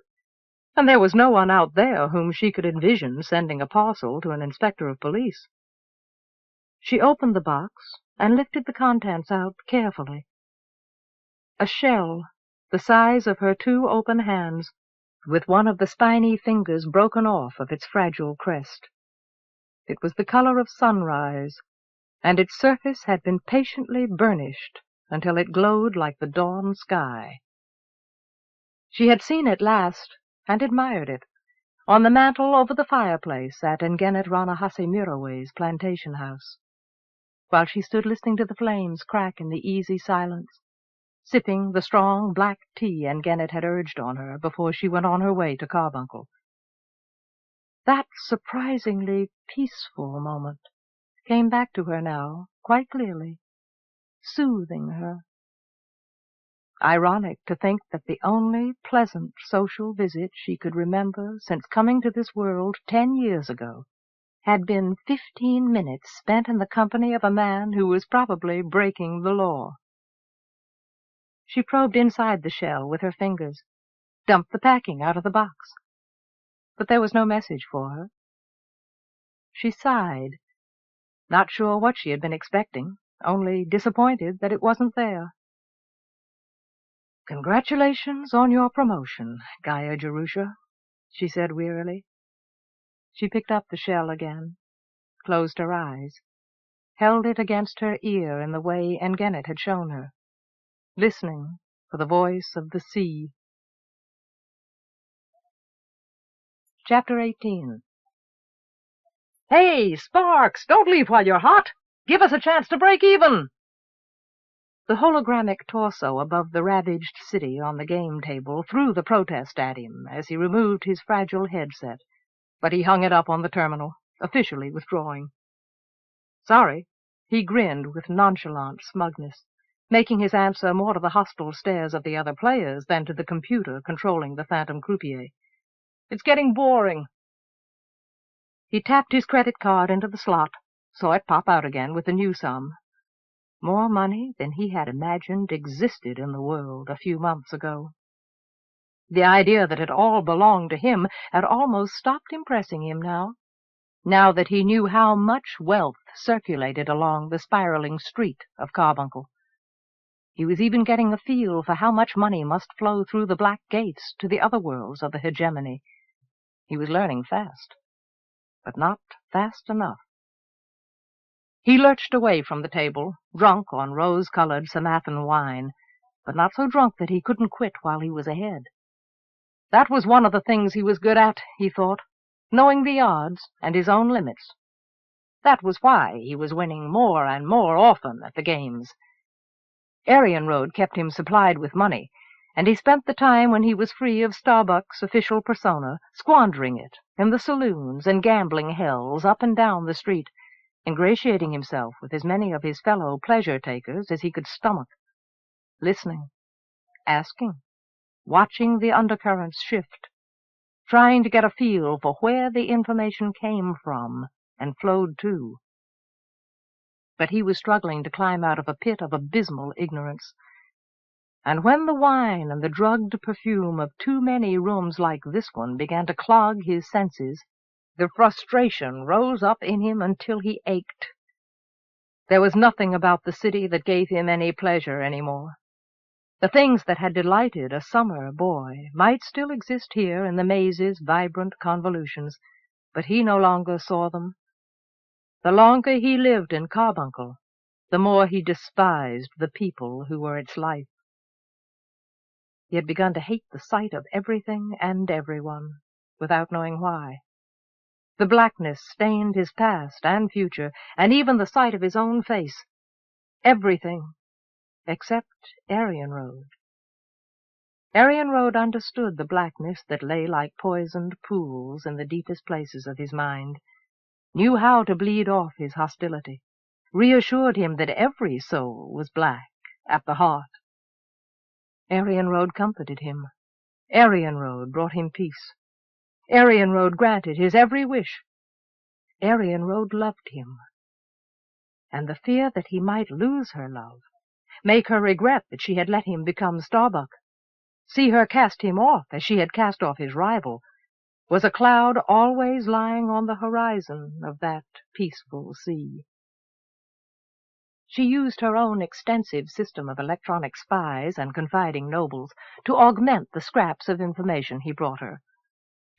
and there was no one out there whom she could envision sending a parcel to an inspector of police. She opened the box and lifted the contents out carefully. A shell, the size of her two open hands, with one of the spiny fingers broken off of its fragile crest. It was the color of sunrise, and its surface had been patiently burnished until it glowed like the dawn sky. She had seen it last and admired it on the mantel over the fireplace at Engenet Ranahasi Miraway's plantation house, while she stood listening to the flames crack in the easy silence, sipping the strong black tea Engenet had urged on her before she went on her way to Carbuncle. That surprisingly peaceful moment came back to her now, quite clearly, soothing her. Ironic to think that the only pleasant social visit she could remember since coming to this world 10 years ago had been 15 minutes spent in the company of a man who was probably breaking the law. She probed inside the shell with her fingers, dumped the packing out of the box. But there was no message for her. She sighed, not sure what she had been expecting, only disappointed that it wasn't there. "Congratulations on your promotion, Gaia Jerusha," she said wearily. She picked up the shell again, closed her eyes, held it against her ear in the way Engenet had shown her, listening for the voice of the sea. Chapter 18. "Hey, Sparks, don't leave while you're hot. Give us a chance to break even." The hologramic torso above the ravaged city on the game table threw the protest at him as he removed his fragile headset, but he hung it up on the terminal, officially withdrawing. Sorry, he grinned with nonchalant smugness, making his answer more to the hostile stares of the other players than to the computer controlling the phantom croupier. It's getting boring. He tapped his credit card into the slot, saw it pop out again with a new sum. More money than he had imagined existed in the world a few months ago. The idea that it all belonged to him had almost stopped impressing him now that he knew how much wealth circulated along the spiraling street of Carbuncle. He was even getting a feel for how much money must flow through the black gates to the other worlds of the hegemony. He was learning fast, but not fast enough. He lurched away from the table, drunk on rose-colored Samathan wine, but not so drunk that he couldn't quit while he was ahead. That was one of the things he was good at, he thought, knowing the odds and his own limits. That was why he was winning more and more often at the games. Arienrhod kept him supplied with money, and he spent the time when he was free of Starbuck's official persona squandering it in the saloons and gambling hells up and down the street, ingratiating himself with as many of his fellow pleasure-takers as he could stomach, listening, asking, watching the undercurrents shift, trying to get a feel for where the information came from and flowed to. But he was struggling to climb out of a pit of abysmal ignorance. And when the wine and the drugged perfume of too many rooms like this one began to clog his senses, the frustration rose up in him until he ached. There was nothing about the city that gave him any pleasure anymore. The things that had delighted a summer boy might still exist here in the maze's vibrant convolutions, but he no longer saw them. The longer he lived in Carbuncle, the more he despised the people who were its life. He had begun to hate the sight of everything and everyone, without knowing why. The blackness stained his past and future, and even the sight of his own face. Everything, except Arienrhod. Arienrhod understood the blackness that lay like poisoned pools in the deepest places of his mind, knew how to bleed off his hostility, reassured him that every soul was black at the heart. Arienrhod comforted him. Arienrhod brought him peace. Arienrhod granted his every wish. Arienrhod loved him. And the fear that he might lose her love, make her regret that she had let him become Starbuck, see her cast him off as she had cast off his rival, was a cloud always lying on the horizon of that peaceful sea. She used her own extensive system of electronic spies and confiding nobles to augment the scraps of information he brought her.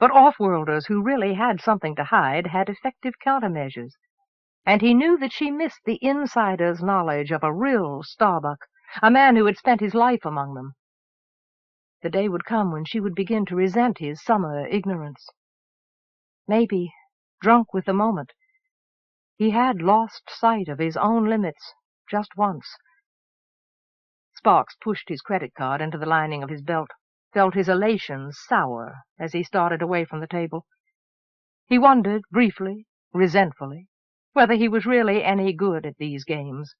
But offworlders who really had something to hide had effective countermeasures, and he knew that she missed the insider's knowledge of a real Starbuck, a man who had spent his life among them. The day would come when she would begin to resent his summer ignorance. Maybe, drunk with the moment, he had lost sight of his own limits just once. Sparks pushed his credit card into the lining of his belt, felt his elation sour as he started away from the table. He wondered, briefly, resentfully, whether he was really any good at these games,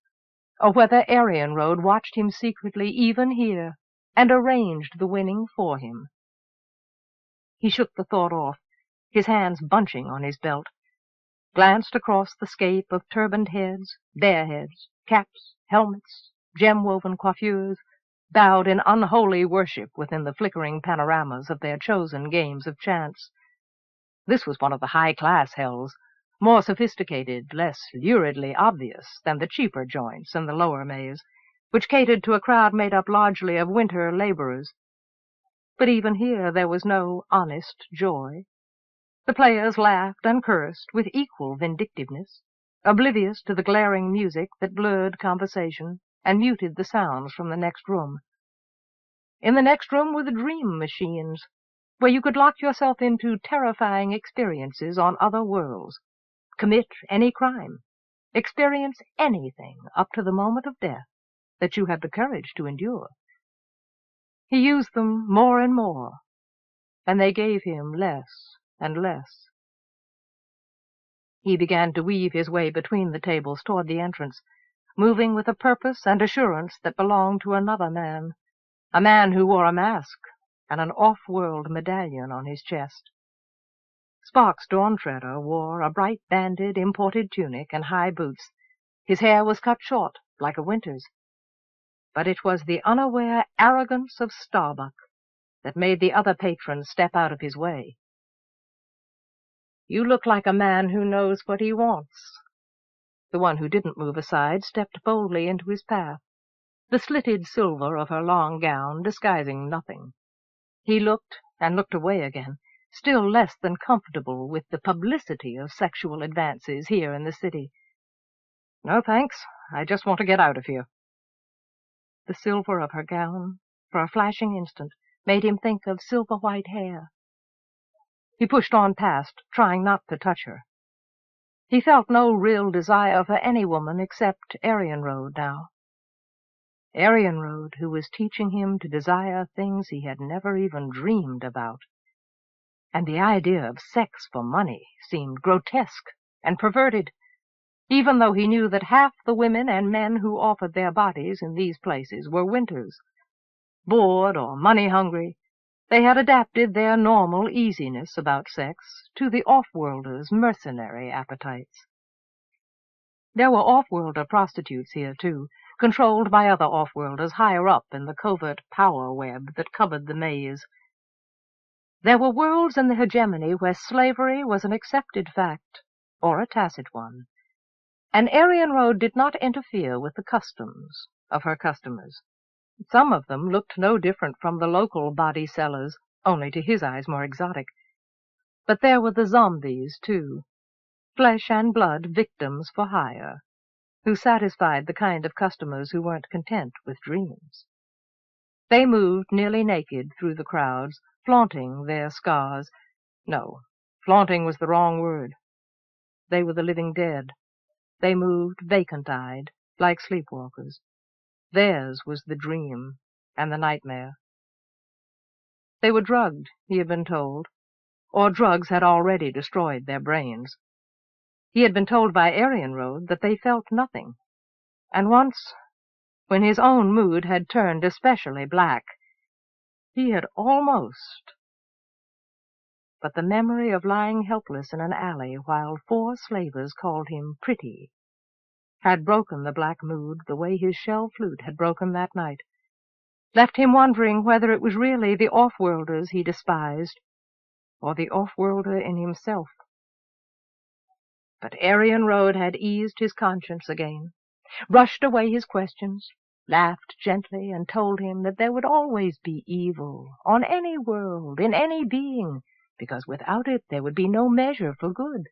or whether Arienrhod watched him secretly even here and arranged the winning for him. He shook the thought off, his hands bunching on his belt, glanced across the scape of turbaned heads, bare heads, caps, helmets, gem-woven coiffures, bowed in unholy worship within the flickering panoramas of their chosen games of chance. This was one of the high-class hells, more sophisticated, less luridly obvious than the cheaper joints in the lower maze, which catered to a crowd made up largely of winter laborers. But even here there was no honest joy. The players laughed and cursed with equal vindictiveness, oblivious to the glaring music that blurred conversation and muted the sounds from the next room. In the next room were the dream machines, where you could lock yourself into terrifying experiences on other worlds, commit any crime, experience anything up to the moment of death that you had the courage to endure. He used them more and more, and they gave him less and less. He began to weave his way between the tables toward the entrance, moving with a purpose and assurance that belonged to another man, a man who wore a mask and an off-world medallion on his chest. Sparks Dawn-Treader wore a bright-banded imported tunic and high boots. His hair was cut short, like a winter's. But it was the unaware arrogance of Starbuck that made the other patrons step out of his way. "You look like a man who knows what he wants." The one who didn't move aside stepped boldly into his path, the slitted silver of her long gown disguising nothing. He looked and looked away again, still less than comfortable with the publicity of sexual advances here in the city. "No, thanks. I just want to get out of here." The silver of her gown, for a flashing instant, made him think of silver-white hair. He pushed on past, trying not to touch her. He felt no real desire for any woman except Arienrhod now. Arienrhod, who was teaching him to desire things he had never even dreamed about. And the idea of sex for money seemed grotesque and perverted, even though he knew that half the women and men who offered their bodies in these places were winters. Bored or money-hungry, they had adapted their normal easiness about sex to the off-worlders' mercenary appetites. There were off-worlder prostitutes here, too, controlled by other off-worlders higher up in the covert power web that covered the maze. There were worlds in the hegemony where slavery was an accepted fact, or a tacit one, and Arienrhod did not interfere with the customs of her customers. Some of them looked no different from the local body sellers, only to his eyes more exotic. But there were the zombies, too, flesh and blood victims for hire, who satisfied the kind of customers who weren't content with dreams. They moved nearly naked through the crowds, flaunting their scars. No, flaunting was the wrong word. They were the living dead. They moved vacant-eyed, like sleepwalkers. Theirs was the dream and the nightmare. They were drugged, he had been told, or drugs had already destroyed their brains. He had been told by Arienrhod that they felt nothing, and once, when his own mood had turned especially black, he had almost. But the memory of lying helpless in an alley while 4 slavers called him pretty had broken the black mood the way his shell flute had broken that night, left him wondering whether it was really the off-worlders he despised, or the off-worlder in himself. But Arienrhod had eased his conscience again, brushed away his questions, laughed gently, and told him that there would always be evil on any world, in any being, because without it there would be no measure for good.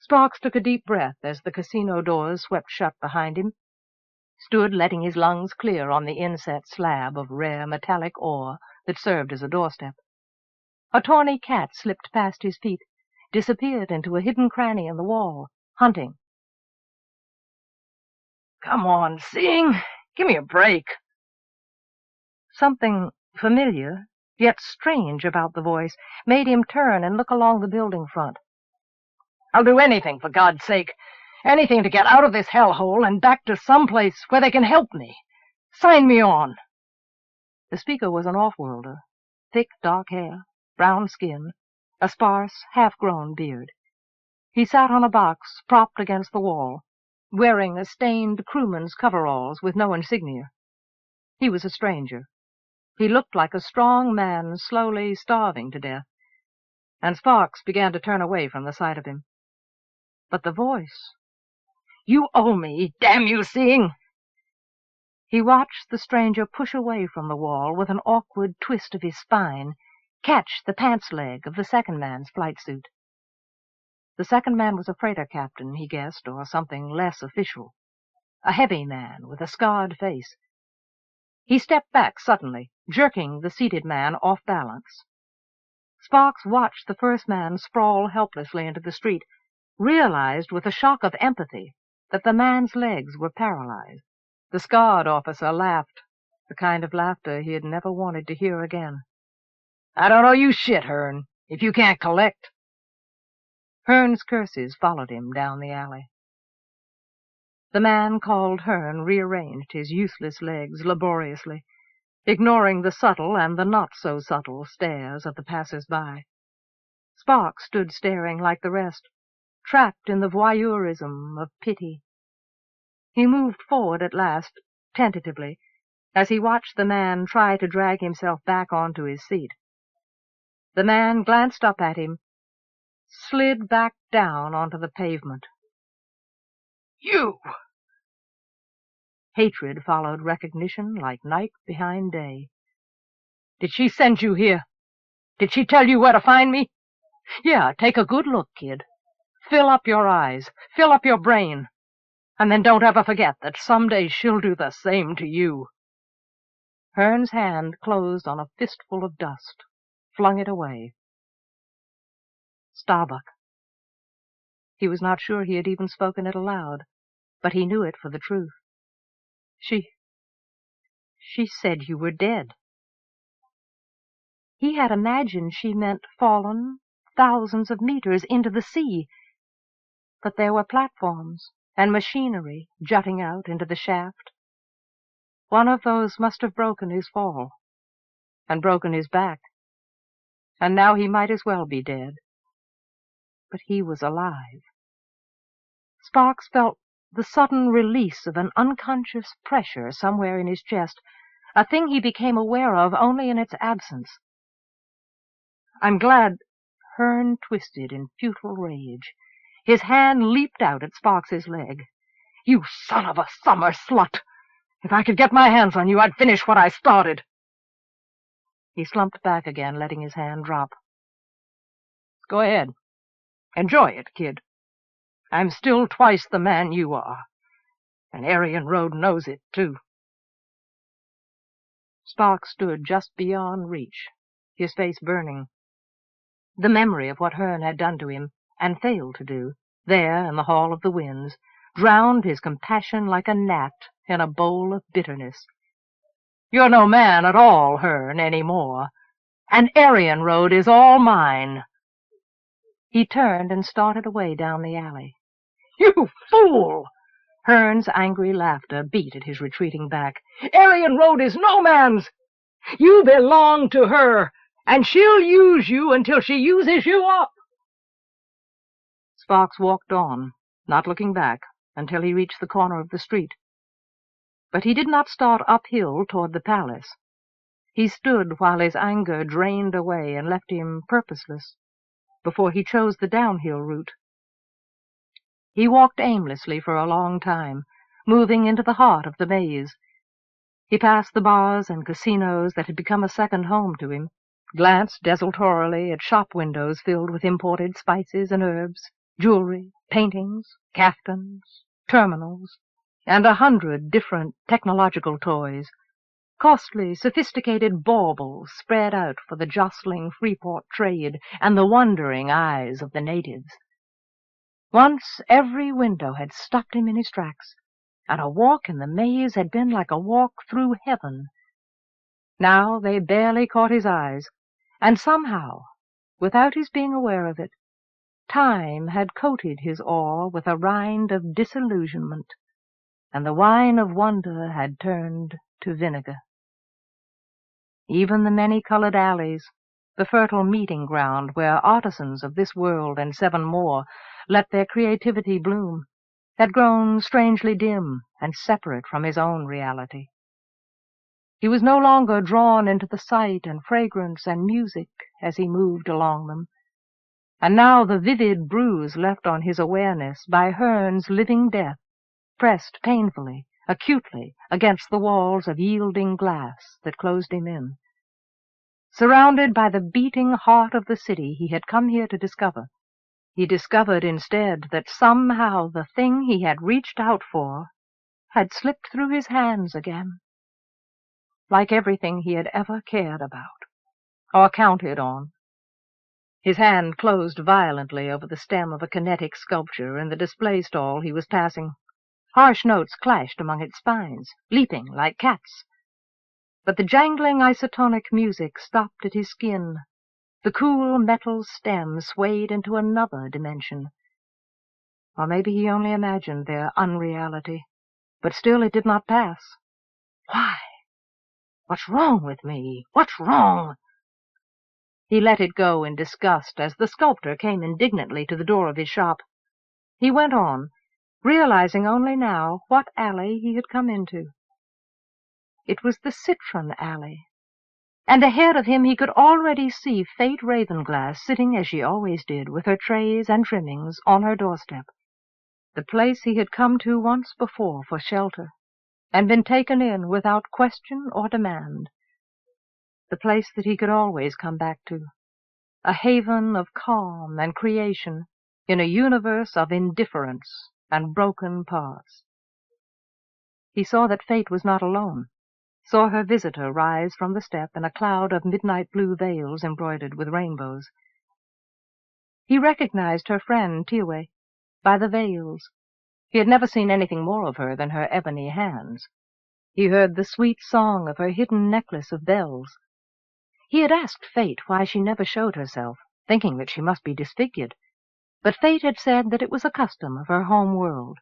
Sparks took a deep breath as the casino doors swept shut behind him, stood letting his lungs clear on the inset slab of rare metallic ore that served as a doorstep. A tawny cat slipped past his feet, disappeared into a hidden cranny in the wall, hunting. "Come on, Sing! Give me a break!" Something familiar, yet strange about the voice, made him turn and look along the building front. "I'll do anything, for God's sake. Anything to get out of this hellhole and back to some place where they can help me. Sign me on." The speaker was an off-worlder, thick dark hair, brown skin, a sparse, half-grown beard. He sat on a box propped against the wall, wearing a stained crewman's coveralls with no insignia. He was a stranger. He looked like a strong man slowly starving to death, and Sparks began to turn away from the sight of him. But the voice— "You owe me, damn you, Sing!" He watched the stranger push away from the wall with an awkward twist of his spine, catch the pants leg of the second man's flight suit. The second man was a freighter captain, he guessed, or something less official. A heavy man with a scarred face. He stepped back suddenly, jerking the seated man off balance. Sparks watched the first man sprawl helplessly into the street, realized with a shock of empathy that the man's legs were paralyzed, The scarred officer laughed, the kind of laughter he had never wanted to hear again. "I don't owe you shit, Hearn, if you can't collect." Hearn's curses followed him down the alley. The man called Hearn rearranged his useless legs laboriously, ignoring the subtle and the not-so-subtle stares of the passers-by. Sparks stood staring like the rest, trapped in the voyeurism of pity. He moved forward at last, tentatively, as he watched the man try to drag himself back onto his seat. The man glanced up at him, slid back down onto the pavement. "You!" Hatred followed recognition like night behind day. "Did she send you here? Did she tell you where to find me? Yeah, take a good look, kid. Fill up your eyes, fill up your brain, and then don't ever forget that someday she'll do the same to you." Hearn's hand closed on a fistful of dust, flung it away. Starbuck. He was not sure he had even spoken it aloud, but he knew it for the truth. She said you were dead. He had imagined she meant fallen thousands of meters into the sea, but there were platforms and machinery jutting out into the shaft. One of those must have broken his fall, and broken his back, and now he might as well be dead. But he was alive. Sparks felt the sudden release of an unconscious pressure somewhere in his chest, a thing he became aware of only in its absence. "I'm glad—" Hearn twisted in futile rage. His hand leaped out at Sparks's leg. "You son of a summer slut! If I could get my hands on you, I'd finish what I started." He slumped back again, letting his hand drop. "Go ahead. Enjoy it, kid. I'm still twice the man you are, and Arienrhod knows it, too." Sparks stood just beyond reach, his face burning. The memory of what Hearn had done to him, and failed to do, there in the Hall of the Winds, drowned his compassion like a gnat in a bowl of bitterness. "You're no man at all, Hearn, any more, and Arienrhod is all mine." He turned and started away down the alley. "You fool!" Hearn's angry laughter beat at his retreating back. "Arienrhod is no man's! You belong to her, and she'll use you until she uses you up." Sparks walked on, not looking back, until he reached the corner of the street. But he did not start uphill toward the palace. He stood while his anger drained away and left him purposeless, before he chose the downhill route. He walked aimlessly for a long time, moving into the heart of the maze. He passed the bars and casinos that had become a second home to him, glanced desultorily at shop windows filled with imported spices and herbs, jewelry, paintings, caftans, terminals, and 100 different technological toys, costly, sophisticated baubles spread out for the jostling Freeport trade and the wondering eyes of the natives. Once every window had stopped him in his tracks, and a walk in the maze had been like a walk through heaven. Now they barely caught his eyes, and somehow, without his being aware of it, time had coated his awe with a rind of disillusionment, and the wine of wonder had turned to vinegar. Even the many-colored alleys, the fertile meeting ground where artisans of this world and 7 more let their creativity bloom, had grown strangely dim and separate from his own reality. He was no longer drawn into the sight and fragrance and music as he moved along them, and now the vivid bruise left on his awareness by Hearn's living death pressed painfully, acutely, against the walls of yielding glass that closed him in. Surrounded by the beating heart of the city he had come here to discover, he discovered instead that somehow the thing he had reached out for had slipped through his hands again, like everything he had ever cared about, or counted on. His hand closed violently over the stem of a kinetic sculpture in the display stall he was passing. Harsh notes clashed among its spines, leaping like cats. But the jangling isotonic music stopped at his skin. The cool metal stem swayed into another dimension. Or maybe he only imagined their unreality, but still it did not pass. Why? What's wrong with me? What's wrong? He let it go in disgust as the sculptor came indignantly to the door of his shop. He went on, realizing only now what alley he had come into. It was the Citron Alley, and ahead of him he could already see Fate Ravenglass sitting as she always did, with her trays and trimmings, on her doorstep. The place he had come to once before for shelter, and been taken in without question or demand. The place that he could always come back to, a haven of calm and creation in a universe of indifference and broken parts. He saw that Fate was not alone, saw her visitor rise from the step in a cloud of midnight blue veils embroidered with rainbows. He recognized her friend Tiamant by the veils. He had never seen anything more of her than her ebony hands. He heard the sweet song of her hidden necklace of bells. He had asked Fate why she never showed herself, thinking that she must be disfigured, but Fate had said that it was a custom of her home world.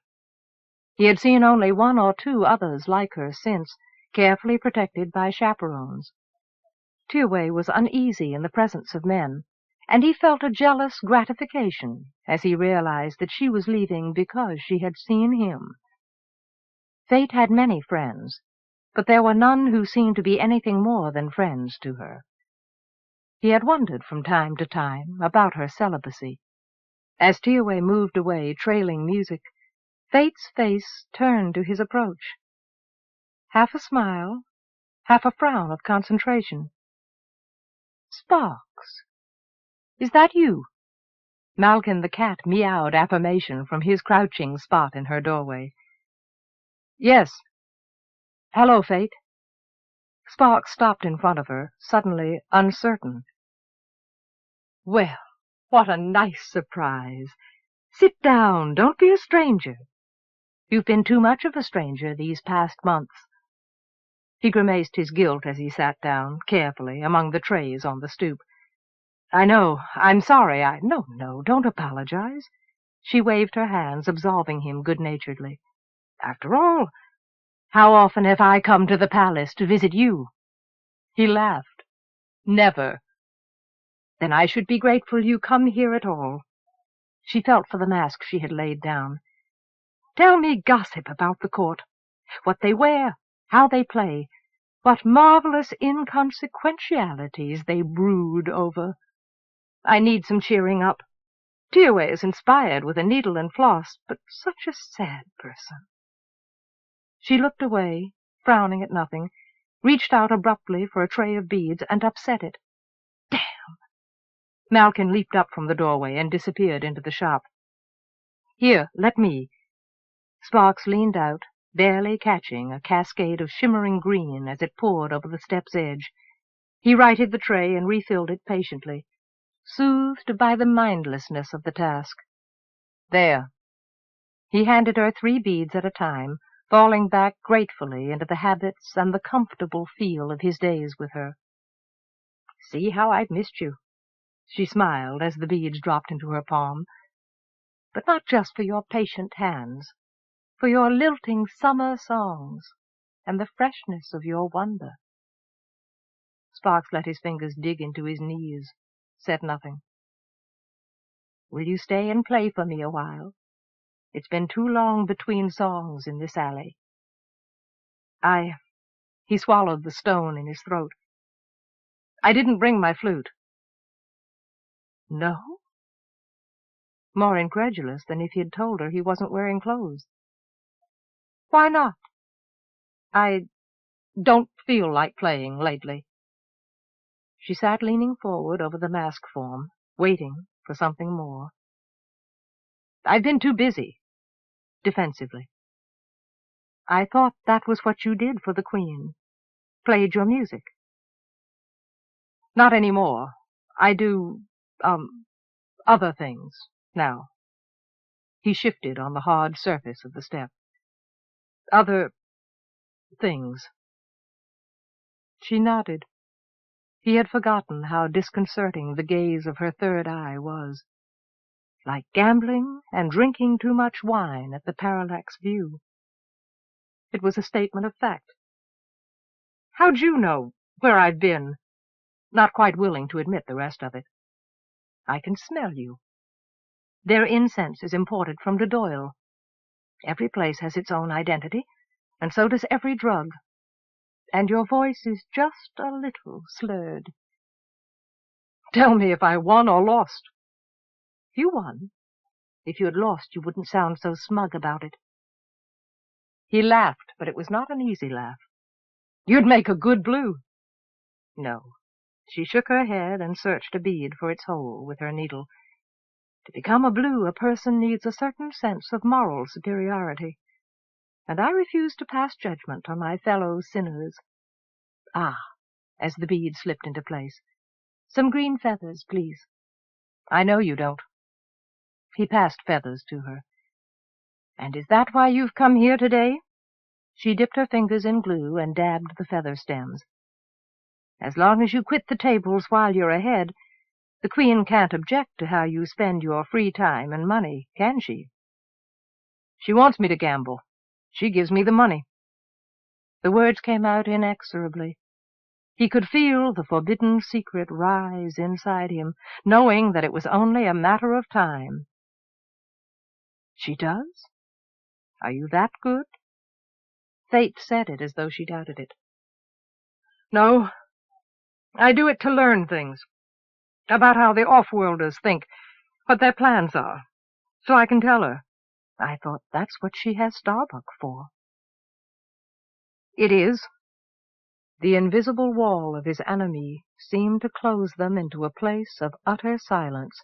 He had seen only one or two others like her since, carefully protected by chaperones. Tiamant was uneasy in the presence of men, and he felt a jealous gratification as he realized that she was leaving because she had seen him. Fate had many friends, but there were none who seemed to be anything more than friends to her. He had wondered from time to time about her celibacy. As Tiamant moved away, trailing music, Fate's face turned to his approach. Half a smile, half a frown of concentration. "Sparks, is that you?" Malkin the cat meowed affirmation from his crouching spot in her doorway. "Yes. Hello, Fate." Sparks stopped in front of her, suddenly uncertain. "Well, what a nice surprise. Sit down, don't be a stranger. You've been too much of a stranger these past months." He grimaced his guilt as he sat down, carefully, among the trays on the stoop. "I know. I'm sorry. No, don't apologize." She waved her hands, absolving him good-naturedly. "After all, how often have I come to the palace to visit you?" He laughed. "Never." "Then I should be grateful you come here at all." She felt for the mask she had laid down. "Tell me gossip about the court. What they wear, how they play, what marvelous inconsequentialities they brood over. I need some cheering up. Tiamant is inspired with a needle and floss, but such a sad person." She looked away, frowning at nothing, reached out abruptly for a tray of beads, and upset it. "Damn!" Malkin leaped up from the doorway and disappeared into the shop. "Here, let me." Sparks leaned out, barely catching a cascade of shimmering green as it poured over the step's edge. He righted the tray and refilled it patiently, soothed by the mindlessness of the task. "There." He handed her 3 beads at a time, falling back gratefully into the habits and the comfortable feel of his days with her. "See how I've missed you." She smiled as the beads dropped into her palm. "But not just for your patient hands, for your lilting summer songs and the freshness of your wonder." Sparks let his fingers dig into his knees, said nothing. "Will you stay and play for me a while? It's been too long between songs in this alley." He swallowed the stone in his throat. "I didn't bring my flute." "No?" More incredulous than if he'd told her he wasn't wearing clothes. "Why not?" "I don't feel like playing lately." She sat leaning forward over the mask form, waiting for something more. "I've been too busy." Defensively. "I thought that was what you did for the Queen. Played your music." "Not anymore. I do, other things, now." He shifted on the hard surface of the step. Other things. She nodded. He had forgotten how disconcerting the gaze of her third eye was. Like gambling and drinking too much wine at the Parallax View. It was a statement of fact. How'd you know where I've been? Not quite willing to admit the rest of it. I can smell you. Their incense is imported from Doyle. Every place has its own identity, and so does every drug. And your voice is just a little slurred. Tell me if I won or lost. You won. If you had lost, you wouldn't sound so smug about it. He laughed, but it was not an easy laugh. You'd make a good blue. No. She shook her head and searched a bead for its hole with her needle. To become a blue, a person needs a certain sense of moral superiority, and I refuse to pass judgment on my fellow sinners. Ah, as the bead slipped into place. Some green feathers, please. I know you don't. He passed feathers to her. And is that why you've come here today? She dipped her fingers in glue and dabbed the feather stems. As long as you quit the tables while you're ahead, the Queen can't object to how you spend your free time and money, can she? She wants me to gamble. She gives me the money. The words came out inexorably. He could feel the forbidden secret rise inside him, knowing that it was only a matter of time. She does? Are you that good? Fate said it as though she doubted it. No, I do it to learn things. About how the offworlders think, what their plans are, so I can tell her. I thought that's what she has Starbuck for. It is. The invisible wall of his enemy seemed to close them into a place of utter silence,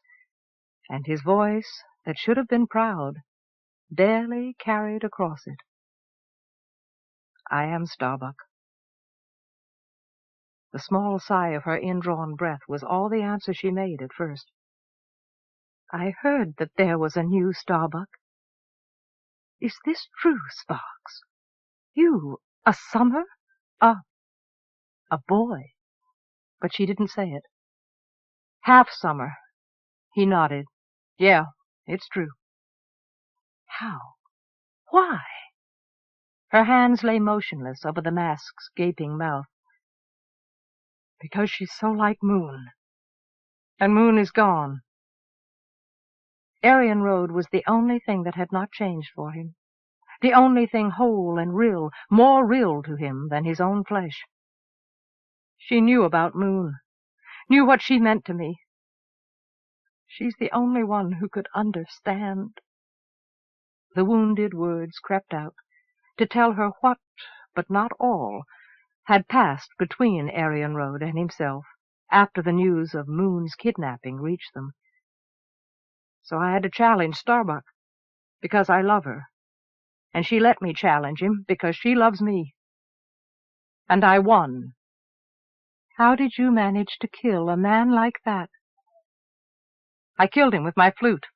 and his voice, that should have been proud, barely carried across it. I am Starbuck. The small sigh of her indrawn breath was all the answer she made at first. I heard that there was a new Starbuck. Is this true, Sparks? You, a summer? A boy. But she didn't say it. Half summer. He nodded. Yeah, it's true. How? Why? Her hands lay motionless over the mask's gaping mouth. Because she's so like Moon. And Moon is gone. Arienrhod was the only thing that had not changed for him. The only thing whole and real, more real to him than his own flesh. She knew about Moon, knew what she meant to me. She's the only one who could understand. The wounded words crept out, to tell her what, but not all, had passed between Arienrhod and himself after the news of Moon's kidnapping reached them. So I had to challenge Starbuck, because I love her, and she let me challenge him because she loves me. And I won. How did you manage to kill a man like that? I killed him with my flute,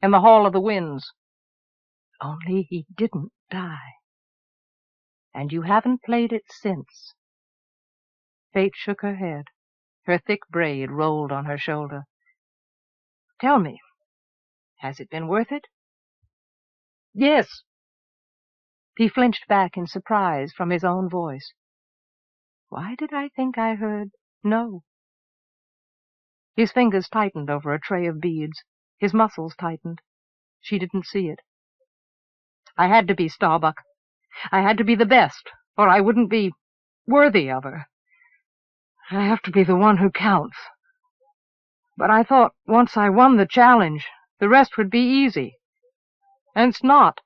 in the Hall of the Winds. Only he didn't die. And you haven't played it since. Fate shook her head. Her thick braid rolled on her shoulder. Tell me, has it been worth it? Yes. He flinched back in surprise from his own voice. Why did I think I heard no? His fingers tightened over a tray of beads. His muscles tightened. She didn't see it. I had to be Starbuck. I had to be the best, or I wouldn't be worthy of her. I have to be the one who counts. But I thought once I won the challenge, the rest would be easy. And it's not.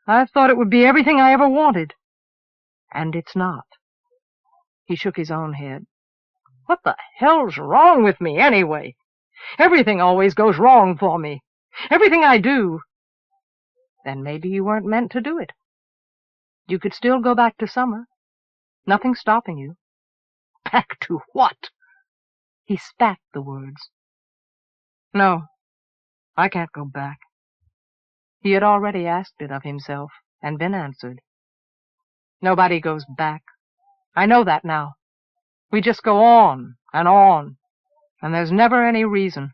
I thought it would be everything I ever wanted. And it's not. He shook his own head. What the hell's wrong with me, anyway? Everything always goes wrong for me. Everything I do. Then maybe you weren't meant to do it. You could still go back to summer. Nothing's stopping you. Back to what? He spat the words. No, I can't go back. He had already asked it of himself, and been answered. Nobody goes back. I know that now. We just go on, and there's never any reason.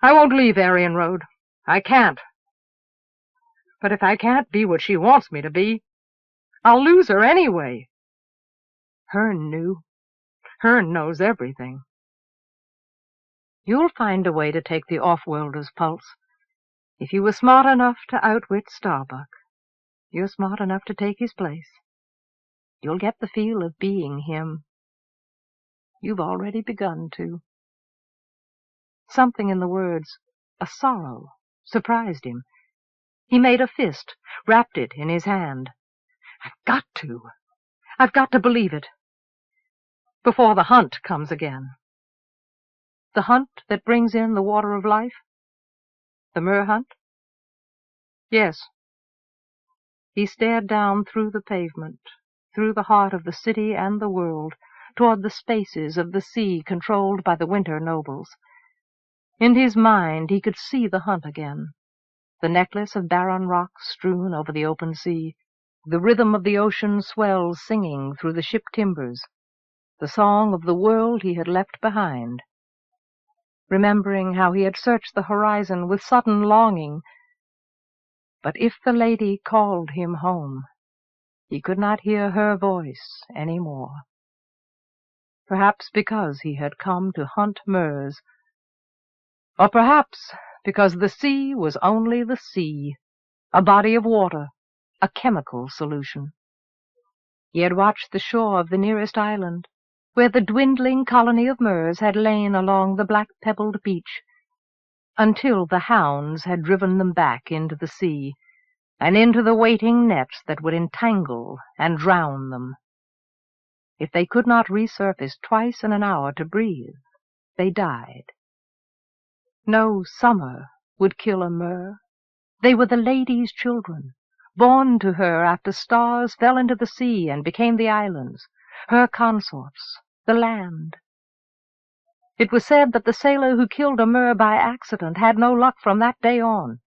I won't leave Arienrhod. I can't. But if I can't be what she wants me to be, I'll lose her anyway. Hearn knew. Hearn knows everything. You'll find a way to take the offworlders' pulse. If you were smart enough to outwit Starbuck, you're smart enough to take his place. You'll get the feel of being him. You've already begun to. Something in the words, a sorrow, surprised him. He made a fist, wrapped it in his hand. I've got to believe it. Before the hunt comes again. The hunt that brings in the water of life? The Mer hunt? Yes. He stared down through the pavement, through the heart of the city and the world, toward the spaces of the sea controlled by the winter nobles. In his mind he could see the hunt again, the necklace of barren rocks strewn over the open sea, the rhythm of the ocean swells singing through the ship timbers, the song of the world he had left behind. Remembering how he had searched the horizon with sudden longing. But if the lady called him home, he could not hear her voice any more. Perhaps because he had come to hunt Mers, or perhaps because the sea was only the sea, a body of water, a chemical solution. He had watched the shore of the nearest island, where the dwindling colony of Mers had lain along the black-pebbled beach, until the hounds had driven them back into the sea, and into the waiting nets that would entangle and drown them. If they could not resurface twice in an hour to breathe, they died. No summer would kill a Mer. They were the lady's children, born to her after stars fell into the sea and became the islands, her consorts, the land. It was said that the sailor who killed a Mer by accident had no luck from that day on.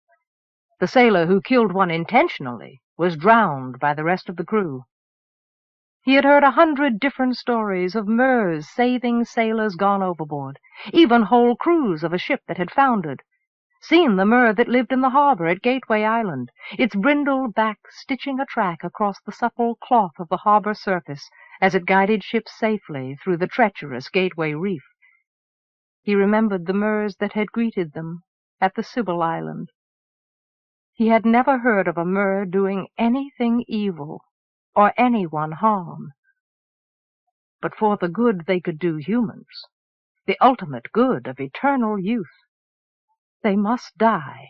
The sailor who killed one intentionally was drowned by the rest of the crew. He had heard 100 different stories of Mers saving sailors gone overboard, even whole crews of a ship that had foundered, seen the Mer that lived in the harbor at Gateway Island, its brindled back stitching a track across the supple cloth of the harbor surface as it guided ships safely through the treacherous Gateway Reef. He remembered the Mers that had greeted them at the Sybil Island. He had never heard of a Mer doing anything evil or anyone harm. But for the good they could do humans, the ultimate good of eternal youth, they must die.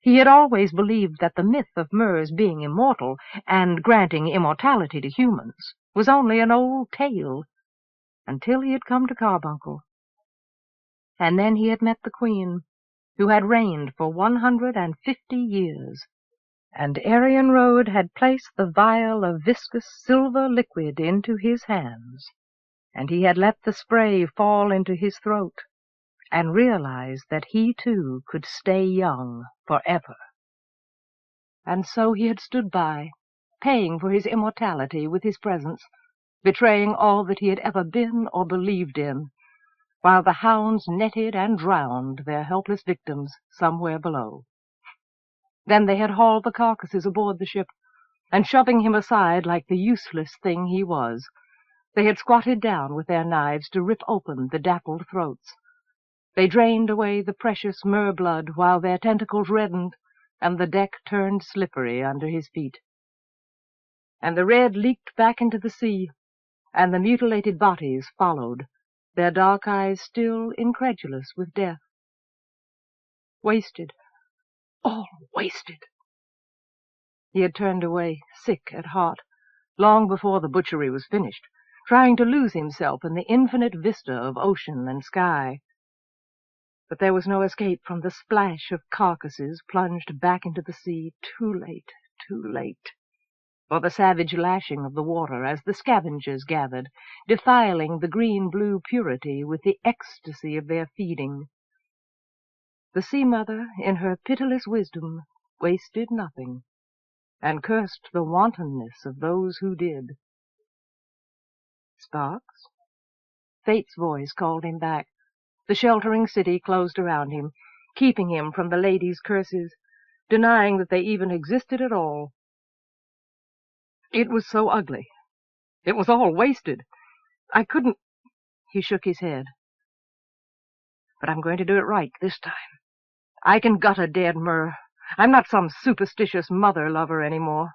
He had always believed that the myth of Mers being immortal and granting immortality to humans was only an old tale, until he had come to Carbuncle. And then he had met the Queen, who had reigned for 150 years, and Arienrhod had placed the vial of viscous silver liquid into his hands, and he had let the spray fall into his throat, and realized that he too could stay young forever. And so he had stood by, paying for his immortality with his presence, betraying all that he had ever been or believed in, while the hounds netted and drowned their helpless victims somewhere below. Then they had hauled the carcasses aboard the ship, and shoving him aside like the useless thing he was, they had squatted down with their knives to rip open the dappled throats. They drained away the precious Mer blood while their tentacles reddened, and the deck turned slippery under his feet. And the red leaked back into the sea, and the mutilated bodies followed, their dark eyes still incredulous with death. Wasted, all wasted. He had turned away, sick at heart, long before the butchery was finished, trying to lose himself in the infinite vista of ocean and sky. But there was no escape from the splash of carcasses plunged back into the sea, too late, or the savage lashing of the water as the scavengers gathered, defiling the green-blue purity with the ecstasy of their feeding. The Sea-Mother, in her pitiless wisdom, wasted nothing, and cursed the wantonness of those who did. Sparks? Fate's voice called him back. The sheltering city closed around him, keeping him from the ladies' curses, denying that they even existed at all. It was so ugly. It was all wasted. I couldn't... He shook his head. But I'm going to do it right this time. I can gut a dead myrrh. I'm not some superstitious mother-lover anymore.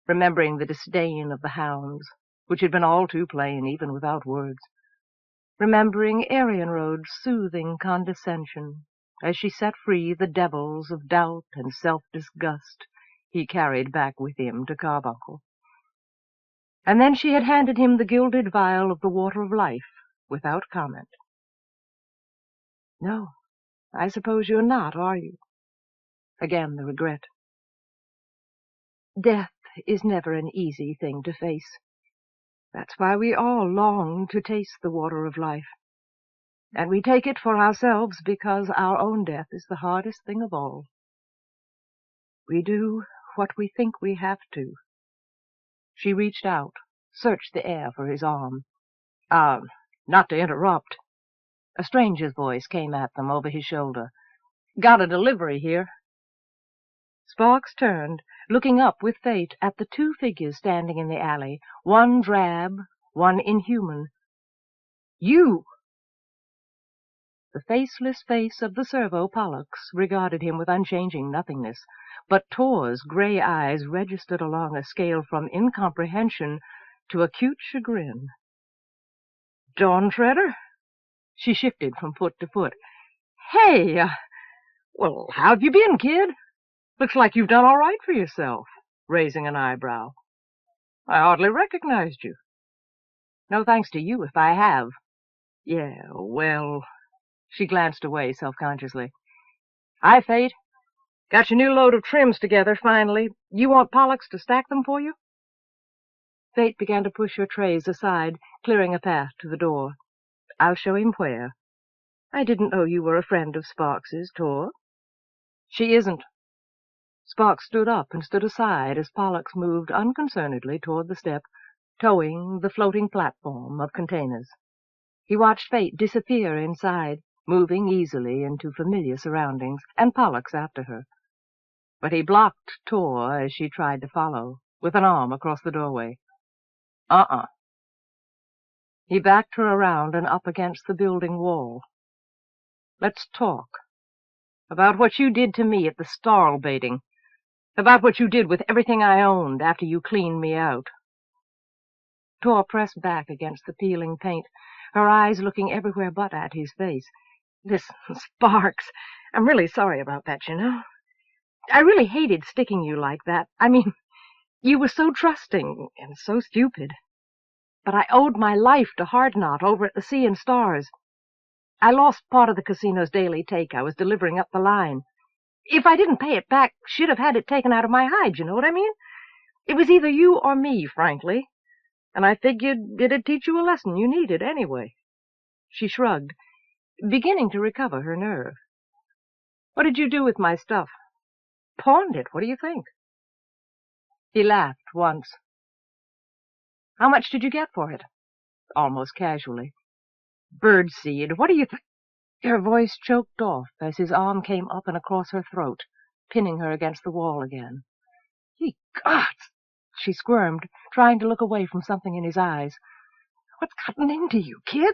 Remembering the disdain of the hounds, which had been all too plain even without words. Remembering Arienrhod's soothing condescension as she set free the devils of doubt and self-disgust he carried back with him to Carbuncle. And then she had handed him the gilded vial of the water of life without comment. No, I suppose you're not, are you? Again the regret. Death is never an easy thing to face. That's why we all long to taste the water of life. And we take it for ourselves because our own death is the hardest thing of all. We do what we think we have to. She reached out, searched the air for his arm. Not to interrupt. A stranger's voice came at them over his shoulder. Got a delivery here. Sparks turned, looking up with fate at the two figures standing in the alley, one drab, one inhuman. You! The faceless face of the servo Pollux regarded him with unchanging nothingness, but Tor's gray eyes registered along a scale from incomprehension to acute chagrin. Dawn Treader? She shifted from foot to foot. Hey! Well, how have you been, kid? Looks like you've done all right for yourself, raising an eyebrow. I hardly recognized you. No thanks to you if I have. Yeah, well... She glanced away self-consciously. Hi, Fate. Got your new load of trims together, finally. You want Pollux to stack them for you? Fate began to push her trays aside, clearing a path to the door. I'll show him where. I didn't know you were a friend of Sparks's, Tor. She isn't. Sparks stood up and stood aside as Pollux moved unconcernedly toward the step, towing the floating platform of containers. He watched Fate disappear inside, moving easily into familiar surroundings, and Pollux after her. But he blocked Tor as she tried to follow, with an arm across the doorway. He backed her around and up against the building wall. Let's talk. About what you did to me at the stall baiting. About what you did with everything I owned after you cleaned me out. Tor pressed back against the peeling paint, her eyes looking everywhere but at his face. Listen, Sparks, I'm really sorry about that, you know. I really hated sticking you like that. I mean, you were so trusting and so stupid. But I owed my life to Hardknot over at the Sea and Stars. I lost part of the casino's daily take. I was delivering up the line. If I didn't pay it back, she'd have had it taken out of my hide, you know what I mean? It was either you or me, frankly. And I figured it'd teach you a lesson you needed anyway. She shrugged, beginning to recover her nerve. What did you do with my stuff? Pawned it. What do you think? He laughed once. How much did you get for it? Almost casually. Birdseed. What do you think? Her voice choked off as his arm came up and across her throat, pinning her against the wall again. Ye gods! She squirmed, trying to look away from something in his eyes. What's gotten into you, kid?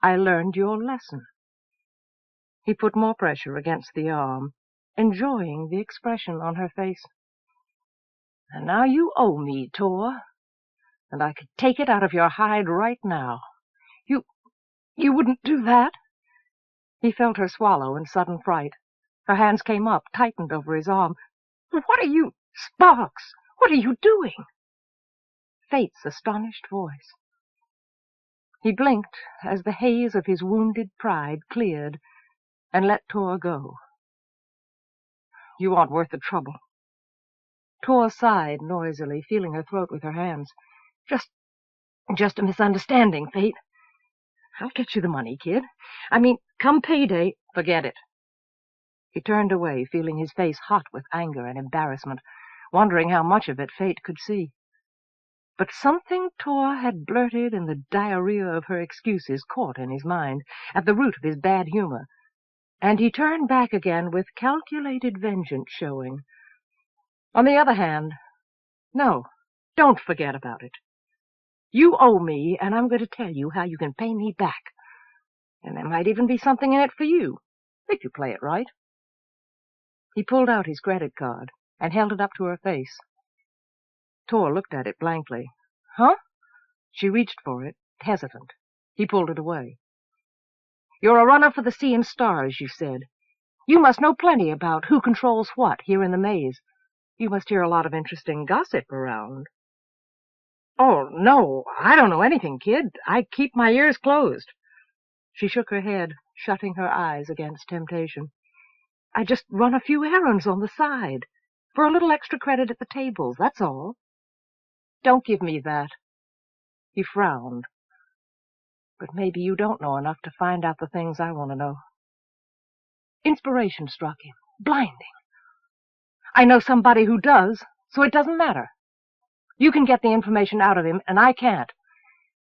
I learned your lesson. He put more pressure against the arm, enjoying the expression on her face. And now you owe me, Tor, and I could take it out of your hide right now. You wouldn't do that? He felt her swallow in sudden fright. Her hands came up, tightened over his arm. What are you... Sparks! What are you doing? Fate's astonished voice. He blinked as the haze of his wounded pride cleared and let Tor go. You aren't worth the trouble. Tor sighed noisily, feeling her throat with her hands. Just a misunderstanding, Fate. I'll get you the money, kid. I mean, come payday, forget it. He turned away, feeling his face hot with anger and embarrassment, wondering how much of it fate could see. But something Tor had blurted in the diarrhea of her excuses caught in his mind, at the root of his bad humor, and he turned back again with calculated vengeance showing. On the other hand, no, don't forget about it. You owe me, and I'm going to tell you how you can pay me back. And there might even be something in it for you, if you play it right. He pulled out his credit card and held it up to her face. Tor looked at it blankly. Huh? She reached for it, hesitant. He pulled it away. You're a runner for the sea and stars, you said. You must know plenty about who controls what here in the maze. You must hear a lot of interesting gossip around. Oh, no, I don't know anything, kid. I keep my ears closed. She shook her head, shutting her eyes against temptation. I just run a few errands on the side, for a little extra credit at the tables, that's all. Don't give me that. He frowned. But maybe you don't know enough to find out the things I want to know. Inspiration struck him. Blinding. I know somebody who does, so it doesn't matter. You can get the information out of him, and I can't.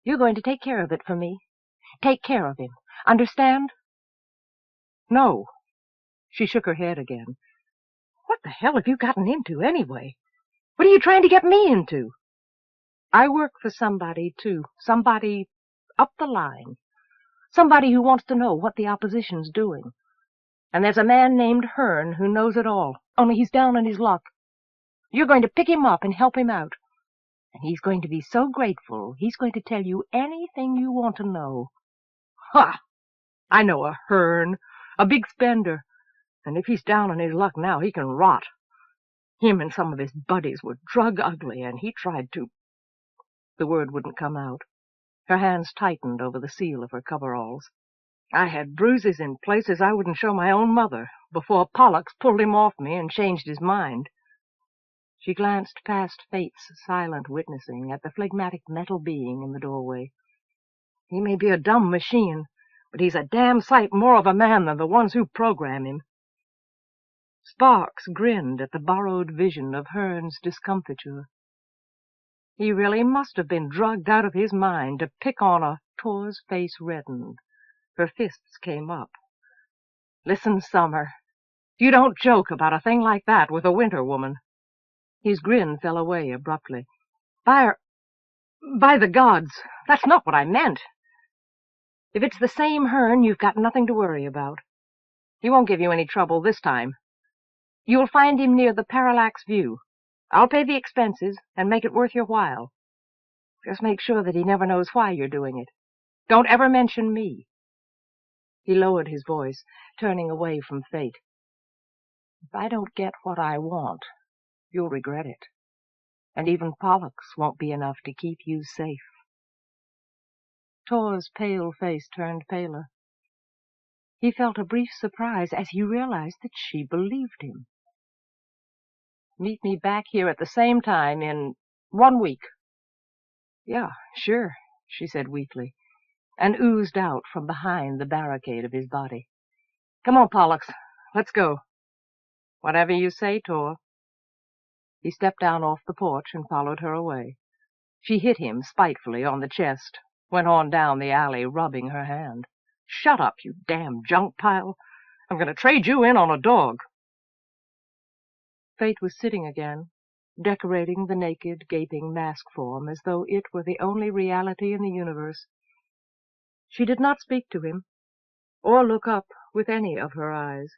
You're going to take care of it for me. Take care of him. Understand? No. She shook her head again. What the hell have you gotten into, anyway? What are you trying to get me into? I work for somebody, too. Somebody up the line. Somebody who wants to know what the opposition's doing. And there's a man named Hearn who knows it all, only he's down on his luck. You're going to pick him up and help him out. And he's going to be so grateful, he's going to tell you anything you want to know. Ha! I know a Hearn, a big spender. And if he's down on his luck now, he can rot. Him and some of his buddies were drug ugly, and he tried to... The word wouldn't come out. Her hands tightened over the seal of her coveralls. I had bruises in places I wouldn't show my own mother, before Pollux pulled him off me and changed his mind. She glanced past Fate's silent witnessing at the phlegmatic metal being in the doorway. He may be a dumb machine, but he's a damn sight more of a man than the ones who program him. Sparks grinned at the borrowed vision of Hearn's discomfiture. He really must have been drugged out of his mind to pick on a... Tor's face reddened. Her fists came up. Listen, Summer, you don't joke about a thing like that with a winter woman. His grin fell away abruptly. By the gods, that's not what I meant. If it's the same Hearn, you've got nothing to worry about. He won't give you any trouble this time. You'll find him near the Parallax View. I'll pay the expenses and make it worth your while. Just make sure that he never knows why you're doing it. Don't ever mention me. He lowered his voice, turning away from Fate. If I don't get what I want, you'll regret it. And even Pollux won't be enough to keep you safe. Tor's pale face turned paler. He felt a brief surprise as he realized that she believed him. Meet me back here at the same time in 1 week. Yeah, sure, she said weakly, and oozed out from behind the barricade of his body. Come on, Pollux, let's go. Whatever you say, Tor. He stepped down off the porch and followed her away. She hit him spitefully on the chest, went on down the alley, rubbing her hand. Shut up, you damn junk pile. I'm going to trade you in on a dog. Fate was sitting again, decorating the naked, gaping mask form as though it were the only reality in the universe. She did not speak to him, or look up with any of her eyes.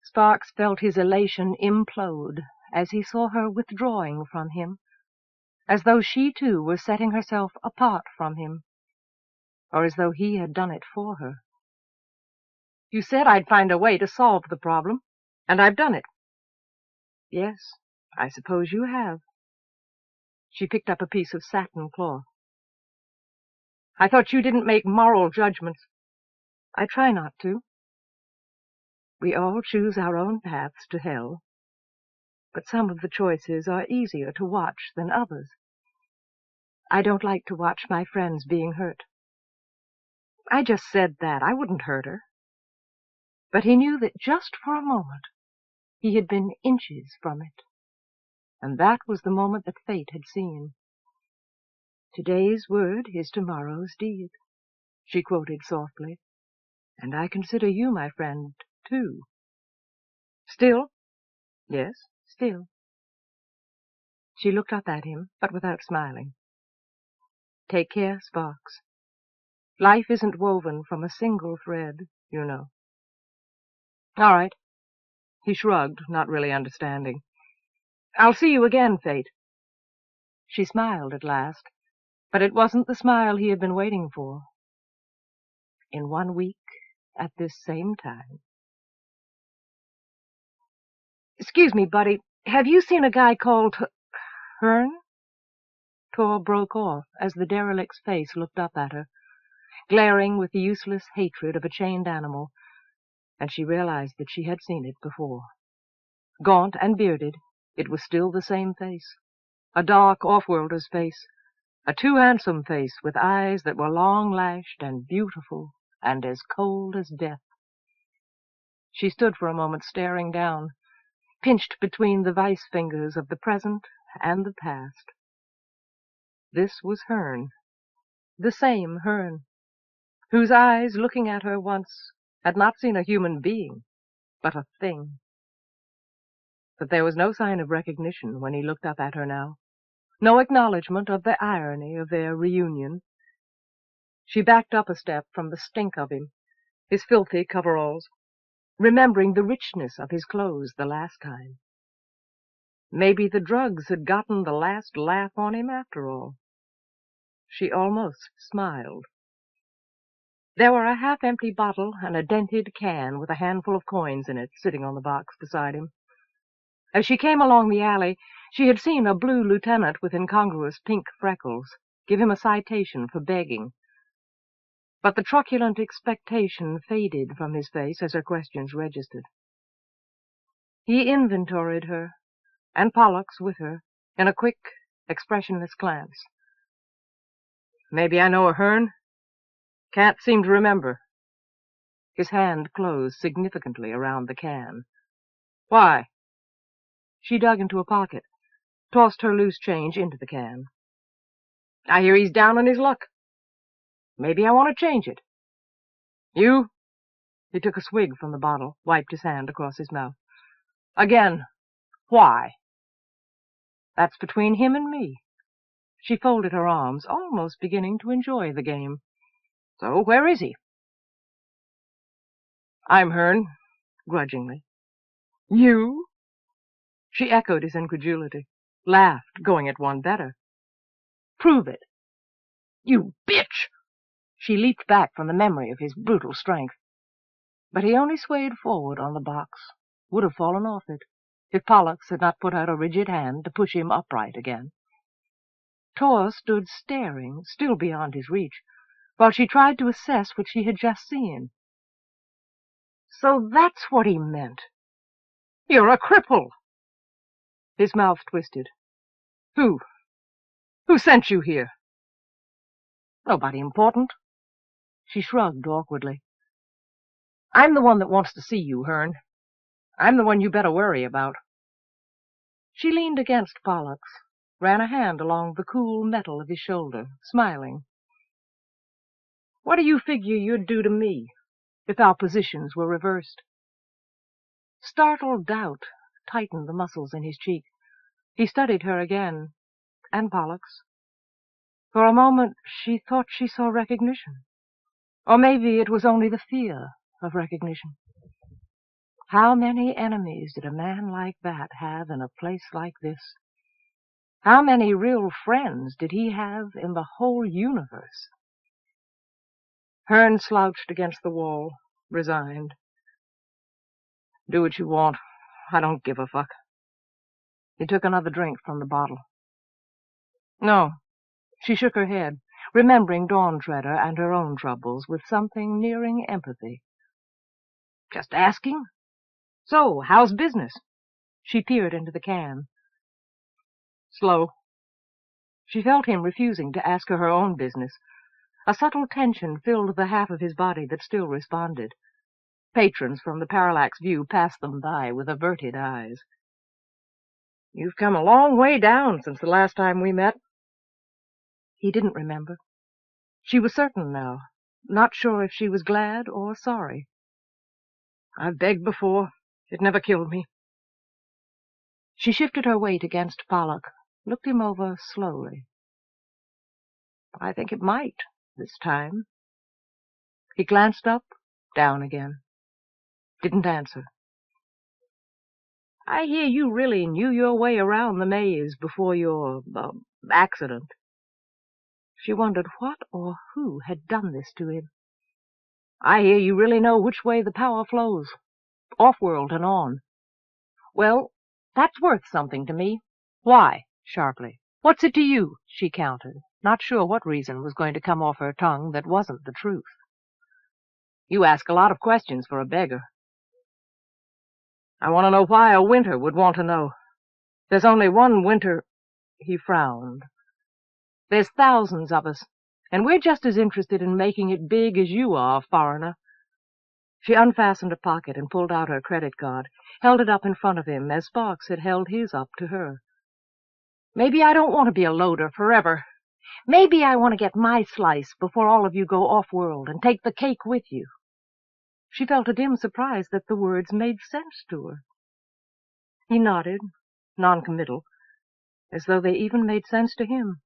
Sparks felt his elation implode as he saw her withdrawing from him, as though she too were setting herself apart from him, or as though he had done it for her. You said I'd find a way to solve the problem, and I've done it. Yes, I suppose you have. She picked up a piece of satin cloth. I thought you didn't make moral judgments. I try not to. We all choose our own paths to hell, but some of the choices are easier to watch than others. I don't like to watch my friends being hurt. I just said that. I wouldn't hurt her. But he knew that just for a moment he had been inches from it, and that was the moment that fate had seen. "Today's word is tomorrow's deed," she quoted softly. "And I consider you, my friend, too." "Still?" "Yes, still." She looked up at him, but without smiling. "Take care, Sparks. Life isn't woven from a single thread, you know." "All right." He shrugged, not really understanding. "I'll see you again, Fate." She smiled at last, but it wasn't the smile he had been waiting for. "In 1 week, at this same time." "Excuse me, buddy, have you seen a guy called Hearn?" Tor broke off as the derelict's face looked up at her, glaring with the useless hatred of a chained animal, and she realized that she had seen it before. Gaunt and bearded, it was still the same face, a dark offworlder's face, a too handsome face with eyes that were long-lashed and beautiful and as cold as death. She stood for a moment staring down, pinched between the vice fingers of the present and the past. This was Hearn, the same Hearn, whose eyes, looking at her once, had not seen a human being, but a thing. But there was no sign of recognition when he looked up at her now, no acknowledgment of the irony of their reunion. She backed up a step from the stink of him, his filthy coveralls, remembering the richness of his clothes the last time. Maybe the drugs had gotten the last laugh on him after all. She almost smiled. There were a half-empty bottle and a dented can with a handful of coins in it sitting on the box beside him. As she came along the alley, she had seen a blue lieutenant with incongruous pink freckles give him a citation for begging. But the truculent expectation faded from his face as her questions registered. He inventoried her, and Pollux with her, in a quick, expressionless glance. "Maybe I know a Hearn? Can't seem to remember." His hand closed significantly around the can. "Why?" She dug into a pocket, tossed her loose change into the can. "I hear he's down on his luck. Maybe I want to change it." "You?" He took a swig from the bottle, wiped his hand across his mouth. "Again, why?" "That's between him and me." She folded her arms, almost beginning to enjoy the game. "So where is he?" "I'm Hearn," grudgingly. "You?" She echoed his incredulity, laughed, going at one better. "Prove it." "You bitch!" She leaped back from the memory of his brutal strength. But he only swayed forward on the box, would have fallen off it, if Pollux had not put out a rigid hand to push him upright again. Tor stood staring, still beyond his reach, while she tried to assess what she had just seen. "So that's what he meant. You're a cripple." His mouth twisted. Who sent you here?" "Nobody important." She shrugged awkwardly. "I'm the one that wants to see you, Hearn. I'm the one you better worry about." She leaned against Pollux, ran a hand along the cool metal of his shoulder, smiling. "What do you figure you'd do to me if our positions were reversed?" Startled doubt tightened the muscles in his cheek. He studied her again, and Pollux. For a moment she thought she saw recognition. Or maybe it was only the fear of recognition. How many enemies did a man like that have in a place like this? How many real friends did he have in the whole universe? Hearn slouched against the wall, resigned. "Do what you want. I don't give a fuck." He took another drink from the bottle. "No." She shook her head, remembering Dawn Treader and her own troubles with something nearing empathy. "Just asking. So, how's business?" She peered into the can. "Slow." She felt him refusing to ask her own business. A subtle tension filled the half of his body that still responded. Patrons from the Parallax View passed them by with averted eyes. "You've come a long way down since the last time we met." He didn't remember. She was certain now, not sure if she was glad or sorry. "I've begged before. It never killed me." She shifted her weight against Pollock, looked him over slowly. "I think it might, this time." He glanced up, down again. Didn't answer. "I hear you really knew your way around the maze before your, accident." She wondered what or who had done this to him. "I hear you really know which way the power flows, off-world and on." "Well, that's worth something to me." "Why?" sharply. "What's it to you?" she countered, not sure what reason was going to come off her tongue that wasn't the truth. "You ask a lot of questions for a beggar." "I want to know why a Winter would want to know. There's only one Winter." He frowned. "There's thousands of us, and we're just as interested in making it big as you are, foreigner." She unfastened a pocket and pulled out her credit card, held it up in front of him as Sparks had held his up to her. "Maybe I don't want to be a loader forever. Maybe I want to get my slice before all of you go off-world and take the cake with you." She felt a dim surprise that the words made sense to her. He nodded, non-committal, as though they even made sense to him.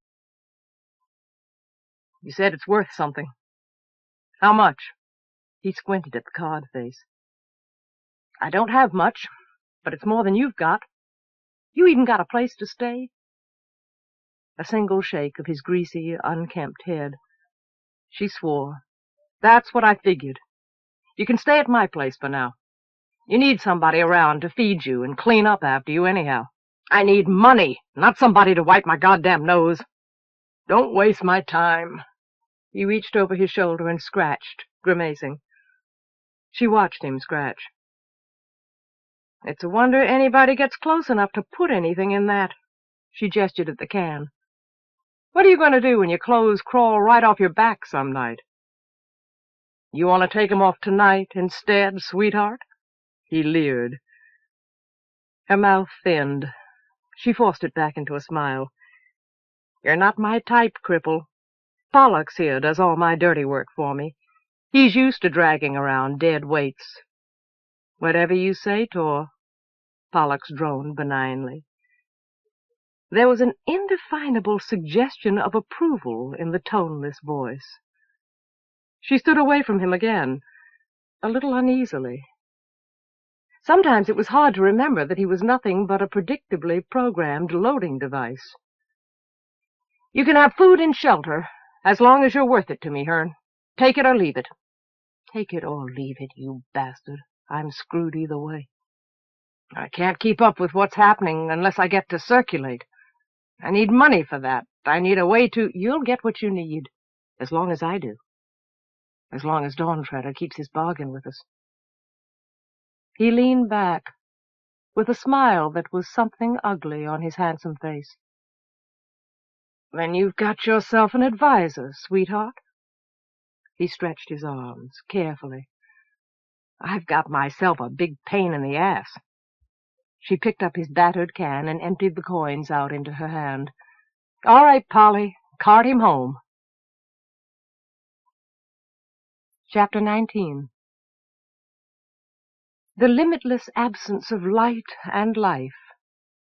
"You said it's worth something. How much?" He squinted at the card face. "I don't have much, but it's more than you've got. You even got a place to stay." A single shake of his greasy, unkempt head. She swore. "That's what I figured. You can stay at my place for now. You need somebody around to feed you and clean up after you anyhow." "I need money, not somebody to wipe my goddamn nose." "Don't waste my time." He reached over his shoulder and scratched, grimacing. She watched him scratch. "It's a wonder anybody gets close enough to put anything in that." She gestured at the can. "What are you going to do when your clothes crawl right off your back some night?" "You want to take 'em off tonight instead, sweetheart?" He leered. Her mouth thinned. She forced it back into a smile. "You're not my type, cripple. Pollock's here does all my dirty work for me. He's used to dragging around dead weights." "Whatever you say, Tor," Pollock's droned benignly. There was an indefinable suggestion of approval in the toneless voice. She stood away from him again, a little uneasily. Sometimes it was hard to remember that he was nothing but a predictably programmed loading device. "You can have food and shelter, as long as you're worth it to me, Hearn. Take it or leave it." "Take it or leave it, you bastard. I'm screwed either way." "I can't keep up with what's happening unless I get to circulate. I need money for that. I need a way to—" "You'll get what you need, as long as I do. As long as Dawn-Treader keeps his bargain with us." He leaned back, with a smile that was something ugly on his handsome face. "Then you've got yourself an advisor, sweetheart." He stretched his arms, carefully. "I've got myself a big pain in the ass." She picked up his battered can and emptied the coins out into her hand. "All right, Polly, cart him home." Chapter 19. The limitless absence of light and life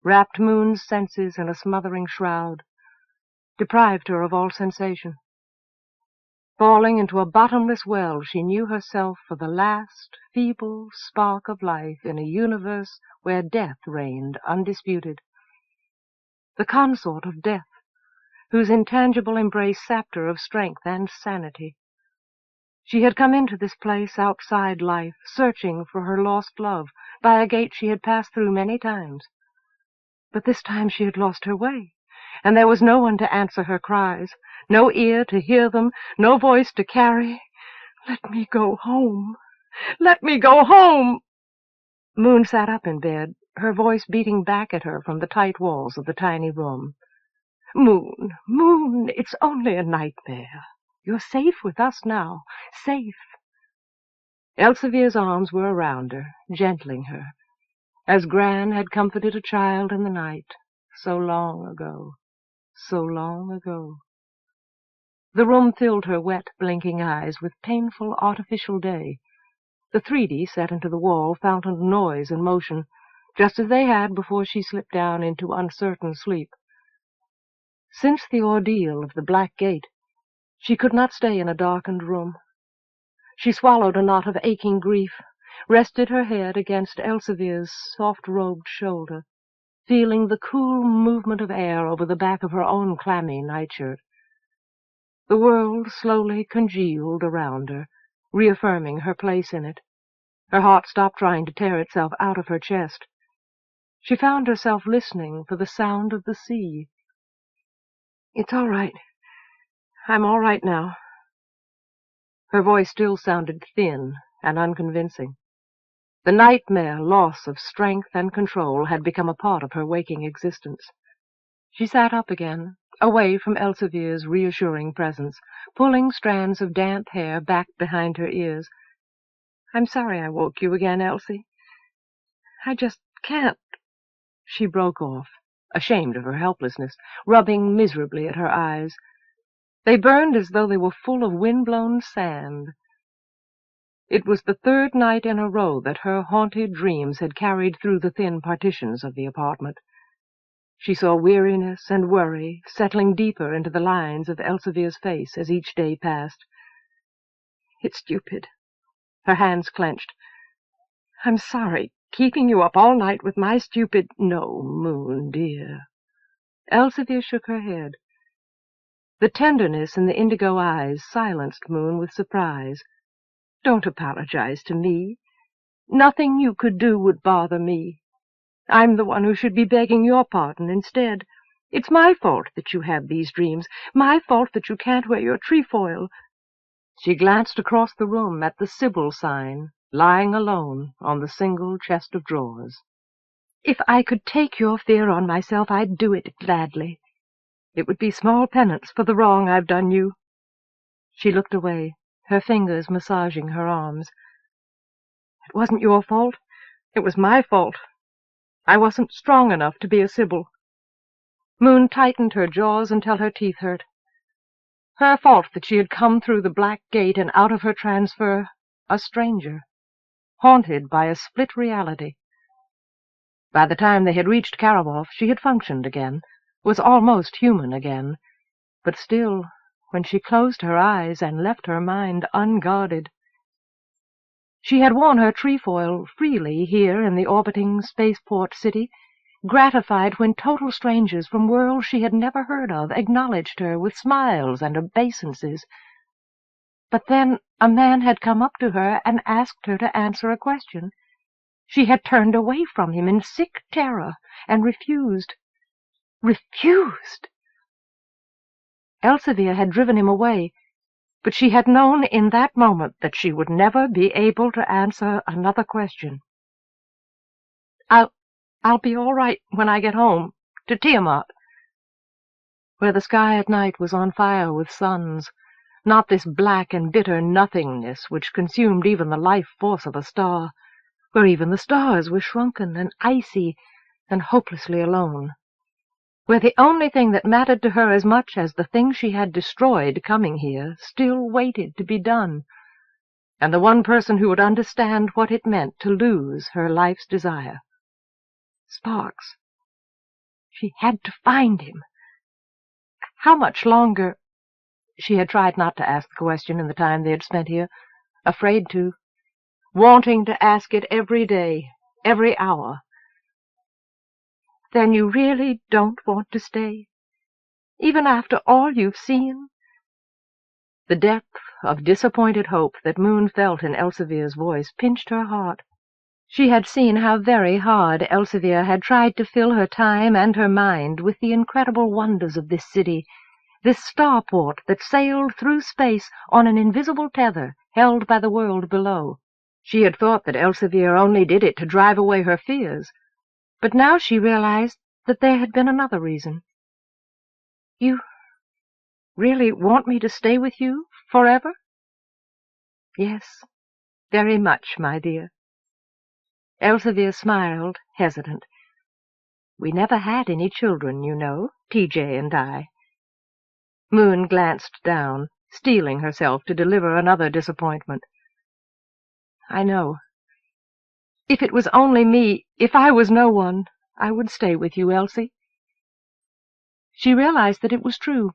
wrapped Moon's senses in a smothering shroud, deprived her of all sensation. Falling into a bottomless well, she knew herself for the last feeble spark of life in a universe where death reigned undisputed. The consort of death, whose intangible embrace sapped her of strength and sanity. She had come into this place outside life, searching for her lost love, by a gate she had passed through many times. But this time she had lost her way, and there was no one to answer her cries, no ear to hear them, no voice to carry. "Let me go home! Let me go home!" Moon sat up in bed, her voice beating back at her from the tight walls of the tiny room. "Moon, Moon, it's only a nightmare. You're safe with us now, safe." Elsevier's arms were around her, gentling her, as Gran had comforted a child in the night, so long ago, so long ago. The room filled her wet, blinking eyes with painful, artificial day. The 3D set into the wall fountained noise and motion, just as they had before she slipped down into uncertain sleep. Since the ordeal of the Black Gate, she could not stay in a darkened room. She swallowed a knot of aching grief, rested her head against Elsevier's soft-robed shoulder, feeling the cool movement of air over the back of her own clammy nightshirt. The world slowly congealed around her, reaffirming her place in it. Her heart stopped trying to tear itself out of her chest. She found herself listening for the sound of the sea. "It's all right. I'm all right now." Her voice still sounded thin and unconvincing. The nightmare loss of strength and control had become a part of her waking existence. She sat up again, away from Elsevier's reassuring presence, pulling strands of damp hair back behind her ears. "I'm sorry I woke you again, Elsie. I just can't." She broke off, ashamed of her helplessness, rubbing miserably at her eyes. They burned as though they were full of wind-blown sand. It was the third night in a row that her haunted dreams had carried through the thin partitions of the apartment. She saw weariness and worry settling deeper into the lines of Elsevier's face as each day passed. "It's stupid." Her hands clenched. "I'm sorry, keeping you up all night with my stupid—" "No, Moon, dear." Elsevier shook her head. The tenderness in the indigo eyes silenced Moon with surprise. "Don't apologize to me. Nothing you could do would bother me. I'm the one who should be begging your pardon instead. It's my fault that you have these dreams, my fault that you can't wear your trefoil." She glanced across the room at the Sybil sign, lying alone on the single chest of drawers. "If I could take your fear on myself, I'd do it gladly. It would be small penance for the wrong I've done you." She looked away, her fingers massaging her arms. "It wasn't your fault. It was my fault. I wasn't strong enough to be a Sybil." Moon tightened her jaws until her teeth hurt. Her fault that she had come through the Black Gate and out of her transfer a stranger, haunted by a split reality. By the time they had reached Karawoff, she had functioned again, was almost human again, but still, when she closed her eyes and left her mind unguarded. She had worn her trefoil freely here in the orbiting spaceport city, gratified when total strangers from worlds she had never heard of acknowledged her with smiles and obeisances. But then a man had come up to her and asked her to answer a question. She had turned away from him in sick terror and refused. Refused! Elsevier had driven him away, but she had known in that moment that she would never be able to answer another question. I'll be all right when I get home, to Tiamant." Where the sky at night was on fire with suns, not this black and bitter nothingness which consumed even the life force of a star, where even the stars were shrunken and icy and hopelessly alone, where the only thing that mattered to her as much as the thing she had destroyed coming here still waited to be done, and the one person who would understand what it meant to lose her life's desire. Sparks. She had to find him. How much longer? She had tried not to ask the question in the time they had spent here, afraid to, wanting to ask it every day, every hour. "Then you really don't want to stay, even after all you've seen?" The depth of disappointed hope that Moon felt in Elsevier's voice pinched her heart. She had seen how very hard Elsevier had tried to fill her time and her mind with the incredible wonders of this city, this starport that sailed through space on an invisible tether held by the world below. She had thought that Elsevier only did it to drive away her fears, but now she realized that there had been another reason. "You really want me to stay with you forever?" "Yes, Very much, my dear. Elsevier smiled, hesitant. We never had any children, you know, TJ and I. Moon glanced down, steeling herself to deliver another disappointment. I know. If it was only me, if I was no one, I would stay with you, Elsie. She realized that it was true,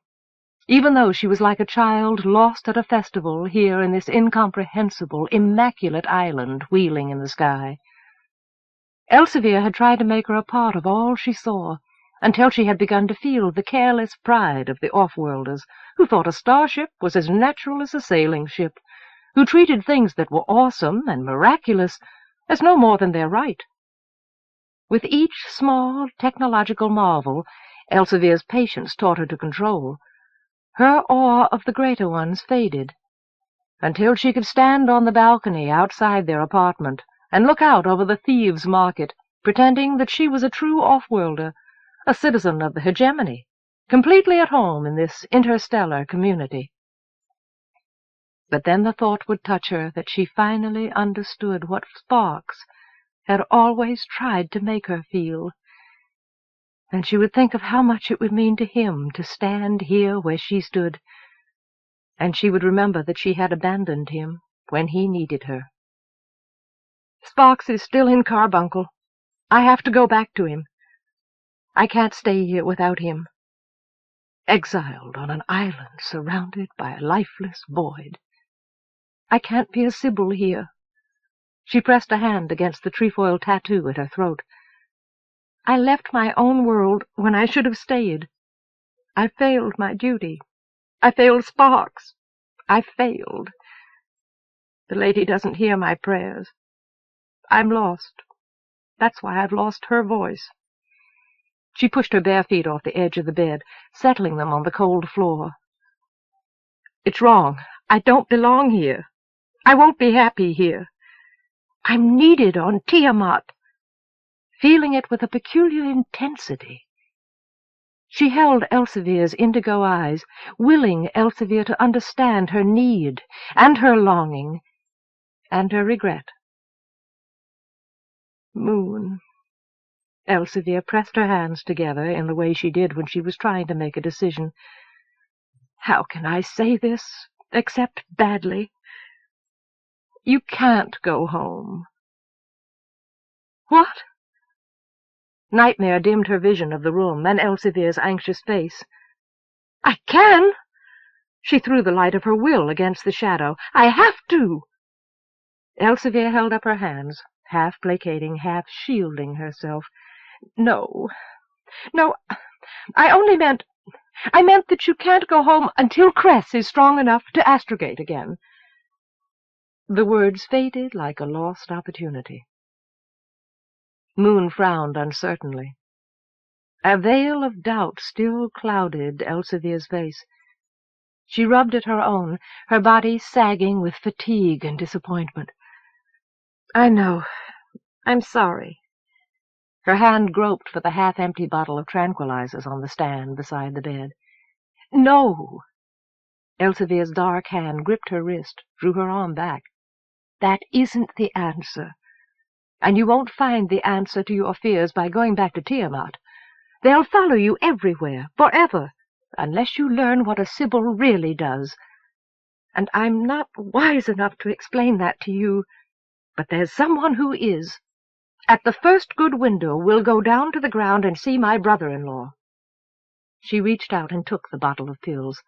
even though she was like a child lost at a festival here in this incomprehensible, immaculate island wheeling in the sky. Elsevier had tried to make her a part of all she saw, until she had begun to feel the careless pride of the offworlders, who thought a starship was as natural as a sailing ship, who treated things that were awesome and miraculous as no more than their right. With each small technological marvel, Elsevier's patience taught her to control. Her awe of the greater ones faded, until she could stand on the balcony outside their apartment and look out over the thieves' market, pretending that she was a true off-worlder, a citizen of the hegemony, completely at home in this interstellar community. But then the thought would touch her that she finally understood what Sparks had always tried to make her feel, and she would think of how much it would mean to him to stand here where she stood, and she would remember that she had abandoned him when he needed her. Sparks is still in Carbuncle. I have to go back to him. I can't stay here without him. Exiled on an island surrounded by a lifeless void. I can't be a Sibyl here. She pressed a hand against the trefoil tattoo at her throat. I left my own world when I should have stayed. I failed my duty. I failed Sparks. I failed. The lady doesn't hear my prayers. I'm lost. That's why I've lost her voice. She pushed her bare feet off the edge of the bed, settling them on the cold floor. It's wrong. I don't belong here. I won't be happy here. I'm needed on Tiamant. Feeling it with a peculiar intensity. She held Elsevier's indigo eyes, willing Elsevier to understand her need, and her longing, and her regret. Moon. Elsevier pressed her hands together in the way she did when she was trying to make a decision. How can I say this, except badly? You can't go home. What? Nightmare dimmed her vision of the room and Elsevier's anxious face. I can! She threw the light of her will against the shadow. I have to! Elsevier held up her hands, half placating, half shielding herself. No, I meant that you can't go home until Cress is strong enough to astrogate again. The words faded like a lost opportunity. Moon frowned uncertainly. A veil of doubt still clouded Elsevier's face. She rubbed at her own, her body sagging with fatigue and disappointment. I know. I'm sorry. Her hand groped for the half-empty bottle of tranquilizers on the stand beside the bed. No! Elsevier's dark hand gripped her wrist, drew her arm back. That isn't the answer. And you won't find the answer to your fears by going back to Tiamant. They'll follow you everywhere, forever, unless you learn what a Sibyl really does. And I'm not wise enough to explain that to you, but there's someone who is. At the first good window, we'll go down to the ground and see my brother-in-law. She reached out and took the bottle of pills.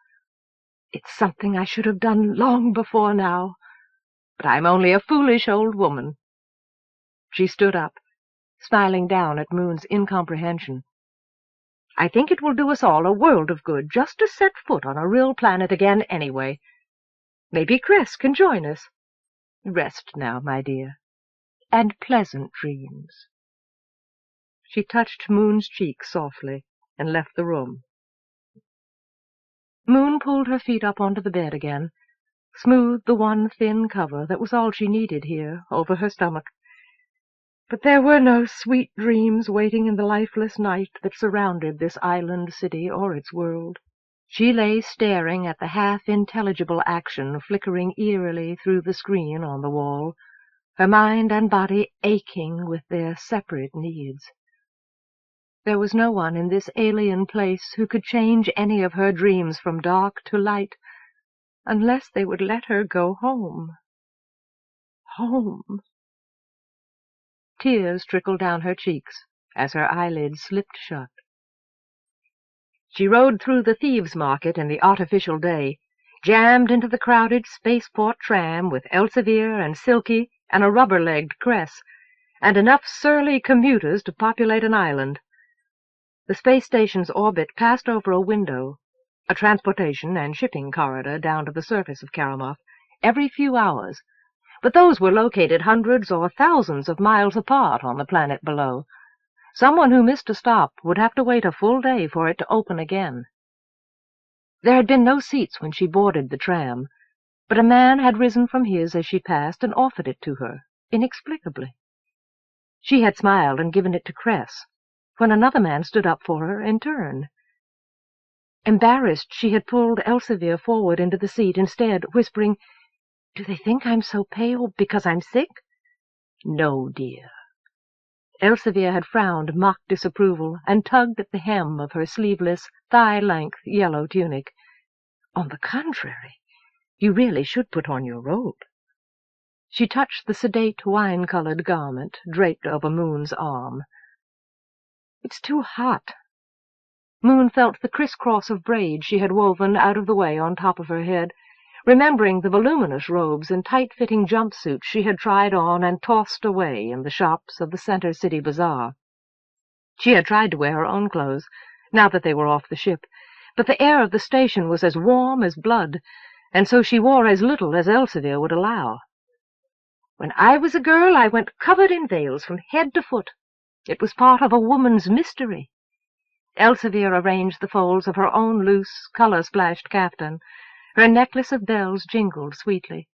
It's something I should have done long before now, but I'm only a foolish old woman. She stood up, smiling down at Moon's incomprehension. I think it will do us all a world of good just to set foot on a real planet again anyway. Maybe Cress can join us. Rest now, my dear, and pleasant dreams. She touched Moon's cheek softly and left the room. Moon pulled her feet up onto the bed again, smoothed the one thin cover that was all she needed here over her stomach. But there were no sweet dreams waiting in the lifeless night that surrounded this island city or its world. She lay staring at the half-intelligible action flickering eerily through the screen on the wall, her mind and body aching with their separate needs. There was no one in this alien place who could change any of her dreams from dark to light, unless they would let her go home. Home. Tears trickled down her cheeks as her eyelids slipped shut. She rode through the thieves' market in the artificial day, jammed into the crowded spaceport tram with Elsevier and Silky and a rubber-legged Cress, and enough surly commuters to populate an island. The space station's orbit passed over a window, a transportation and shipping corridor down to the surface of Karamoth, every few hours, but those were located hundreds or thousands of miles apart on the planet below. Someone who missed a stop would have to wait a full day for it to open again. There had been no seats when she boarded the tram, but a man had risen from his as she passed and offered it to her, inexplicably. She had smiled and given it to Cress, when another man stood up for her in turn. Embarrassed, she had pulled Elsevier forward into the seat instead, whispering, "Do they think I'm so pale because I'm sick?" "No, dear." Elsevier had frowned mock disapproval and tugged at the hem of her sleeveless, thigh-length yellow tunic. "On the contrary, you really should put on your robe." She touched the sedate wine-colored garment draped over Moon's arm. "It's too hot." Moon felt the criss-cross of braid she had woven out of the way on top of her head, remembering the voluminous robes and tight-fitting jumpsuits she had tried on and tossed away in the shops of the Center City Bazaar. She had tried to wear her own clothes, now that they were off the ship, but the air of the station was as warm as blood, and so she wore as little as Elsevier would allow. "When I was a girl, I went covered in veils from head to foot. It was part of a woman's mystery." Elsevier arranged the folds of her own loose, color-splashed caftan. Her necklace of bells jingled sweetly.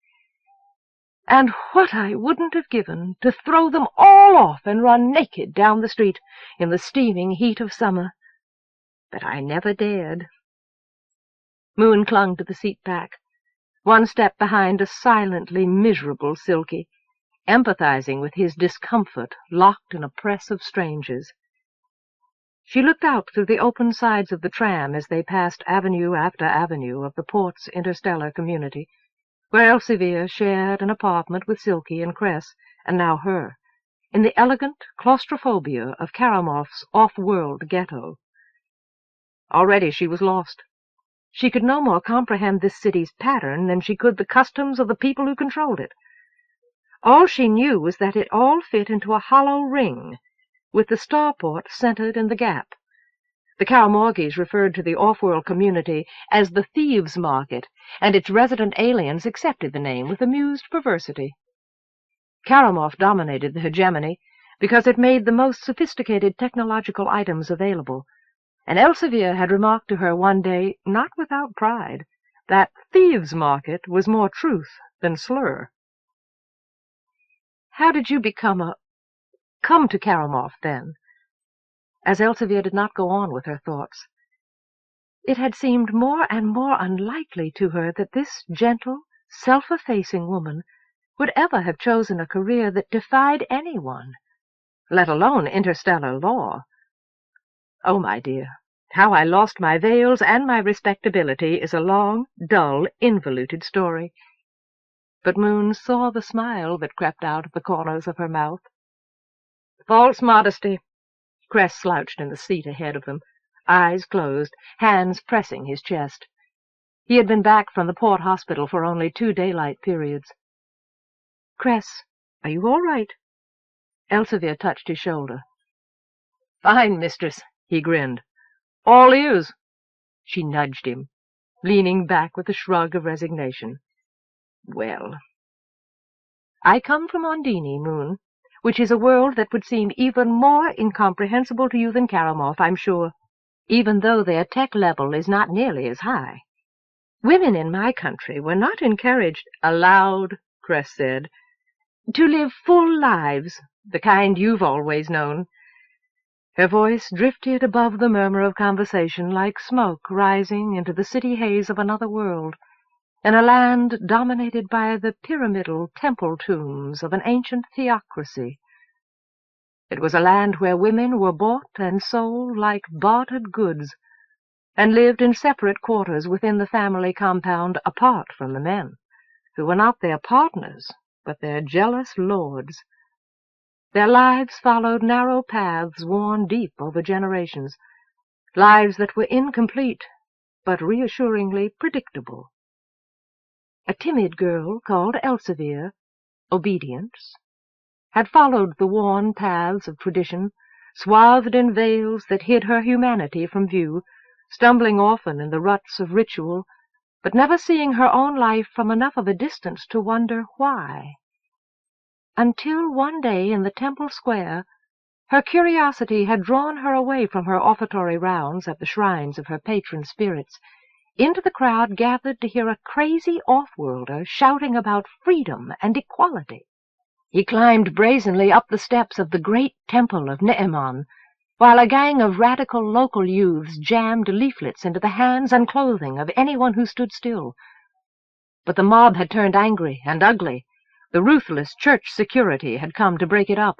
"And what I wouldn't have given to throw them all off and run naked down the street in the steaming heat of summer. But I never dared." Moon clung to the seat back, one step behind a silently miserable Silky, empathizing with his discomfort locked in a press of strangers. She looked out through the open sides of the tram as they passed avenue after avenue of the port's interstellar community, where Elsevier shared an apartment with Silky and Cress, and now her, in the elegant claustrophobia of Karamoth's off-world ghetto. Already she was lost. She could no more comprehend this city's pattern than she could the customs of the people who controlled it. All she knew was that it all fit into a hollow ring, with the starport centered in the gap. The Karamorgis referred to the off-world community as the Thieves' Market, and its resident aliens accepted the name with amused perversity. Karamoth dominated the hegemony because it made the most sophisticated technological items available, and Elsevier had remarked to her one day, not without pride, that Thieves' Market was more truth than slur. "How did you come to Karamoth, then?" As Elsevier did not go on with her thoughts, it had seemed more and more unlikely to her that this gentle, self-effacing woman would ever have chosen a career that defied anyone, let alone interstellar law. "Oh, my dear, how I lost my veils and my respectability is a long, dull, involuted story." But Moon saw the smile that crept out of the corners of her mouth. "False modesty." Cress slouched in the seat ahead of them, eyes closed, hands pressing his chest. He had been back from the port hospital for only 2 daylight periods. "Cress, are you all right?" Elsevier touched his shoulder. "Fine, mistress," he grinned. "All ears." She nudged him, leaning back with a shrug of resignation. "Well, I come from Ondini, Moon, which is a world that would seem even more incomprehensible to you than Karamoth, I'm sure, even though their tech level is not nearly as high. Women in my country were not encouraged," "Allowed," Cress said, "to live full lives, the kind you've always known. Her voice drifted above the murmur of conversation like smoke rising into the city haze of another world, in a land dominated by the pyramidal temple tombs of an ancient theocracy. It was a land where women were bought and sold like bartered goods, and lived in separate quarters within the family compound apart from the men, who were not their partners, but their jealous lords. Their lives followed narrow paths worn deep over generations, lives that were incomplete, but reassuringly predictable. A timid girl called Elsevier, Obedience, had followed the worn paths of tradition, swathed in veils that hid her humanity from view, stumbling often in the ruts of ritual, but never seeing her own life from enough of a distance to wonder why. Until one day in the temple square, her curiosity had drawn her away from her offertory rounds at the shrines of her patron spirits, into the crowd gathered to hear a crazy off-worlder shouting about freedom and equality. He climbed brazenly up the steps of the great temple of Tiamant, while a gang of radical local youths jammed leaflets into the hands and clothing of anyone who stood still. But the mob had turned angry and ugly. The ruthless church security had come to break it up,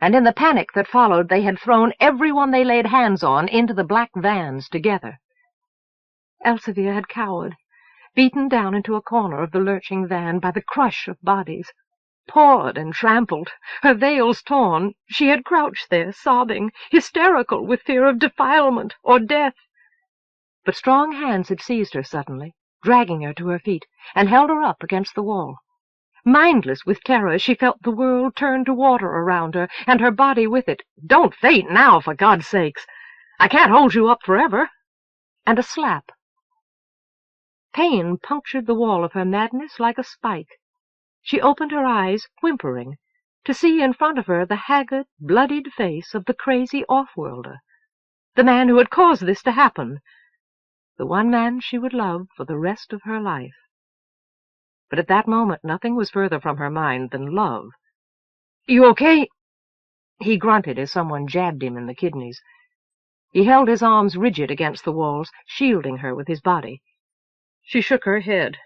and in the panic that followed they had thrown everyone they laid hands on into the black vans together. Elsevier had cowered, beaten down into a corner of the lurching van by the crush of bodies. Pawed and trampled, her veils torn, she had crouched there, sobbing, hysterical with fear of defilement or death. But strong hands had seized her suddenly, dragging her to her feet, and held her up against the wall. Mindless with terror, she felt the world turn to water around her, and her body with it. "Don't faint now, for God's sakes! I can't hold you up forever!" And a slap. Pain punctured the wall of her madness like a spike. She opened her eyes, whimpering, to see in front of her the haggard, bloodied face of the crazy off-worlder, the man who had caused this to happen, the one man she would love for the rest of her life. But at that moment nothing was further from her mind than love. "You okay?" he grunted as someone jabbed him in the kidneys. He held his arms rigid against the walls, shielding her with his body. She shook her head.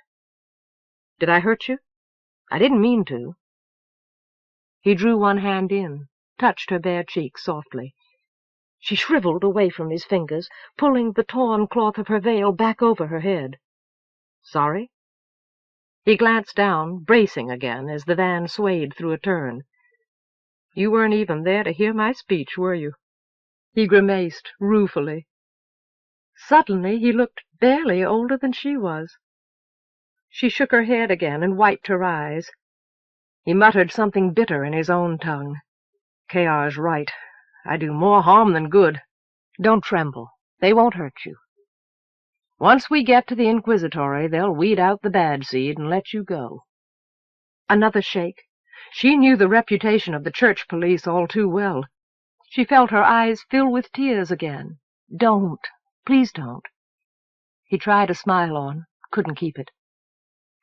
"Did I hurt you? I didn't mean to." He drew one hand in, touched her bare cheek softly. She shriveled away from his fingers, pulling the torn cloth of her veil back over her head. "Sorry?" He glanced down, bracing again, as the van swayed through a turn. "You weren't even there to hear my speech, were you?" He grimaced ruefully. Suddenly he looked barely older than she was. She shook her head again and wiped her eyes. He muttered something bitter in his own tongue. "K.R.'s right. I do more harm than good. Don't tremble. They won't hurt you. Once we get to the Inquisitory, they'll weed out the bad seed and let you go." Another shake. She knew the reputation of the church police all too well. She felt her eyes fill with tears again. "Don't. Please don't." He tried a smile on, couldn't keep it.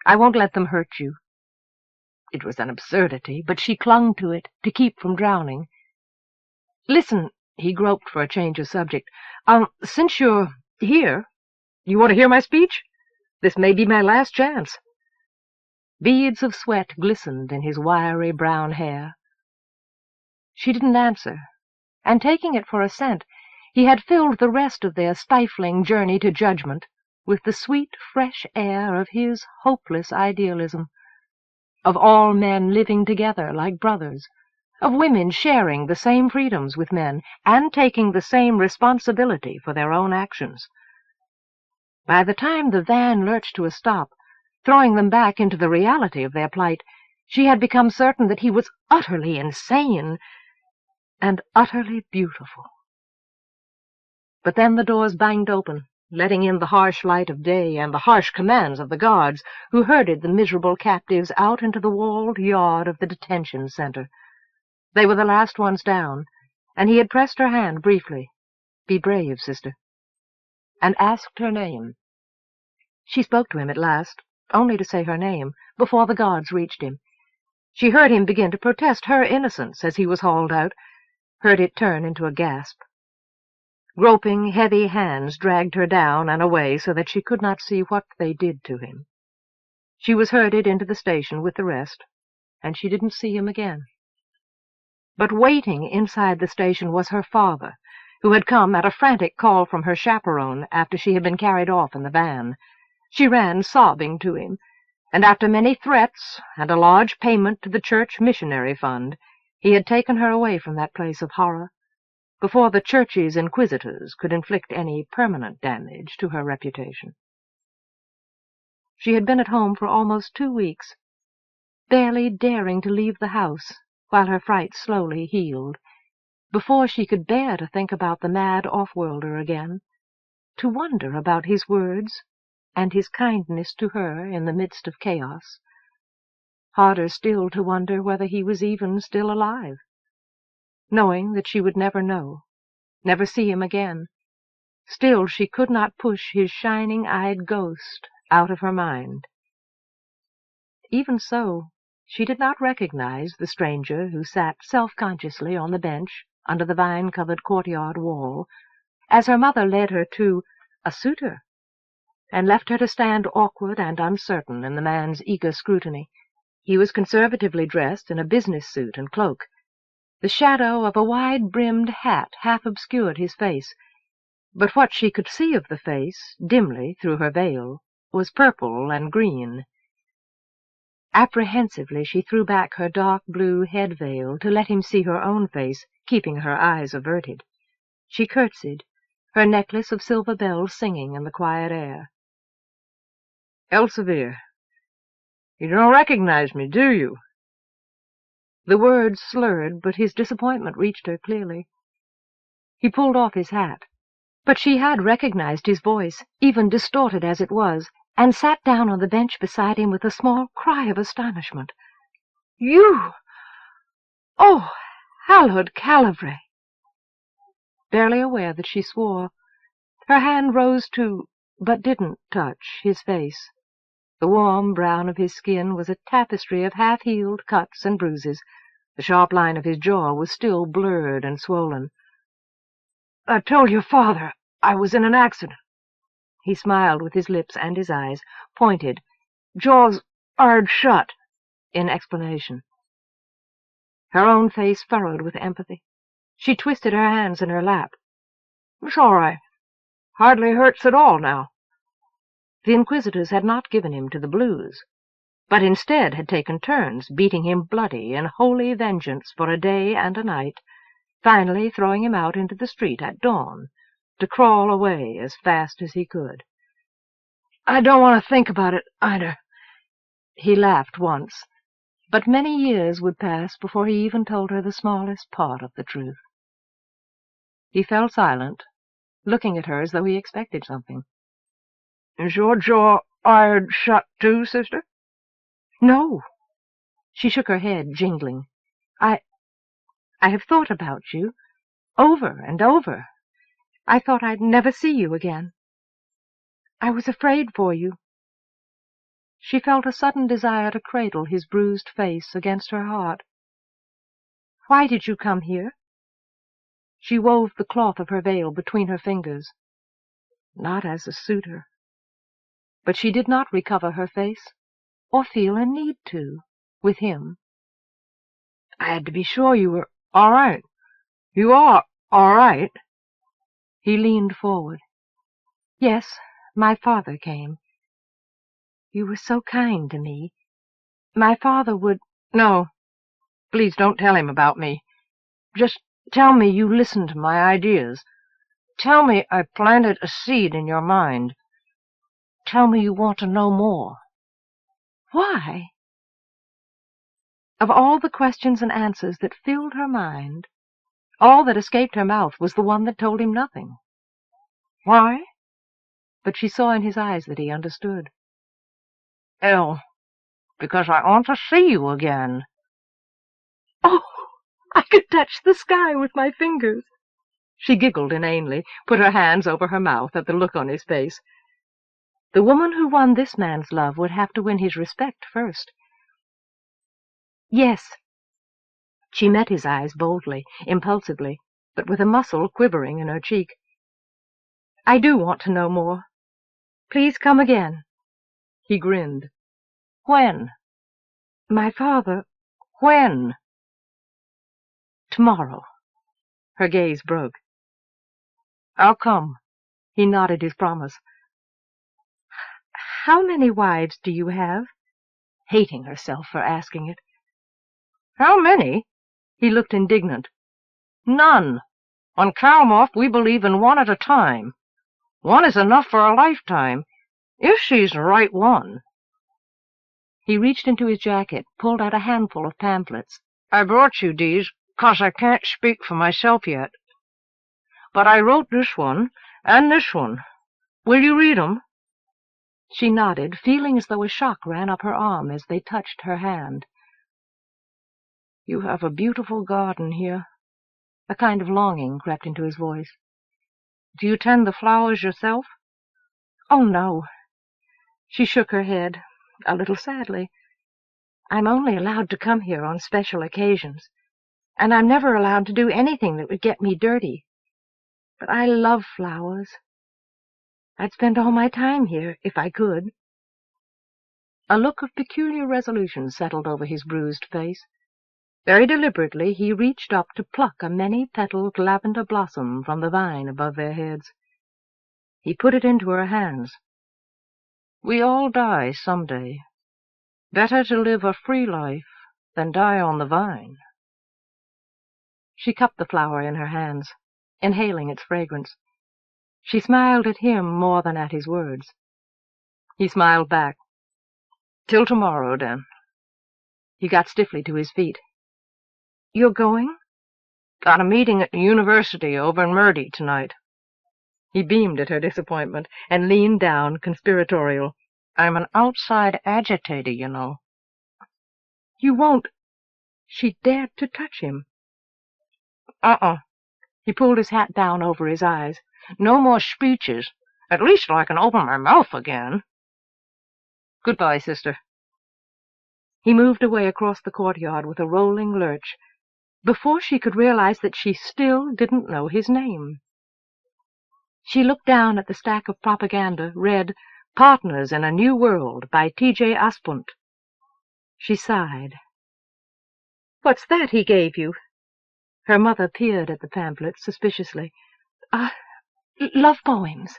"I won't let them hurt you." It was an absurdity, but she clung to it to keep from drowning. "Listen," he groped for a change of subject. Since you're here, you want to hear my speech? This may be my last chance." Beads of sweat glistened in his wiry brown hair. She didn't answer, and taking it for assent, he had filled the rest of their stifling journey to judgment with the sweet, fresh air of his hopeless idealism, of all men living together like brothers, of women sharing the same freedoms with men and taking the same responsibility for their own actions. By the time the van lurched to a stop, throwing them back into the reality of their plight, she had become certain that he was utterly insane and utterly beautiful. But then the doors banged open, letting in the harsh light of day and the harsh commands of the guards, who herded the miserable captives out into the walled yard of the detention center. They were the last ones down, and he had pressed her hand briefly. "Be brave, sister," and asked her name. She spoke to him at last, only to say her name, before the guards reached him. She heard him begin to protest her innocence as he was hauled out, heard it turn into a gasp. Groping, heavy hands dragged her down and away so that she could not see what they did to him. She was herded into the station with the rest, and she didn't see him again. But waiting inside the station was her father, who had come at a frantic call from her chaperone after she had been carried off in the van. She ran sobbing to him, and after many threats and a large payment to the church missionary fund, he had taken her away from that place of horror, before the church's inquisitors could inflict any permanent damage to her reputation. She had been at home for almost 2 weeks, barely daring to leave the house while her fright slowly healed, before she could bear to think about the mad off-worlder again, to wonder about his words and his kindness to her in the midst of chaos. Harder still to wonder whether he was even still alive. Knowing that she would never know, never see him again, still she could not push his shining-eyed ghost out of her mind. Even so, she did not recognize the stranger who sat self-consciously on the bench under the vine-covered courtyard wall, as her mother led her to a suitor, and left her to stand awkward and uncertain in the man's eager scrutiny. He was conservatively dressed in a business suit and cloak. The shadow of a wide-brimmed hat half obscured his face, but what she could see of the face, dimly through her veil, was purple and green. Apprehensively she threw back her dark blue head veil to let him see her own face, keeping her eyes averted. She curtsied, her necklace of silver bells singing in the quiet air. "Elsevier, you don't recognize me, do you?" The words slurred, but his disappointment reached her clearly. He pulled off his hat, but she had recognized his voice, even distorted as it was, and sat down on the bench beside him with a small cry of astonishment. "You! Oh, hallowed Calvary!" Barely aware that she swore, her hand rose to, but didn't touch, his face. The warm brown of his skin was a tapestry of half-healed cuts and bruises. The sharp line of his jaw was still blurred and swollen. "I told your father I was in an accident." He smiled with his lips and his eyes, pointed, jaws hard shut, in explanation. Her own face furrowed with empathy. She twisted her hands in her lap. "It's all right. Hardly hurts at all now." The inquisitors had not given him to the blues, but instead had taken turns beating him bloody in holy vengeance for a day and a night, finally throwing him out into the street at dawn, to crawl away as fast as he could. "I don't want to think about it, either." He laughed once, but many years would pass before he even told her the smallest part of the truth. He fell silent, looking at her as though he expected something. "Is your jaw hard shut too, sister?" "No." She shook her head, jingling. I have thought about you, over and over. I thought I'd never see you again. I was afraid for you." She felt a sudden desire to cradle his bruised face against her heart. "Why did you come here?" She wove the cloth of her veil between her fingers. Not as a suitor. But she did not recover her face, or feel a need to, with him. "I had to be sure you were all right. You are all right." He leaned forward. "Yes, my father came. You were so kind to me. My father would—" "No, please don't tell him about me. Just tell me you listened to my ideas. Tell me I planted a seed in your mind. Tell me you want to know more." "Why?" Of all the questions and answers that filled her mind, all that escaped her mouth was the one that told him nothing. "Why?" But she saw in his eyes that he understood. "Elle, because I want to see you again." "Oh, I could touch the sky with my fingers." She giggled inanely, put her hands over her mouth at the look on his face. The woman who won this man's love would have to win his respect first. "Yes." She met his eyes boldly, impulsively, but with a muscle quivering in her cheek. "I do want to know more. Please come again." He grinned. "When?" "My father—" "When?" "Tomorrow." Her gaze broke. "How come?" He nodded his promise. "How many wives do you have?" Hating herself for asking it. "How many?" He looked indignant. "None. On Calmoff we believe in one at a time. One is enough for a lifetime, if she's the right one." He reached into his jacket, pulled out a handful of pamphlets. "I brought you these 'cause I can't speak for myself yet. But I wrote this one, and this one. Will you read 'em?" She nodded, feeling as though a shock ran up her arm as they touched her hand. "You have a beautiful garden here." A kind of longing crept into his voice. "Do you tend the flowers yourself?" "Oh, no." She shook her head, a little sadly. "I'm only allowed to come here on special occasions, and I'm never allowed to do anything that would get me dirty. But I love flowers. I'd spend all my time here, if I could." A look of peculiar resolution settled over his bruised face. Very deliberately he reached up to pluck a many-petaled lavender blossom from the vine above their heads. He put it into her hands. "We all die some day. Better to live a free life than die on the vine." She cupped the flower in her hands, inhaling its fragrance. She smiled at him more than at his words. He smiled back. "Till tomorrow, then." He got stiffly to his feet. "You're going?" "Got a meeting at the university over in Murdy tonight." He beamed at her disappointment and leaned down, conspiratorial. "I'm an outside agitator, you know." "You won't—" She dared to touch him. He pulled his hat down over his eyes. "No more speeches. At least till I can open my mouth again." "Goodbye, sister." He moved away across the courtyard with a rolling lurch, before she could realize that she still didn't know his name. She looked down at the stack of propaganda, read Partners in a New World by T.J. Aspunt. She sighed. "What's that he gave you?" Her mother peered at the pamphlet suspiciously. Love poems."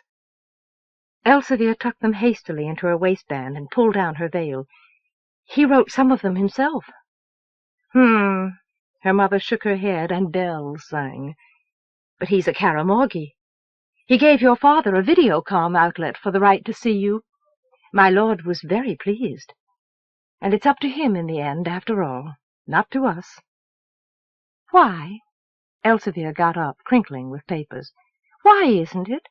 Elsevier tucked them hastily into her waistband and pulled down her veil. "He wrote some of them himself." Her mother shook her head and bells sang. "But he's a Karamorgi. He gave your father a Videocom outlet for the right to see you. My lord was very pleased. And it's up to him in the end, after all, not to us." "Why?" Elsevier got up, crinkling with papers. "Why isn't it?"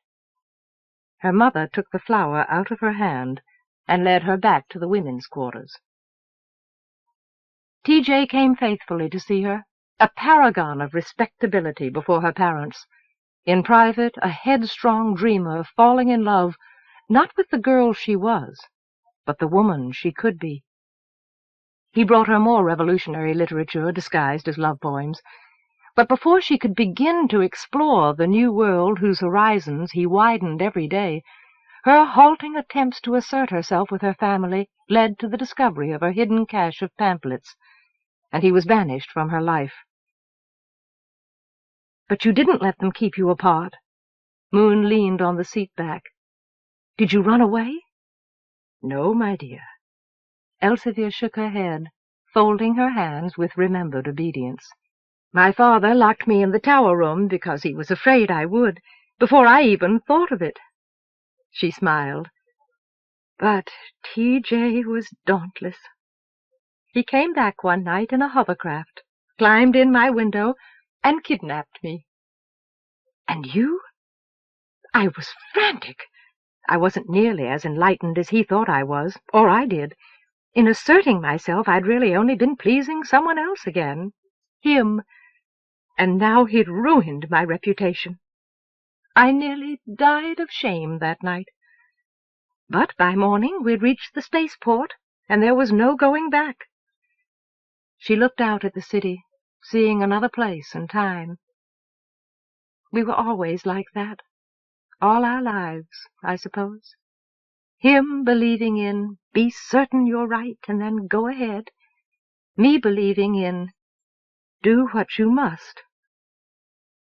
Her mother took the flower out of her hand and led her back to the women's quarters. T.J. came faithfully to see her, a paragon of respectability before her parents. In private, a headstrong dreamer falling in love, not with the girl she was, but the woman she could be. He brought her more revolutionary literature disguised as love poems, but before she could begin to explore the new world whose horizons he widened every day, her halting attempts to assert herself with her family led to the discovery of her hidden cache of pamphlets, and he was banished from her life. "But you didn't let them keep you apart." Moon leaned on the seat back. "Did you run away?" "No, my dear." Elsevier shook her head, folding her hands with remembered obedience. "My father locked me in the tower room because he was afraid I would, before I even thought of it." She smiled. But T.J. was dauntless. He came back one night in a hovercraft, climbed in my window, and kidnapped me. "And you?" I was frantic. I wasn't nearly as enlightened as he thought I was, or I did. In asserting myself, I'd really only been pleasing someone else again. Him. And now he'd ruined my reputation. I nearly died of shame that night. But by morning we'd reached the spaceport, and there was no going back. She looked out at the city, seeing another place and time. We were always like that, all our lives, I suppose. Him believing in, be certain you're right and then go ahead. Me believing in, do what you must.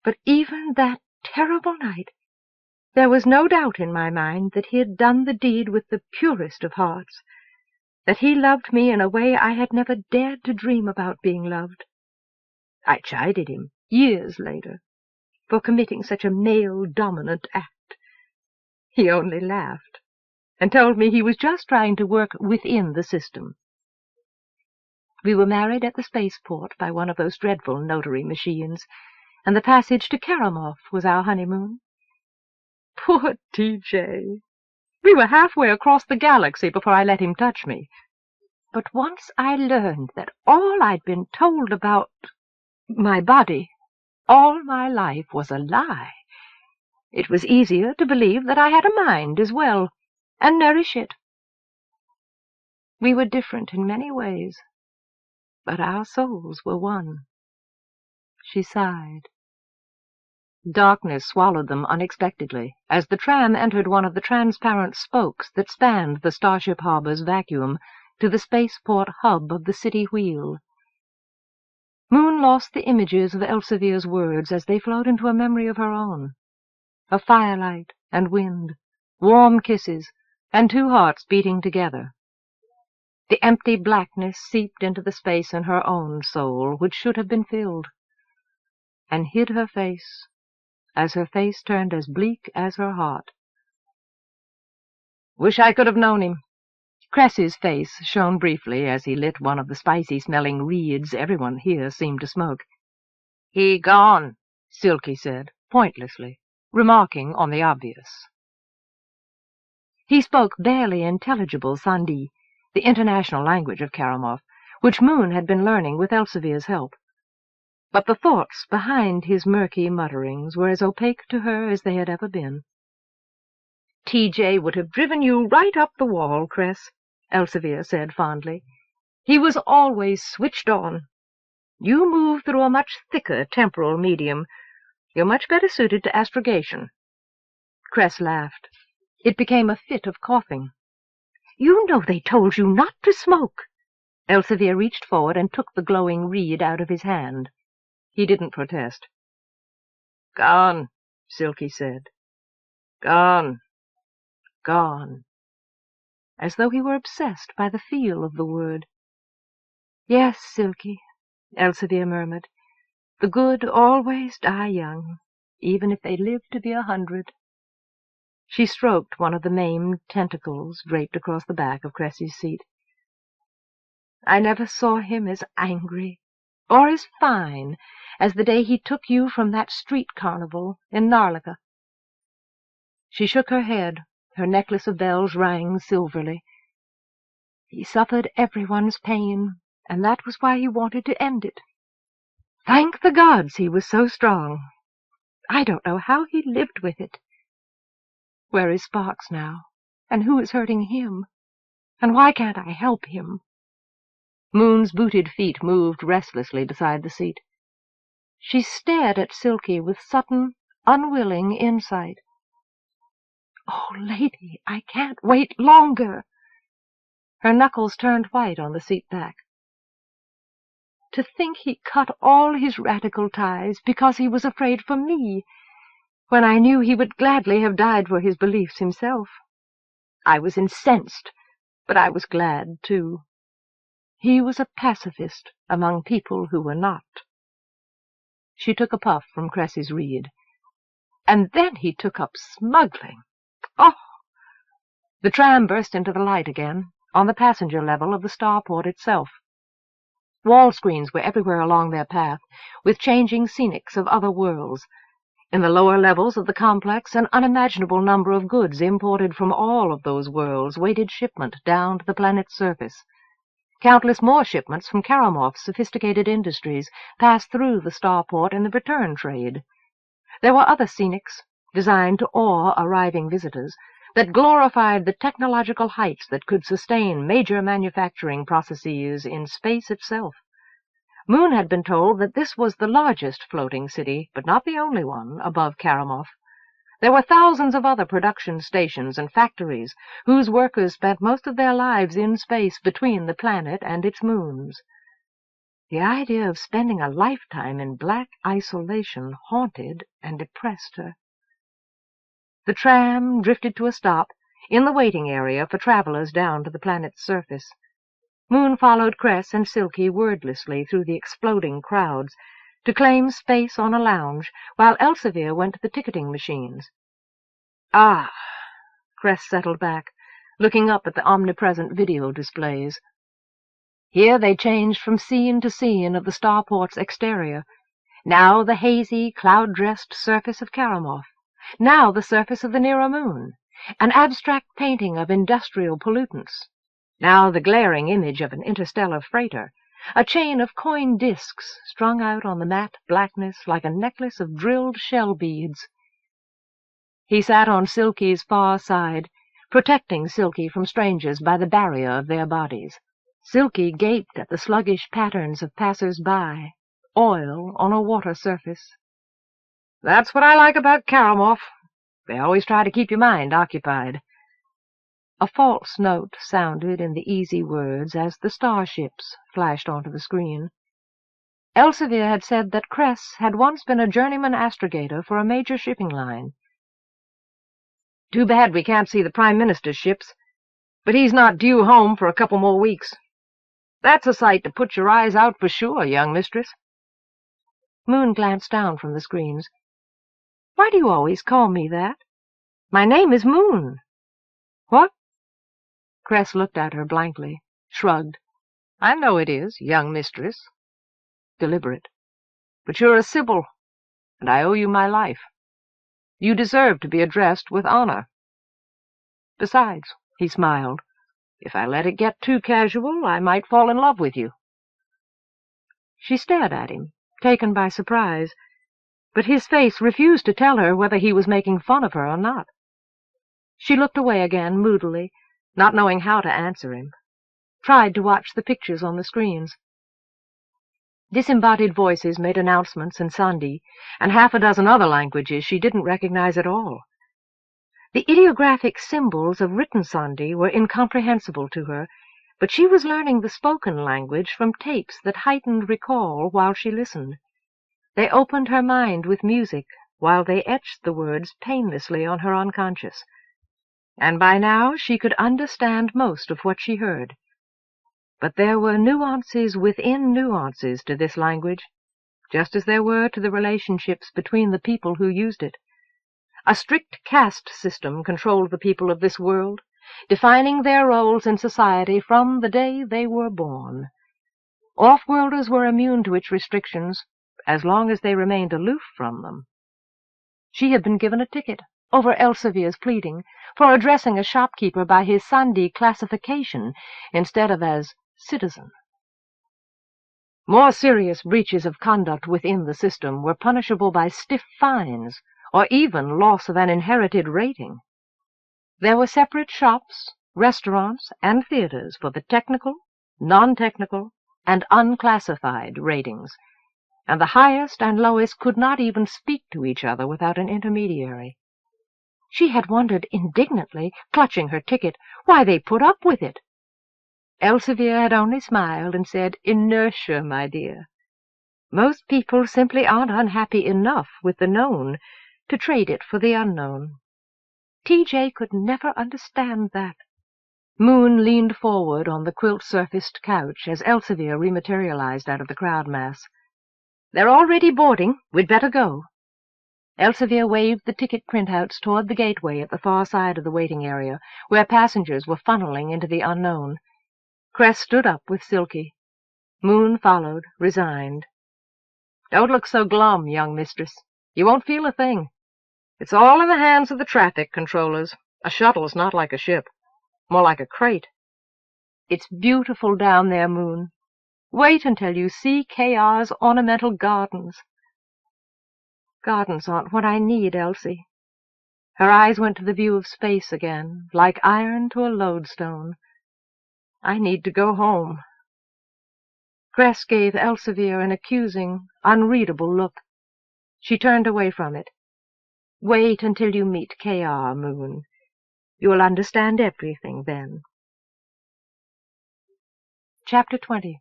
But even that terrible night, there was no doubt in my mind that he had done the deed with the purest of hearts, that he loved me in a way I had never dared to dream about being loved. I chided him, years later, for committing such a male-dominant act. He only laughed and told me he was just trying to work within the system. We were married at the spaceport by one of those dreadful notary machines, and the passage to Karamov was our honeymoon. Poor T.J. We were halfway across the galaxy before I let him touch me. But once I learned that all I'd been told about my body all my life was a lie, it was easier to believe that I had a mind as well, and nourish it. We were different in many ways, but our souls were one. She sighed. Darkness swallowed them unexpectedly as the tram entered one of the transparent spokes that spanned the Starship Harbor's vacuum to the spaceport hub of the city wheel. Moon lost the images of Elsevier's words as they flowed into a memory of her own, of firelight and wind, warm kisses, and two hearts beating together. The empty blackness seeped into the space in her own soul, which should have been filled, and hid her face, as her face turned as bleak as her heart. "Wish I could have known him." Cress's face shone briefly as he lit one of the spicy-smelling reeds everyone here seemed to smoke. "He gone," Silky said, pointlessly, remarking on the obvious. He spoke barely intelligible Sandhi, the international language of Karamov, which Moon had been learning with Elsevier's help. But the thoughts behind his murky mutterings were as opaque to her as they had ever been. "T.J. would have driven you right up the wall, Cress," Elsevier said fondly. "He was always switched on. You move through a much thicker temporal medium. You're much better suited to astrogation." Cress laughed. It became a fit of coughing. "You know they told you not to smoke." Elsevier reached forward and took the glowing reed out of his hand. He didn't protest. "Gone," Silky said. "Gone. Gone," as though he were obsessed by the feel of the word. "Yes, Silky," Elsevier murmured. "The good always die young, even if they live to be 100. She stroked one of the maimed tentacles draped across the back of Cressy's seat. "I never saw him as angry or as fine as the day he took you from that street carnival in Narlika." She shook her head. Her necklace of bells rang silverly. "He suffered everyone's pain, and that was why he wanted to end it. Thank the gods he was so strong. I don't know how he lived with it. Where is Sparks now? And who is hurting him? And why can't I help him?" Moon's booted feet moved restlessly beside the seat. She stared at Silky with sudden, unwilling insight. "Oh, lady, I can't wait longer." Her knuckles turned white on the seat back. "To think he cut all his radical ties because he was afraid for me, when I knew he would gladly have died for his beliefs himself. I was incensed, but I was glad, too. He was a pacifist among people who were not." She took a puff from Cressy's reed. "And then he took up smuggling. Oh!" The tram burst into the light again, on the passenger level of the starport itself. Wall screens were everywhere along their path, with changing scenics of other worlds. In the lower levels of the complex, an unimaginable number of goods imported from all of those worlds waited shipment down to the planet's surface. Countless more shipments from Karamov's sophisticated industries passed through the starport in the return trade. There were other scenics, designed to awe arriving visitors, that glorified the technological heights that could sustain major manufacturing processes in space itself. Moon had been told that this was the largest floating city, but not the only one, above Karamov. There were thousands of other production stations and factories whose workers spent most of their lives in space between the planet and its moons. The idea of spending a lifetime in black isolation haunted and depressed her. The tram drifted to a stop in the waiting area for travelers down to the planet's surface. Moon followed Cress and Silky wordlessly through the exploding crowds to claim space on a lounge, while Elsevier went to the ticketing machines. Ah! Cress settled back, looking up at the omnipresent video displays. Here they changed from scene to scene of the starport's exterior. Now the hazy, cloud-dressed surface of Karamov. Now the surface of the nearer moon, an abstract painting of industrial pollutants. Now the glaring image of an interstellar freighter, a chain of coin discs strung out on the matte blackness like a necklace of drilled shell beads. He sat on Silky's far side, protecting Silky from strangers by the barrier of their bodies. Silky gaped at the sluggish patterns of passers-by, oil on a water surface. That's what I like about Karamov. They always try to keep your mind occupied. A false note sounded in the easy words as the starships flashed onto the screen. Elsevier had said that Cress had once been a journeyman astrogator for a major shipping line. Too bad we can't see the Prime Minister's ships, but he's not due home for a couple more weeks. That's a sight to put your eyes out for sure, young mistress. Moon glanced down from the screens. Why do you always call me that? My name is Moon. What? Cress looked at her blankly, shrugged. I know it is, young mistress. Deliberate. But you're a Sybil, and I owe you my life. You deserve to be addressed with honor. Besides, he smiled, if I let it get too casual, I might fall in love with you. She stared at him, taken by surprise, but his face refused to tell her whether he was making fun of her or not. She looked away again moodily, not knowing how to answer him, tried to watch the pictures on the screens. Disembodied voices made announcements in Sandi, and half a dozen other languages she didn't recognize at all. The ideographic symbols of written Sandi were incomprehensible to her, but she was learning the spoken language from tapes that heightened recall while she listened. They opened her mind with music, while they etched the words painlessly on her unconscious. And by now she could understand most of what she heard. But there were nuances within nuances to this language, just as there were to the relationships between the people who used it. A strict caste system controlled the people of this world, defining their roles in society from the day they were born. Offworlders were immune to its restrictions, as long as they remained aloof from them. She had been given a ticket, over Elsevier's pleading, for addressing a shopkeeper by his Sandi classification instead of as citizen. More serious breaches of conduct within the system were punishable by stiff fines, or even loss of an inherited rating. There were separate shops, restaurants, and theaters for the technical, non-technical, and unclassified ratings, and the highest and lowest could not even speak to each other without an intermediary. She had wondered indignantly, clutching her ticket, why they put up with it. Elsevier had only smiled and said, "Inertia, my dear. Most people simply aren't unhappy enough with the known to trade it for the unknown." TJ could never understand that. Moon leaned forward on the quilt-surfaced couch as Elsevier rematerialized out of the crowd mass. "They're already boarding. We'd better go." Elsevier waved the ticket printouts toward the gateway at the far side of the waiting area, where passengers were funneling into the unknown. Cress stood up with Silky. Moon followed, resigned. "Don't look so glum, young mistress. You won't feel a thing. It's all in the hands of the traffic controllers. A shuttle's not like a ship. More like a crate. It's beautiful down there, Moon. Wait until you see KR's ornamental gardens." "Gardens aren't what I need, Elsie." Her eyes went to the view of space again, like iron to a lodestone. "I need to go home." Cress gave Elsevier an accusing, unreadable look. She turned away from it. "Wait until you meet K.R., Moon. You'll understand everything then." Chapter 20.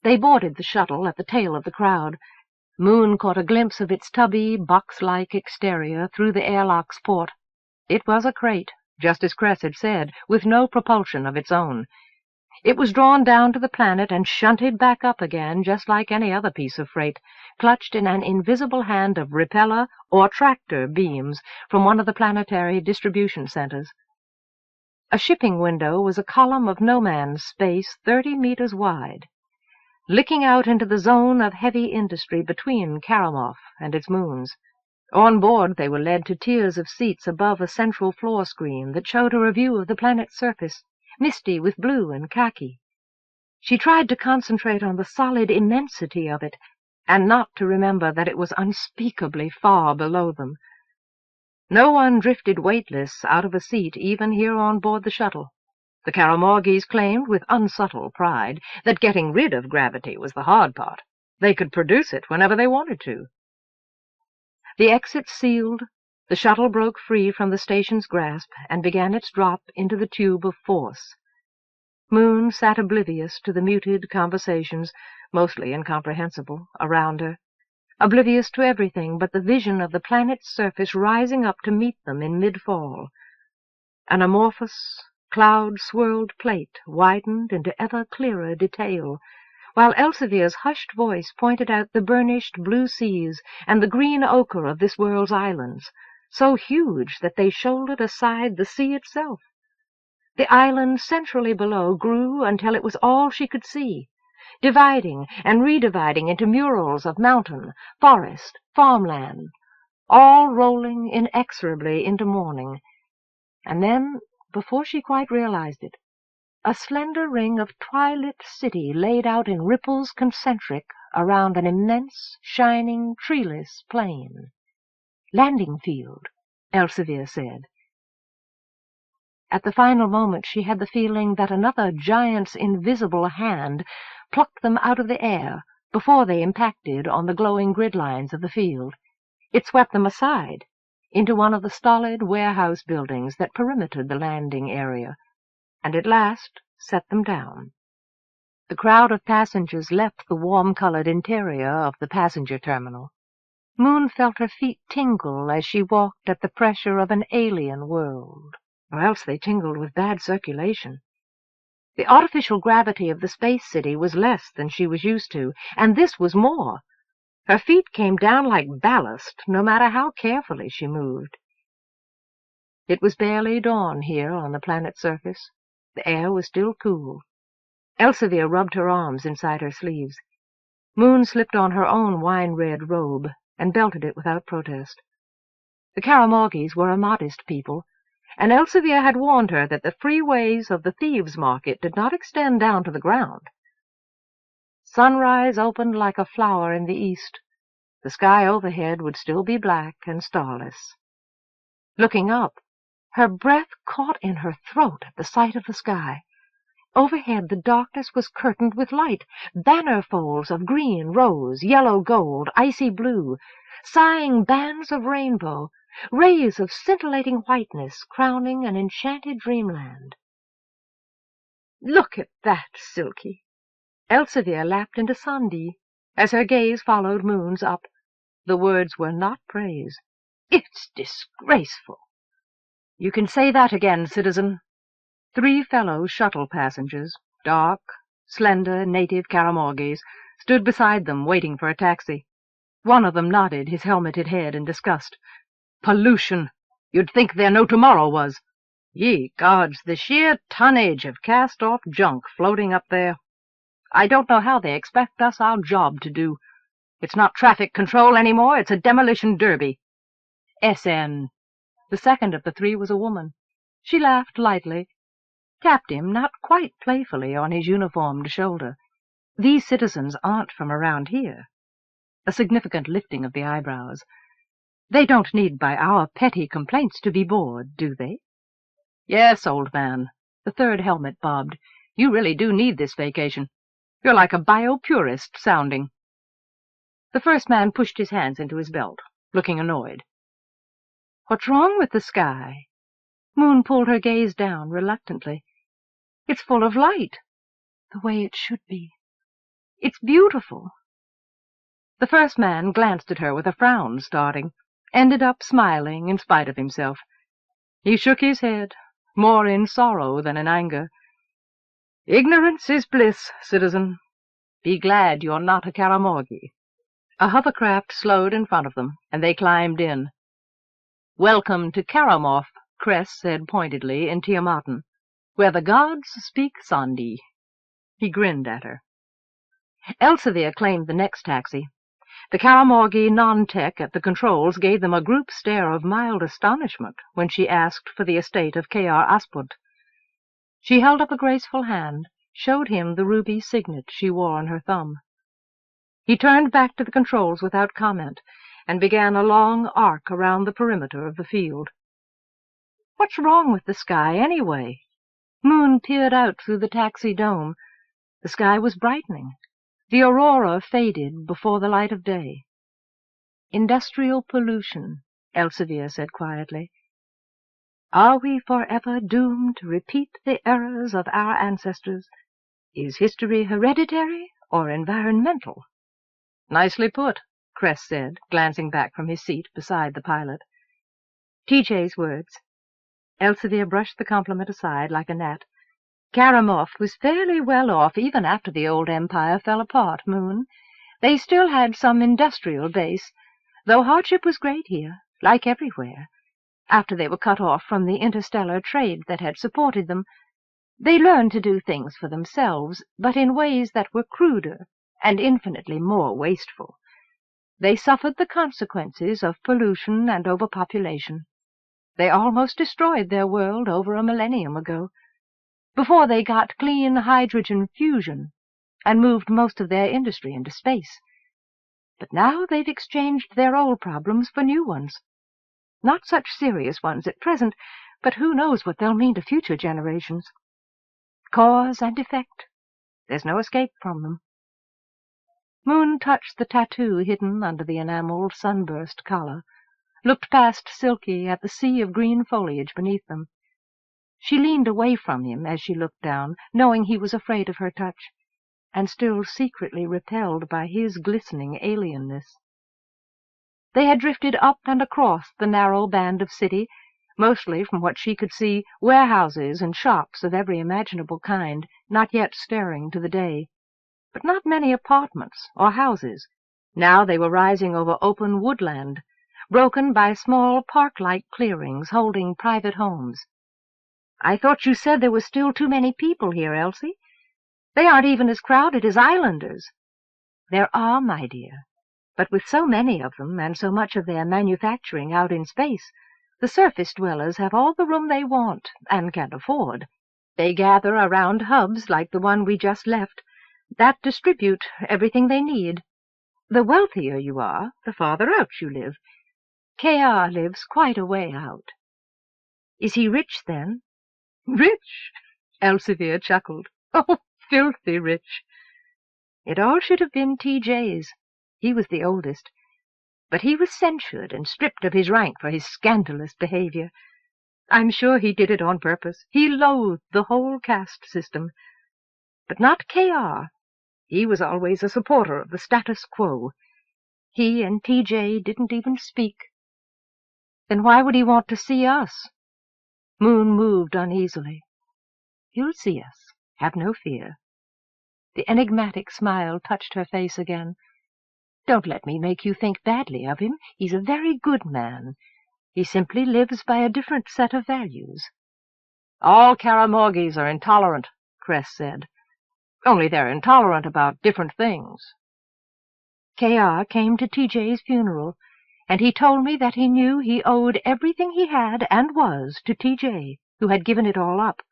They boarded the shuttle at the tail of the crowd. Moon caught a glimpse of its tubby, box-like exterior through the airlock's port. It was a crate, just as Cress had said, with no propulsion of its own. It was drawn down to the planet and shunted back up again, just like any other piece of freight, clutched in an invisible hand of repeller or tractor beams from one of the planetary distribution centers. A shipping window was a column of no man's space 30 meters wide, licking out into the zone of heavy industry between Karamov and its moons. On board they were led to tiers of seats above a central floor screen that showed her a view of the planet's surface, misty with blue and khaki. She tried to concentrate on the solid immensity of it, and not to remember that it was unspeakably far below them. No one drifted weightless out of a seat even here on board the shuttle. The Karamorgis claimed with unsubtle pride that getting rid of gravity was the hard part. They could produce it whenever they wanted to. The exit sealed, the shuttle broke free from the station's grasp and began its drop into the tube of force. Moon sat oblivious to the muted conversations, mostly incomprehensible, around her, oblivious to everything but the vision of the planet's surface rising up to meet them in mid-fall. An amorphous, cloud-swirled plate widened into ever clearer detail, while Elsevier's hushed voice pointed out the burnished blue seas and the green ochre of this world's islands, so huge that they shouldered aside the sea itself. The island centrally below grew until it was all she could see, dividing and redividing into murals of mountain, forest, farmland, all rolling inexorably into morning. And then, before she quite realized it, a slender ring of twilit city laid out in ripples concentric around an immense, shining, treeless plain. "Landing field," Elsevier said. At the final moment she had the feeling that another giant's invisible hand plucked them out of the air before they impacted on the glowing grid lines of the field. It swept them aside into one of the stolid warehouse buildings that perimetered the landing area, and at last set them down. The crowd of passengers left the warm-colored interior of the passenger terminal. Moon felt her feet tingle as she walked at the pressure of an alien world, or else they tingled with bad circulation. The artificial gravity of the space city was less than she was used to, and this was more. Her feet came down like ballast, no matter how carefully she moved. It was barely dawn here on the planet's surface. The air was still cool. Elsevier rubbed her arms inside her sleeves. Moon slipped on her own wine-red robe and belted it without protest. The Karamorgis were a modest people, and Elsevier had warned her that the freeways of the thieves' market did not extend down to the ground. Sunrise opened like a flower in the east. The sky overhead would still be black and starless. Looking up, her breath caught in her throat at the sight of the sky. Overhead the darkness was curtained with light, banner folds of green, rose, yellow, gold, icy blue, sighing bands of rainbow, rays of scintillating whiteness crowning an enchanted dreamland. "Look at that, Silky!" Elsevier lapped into Sandi as her gaze followed Moon's up. The words were not praise. "It's disgraceful." "You can say that again, citizen." 3 fellow shuttle passengers, dark, slender native Karamorgis, stood beside them waiting for a taxi. One of them nodded his helmeted head in disgust. "Pollution! You'd think there no tomorrow was. Ye gods, the sheer tonnage of cast-off junk floating up there. I don't know how they expect us our job to do. It's not traffic control anymore, it's a demolition derby." "SN." The second of the 3 was a woman. She laughed lightly, tapped him not quite playfully on his uniformed shoulder. "These citizens aren't from around here." A significant lifting of the eyebrows. "They don't need by our petty complaints to be bored, do they?" "Yes, old man." The third helmet bobbed. "You really do need this vacation. You're like a biopurist sounding. The first man pushed his hands into his belt, looking annoyed. What's wrong with the sky? Moon pulled her gaze down reluctantly. It's full of light, the way it should be. It's beautiful. The first man glanced at her with a frown starting, ended up smiling in spite of himself. He shook his head, more in sorrow than in anger. Ignorance is bliss, citizen. Be glad you're not a Karamorgi. A hovercraft slowed in front of them, and they climbed in. Welcome to Karamoth, Cress said pointedly in Tiamant, where the gods speak Sandi. He grinned at her. Elsevier claimed the next taxi. The Karamorgi non-tech at the controls gave them a group stare of mild astonishment when she asked for the estate of K.R. Aspud. She held up a graceful hand, showed him the ruby signet she wore on her thumb. He turned back to the controls without comment and began a long arc around the perimeter of the field. What's wrong with the sky, anyway? Moon peered out through the taxi dome. The sky was brightening. The aurora faded before the light of day. Industrial pollution, Elsevier said quietly. Are we forever doomed to repeat the errors of our ancestors? Is history hereditary or environmental? Nicely put, Cress said, glancing back from his seat beside the pilot. TJ's words. Elsevier brushed the compliment aside like a gnat. Karamoth was fairly well off even after the old empire fell apart, Moon. They still had some industrial base, though hardship was great here, like everywhere. After they were cut off from the interstellar trade that had supported them, they learned to do things for themselves, but in ways that were cruder and infinitely more wasteful. They suffered the consequences of pollution and overpopulation. They almost destroyed their world over a millennium ago, before they got clean hydrogen fusion and moved most of their industry into space. But now they've exchanged their old problems for new ones. Not such serious ones at present, but who knows what they'll mean to future generations. Cause and effect. There's no escape from them. Moon touched the tattoo hidden under the enameled sunburst collar, looked past Silky at the sea of green foliage beneath them. She leaned away from him as she looked down, knowing he was afraid of her touch, and still secretly repelled by his glistening alienness. They had drifted up and across the narrow band of city, mostly from what she could see, warehouses and shops of every imaginable kind, not yet stirring to the day. But not many apartments or houses. Now they were rising over open woodland, broken by small park-like clearings holding private homes. I thought you said there were still too many people here, Elsie. They aren't even as crowded as islanders. There are, my dear. But with so many of them and so much of their manufacturing out in space, the surface dwellers have all the room they want and can afford. They gather around hubs like the one we just left that distribute everything they need. The wealthier you are, the farther out you live. K.R. lives quite a way out. Is he rich, then? Rich? Elsevier chuckled. Oh, filthy rich. It all should have been T.J.'s. He was the oldest. But he was censured and stripped of his rank for his scandalous behavior. I'm sure he did it on purpose. He loathed the whole caste system. But not K.R. He was always a supporter of the status quo. He and T.J. didn't even speak. Then why would he want to see us? Moon moved uneasily. He'll see us. Have no fear. The enigmatic smile touched her face again. Don't let me make you think badly of him. He's a very good man. He simply lives by a different set of values. All Karamorgis are intolerant, Cress said. Only they're intolerant about different things. K.R. came to T.J.'s funeral, and he told me that he knew he owed everything he had and was to T.J., who had given it all up.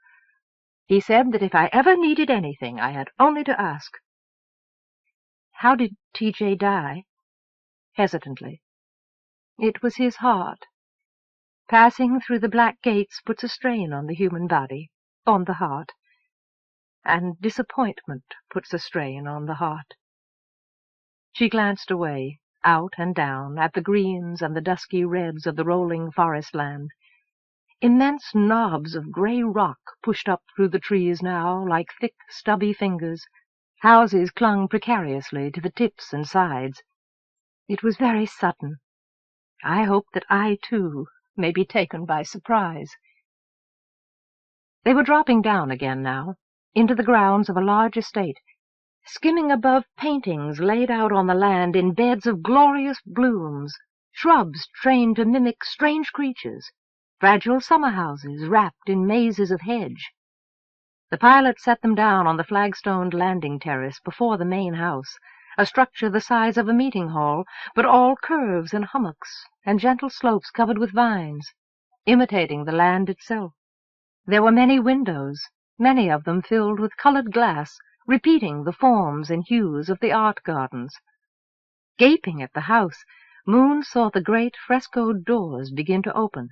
He said that if I ever needed anything, I had only to ask. How did T.J. die? Hesitantly. It was his heart. Passing through the black gates puts a strain on the human body, on the heart. and disappointment puts a strain on the heart. She glanced away, out and down, at the greens and the dusky reds of the rolling forest land. Immense knobs of grey rock pushed up through the trees now, like thick, stubby fingers. Houses clung precariously to the tips and sides. It was very sudden. I hope that I, too, may be taken by surprise. They were dropping down again now, into the grounds of a large estate, skimming above paintings laid out on the land in beds of glorious blooms, shrubs trained to mimic strange creatures, fragile summer houses wrapped in mazes of hedge. The pilot set them down on the flagstoned landing terrace before the main house, a structure the size of a meeting hall, but all curves and hummocks and gentle slopes covered with vines, imitating the land itself. There were many windows, many of them filled with colored glass, repeating the forms and hues of the art gardens. Gaping at the house, Moon saw the great frescoed doors begin to open.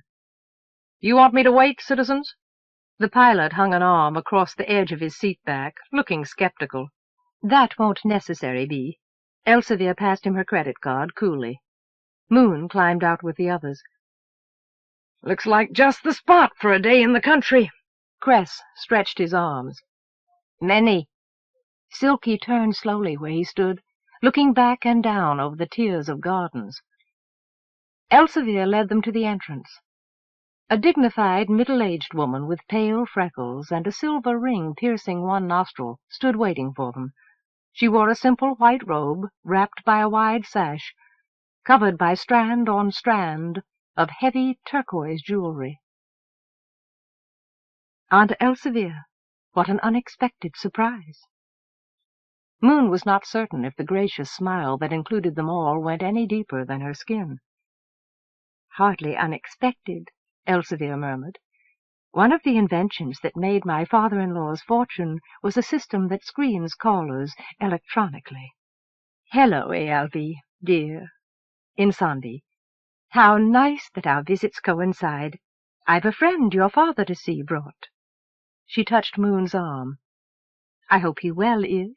"You want me to wait, citizens?" The pilot hung an arm across the edge of his seat back, looking skeptical. "That won't necessary be." Elsevier passed him her credit card coolly. Moon climbed out with the others. "Looks like just the spot for a day in the country." Cress stretched his arms. "Many." Silky turned slowly where he stood, looking back and down over the tiers of gardens. Elsevier led them to the entrance. A dignified, middle-aged woman with pale freckles and a silver ring piercing one nostril stood waiting for them. She wore a simple white robe, wrapped by a wide sash, covered by strand on strand of heavy turquoise jewelry. Aunt Elsevier, what an unexpected surprise! Moon was not certain if the gracious smile that included them all went any deeper than her skin. "Hardly unexpected," Elsevier murmured. "One of the inventions that made my father-in-law's fortune was a system that screens callers electronically. Hello, ALV, dear. Insandi. How nice that our visits coincide. I've a friend your father to see brought." She touched Moon's arm. "I hope he well is."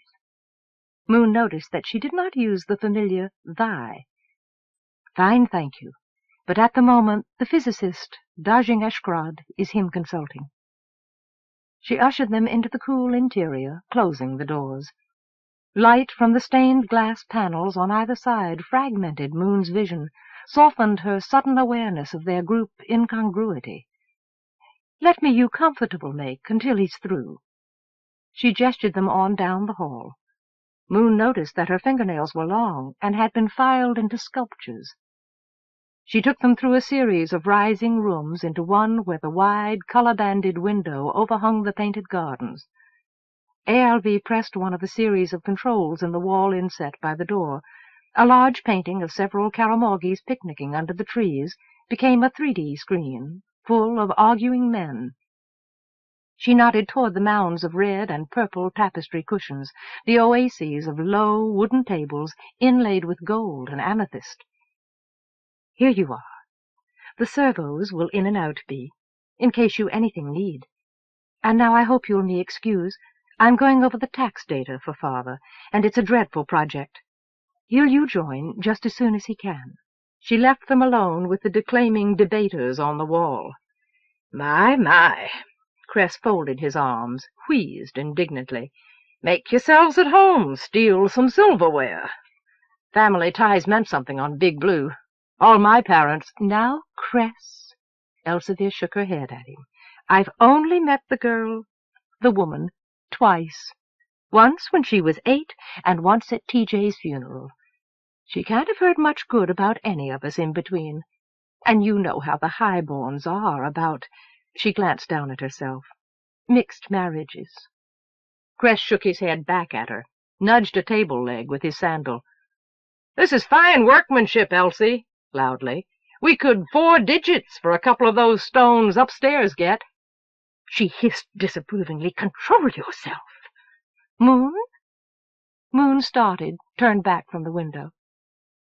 Moon noticed that she did not use the familiar thy. "Fine, thank you. But at the moment the physicist, Arienrhod, is him consulting." She ushered them into the cool interior, closing the doors. Light from the stained glass panels on either side fragmented Moon's vision, softened her sudden awareness of their group incongruity. "Let me you comfortable make until he's through." She gestured them on down the hall. Moon noticed that her fingernails were long and had been filed into sculptures. She took them through a series of rising rooms into one where the wide, color-banded window overhung the painted gardens. ALV pressed one of a series of controls in the wall inset by the door. A large painting of several Karamorgis picnicking under the trees became a 3D screen, full of arguing men. She nodded toward the mounds of red and purple tapestry cushions, the oases of low wooden tables inlaid with gold and amethyst. "Here you are. The servos will in and out be, in case you anything need. And now I hope you'll me excuse. I'm going over the tax data for father, and it's a dreadful project. He'll you join just as soon as he can." She left them alone with the declaiming debaters on the wall. My. Cress folded his arms, wheezed indignantly. "Make yourselves at home, steal some silverware." Family ties meant something on Big Blue. All my parents— "Now, Cress," Elsevier shook her head at him. "I've only met the woman, twice. Once when she was 8, and once at TJ's funeral. She can't have heard much good about any of us in between. And you know how the highborns are about—" She glanced down at herself. "Mixed marriages." Cress shook his head back at her, nudged a table leg with his sandal. "This is fine workmanship, Elsie," loudly. "We could 4 digits for a couple of those stones upstairs get." She hissed disapprovingly. "Control yourself." "Moon?" Moon started, turned back from the window.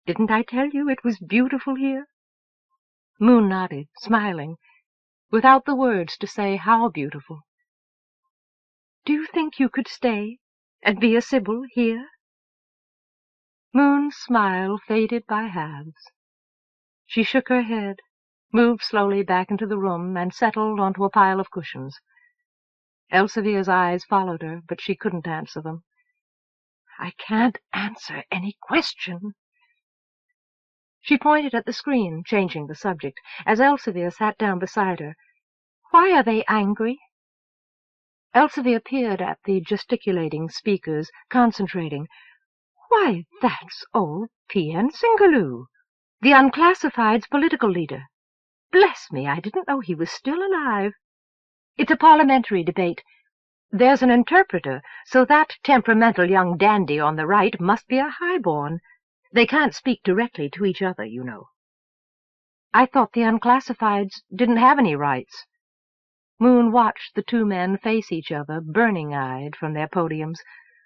"Didn't I tell you it was beautiful here?" Moon nodded, smiling, without the words to say how beautiful. Do you think you could stay and be a Sibyl here?" Moon's smile faded by halves. She shook her head, moved slowly back into the room, and settled onto a pile of cushions. Elsevier's eyes followed her, but she couldn't answer them. "I can't answer any question." She pointed at the screen, changing the subject, as Elsevier sat down beside her. "Why are they angry?" Elsevier peered at the gesticulating speakers, concentrating. "Why, that's old P.N. Singaloo, the Unclassified's political leader. Bless me, I didn't know he was still alive. It's a parliamentary debate. There's an interpreter, so that temperamental young dandy on the right must be a highborn. They can't speak directly to each other, you know." "I thought the Unclassifieds didn't have any rights." Moon watched the two men face each other, burning-eyed from their podiums,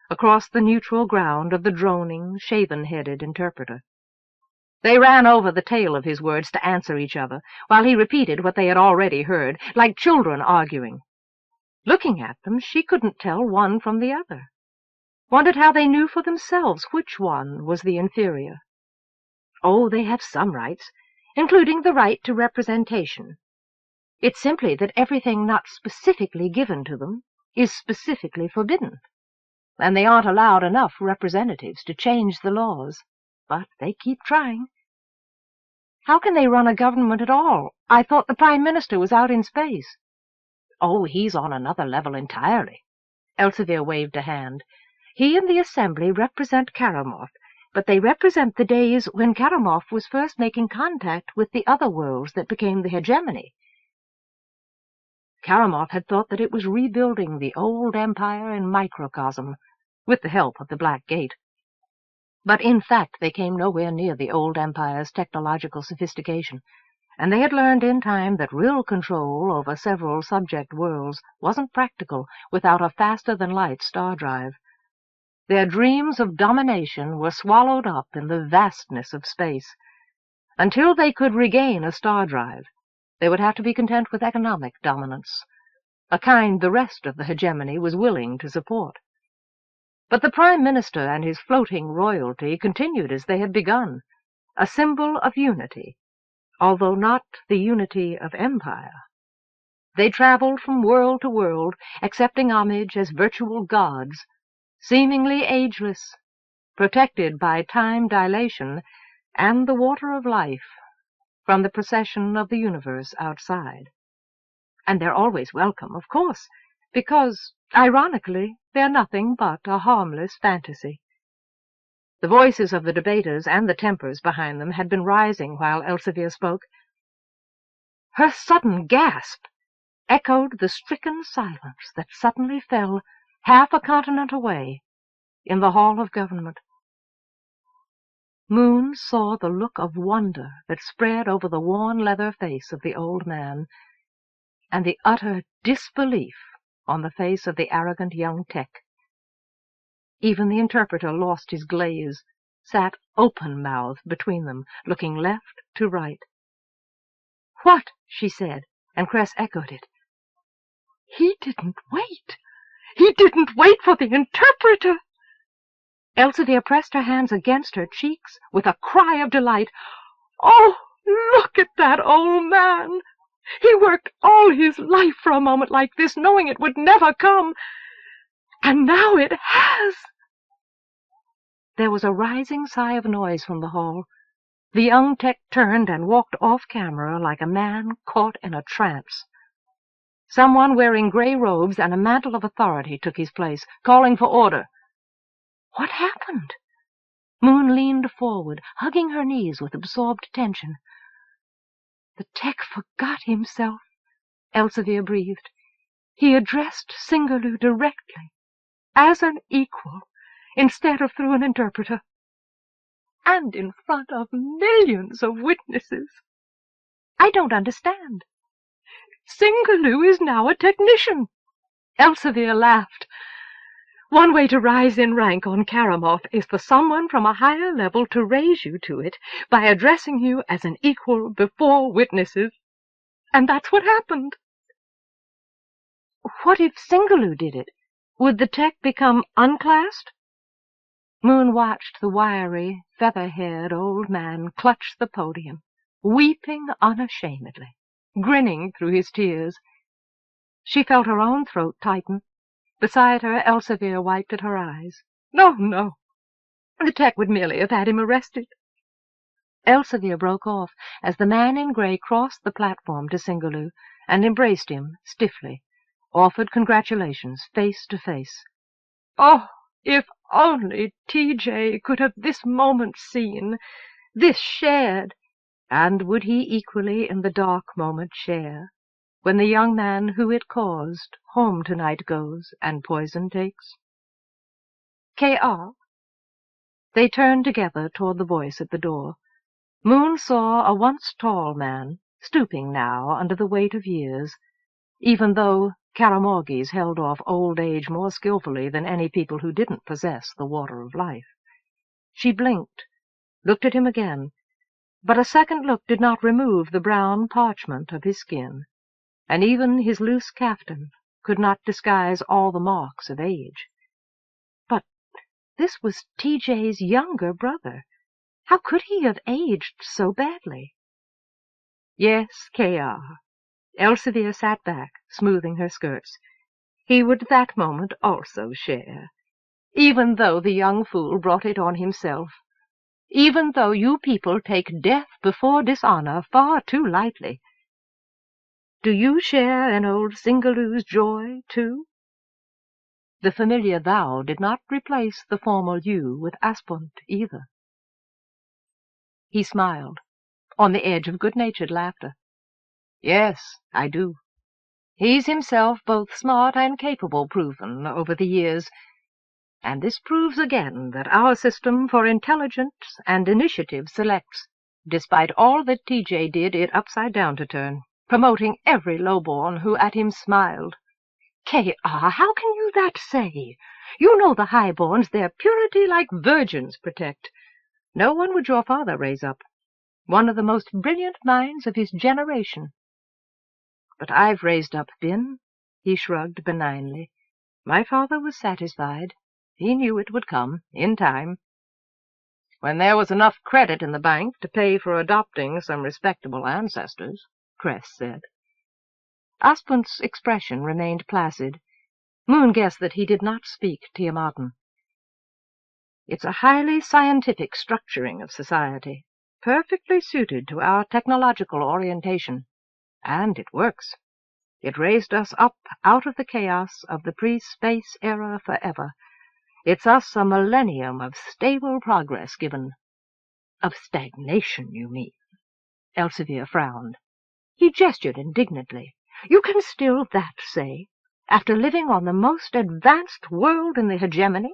across the neutral ground of the droning, shaven-headed interpreter. They ran over the tail of his words to answer each other, while he repeated what they had already heard, like children arguing. Looking at them, she couldn't tell one from the other. Wondered how they knew for themselves which one was the inferior. Oh, they have some rights, including the right to representation. It's simply that everything not specifically given to them is specifically forbidden, and they aren't allowed enough representatives to change the laws. But they keep trying. How can they run a government at all? I thought the Prime Minister was out in space. Oh, he's on another level entirely. Elsevier waved a hand. He and the Assembly represent Karamov, but they represent the days when Karamov was first making contact with the other worlds that became the hegemony. Karamov had thought that it was rebuilding the old empire in microcosm, with the help of the Black Gate. But in fact they came nowhere near the old empire's technological sophistication, and they had learned in time that real control over several subject worlds wasn't practical without a faster-than-light star drive. Their dreams of domination were swallowed up in the vastness of space. Until they could regain a star drive, they would have to be content with economic dominance, a kind the rest of the hegemony was willing to support. But the Prime Minister and his floating royalty continued as they had begun, a symbol of unity, although not the unity of empire. They traveled from world to world, accepting homage as virtual gods, seemingly ageless, protected by time dilation and the water of life from the procession of the universe outside. And they're always welcome, of course, because, ironically, they're nothing but a harmless fantasy. The voices of the debaters and the tempers behind them had been rising while Elsevier spoke. Her sudden gasp echoed the stricken silence that suddenly fell half a continent away in the Hall of Government. Moon saw the look of wonder that spread over the worn leather face of the old man, and the utter disbelief on the face of the arrogant young tech. Even the interpreter lost his glaze, sat open-mouthed between them, looking left to right. "What?" she said, and Cress echoed it. "He didn't wait! He didn't wait for the interpreter!" Elsevier pressed her hands against her cheeks with a cry of delight. "Oh, look at that old man! He worked all his life for a moment like this, knowing it would never come. And now it has!" There was a rising sigh of noise from the hall. The young tech turned and walked off-camera like a man caught in a trance. Someone wearing gray robes and a mantle of authority took his place, calling for order. What happened? Moon leaned forward, hugging her knees with absorbed tension. The tech forgot himself, Elsevier breathed. He addressed Singaloo directly, as an equal, instead of through an interpreter, and in front of millions of witnesses. "I don't understand." "Singaloo is now a technician." Elsevier laughed. "One way to rise in rank on Karamov is for someone from a higher level to raise you to it by addressing you as an equal before witnesses. And that's what happened." "What if Singaloo did it? Would the tech become unclassed? Moon watched the wiry, feather-haired old man clutch the podium, weeping unashamedly, grinning through his tears. She felt her own throat tighten. Beside her, Elsevier wiped at her eyes. No, no. The tech would merely have had him arrested. Elsevier broke off as the man in grey crossed the platform to Singaloo and embraced him stiffly, offered congratulations face to face. Oh, if only T.J. could have this moment seen, this shared, and would he equally in the dark moment share, when the young man who it caused home tonight goes and poison takes? K.R. They turned together toward the voice at the door. Moon saw a once tall man, stooping now under the weight of years, even though Karamorgis held off old age more skillfully than any people who didn't possess the water of life. She blinked, looked at him again, but a second look did not remove the brown parchment of his skin, and even his loose caftan could not disguise all the marks of age. But this was T.J.'s younger brother. How could he have aged so badly? Yes, K.R. Elsevier sat back, smoothing her skirts. He would that moment also share, even though the young fool brought it on himself, even though you people take death before dishonor far too lightly. Do you share in old Singaloo's joy, too? The familiar thou did not replace the formal you with Aspunt either. He smiled, on the edge of good-natured laughter. Yes, I do. He's himself both smart and capable proven over the years, and this proves again that our system for intelligence and initiative selects, despite all that T.J. did it upside down to turn, promoting every lowborn who at him smiled. K.R., how can you that say? You know the highborns their purity like virgins protect. No one would your father raise up, one of the most brilliant minds of his generation. But I've raised up Vin, he shrugged benignly. My father was satisfied. He knew it would come, in time. When there was enough credit in the bank to pay for adopting some respectable ancestors, Cress said. Aspunt's expression remained placid. Moon guessed that he did not speak Tiamantan. It's a highly scientific structuring of society, perfectly suited to our technological orientation. And it works. It raised us up out of the chaos of the pre-space era forever. It's us a millennium of stable progress given. Of stagnation, you mean? Elsevier frowned. He gestured indignantly. You can still that say, after living on the most advanced world in the hegemony?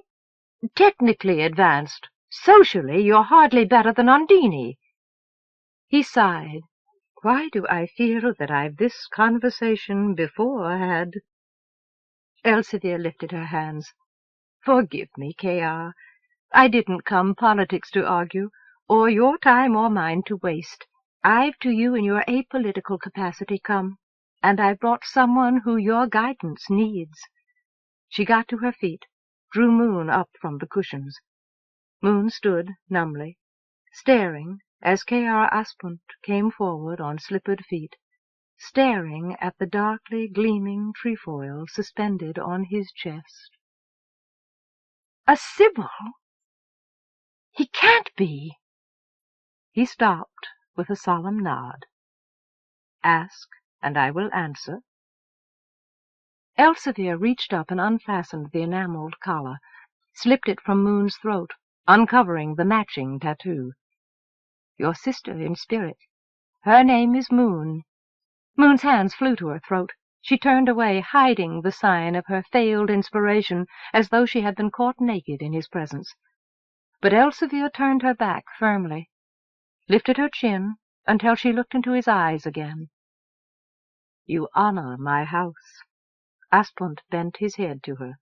Technically advanced. Socially, you're hardly better than Undini. He sighed. Why do I feel that I've this conversation before had? Elsevier lifted her hands. Forgive me, K.R. I didn't come politics to argue, or your time or mine to waste. I've to you in your apolitical capacity come, and I've brought someone who your guidance needs. She got to her feet, drew Moon up from the cushions. Moon stood numbly, staring as K.R. Aspunt came forward on slippered feet, staring at the darkly gleaming trefoil suspended on his chest. A Sybil? He can't be. He stopped with a solemn nod. Ask, and I will answer. Elsevier reached up and unfastened the enameled collar, slipped it from Moon's throat, uncovering the matching tattoo. Your sister in spirit. Her name is Moon. Moon's hands flew to her throat. She turned away, hiding the sign of her failed inspiration, as though she had been caught naked in his presence. But Elsevier turned her back firmly, lifted her chin until she looked into his eyes again. You honor my house. Aspunt bent his head to her.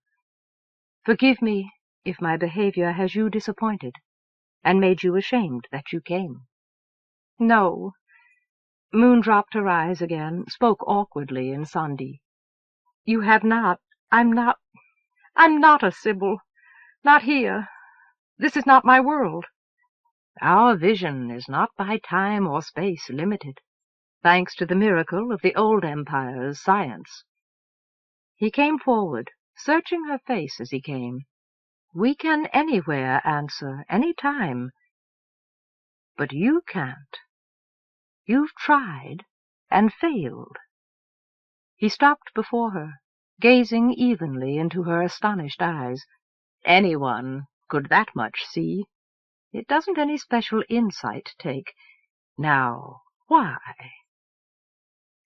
Forgive me if my behavior has you disappointed, and made you ashamed that you came. No. Moon dropped her eyes again, spoke awkwardly in Sandhi. You have not. I'm not. I'm not a Sibyl. Not here. This is not my world. Our vision is not by time or space limited, thanks to the miracle of the old empire's science. He came forward, searching her face as he came. We can anywhere answer, any time. But you can't. You've tried and failed. He stopped before her, gazing evenly into her astonished eyes. Anyone could that much see. It doesn't any special insight take. Now, why?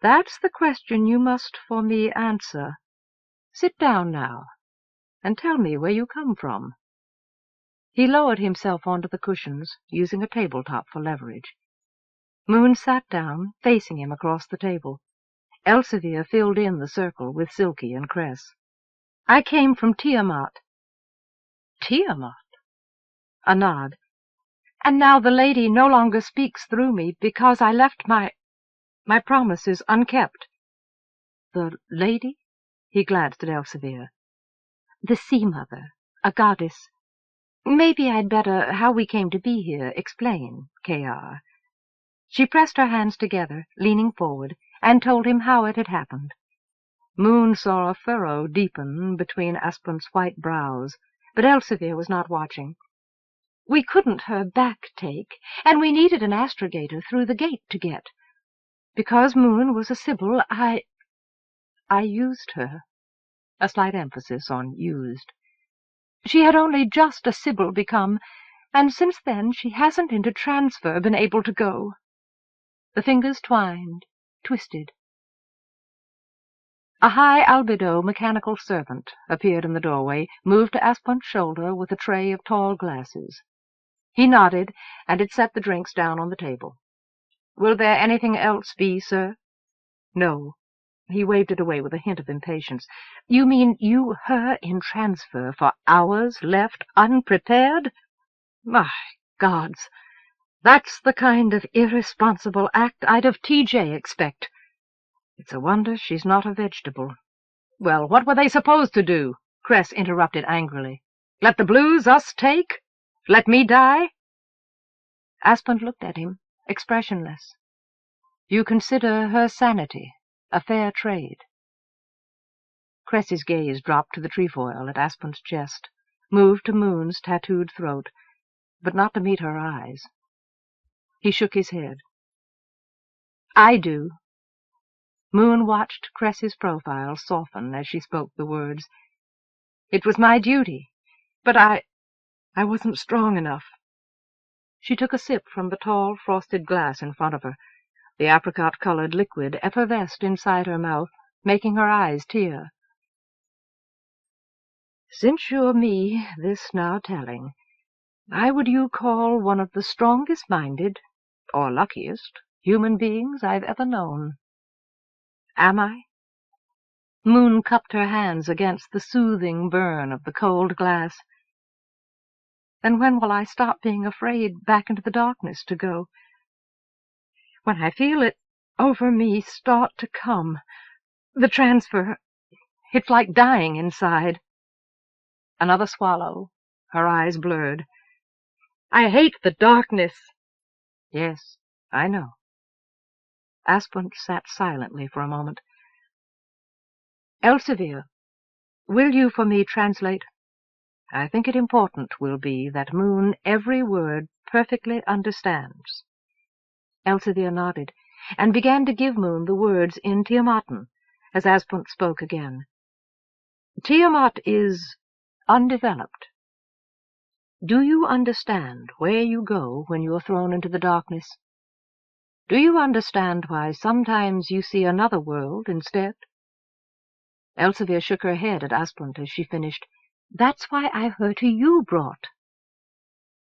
That's the question you must for me answer. Sit down now, and tell me where you come from. He lowered himself onto the cushions, using a tabletop for leverage. Moon sat down, facing him across the table. Elsevier filled in the circle with Silky and Cress. I came from Tiamant. Tiamant? A nod. And now the lady no longer speaks through me because I left my promises unkept. The lady? He glanced at Elsevier. The Sea-Mother, a goddess. Maybe I'd better, how we came to be here, explain, K.R. She pressed her hands together, leaning forward, and told him how it had happened. Moon saw a furrow deepen between Aspen's white brows, but Elsevier was not watching. We couldn't her back take, and we needed an astrogator through the gate to get. Because Moon was a Sibyl, I used her. A slight emphasis on used. She had only just a Sibyl become, and since then she hasn't into transfer been able to go. The fingers twined, twisted. A high albedo mechanical servant appeared in the doorway, moved to Aspen's shoulder with a tray of tall glasses. He nodded, and it set the drinks down on the table. Will there anything else be, sir? No. He waved it away with a hint of impatience. You mean her in transfer for hours left unprepared? My gods, that's the kind of irresponsible act I'd of T.J. expect. It's a wonder she's not a vegetable. Well, what were they supposed to do? Cress interrupted angrily. Let the blues us take? Let me die? Aspen looked at him, expressionless. You consider her sanity a fair trade? Cress's gaze dropped to the trefoil at Aspen's chest, moved to Moon's tattooed throat, but not to meet her eyes. He shook his head. I do. Moon watched Cress's profile soften as she spoke the words. It was my duty, but I wasn't strong enough. She took a sip from the tall, frosted glass in front of her. The apricot-colored liquid effervesced inside her mouth, making her eyes tear. Since you're me, this now telling, I would you call one of the strongest-minded, or luckiest, human beings I've ever known. Am I? Moon cupped her hands against the soothing burn of the cold glass. Then when will I stop being afraid back into the darkness to go? When I feel it over me start to come, the transfer, it's like dying inside. Another swallow, her eyes blurred. I hate the darkness. Yes, I know. Aspen sat silently for a moment. Elsevier, will you for me translate? I think it important will be that Moon every word perfectly understands. Elsevier nodded, and began to give Moon the words in Tiamantan, as Aspen spoke again. Tiamat is undeveloped. Do you understand where you go when you are thrown into the darkness? Do you understand why sometimes you see another world instead? Elsevier shook her head at Aspen as she finished. That's why I heard who you brought.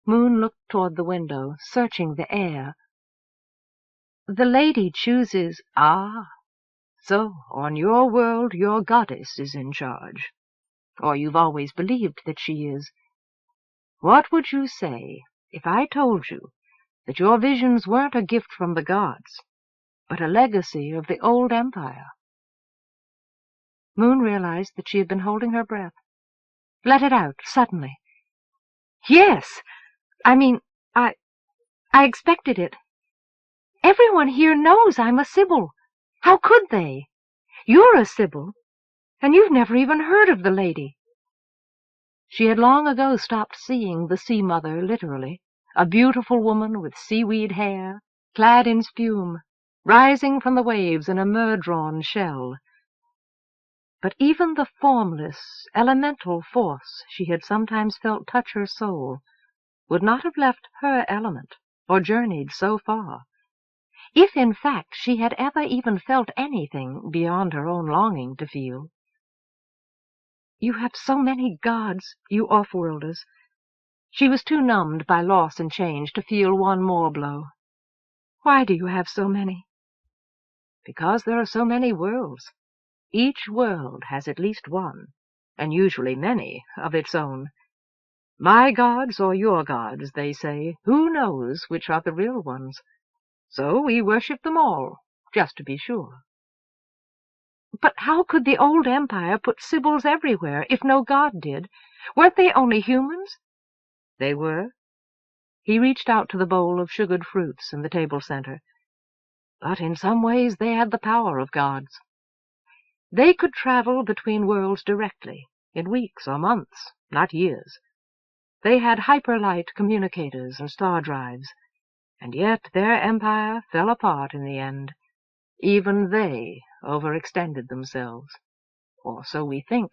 Moon looked toward the window, searching the air. The lady chooses. Ah, so on your world your goddess is in charge. Or you've always believed that she is. What would you say if I told you that your visions weren't a gift from the gods, but a legacy of the old empire? Moon realized that she had been holding her breath. let it out suddenly. "Yes! I mean, I expected it. Everyone here knows I'm a Sibyl. How could they? You're a Sibyl, and you've never even heard of the lady." She had long ago stopped seeing the Sea Mother literally, a beautiful woman with seaweed hair, clad in spume, rising from the waves in a myrdrawn shell. But even the formless, elemental force she had sometimes felt touch her soul would not have left her element or journeyed so far, if in fact she had ever even felt anything beyond her own longing to feel. "You have so many gods, you offworlders." She was too numbed by loss and change to feel one more blow. "Why do you have so many?" "Because there are so many worlds. Each world has at least one, and usually many, of its own. My gods or your gods, they say. Who knows which are the real ones? So we worship them all, just to be sure." "But how could the old empire put Sibyls everywhere, if no god did? Weren't they only humans?" "They were." He reached out to the bowl of sugared fruits in the table center. "But in some ways they had the power of gods. They could travel between worlds directly, in weeks or months, not years. They had hyperlight communicators and star drives, and yet their empire fell apart in the end. Even they overextended themselves, or so we think.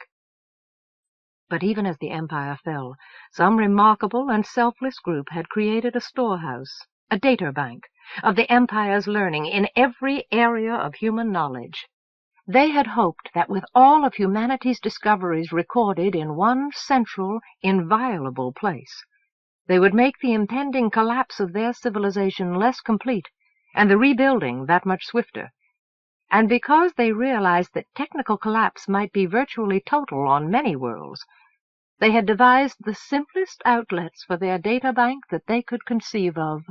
But even as the empire fell, some remarkable and selfless group had created a storehouse, a data bank, of the empire's learning in every area of human knowledge. They had hoped that with all of humanity's discoveries recorded in one central, inviolable place, they would make the impending collapse of their civilization less complete, and the rebuilding that much swifter. And because they realized that technical collapse might be virtually total on many worlds, they had devised the simplest outlets for their data bank that they could conceive of: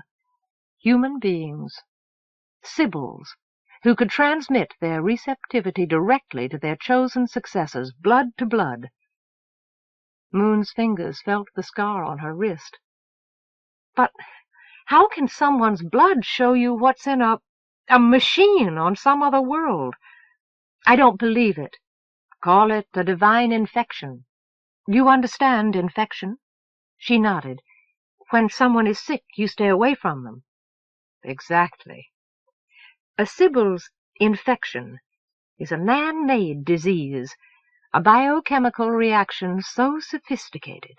human beings, Sibyls, who could transmit their receptivity directly to their chosen successors, blood to blood. Moon's fingers felt the scar on her wrist. "But how can someone's blood show you what's in a machine on some other world? I don't believe it. Call it a divine infection. You understand infection?" She nodded. "When someone is sick, you stay away from them." "Exactly. A Sibyl's infection is a man-made disease, a biochemical reaction so sophisticated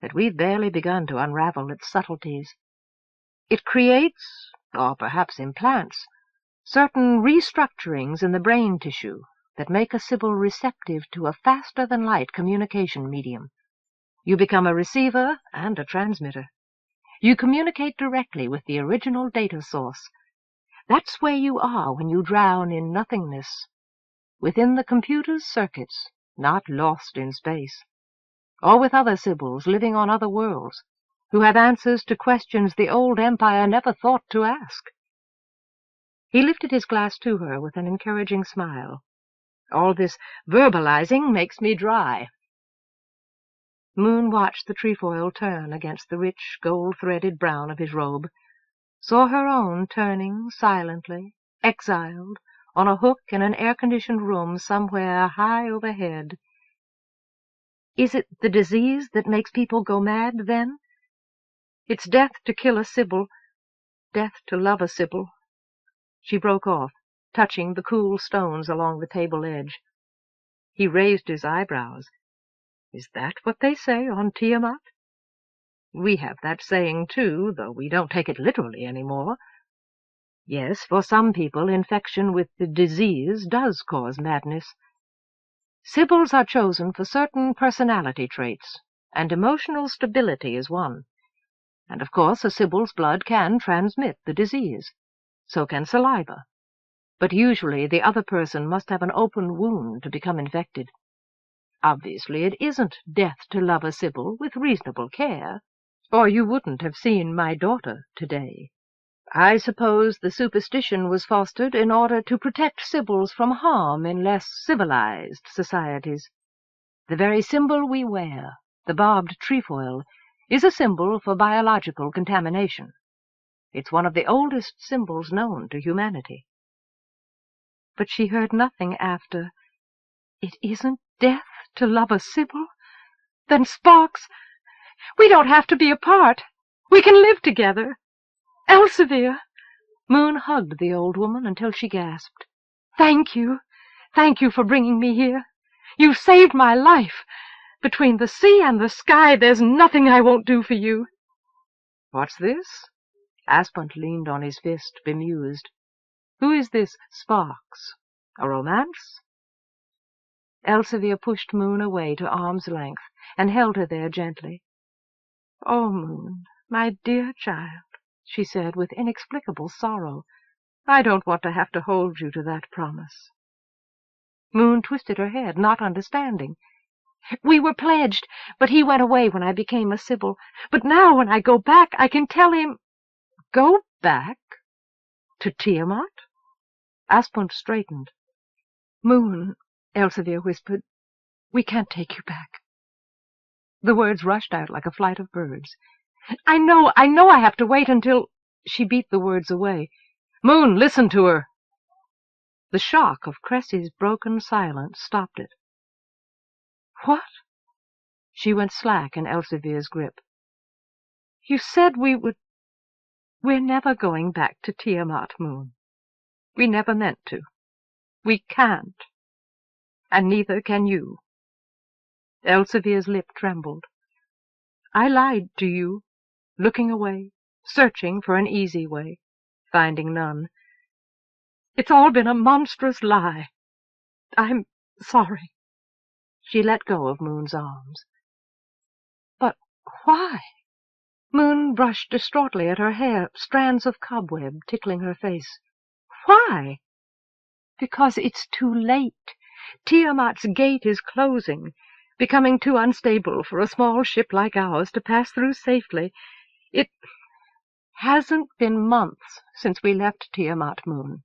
that we've barely begun to unravel its subtleties. It creates, or perhaps implants, certain restructurings in the brain tissue that make a Sibyl receptive to a faster-than-light communication medium. You become a receiver and a transmitter. You communicate directly with the original data source. That's where you are when you drown in nothingness, within the computer's circuits, not lost in space, or with other Sibyls living on other worlds, who have answers to questions the old empire never thought to ask." He lifted his glass to her with an encouraging smile. "All this verbalizing makes me dry." Moon watched the trefoil turn against the rich, gold-threaded brown of his robe, saw her own turning silently, exiled, on a hook in an air-conditioned room somewhere high overhead. "Is it the disease that makes people go mad, then? It's death to kill a Sibyl, death to love a Sibyl." She broke off, touching the cool stones along the table edge. He raised his eyebrows. "Is that what they say on Tiamant?" "We have that saying, too, though we don't take it literally any more. Yes, for some people infection with the disease does cause madness. Sibyls are chosen for certain personality traits, and emotional stability is one. And of course a Sibyl's blood can transmit the disease. So can saliva. But usually the other person must have an open wound to become infected. Obviously it isn't death to love a Sibyl with reasonable care, or you wouldn't have seen my daughter today. I suppose the superstition was fostered in order to protect Sibyls from harm in less civilized societies." The very symbol we wear, the barbed trefoil, is a symbol for biological contamination. It's one of the oldest symbols known to humanity. But she heard nothing after, "It isn't death to love a Sybil? Then, Sparks, we don't have to be apart. We can live together. Elsevier!" Moon hugged the old woman until she gasped. "Thank you. Thank you for bringing me here. You've saved my life. Between the sea and the sky, there's nothing I won't do for you." "What's this?" Aspunt leaned on his fist, bemused. "Who is this Sparks? A romance?" Elsevier pushed Moon away to arm's length and held her there gently. "Oh, Moon, my dear child," she said with inexplicable sorrow, "I don't want to have to hold you to that promise." Moon twisted her head, not understanding. "We were pledged, but he went away when I became a Sybil. But now when I go back, I can tell him—" "Go back? To Tiamant?" Aspunt straightened. "Moon," Elsevier whispered, "we can't take you back." The words rushed out like a flight of birds. I know I have to wait until—" She beat the words away. "Moon, listen to her!" The shock of Cressy's broken silence stopped it. "What?" She went slack in Elsevier's grip. "You said we would— We're never going back to Tiamat, Moon. We never meant to. We can't. And neither can you." Elsevier's lip trembled. "I lied to you, looking away, searching for an easy way, finding none. It's all been a monstrous lie. I'm sorry." She let go of Moon's arms. "But why?" Moon brushed distraughtly at her hair, strands of cobweb tickling her face. "Why?" "Because it's too late. Tiamat's gate is closing, becoming too unstable for a small ship like ours to pass through safely. It hasn't been months since we left Tiamat, Moon.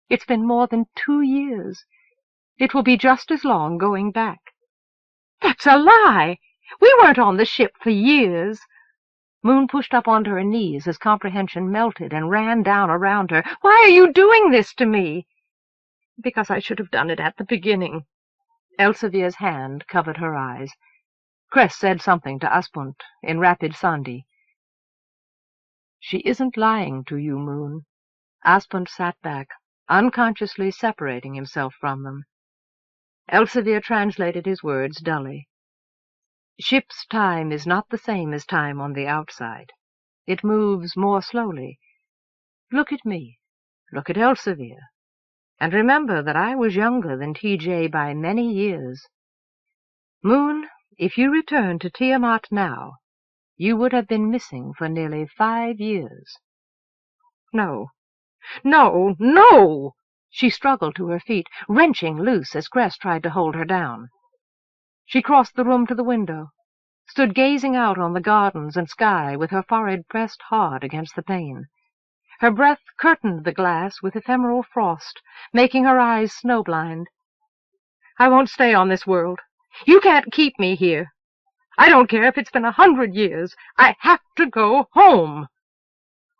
It's been more than 2 years. It will be just as long going back." "That's a lie! We weren't on the ship for years." Moon pushed up onto her knees as comprehension melted and ran down around her. "Why are you doing this to me?" "Because I should have done it at the beginning." Elsevier's hand covered her eyes. Cress said something to Aspunt in rapid Sandi. "She isn't lying to you, Moon." Aspunt sat back, unconsciously separating himself from them. Elsevier translated his words dully. "Ship's time is not the same as time on the outside. It moves more slowly. Look at me. Look at Elsevier. And remember that I was younger than TJ by many years. Moon, if you return to Tiamat now, you would have been missing for nearly 5 years." "No, no, no!" She struggled to her feet, wrenching loose as Cress tried to hold her down. She crossed the room to the window, stood gazing out on the gardens and sky with her forehead pressed hard against the pane. Her breath curtained the glass with ephemeral frost, making her eyes snowblind. "I won't stay on this world. You can't keep me here. I don't care if it's been 100 years. I have to go home."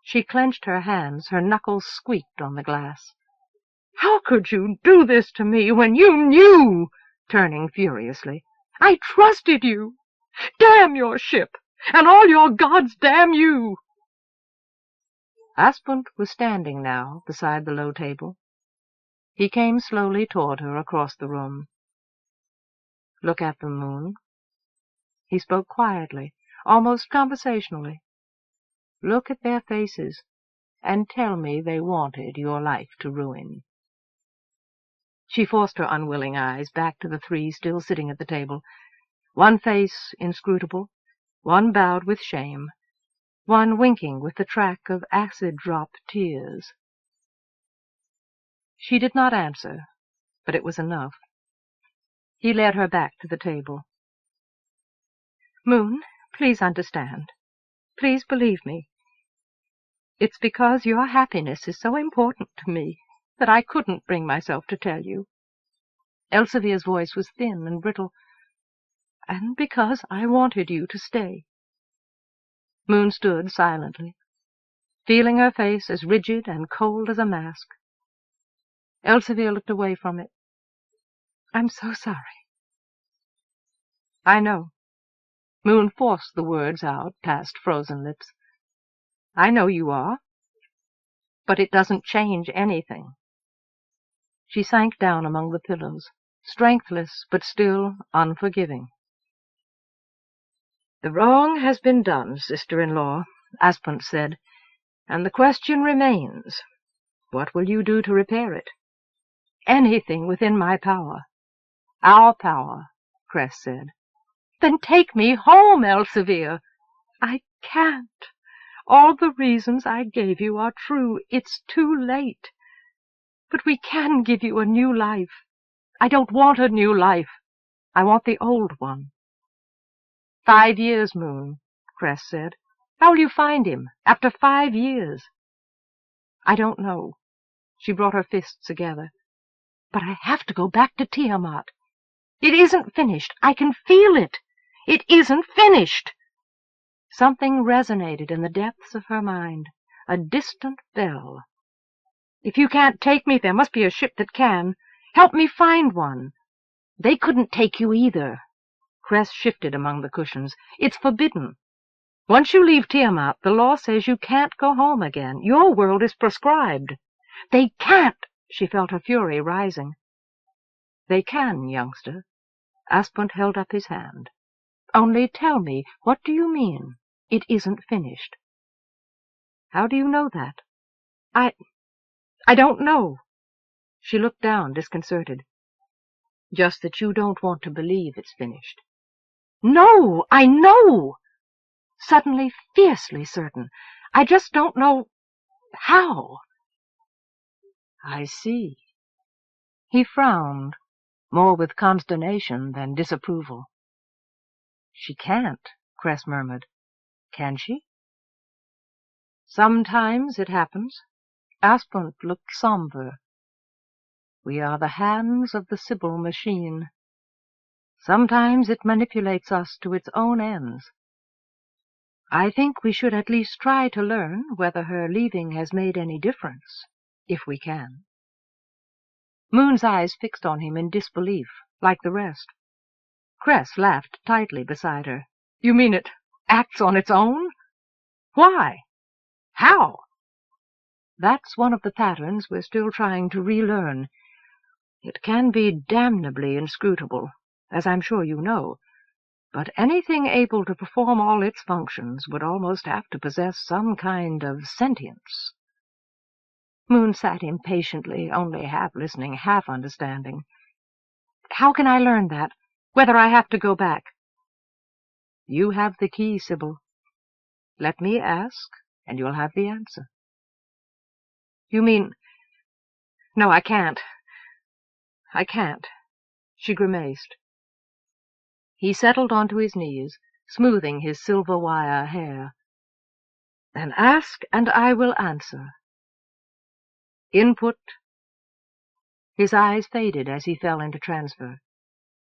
She clenched her hands, her knuckles squeaked on the glass. "How could you do this to me when you knew?" turning furiously. "I trusted you. Damn your ship, and all your gods damn you." Aspunt was standing now beside the low table. He came slowly toward her across the room. "Look at them, Moon." He spoke quietly, almost conversationally. "Look at their faces, and tell me they wanted your life to ruin." She forced her unwilling eyes back to the 3 still sitting at the table. One face inscrutable, one bowed with shame, one winking with the track of acid-drop tears. She did not answer, but it was enough. He led her back to the table. "Moon, please understand. Please believe me. It's because your happiness is so important to me that I couldn't bring myself to tell you." Elsevier's voice was thin and brittle. and because I wanted you to stay." Moon stood silently, feeling her face as rigid and cold as a mask. Elsevier looked away from it. "I'm so sorry." "I know." Moon forced the words out past frozen lips. "I know you are. But it doesn't change anything." She sank down among the pillows, strengthless but still unforgiving. "The wrong has been done, sister-in-law," Aspent said, "and the question remains, what will you do to repair it?" "Anything within my power." "Our power," Cress said. "Then take me home, Elsevier." "I can't. All the reasons I gave you are true. It's too late. But we can give you a new life." "I don't want a new life. I want the old one." "5 years, Moon," Cress said. "How will you find him after 5 years?" "I don't know." She brought her fists together. "But I have to go back to Tiamant. It isn't finished. I can feel it. It isn't finished." Something resonated in the depths of her mind, a distant bell. "If you can't take me, there must be a ship that can. Help me find one." "They couldn't take you either." Cress shifted among the cushions. "It's forbidden. Once you leave Tiamat, the law says you can't go home again. Your world is proscribed." "They can't!" She felt her fury rising. "They can, youngster." Aspent held up his hand. "Only tell me, what do you mean, it isn't finished?" "How do you know that?" I don't know." She looked down, disconcerted. "Just that you don't want to believe it's finished." "No, I know!" Suddenly fiercely certain. "I just don't know how." "I see." He frowned, more with consternation than disapproval. "She can't," Cress murmured. "Can she?" "Sometimes it happens." Aspent looked somber. "We are the hands of the Sibyl machine. Sometimes it manipulates us to its own ends. I think we should at least try to learn whether her leaving has made any difference, if we can." Moon's eyes fixed on him in disbelief, like the rest. Cress laughed tightly beside her. "You mean it acts on its own? Why? How?" "That's one of the patterns we're still trying to relearn. It can be damnably inscrutable, as I'm sure you know, but anything able to perform all its functions would almost have to possess some kind of sentience." Moon sat impatiently, only half listening, half understanding. "How can I learn that? Whether I have to go back?" "You have the key, Sybil. Let me ask, and you'll have the answer." "You mean—" "No, I can't. I can't." She grimaced. He settled onto his knees, smoothing his silver wire hair. "Then ask, and I will answer. Input." His eyes faded as he fell into transfer.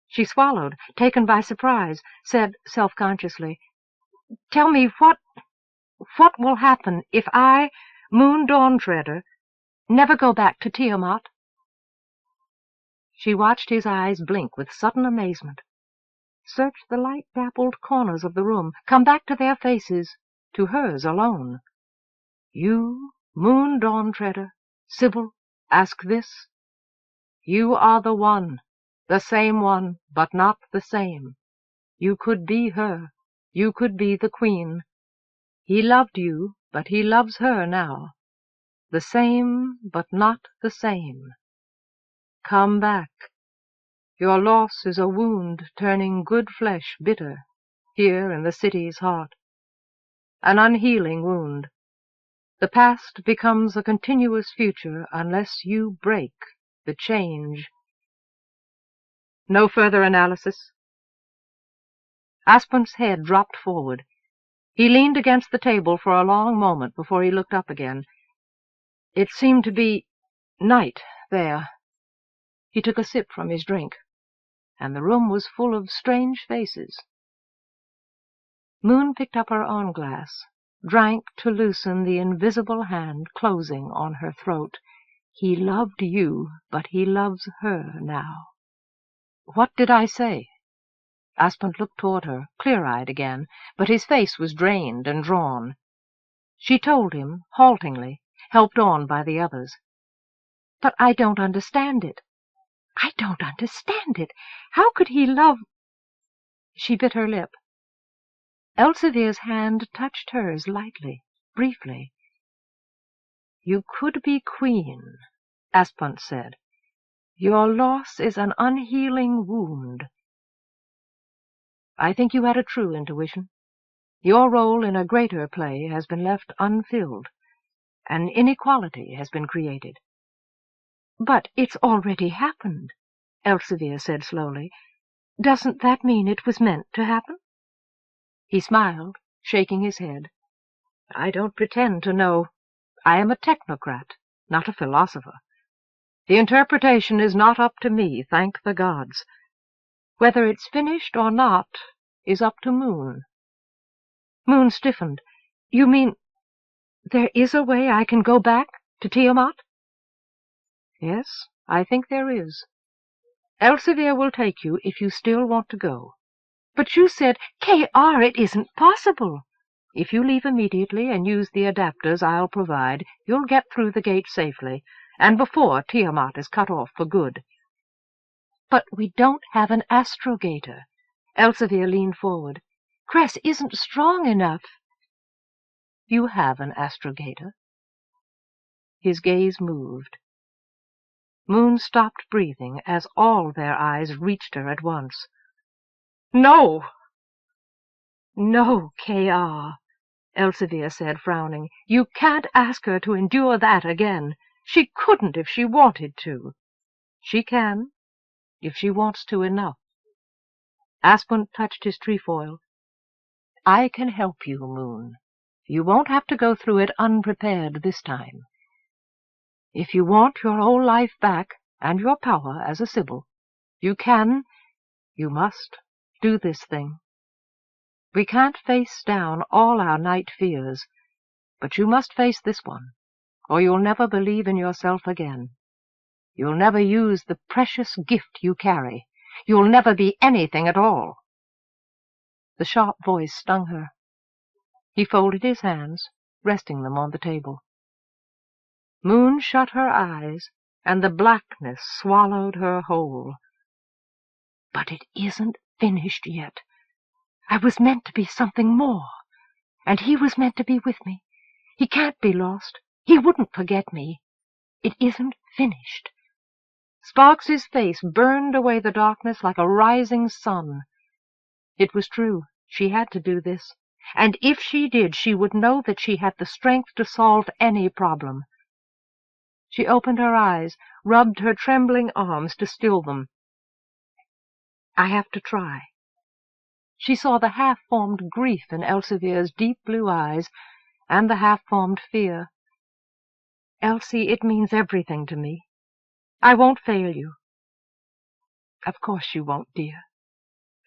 She swallowed, taken by surprise, said self-consciously, "Tell me what will happen if I, Moon Dawntreader, never go back to Tiamat?" She watched his eyes blink with sudden amazement, search the light-dappled corners of the room, come back to their faces, to hers alone. "You, Moon Dawntreader, Sybil, ask this? You are the one, the same one, but not the same. You could be her. You could be the queen. He loved you, but he loves her now. The same, but not the same. Come back. Your loss is a wound turning good flesh bitter, here in the city's heart. An unhealing wound. The past becomes a continuous future unless you break the change." "No further analysis?" Aspent's head dropped forward. He leaned against the table for a long moment before he looked up again. It seemed to be night there. He took a sip from his drink. and the room was full of strange faces. Moon picked up her own glass, drank to loosen the invisible hand closing on her throat. He loved you, but he loves her now. What did I say? Aspent looked toward her, clear-eyed again, but his face was drained and drawn. She told him, haltingly, helped on by the others. But I don't understand it. I don't understand it. How could he love— She bit her lip. Elsevier's hand touched hers lightly, briefly. You could be queen, Aspent said. Your loss is an unhealing wound. I think you had a true intuition. Your role in a greater play has been left unfilled. An inequality has been created. But it's already happened, Elsevier said slowly. Doesn't that mean it was meant to happen? He smiled, shaking his head. I don't pretend to know. I am a technocrat, not a philosopher. The interpretation is not up to me, thank the gods. Whether it's finished or not is up to Moon. Moon stiffened. You mean there is a way I can go back to Tiamant? Yes, I think there is. Elsevier will take you if you still want to go. But you said, K.R., it isn't possible. If you leave immediately and use the adapters I'll provide, you'll get through the gate safely, and before Tiamat is cut off for good. But we don't have an astrogator. Elsevier leaned forward. Cress isn't strong enough. You have an astrogator. His gaze moved. Moon stopped breathing as all their eyes reached her at once. No! No, K.R., Elsevier said, frowning. You can't ask her to endure that again. She couldn't if she wanted to. She can, if she wants to enough. Aspent touched his trefoil. I can help you, Moon. You won't have to go through it unprepared this time. If you want your old life back, and your power as a Sibyl, you can, you must, do this thing. We can't face down all our night fears, but you must face this one, or you'll never believe in yourself again. You'll never use the precious gift you carry. You'll never be anything at all. The sharp voice stung her. He folded his hands, resting them on the table. Moon shut her eyes, and the blackness swallowed her whole. But it isn't finished yet. I was meant to be something more, and he was meant to be with me. He can't be lost. He wouldn't forget me. It isn't finished. Sparks's face burned away the darkness like a rising sun. It was true. She had to do this. And if she did, she would know that she had the strength to solve any problem. She opened her eyes, rubbed her trembling arms to still them. I have to try. She saw the half-formed grief in Elsevier's deep blue eyes, and the half-formed fear. Elsie, it means everything to me. I won't fail you. Of course you won't, dear.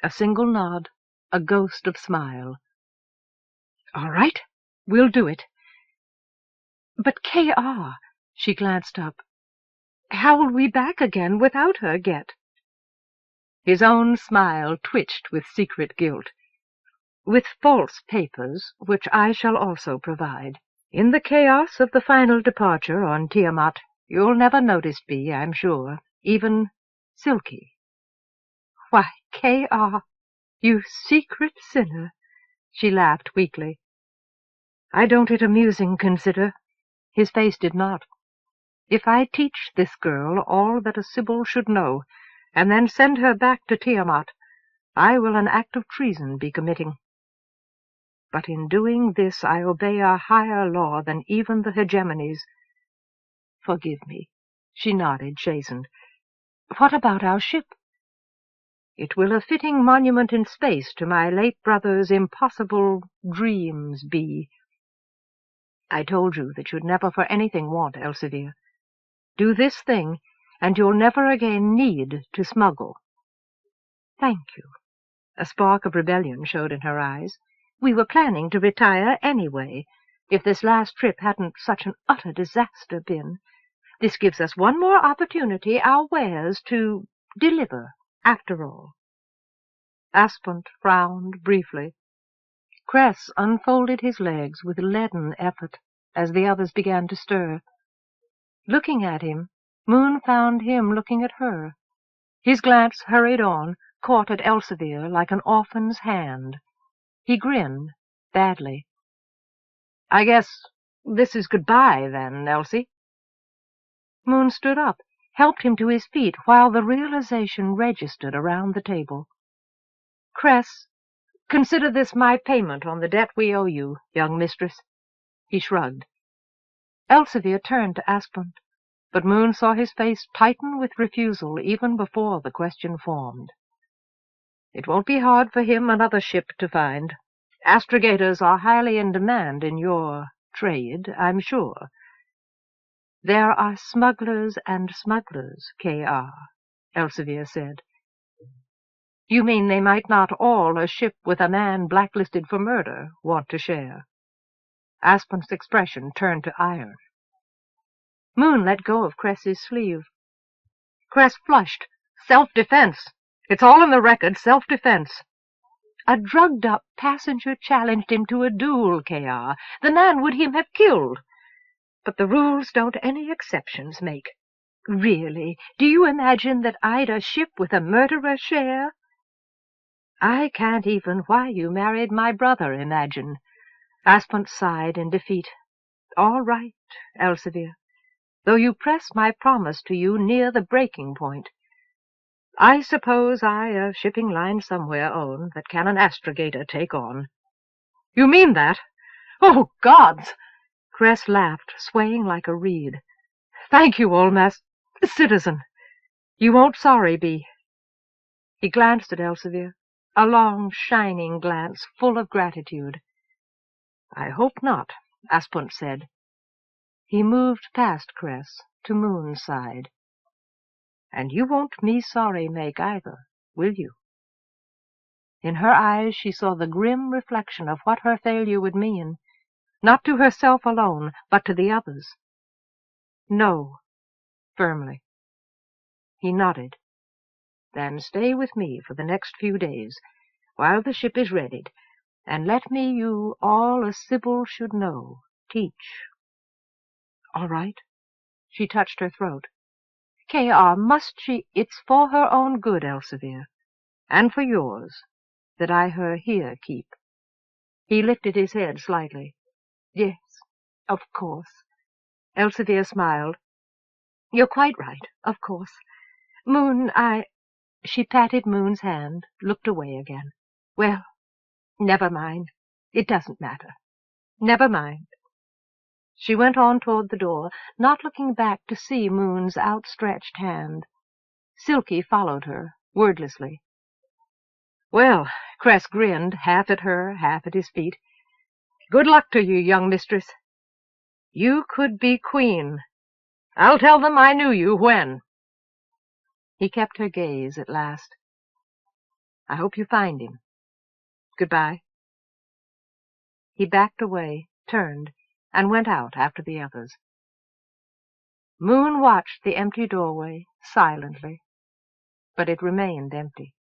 A single nod, a ghost of smile. All right, we'll do it. But K.R., she glanced up. How will we back again without her get? His own smile twitched with secret guilt. With false papers, which I shall also provide. In the chaos of the final departure on Tiamat, you'll never notice me, I'm sure, even Silky. Why, K.R., you secret sinner, she laughed weakly. I don't it amusing, consider. His face did not. If I teach this girl all that a Sibyl should know, and then send her back to Tiamat, I will an act of treason be committing. But in doing this I obey a higher law than even the hegemonies. Forgive me, she nodded, chastened. What about our ship? It will a fitting monument in space to my late brother's impossible dreams be. I told you that you'd never for anything want Elsevier. Do this thing, and you'll never again need to smuggle. Thank you. A spark of rebellion showed in her eyes. We were planning to retire anyway, if this last trip hadn't such an utter disaster been. This gives us one more opportunity, our wares, to deliver, after all. Aspent frowned briefly. Cress unfolded his legs with leaden effort as the others began to stir. Looking at him, Moon found him looking at her. His glance hurried on, caught at Elsevier like an orphan's hand. He grinned, badly. "I guess this is goodbye, then, Elsie?" Moon stood up, helped him to his feet, while the realization registered around the table. "Cress, consider this my payment on the debt we owe you, young mistress." He shrugged. Elsevier turned to Aspent, but Moon saw his face tighten with refusal even before the question formed. "It won't be hard for him another ship to find. Astrogators are highly in demand in your trade, I'm sure." "There are smugglers and smugglers, K.R., Elsevier said. "You mean they might not all, a ship with a man blacklisted for murder, want to share?" Aspent's expression turned to iron. Moon let go of Cress's sleeve. Cress flushed. "Self-defense. It's all in the record, self-defense." "A drugged-up passenger challenged him to a duel, K.R. The man would him have killed. But the rules don't any exceptions make. Really, do you imagine that I'd a ship with a murderer share?" "I can't even why you married my brother imagine." Aspent sighed in defeat. "All right, Elsevier, though you press my promise to you near the breaking point. I suppose I a shipping line somewhere own that can an astrogator take on." "You mean that? Oh, gods!" Cress laughed, swaying like a reed. "Thank you, old citizen. You won't sorry be." He glanced at Elsevier, a long, shining glance full of gratitude. "I hope not," Aspent said. He moved past Cress to Moon's side. "And you won't me sorry make either, will you?" In her eyes she saw the grim reflection of what her failure would mean, not to herself alone, but to the others. "No," firmly. He nodded. "Then stay with me for the next few days, while the ship is readied, and let me you all a Sybil should know, teach." "All right." She touched her throat. "K.R., must she—" "It's for her own good, Elsevier, and for yours, that I her here keep." He lifted his head slightly. "Yes, of course." Elsevier smiled. "You're quite right, of course. Moon, She patted Moon's hand, looked away again. "Well, never mind. It doesn't matter. Never mind." She went on toward the door, not looking back to see Moon's outstretched hand. Silky followed her, wordlessly. "Well," Cress grinned, half at her, half at his feet, "good luck to you, young mistress. You could be queen. I'll tell them I knew you when." He kept her gaze at last. "I hope you find him. Goodbye." He backed away, turned, and went out after the others. Moon watched the empty doorway silently, but it remained empty.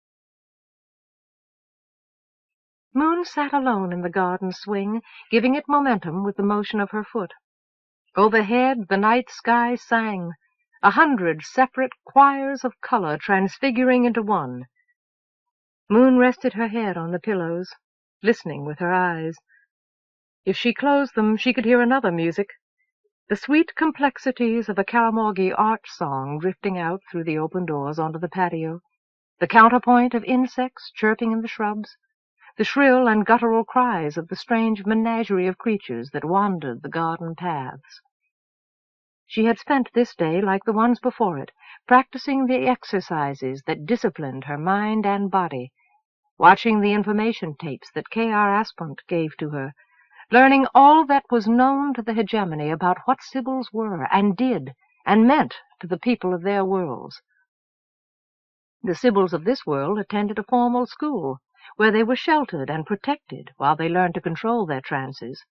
Moon sat alone in the garden swing, giving it momentum with the motion of her foot. Overhead the night sky sang, 100 separate choirs of color transfiguring into one. Moon rested her head on the pillows, listening with her eyes. If she closed them, she could hear another music, the sweet complexities of a Karamorgi art song drifting out through the open doors onto the patio, the counterpoint of insects chirping in the shrubs, the shrill and guttural cries of the strange menagerie of creatures that wandered the garden paths. She had spent this day, like the ones before it, practicing the exercises that disciplined her mind and body, watching the information tapes that K.R. Aspent gave to her, learning all that was known to the hegemony about what Sibyls were and did and meant to the people of their worlds. The Sibyls of this world attended a formal school, where they were sheltered and protected while they learned to control their trances,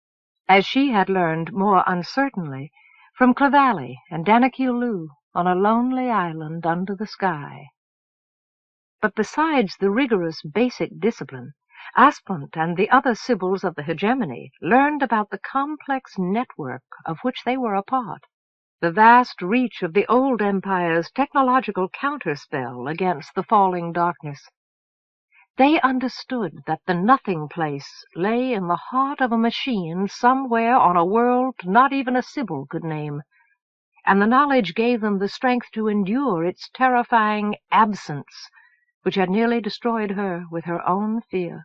as she had learned more uncertainly from Clavally and Danakilu on a lonely island under the sky. But besides the rigorous basic discipline, Aspent and the other Sibyls of the hegemony learned about the complex network of which they were a part, the vast reach of the old empire's technological counterspell against the falling darkness. They understood that the nothing place lay in the heart of a machine somewhere on a world not even a Sibyl could name, and the knowledge gave them the strength to endure its terrifying absence, which had nearly destroyed her with her own fear.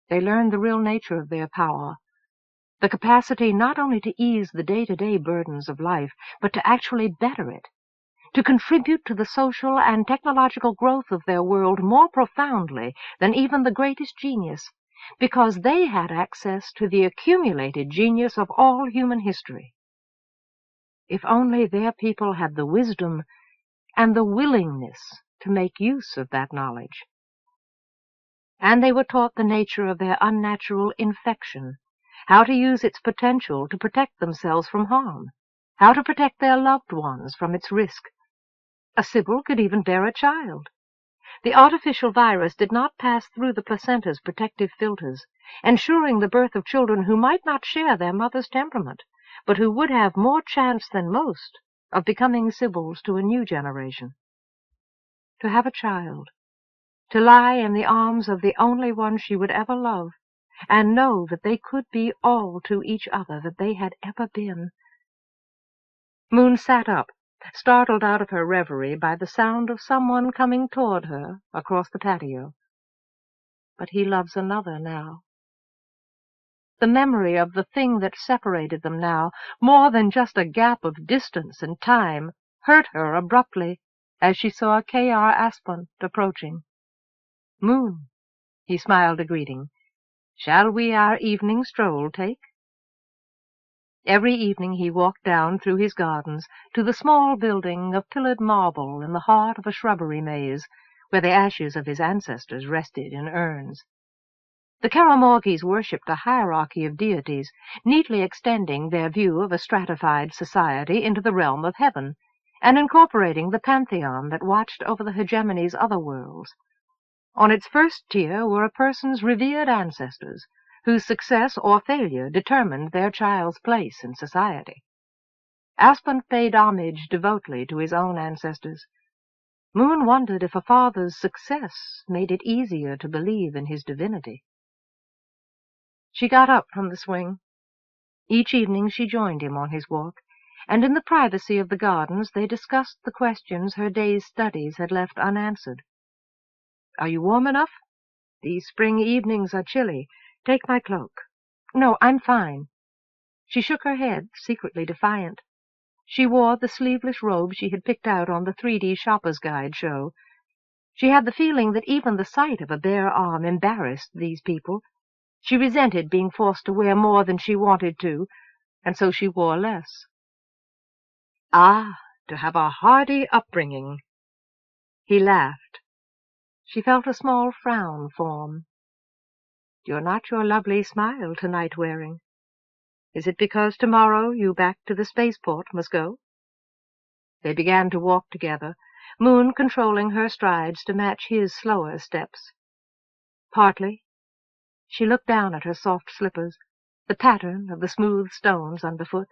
They learned the real nature of their power, the capacity not only to ease the day-to-day burdens of life, but to actually better it, to contribute to the social and technological growth of their world more profoundly than even the greatest genius, because they had access to the accumulated genius of all human history. If only their people had the wisdom and the willingness to make use of that knowledge. And they were taught the nature of their unnatural infection, how to use its potential to protect themselves from harm, how to protect their loved ones from its risk. A Sibyl could even bear a child. The artificial virus did not pass through the placenta's protective filters, ensuring the birth of children who might not share their mother's temperament, but who would have more chance than most of becoming Sibyls to a new generation. To have a child, to lie in the arms of the only one she would ever love, and know that they could be all to each other that they had ever been. Moon sat up, startled out of her reverie by the sound of someone coming toward her across the patio. But he loves another now. The memory of the thing that separated them now, more than just a gap of distance and time, hurt her abruptly as she saw K.R. Aspent approaching. "Moon," he smiled a greeting, "shall we our evening stroll take?" Every evening he walked down through his gardens to the small building of pillared marble in the heart of a shrubbery maze, where the ashes of his ancestors rested in urns. The Karamorgis worshipped a hierarchy of deities, neatly extending their view of a stratified society into the realm of heaven, and incorporating the pantheon that watched over the hegemony's other worlds. On its first tier were a person's revered ancestors, whose success or failure determined their child's place in society. Aspent paid homage devotedly to his own ancestors. Moon wondered if a father's success made it easier to believe in his divinity. She got up from the swing. Each evening she joined him on his walk, and in the privacy of the gardens they discussed the questions her day's studies had left unanswered. "Are you warm enough? These spring evenings are chilly. Take my cloak." "No, I'm fine." She shook her head, secretly defiant. She wore the sleeveless robe she had picked out on the 3D Shopper's Guide show. She had the feeling that even the sight of a bare arm embarrassed these people. She resented being forced to wear more than she wanted to, and so she wore less. "Ah, to have a hardy upbringing." He laughed. She felt a small frown form. "You're not your lovely smile tonight wearing. Is it because tomorrow you back to the spaceport must go?" They began to walk together, Moon controlling her strides to match his slower steps. "Partly." She looked down at her soft slippers, the pattern of the smooth stones underfoot.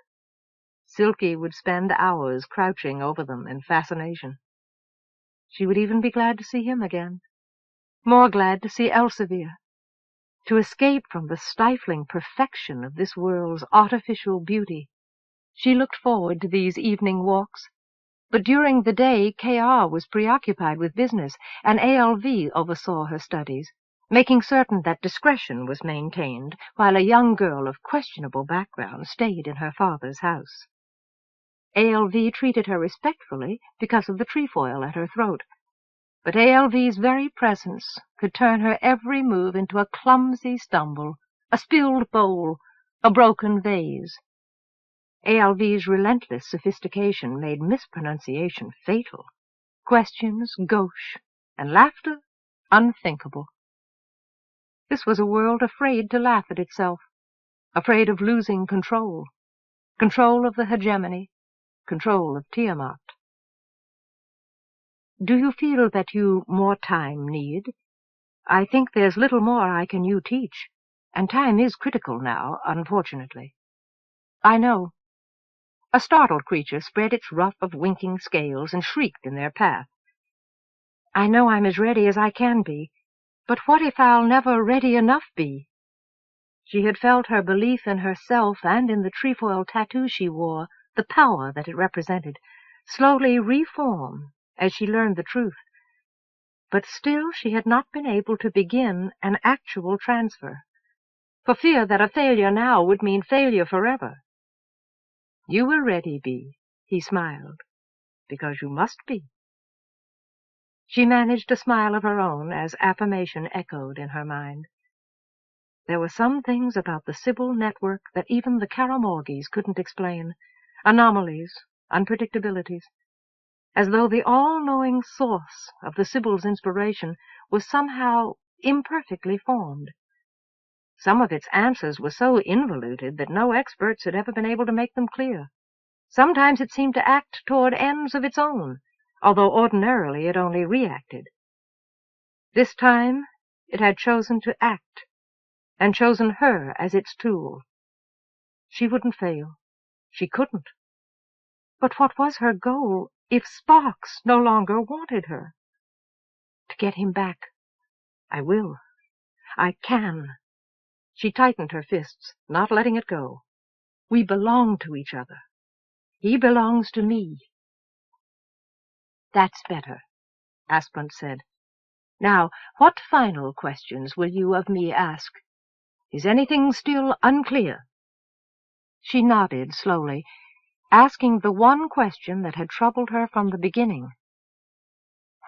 Silky would spend hours crouching over them in fascination. She would even be glad to see him again, more glad to see Elsevier, to escape from the stifling perfection of this world's artificial beauty. She looked forward to these evening walks, but during the day K.R. was preoccupied with business, and ALV oversaw her studies, making certain that discretion was maintained while a young girl of questionable background stayed in her father's house. ALV treated her respectfully because of the trefoil at her throat, but ALV's very presence could turn her every move into a clumsy stumble, a spilled bowl, a broken vase. ALV's relentless sophistication made mispronunciation fatal. Questions gauche, and laughter unthinkable. This was a world afraid to laugh at itself, afraid of losing control. Control of the hegemony, control of Tiamant. Do you feel that you more time need? I think there's little more I can you teach, and time is critical now, unfortunately. I know. A startled creature spread its ruff of winking scales and shrieked in their path. I know I'm as ready as I can be, but what if I'll never ready enough be? She had felt her belief in herself and in the trefoil tattoo she wore, the power that it represented, slowly reform as she learned the truth. But still she had not been able to begin an actual transfer, for fear that a failure now would mean failure forever. You were ready, Bee, he smiled, because you must be. She managed a smile of her own as affirmation echoed in her mind. There were some things about the Sybil network that even the Karamorgis couldn't explain, anomalies, unpredictabilities, as though the all-knowing source of the Sybil's inspiration was somehow imperfectly formed. Some of its answers were so involuted that no experts had ever been able to make them clear. Sometimes it seemed to act toward ends of its own, although ordinarily it only reacted. This time it had chosen to act, and chosen her as its tool. She wouldn't fail. She couldn't. But what was her goal if Sparks no longer wanted her? To get him back. I will. I can. She tightened her fists, not letting it go. We belong to each other. He belongs to me. That's better, Asplund said. Now, what final questions will you of me ask? Is anything still unclear? She nodded slowly, asking the one question that had troubled her from the beginning.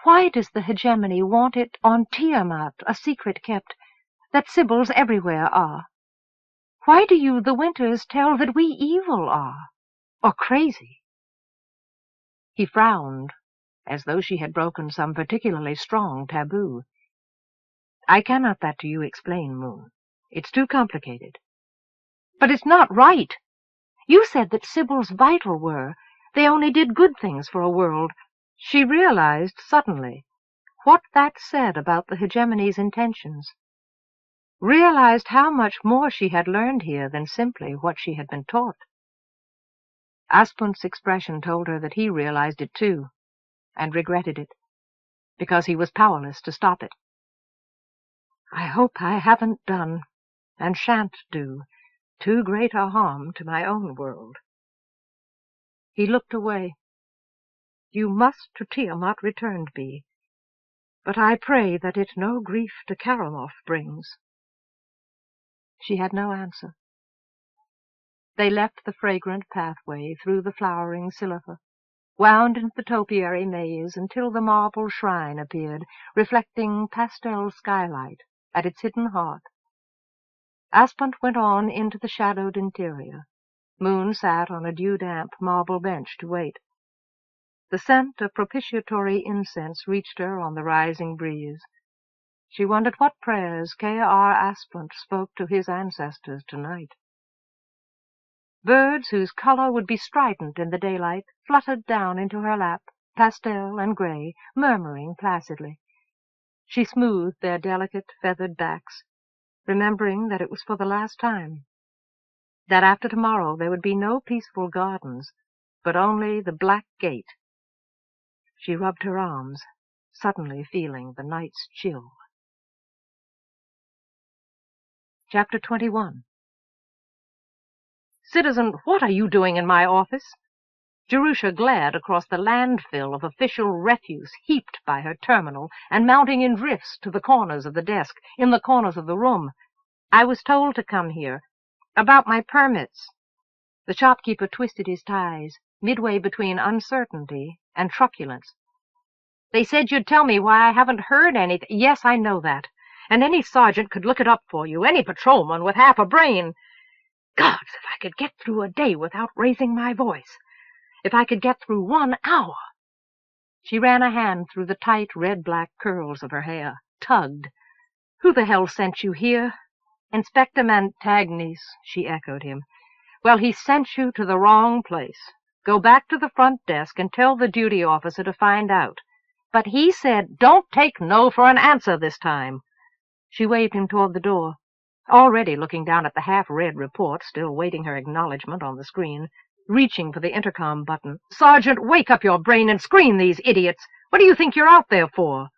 Why does the hegemony want it on Tiamat, a secret kept, that Sybils everywhere are? Why do you, the Winters, tell that we evil are, or crazy? He frowned, as though she had broken some particularly strong taboo. I cannot that to you explain, Moon. It's too complicated. But it's not right. You said that Sybils vital were. They only did good things for a world. She realized suddenly what that said about the hegemony's intentions. Realized how much more she had learned here than simply what she had been taught. Asplund's expression told her that he realized it too, and regretted it, because he was powerless to stop it. I hope I haven't done, and shan't do, too great a harm to my own world. He looked away. You must to Tiamat returned be, but I pray that it no grief to Karamorgh brings. She had no answer. They left the fragrant pathway through the flowering Silipha, wound into the topiary maze until the marble shrine appeared, reflecting pastel skylight at its hidden heart. Asplund went on into the shadowed interior. Moon sat on a dew-damp marble bench to wait. The scent of propitiatory incense reached her on the rising breeze. She wondered what prayers K.R. Asplund spoke to his ancestors tonight. Birds whose color would be strident in the daylight fluttered down into her lap, pastel and gray, murmuring placidly. She smoothed their delicate, feathered backs, remembering that it was for the last time, that after tomorrow there would be no peaceful gardens, but only the black gate. She rubbed her arms, suddenly feeling the night's chill. Chapter 21. Citizen, what are you doing in my office? Jerusha glared across the landfill of official refuse heaped by her terminal and mounting in drifts to the corners of the desk, in the corners of the room. I was told to come here. About my permits. The shopkeeper twisted his ties, midway between uncertainty and truculence. They said you'd tell me why I haven't heard anything. Yes, I know that. And any sergeant could look it up for you, any patrolman with half a brain. Gods, if I could get through a day without raising my voice. If I could get through 1 hour. She ran a hand through the tight red-black curls of her hair, tugged. "Who the hell sent you here?" "Inspector Montagnes," she echoed him. "Well, he sent you to the wrong place. Go back to the front desk and tell the duty officer to find out." "But he said—" "Don't take no for an answer this time." She waved him toward the door, already looking down at the half-read report, still waiting her acknowledgement on the screen, reaching for the intercom button. "Sergeant, wake up your brain and screen these idiots. What do you think you're out there for?"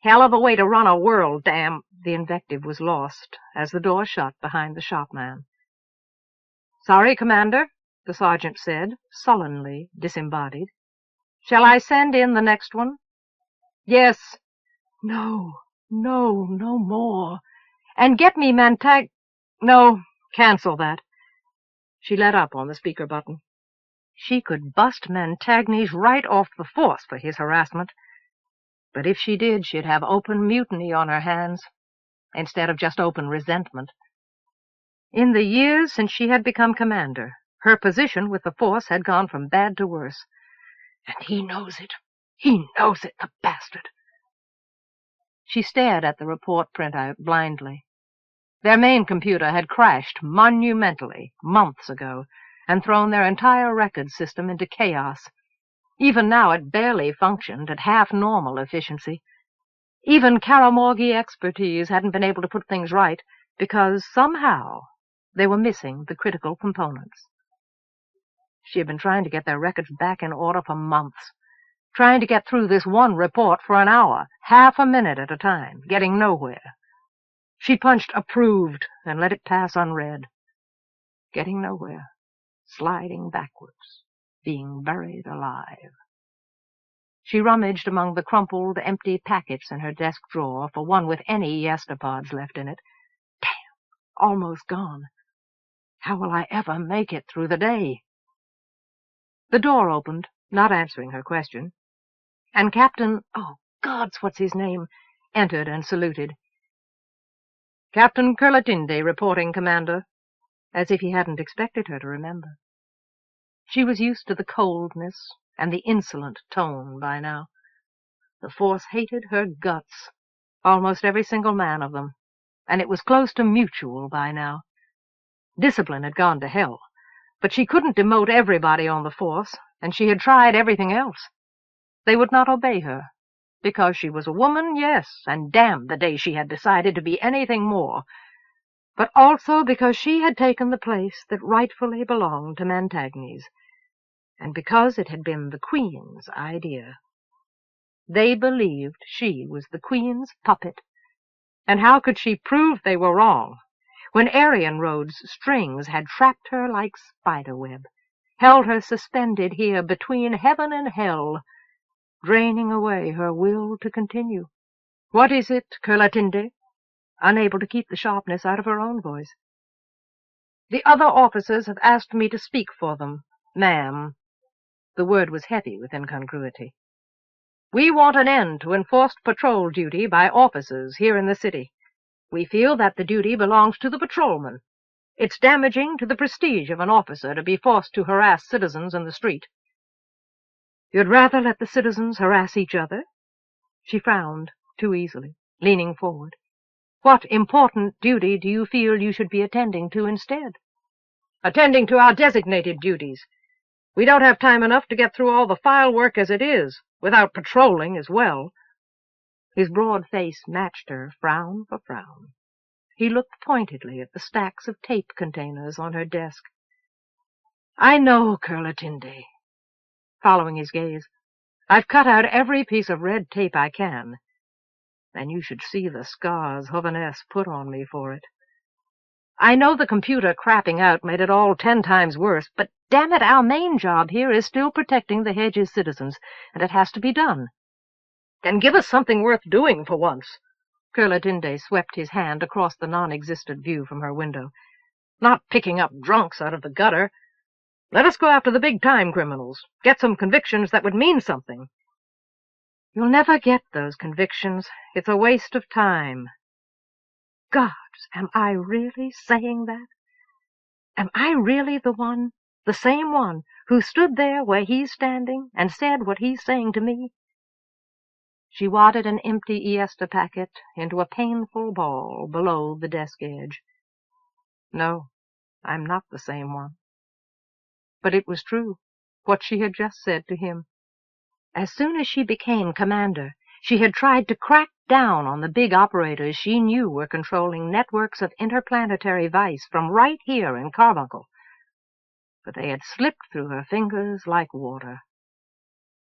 "Hell of a way to run a world, damn—" The invective was lost as the door shut behind the shopman. "Sorry, Commander," the sergeant said, sullenly disembodied. "Shall I send in the next one?" "Yes." "No, no, no more. And get me No, cancel that." She let up on the speaker button. She could bust Montagnes right off the force for his harassment. But if she did, she'd have open mutiny on her hands, instead of just open resentment. In the years since she had become commander, her position with the force had gone from bad to worse. And he knows it. He knows it, the bastard. She stared at the report printout blindly. Their main computer had crashed monumentally months ago and thrown their entire record system into chaos. Even now it barely functioned at half-normal efficiency. Even Karamorgi expertise hadn't been able to put things right because somehow they were missing the critical components. She had been trying to get their records back in order for months, trying to get through this one report for an hour, half a minute at a time, getting nowhere. She punched approved and let it pass unread. Getting nowhere, sliding backwards, being buried alive. She rummaged among the crumpled, empty packets in her desk drawer for one with any yasterpods left in it. Damn, almost gone. How will I ever make it through the day? The door opened, not answering her question, and Captain, oh, gods, what's his name, entered and saluted. "Captain Curlatinde reporting, Commander," as if he hadn't expected her to remember. She was used to the coldness and the insolent tone by now. The force hated her guts, almost every single man of them, and it was close to mutual by now. Discipline had gone to hell, but she couldn't demote everybody on the force, and she had tried everything else. They would not obey her, because she was a woman, yes, and damn the day she had decided to be anything more, but also because she had taken the place that rightfully belonged to Montagnes, and because it had been the Queen's idea. They believed she was the Queen's puppet, and how could she prove they were wrong when Arienrhod's strings had trapped her like spiderweb, held her suspended here between heaven and hell, draining away her will to continue? "What is it, Curlatinde?" Unable to keep the sharpness out of her own voice. "The other officers have asked me to speak for them, ma'am." The word was heavy with incongruity. "We want an end to enforced patrol duty by officers here in the city. We feel that the duty belongs to the patrolman. It's damaging to the prestige of an officer to be forced to harass citizens in the street." "You'd rather let the citizens harass each other?" She frowned, too easily, leaning forward. "What important duty do you feel you should be attending to instead?" "Attending to our designated duties. We don't have time enough to get through all the file work as it is, without patrolling as well." His broad face matched her, frown for frown. He looked pointedly at the stacks of tape containers on her desk. "I know, Curlatinde." Following his gaze, "I've cut out every piece of red tape I can, and you should see the scars Hoverness put on me for it. I know the computer crapping out made it all 10 times worse, but damn it, our main job here is still protecting the Hedge's citizens, and it has to be done." "Then give us something worth doing for once." Curlatinde swept his hand across the non-existent view from her window. "Not picking up drunks out of the gutter. Let us go after the big-time criminals, get some convictions that would mean something." "You'll never get those convictions. It's a waste of time." Gods, am I really saying that? Am I really the one The same one who stood there where he's standing and said what he's saying to me. She wadded an empty Iesta packet into a painful ball below the desk edge. No, I'm not the same one. But it was true, what she had just said to him. As soon as she became commander, she had tried to crack down on the big operators she knew were controlling networks of interplanetary vice from right here in Carbuncle. But they had slipped through her fingers like water.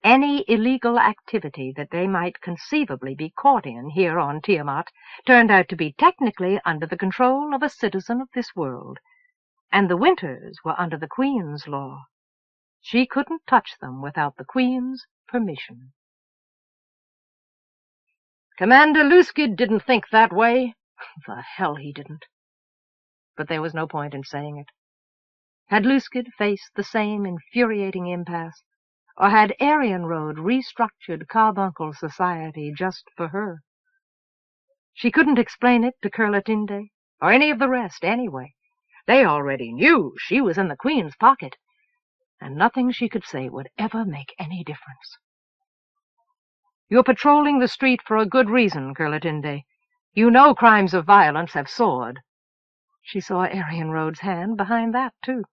Any illegal activity that they might conceivably be caught in here on Tiamant turned out to be technically under the control of a citizen of this world, and the Winters were under the Queen's law. She couldn't touch them without the Queen's permission. Commander Luskid didn't think that way. The hell he didn't. But there was no point in saying it. Had Luskid faced the same infuriating impasse, or had Arienrhod restructured Carbuncle society just for her? She couldn't explain it to Curlatinde, or any of the rest anyway. They already knew she was in the Queen's pocket, and nothing she could say would ever make any difference. You're patrolling the street for a good reason, Curlatinde. You know crimes of violence have soared. She saw Arienrhod's hand behind that, too.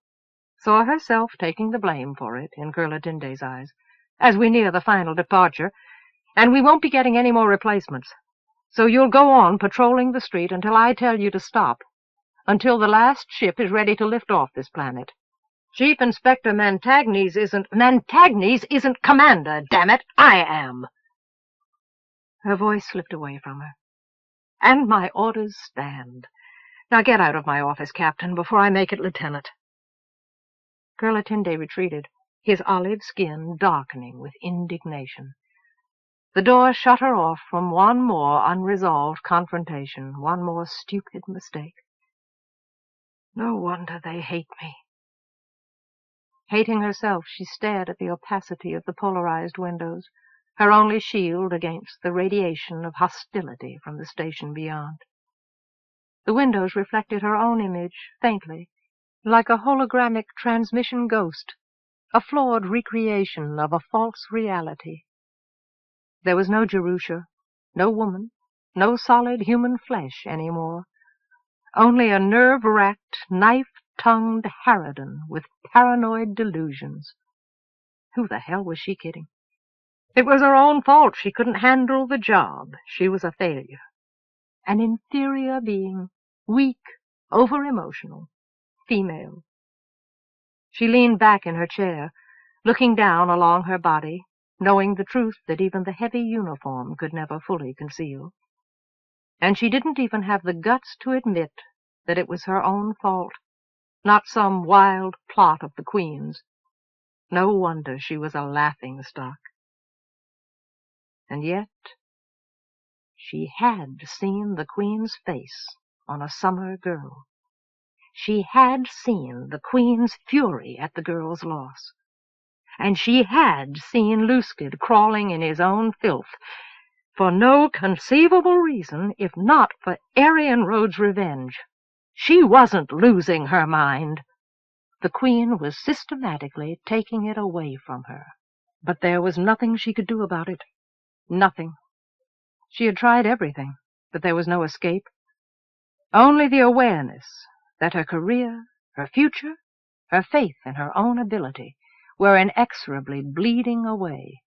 Saw herself taking the blame for it in Curlatinde's eyes, as we near the final departure, and we won't be getting any more replacements. So you'll go on patrolling the street until I tell you to stop, until the last ship is ready to lift off this planet. Chief Inspector Mantagnes isn't commander, damn it! I am! Her voice slipped away from her. And my orders stand. Now get out of my office, Captain, before I make it Lieutenant. Curlatinde retreated, his olive skin darkening with indignation. The door shut her off from one more unresolved confrontation, one more stupid mistake. No wonder they hate me. Hating herself, she stared at the opacity of the polarized windows, her only shield against the radiation of hostility from the station beyond. The windows reflected her own image, faintly, like a hologramic transmission ghost, a flawed recreation of a false reality. There was no Jerusha, no woman, no solid human flesh any more, only a nerve-racked, knife-tongued harridan with paranoid delusions. Who the hell was she kidding? It was her own fault she couldn't handle the job. She was a failure. An inferior being, weak, over-emotional, female. She leaned back in her chair, looking down along her body, knowing the truth that even the heavy uniform could never fully conceal. And she didn't even have the guts to admit that it was her own fault, not some wild plot of the Queen's. No wonder she was a laughing-stock. And yet she had seen the Queen's face on a summer girl. She had seen the Queen's fury at the girl's loss. And she had seen Luskid crawling in his own filth, for no conceivable reason, if not for Arienrhod's revenge. She wasn't losing her mind. The Queen was systematically taking it away from her. But there was nothing she could do about it. Nothing. She had tried everything, but there was no escape. Only the awareness that her career, her future, her faith in her own ability were inexorably bleeding away.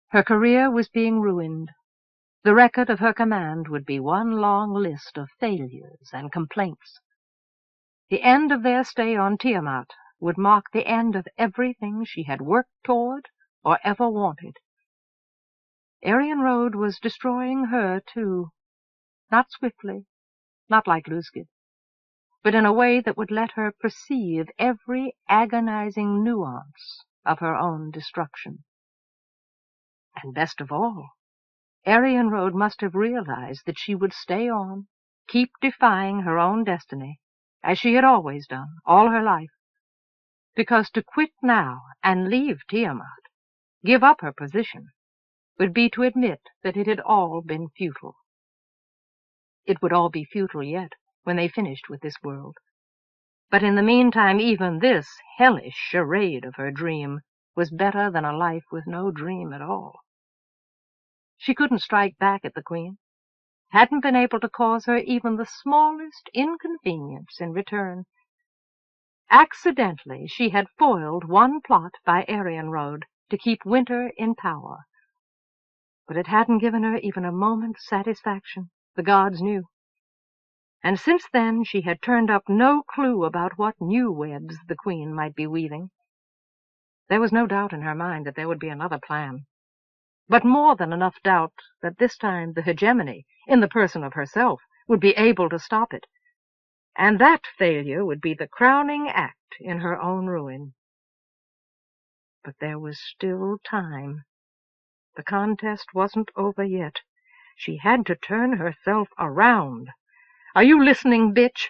Her career was being ruined. The record of her command would be one long list of failures and complaints. The end of their stay on Tiamant would mark the end of everything she had worked toward or ever wanted. Arienrhod was destroying her, too. Not swiftly, not like Luskid, but in a way that would let her perceive every agonizing nuance of her own destruction. And best of all, Arienrhod must have realized that she would stay on, keep defying her own destiny, as she had always done, all her life, because to quit now and leave Tiamant, give up her position, would be to admit that it had all been futile. It would all be futile yet, when they finished with this world. But in the meantime, even this hellish charade of her dream was better than a life with no dream at all. She couldn't strike back at the Queen, hadn't been able to cause her even the smallest inconvenience in return. Accidentally, she had foiled one plot by Arienrhod to keep Winter in power. But it hadn't given her even a moment's satisfaction, the gods knew. And since then she had turned up no clue about what new webs the Queen might be weaving. There was no doubt in her mind that there would be another plan, but more than enough doubt that this time the hegemony, in the person of herself, would be able to stop it. And that failure would be the crowning act in her own ruin. But there was still time. The contest wasn't over yet. She had to turn herself around. Are you listening, bitch?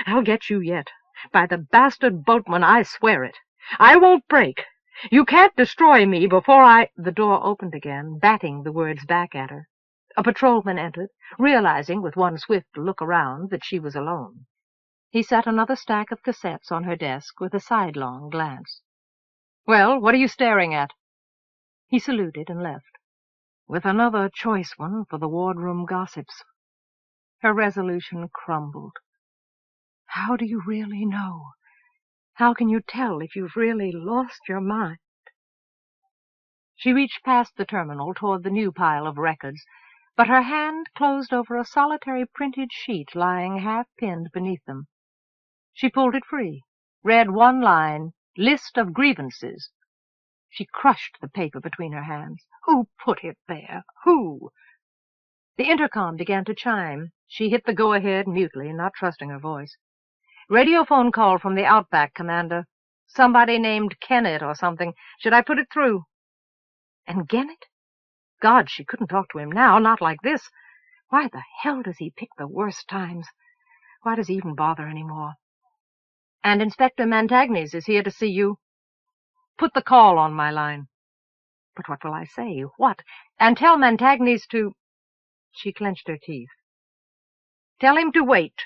I'll get you yet. By the bastard boatman, I swear it. I won't break. You can't destroy me before I— The door opened again, batting the words back at her. A patrolman entered, realizing with one swift look around that she was alone. He set another stack of cassettes on her desk with a sidelong glance. "Well, what are you staring at?" He saluted and left, with another choice one for the wardroom gossips. Her resolution crumbled. How do you really know? How can you tell if you've really lost your mind? She reached past the terminal toward the new pile of records, but her hand closed over a solitary printed sheet lying half-pinned beneath them. She pulled it free, read one line, "List of grievances." She crushed the paper between her hands. Who put it there? Who? The intercom began to chime. She hit the go-ahead mutely, not trusting her voice. "Radiophone call from the Outback, Commander. Somebody named Kennett or something. Should I put it through?" And Kennett? God, she couldn't talk to him now, not like this. Why the hell does he pick the worst times? Why does he even bother anymore? "And Inspector Montagnes is here to see you." "Put the call on my line." But what will I say? What? "And tell Montagnes to—" She clenched her teeth. "Tell him to wait."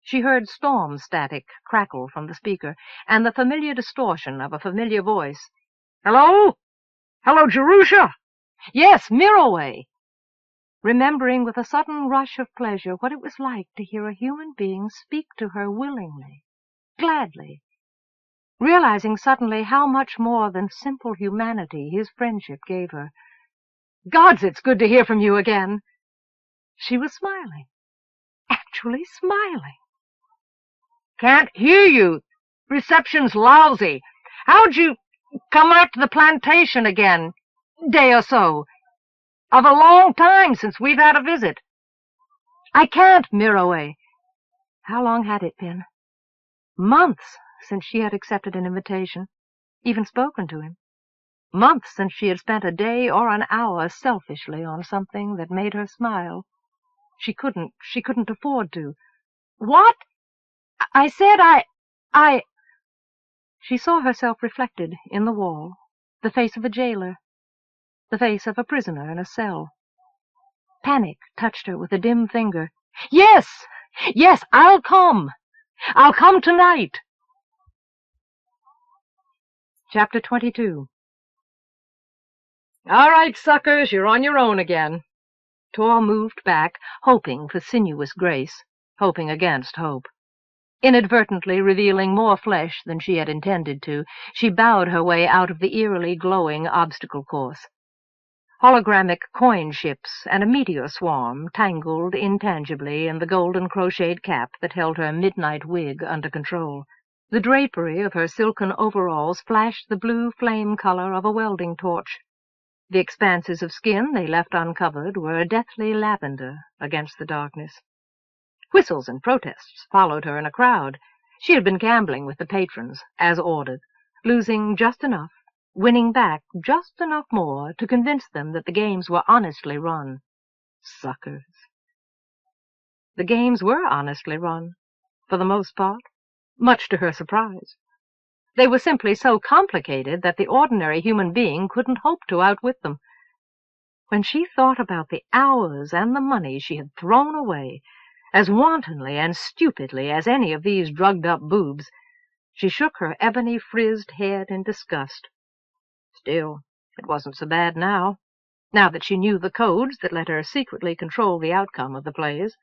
She heard storm static crackle from the speaker, and the familiar distortion of a familiar voice. "Hello? Hello, Jerusha?" "Yes, Mirroway." Remembering with a sudden rush of pleasure what it was like to hear a human being speak to her willingly, gladly, realizing suddenly how much more than simple humanity his friendship gave her. "Gods, it's good to hear from you again." She was smiling, actually smiling. "Can't hear you. Reception's lousy. How'd you come out to the plantation again? Day or so. Of a long time since we've had a visit." "I can't, Mirroway." How long had it been? Months since she had accepted an invitation, even spoken to him. Months since she had spent a day or an hour selfishly on something that made her smile. She couldn't afford to. "What? I said I— She saw herself reflected in the wall, the face of a jailer, the face of a prisoner in a cell. Panic touched her with a dim finger. Yes, I'll come. I'll come tonight." Chapter 22. "All right, suckers, you're on your own again." Tor moved back, hoping for sinuous grace, hoping against hope. Inadvertently revealing more flesh than she had intended to, she bowed her way out of the eerily glowing obstacle course. Hologramic coin ships and a meteor swarm tangled intangibly in the golden crocheted cap that held her midnight wig under control. The drapery of her silken overalls flashed the blue flame color of a welding torch. The expanses of skin they left uncovered were a deathly lavender against the darkness. Whistles and protests followed her in a crowd. She had been gambling with the patrons, as ordered, losing just enough, winning back just enough more to convince them that the games were honestly run. Suckers. The games were honestly run, for the most part, much to her surprise. They were simply so complicated that the ordinary human being couldn't hope to outwit them. When she thought about the hours and the money she had thrown away, as wantonly and stupidly as any of these drugged-up boobs. She shook her ebony-frizzed head in disgust. Still, it wasn't so bad now that she knew the codes that let her secretly control the outcome of the plays.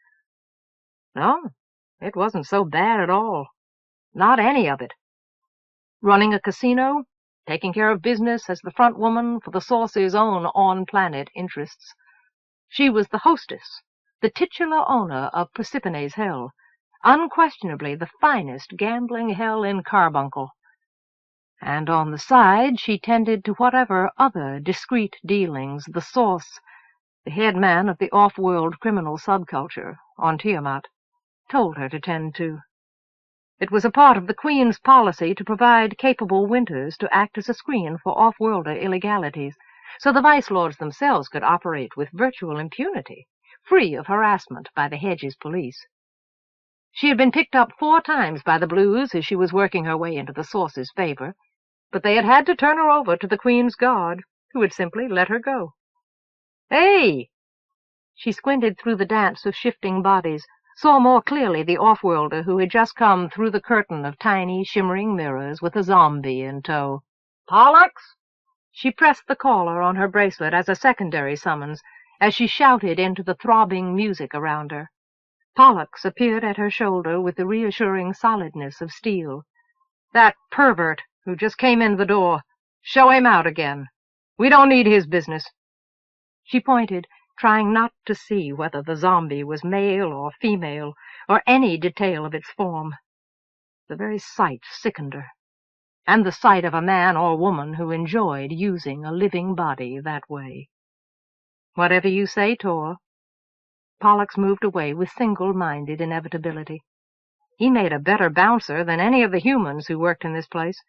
No, it wasn't so bad at all. Not any of it. Running a casino, taking care of business as the front woman for the Saucy's own on-planet interests. She was the hostess, the titular owner of Persiphone's Hell, unquestionably the finest gambling hell in Carbuncle. And on the side she tended to whatever other discreet dealings the Source, the head man of the off-world criminal subculture on Tiamant, told her to tend to. It was a part of the Queen's policy to provide capable Winters to act as a screen for off-worlder illegalities, so the Vice Lords themselves could operate with virtual impunity, free of harassment by the Hedges police. She had been picked up 4 times by the Blues as she was working her way into the Source's favor, but they had had to turn her over to the Queen's Guard, who had simply let her go. "Hey!" She squinted through the dance of shifting bodies, saw more clearly the off-worlder who had just come through the curtain of tiny, shimmering mirrors with a zombie in tow. "Pollux!" She pressed the caller on her bracelet as a secondary summons, as she shouted into the throbbing music around her. Pollux appeared at her shoulder with the reassuring solidness of steel. "That pervert who just came in the door. Show him out again. We don't need his business." She pointed, trying not to see whether the zombie was male or female, or any detail of its form. The very sight sickened her, and the sight of a man or woman who enjoyed using a living body that way. "Whatever you say, Tor." Pollux moved away with single-minded inevitability. He made a better bouncer than any of the humans who worked in this place.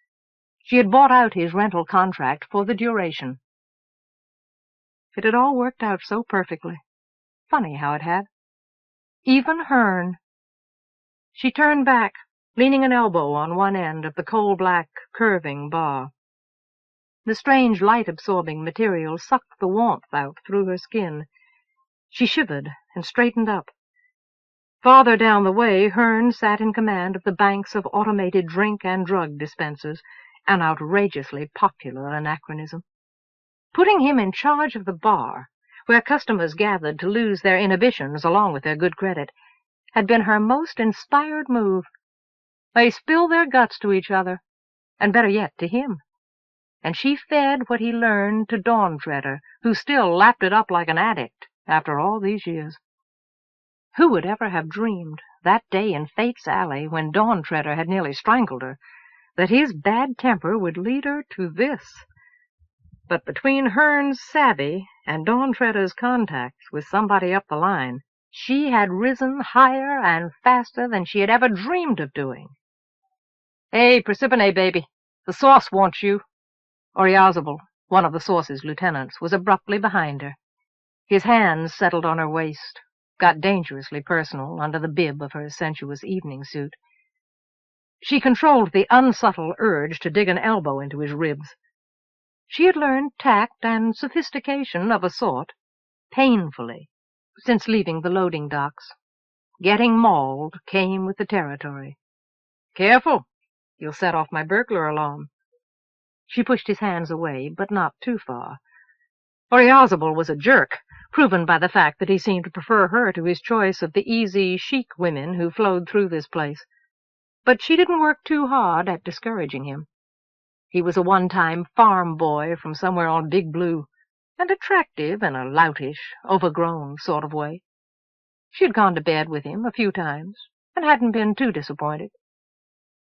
She had bought out his rental contract for the duration. It had all worked out so perfectly. Funny how it had. Even Hearn. She turned back, leaning an elbow on one end of the coal-black, curving bar. The strange light-absorbing material sucked the warmth out through her skin. She shivered and straightened up. Farther down the way, Hearn sat in command of the banks of automated drink and drug dispensers, an outrageously popular anachronism. Putting him in charge of the bar, where customers gathered to lose their inhibitions along with their good credit, had been her most inspired move. They spilled their guts to each other, and better yet, to him. And she fed what he learned to Dawntreader, who still lapped it up like an addict after all these years. Who would ever have dreamed, that day in Fate's Alley when Dawntreader had nearly strangled her, that his bad temper would lead her to this? But between Hearn's savvy and Dawntreader's contacts with somebody up the line, she had risen higher and faster than she had ever dreamed of doing. "Hey, Persiphone, baby, the Source wants you." Arienrhod, one of the Source's lieutenants, was abruptly behind her. His hands settled on her waist, got dangerously personal under the bib of her sensuous evening suit. She controlled the unsubtle urge to dig an elbow into his ribs. She had learned tact and sophistication of a sort, painfully, since leaving the loading docks. Getting mauled came with the territory. "Careful, you'll set off my burglar alarm." She pushed his hands away, but not too far. Arienrhod was a jerk, proven by the fact that he seemed to prefer her to his choice of the easy, chic women who flowed through this place. But she didn't work too hard at discouraging him. He was a one-time farm boy from somewhere on Big Blue, and attractive in a loutish, overgrown sort of way. She had gone to bed with him a few times, and hadn't been too disappointed.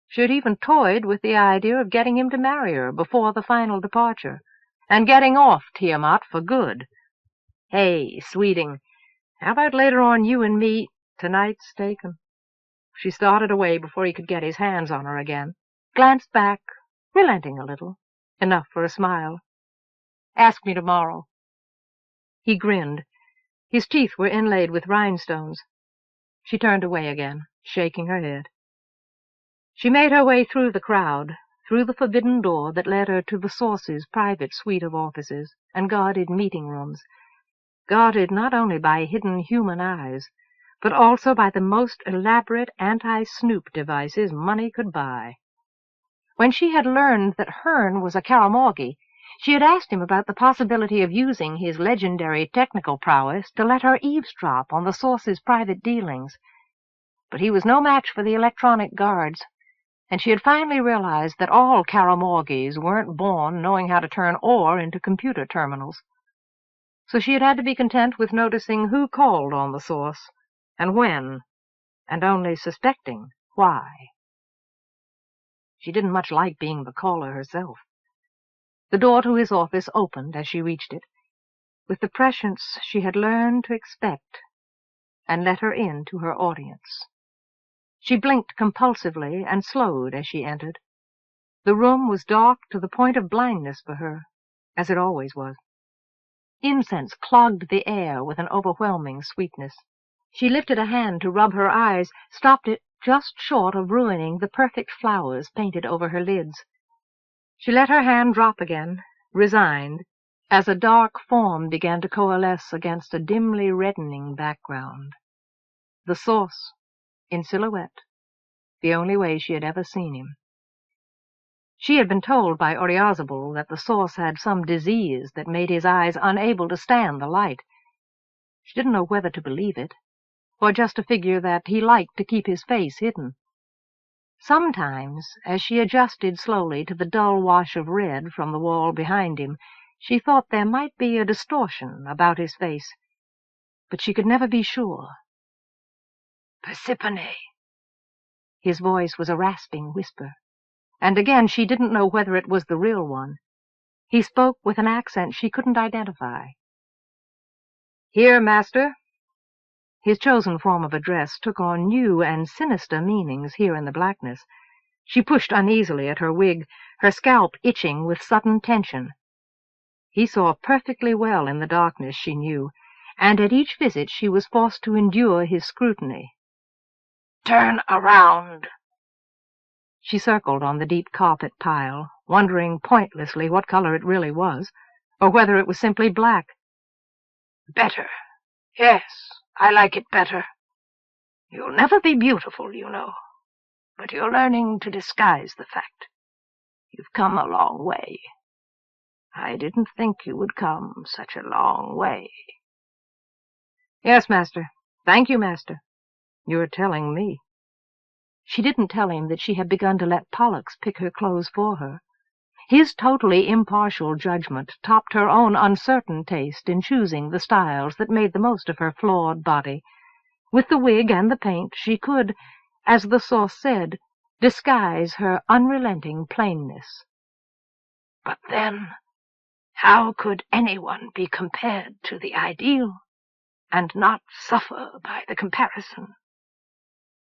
She had even toyed with the idea of getting him to marry her before the final departure, and getting off Tiamant for good. "Hey, sweeting, how about later on you and me? Tonight's taken." She started away before he could get his hands on her again, glanced back, relenting a little, enough for a smile. "Ask me tomorrow." He grinned. His teeth were inlaid with rhinestones. She turned away again, shaking her head. She made her way through the crowd, through the forbidden door that led her to the Source's private suite of offices and guarded meeting rooms, guarded not only by hidden human eyes, but also by the most elaborate anti-snoop devices money could buy. When she had learned that Hearn was a Karamorgi, she had asked him about the possibility of using his legendary technical prowess to let her eavesdrop on the source's private dealings. But he was no match for the electronic guards, and she had finally realized that all Karamorgis weren't born knowing how to turn ore into computer terminals. So she had had to be content with noticing who called on the source, and when, and only suspecting why. She didn't much like being the caller herself. The door to his office opened as she reached it, with the prescience she had learned to expect, and let her in to her audience. She blinked compulsively and slowed as she entered. The room was dark to the point of blindness for her, as it always was. Incense clogged the air with an overwhelming sweetness. She lifted a hand to rub her eyes, stopped it just short of ruining the perfect flowers painted over her lids. She let her hand drop again, resigned, as a dark form began to coalesce against a dimly reddening background. The source, in silhouette, the only way she had ever seen him. She had been told by Oriazabal that the source had some disease that made his eyes unable to stand the light. She didn't know whether to believe it, or just to figure that he liked to keep his face hidden. Sometimes, as she adjusted slowly to the dull wash of red from the wall behind him, she thought there might be a distortion about his face, but she could never be sure. "Persephone." His voice was a rasping whisper, and again she didn't know whether it was the real one. He spoke with an accent she couldn't identify. "Here, master." His chosen form of address took on new and sinister meanings here in the blackness. She pushed uneasily at her wig, her scalp itching with sudden tension. He saw perfectly well in the darkness, she knew, and at each visit she was forced to endure his scrutiny. "Turn around." She circled on the deep carpet pile, wondering pointlessly what color it really was, or whether it was simply black. "Better. Yes, I like it better. You'll never be beautiful, you know, but you're learning to disguise the fact. You've come a long way. I didn't think you would come such a long way." "Yes, master. Thank you, master. You're telling me." She didn't tell him that she had begun to let Pollux pick her clothes for her. His totally impartial judgment topped her own uncertain taste in choosing the styles that made the most of her flawed body. With the wig and the paint, she could, as the source said, disguise her unrelenting plainness. But then, how could anyone be compared to the ideal, and not suffer by the comparison?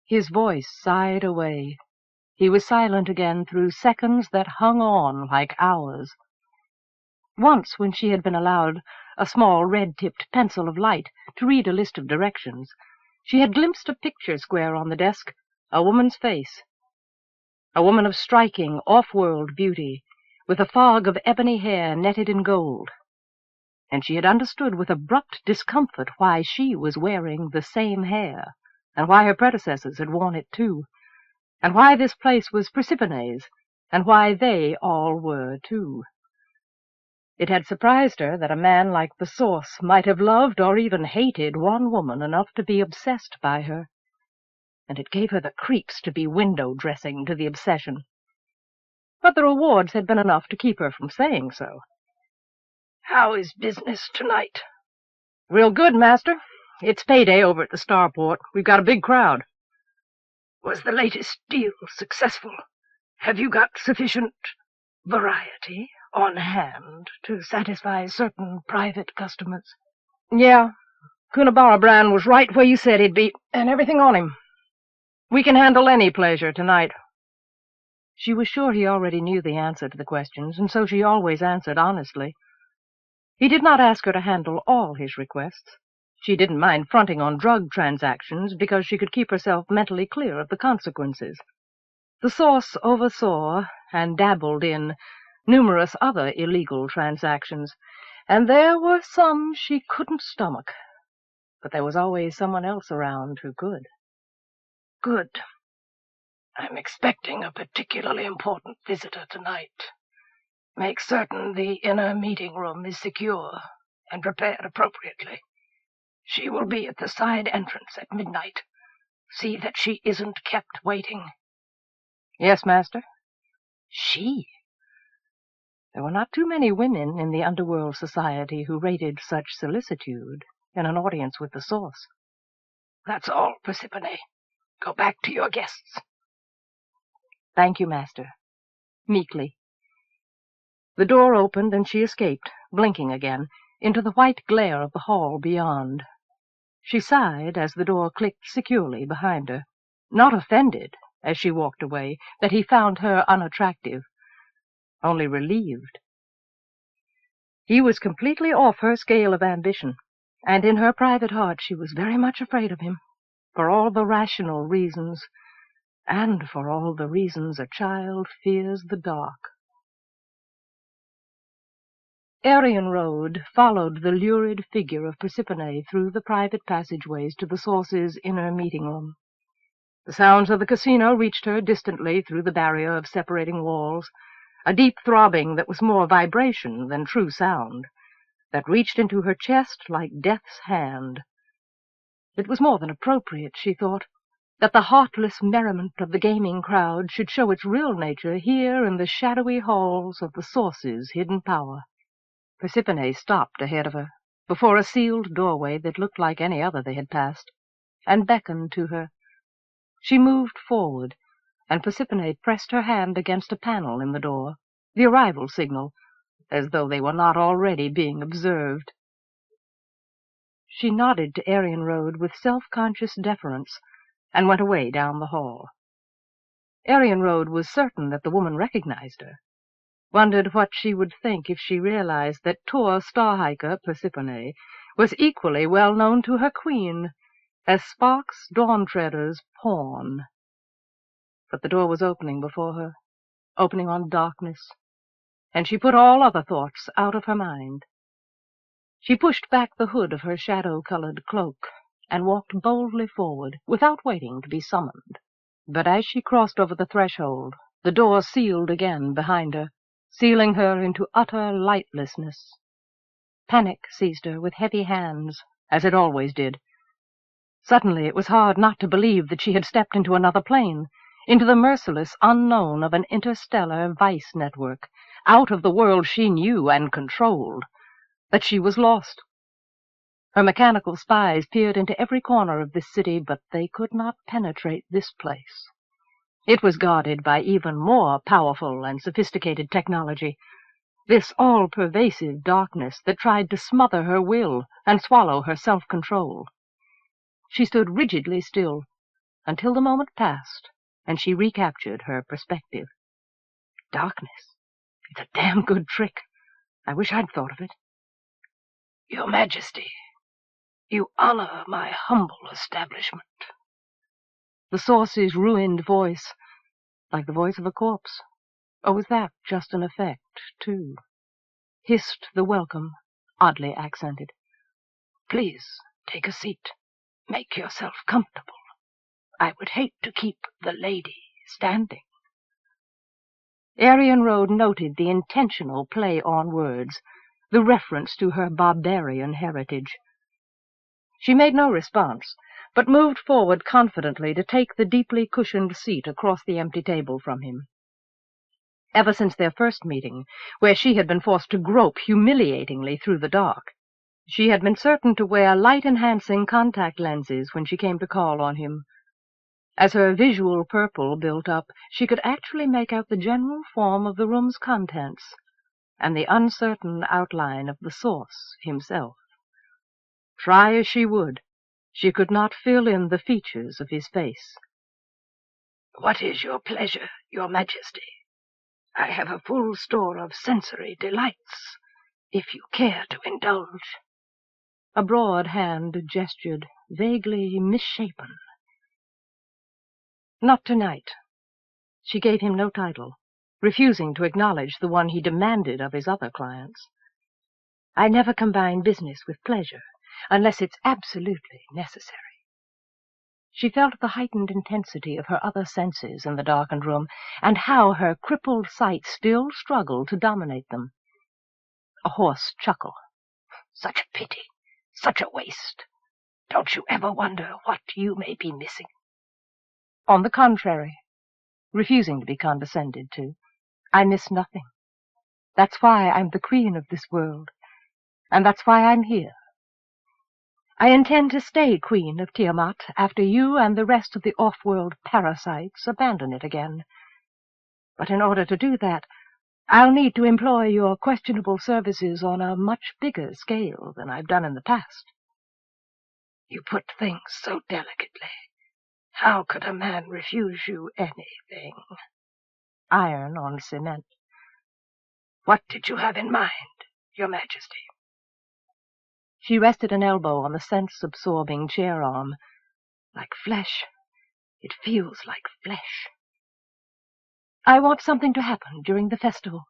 His voice sighed away. He was silent again through seconds that hung on like hours. Once, when she had been allowed a small red-tipped pencil of light to read a list of directions, she had glimpsed a picture square on the desk, a woman's face. A woman of striking, off-world beauty, with a fog of ebony hair netted in gold. And she had understood with abrupt discomfort why she was wearing the same hair, and why her predecessors had worn it too, and why this place was Persephone's, and why they all were too. It had surprised her that a man like the source might have loved or even hated one woman enough to be obsessed by her, and it gave her the creeps to be window-dressing to the obsession. But the rewards had been enough to keep her from saying so. "How is business tonight?" "Real good, master. It's payday over at the Starport. We've got a big crowd." "Was the latest deal successful? Have you got sufficient variety on hand to satisfy certain private customers?" "Yeah. Coonabarra Brand was right where you said he'd be, and everything on him. We can handle any pleasure tonight." She was sure he already knew the answer to the questions, and so she always answered honestly. He did not ask her to handle all his requests. She didn't mind fronting on drug transactions because she could keep herself mentally clear of the consequences. The source oversaw and dabbled in numerous other illegal transactions, and there were some she couldn't stomach. but there was always someone else around who could. Good. I'm expecting a particularly important visitor tonight. Make certain the inner meeting room is secure and prepared appropriately. She will be at the side entrance at midnight. See that she isn't kept waiting. Yes, master. She? There were not too many women in the underworld society who rated such solicitude in an audience with the source. That's all, Persephone. Go back to your guests. Thank you, master. Meekly. The door opened and she escaped, blinking again, into the white glare of the hall beyond. She sighed as the door clicked securely behind her, not offended, as she walked away, that he found her unattractive, only relieved. He was completely off her scale of ambition, and in her private heart she was very much afraid of him, for all the rational reasons, and for all the reasons a child fears the dark. Arienrhod followed the lurid figure of Persephone through the private passageways to the source's inner meeting room. The sounds of the casino reached her distantly through the barrier of separating walls, a deep throbbing that was more vibration than true sound, that reached into her chest like death's hand. It was more than appropriate, she thought, that the heartless merriment of the gaming crowd should show its real nature here in the shadowy halls of the source's hidden power. Persephone stopped ahead of her, before a sealed doorway that looked like any other they had passed, and beckoned to her. She moved forward, and Persephone pressed her hand against a panel in the door, the arrival signal, as though they were not already being observed. She nodded to Arienrhod with self-conscious deference, and went away down the hall. Arienrhod was certain that the woman recognized her, wondered what she would think if she realized that Tor Starhiker Persephone was equally well known to her queen as Sparks Dawntreader's pawn. But the door was opening before her, opening on darkness, and she put all other thoughts out of her mind. She pushed back the hood of her shadow-colored cloak and walked boldly forward, without waiting to be summoned. But as she crossed over the threshold, the door sealed again behind her, sealing her into utter lightlessness. Panic seized her with heavy hands, as it always did. Suddenly it was hard not to believe that she had stepped into another plane, into the merciless unknown of an interstellar vice network, out of the world she knew and controlled, that she was lost. Her mechanical spies peered into every corner of this city, but they could not penetrate this place. It was guarded by even more powerful and sophisticated technology, this all-pervasive darkness that tried to smother her will and swallow her self-control. She stood rigidly still until the moment passed and she recaptured her perspective. Darkness. It's a damn good trick. I wish I'd thought of it. Your Majesty, you honor my humble establishment. The source's ruined voice, like the voice of a corpse. Or was that just an effect, too? Hissed the welcome, oddly accented. Please, take a seat. Make yourself comfortable. I would hate to keep the lady standing. Arienrhod noted the intentional play on words, the reference to her barbarian heritage. She made no response, but moved forward confidently to take the deeply cushioned seat across the empty table from him. Ever since their first meeting, where she had been forced to grope humiliatingly through the dark, she had been certain to wear light-enhancing contact lenses when she came to call on him. As her visual purple built up, she could actually make out the general form of the room's contents, and the uncertain outline of the source himself. Try as she would, she could not fill in the features of his face. What is your pleasure, Your Majesty? I have a full store of sensory delights, if you care to indulge. A broad hand gestured, vaguely misshapen. Not tonight. She gave him no title, refusing to acknowledge the one he demanded of his other clients. I never combine business with pleasure. unless it's absolutely necessary. She felt the heightened intensity of her other senses in the darkened room, and how her crippled sight still struggled to dominate them. A hoarse chuckle. Such a pity, such a waste. Don't you ever wonder what you may be missing? On the contrary, refusing to be condescended to, I miss nothing. That's why I'm the queen of this world, and that's why I'm here. I intend to stay queen of Tiamant after you and the rest of the off-world parasites abandon it again. But in order to do that, I'll need to employ your questionable services on a much bigger scale than I've done in the past. You put things so delicately. How could a man refuse you anything? Iron on cement. What did you have in mind, Your Majesty? She rested an elbow on the sense-absorbing chair arm. Like flesh. It feels like flesh. I want something to happen during the festival.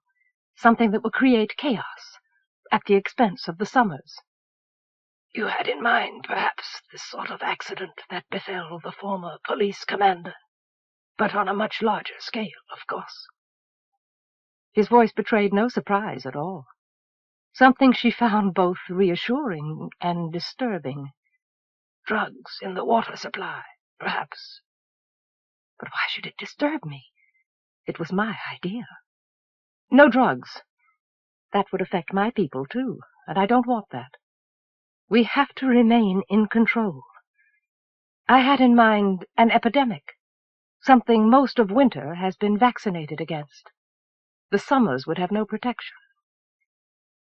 Something that will create chaos, at the expense of the summers. You had in mind, perhaps, the sort of accident that befell the former police commander, but on a much larger scale, of course. His voice betrayed no surprise at all. Something she found both reassuring and disturbing. Drugs in the water supply, perhaps. But why should it disturb me? It was my idea. No drugs. That would affect my people, too, and I don't want that. We have to remain in control. I had in mind an epidemic, something most of winter has been vaccinated against. The summers would have no protection.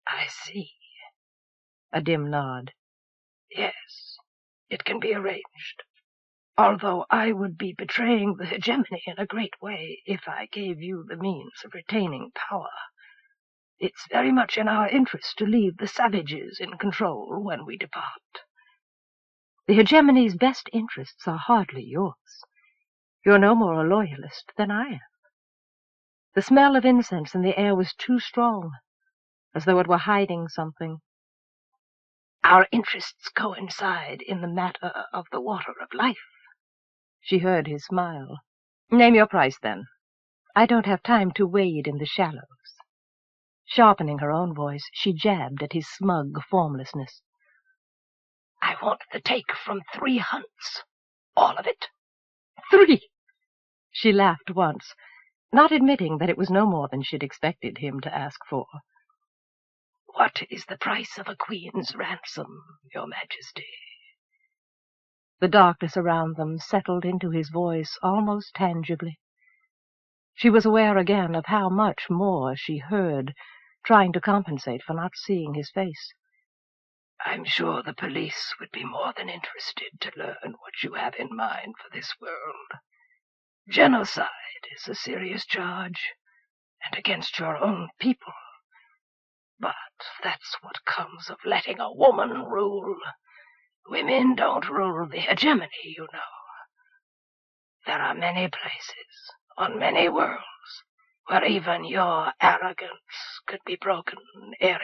I see. A dim nod. Yes, it can be arranged. Although I would be betraying the hegemony in a great way if I gave you the means of retaining power. It's very much in our interest to leave the savages in control when we depart. The hegemony's best interests are hardly yours. You're no more a loyalist than I am. The smell of incense in the air was too strong, as though it were hiding something. Our interests coincide in the matter of the water of life. She heard his smile. Name your price, then. I don't have time to wade in the shallows. Sharpening her own voice, she jabbed at his smug formlessness. I want the take from 3 hunts. All of it. 3! She laughed once, not admitting that it was no more than she'd expected him to ask for. What is the price of a queen's ransom, Your Majesty? The darkness around them settled into his voice almost tangibly. She was aware again of how much more she heard, trying to compensate for not seeing his face. I'm sure the police would be more than interested to learn what you have in mind for this world. Genocide is a serious charge, and against your own people. But that's what comes of letting a woman rule. Women don't rule the hegemony, you know. There are many places, on many worlds, where even your arrogance could be broken, Arienrhod.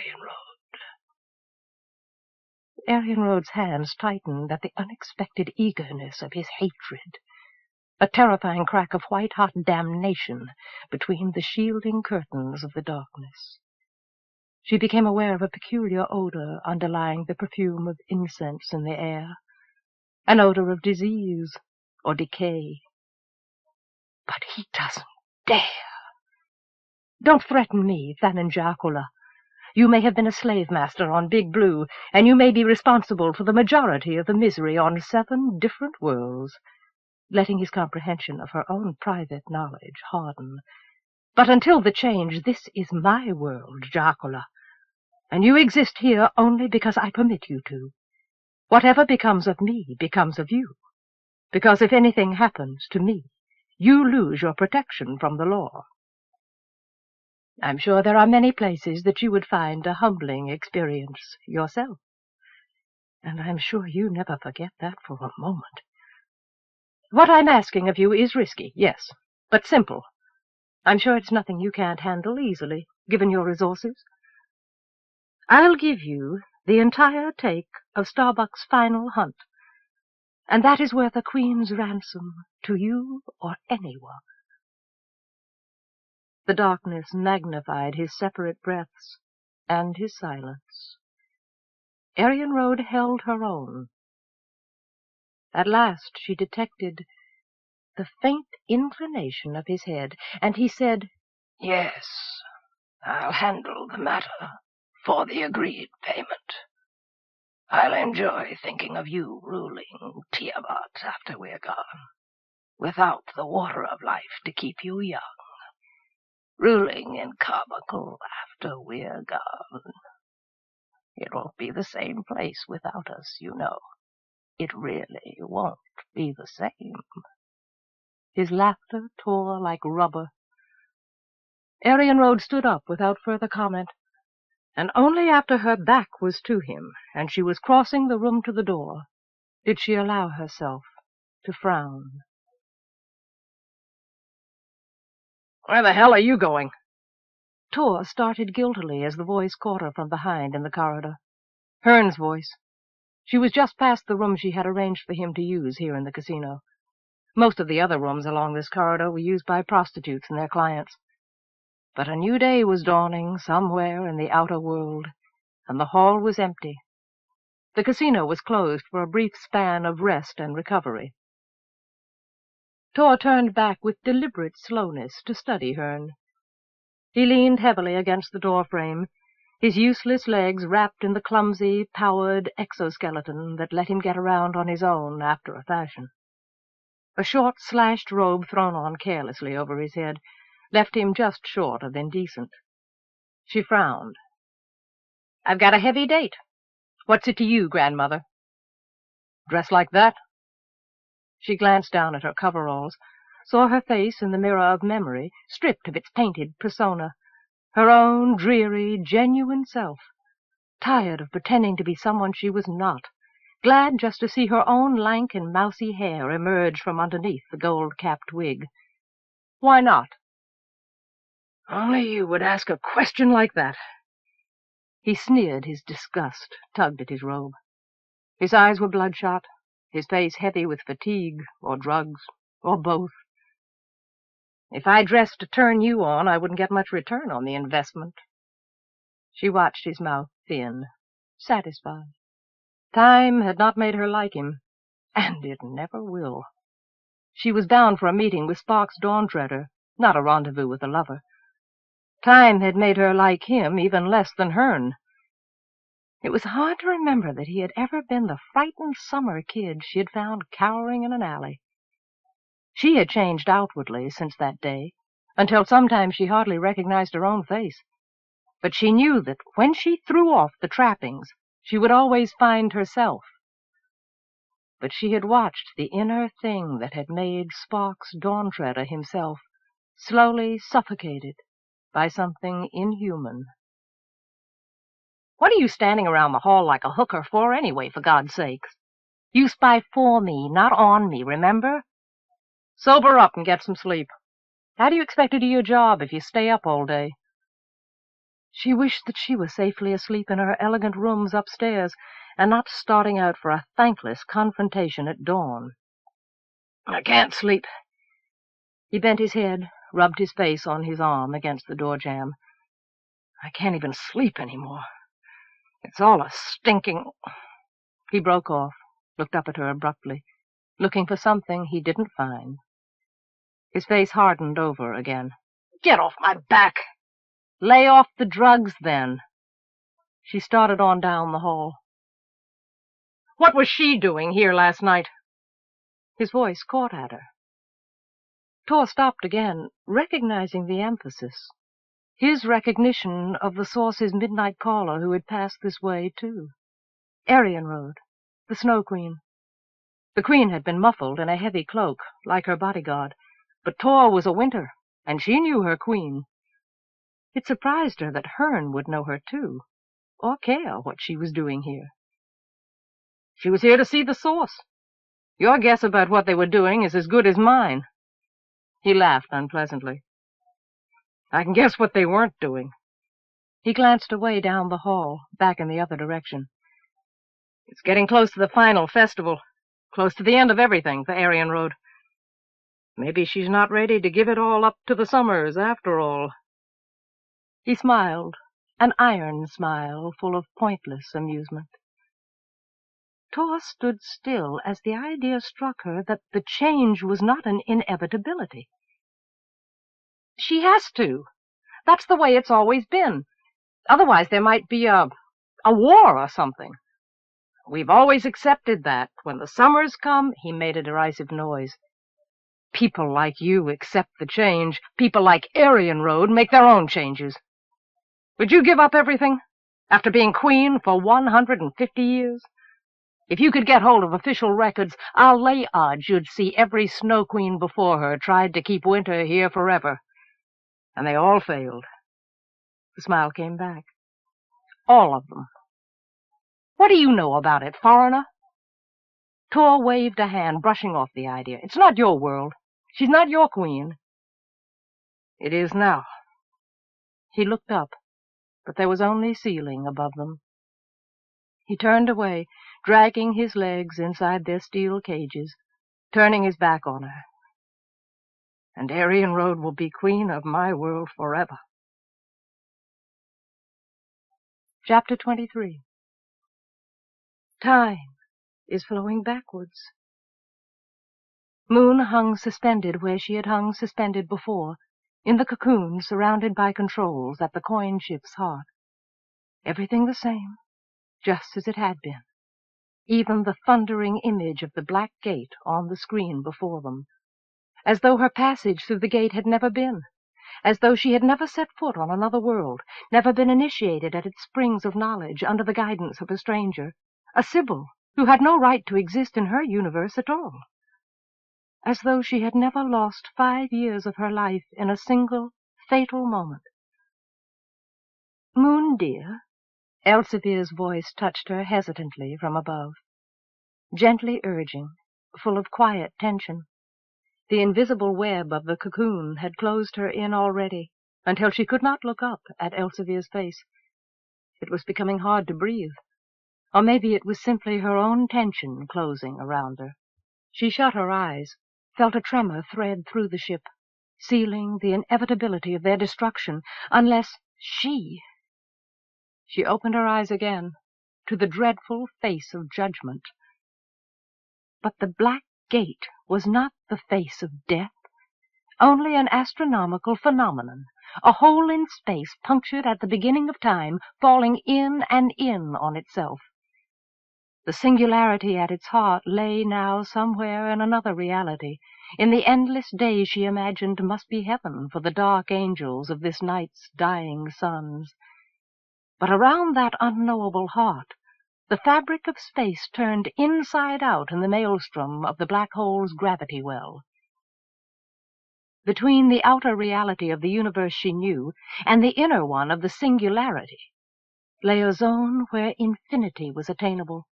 Arienrhod's hands tightened at the unexpected eagerness of his hatred, a terrifying crack of white-hot damnation between the shielding curtains of the darkness. She became aware of a peculiar odor underlying the perfume of incense in the air, an odor of disease or decay. But he doesn't dare. Don't threaten me, Vinge. You may have been a slave-master on Big Blue, and you may be responsible for the majority of the misery on 7 different worlds, letting his comprehension of her own private knowledge harden. But until the change, this is my world, Dracula, and you exist here only because I permit you to. Whatever becomes of me becomes of you, because if anything happens to me, you lose your protection from the law. I'm sure there are many places that you would find a humbling experience yourself, and I'm sure you never forget that for a moment. What I'm asking of you is risky, yes, but simple. I'm sure it's nothing you can't handle easily, given your resources. I'll give you the entire take of Starbuck's final hunt, and that is worth a queen's ransom to you or anyone. The darkness magnified his separate breaths and his silence. Arienrhod held her own. At last she detected the faint inclination of his head, and he said, "Yes, I'll handle the matter for the agreed payment. I'll enjoy thinking of you ruling Tiamant after we're gone, without the water of life to keep you young. Ruling in Carbuncle after we're gone. It won't be the same place without us, you know. It really won't be the same." His laughter tore like rubber. Arienrhod stood up without further comment, and only after her back was to him, and she was crossing the room to the door, did she allow herself to frown. "Where the hell are you going?" Tor started guiltily as the voice caught her from behind in the corridor. Hearn's voice. She was just past the room she had arranged for him to use here in the casino. Most of the other rooms along this corridor were used by prostitutes and their clients. But a new day was dawning somewhere in the outer world, and the hall was empty. The casino was closed for a brief span of rest and recovery. Tor turned back with deliberate slowness to study Hearn. He leaned heavily against the doorframe, his useless legs wrapped in the clumsy, powered exoskeleton that let him get around on his own after a fashion. A short, slashed robe thrown on carelessly over his head left him just short of indecent. She frowned. "I've got a heavy date. What's it to you, grandmother?" "Dress like that?" She glanced down at her coveralls, saw her face in the mirror of memory, stripped of its painted persona, her own dreary, genuine self, tired of pretending to be someone she was not, glad just to see her own lank and mousy hair emerge from underneath the gold-capped wig. "Why not?" "Only you would ask a question like that." He sneered his disgust, tugged at his robe. His eyes were bloodshot, his face heavy with fatigue, or drugs, or both. "If I dressed to turn you on, I wouldn't get much return on the investment." She watched his mouth thin, satisfied. Time had not made her like him, and it never will. She was bound for a meeting with Sparks Dawntreader, not a rendezvous with a lover. Time had made her like him even less than Hearn. It was hard to remember that he had ever been the frightened summer kid she had found cowering in an alley. She had changed outwardly since that day, until sometimes she hardly recognized her own face. But she knew that when she threw off the trappings, she would always find herself. But she had watched the inner thing that had made Sparks Dawntreader himself slowly suffocated by something inhuman. "What are you standing around the hall like a hooker for anyway, for God's sakes? You spy for me, not on me, remember? Sober up and get some sleep. How do you expect to do your job if you stay up all day?" She wished that she was safely asleep in her elegant rooms upstairs, and not starting out for a thankless confrontation at dawn. "I can't sleep." He bent his head, rubbed his face on his arm against the door jamb. "I can't even sleep anymore. It's all a stinking—" He broke off, looked up at her abruptly, looking for something he didn't find. His face hardened over again. "Get off my back!" "Lay off the drugs, then." She started on down the hall. "What was she doing here last night?" His voice caught at her. Tor stopped again, recognizing the emphasis. His recognition of the Source's midnight caller who had passed this way, too. Arienrhod, the Snow Queen. The Queen had been muffled in a heavy cloak, like her bodyguard, but Tor was a Winter, and she knew her Queen. It surprised her that Hearn would know her, too, or care what she was doing here. "She was here to see the Source. Your guess about what they were doing is as good as mine." He laughed unpleasantly. "I can guess what they weren't doing." He glanced away down the hall, back in the other direction. It's getting close to the final festival, close to the end of everything for Arienrhod. Maybe she's not ready to give it all up to the Summers, after all. He smiled, an iron smile full of pointless amusement. Tor stood still as the idea struck her that the change was not an inevitability. She has to. That's the way it's always been. Otherwise there might be a war or something. We've always accepted that. When the Summers come, he made a derisive noise. People like you accept the change. People like Arienrhod make their own changes. Would you give up everything after being queen for 150 years? If you could get hold of official records, I'll lay odds you'd see every snow queen before her tried to keep winter here forever. And they all failed. The smile came back. All of them. What do you know about it, foreigner? Tor waved a hand, brushing off the idea. It's not your world. She's not your queen. It is now. He looked up, but there was only ceiling above them. He turned away, dragging his legs inside their steel cages, turning his back on her. And Arienrhod will be queen of my world forever. Chapter 23. Time is flowing backwards. Moon hung suspended where she had hung suspended before, in the cocoon surrounded by controls at the coin ship's heart. Everything the same, just as it had been. Even the thundering image of the black gate on the screen before them. As though her passage through the gate had never been. As though she had never set foot on another world, never been initiated at its springs of knowledge under the guidance of a stranger, a Sibyl who had no right to exist in her universe at all. As though she had never lost 5 years of her life in a single, fatal moment. Moon, dear, Elsevier's voice touched her hesitantly from above, gently urging, full of quiet tension. The invisible web of the cocoon had closed her in already, until she could not look up at Elsevier's face. It was becoming hard to breathe, or maybe it was simply her own tension closing around her. She shut her eyes, felt a tremor thread through the ship, sealing the inevitability of their destruction, unless she opened her eyes again, to the dreadful face of judgment. But the black gate was not the face of death, only an astronomical phenomenon, a hole in space punctured at the beginning of time, falling in and in on itself. The singularity at its heart lay now somewhere in another reality, in the endless day she imagined must be heaven for the dark angels of this night's dying suns. But around that unknowable heart, the fabric of space turned inside out in the maelstrom of the black hole's gravity well. Between the outer reality of the universe she knew and the inner one of the singularity lay a zone where infinity was attainable,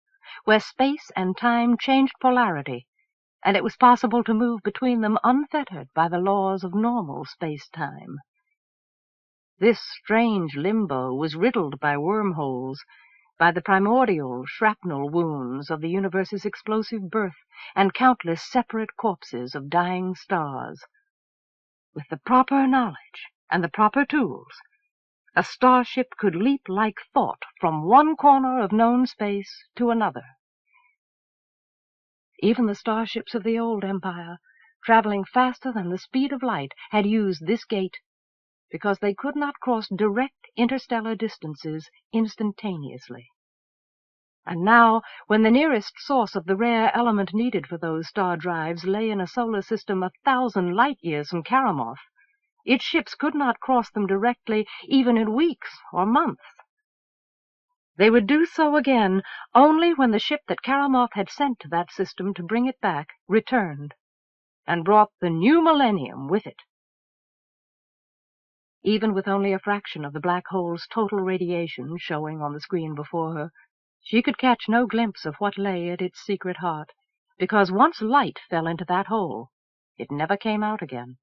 where space and time changed polarity, and it was possible to move between them unfettered by the laws of normal space-time. This strange limbo was riddled by wormholes, by the primordial shrapnel wounds of the universe's explosive birth and countless separate corpses of dying stars. With the proper knowledge and the proper tools, a starship could leap like thought from one corner of known space to another. Even the starships of the old empire, traveling faster than the speed of light, had used this gate, because they could not cross direct interstellar distances instantaneously. And now, when the nearest source of the rare element needed for those star drives lay in a solar system 1,000 light-years from Karamoth, its ships could not cross them directly even in weeks or months. They would do so again only when the ship that Karamoth had sent to that system to bring it back returned, and brought the new millennium with it. Even with only a fraction of the black hole's total radiation showing on the screen before her, she could catch no glimpse of what lay at its secret heart, because once light fell into that hole, it never came out again.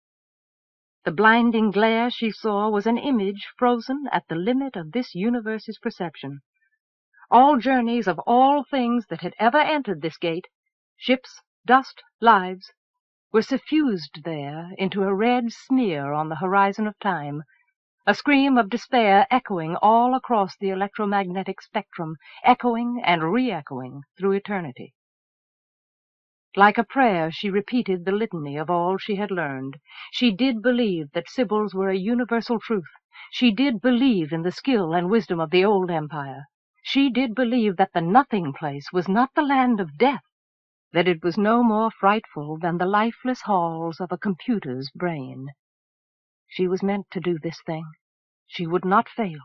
The blinding glare she saw was an image frozen at the limit of this universe's perception, all journeys of all things that had ever entered this gate, ships, dust, lives, were suffused there into a red smear on the horizon of time, a scream of despair echoing all across the electromagnetic spectrum, echoing and re-echoing through eternity. Like a prayer, she repeated the litany of all she had learned. She did believe that Sibyls were a universal truth. She did believe in the skill and wisdom of the old empire. She did believe that the nothing place was not the land of death, that it was no more frightful than the lifeless halls of a computer's brain. She was meant to do this thing. She would not fail.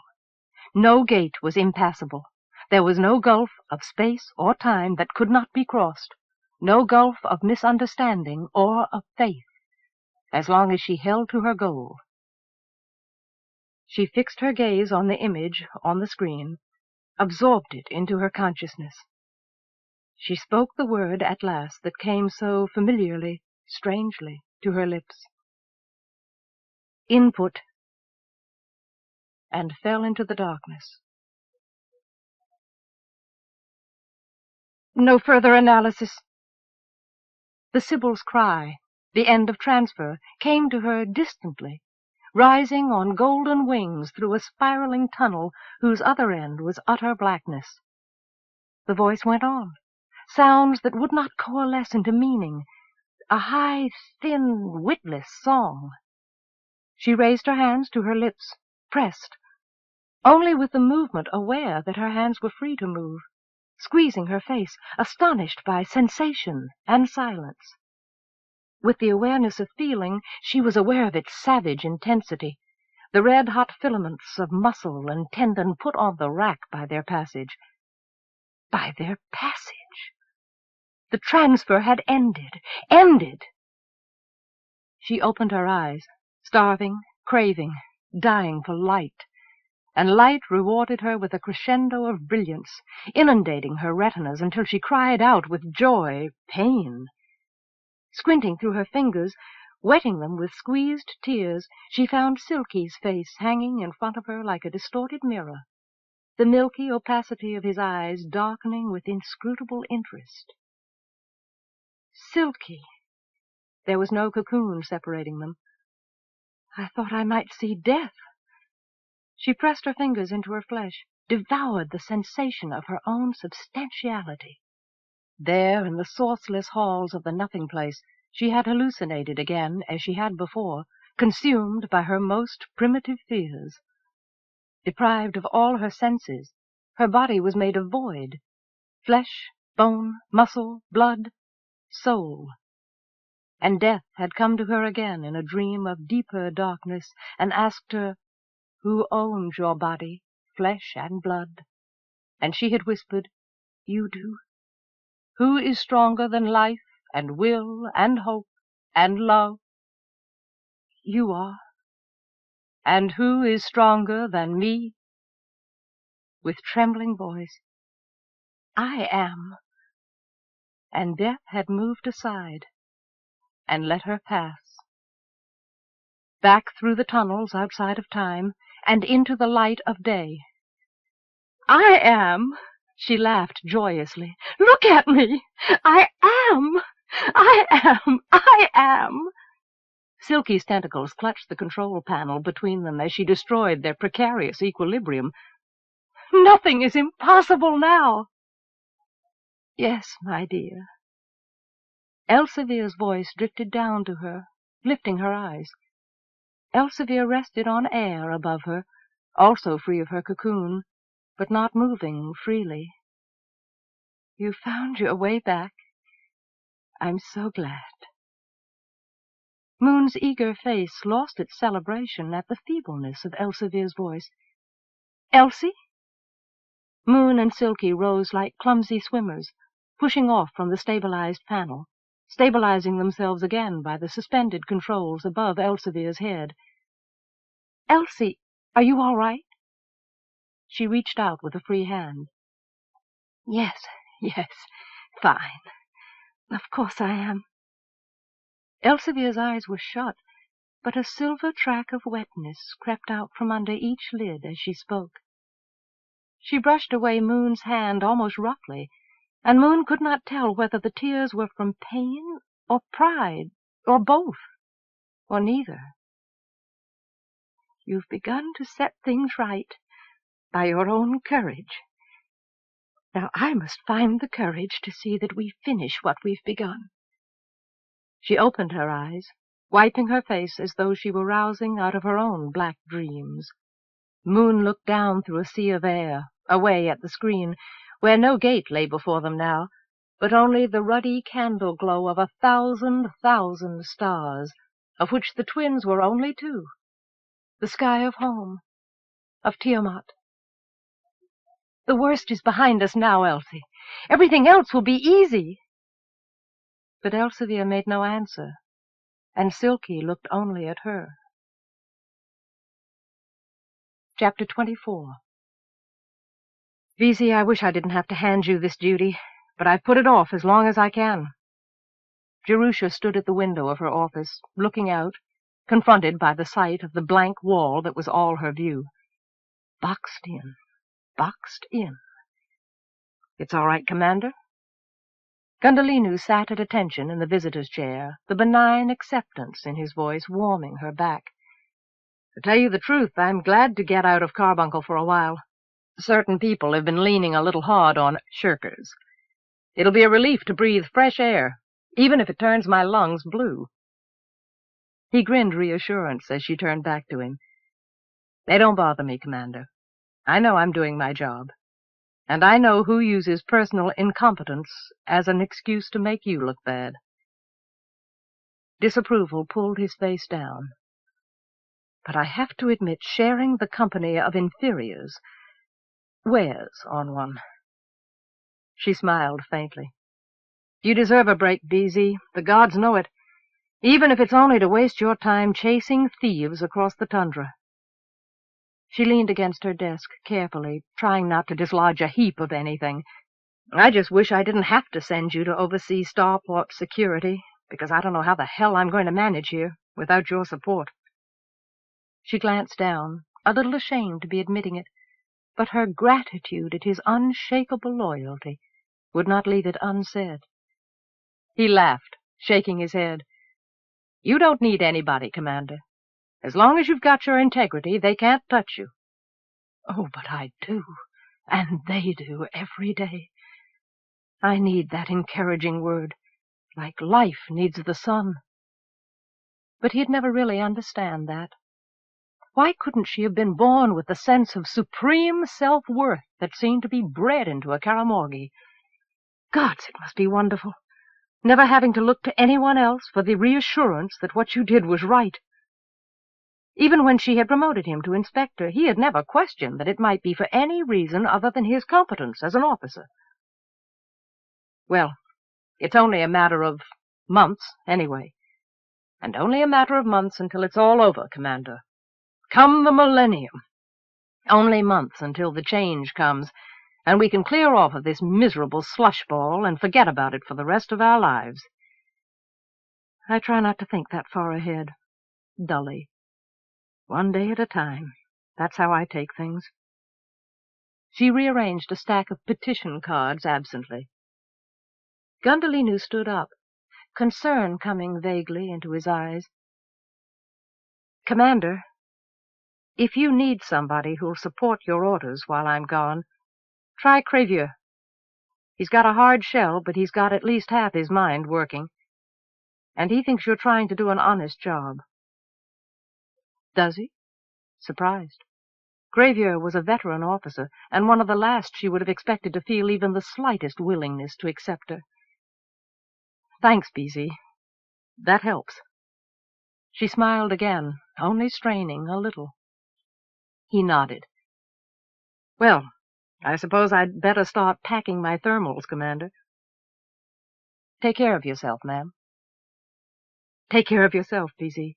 No gate was impassable. There was no gulf of space or time that could not be crossed, no gulf of misunderstanding or of faith, as long as she held to her goal. She fixed her gaze on the image on the screen, absorbed it into her consciousness. She spoke the word at last that came so familiarly, strangely, to her lips. Input, and fell into the darkness. No further analysis. The Sibyl's cry, the end of transfer, came to her distantly, rising on golden wings through a spiraling tunnel whose other end was utter blackness. The voice went on, sounds that would not coalesce into meaning, a high, thin, witless song. She raised her hands to her lips, pressed, only with the movement aware that her hands were free to move, squeezing her face, astonished by sensation and silence. With the awareness of feeling, she was aware of its savage intensity, the red-hot filaments of muscle and tendon put on the rack by their passage. By their passage! The transfer had ended. Ended! She opened her eyes, starving, craving, dying for light, and light rewarded her with a crescendo of brilliance, inundating her retinas until she cried out with joy, pain. Squinting through her fingers, wetting them with squeezed tears, she found Silky's face hanging in front of her like a distorted mirror, the milky opacity of his eyes darkening with inscrutable interest. Silky! There was no cocoon separating them. I thought I might see death. She pressed her fingers into her flesh, devoured the sensation of her own substantiality. There, in the sourceless halls of the nothing place, she had hallucinated again, as she had before, consumed by her most primitive fears. Deprived of all her senses, her body was made of void, flesh, bone, muscle, blood, soul. And death had come to her again in a dream of deeper darkness, and asked her, "Who owns your body, flesh and blood?" And she had whispered, "You do." Who is stronger than life and will and hope and love? You are. And who is stronger than me? With trembling voice, I am. And death had moved aside and let her pass. Back through the tunnels outside of time and into the light of day. I am! She laughed joyously. Look at me! I am! I am! I am! Silky's tentacles clutched the control panel between them as she destroyed their precarious equilibrium. Nothing is impossible now. Yes, my dear. Elsevier's voice drifted down to her, lifting her eyes. Elsevier rested on air above her, also free of her cocoon, but not moving freely. You found your way back. I'm so glad. Moon's eager face lost its celebration at the feebleness of Elsevier's voice. Elsie? Moon and Silky rose like clumsy swimmers, pushing off from the stabilized panel, stabilizing themselves again by the suspended controls above Elsevier's head. Elsie, are you all right? She reached out with a free hand. Yes, fine. Of course I am. Elsevier's eyes were shut, but a silver track of wetness crept out from under each lid as she spoke. She brushed away Moon's hand almost roughly, and Moon could not tell whether the tears were from pain or pride, or both, or neither. You've begun to set things right by your own courage. Now I must find the courage to see that we finish what we've begun. She opened her eyes, wiping her face as though she were rousing out of her own black dreams. Moon looked down through a sea of air, away at the screen, where no gate lay before them now, but only the ruddy candle glow of 1,000,000 stars, of which the twins were only two, the sky of home, of Tiamant. The worst is behind us now, Elsie. Everything else will be easy. But Elsevier made no answer, and Silky looked only at her. Chapter 24. Vinge, I wish I didn't have to hand you this duty, but I've put it off as long as I can. Jerusha stood at the window of her office, looking out, confronted by the sight of the blank wall that was all her view. Boxed in. Boxed in. It's all right, Commander. Gundolinu sat at attention in the visitor's chair, the benign acceptance in his voice warming her back. To tell you the truth, I'm glad to get out of Carbuncle for a while. Certain people have been leaning a little hard on shirkers. It'll be a relief to breathe fresh air, even if it turns my lungs blue. He grinned reassurance as she turned back to him. They don't bother me, Commander. I know I'm doing my job. And I know who uses personal incompetence as an excuse to make you look bad. Disapproval pulled his face down. But I have to admit, sharing the company of inferiors wears on one. She smiled faintly. You deserve a break, BZ. The gods know it. Even if it's only to waste your time chasing thieves across the tundra. She leaned against her desk carefully, trying not to dislodge a heap of anything. I just wish I didn't have to send you to oversee starport security, because I don't know how the hell I'm going to manage here without your support. She glanced down, a little ashamed to be admitting it, but her gratitude at his unshakable loyalty would not leave it unsaid. He laughed, shaking his head. You don't need anybody, Commander. As long as you've got your integrity, they can't touch you. Oh, but I do, and they do every day. I need that encouraging word, like life needs the sun. But he'd never really understand that. Why couldn't she have been born with the sense of supreme self-worth that seemed to be bred into a Karamorgi? Gods, it must be wonderful, never having to look to anyone else for the reassurance that what you did was right. Even when she had promoted him to inspector, he had never questioned that it might be for any reason other than his competence as an officer. Well, it's only a matter of months, anyway. And only a matter of months until it's all over, Commander. Come the millennium. Only months until the change comes, and we can clear off of this miserable slush ball and forget about it for the rest of our lives. I try not to think that far ahead, dully. One day at a time. That's how I take things. She rearranged a stack of petition cards absently. Gundolinu stood up, concern coming vaguely into his eyes. Commander, if you need somebody who'll support your orders while I'm gone, try Crevier. He's got a hard shell, but he's got at least half his mind working. And he thinks you're trying to do an honest job. Does he? Surprised. Crevier was a veteran officer, and one of the last she would have expected to feel even the slightest willingness to accept her. Thanks, BZ. That helps. She smiled again, only straining a little. He nodded. Well, I suppose I'd better start packing my thermals, Commander. Take care of yourself, ma'am. Take care of yourself, BZ.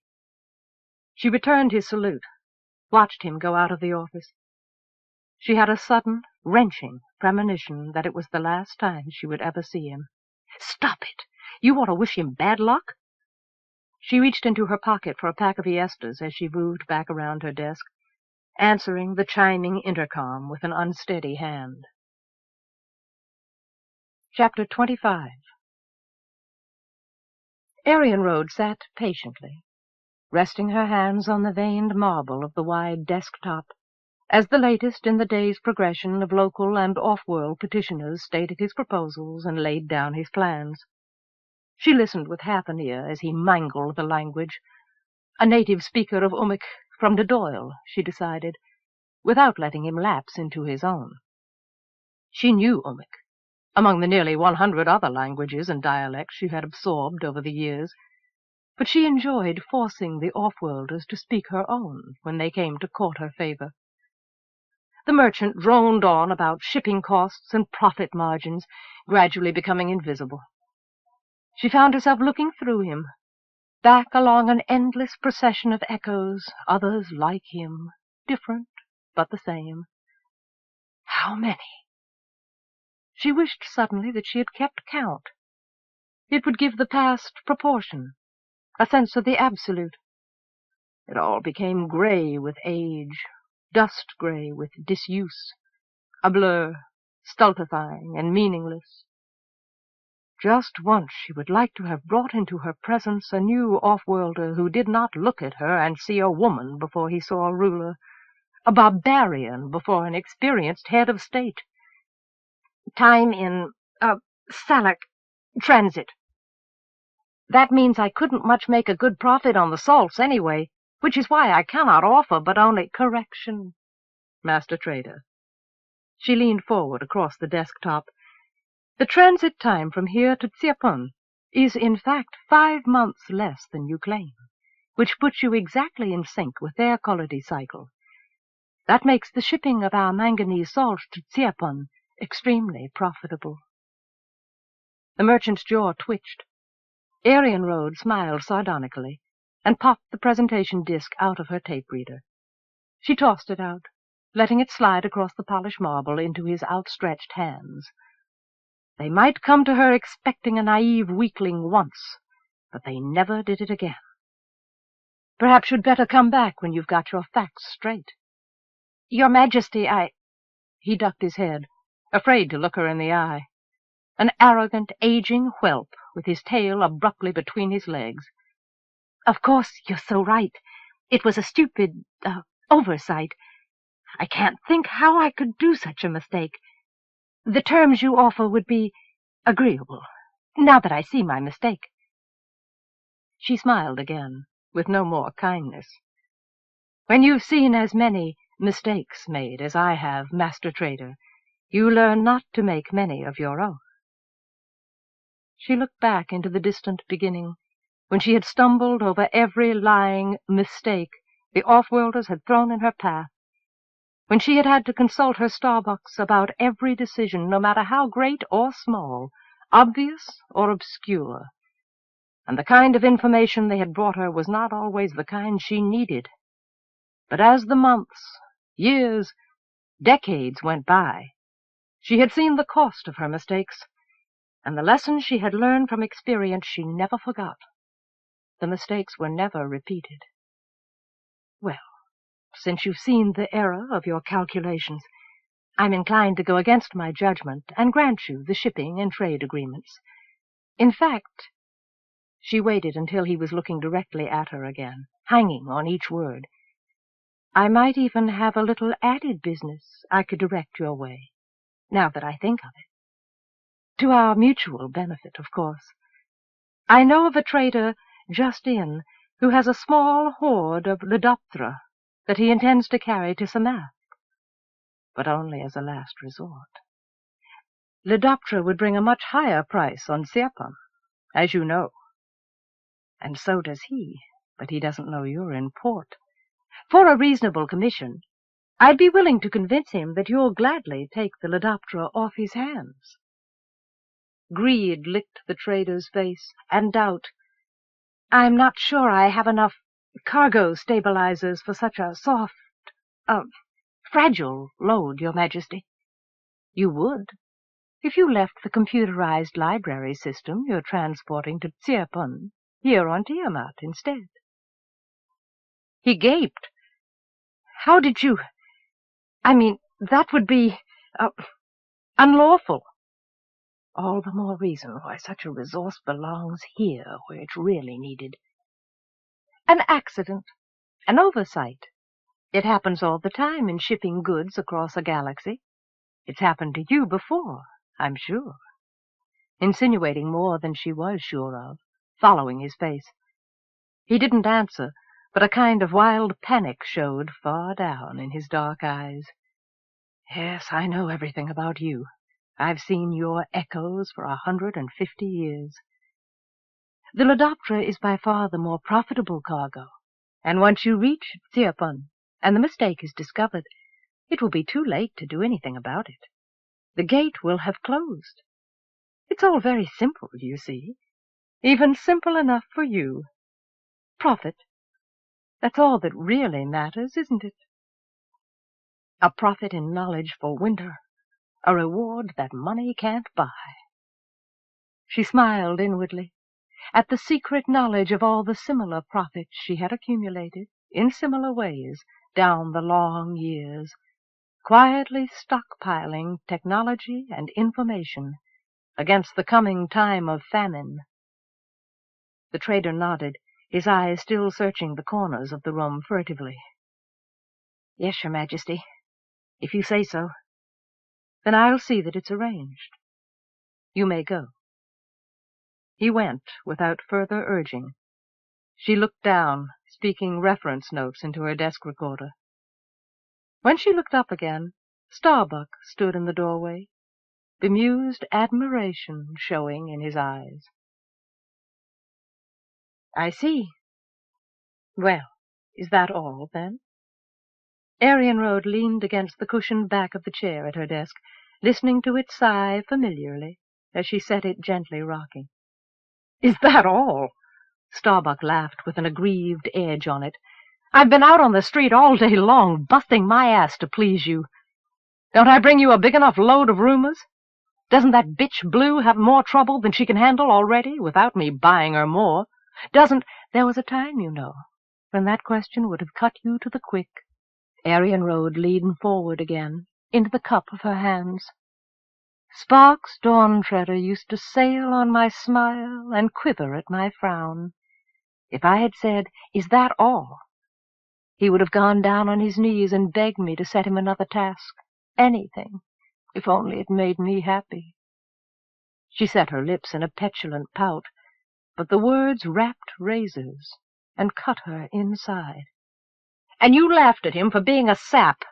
She returned his salute, watched him go out of the office. She had a sudden, wrenching premonition that it was the last time she would ever see him. Stop it! You ought to wish him bad luck. She reached into her pocket for a pack of Fiestas as she moved back around her desk. answering the chiming intercom with an unsteady hand. Chapter 25. Arienrhod sat patiently, resting her hands on the veined marble of the wide desktop, as the latest in the day's progression of local and off-world petitioners stated his proposals and laid down his plans. She listened with half an ear as he mangled the language. A native speaker of Ummic from de Doyle, she decided, without letting him lapse into his own. She knew Ummic, among the nearly 100 other languages and dialects she had absorbed over the years, but she enjoyed forcing the off-worlders to speak her own when they came to court her favor. The merchant droned on about shipping costs and profit margins, gradually becoming invisible. She found herself looking through him, back along an endless procession of echoes, others like him, different but the same. How many? She wished suddenly that she had kept count. It would give the past proportion, a sense of the absolute. It all became gray with age, dust-gray with disuse, a blur, stultifying and meaningless. Just once she would like to have brought into her presence a new off-worlder who did not look at her and see a woman before he saw a ruler, a barbarian before an experienced head of state. Time in, Salak transit. That means I couldn't much make a good profit on the salts anyway, which is why I cannot offer but only correction, Master Trader. She leaned forward across the desktop. The transit time from here to Tiamant is in fact 5 months less than you claim, which puts you exactly in sync with their quality cycle. That makes the shipping of our manganese salt to Tiamant extremely profitable. The merchant's jaw twitched. Arienrhod smiled sardonically and popped the presentation disc out of her tape reader. She tossed it out, letting it slide across the polished marble into his outstretched hands. They might come to her expecting a naive weakling once, but they never did it again. Perhaps you'd better come back when you've got your facts straight. Your Majesty, He ducked his head, afraid to look her in the eye. An arrogant, aging whelp with his tail abruptly between his legs. Of course, you're so right. It was a stupid, oversight. I can't think how I could do such a mistake. The terms you offer would be agreeable, now that I see my mistake. She smiled again, with no more kindness. When you've seen as many mistakes made as I have, Master Trader, you learn not to make many of your own. She looked back into the distant beginning, when she had stumbled over every lying mistake the off-worlders had thrown in her path, when she had had to consult her Starbucks about every decision, no matter how great or small, obvious or obscure, and the kind of information they had brought her was not always the kind she needed. But as the months, years, decades went by, she had seen the cost of her mistakes, and the lessons she had learned from experience she never forgot. The mistakes were never repeated. Well, since you've seen the error of your calculations, I'm inclined to go against my judgment and grant you the shipping and trade agreements. In fact, she waited until he was looking directly at her again, hanging on each word. I might even have a little added business I could direct your way, now that I think of it. To our mutual benefit, of course. I know of a trader just in who has a small hoard of Ledoptera that he intends to carry to Samath, but only as a last resort. Ledoptera would bring a much higher price on Tiamant, as you know. And so does he, but he doesn't know you're in port. For a reasonable commission, I'd be willing to convince him that you'll gladly take the Ledoptera off his hands. Greed licked the trader's face, and doubt. I'm not sure I have enough cargo stabilizers for such a soft, fragile load, Your Majesty. You would, if you left the computerized library system you're transporting to Tiamant here on Tiamat instead. He gaped. How did you... I mean, that would be... unlawful. All the more reason why such a resource belongs here, where it's really needed. An accident. An oversight. It happens all the time in shipping goods across a galaxy. It's happened to you before, I'm sure. Insinuating more than she was sure of, following his face. He didn't answer, but a kind of wild panic showed far down in his dark eyes. Yes, I know everything about you. I've seen your echoes for 150 years. The Ledoptera is by far the more profitable cargo, and once you reach Tiamant, and the mistake is discovered, it will be too late to do anything about it. The gate will have closed. It's all very simple, you see. Even simple enough for you. Profit. That's all that really matters, isn't it? A profit in knowledge for winter. A reward that money can't buy. She smiled inwardly at the secret knowledge of all the similar profits she had accumulated, in similar ways, down the long years, quietly stockpiling technology and information against the coming time of famine. The trader nodded, his eyes still searching the corners of the room furtively. Yes, Your Majesty, if you say so. Then I'll see that it's arranged. You may go. He went without further urging. She looked down, speaking reference notes into her desk recorder. When she looked up again, Starbuck stood in the doorway, bemused admiration showing in his eyes. I see. Well, is that all, then? Arienrhod leaned against the cushioned back of the chair at her desk, listening to it sigh familiarly as she set it gently rocking. Is that all? Starbuck laughed with an aggrieved edge on it. I've been out on the street all day long, busting my ass to please you. Don't I bring you a big enough load of rumors? Doesn't that bitch Blue have more trouble than she can handle already, without me buying her more? Doesn't... There was a time, you know, when that question would have cut you to the quick. Arienrhod leaned forward again, into the cup of her hands. Sparks Dawn-treader used to sail on my smile and quiver at my frown. If I had said, is that all? He would have gone down on his knees and begged me to set him another task. Anything, if only it made me happy. She set her lips in a petulant pout, but the words rapped razors and cut her inside. And you laughed at him for being a sap.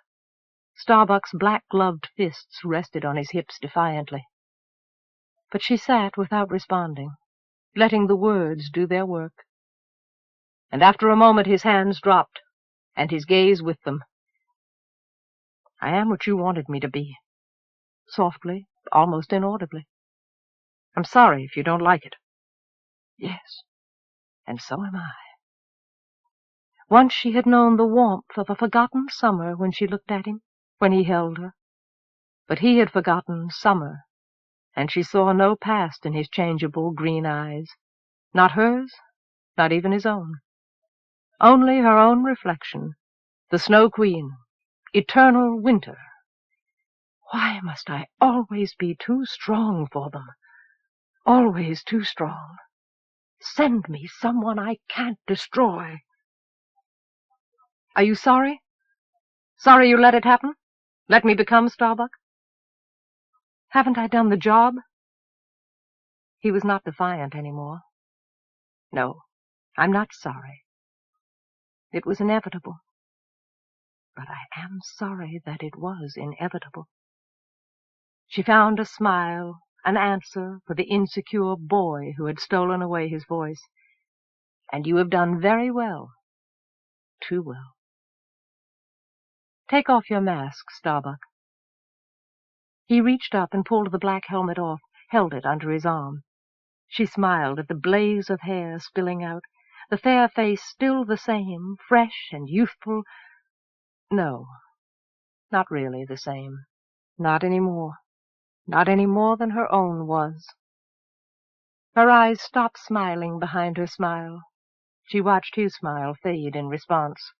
Starbuck's black-gloved fists rested on his hips defiantly. But she sat without responding, letting the words do their work. And after a moment his hands dropped, and his gaze with them. I am what you wanted me to be. Softly, almost inaudibly. I'm sorry if you don't like it. Yes, and so am I. Once she had known the warmth of a forgotten summer when she looked at him, when he held her. But he had forgotten summer, and she saw no past in his changeable green eyes. Not hers, not even his own. Only her own reflection, the Snow Queen, eternal winter. Why must I always be too strong for them? Always too strong. Send me someone I can't destroy. Are you sorry? Sorry you let it happen? Let me become Starbuck? Haven't I done the job? He was not defiant anymore. No, I'm not sorry. It was inevitable. But I am sorry that it was inevitable. She found a smile, an answer for the insecure boy who had stolen away his voice. And you have done very well. Too well. Take off your mask, Starbuck. He reached up and pulled the black helmet off, held it under his arm. She smiled at the blaze of hair spilling out, the fair face still the same, fresh and youthful. No, not really the same. Not any more. Not any more than her own was. Her eyes stopped smiling behind her smile. She watched his smile fade in response.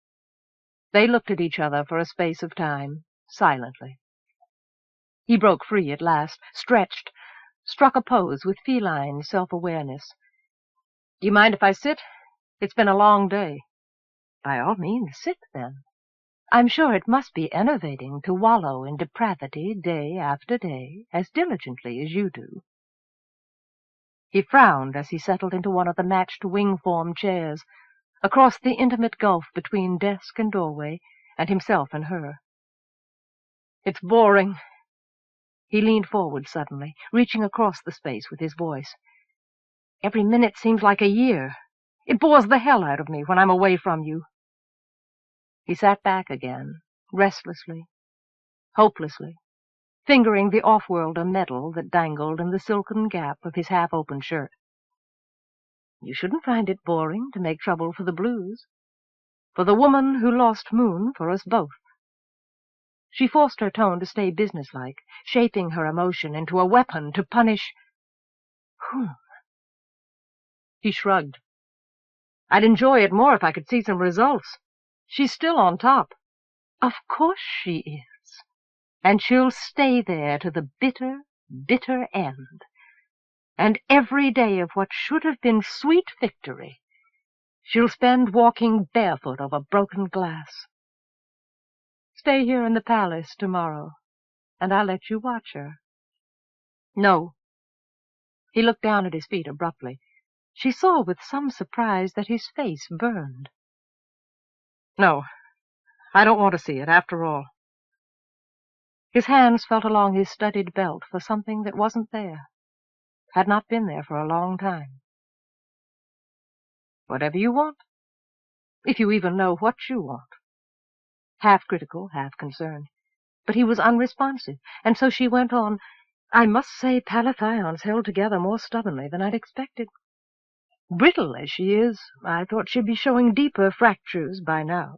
They looked at each other for a space of time, silently. He broke free at last, stretched, struck a pose with feline self-awareness. "Do you mind if I sit? It's been a long day." "By all means, sit, then. I'm sure it must be enervating to wallow in depravity day after day, as diligently as you do." He frowned as he settled into one of the matched wing-form chairs, across the intimate gulf between desk and doorway, and himself and her. "It's boring." He leaned forward suddenly, reaching across the space with his voice. "Every minute seems like a year. It bores the hell out of me when I'm away from you." He sat back again, restlessly, hopelessly, fingering the off-worlder medal that dangled in the silken gap of his half-open shirt. "You shouldn't find it boring to make trouble for the blues. For the woman who lost Moon for us both." She forced her tone to stay businesslike, shaping her emotion into a weapon to punish whom? He shrugged. "I'd enjoy it more if I could see some results. She's still on top." "Of course she is. And she'll stay there to the bitter, bitter end. And every day of what should have been sweet victory, she'll spend walking barefoot over broken glass. Stay here in the palace tomorrow, and I'll let you watch her." "No." He looked down at his feet abruptly. She saw with some surprise that his face burned. "No, I don't want to see it, after all." His hands felt along his studded belt for something that wasn't there, had not been there for a long time. "Whatever you want, if you even know what you want." Half critical, half concerned. But he was unresponsive, and so she went on, "I must say Palathion's held together more stubbornly than I'd expected. Brittle as she is, I thought she'd be showing deeper fractures by now.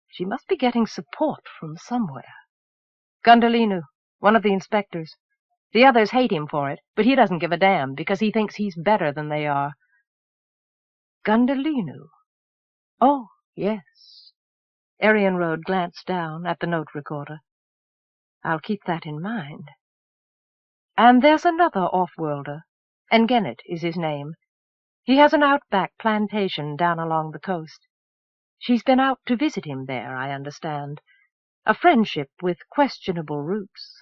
She must be getting support from somewhere. Gundalinu, one of the inspectors. The others hate him for it, but he doesn't give a damn, because he thinks he's better than they are." "Gundalinu? Oh, yes." Arienrhod glanced down at the note recorder. "I'll keep that in mind. And there's another off-worlder. Engenet is his name. He has an outback plantation down along the coast. She's been out to visit him there, I understand. A friendship with questionable roots."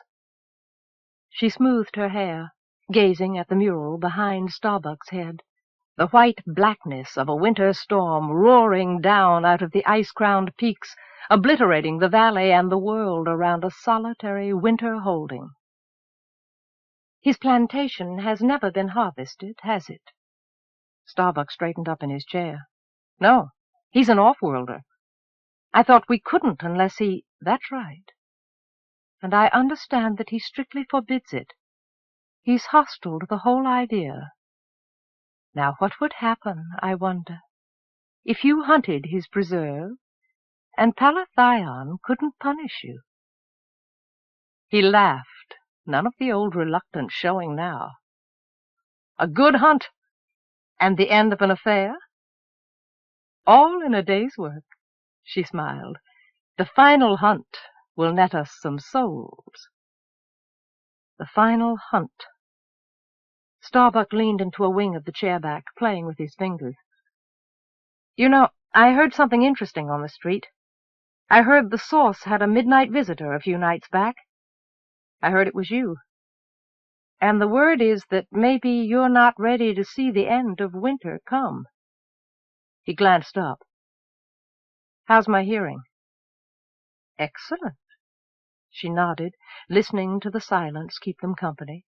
She smoothed her hair, gazing at the mural behind Starbuck's head, the white blackness of a winter storm roaring down out of the ice-crowned peaks, obliterating the valley and the world around a solitary winter holding. "His plantation has never been harvested, has it?" Starbuck straightened up in his chair. "No, he's an off-worlder. I thought we couldn't unless he—" "That's right. And I understand that he strictly forbids it. He's hostile to the whole idea. Now what would happen, I wonder, if you hunted his preserve, and Palathion couldn't punish you?" He laughed, none of the old reluctance showing now. "A good hunt, and the end of an affair?" "All in a day's work," she smiled. "The final hunt will net us some souls." The final hunt. Starbuck leaned into a wing of the chair back, playing with his fingers. "You know, I heard something interesting on the street. I heard the Source had a midnight visitor a few nights back. I heard it was you. And the word is that maybe you're not ready to see the end of winter come." He glanced up. "How's my hearing?" "Excellent." She nodded, listening to the silence keep them company.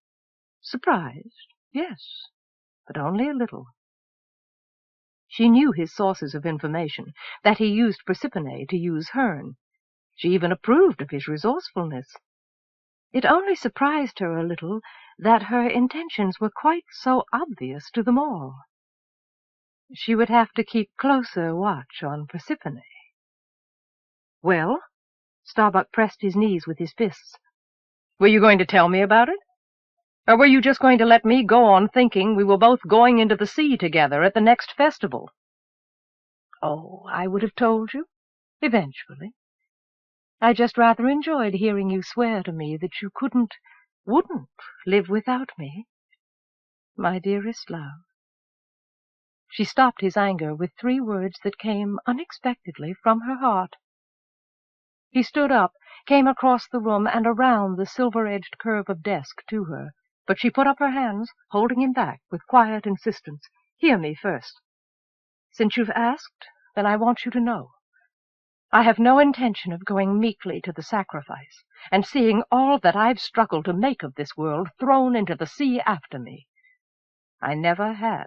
"Surprised? Yes, but only a little." She knew his sources of information, that he used Persephone to use Herne. She even approved of his resourcefulness. It only surprised her a little that her intentions were quite so obvious to them all. She would have to keep closer watch on Persephone. "Well?" Starbuck pressed his knees with his fists. "Were you going to tell me about it? Or were you just going to let me go on thinking we were both going into the sea together at the next festival?" "Oh, I would have told you. Eventually. I just rather enjoyed hearing you swear to me that you wouldn't live without me. My dearest love. She stopped his anger with 3 words that came unexpectedly from her heart. He stood up, came across the room and around the silver-edged curve of desk to her, but she put up her hands, holding him back with quiet insistence. Hear me first. Since you've asked, then I want you to know. I have no intention of going meekly to the sacrifice and seeing all that I've struggled to make of this world thrown into the sea after me. I never had.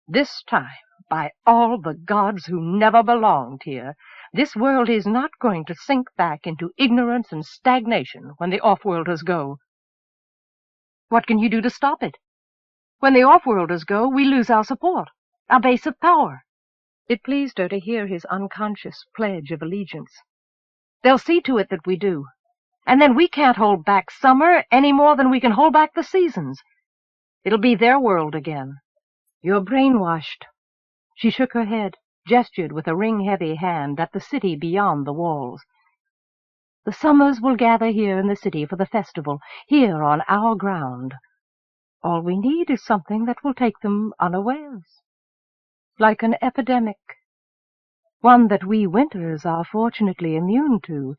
This time, by all the gods who never belonged here, this world is not going to sink back into ignorance and stagnation when the offworlders go. What can you do to stop it? When the offworlders go, we lose our support, our base of power. It pleased her to hear his unconscious pledge of allegiance. They'll see to it that we do, and then we can't hold back summer any more than we can hold back the seasons. It'll be their world again. You're brainwashed. She shook her head, gestured with a ring-heavy hand at the city beyond the walls. The summers will gather here in the city for the festival, here on our ground. All we need is something that will take them unawares. Like an epidemic. One that we winters are fortunately immune to,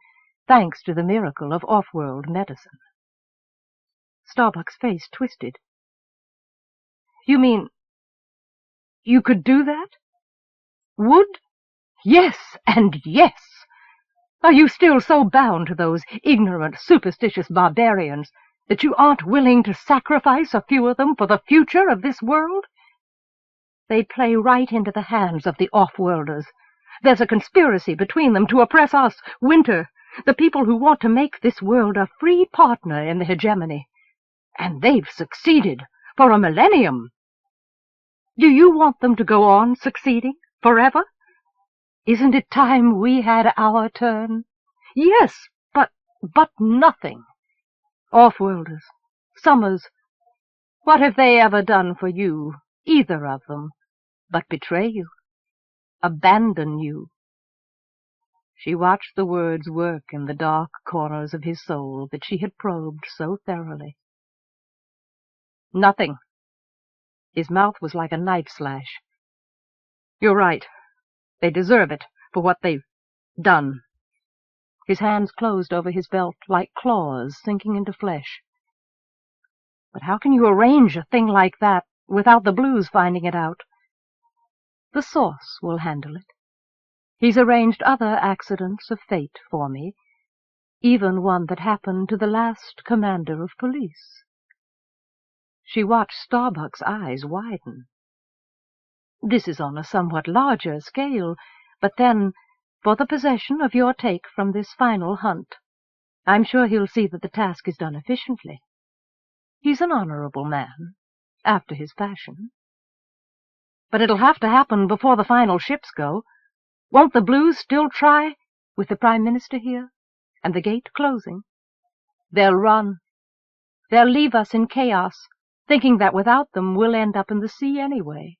thanks to the miracle of off-world medicine. Starbuck's face twisted. You mean, you could do that? Would? Yes, and yes! Are you still so bound to those ignorant, superstitious barbarians that you aren't willing to sacrifice a few of them for the future of this world? They play right into the hands of the off-worlders. There's a conspiracy between them to oppress us, Winter, the people who want to make this world a free partner in the hegemony. And they've succeeded for a millennium. Do you want them to go on succeeding forever? Isn't it time we had our turn? Yes, but nothing. Off-worlders, Summers, what have they ever done for you, either of them, but betray you, abandon you? She watched the words work in the dark corners of his soul that she had probed so thoroughly. Nothing. His mouth was like a knife slash. You're right. They deserve it for what they've done. His hands closed over his belt like claws sinking into flesh. But how can you arrange a thing like that without the Blues finding it out? The Source will handle it. He's arranged other accidents of fate for me, even one that happened to the last commander of police. She watched Starbuck's eyes widen. This is on a somewhat larger scale, but then, for the possession of your take from this final hunt, I'm sure he'll see that the task is done efficiently. He's an honorable man, after his fashion. But it'll have to happen before the final ships go. Won't the Blues still try, with the Prime Minister here, and the gate closing? They'll run. They'll leave us in chaos, thinking that without them we'll end up in the sea anyway.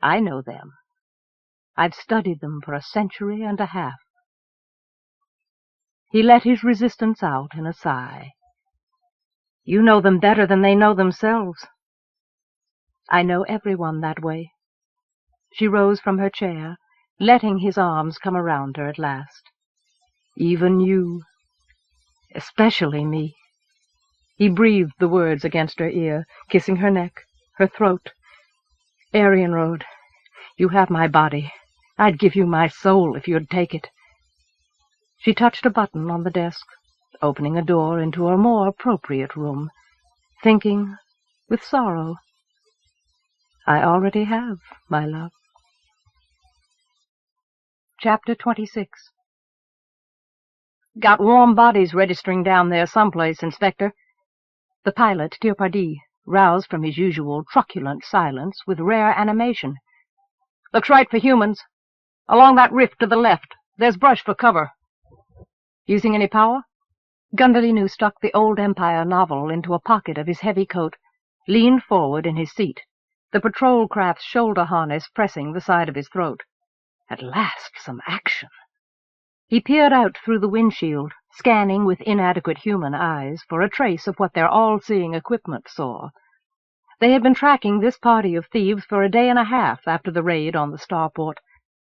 I know them. I've studied them for a century and a half. He let his resistance out in a sigh. You know them better than they know themselves. I know everyone that way. She rose from her chair, letting his arms come around her at last. Even you. Especially me. He breathed the words against her ear, kissing her neck, her throat. Arienrhod, you have my body. I'd give you my soul if you'd take it. She touched a button on the desk, opening a door into a more appropriate room, thinking, with sorrow, I already have, my love. Chapter 26. Got warm bodies registering down there someplace, Inspector. The pilot, Tiamant, roused from his usual truculent silence with rare animation. Looks right for humans. Along that rift to the left. There's brush for cover. Using any power? Gundalinu stuck the old Empire novel into a pocket of his heavy coat, leaned forward in his seat, the patrol craft's shoulder harness pressing the side of his throat. At last, some action. He peered out through the windshield, scanning with inadequate human eyes for a trace of what their all-seeing equipment saw. They had been tracking this party of thieves for a day and a half after the raid on the starport.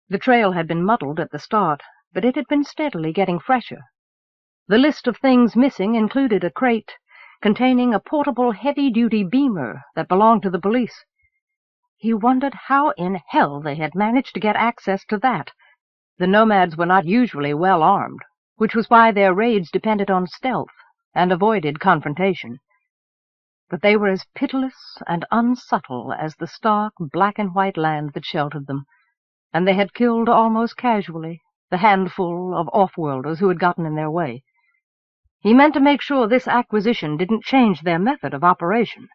The trail had been muddled at the start, but it had been steadily getting fresher. The list of things missing included a crate containing a portable heavy-duty beamer that belonged to the police. He wondered how in hell they had managed to get access to that. The nomads were not usually well armed, which was why their raids depended on stealth and avoided confrontation. But they were as pitiless and unsubtle as the stark black-and-white land that sheltered them, and they had killed almost casually the handful of offworlders who had gotten in their way. He meant to make sure this acquisition didn't change their method of operation.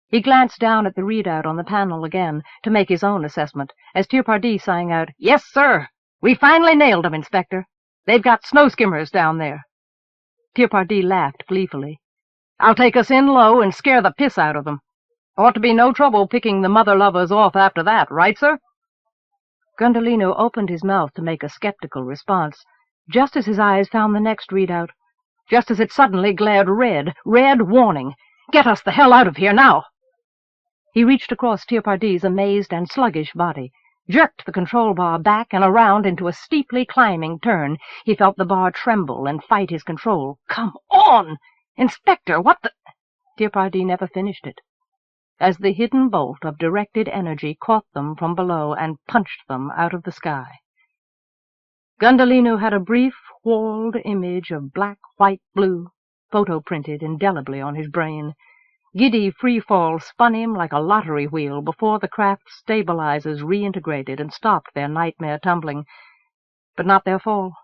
He glanced down at the readout on the panel again to make his own assessment, as Tiamant sang out, "Yes, sir! We finally nailed them, Inspector. They've got snow skimmers down there." Tiamant laughed gleefully. "I'll take us in low and scare the piss out of them. Ought to be no trouble picking the mother-lovers off after that, right, sir?" Gundolino opened his mouth to make a skeptical response, just as his eyes found the next readout, just as it suddenly glared red warning. "Get us the hell out of here now!" He reached across Tiamant's amazed and sluggish body, jerked the control bar back and around into a steeply climbing turn. He felt the bar tremble and fight his control. "Come on! Inspector, what the—" Tiamant never finished it, as the hidden bolt of directed energy caught them from below and punched them out of the sky. Gundolino had a brief, walled image of black, white, blue, photo-printed indelibly on his brain. Giddy free-fall spun him like a lottery wheel before the craft's stabilizers reintegrated and stopped their nightmare tumbling. But not their fall.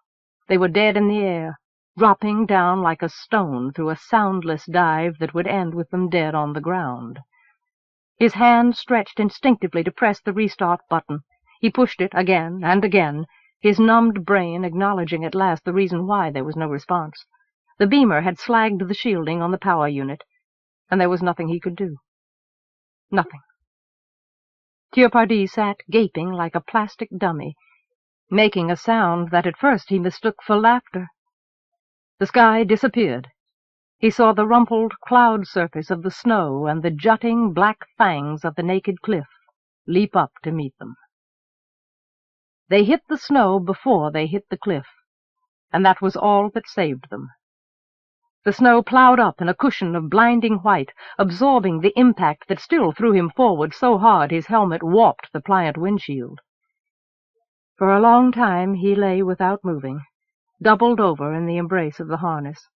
They were dead in the air, dropping down like a stone through a soundless dive that would end with them dead on the ground. His hand stretched instinctively to press the restart button. He pushed it again and again, his numbed brain acknowledging at last the reason why there was no response. The beamer had slagged the shielding on the power unit, and there was nothing he could do. Nothing. Tiamant sat gaping like a plastic dummy, making a sound that at first he mistook for laughter. The sky disappeared. He saw the rumpled cloud surface of the snow and the jutting black fangs of the naked cliff leap up to meet them. They hit the snow before they hit the cliff, and that was all that saved them. The snow plowed up in a cushion of blinding white, absorbing the impact that still threw him forward so hard his helmet warped the pliant windshield. For a long time he lay without moving, doubled over in the embrace of the harness,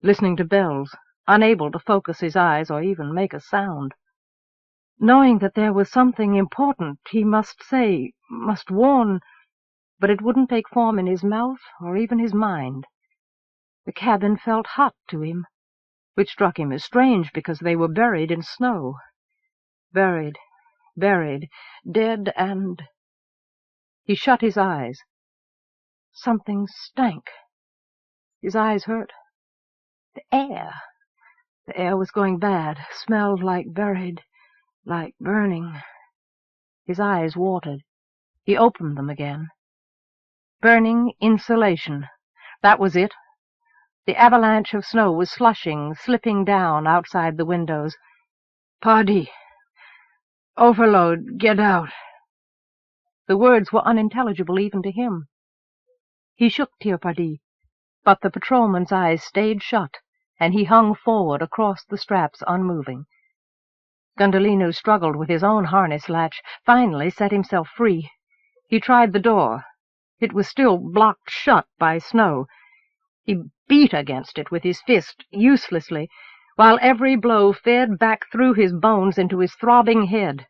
listening to bells, unable to focus his eyes or even make a sound. Knowing that there was something important he must say, must warn, but it wouldn't take form in his mouth or even his mind. The cabin felt hot to him, which struck him as strange because they were buried in snow. Buried, dead and— He shut his eyes. Something stank. His eyes hurt. The air was going bad, smelled like buried, like burning. His eyes watered. He opened them again. Burning insulation. That was it. The avalanche of snow was slushing, slipping down outside the windows. "Pardee. Overload. Get out." The words were unintelligible even to him. He shook Tiamant, but the patrolman's eyes stayed shut, and he hung forward across the straps unmoving. Gundolino struggled with his own harness latch, finally set himself free. He tried the door. It was still blocked shut by snow. He beat against it with his fist, uselessly, while every blow fed back through his bones into his throbbing head.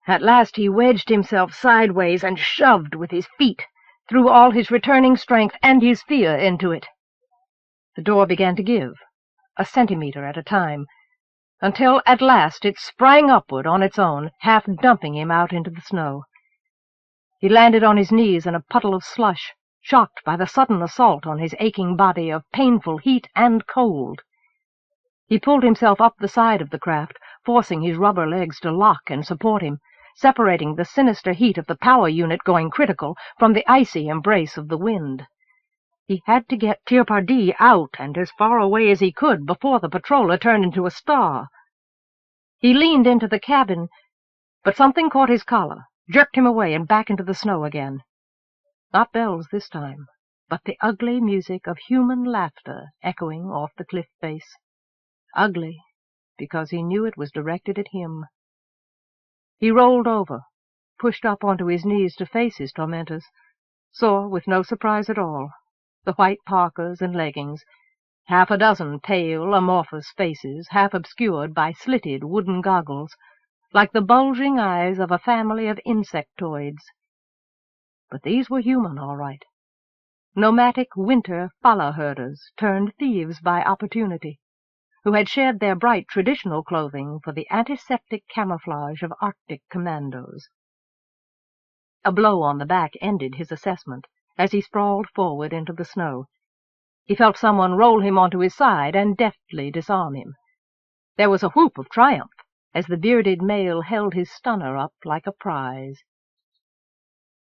At last he wedged himself sideways and shoved with his feet, threw all his returning strength and his fear into it. The door began to give, a centimeter at a time, until at last it sprang upward on its own, half dumping him out into the snow. He landed on his knees in a puddle of slush, shocked by the sudden assault on his aching body of painful heat and cold. He pulled himself up the side of the craft, forcing his rubber legs to lock and support him, separating the sinister heat of the power unit going critical from the icy embrace of the wind. He had to get Tiamant out and as far away as he could before the patroller turned into a star. He leaned into the cabin, but something caught his collar, jerked him away and back into the snow again. Not bells this time, but the ugly music of human laughter echoing off the cliff face. Ugly, because he knew it was directed at him. He rolled over, pushed up onto his knees to face his tormentors, saw, with no surprise at all, the white parkas and leggings, half a dozen pale, amorphous faces, half obscured by slitted wooden goggles, like the bulging eyes of a family of insectoids. But these were human, all right. Nomadic winter follow-herders turned thieves by opportunity, who had shed their bright traditional clothing for the antiseptic camouflage of Arctic commandos. A blow on the back ended his assessment as he sprawled forward into the snow. He felt someone roll him onto his side and deftly disarm him. There was a whoop of triumph as the bearded male held his stunner up like a prize.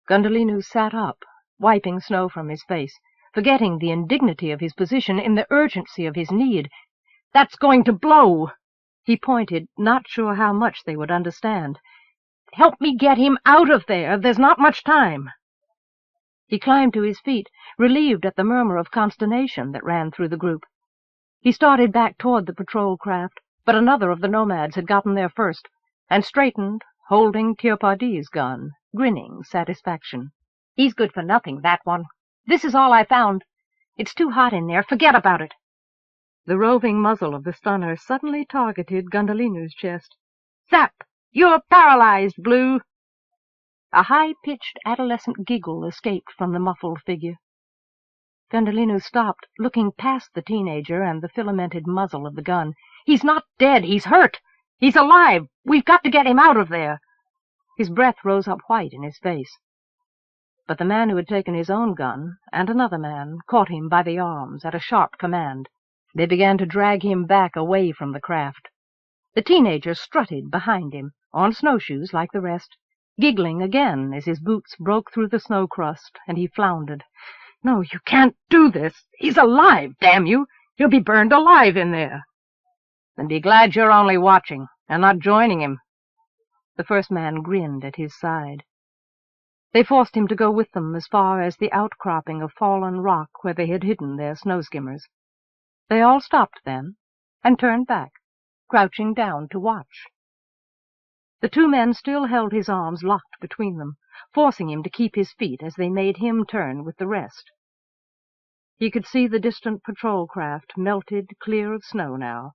Gundolinu sat up, wiping snow from his face, forgetting the indignity of his position in the urgency of his need. "That's going to blow!" He pointed, not sure how much they would understand. "Help me get him out of there! There's not much time!" He climbed to his feet, relieved at the murmur of consternation that ran through the group. He started back toward the patrol craft, but another of the nomads had gotten there first, and straightened, holding Tiamant's gun, grinning satisfaction. "He's good for nothing, that one. This is all I found. It's too hot in there. Forget about it." The roving muzzle of the stunner suddenly targeted Gundolinu's chest. "Zap! You're paralyzed, Blue!" A high-pitched adolescent giggle escaped from the muffled figure. Gundolinu stopped, looking past the teenager and the filamented muzzle of the gun. "He's not dead. He's hurt. He's alive. We've got to get him out of there." His breath rose up white in his face. But the man who had taken his own gun, and another man, caught him by the arms at a sharp command. They began to drag him back away from the craft. The teenager strutted behind him, on snowshoes like the rest, giggling again as his boots broke through the snow crust, and he floundered. "No, you can't do this! He's alive, damn you! He'll be burned alive in there!" "Then be glad you're only watching, and not joining him." The first man grinned at his side. They forced him to go with them as far as the outcropping of fallen rock where they had hidden their snow-skimmers. They all stopped then, and turned back, crouching down to watch. The two men still held his arms locked between them, forcing him to keep his feet as they made him turn with the rest. He could see the distant patrol craft melted clear of snow now,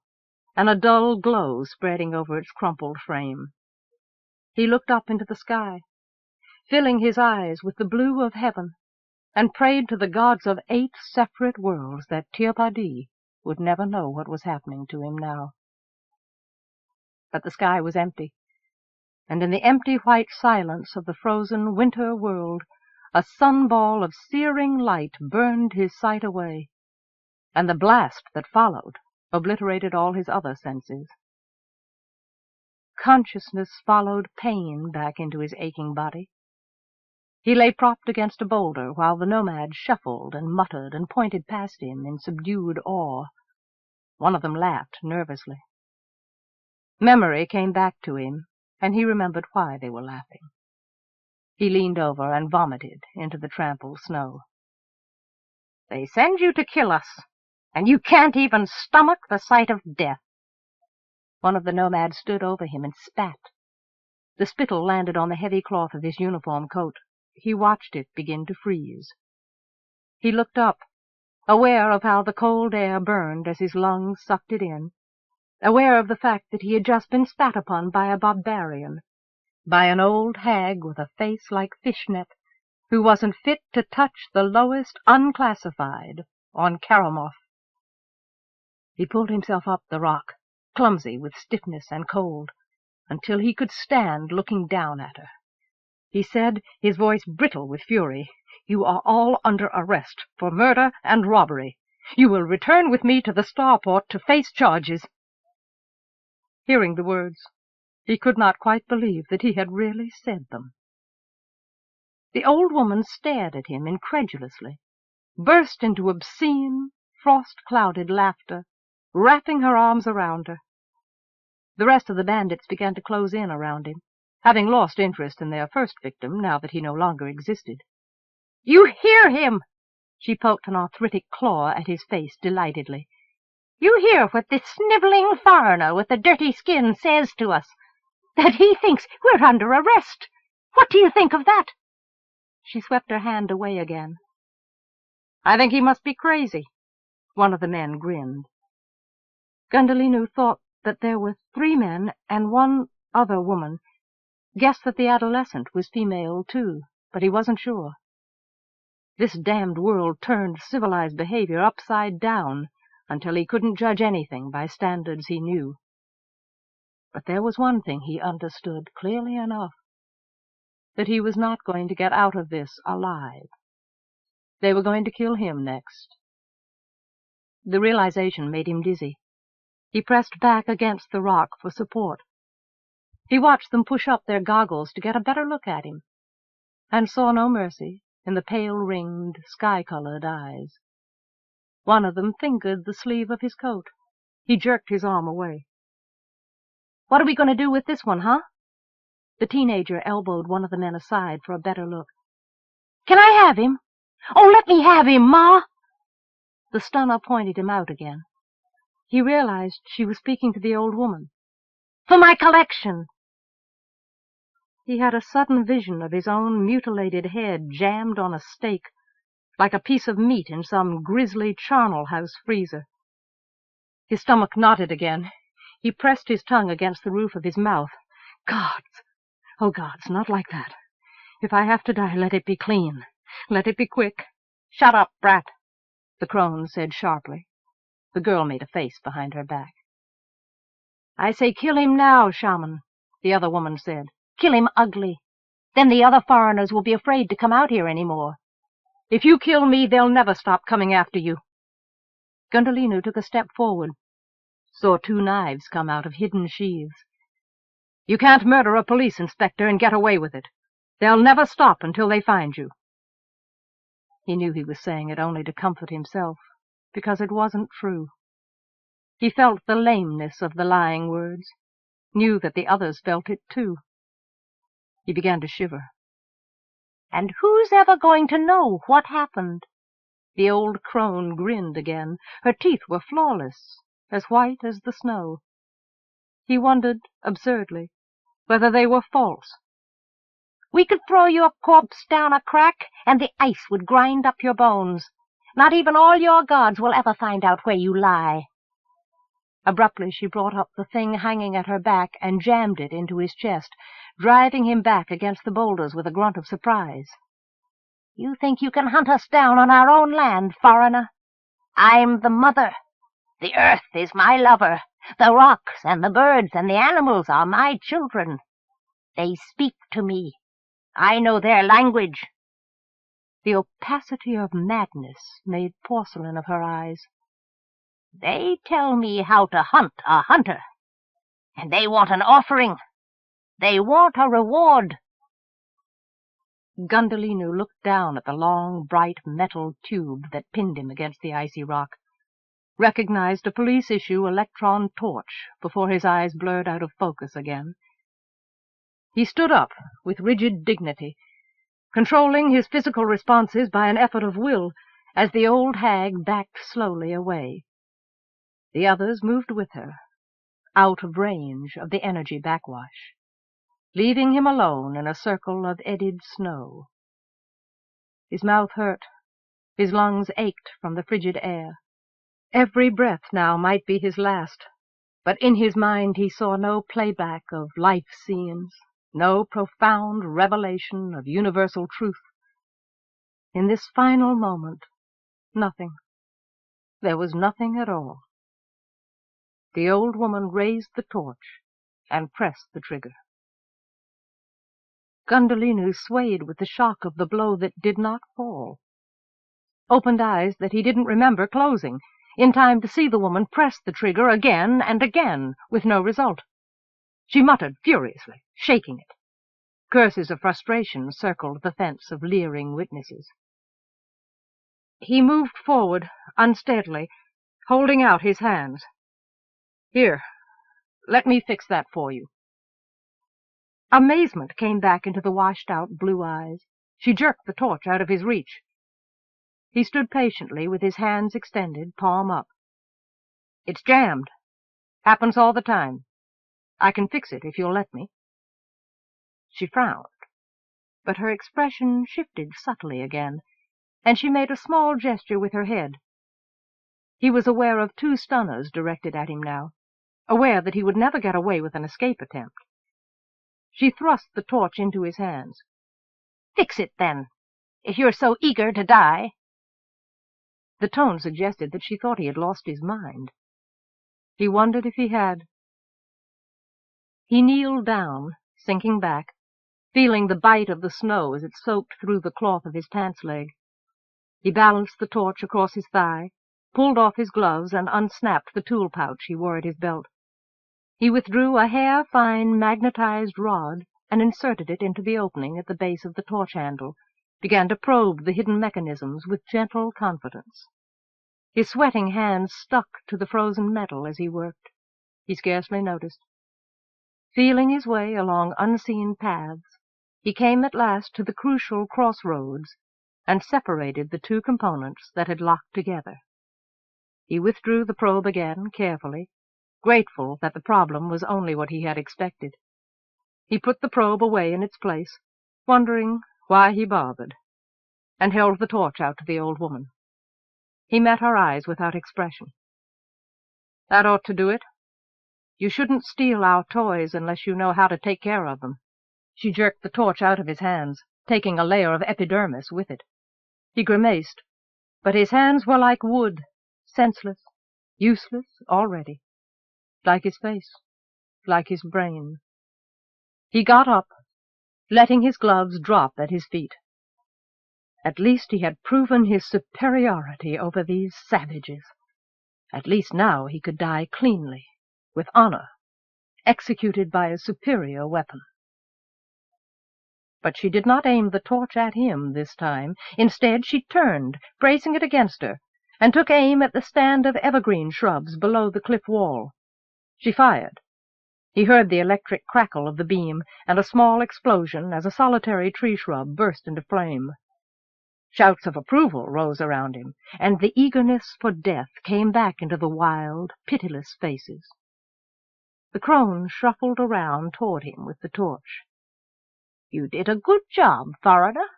and a dull glow spreading over its crumpled frame. He looked up into the sky, filling his eyes with the blue of heaven, and prayed to the gods of 8 separate worlds that Tiamant would never know what was happening to him now. But the sky was empty, and in the empty white silence of the frozen winter world a sunball of searing light burned his sight away, and the blast that followed obliterated all his other senses. Consciousness followed pain back into his aching body. He lay propped against a boulder while the nomads shuffled and muttered and pointed past him in subdued awe. One of them laughed nervously. Memory came back to him, and he remembered why they were laughing. He leaned over and vomited into the trampled snow. "They send you to kill us, and you can't even stomach the sight of death." One of the nomads stood over him and spat. The spittle landed on the heavy cloth of his uniform coat. He watched it begin to freeze. He looked up, aware of how the cold air burned as his lungs sucked it in, aware of the fact that he had just been spat upon by a barbarian, by an old hag with a face like fishnet, who wasn't fit to touch the lowest unclassified on Karamoth. He pulled himself up the rock, clumsy with stiffness and cold, until he could stand looking down at her. He said, his voice brittle with fury, "You are all under arrest for murder and robbery. You will return with me to the starport to face charges." Hearing the words, He could not quite believe that he had really said them. The old woman stared at him incredulously, burst into obscene, frost-clouded laughter, wrapping her arms around her. The rest of the bandits began to close in around him, having lost interest in their first victim now that he no longer existed. "You hear him!" She poked an arthritic claw at his face delightedly. "You hear what this sniveling foreigner with the dirty skin says to us? That he thinks we're under arrest! What do you think of that?" She swept her hand away again. "I think he must be crazy." One of the men grinned. Gundalinu thought that there were 3 men and 1 other woman, guessed that the adolescent was female too, but he wasn't sure. This damned world turned civilized behavior upside down until he couldn't judge anything by standards he knew. But there was one thing he understood clearly enough, that he was not going to get out of this alive. They were going to kill him next. The realization made him dizzy. He pressed back against the rock for support. He watched them push up their goggles to get a better look at him, and saw no mercy in the pale-ringed, sky-colored eyes. One of them fingered the sleeve of his coat. He jerked his arm away. "What are we going to do with this one, huh?" The teenager elbowed one of the men aside for a better look. "Can I have him? Oh, let me have him, Ma!" The stunner pointed him out again. He realized she was speaking to the old woman. "For my collection!" He had a sudden vision of his own mutilated head jammed on a stake, like a piece of meat in some grisly charnel house freezer. His stomach knotted again. He pressed his tongue against the roof of his mouth. "Gods! Oh, gods, not like that. If I have to die, let it be clean. Let it be quick." "Shut up, brat," the crone said sharply. The girl made a face behind her back. "I say kill him now, shaman," the other woman said. "Kill him ugly. Then the other foreigners will be afraid to come out here any more. If you kill me, they'll never stop coming after you." Gundalinu took a step forward, saw 2 knives come out of hidden sheaths. "You can't murder a police inspector and get away with it. They'll never stop until they find you." He knew he was saying it only to comfort himself, because it wasn't true. He felt the lameness of the lying words, knew that the others felt it too. He began to shiver. "And who's ever going to know what happened?" The old crone grinned again. Her teeth were flawless, as white as the snow. He wondered, absurdly, whether they were false. "We could throw your corpse down a crack, and the ice would grind up your bones. Not even all your gods will ever find out where you lie." Abruptly she brought up the thing hanging at her back and jammed it into his chest, driving him back against the boulders with a grunt of surprise. "You think you can hunt us down on our own land, foreigner? I'm the mother. The earth is my lover. The rocks and the birds and the animals are my children. They speak to me. I know their language." The opacity of madness made porcelain of her eyes. "They tell me how to hunt a hunter. And they want an offering. They want a reward." Gundalinu looked down at the long, bright metal tube that pinned him against the icy rock, recognized a police-issue electron torch before his eyes blurred out of focus again. He stood up with rigid dignity, controlling his physical responses by an effort of will, as the old hag backed slowly away. The others moved with her, out of range of the energy backwash, leaving him alone in a circle of eddied snow. His mouth hurt, his lungs ached from the frigid air. Every breath now might be his last, but in his mind he saw no playback of life scenes, no profound revelation of universal truth. In this final moment, nothing. There was nothing at all. The old woman raised the torch and pressed the trigger. Gundalinu swayed with the shock of the blow that did not fall. Opened eyes that he didn't remember closing, in time to see the woman press the trigger again and again, with no result. She muttered furiously, shaking it. Curses of frustration circled the fence of leering witnesses. He moved forward unsteadily, holding out his hands. "Here, let me fix that for you." Amazement came back into the washed-out blue eyes. She jerked the torch out of his reach. He stood patiently with his hands extended, palm up. "It's jammed. Happens all the time. I can fix it if you'll let me." She frowned, but her expression shifted subtly again, and she made a small gesture with her head. He was aware of 2 stunners directed at him now, aware that he would never get away with an escape attempt. She thrust the torch into his hands. "Fix it, then, if you're so eager to die." The tone suggested that she thought he had lost his mind. He wondered if he had. He kneeled down, sinking back, feeling the bite of the snow as it soaked through the cloth of his pants leg. He balanced the torch across his thigh, pulled off his gloves, and unsnapped the tool pouch he wore at his belt. He withdrew a hair-fine magnetized rod and inserted it into the opening at the base of the torch handle, began to probe the hidden mechanisms with gentle confidence. His sweating hands stuck to the frozen metal as he worked. He scarcely noticed. Feeling his way along unseen paths, he came at last to the crucial crossroads and separated the 2 components that had locked together. He withdrew the probe again, carefully, grateful that the problem was only what he had expected. He put the probe away in its place, wondering why he bothered, and held the torch out to the old woman. He met her eyes without expression. "That ought to do it. You shouldn't steal our toys unless you know how to take care of them." She jerked the torch out of his hands, taking a layer of epidermis with it. He grimaced, but his hands were like wood, senseless, useless already. Like his face, like his brain. He got up, letting his gloves drop at his feet. At least he had proven his superiority over these savages. At least now he could die cleanly, with honor, executed by a superior weapon. But she did not aim the torch at him this time. Instead, she turned, bracing it against her, and took aim at the stand of evergreen shrubs below the cliff wall. She fired. He heard the electric crackle of the beam and a small explosion as a solitary tree shrub burst into flame. Shouts of approval rose around him, and the eagerness for death came back into the wild, pitiless faces. The crone shuffled around toward him with the torch. "You did a good job, foreigner,"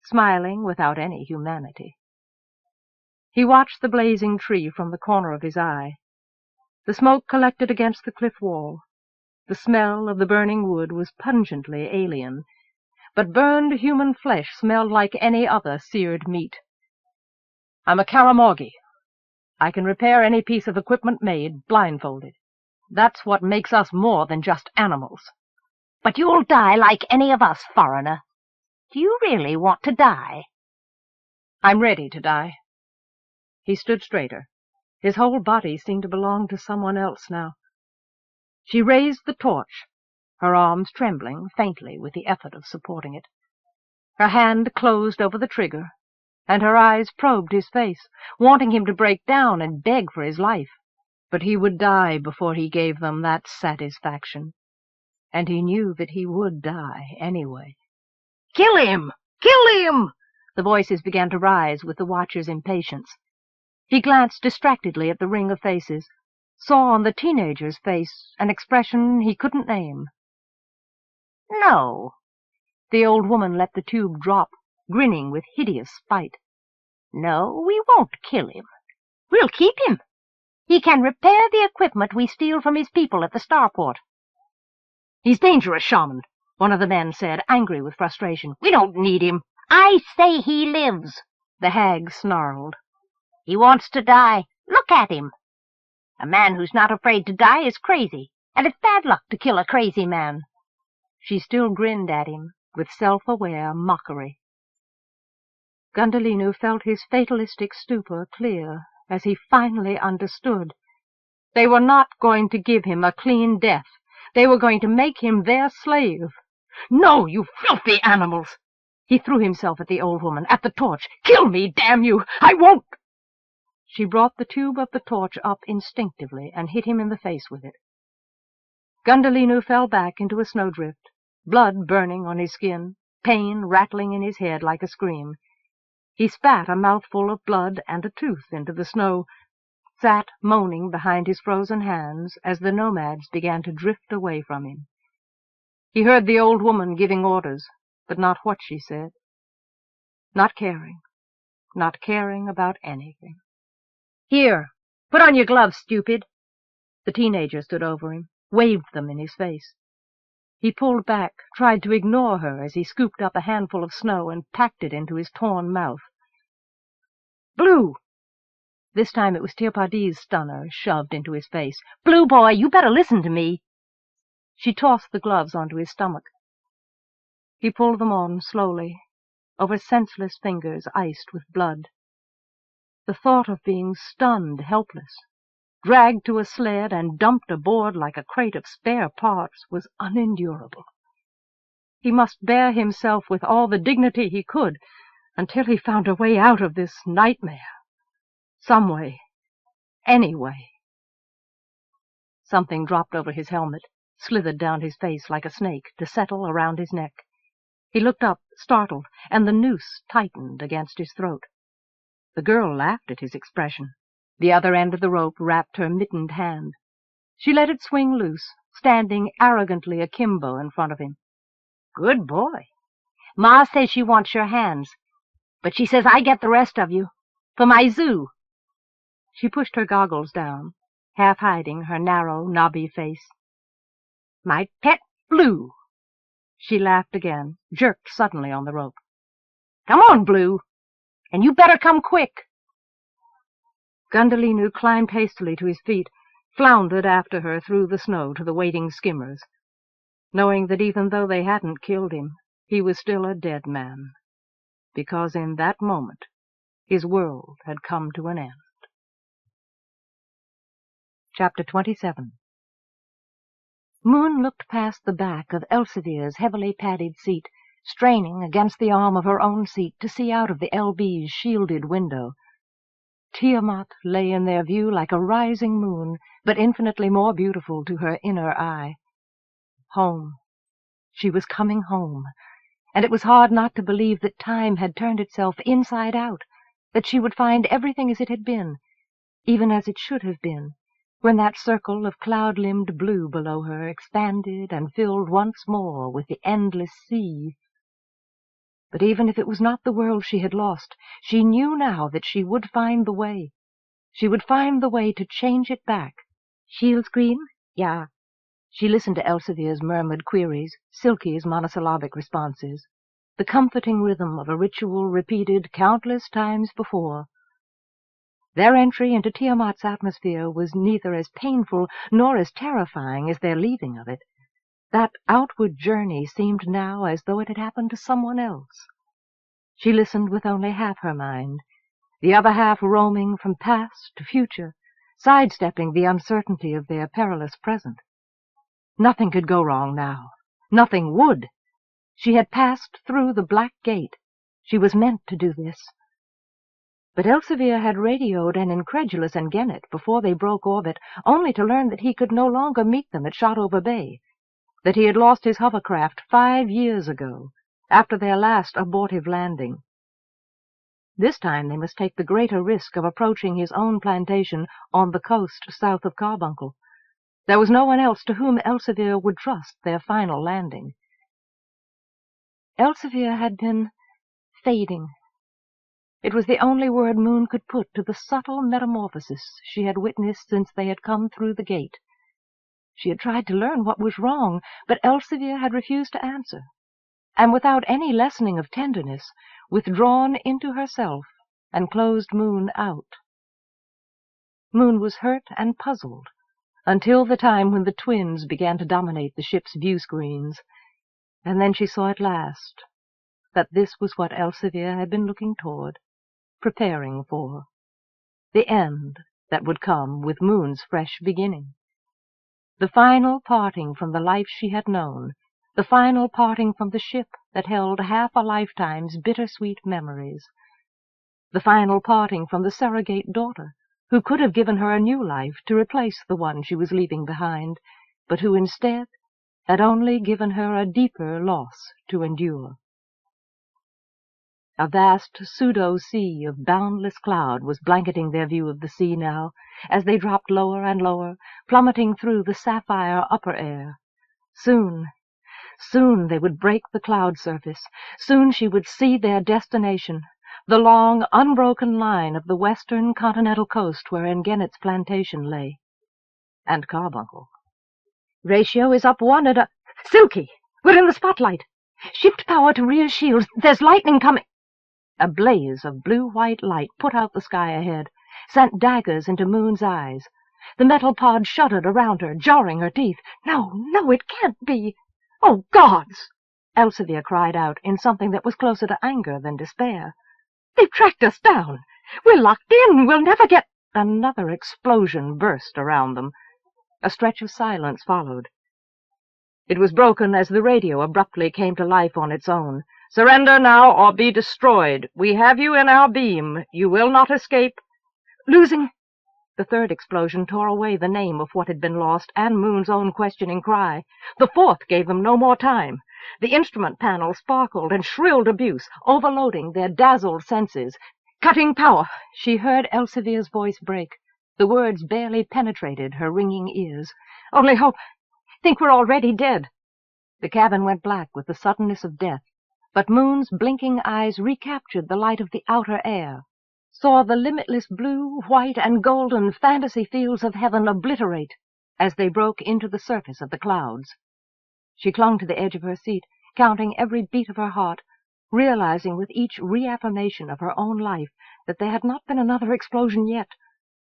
smiling without any humanity. He watched the blazing tree from the corner of his eye. The smoke collected against the cliff wall. The smell of the burning wood was pungently alien, but burned human flesh smelled like any other seared meat. "I'm a Karamorgi. I can repair any piece of equipment made blindfolded. That's what makes us more than just animals." "But you'll die like any of us, foreigner. Do you really want to die?" "I'm ready to die." He stood straighter. His whole body seemed to belong to someone else now. She raised the torch, her arms trembling faintly with the effort of supporting it. Her hand closed over the trigger, and her eyes probed his face, wanting him to break down and beg for his life. But he would die before he gave them that satisfaction, and he knew that he would die anyway. "Kill him! Kill him!" The voices began to rise with the watcher's impatience. He glanced distractedly at the ring of faces, saw on the teenager's face an expression he couldn't name. "No." The old woman let the tube drop, grinning with hideous spite. "No, we won't kill him. We'll keep him. He can repair the equipment we steal from his people at the starport." "He's dangerous, shaman," one of the men said, angry with frustration. "We don't need him. I say he lives." The hag snarled. "He wants to die. Look at him. A man who's not afraid to die is crazy, and it's bad luck to kill a crazy man." She still grinned at him with self-aware mockery. Gundolino felt his fatalistic stupor clear as he finally understood. They were not going to give him a clean death. They were going to make him their slave. "No, you filthy animals!" He threw himself at the old woman, at the torch. "Kill me, damn you! I won't!" She brought the tube of the torch up instinctively and hit him in the face with it. Gundalinu fell back into a snowdrift, blood burning on his skin, pain rattling in his head like a scream. He spat a mouthful of blood and a tooth into the snow, sat moaning behind his frozen hands as the nomads began to drift away from him. He heard the old woman giving orders, but not what she said. Not caring about anything. "Here, put on your gloves, stupid." The teenager stood over him, waved them in his face. He pulled back, tried to ignore her as he scooped up a handful of snow and packed it into his torn mouth. "Blue!" This time it was Tirpadi's stunner shoved into his face. "Blue boy, you better listen to me." She tossed the gloves onto his stomach. He pulled them on slowly, over senseless fingers iced with blood. The thought of being stunned, helpless, dragged to a sled and dumped aboard like a crate of spare parts was unendurable. He must bear himself with all the dignity he could until he found a way out of this nightmare. Some way. Any way. Something dropped over his helmet, slithered down his face like a snake to settle around his neck. He looked up, startled, and the noose tightened against his throat. The girl laughed at his expression. The other end of the rope wrapped her mittened hand. She let it swing loose, standing arrogantly akimbo in front of him. "Good boy. Ma says she wants your hands, but she says I get the rest of you, for my zoo." She pushed her goggles down, half hiding her narrow, knobby face. "My pet Blue." She laughed again, jerked suddenly on the rope. "Come on, Blue, and you better come quick." Gundalinu climbed hastily to his feet, floundered after her through the snow to the waiting skimmers, knowing that even though they hadn't killed him, he was still a dead man, because in that moment his world had come to an end. Chapter 27. Moon looked past the back of Elsevier's heavily padded seat, straining against the arm of her own seat to see out of the LB's shielded window. Tiamant lay in their view like a rising moon, but infinitely more beautiful to her inner eye. Home. She was coming home, and it was hard not to believe that time had turned itself inside out, that she would find everything as it had been, even as it should have been, when that circle of cloud-limbed blue below her expanded and filled once more with the endless sea. But even if it was not the world she had lost, she knew now that she would find the way. She would find the way to change it back. "Shield screen? Yeah." She listened to Elsevier's murmured queries, Silky's monosyllabic responses, the comforting rhythm of a ritual repeated countless times before. Their entry into Tiamant's atmosphere was neither as painful nor as terrifying as their leaving of it. That outward journey seemed now as though it had happened to someone else. She listened with only half her mind, the other half roaming from past to future, sidestepping the uncertainty of their perilous present. Nothing could go wrong now. Nothing would. She had passed through the black gate. She was meant to do this. But Elsevier had radioed an incredulous Engenet before they broke orbit, only to learn that he could no longer meet them at Shotover Bay, that he had lost his hovercraft 5 years ago, after their last abortive landing. This time they must take the greater risk of approaching his own plantation on the coast south of Carbuncle. There was no one else to whom Elsevier would trust their final landing. Elsevier had been fading. It was the only word Moon could put to the subtle metamorphosis she had witnessed since they had come through the gate. She had tried to learn what was wrong, but Elsevier had refused to answer, and without any lessening of tenderness, withdrawn into herself and closed Moon out. Moon was hurt and puzzled, until the time when the twins began to dominate the ship's view screens, and then she saw at last that this was what Elsevier had been looking toward, preparing for, the end that would come with Moon's fresh beginning. the final parting from the life she had known, the final parting from the ship that held half a lifetime's bittersweet memories, the final parting from the surrogate daughter who could have given her a new life to replace the one she was leaving behind, but who instead had only given her a deeper loss to endure. A vast pseudo-sea of boundless cloud was blanketing their view of the sea now, as they dropped lower and lower, plummeting through the sapphire upper air. Soon they would break the cloud surface. Soon she would see their destination, the long, unbroken line of the western continental coast where Engenet's plantation lay. And Carbuncle. "Ratio is up 1 and Silky! We're in the spotlight! Shift power to rear shields. There's lightning coming!" A blaze of blue-white light put out the sky ahead, sent daggers into Moon's eyes. The metal pod shuddered around her, jarring her teeth. No, it can't be! "Oh, gods!" Elsevier cried out in something that was closer to anger than despair. "They've tracked us down! We're locked in! We'll never get—" Another explosion burst around them. A stretch of silence followed. It was broken as the radio abruptly came to life on its own. "Surrender now or be destroyed. We have you in our beam. You will not escape." "Losing—" The third explosion tore away the name of what had been lost and Moon's own questioning cry. The fourth gave them no more time. The instrument panel sparkled and shrilled abuse, overloading their dazzled senses. "Cutting power!" She heard Elsevier's voice break. The words barely penetrated her ringing ears. "Only hope! Think we're already dead!" The cabin went black with the suddenness of death, but Moon's blinking eyes recaptured the light of the outer air, saw the limitless blue, white, and golden fantasy fields of heaven obliterate as they broke into the surface of the clouds. She clung to the edge of her seat, counting every beat of her heart, realizing with each reaffirmation of her own life that there had not been another explosion yet,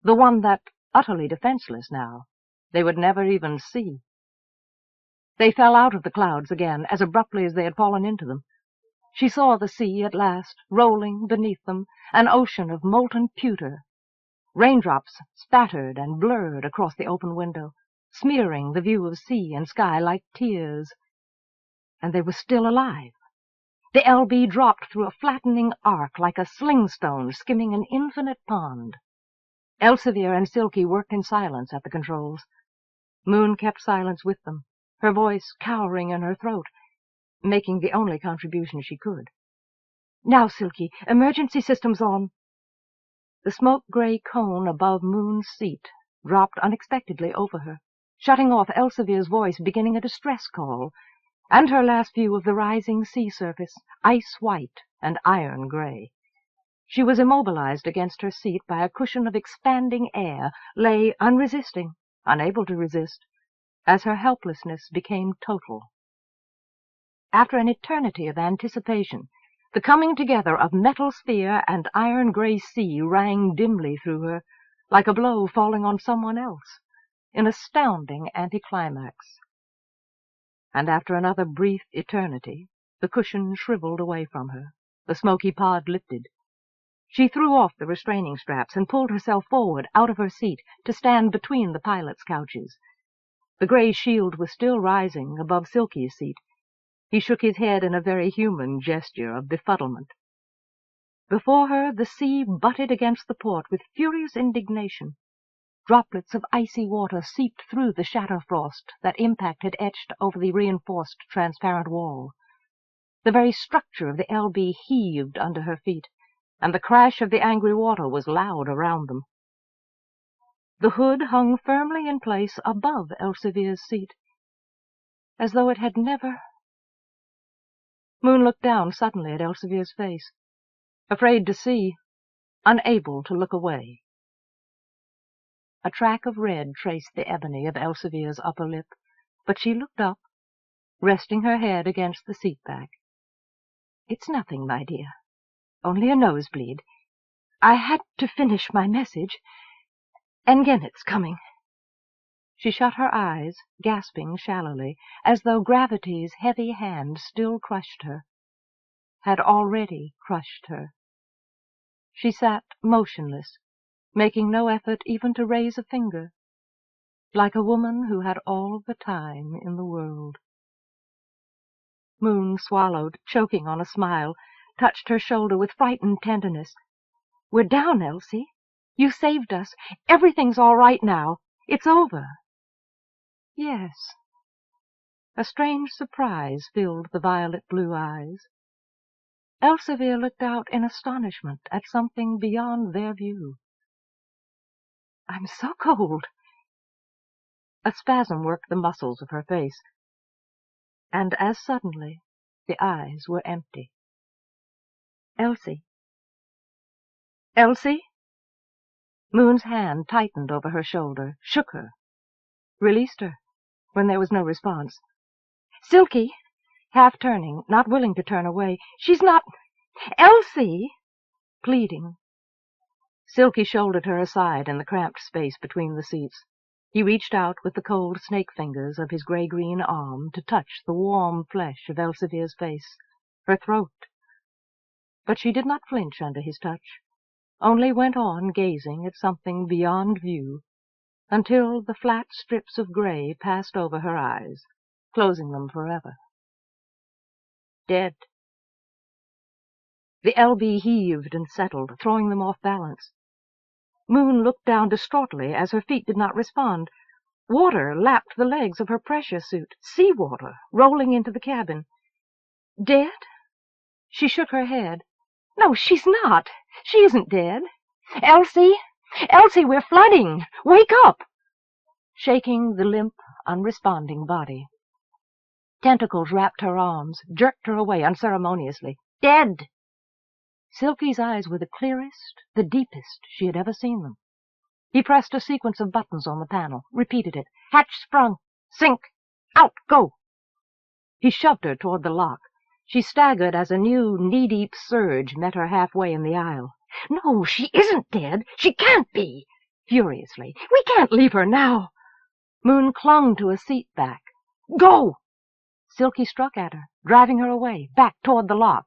the one that, utterly defenseless now, they would never even see. They fell out of the clouds again as abruptly as they had fallen into them. She saw the sea at last, rolling beneath them, an ocean of molten pewter. Raindrops spattered and blurred across the open window, smearing the view of sea and sky like tears. And they were still alive. The LB dropped through a flattening arc like a slingstone skimming an infinite pond. Elsevier and Silky worked in silence at the controls. Moon kept silence with them, her voice cowering in her throat, making the only contribution she could. "Now, Silky, emergency systems on." The smoke-gray cone above Moon's seat dropped unexpectedly over her, shutting off Elsevier's voice beginning a distress call, and her last view of the rising sea surface, ice-white and iron-gray. She was immobilized against her seat by a cushion of expanding air, lay unresisting, unable to resist, as her helplessness became total. After an eternity of anticipation, the coming together of metal sphere and iron-gray sea rang dimly through her, like a blow falling on someone else, in astounding anticlimax. And after another brief eternity, the cushion shriveled away from her, the smoky pod lifted. She threw off the restraining straps and pulled herself forward out of her seat to stand between the pilot's couches. The gray shield was still rising above Silky's seat. He shook his head in a very human gesture of befuddlement. Before her, the sea butted against the port with furious indignation. Droplets of icy water seeped through the shatterfrost that impact had etched over the reinforced transparent wall. The very structure of the LB heaved under her feet, and the crash of the angry water was loud around them. The hood hung firmly in place above Elsevier's seat, as though it had never... Moon looked down suddenly at Elsevier's face, afraid to see, unable to look away. A track of red traced the ebony of Elsevier's upper lip, but she looked up, resting her head against the seat back. "It's nothing, my dear. Only a nosebleed. I had to finish my message. Engenet's coming." She shut her eyes, gasping shallowly, as though gravity's heavy hand still crushed her, had already crushed her. She sat motionless, making no effort even to raise a finger. like a woman who had all the time in the world. Moon swallowed, choking on a smile, touched her shoulder with frightened tenderness. "We're down, Elsie. You saved us. Everything's all right now. It's over." "Yes." A strange surprise filled the violet-blue eyes. Elsevier looked out in astonishment at something beyond their view. "I'm so cold." A spasm worked the muscles of her face, and as suddenly the eyes were empty. "Elsie. Elsie?" Moon's hand tightened over her shoulder, shook her, released her when there was no response. "Silky," half turning, not willing to turn away. "She's not... Elsie!" Pleading. Silky shouldered her aside in the cramped space between the seats. He reached out with the cold snake fingers of his gray-green arm to touch the warm flesh of Elsevier's face, her throat. But she did not flinch under his touch, only went on gazing at something beyond view until the flat strips of gray passed over her eyes, closing them forever. Dead. The LB heaved and settled, throwing them off balance. Moon looked down distraughtly as her feet did not respond. Water lapped the legs of her pressure suit, sea water, rolling into the cabin. "Dead?" She shook her head. "No, she's not. She isn't dead. Elsie! Elsie, we're flooding! Wake up!" Shaking the limp, unresponding body. Tentacles wrapped her arms, jerked her away unceremoniously. "Dead!" Silky's eyes were the clearest, the deepest she had ever seen them. He pressed a sequence of buttons on the panel, repeated it. "Hatch sprung! Sink! Out! Go!" He shoved her toward the lock. She staggered as a new, knee-deep surge met her halfway in the aisle. "No, she isn't dead! She can't be!" Furiously. "We can't leave her now!" Moon clung to a seat back. "Go!" Silky struck at her, driving her away, back toward the lock.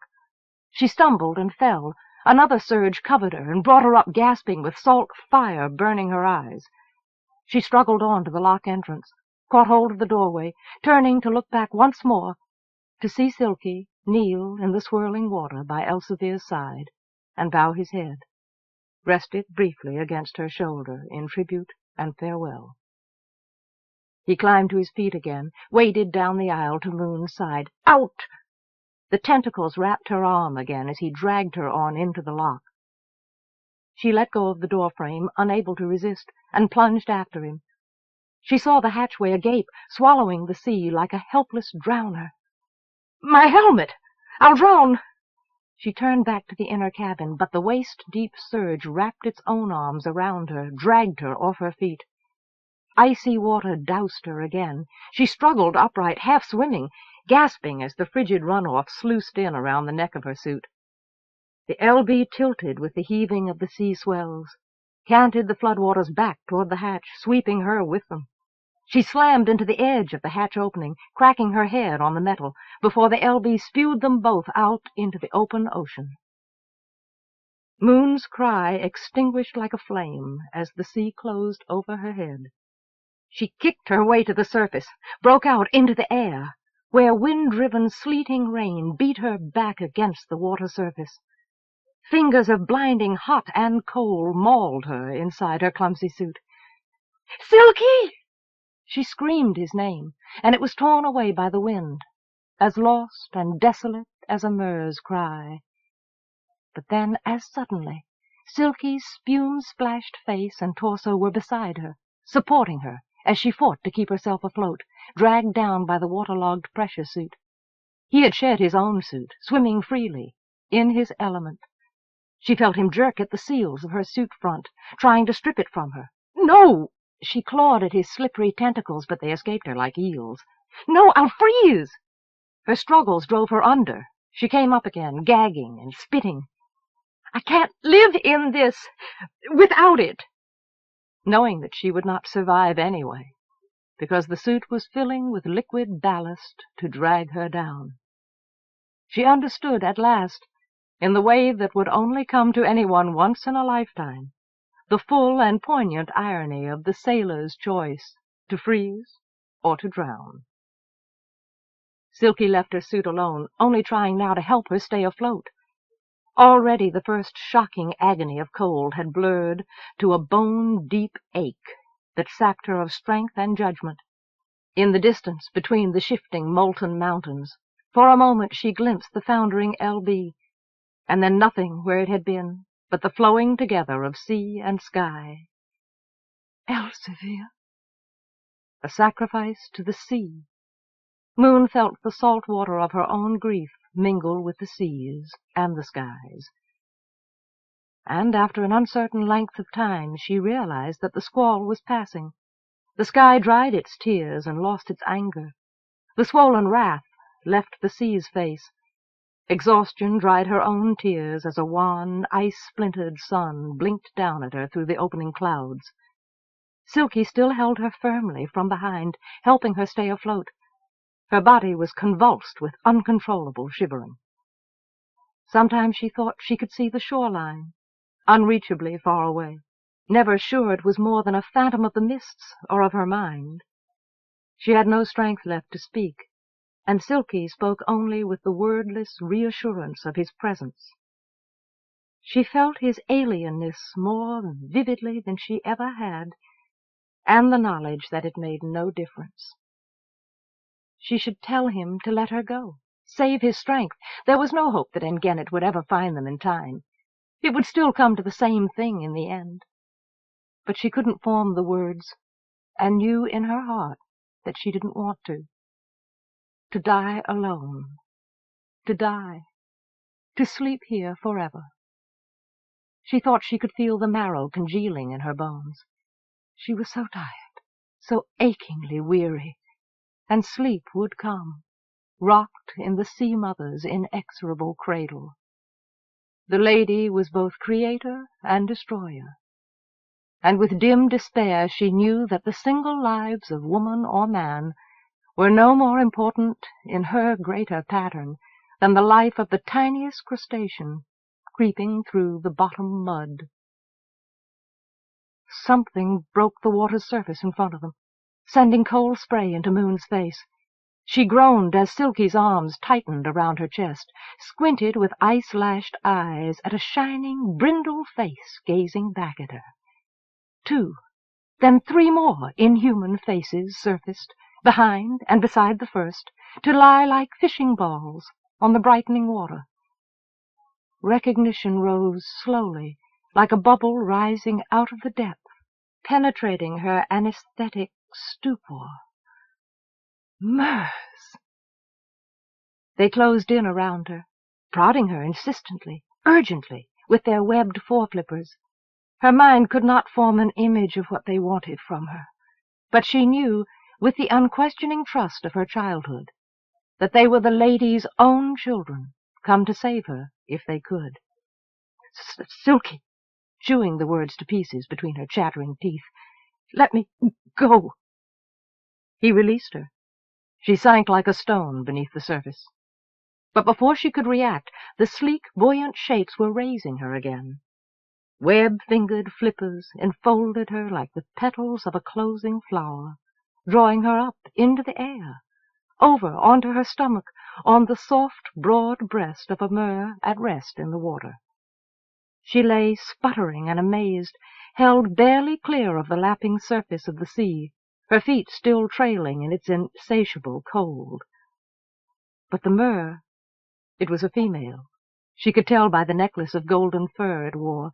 She stumbled and fell. Another surge covered her and brought her up gasping with salt fire burning her eyes. She struggled on to the lock entrance, caught hold of the doorway, turning to look back once more, to see Silky kneel in the swirling water by Elsevier's side and bow his head, rest it briefly against her shoulder in tribute and farewell. He climbed to his feet again, waded down the aisle to Moon's side. "Out!" The tentacles wrapped her arm again as he dragged her on into the lock. She let go of the doorframe, unable to resist, and plunged after him. She saw the hatchway agape, swallowing the sea like a helpless drowner. "My helmet! I'll drown!" She turned back to the inner cabin, but the waist-deep surge wrapped its own arms around her, dragged her off her feet. Icy water doused her again. She struggled upright, half swimming, gasping as the frigid runoff sluiced in around the neck of her suit. The LB tilted with the heaving of the sea swells, canted the floodwaters back toward the hatch, sweeping her with them. She slammed into the edge of the hatch opening, cracking her head on the metal, before the LB spewed them both out into the open ocean. Moon's cry extinguished like a flame as the sea closed over her head. She kicked her way to the surface, broke out into the air, where wind-driven, sleeting rain beat her back against the water surface. Fingers of blinding hot and cold mauled her inside her clumsy suit. "Silky!" She screamed his name, and it was torn away by the wind, as lost and desolate as a mer's cry. But then, as suddenly, Silky's spume-splashed face and torso were beside her, supporting her as she fought to keep herself afloat, dragged down by the waterlogged pressure suit. He had shed his own suit, swimming freely, in his element. She felt him jerk at the seals of her suit front, trying to strip it from her. "No!" She clawed at his slippery tentacles, but they escaped her like eels. "No, I'll freeze!" Her struggles drove her under. She came up again, gagging and spitting. "I can't live in this without it," knowing that she would not survive anyway, because the suit was filling with liquid ballast to drag her down. She understood at last, in the way that would only come to anyone once in a lifetime, the full and poignant irony of the sailor's choice to freeze or to drown. Silky left her suit alone, only trying now to help her stay afloat. Already the first shocking agony of cold had blurred to a bone-deep ache that sapped her of strength and judgment. In the distance, between the shifting, molten mountains, for a moment she glimpsed the foundering L.B., and then nothing where it had been but the flowing together of sea and sky. Elsevier! A sacrifice to the sea. Moon felt the salt water of her own grief mingle with the seas and the skies. And after an uncertain length of time, she realized that the squall was passing. The sky dried its tears and lost its anger. The swollen wrath left the sea's face. Exhaustion dried her own tears as a wan, ice-splintered sun blinked down at her through the opening clouds. Silky still held her firmly from behind, helping her stay afloat. Her body was convulsed with uncontrollable shivering. Sometimes she thought she could see the shoreline, unreachably far away, never sure it was more than a phantom of the mists or of her mind. She had no strength left to speak, and Silky spoke only with the wordless reassurance of his presence. She felt his alienness more vividly than she ever had, and the knowledge that it made no difference. She should tell him to let her go, save his strength. There was no hope that Engenet would ever find them in time. It would still come to the same thing in the end. But she couldn't form the words, and knew in her heart that she didn't want to. To die alone. To die. To sleep here forever. She thought she could feel the marrow congealing in her bones. She was so tired, so achingly weary, and sleep would come, rocked in the sea-mother's inexorable cradle. The lady was both creator and destroyer, and with dim despair she knew that the single lives of woman or man were no more important in her greater pattern than the life of the tiniest crustacean creeping through the bottom mud. Something broke the water's surface in front of them, sending cold spray into Moon's face. She groaned as Silky's arms tightened around her chest, squinted with ice-lashed eyes at a shining, brindle face gazing back at her. 2, then 3 more inhuman faces surfaced, behind and beside the first, to lie like fishing balls on the brightening water. Recognition rose slowly, like a bubble rising out of the depth, penetrating her anesthetic stupor. Mers! They closed in around her, prodding her insistently, urgently, with their webbed foreflippers. Her mind could not form an image of what they wanted from her, but she knew, with the unquestioning trust of her childhood, that they were the lady's own children, come to save her if they could. Silky, chewing the words to pieces between her chattering teeth, let me go. He released her. She sank like a stone beneath the surface. But before she could react, the sleek, buoyant shapes were raising her again. Web-fingered flippers enfolded her like the petals of a closing flower, drawing her up into the air, over onto her stomach, on the soft, broad breast of a mer at rest in the water. She lay sputtering and amazed, held barely clear of the lapping surface of the sea, her feet still trailing in its insatiable cold. But the mer, it was a female, she could tell by the necklace of golden fur it wore,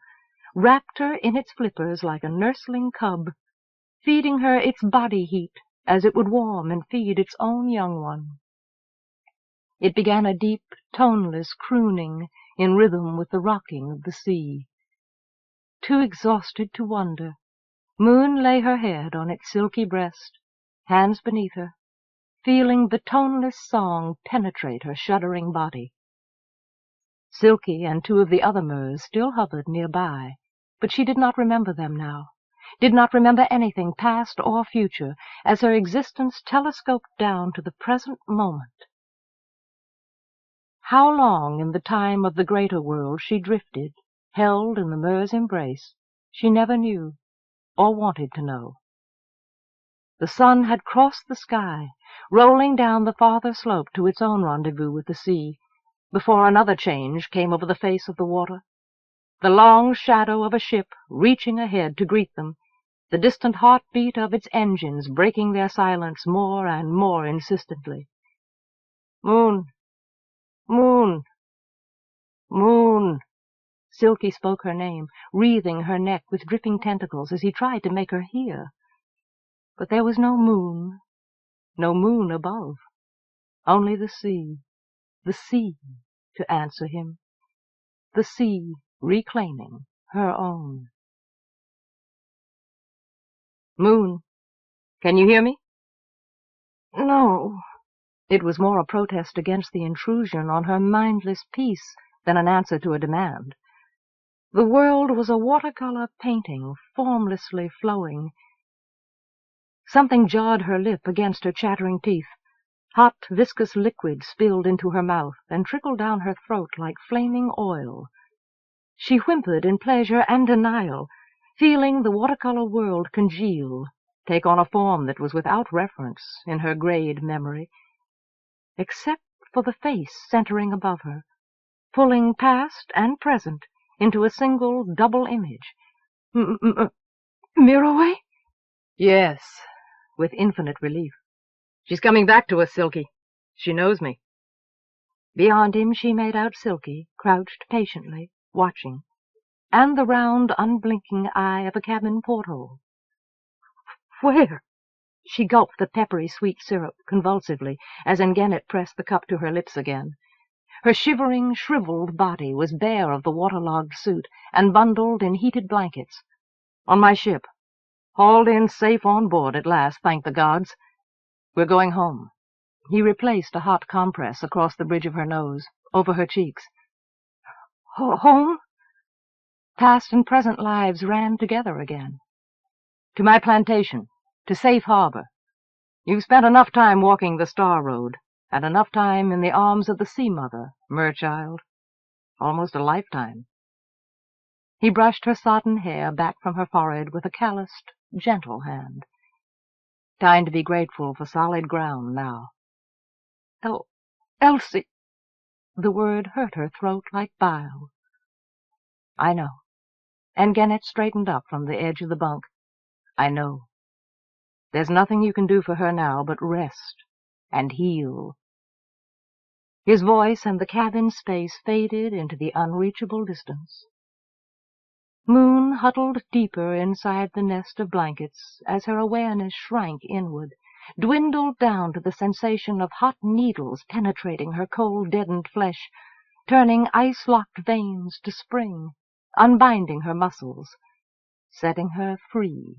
wrapped her in its flippers like a nursling cub, feeding her its body heat as it would warm and feed its own young one. It began a deep, toneless crooning in rhythm with the rocking of the sea. Too exhausted to wonder, Moon lay her head on its silky breast, hands beneath her, feeling the toneless song penetrate her shuddering body. Silky and 2 of the other mers still hovered nearby, but she did not remember them now, did not remember anything past or future, as her existence telescoped down to the present moment. How long in the time of the greater world she drifted, held in the mer's embrace, she never knew, or wanted to know. The sun had crossed the sky, rolling down the farther slope to its own rendezvous with the sea, before another change came over the face of the water. The long shadow of a ship reaching ahead to greet them, the distant heartbeat of its engines breaking their silence more and more insistently. "Moon! Moon! Moon!" Silky spoke her name, wreathing her neck with dripping tentacles as he tried to make her hear. But there was no moon above, only the sea to answer him, the sea reclaiming her own. "Moon, can you hear me?" "No." It was more a protest against the intrusion on her mindless peace than an answer to a demand. The world was a watercolor painting, formlessly flowing. Something jarred her lip against her chattering teeth. Hot, viscous liquid spilled into her mouth and trickled down her throat like flaming oil. She whimpered in pleasure and denial, feeling the watercolor world congeal, take on a form that was without reference in her grayed memory, except for the face centering above her, pulling past and present into a single double image. "Miraway?" "Yes," with infinite relief. "She's coming back to us, Silky. She knows me." Beyond him she made out Silky, crouched patiently, watching, and the round, unblinking eye of a cabin porthole. "Where?" She gulped the peppery sweet syrup convulsively as Engenet pressed the cup to her lips again. Her shivering, shriveled body was bare of the waterlogged suit and bundled in heated blankets. "On my ship. Hauled in safe on board at last, thank the gods. We're going home." He replaced a hot compress across the bridge of her nose, over her cheeks. "Home?" Past and present lives ran together again. "To my plantation, to safe harbor. You've spent enough time walking the Star Road, and enough time in the arms of the Sea Mother, merchild. Almost a lifetime." He brushed her sodden hair back from her forehead with a calloused, gentle hand. Time to be grateful for solid ground now. "Oh, Elsie!" The word hurt her throat like bile. "I know." And Engenet straightened up from the edge of the bunk. "I know. There's nothing you can do for her now but rest and heal." His voice and the cabin space faded into the unreachable distance. Moon huddled deeper inside the nest of blankets as her awareness shrank inward, dwindled down to the sensation of hot needles penetrating her cold, deadened flesh, turning ice-locked veins to spring, unbinding her muscles, setting her free.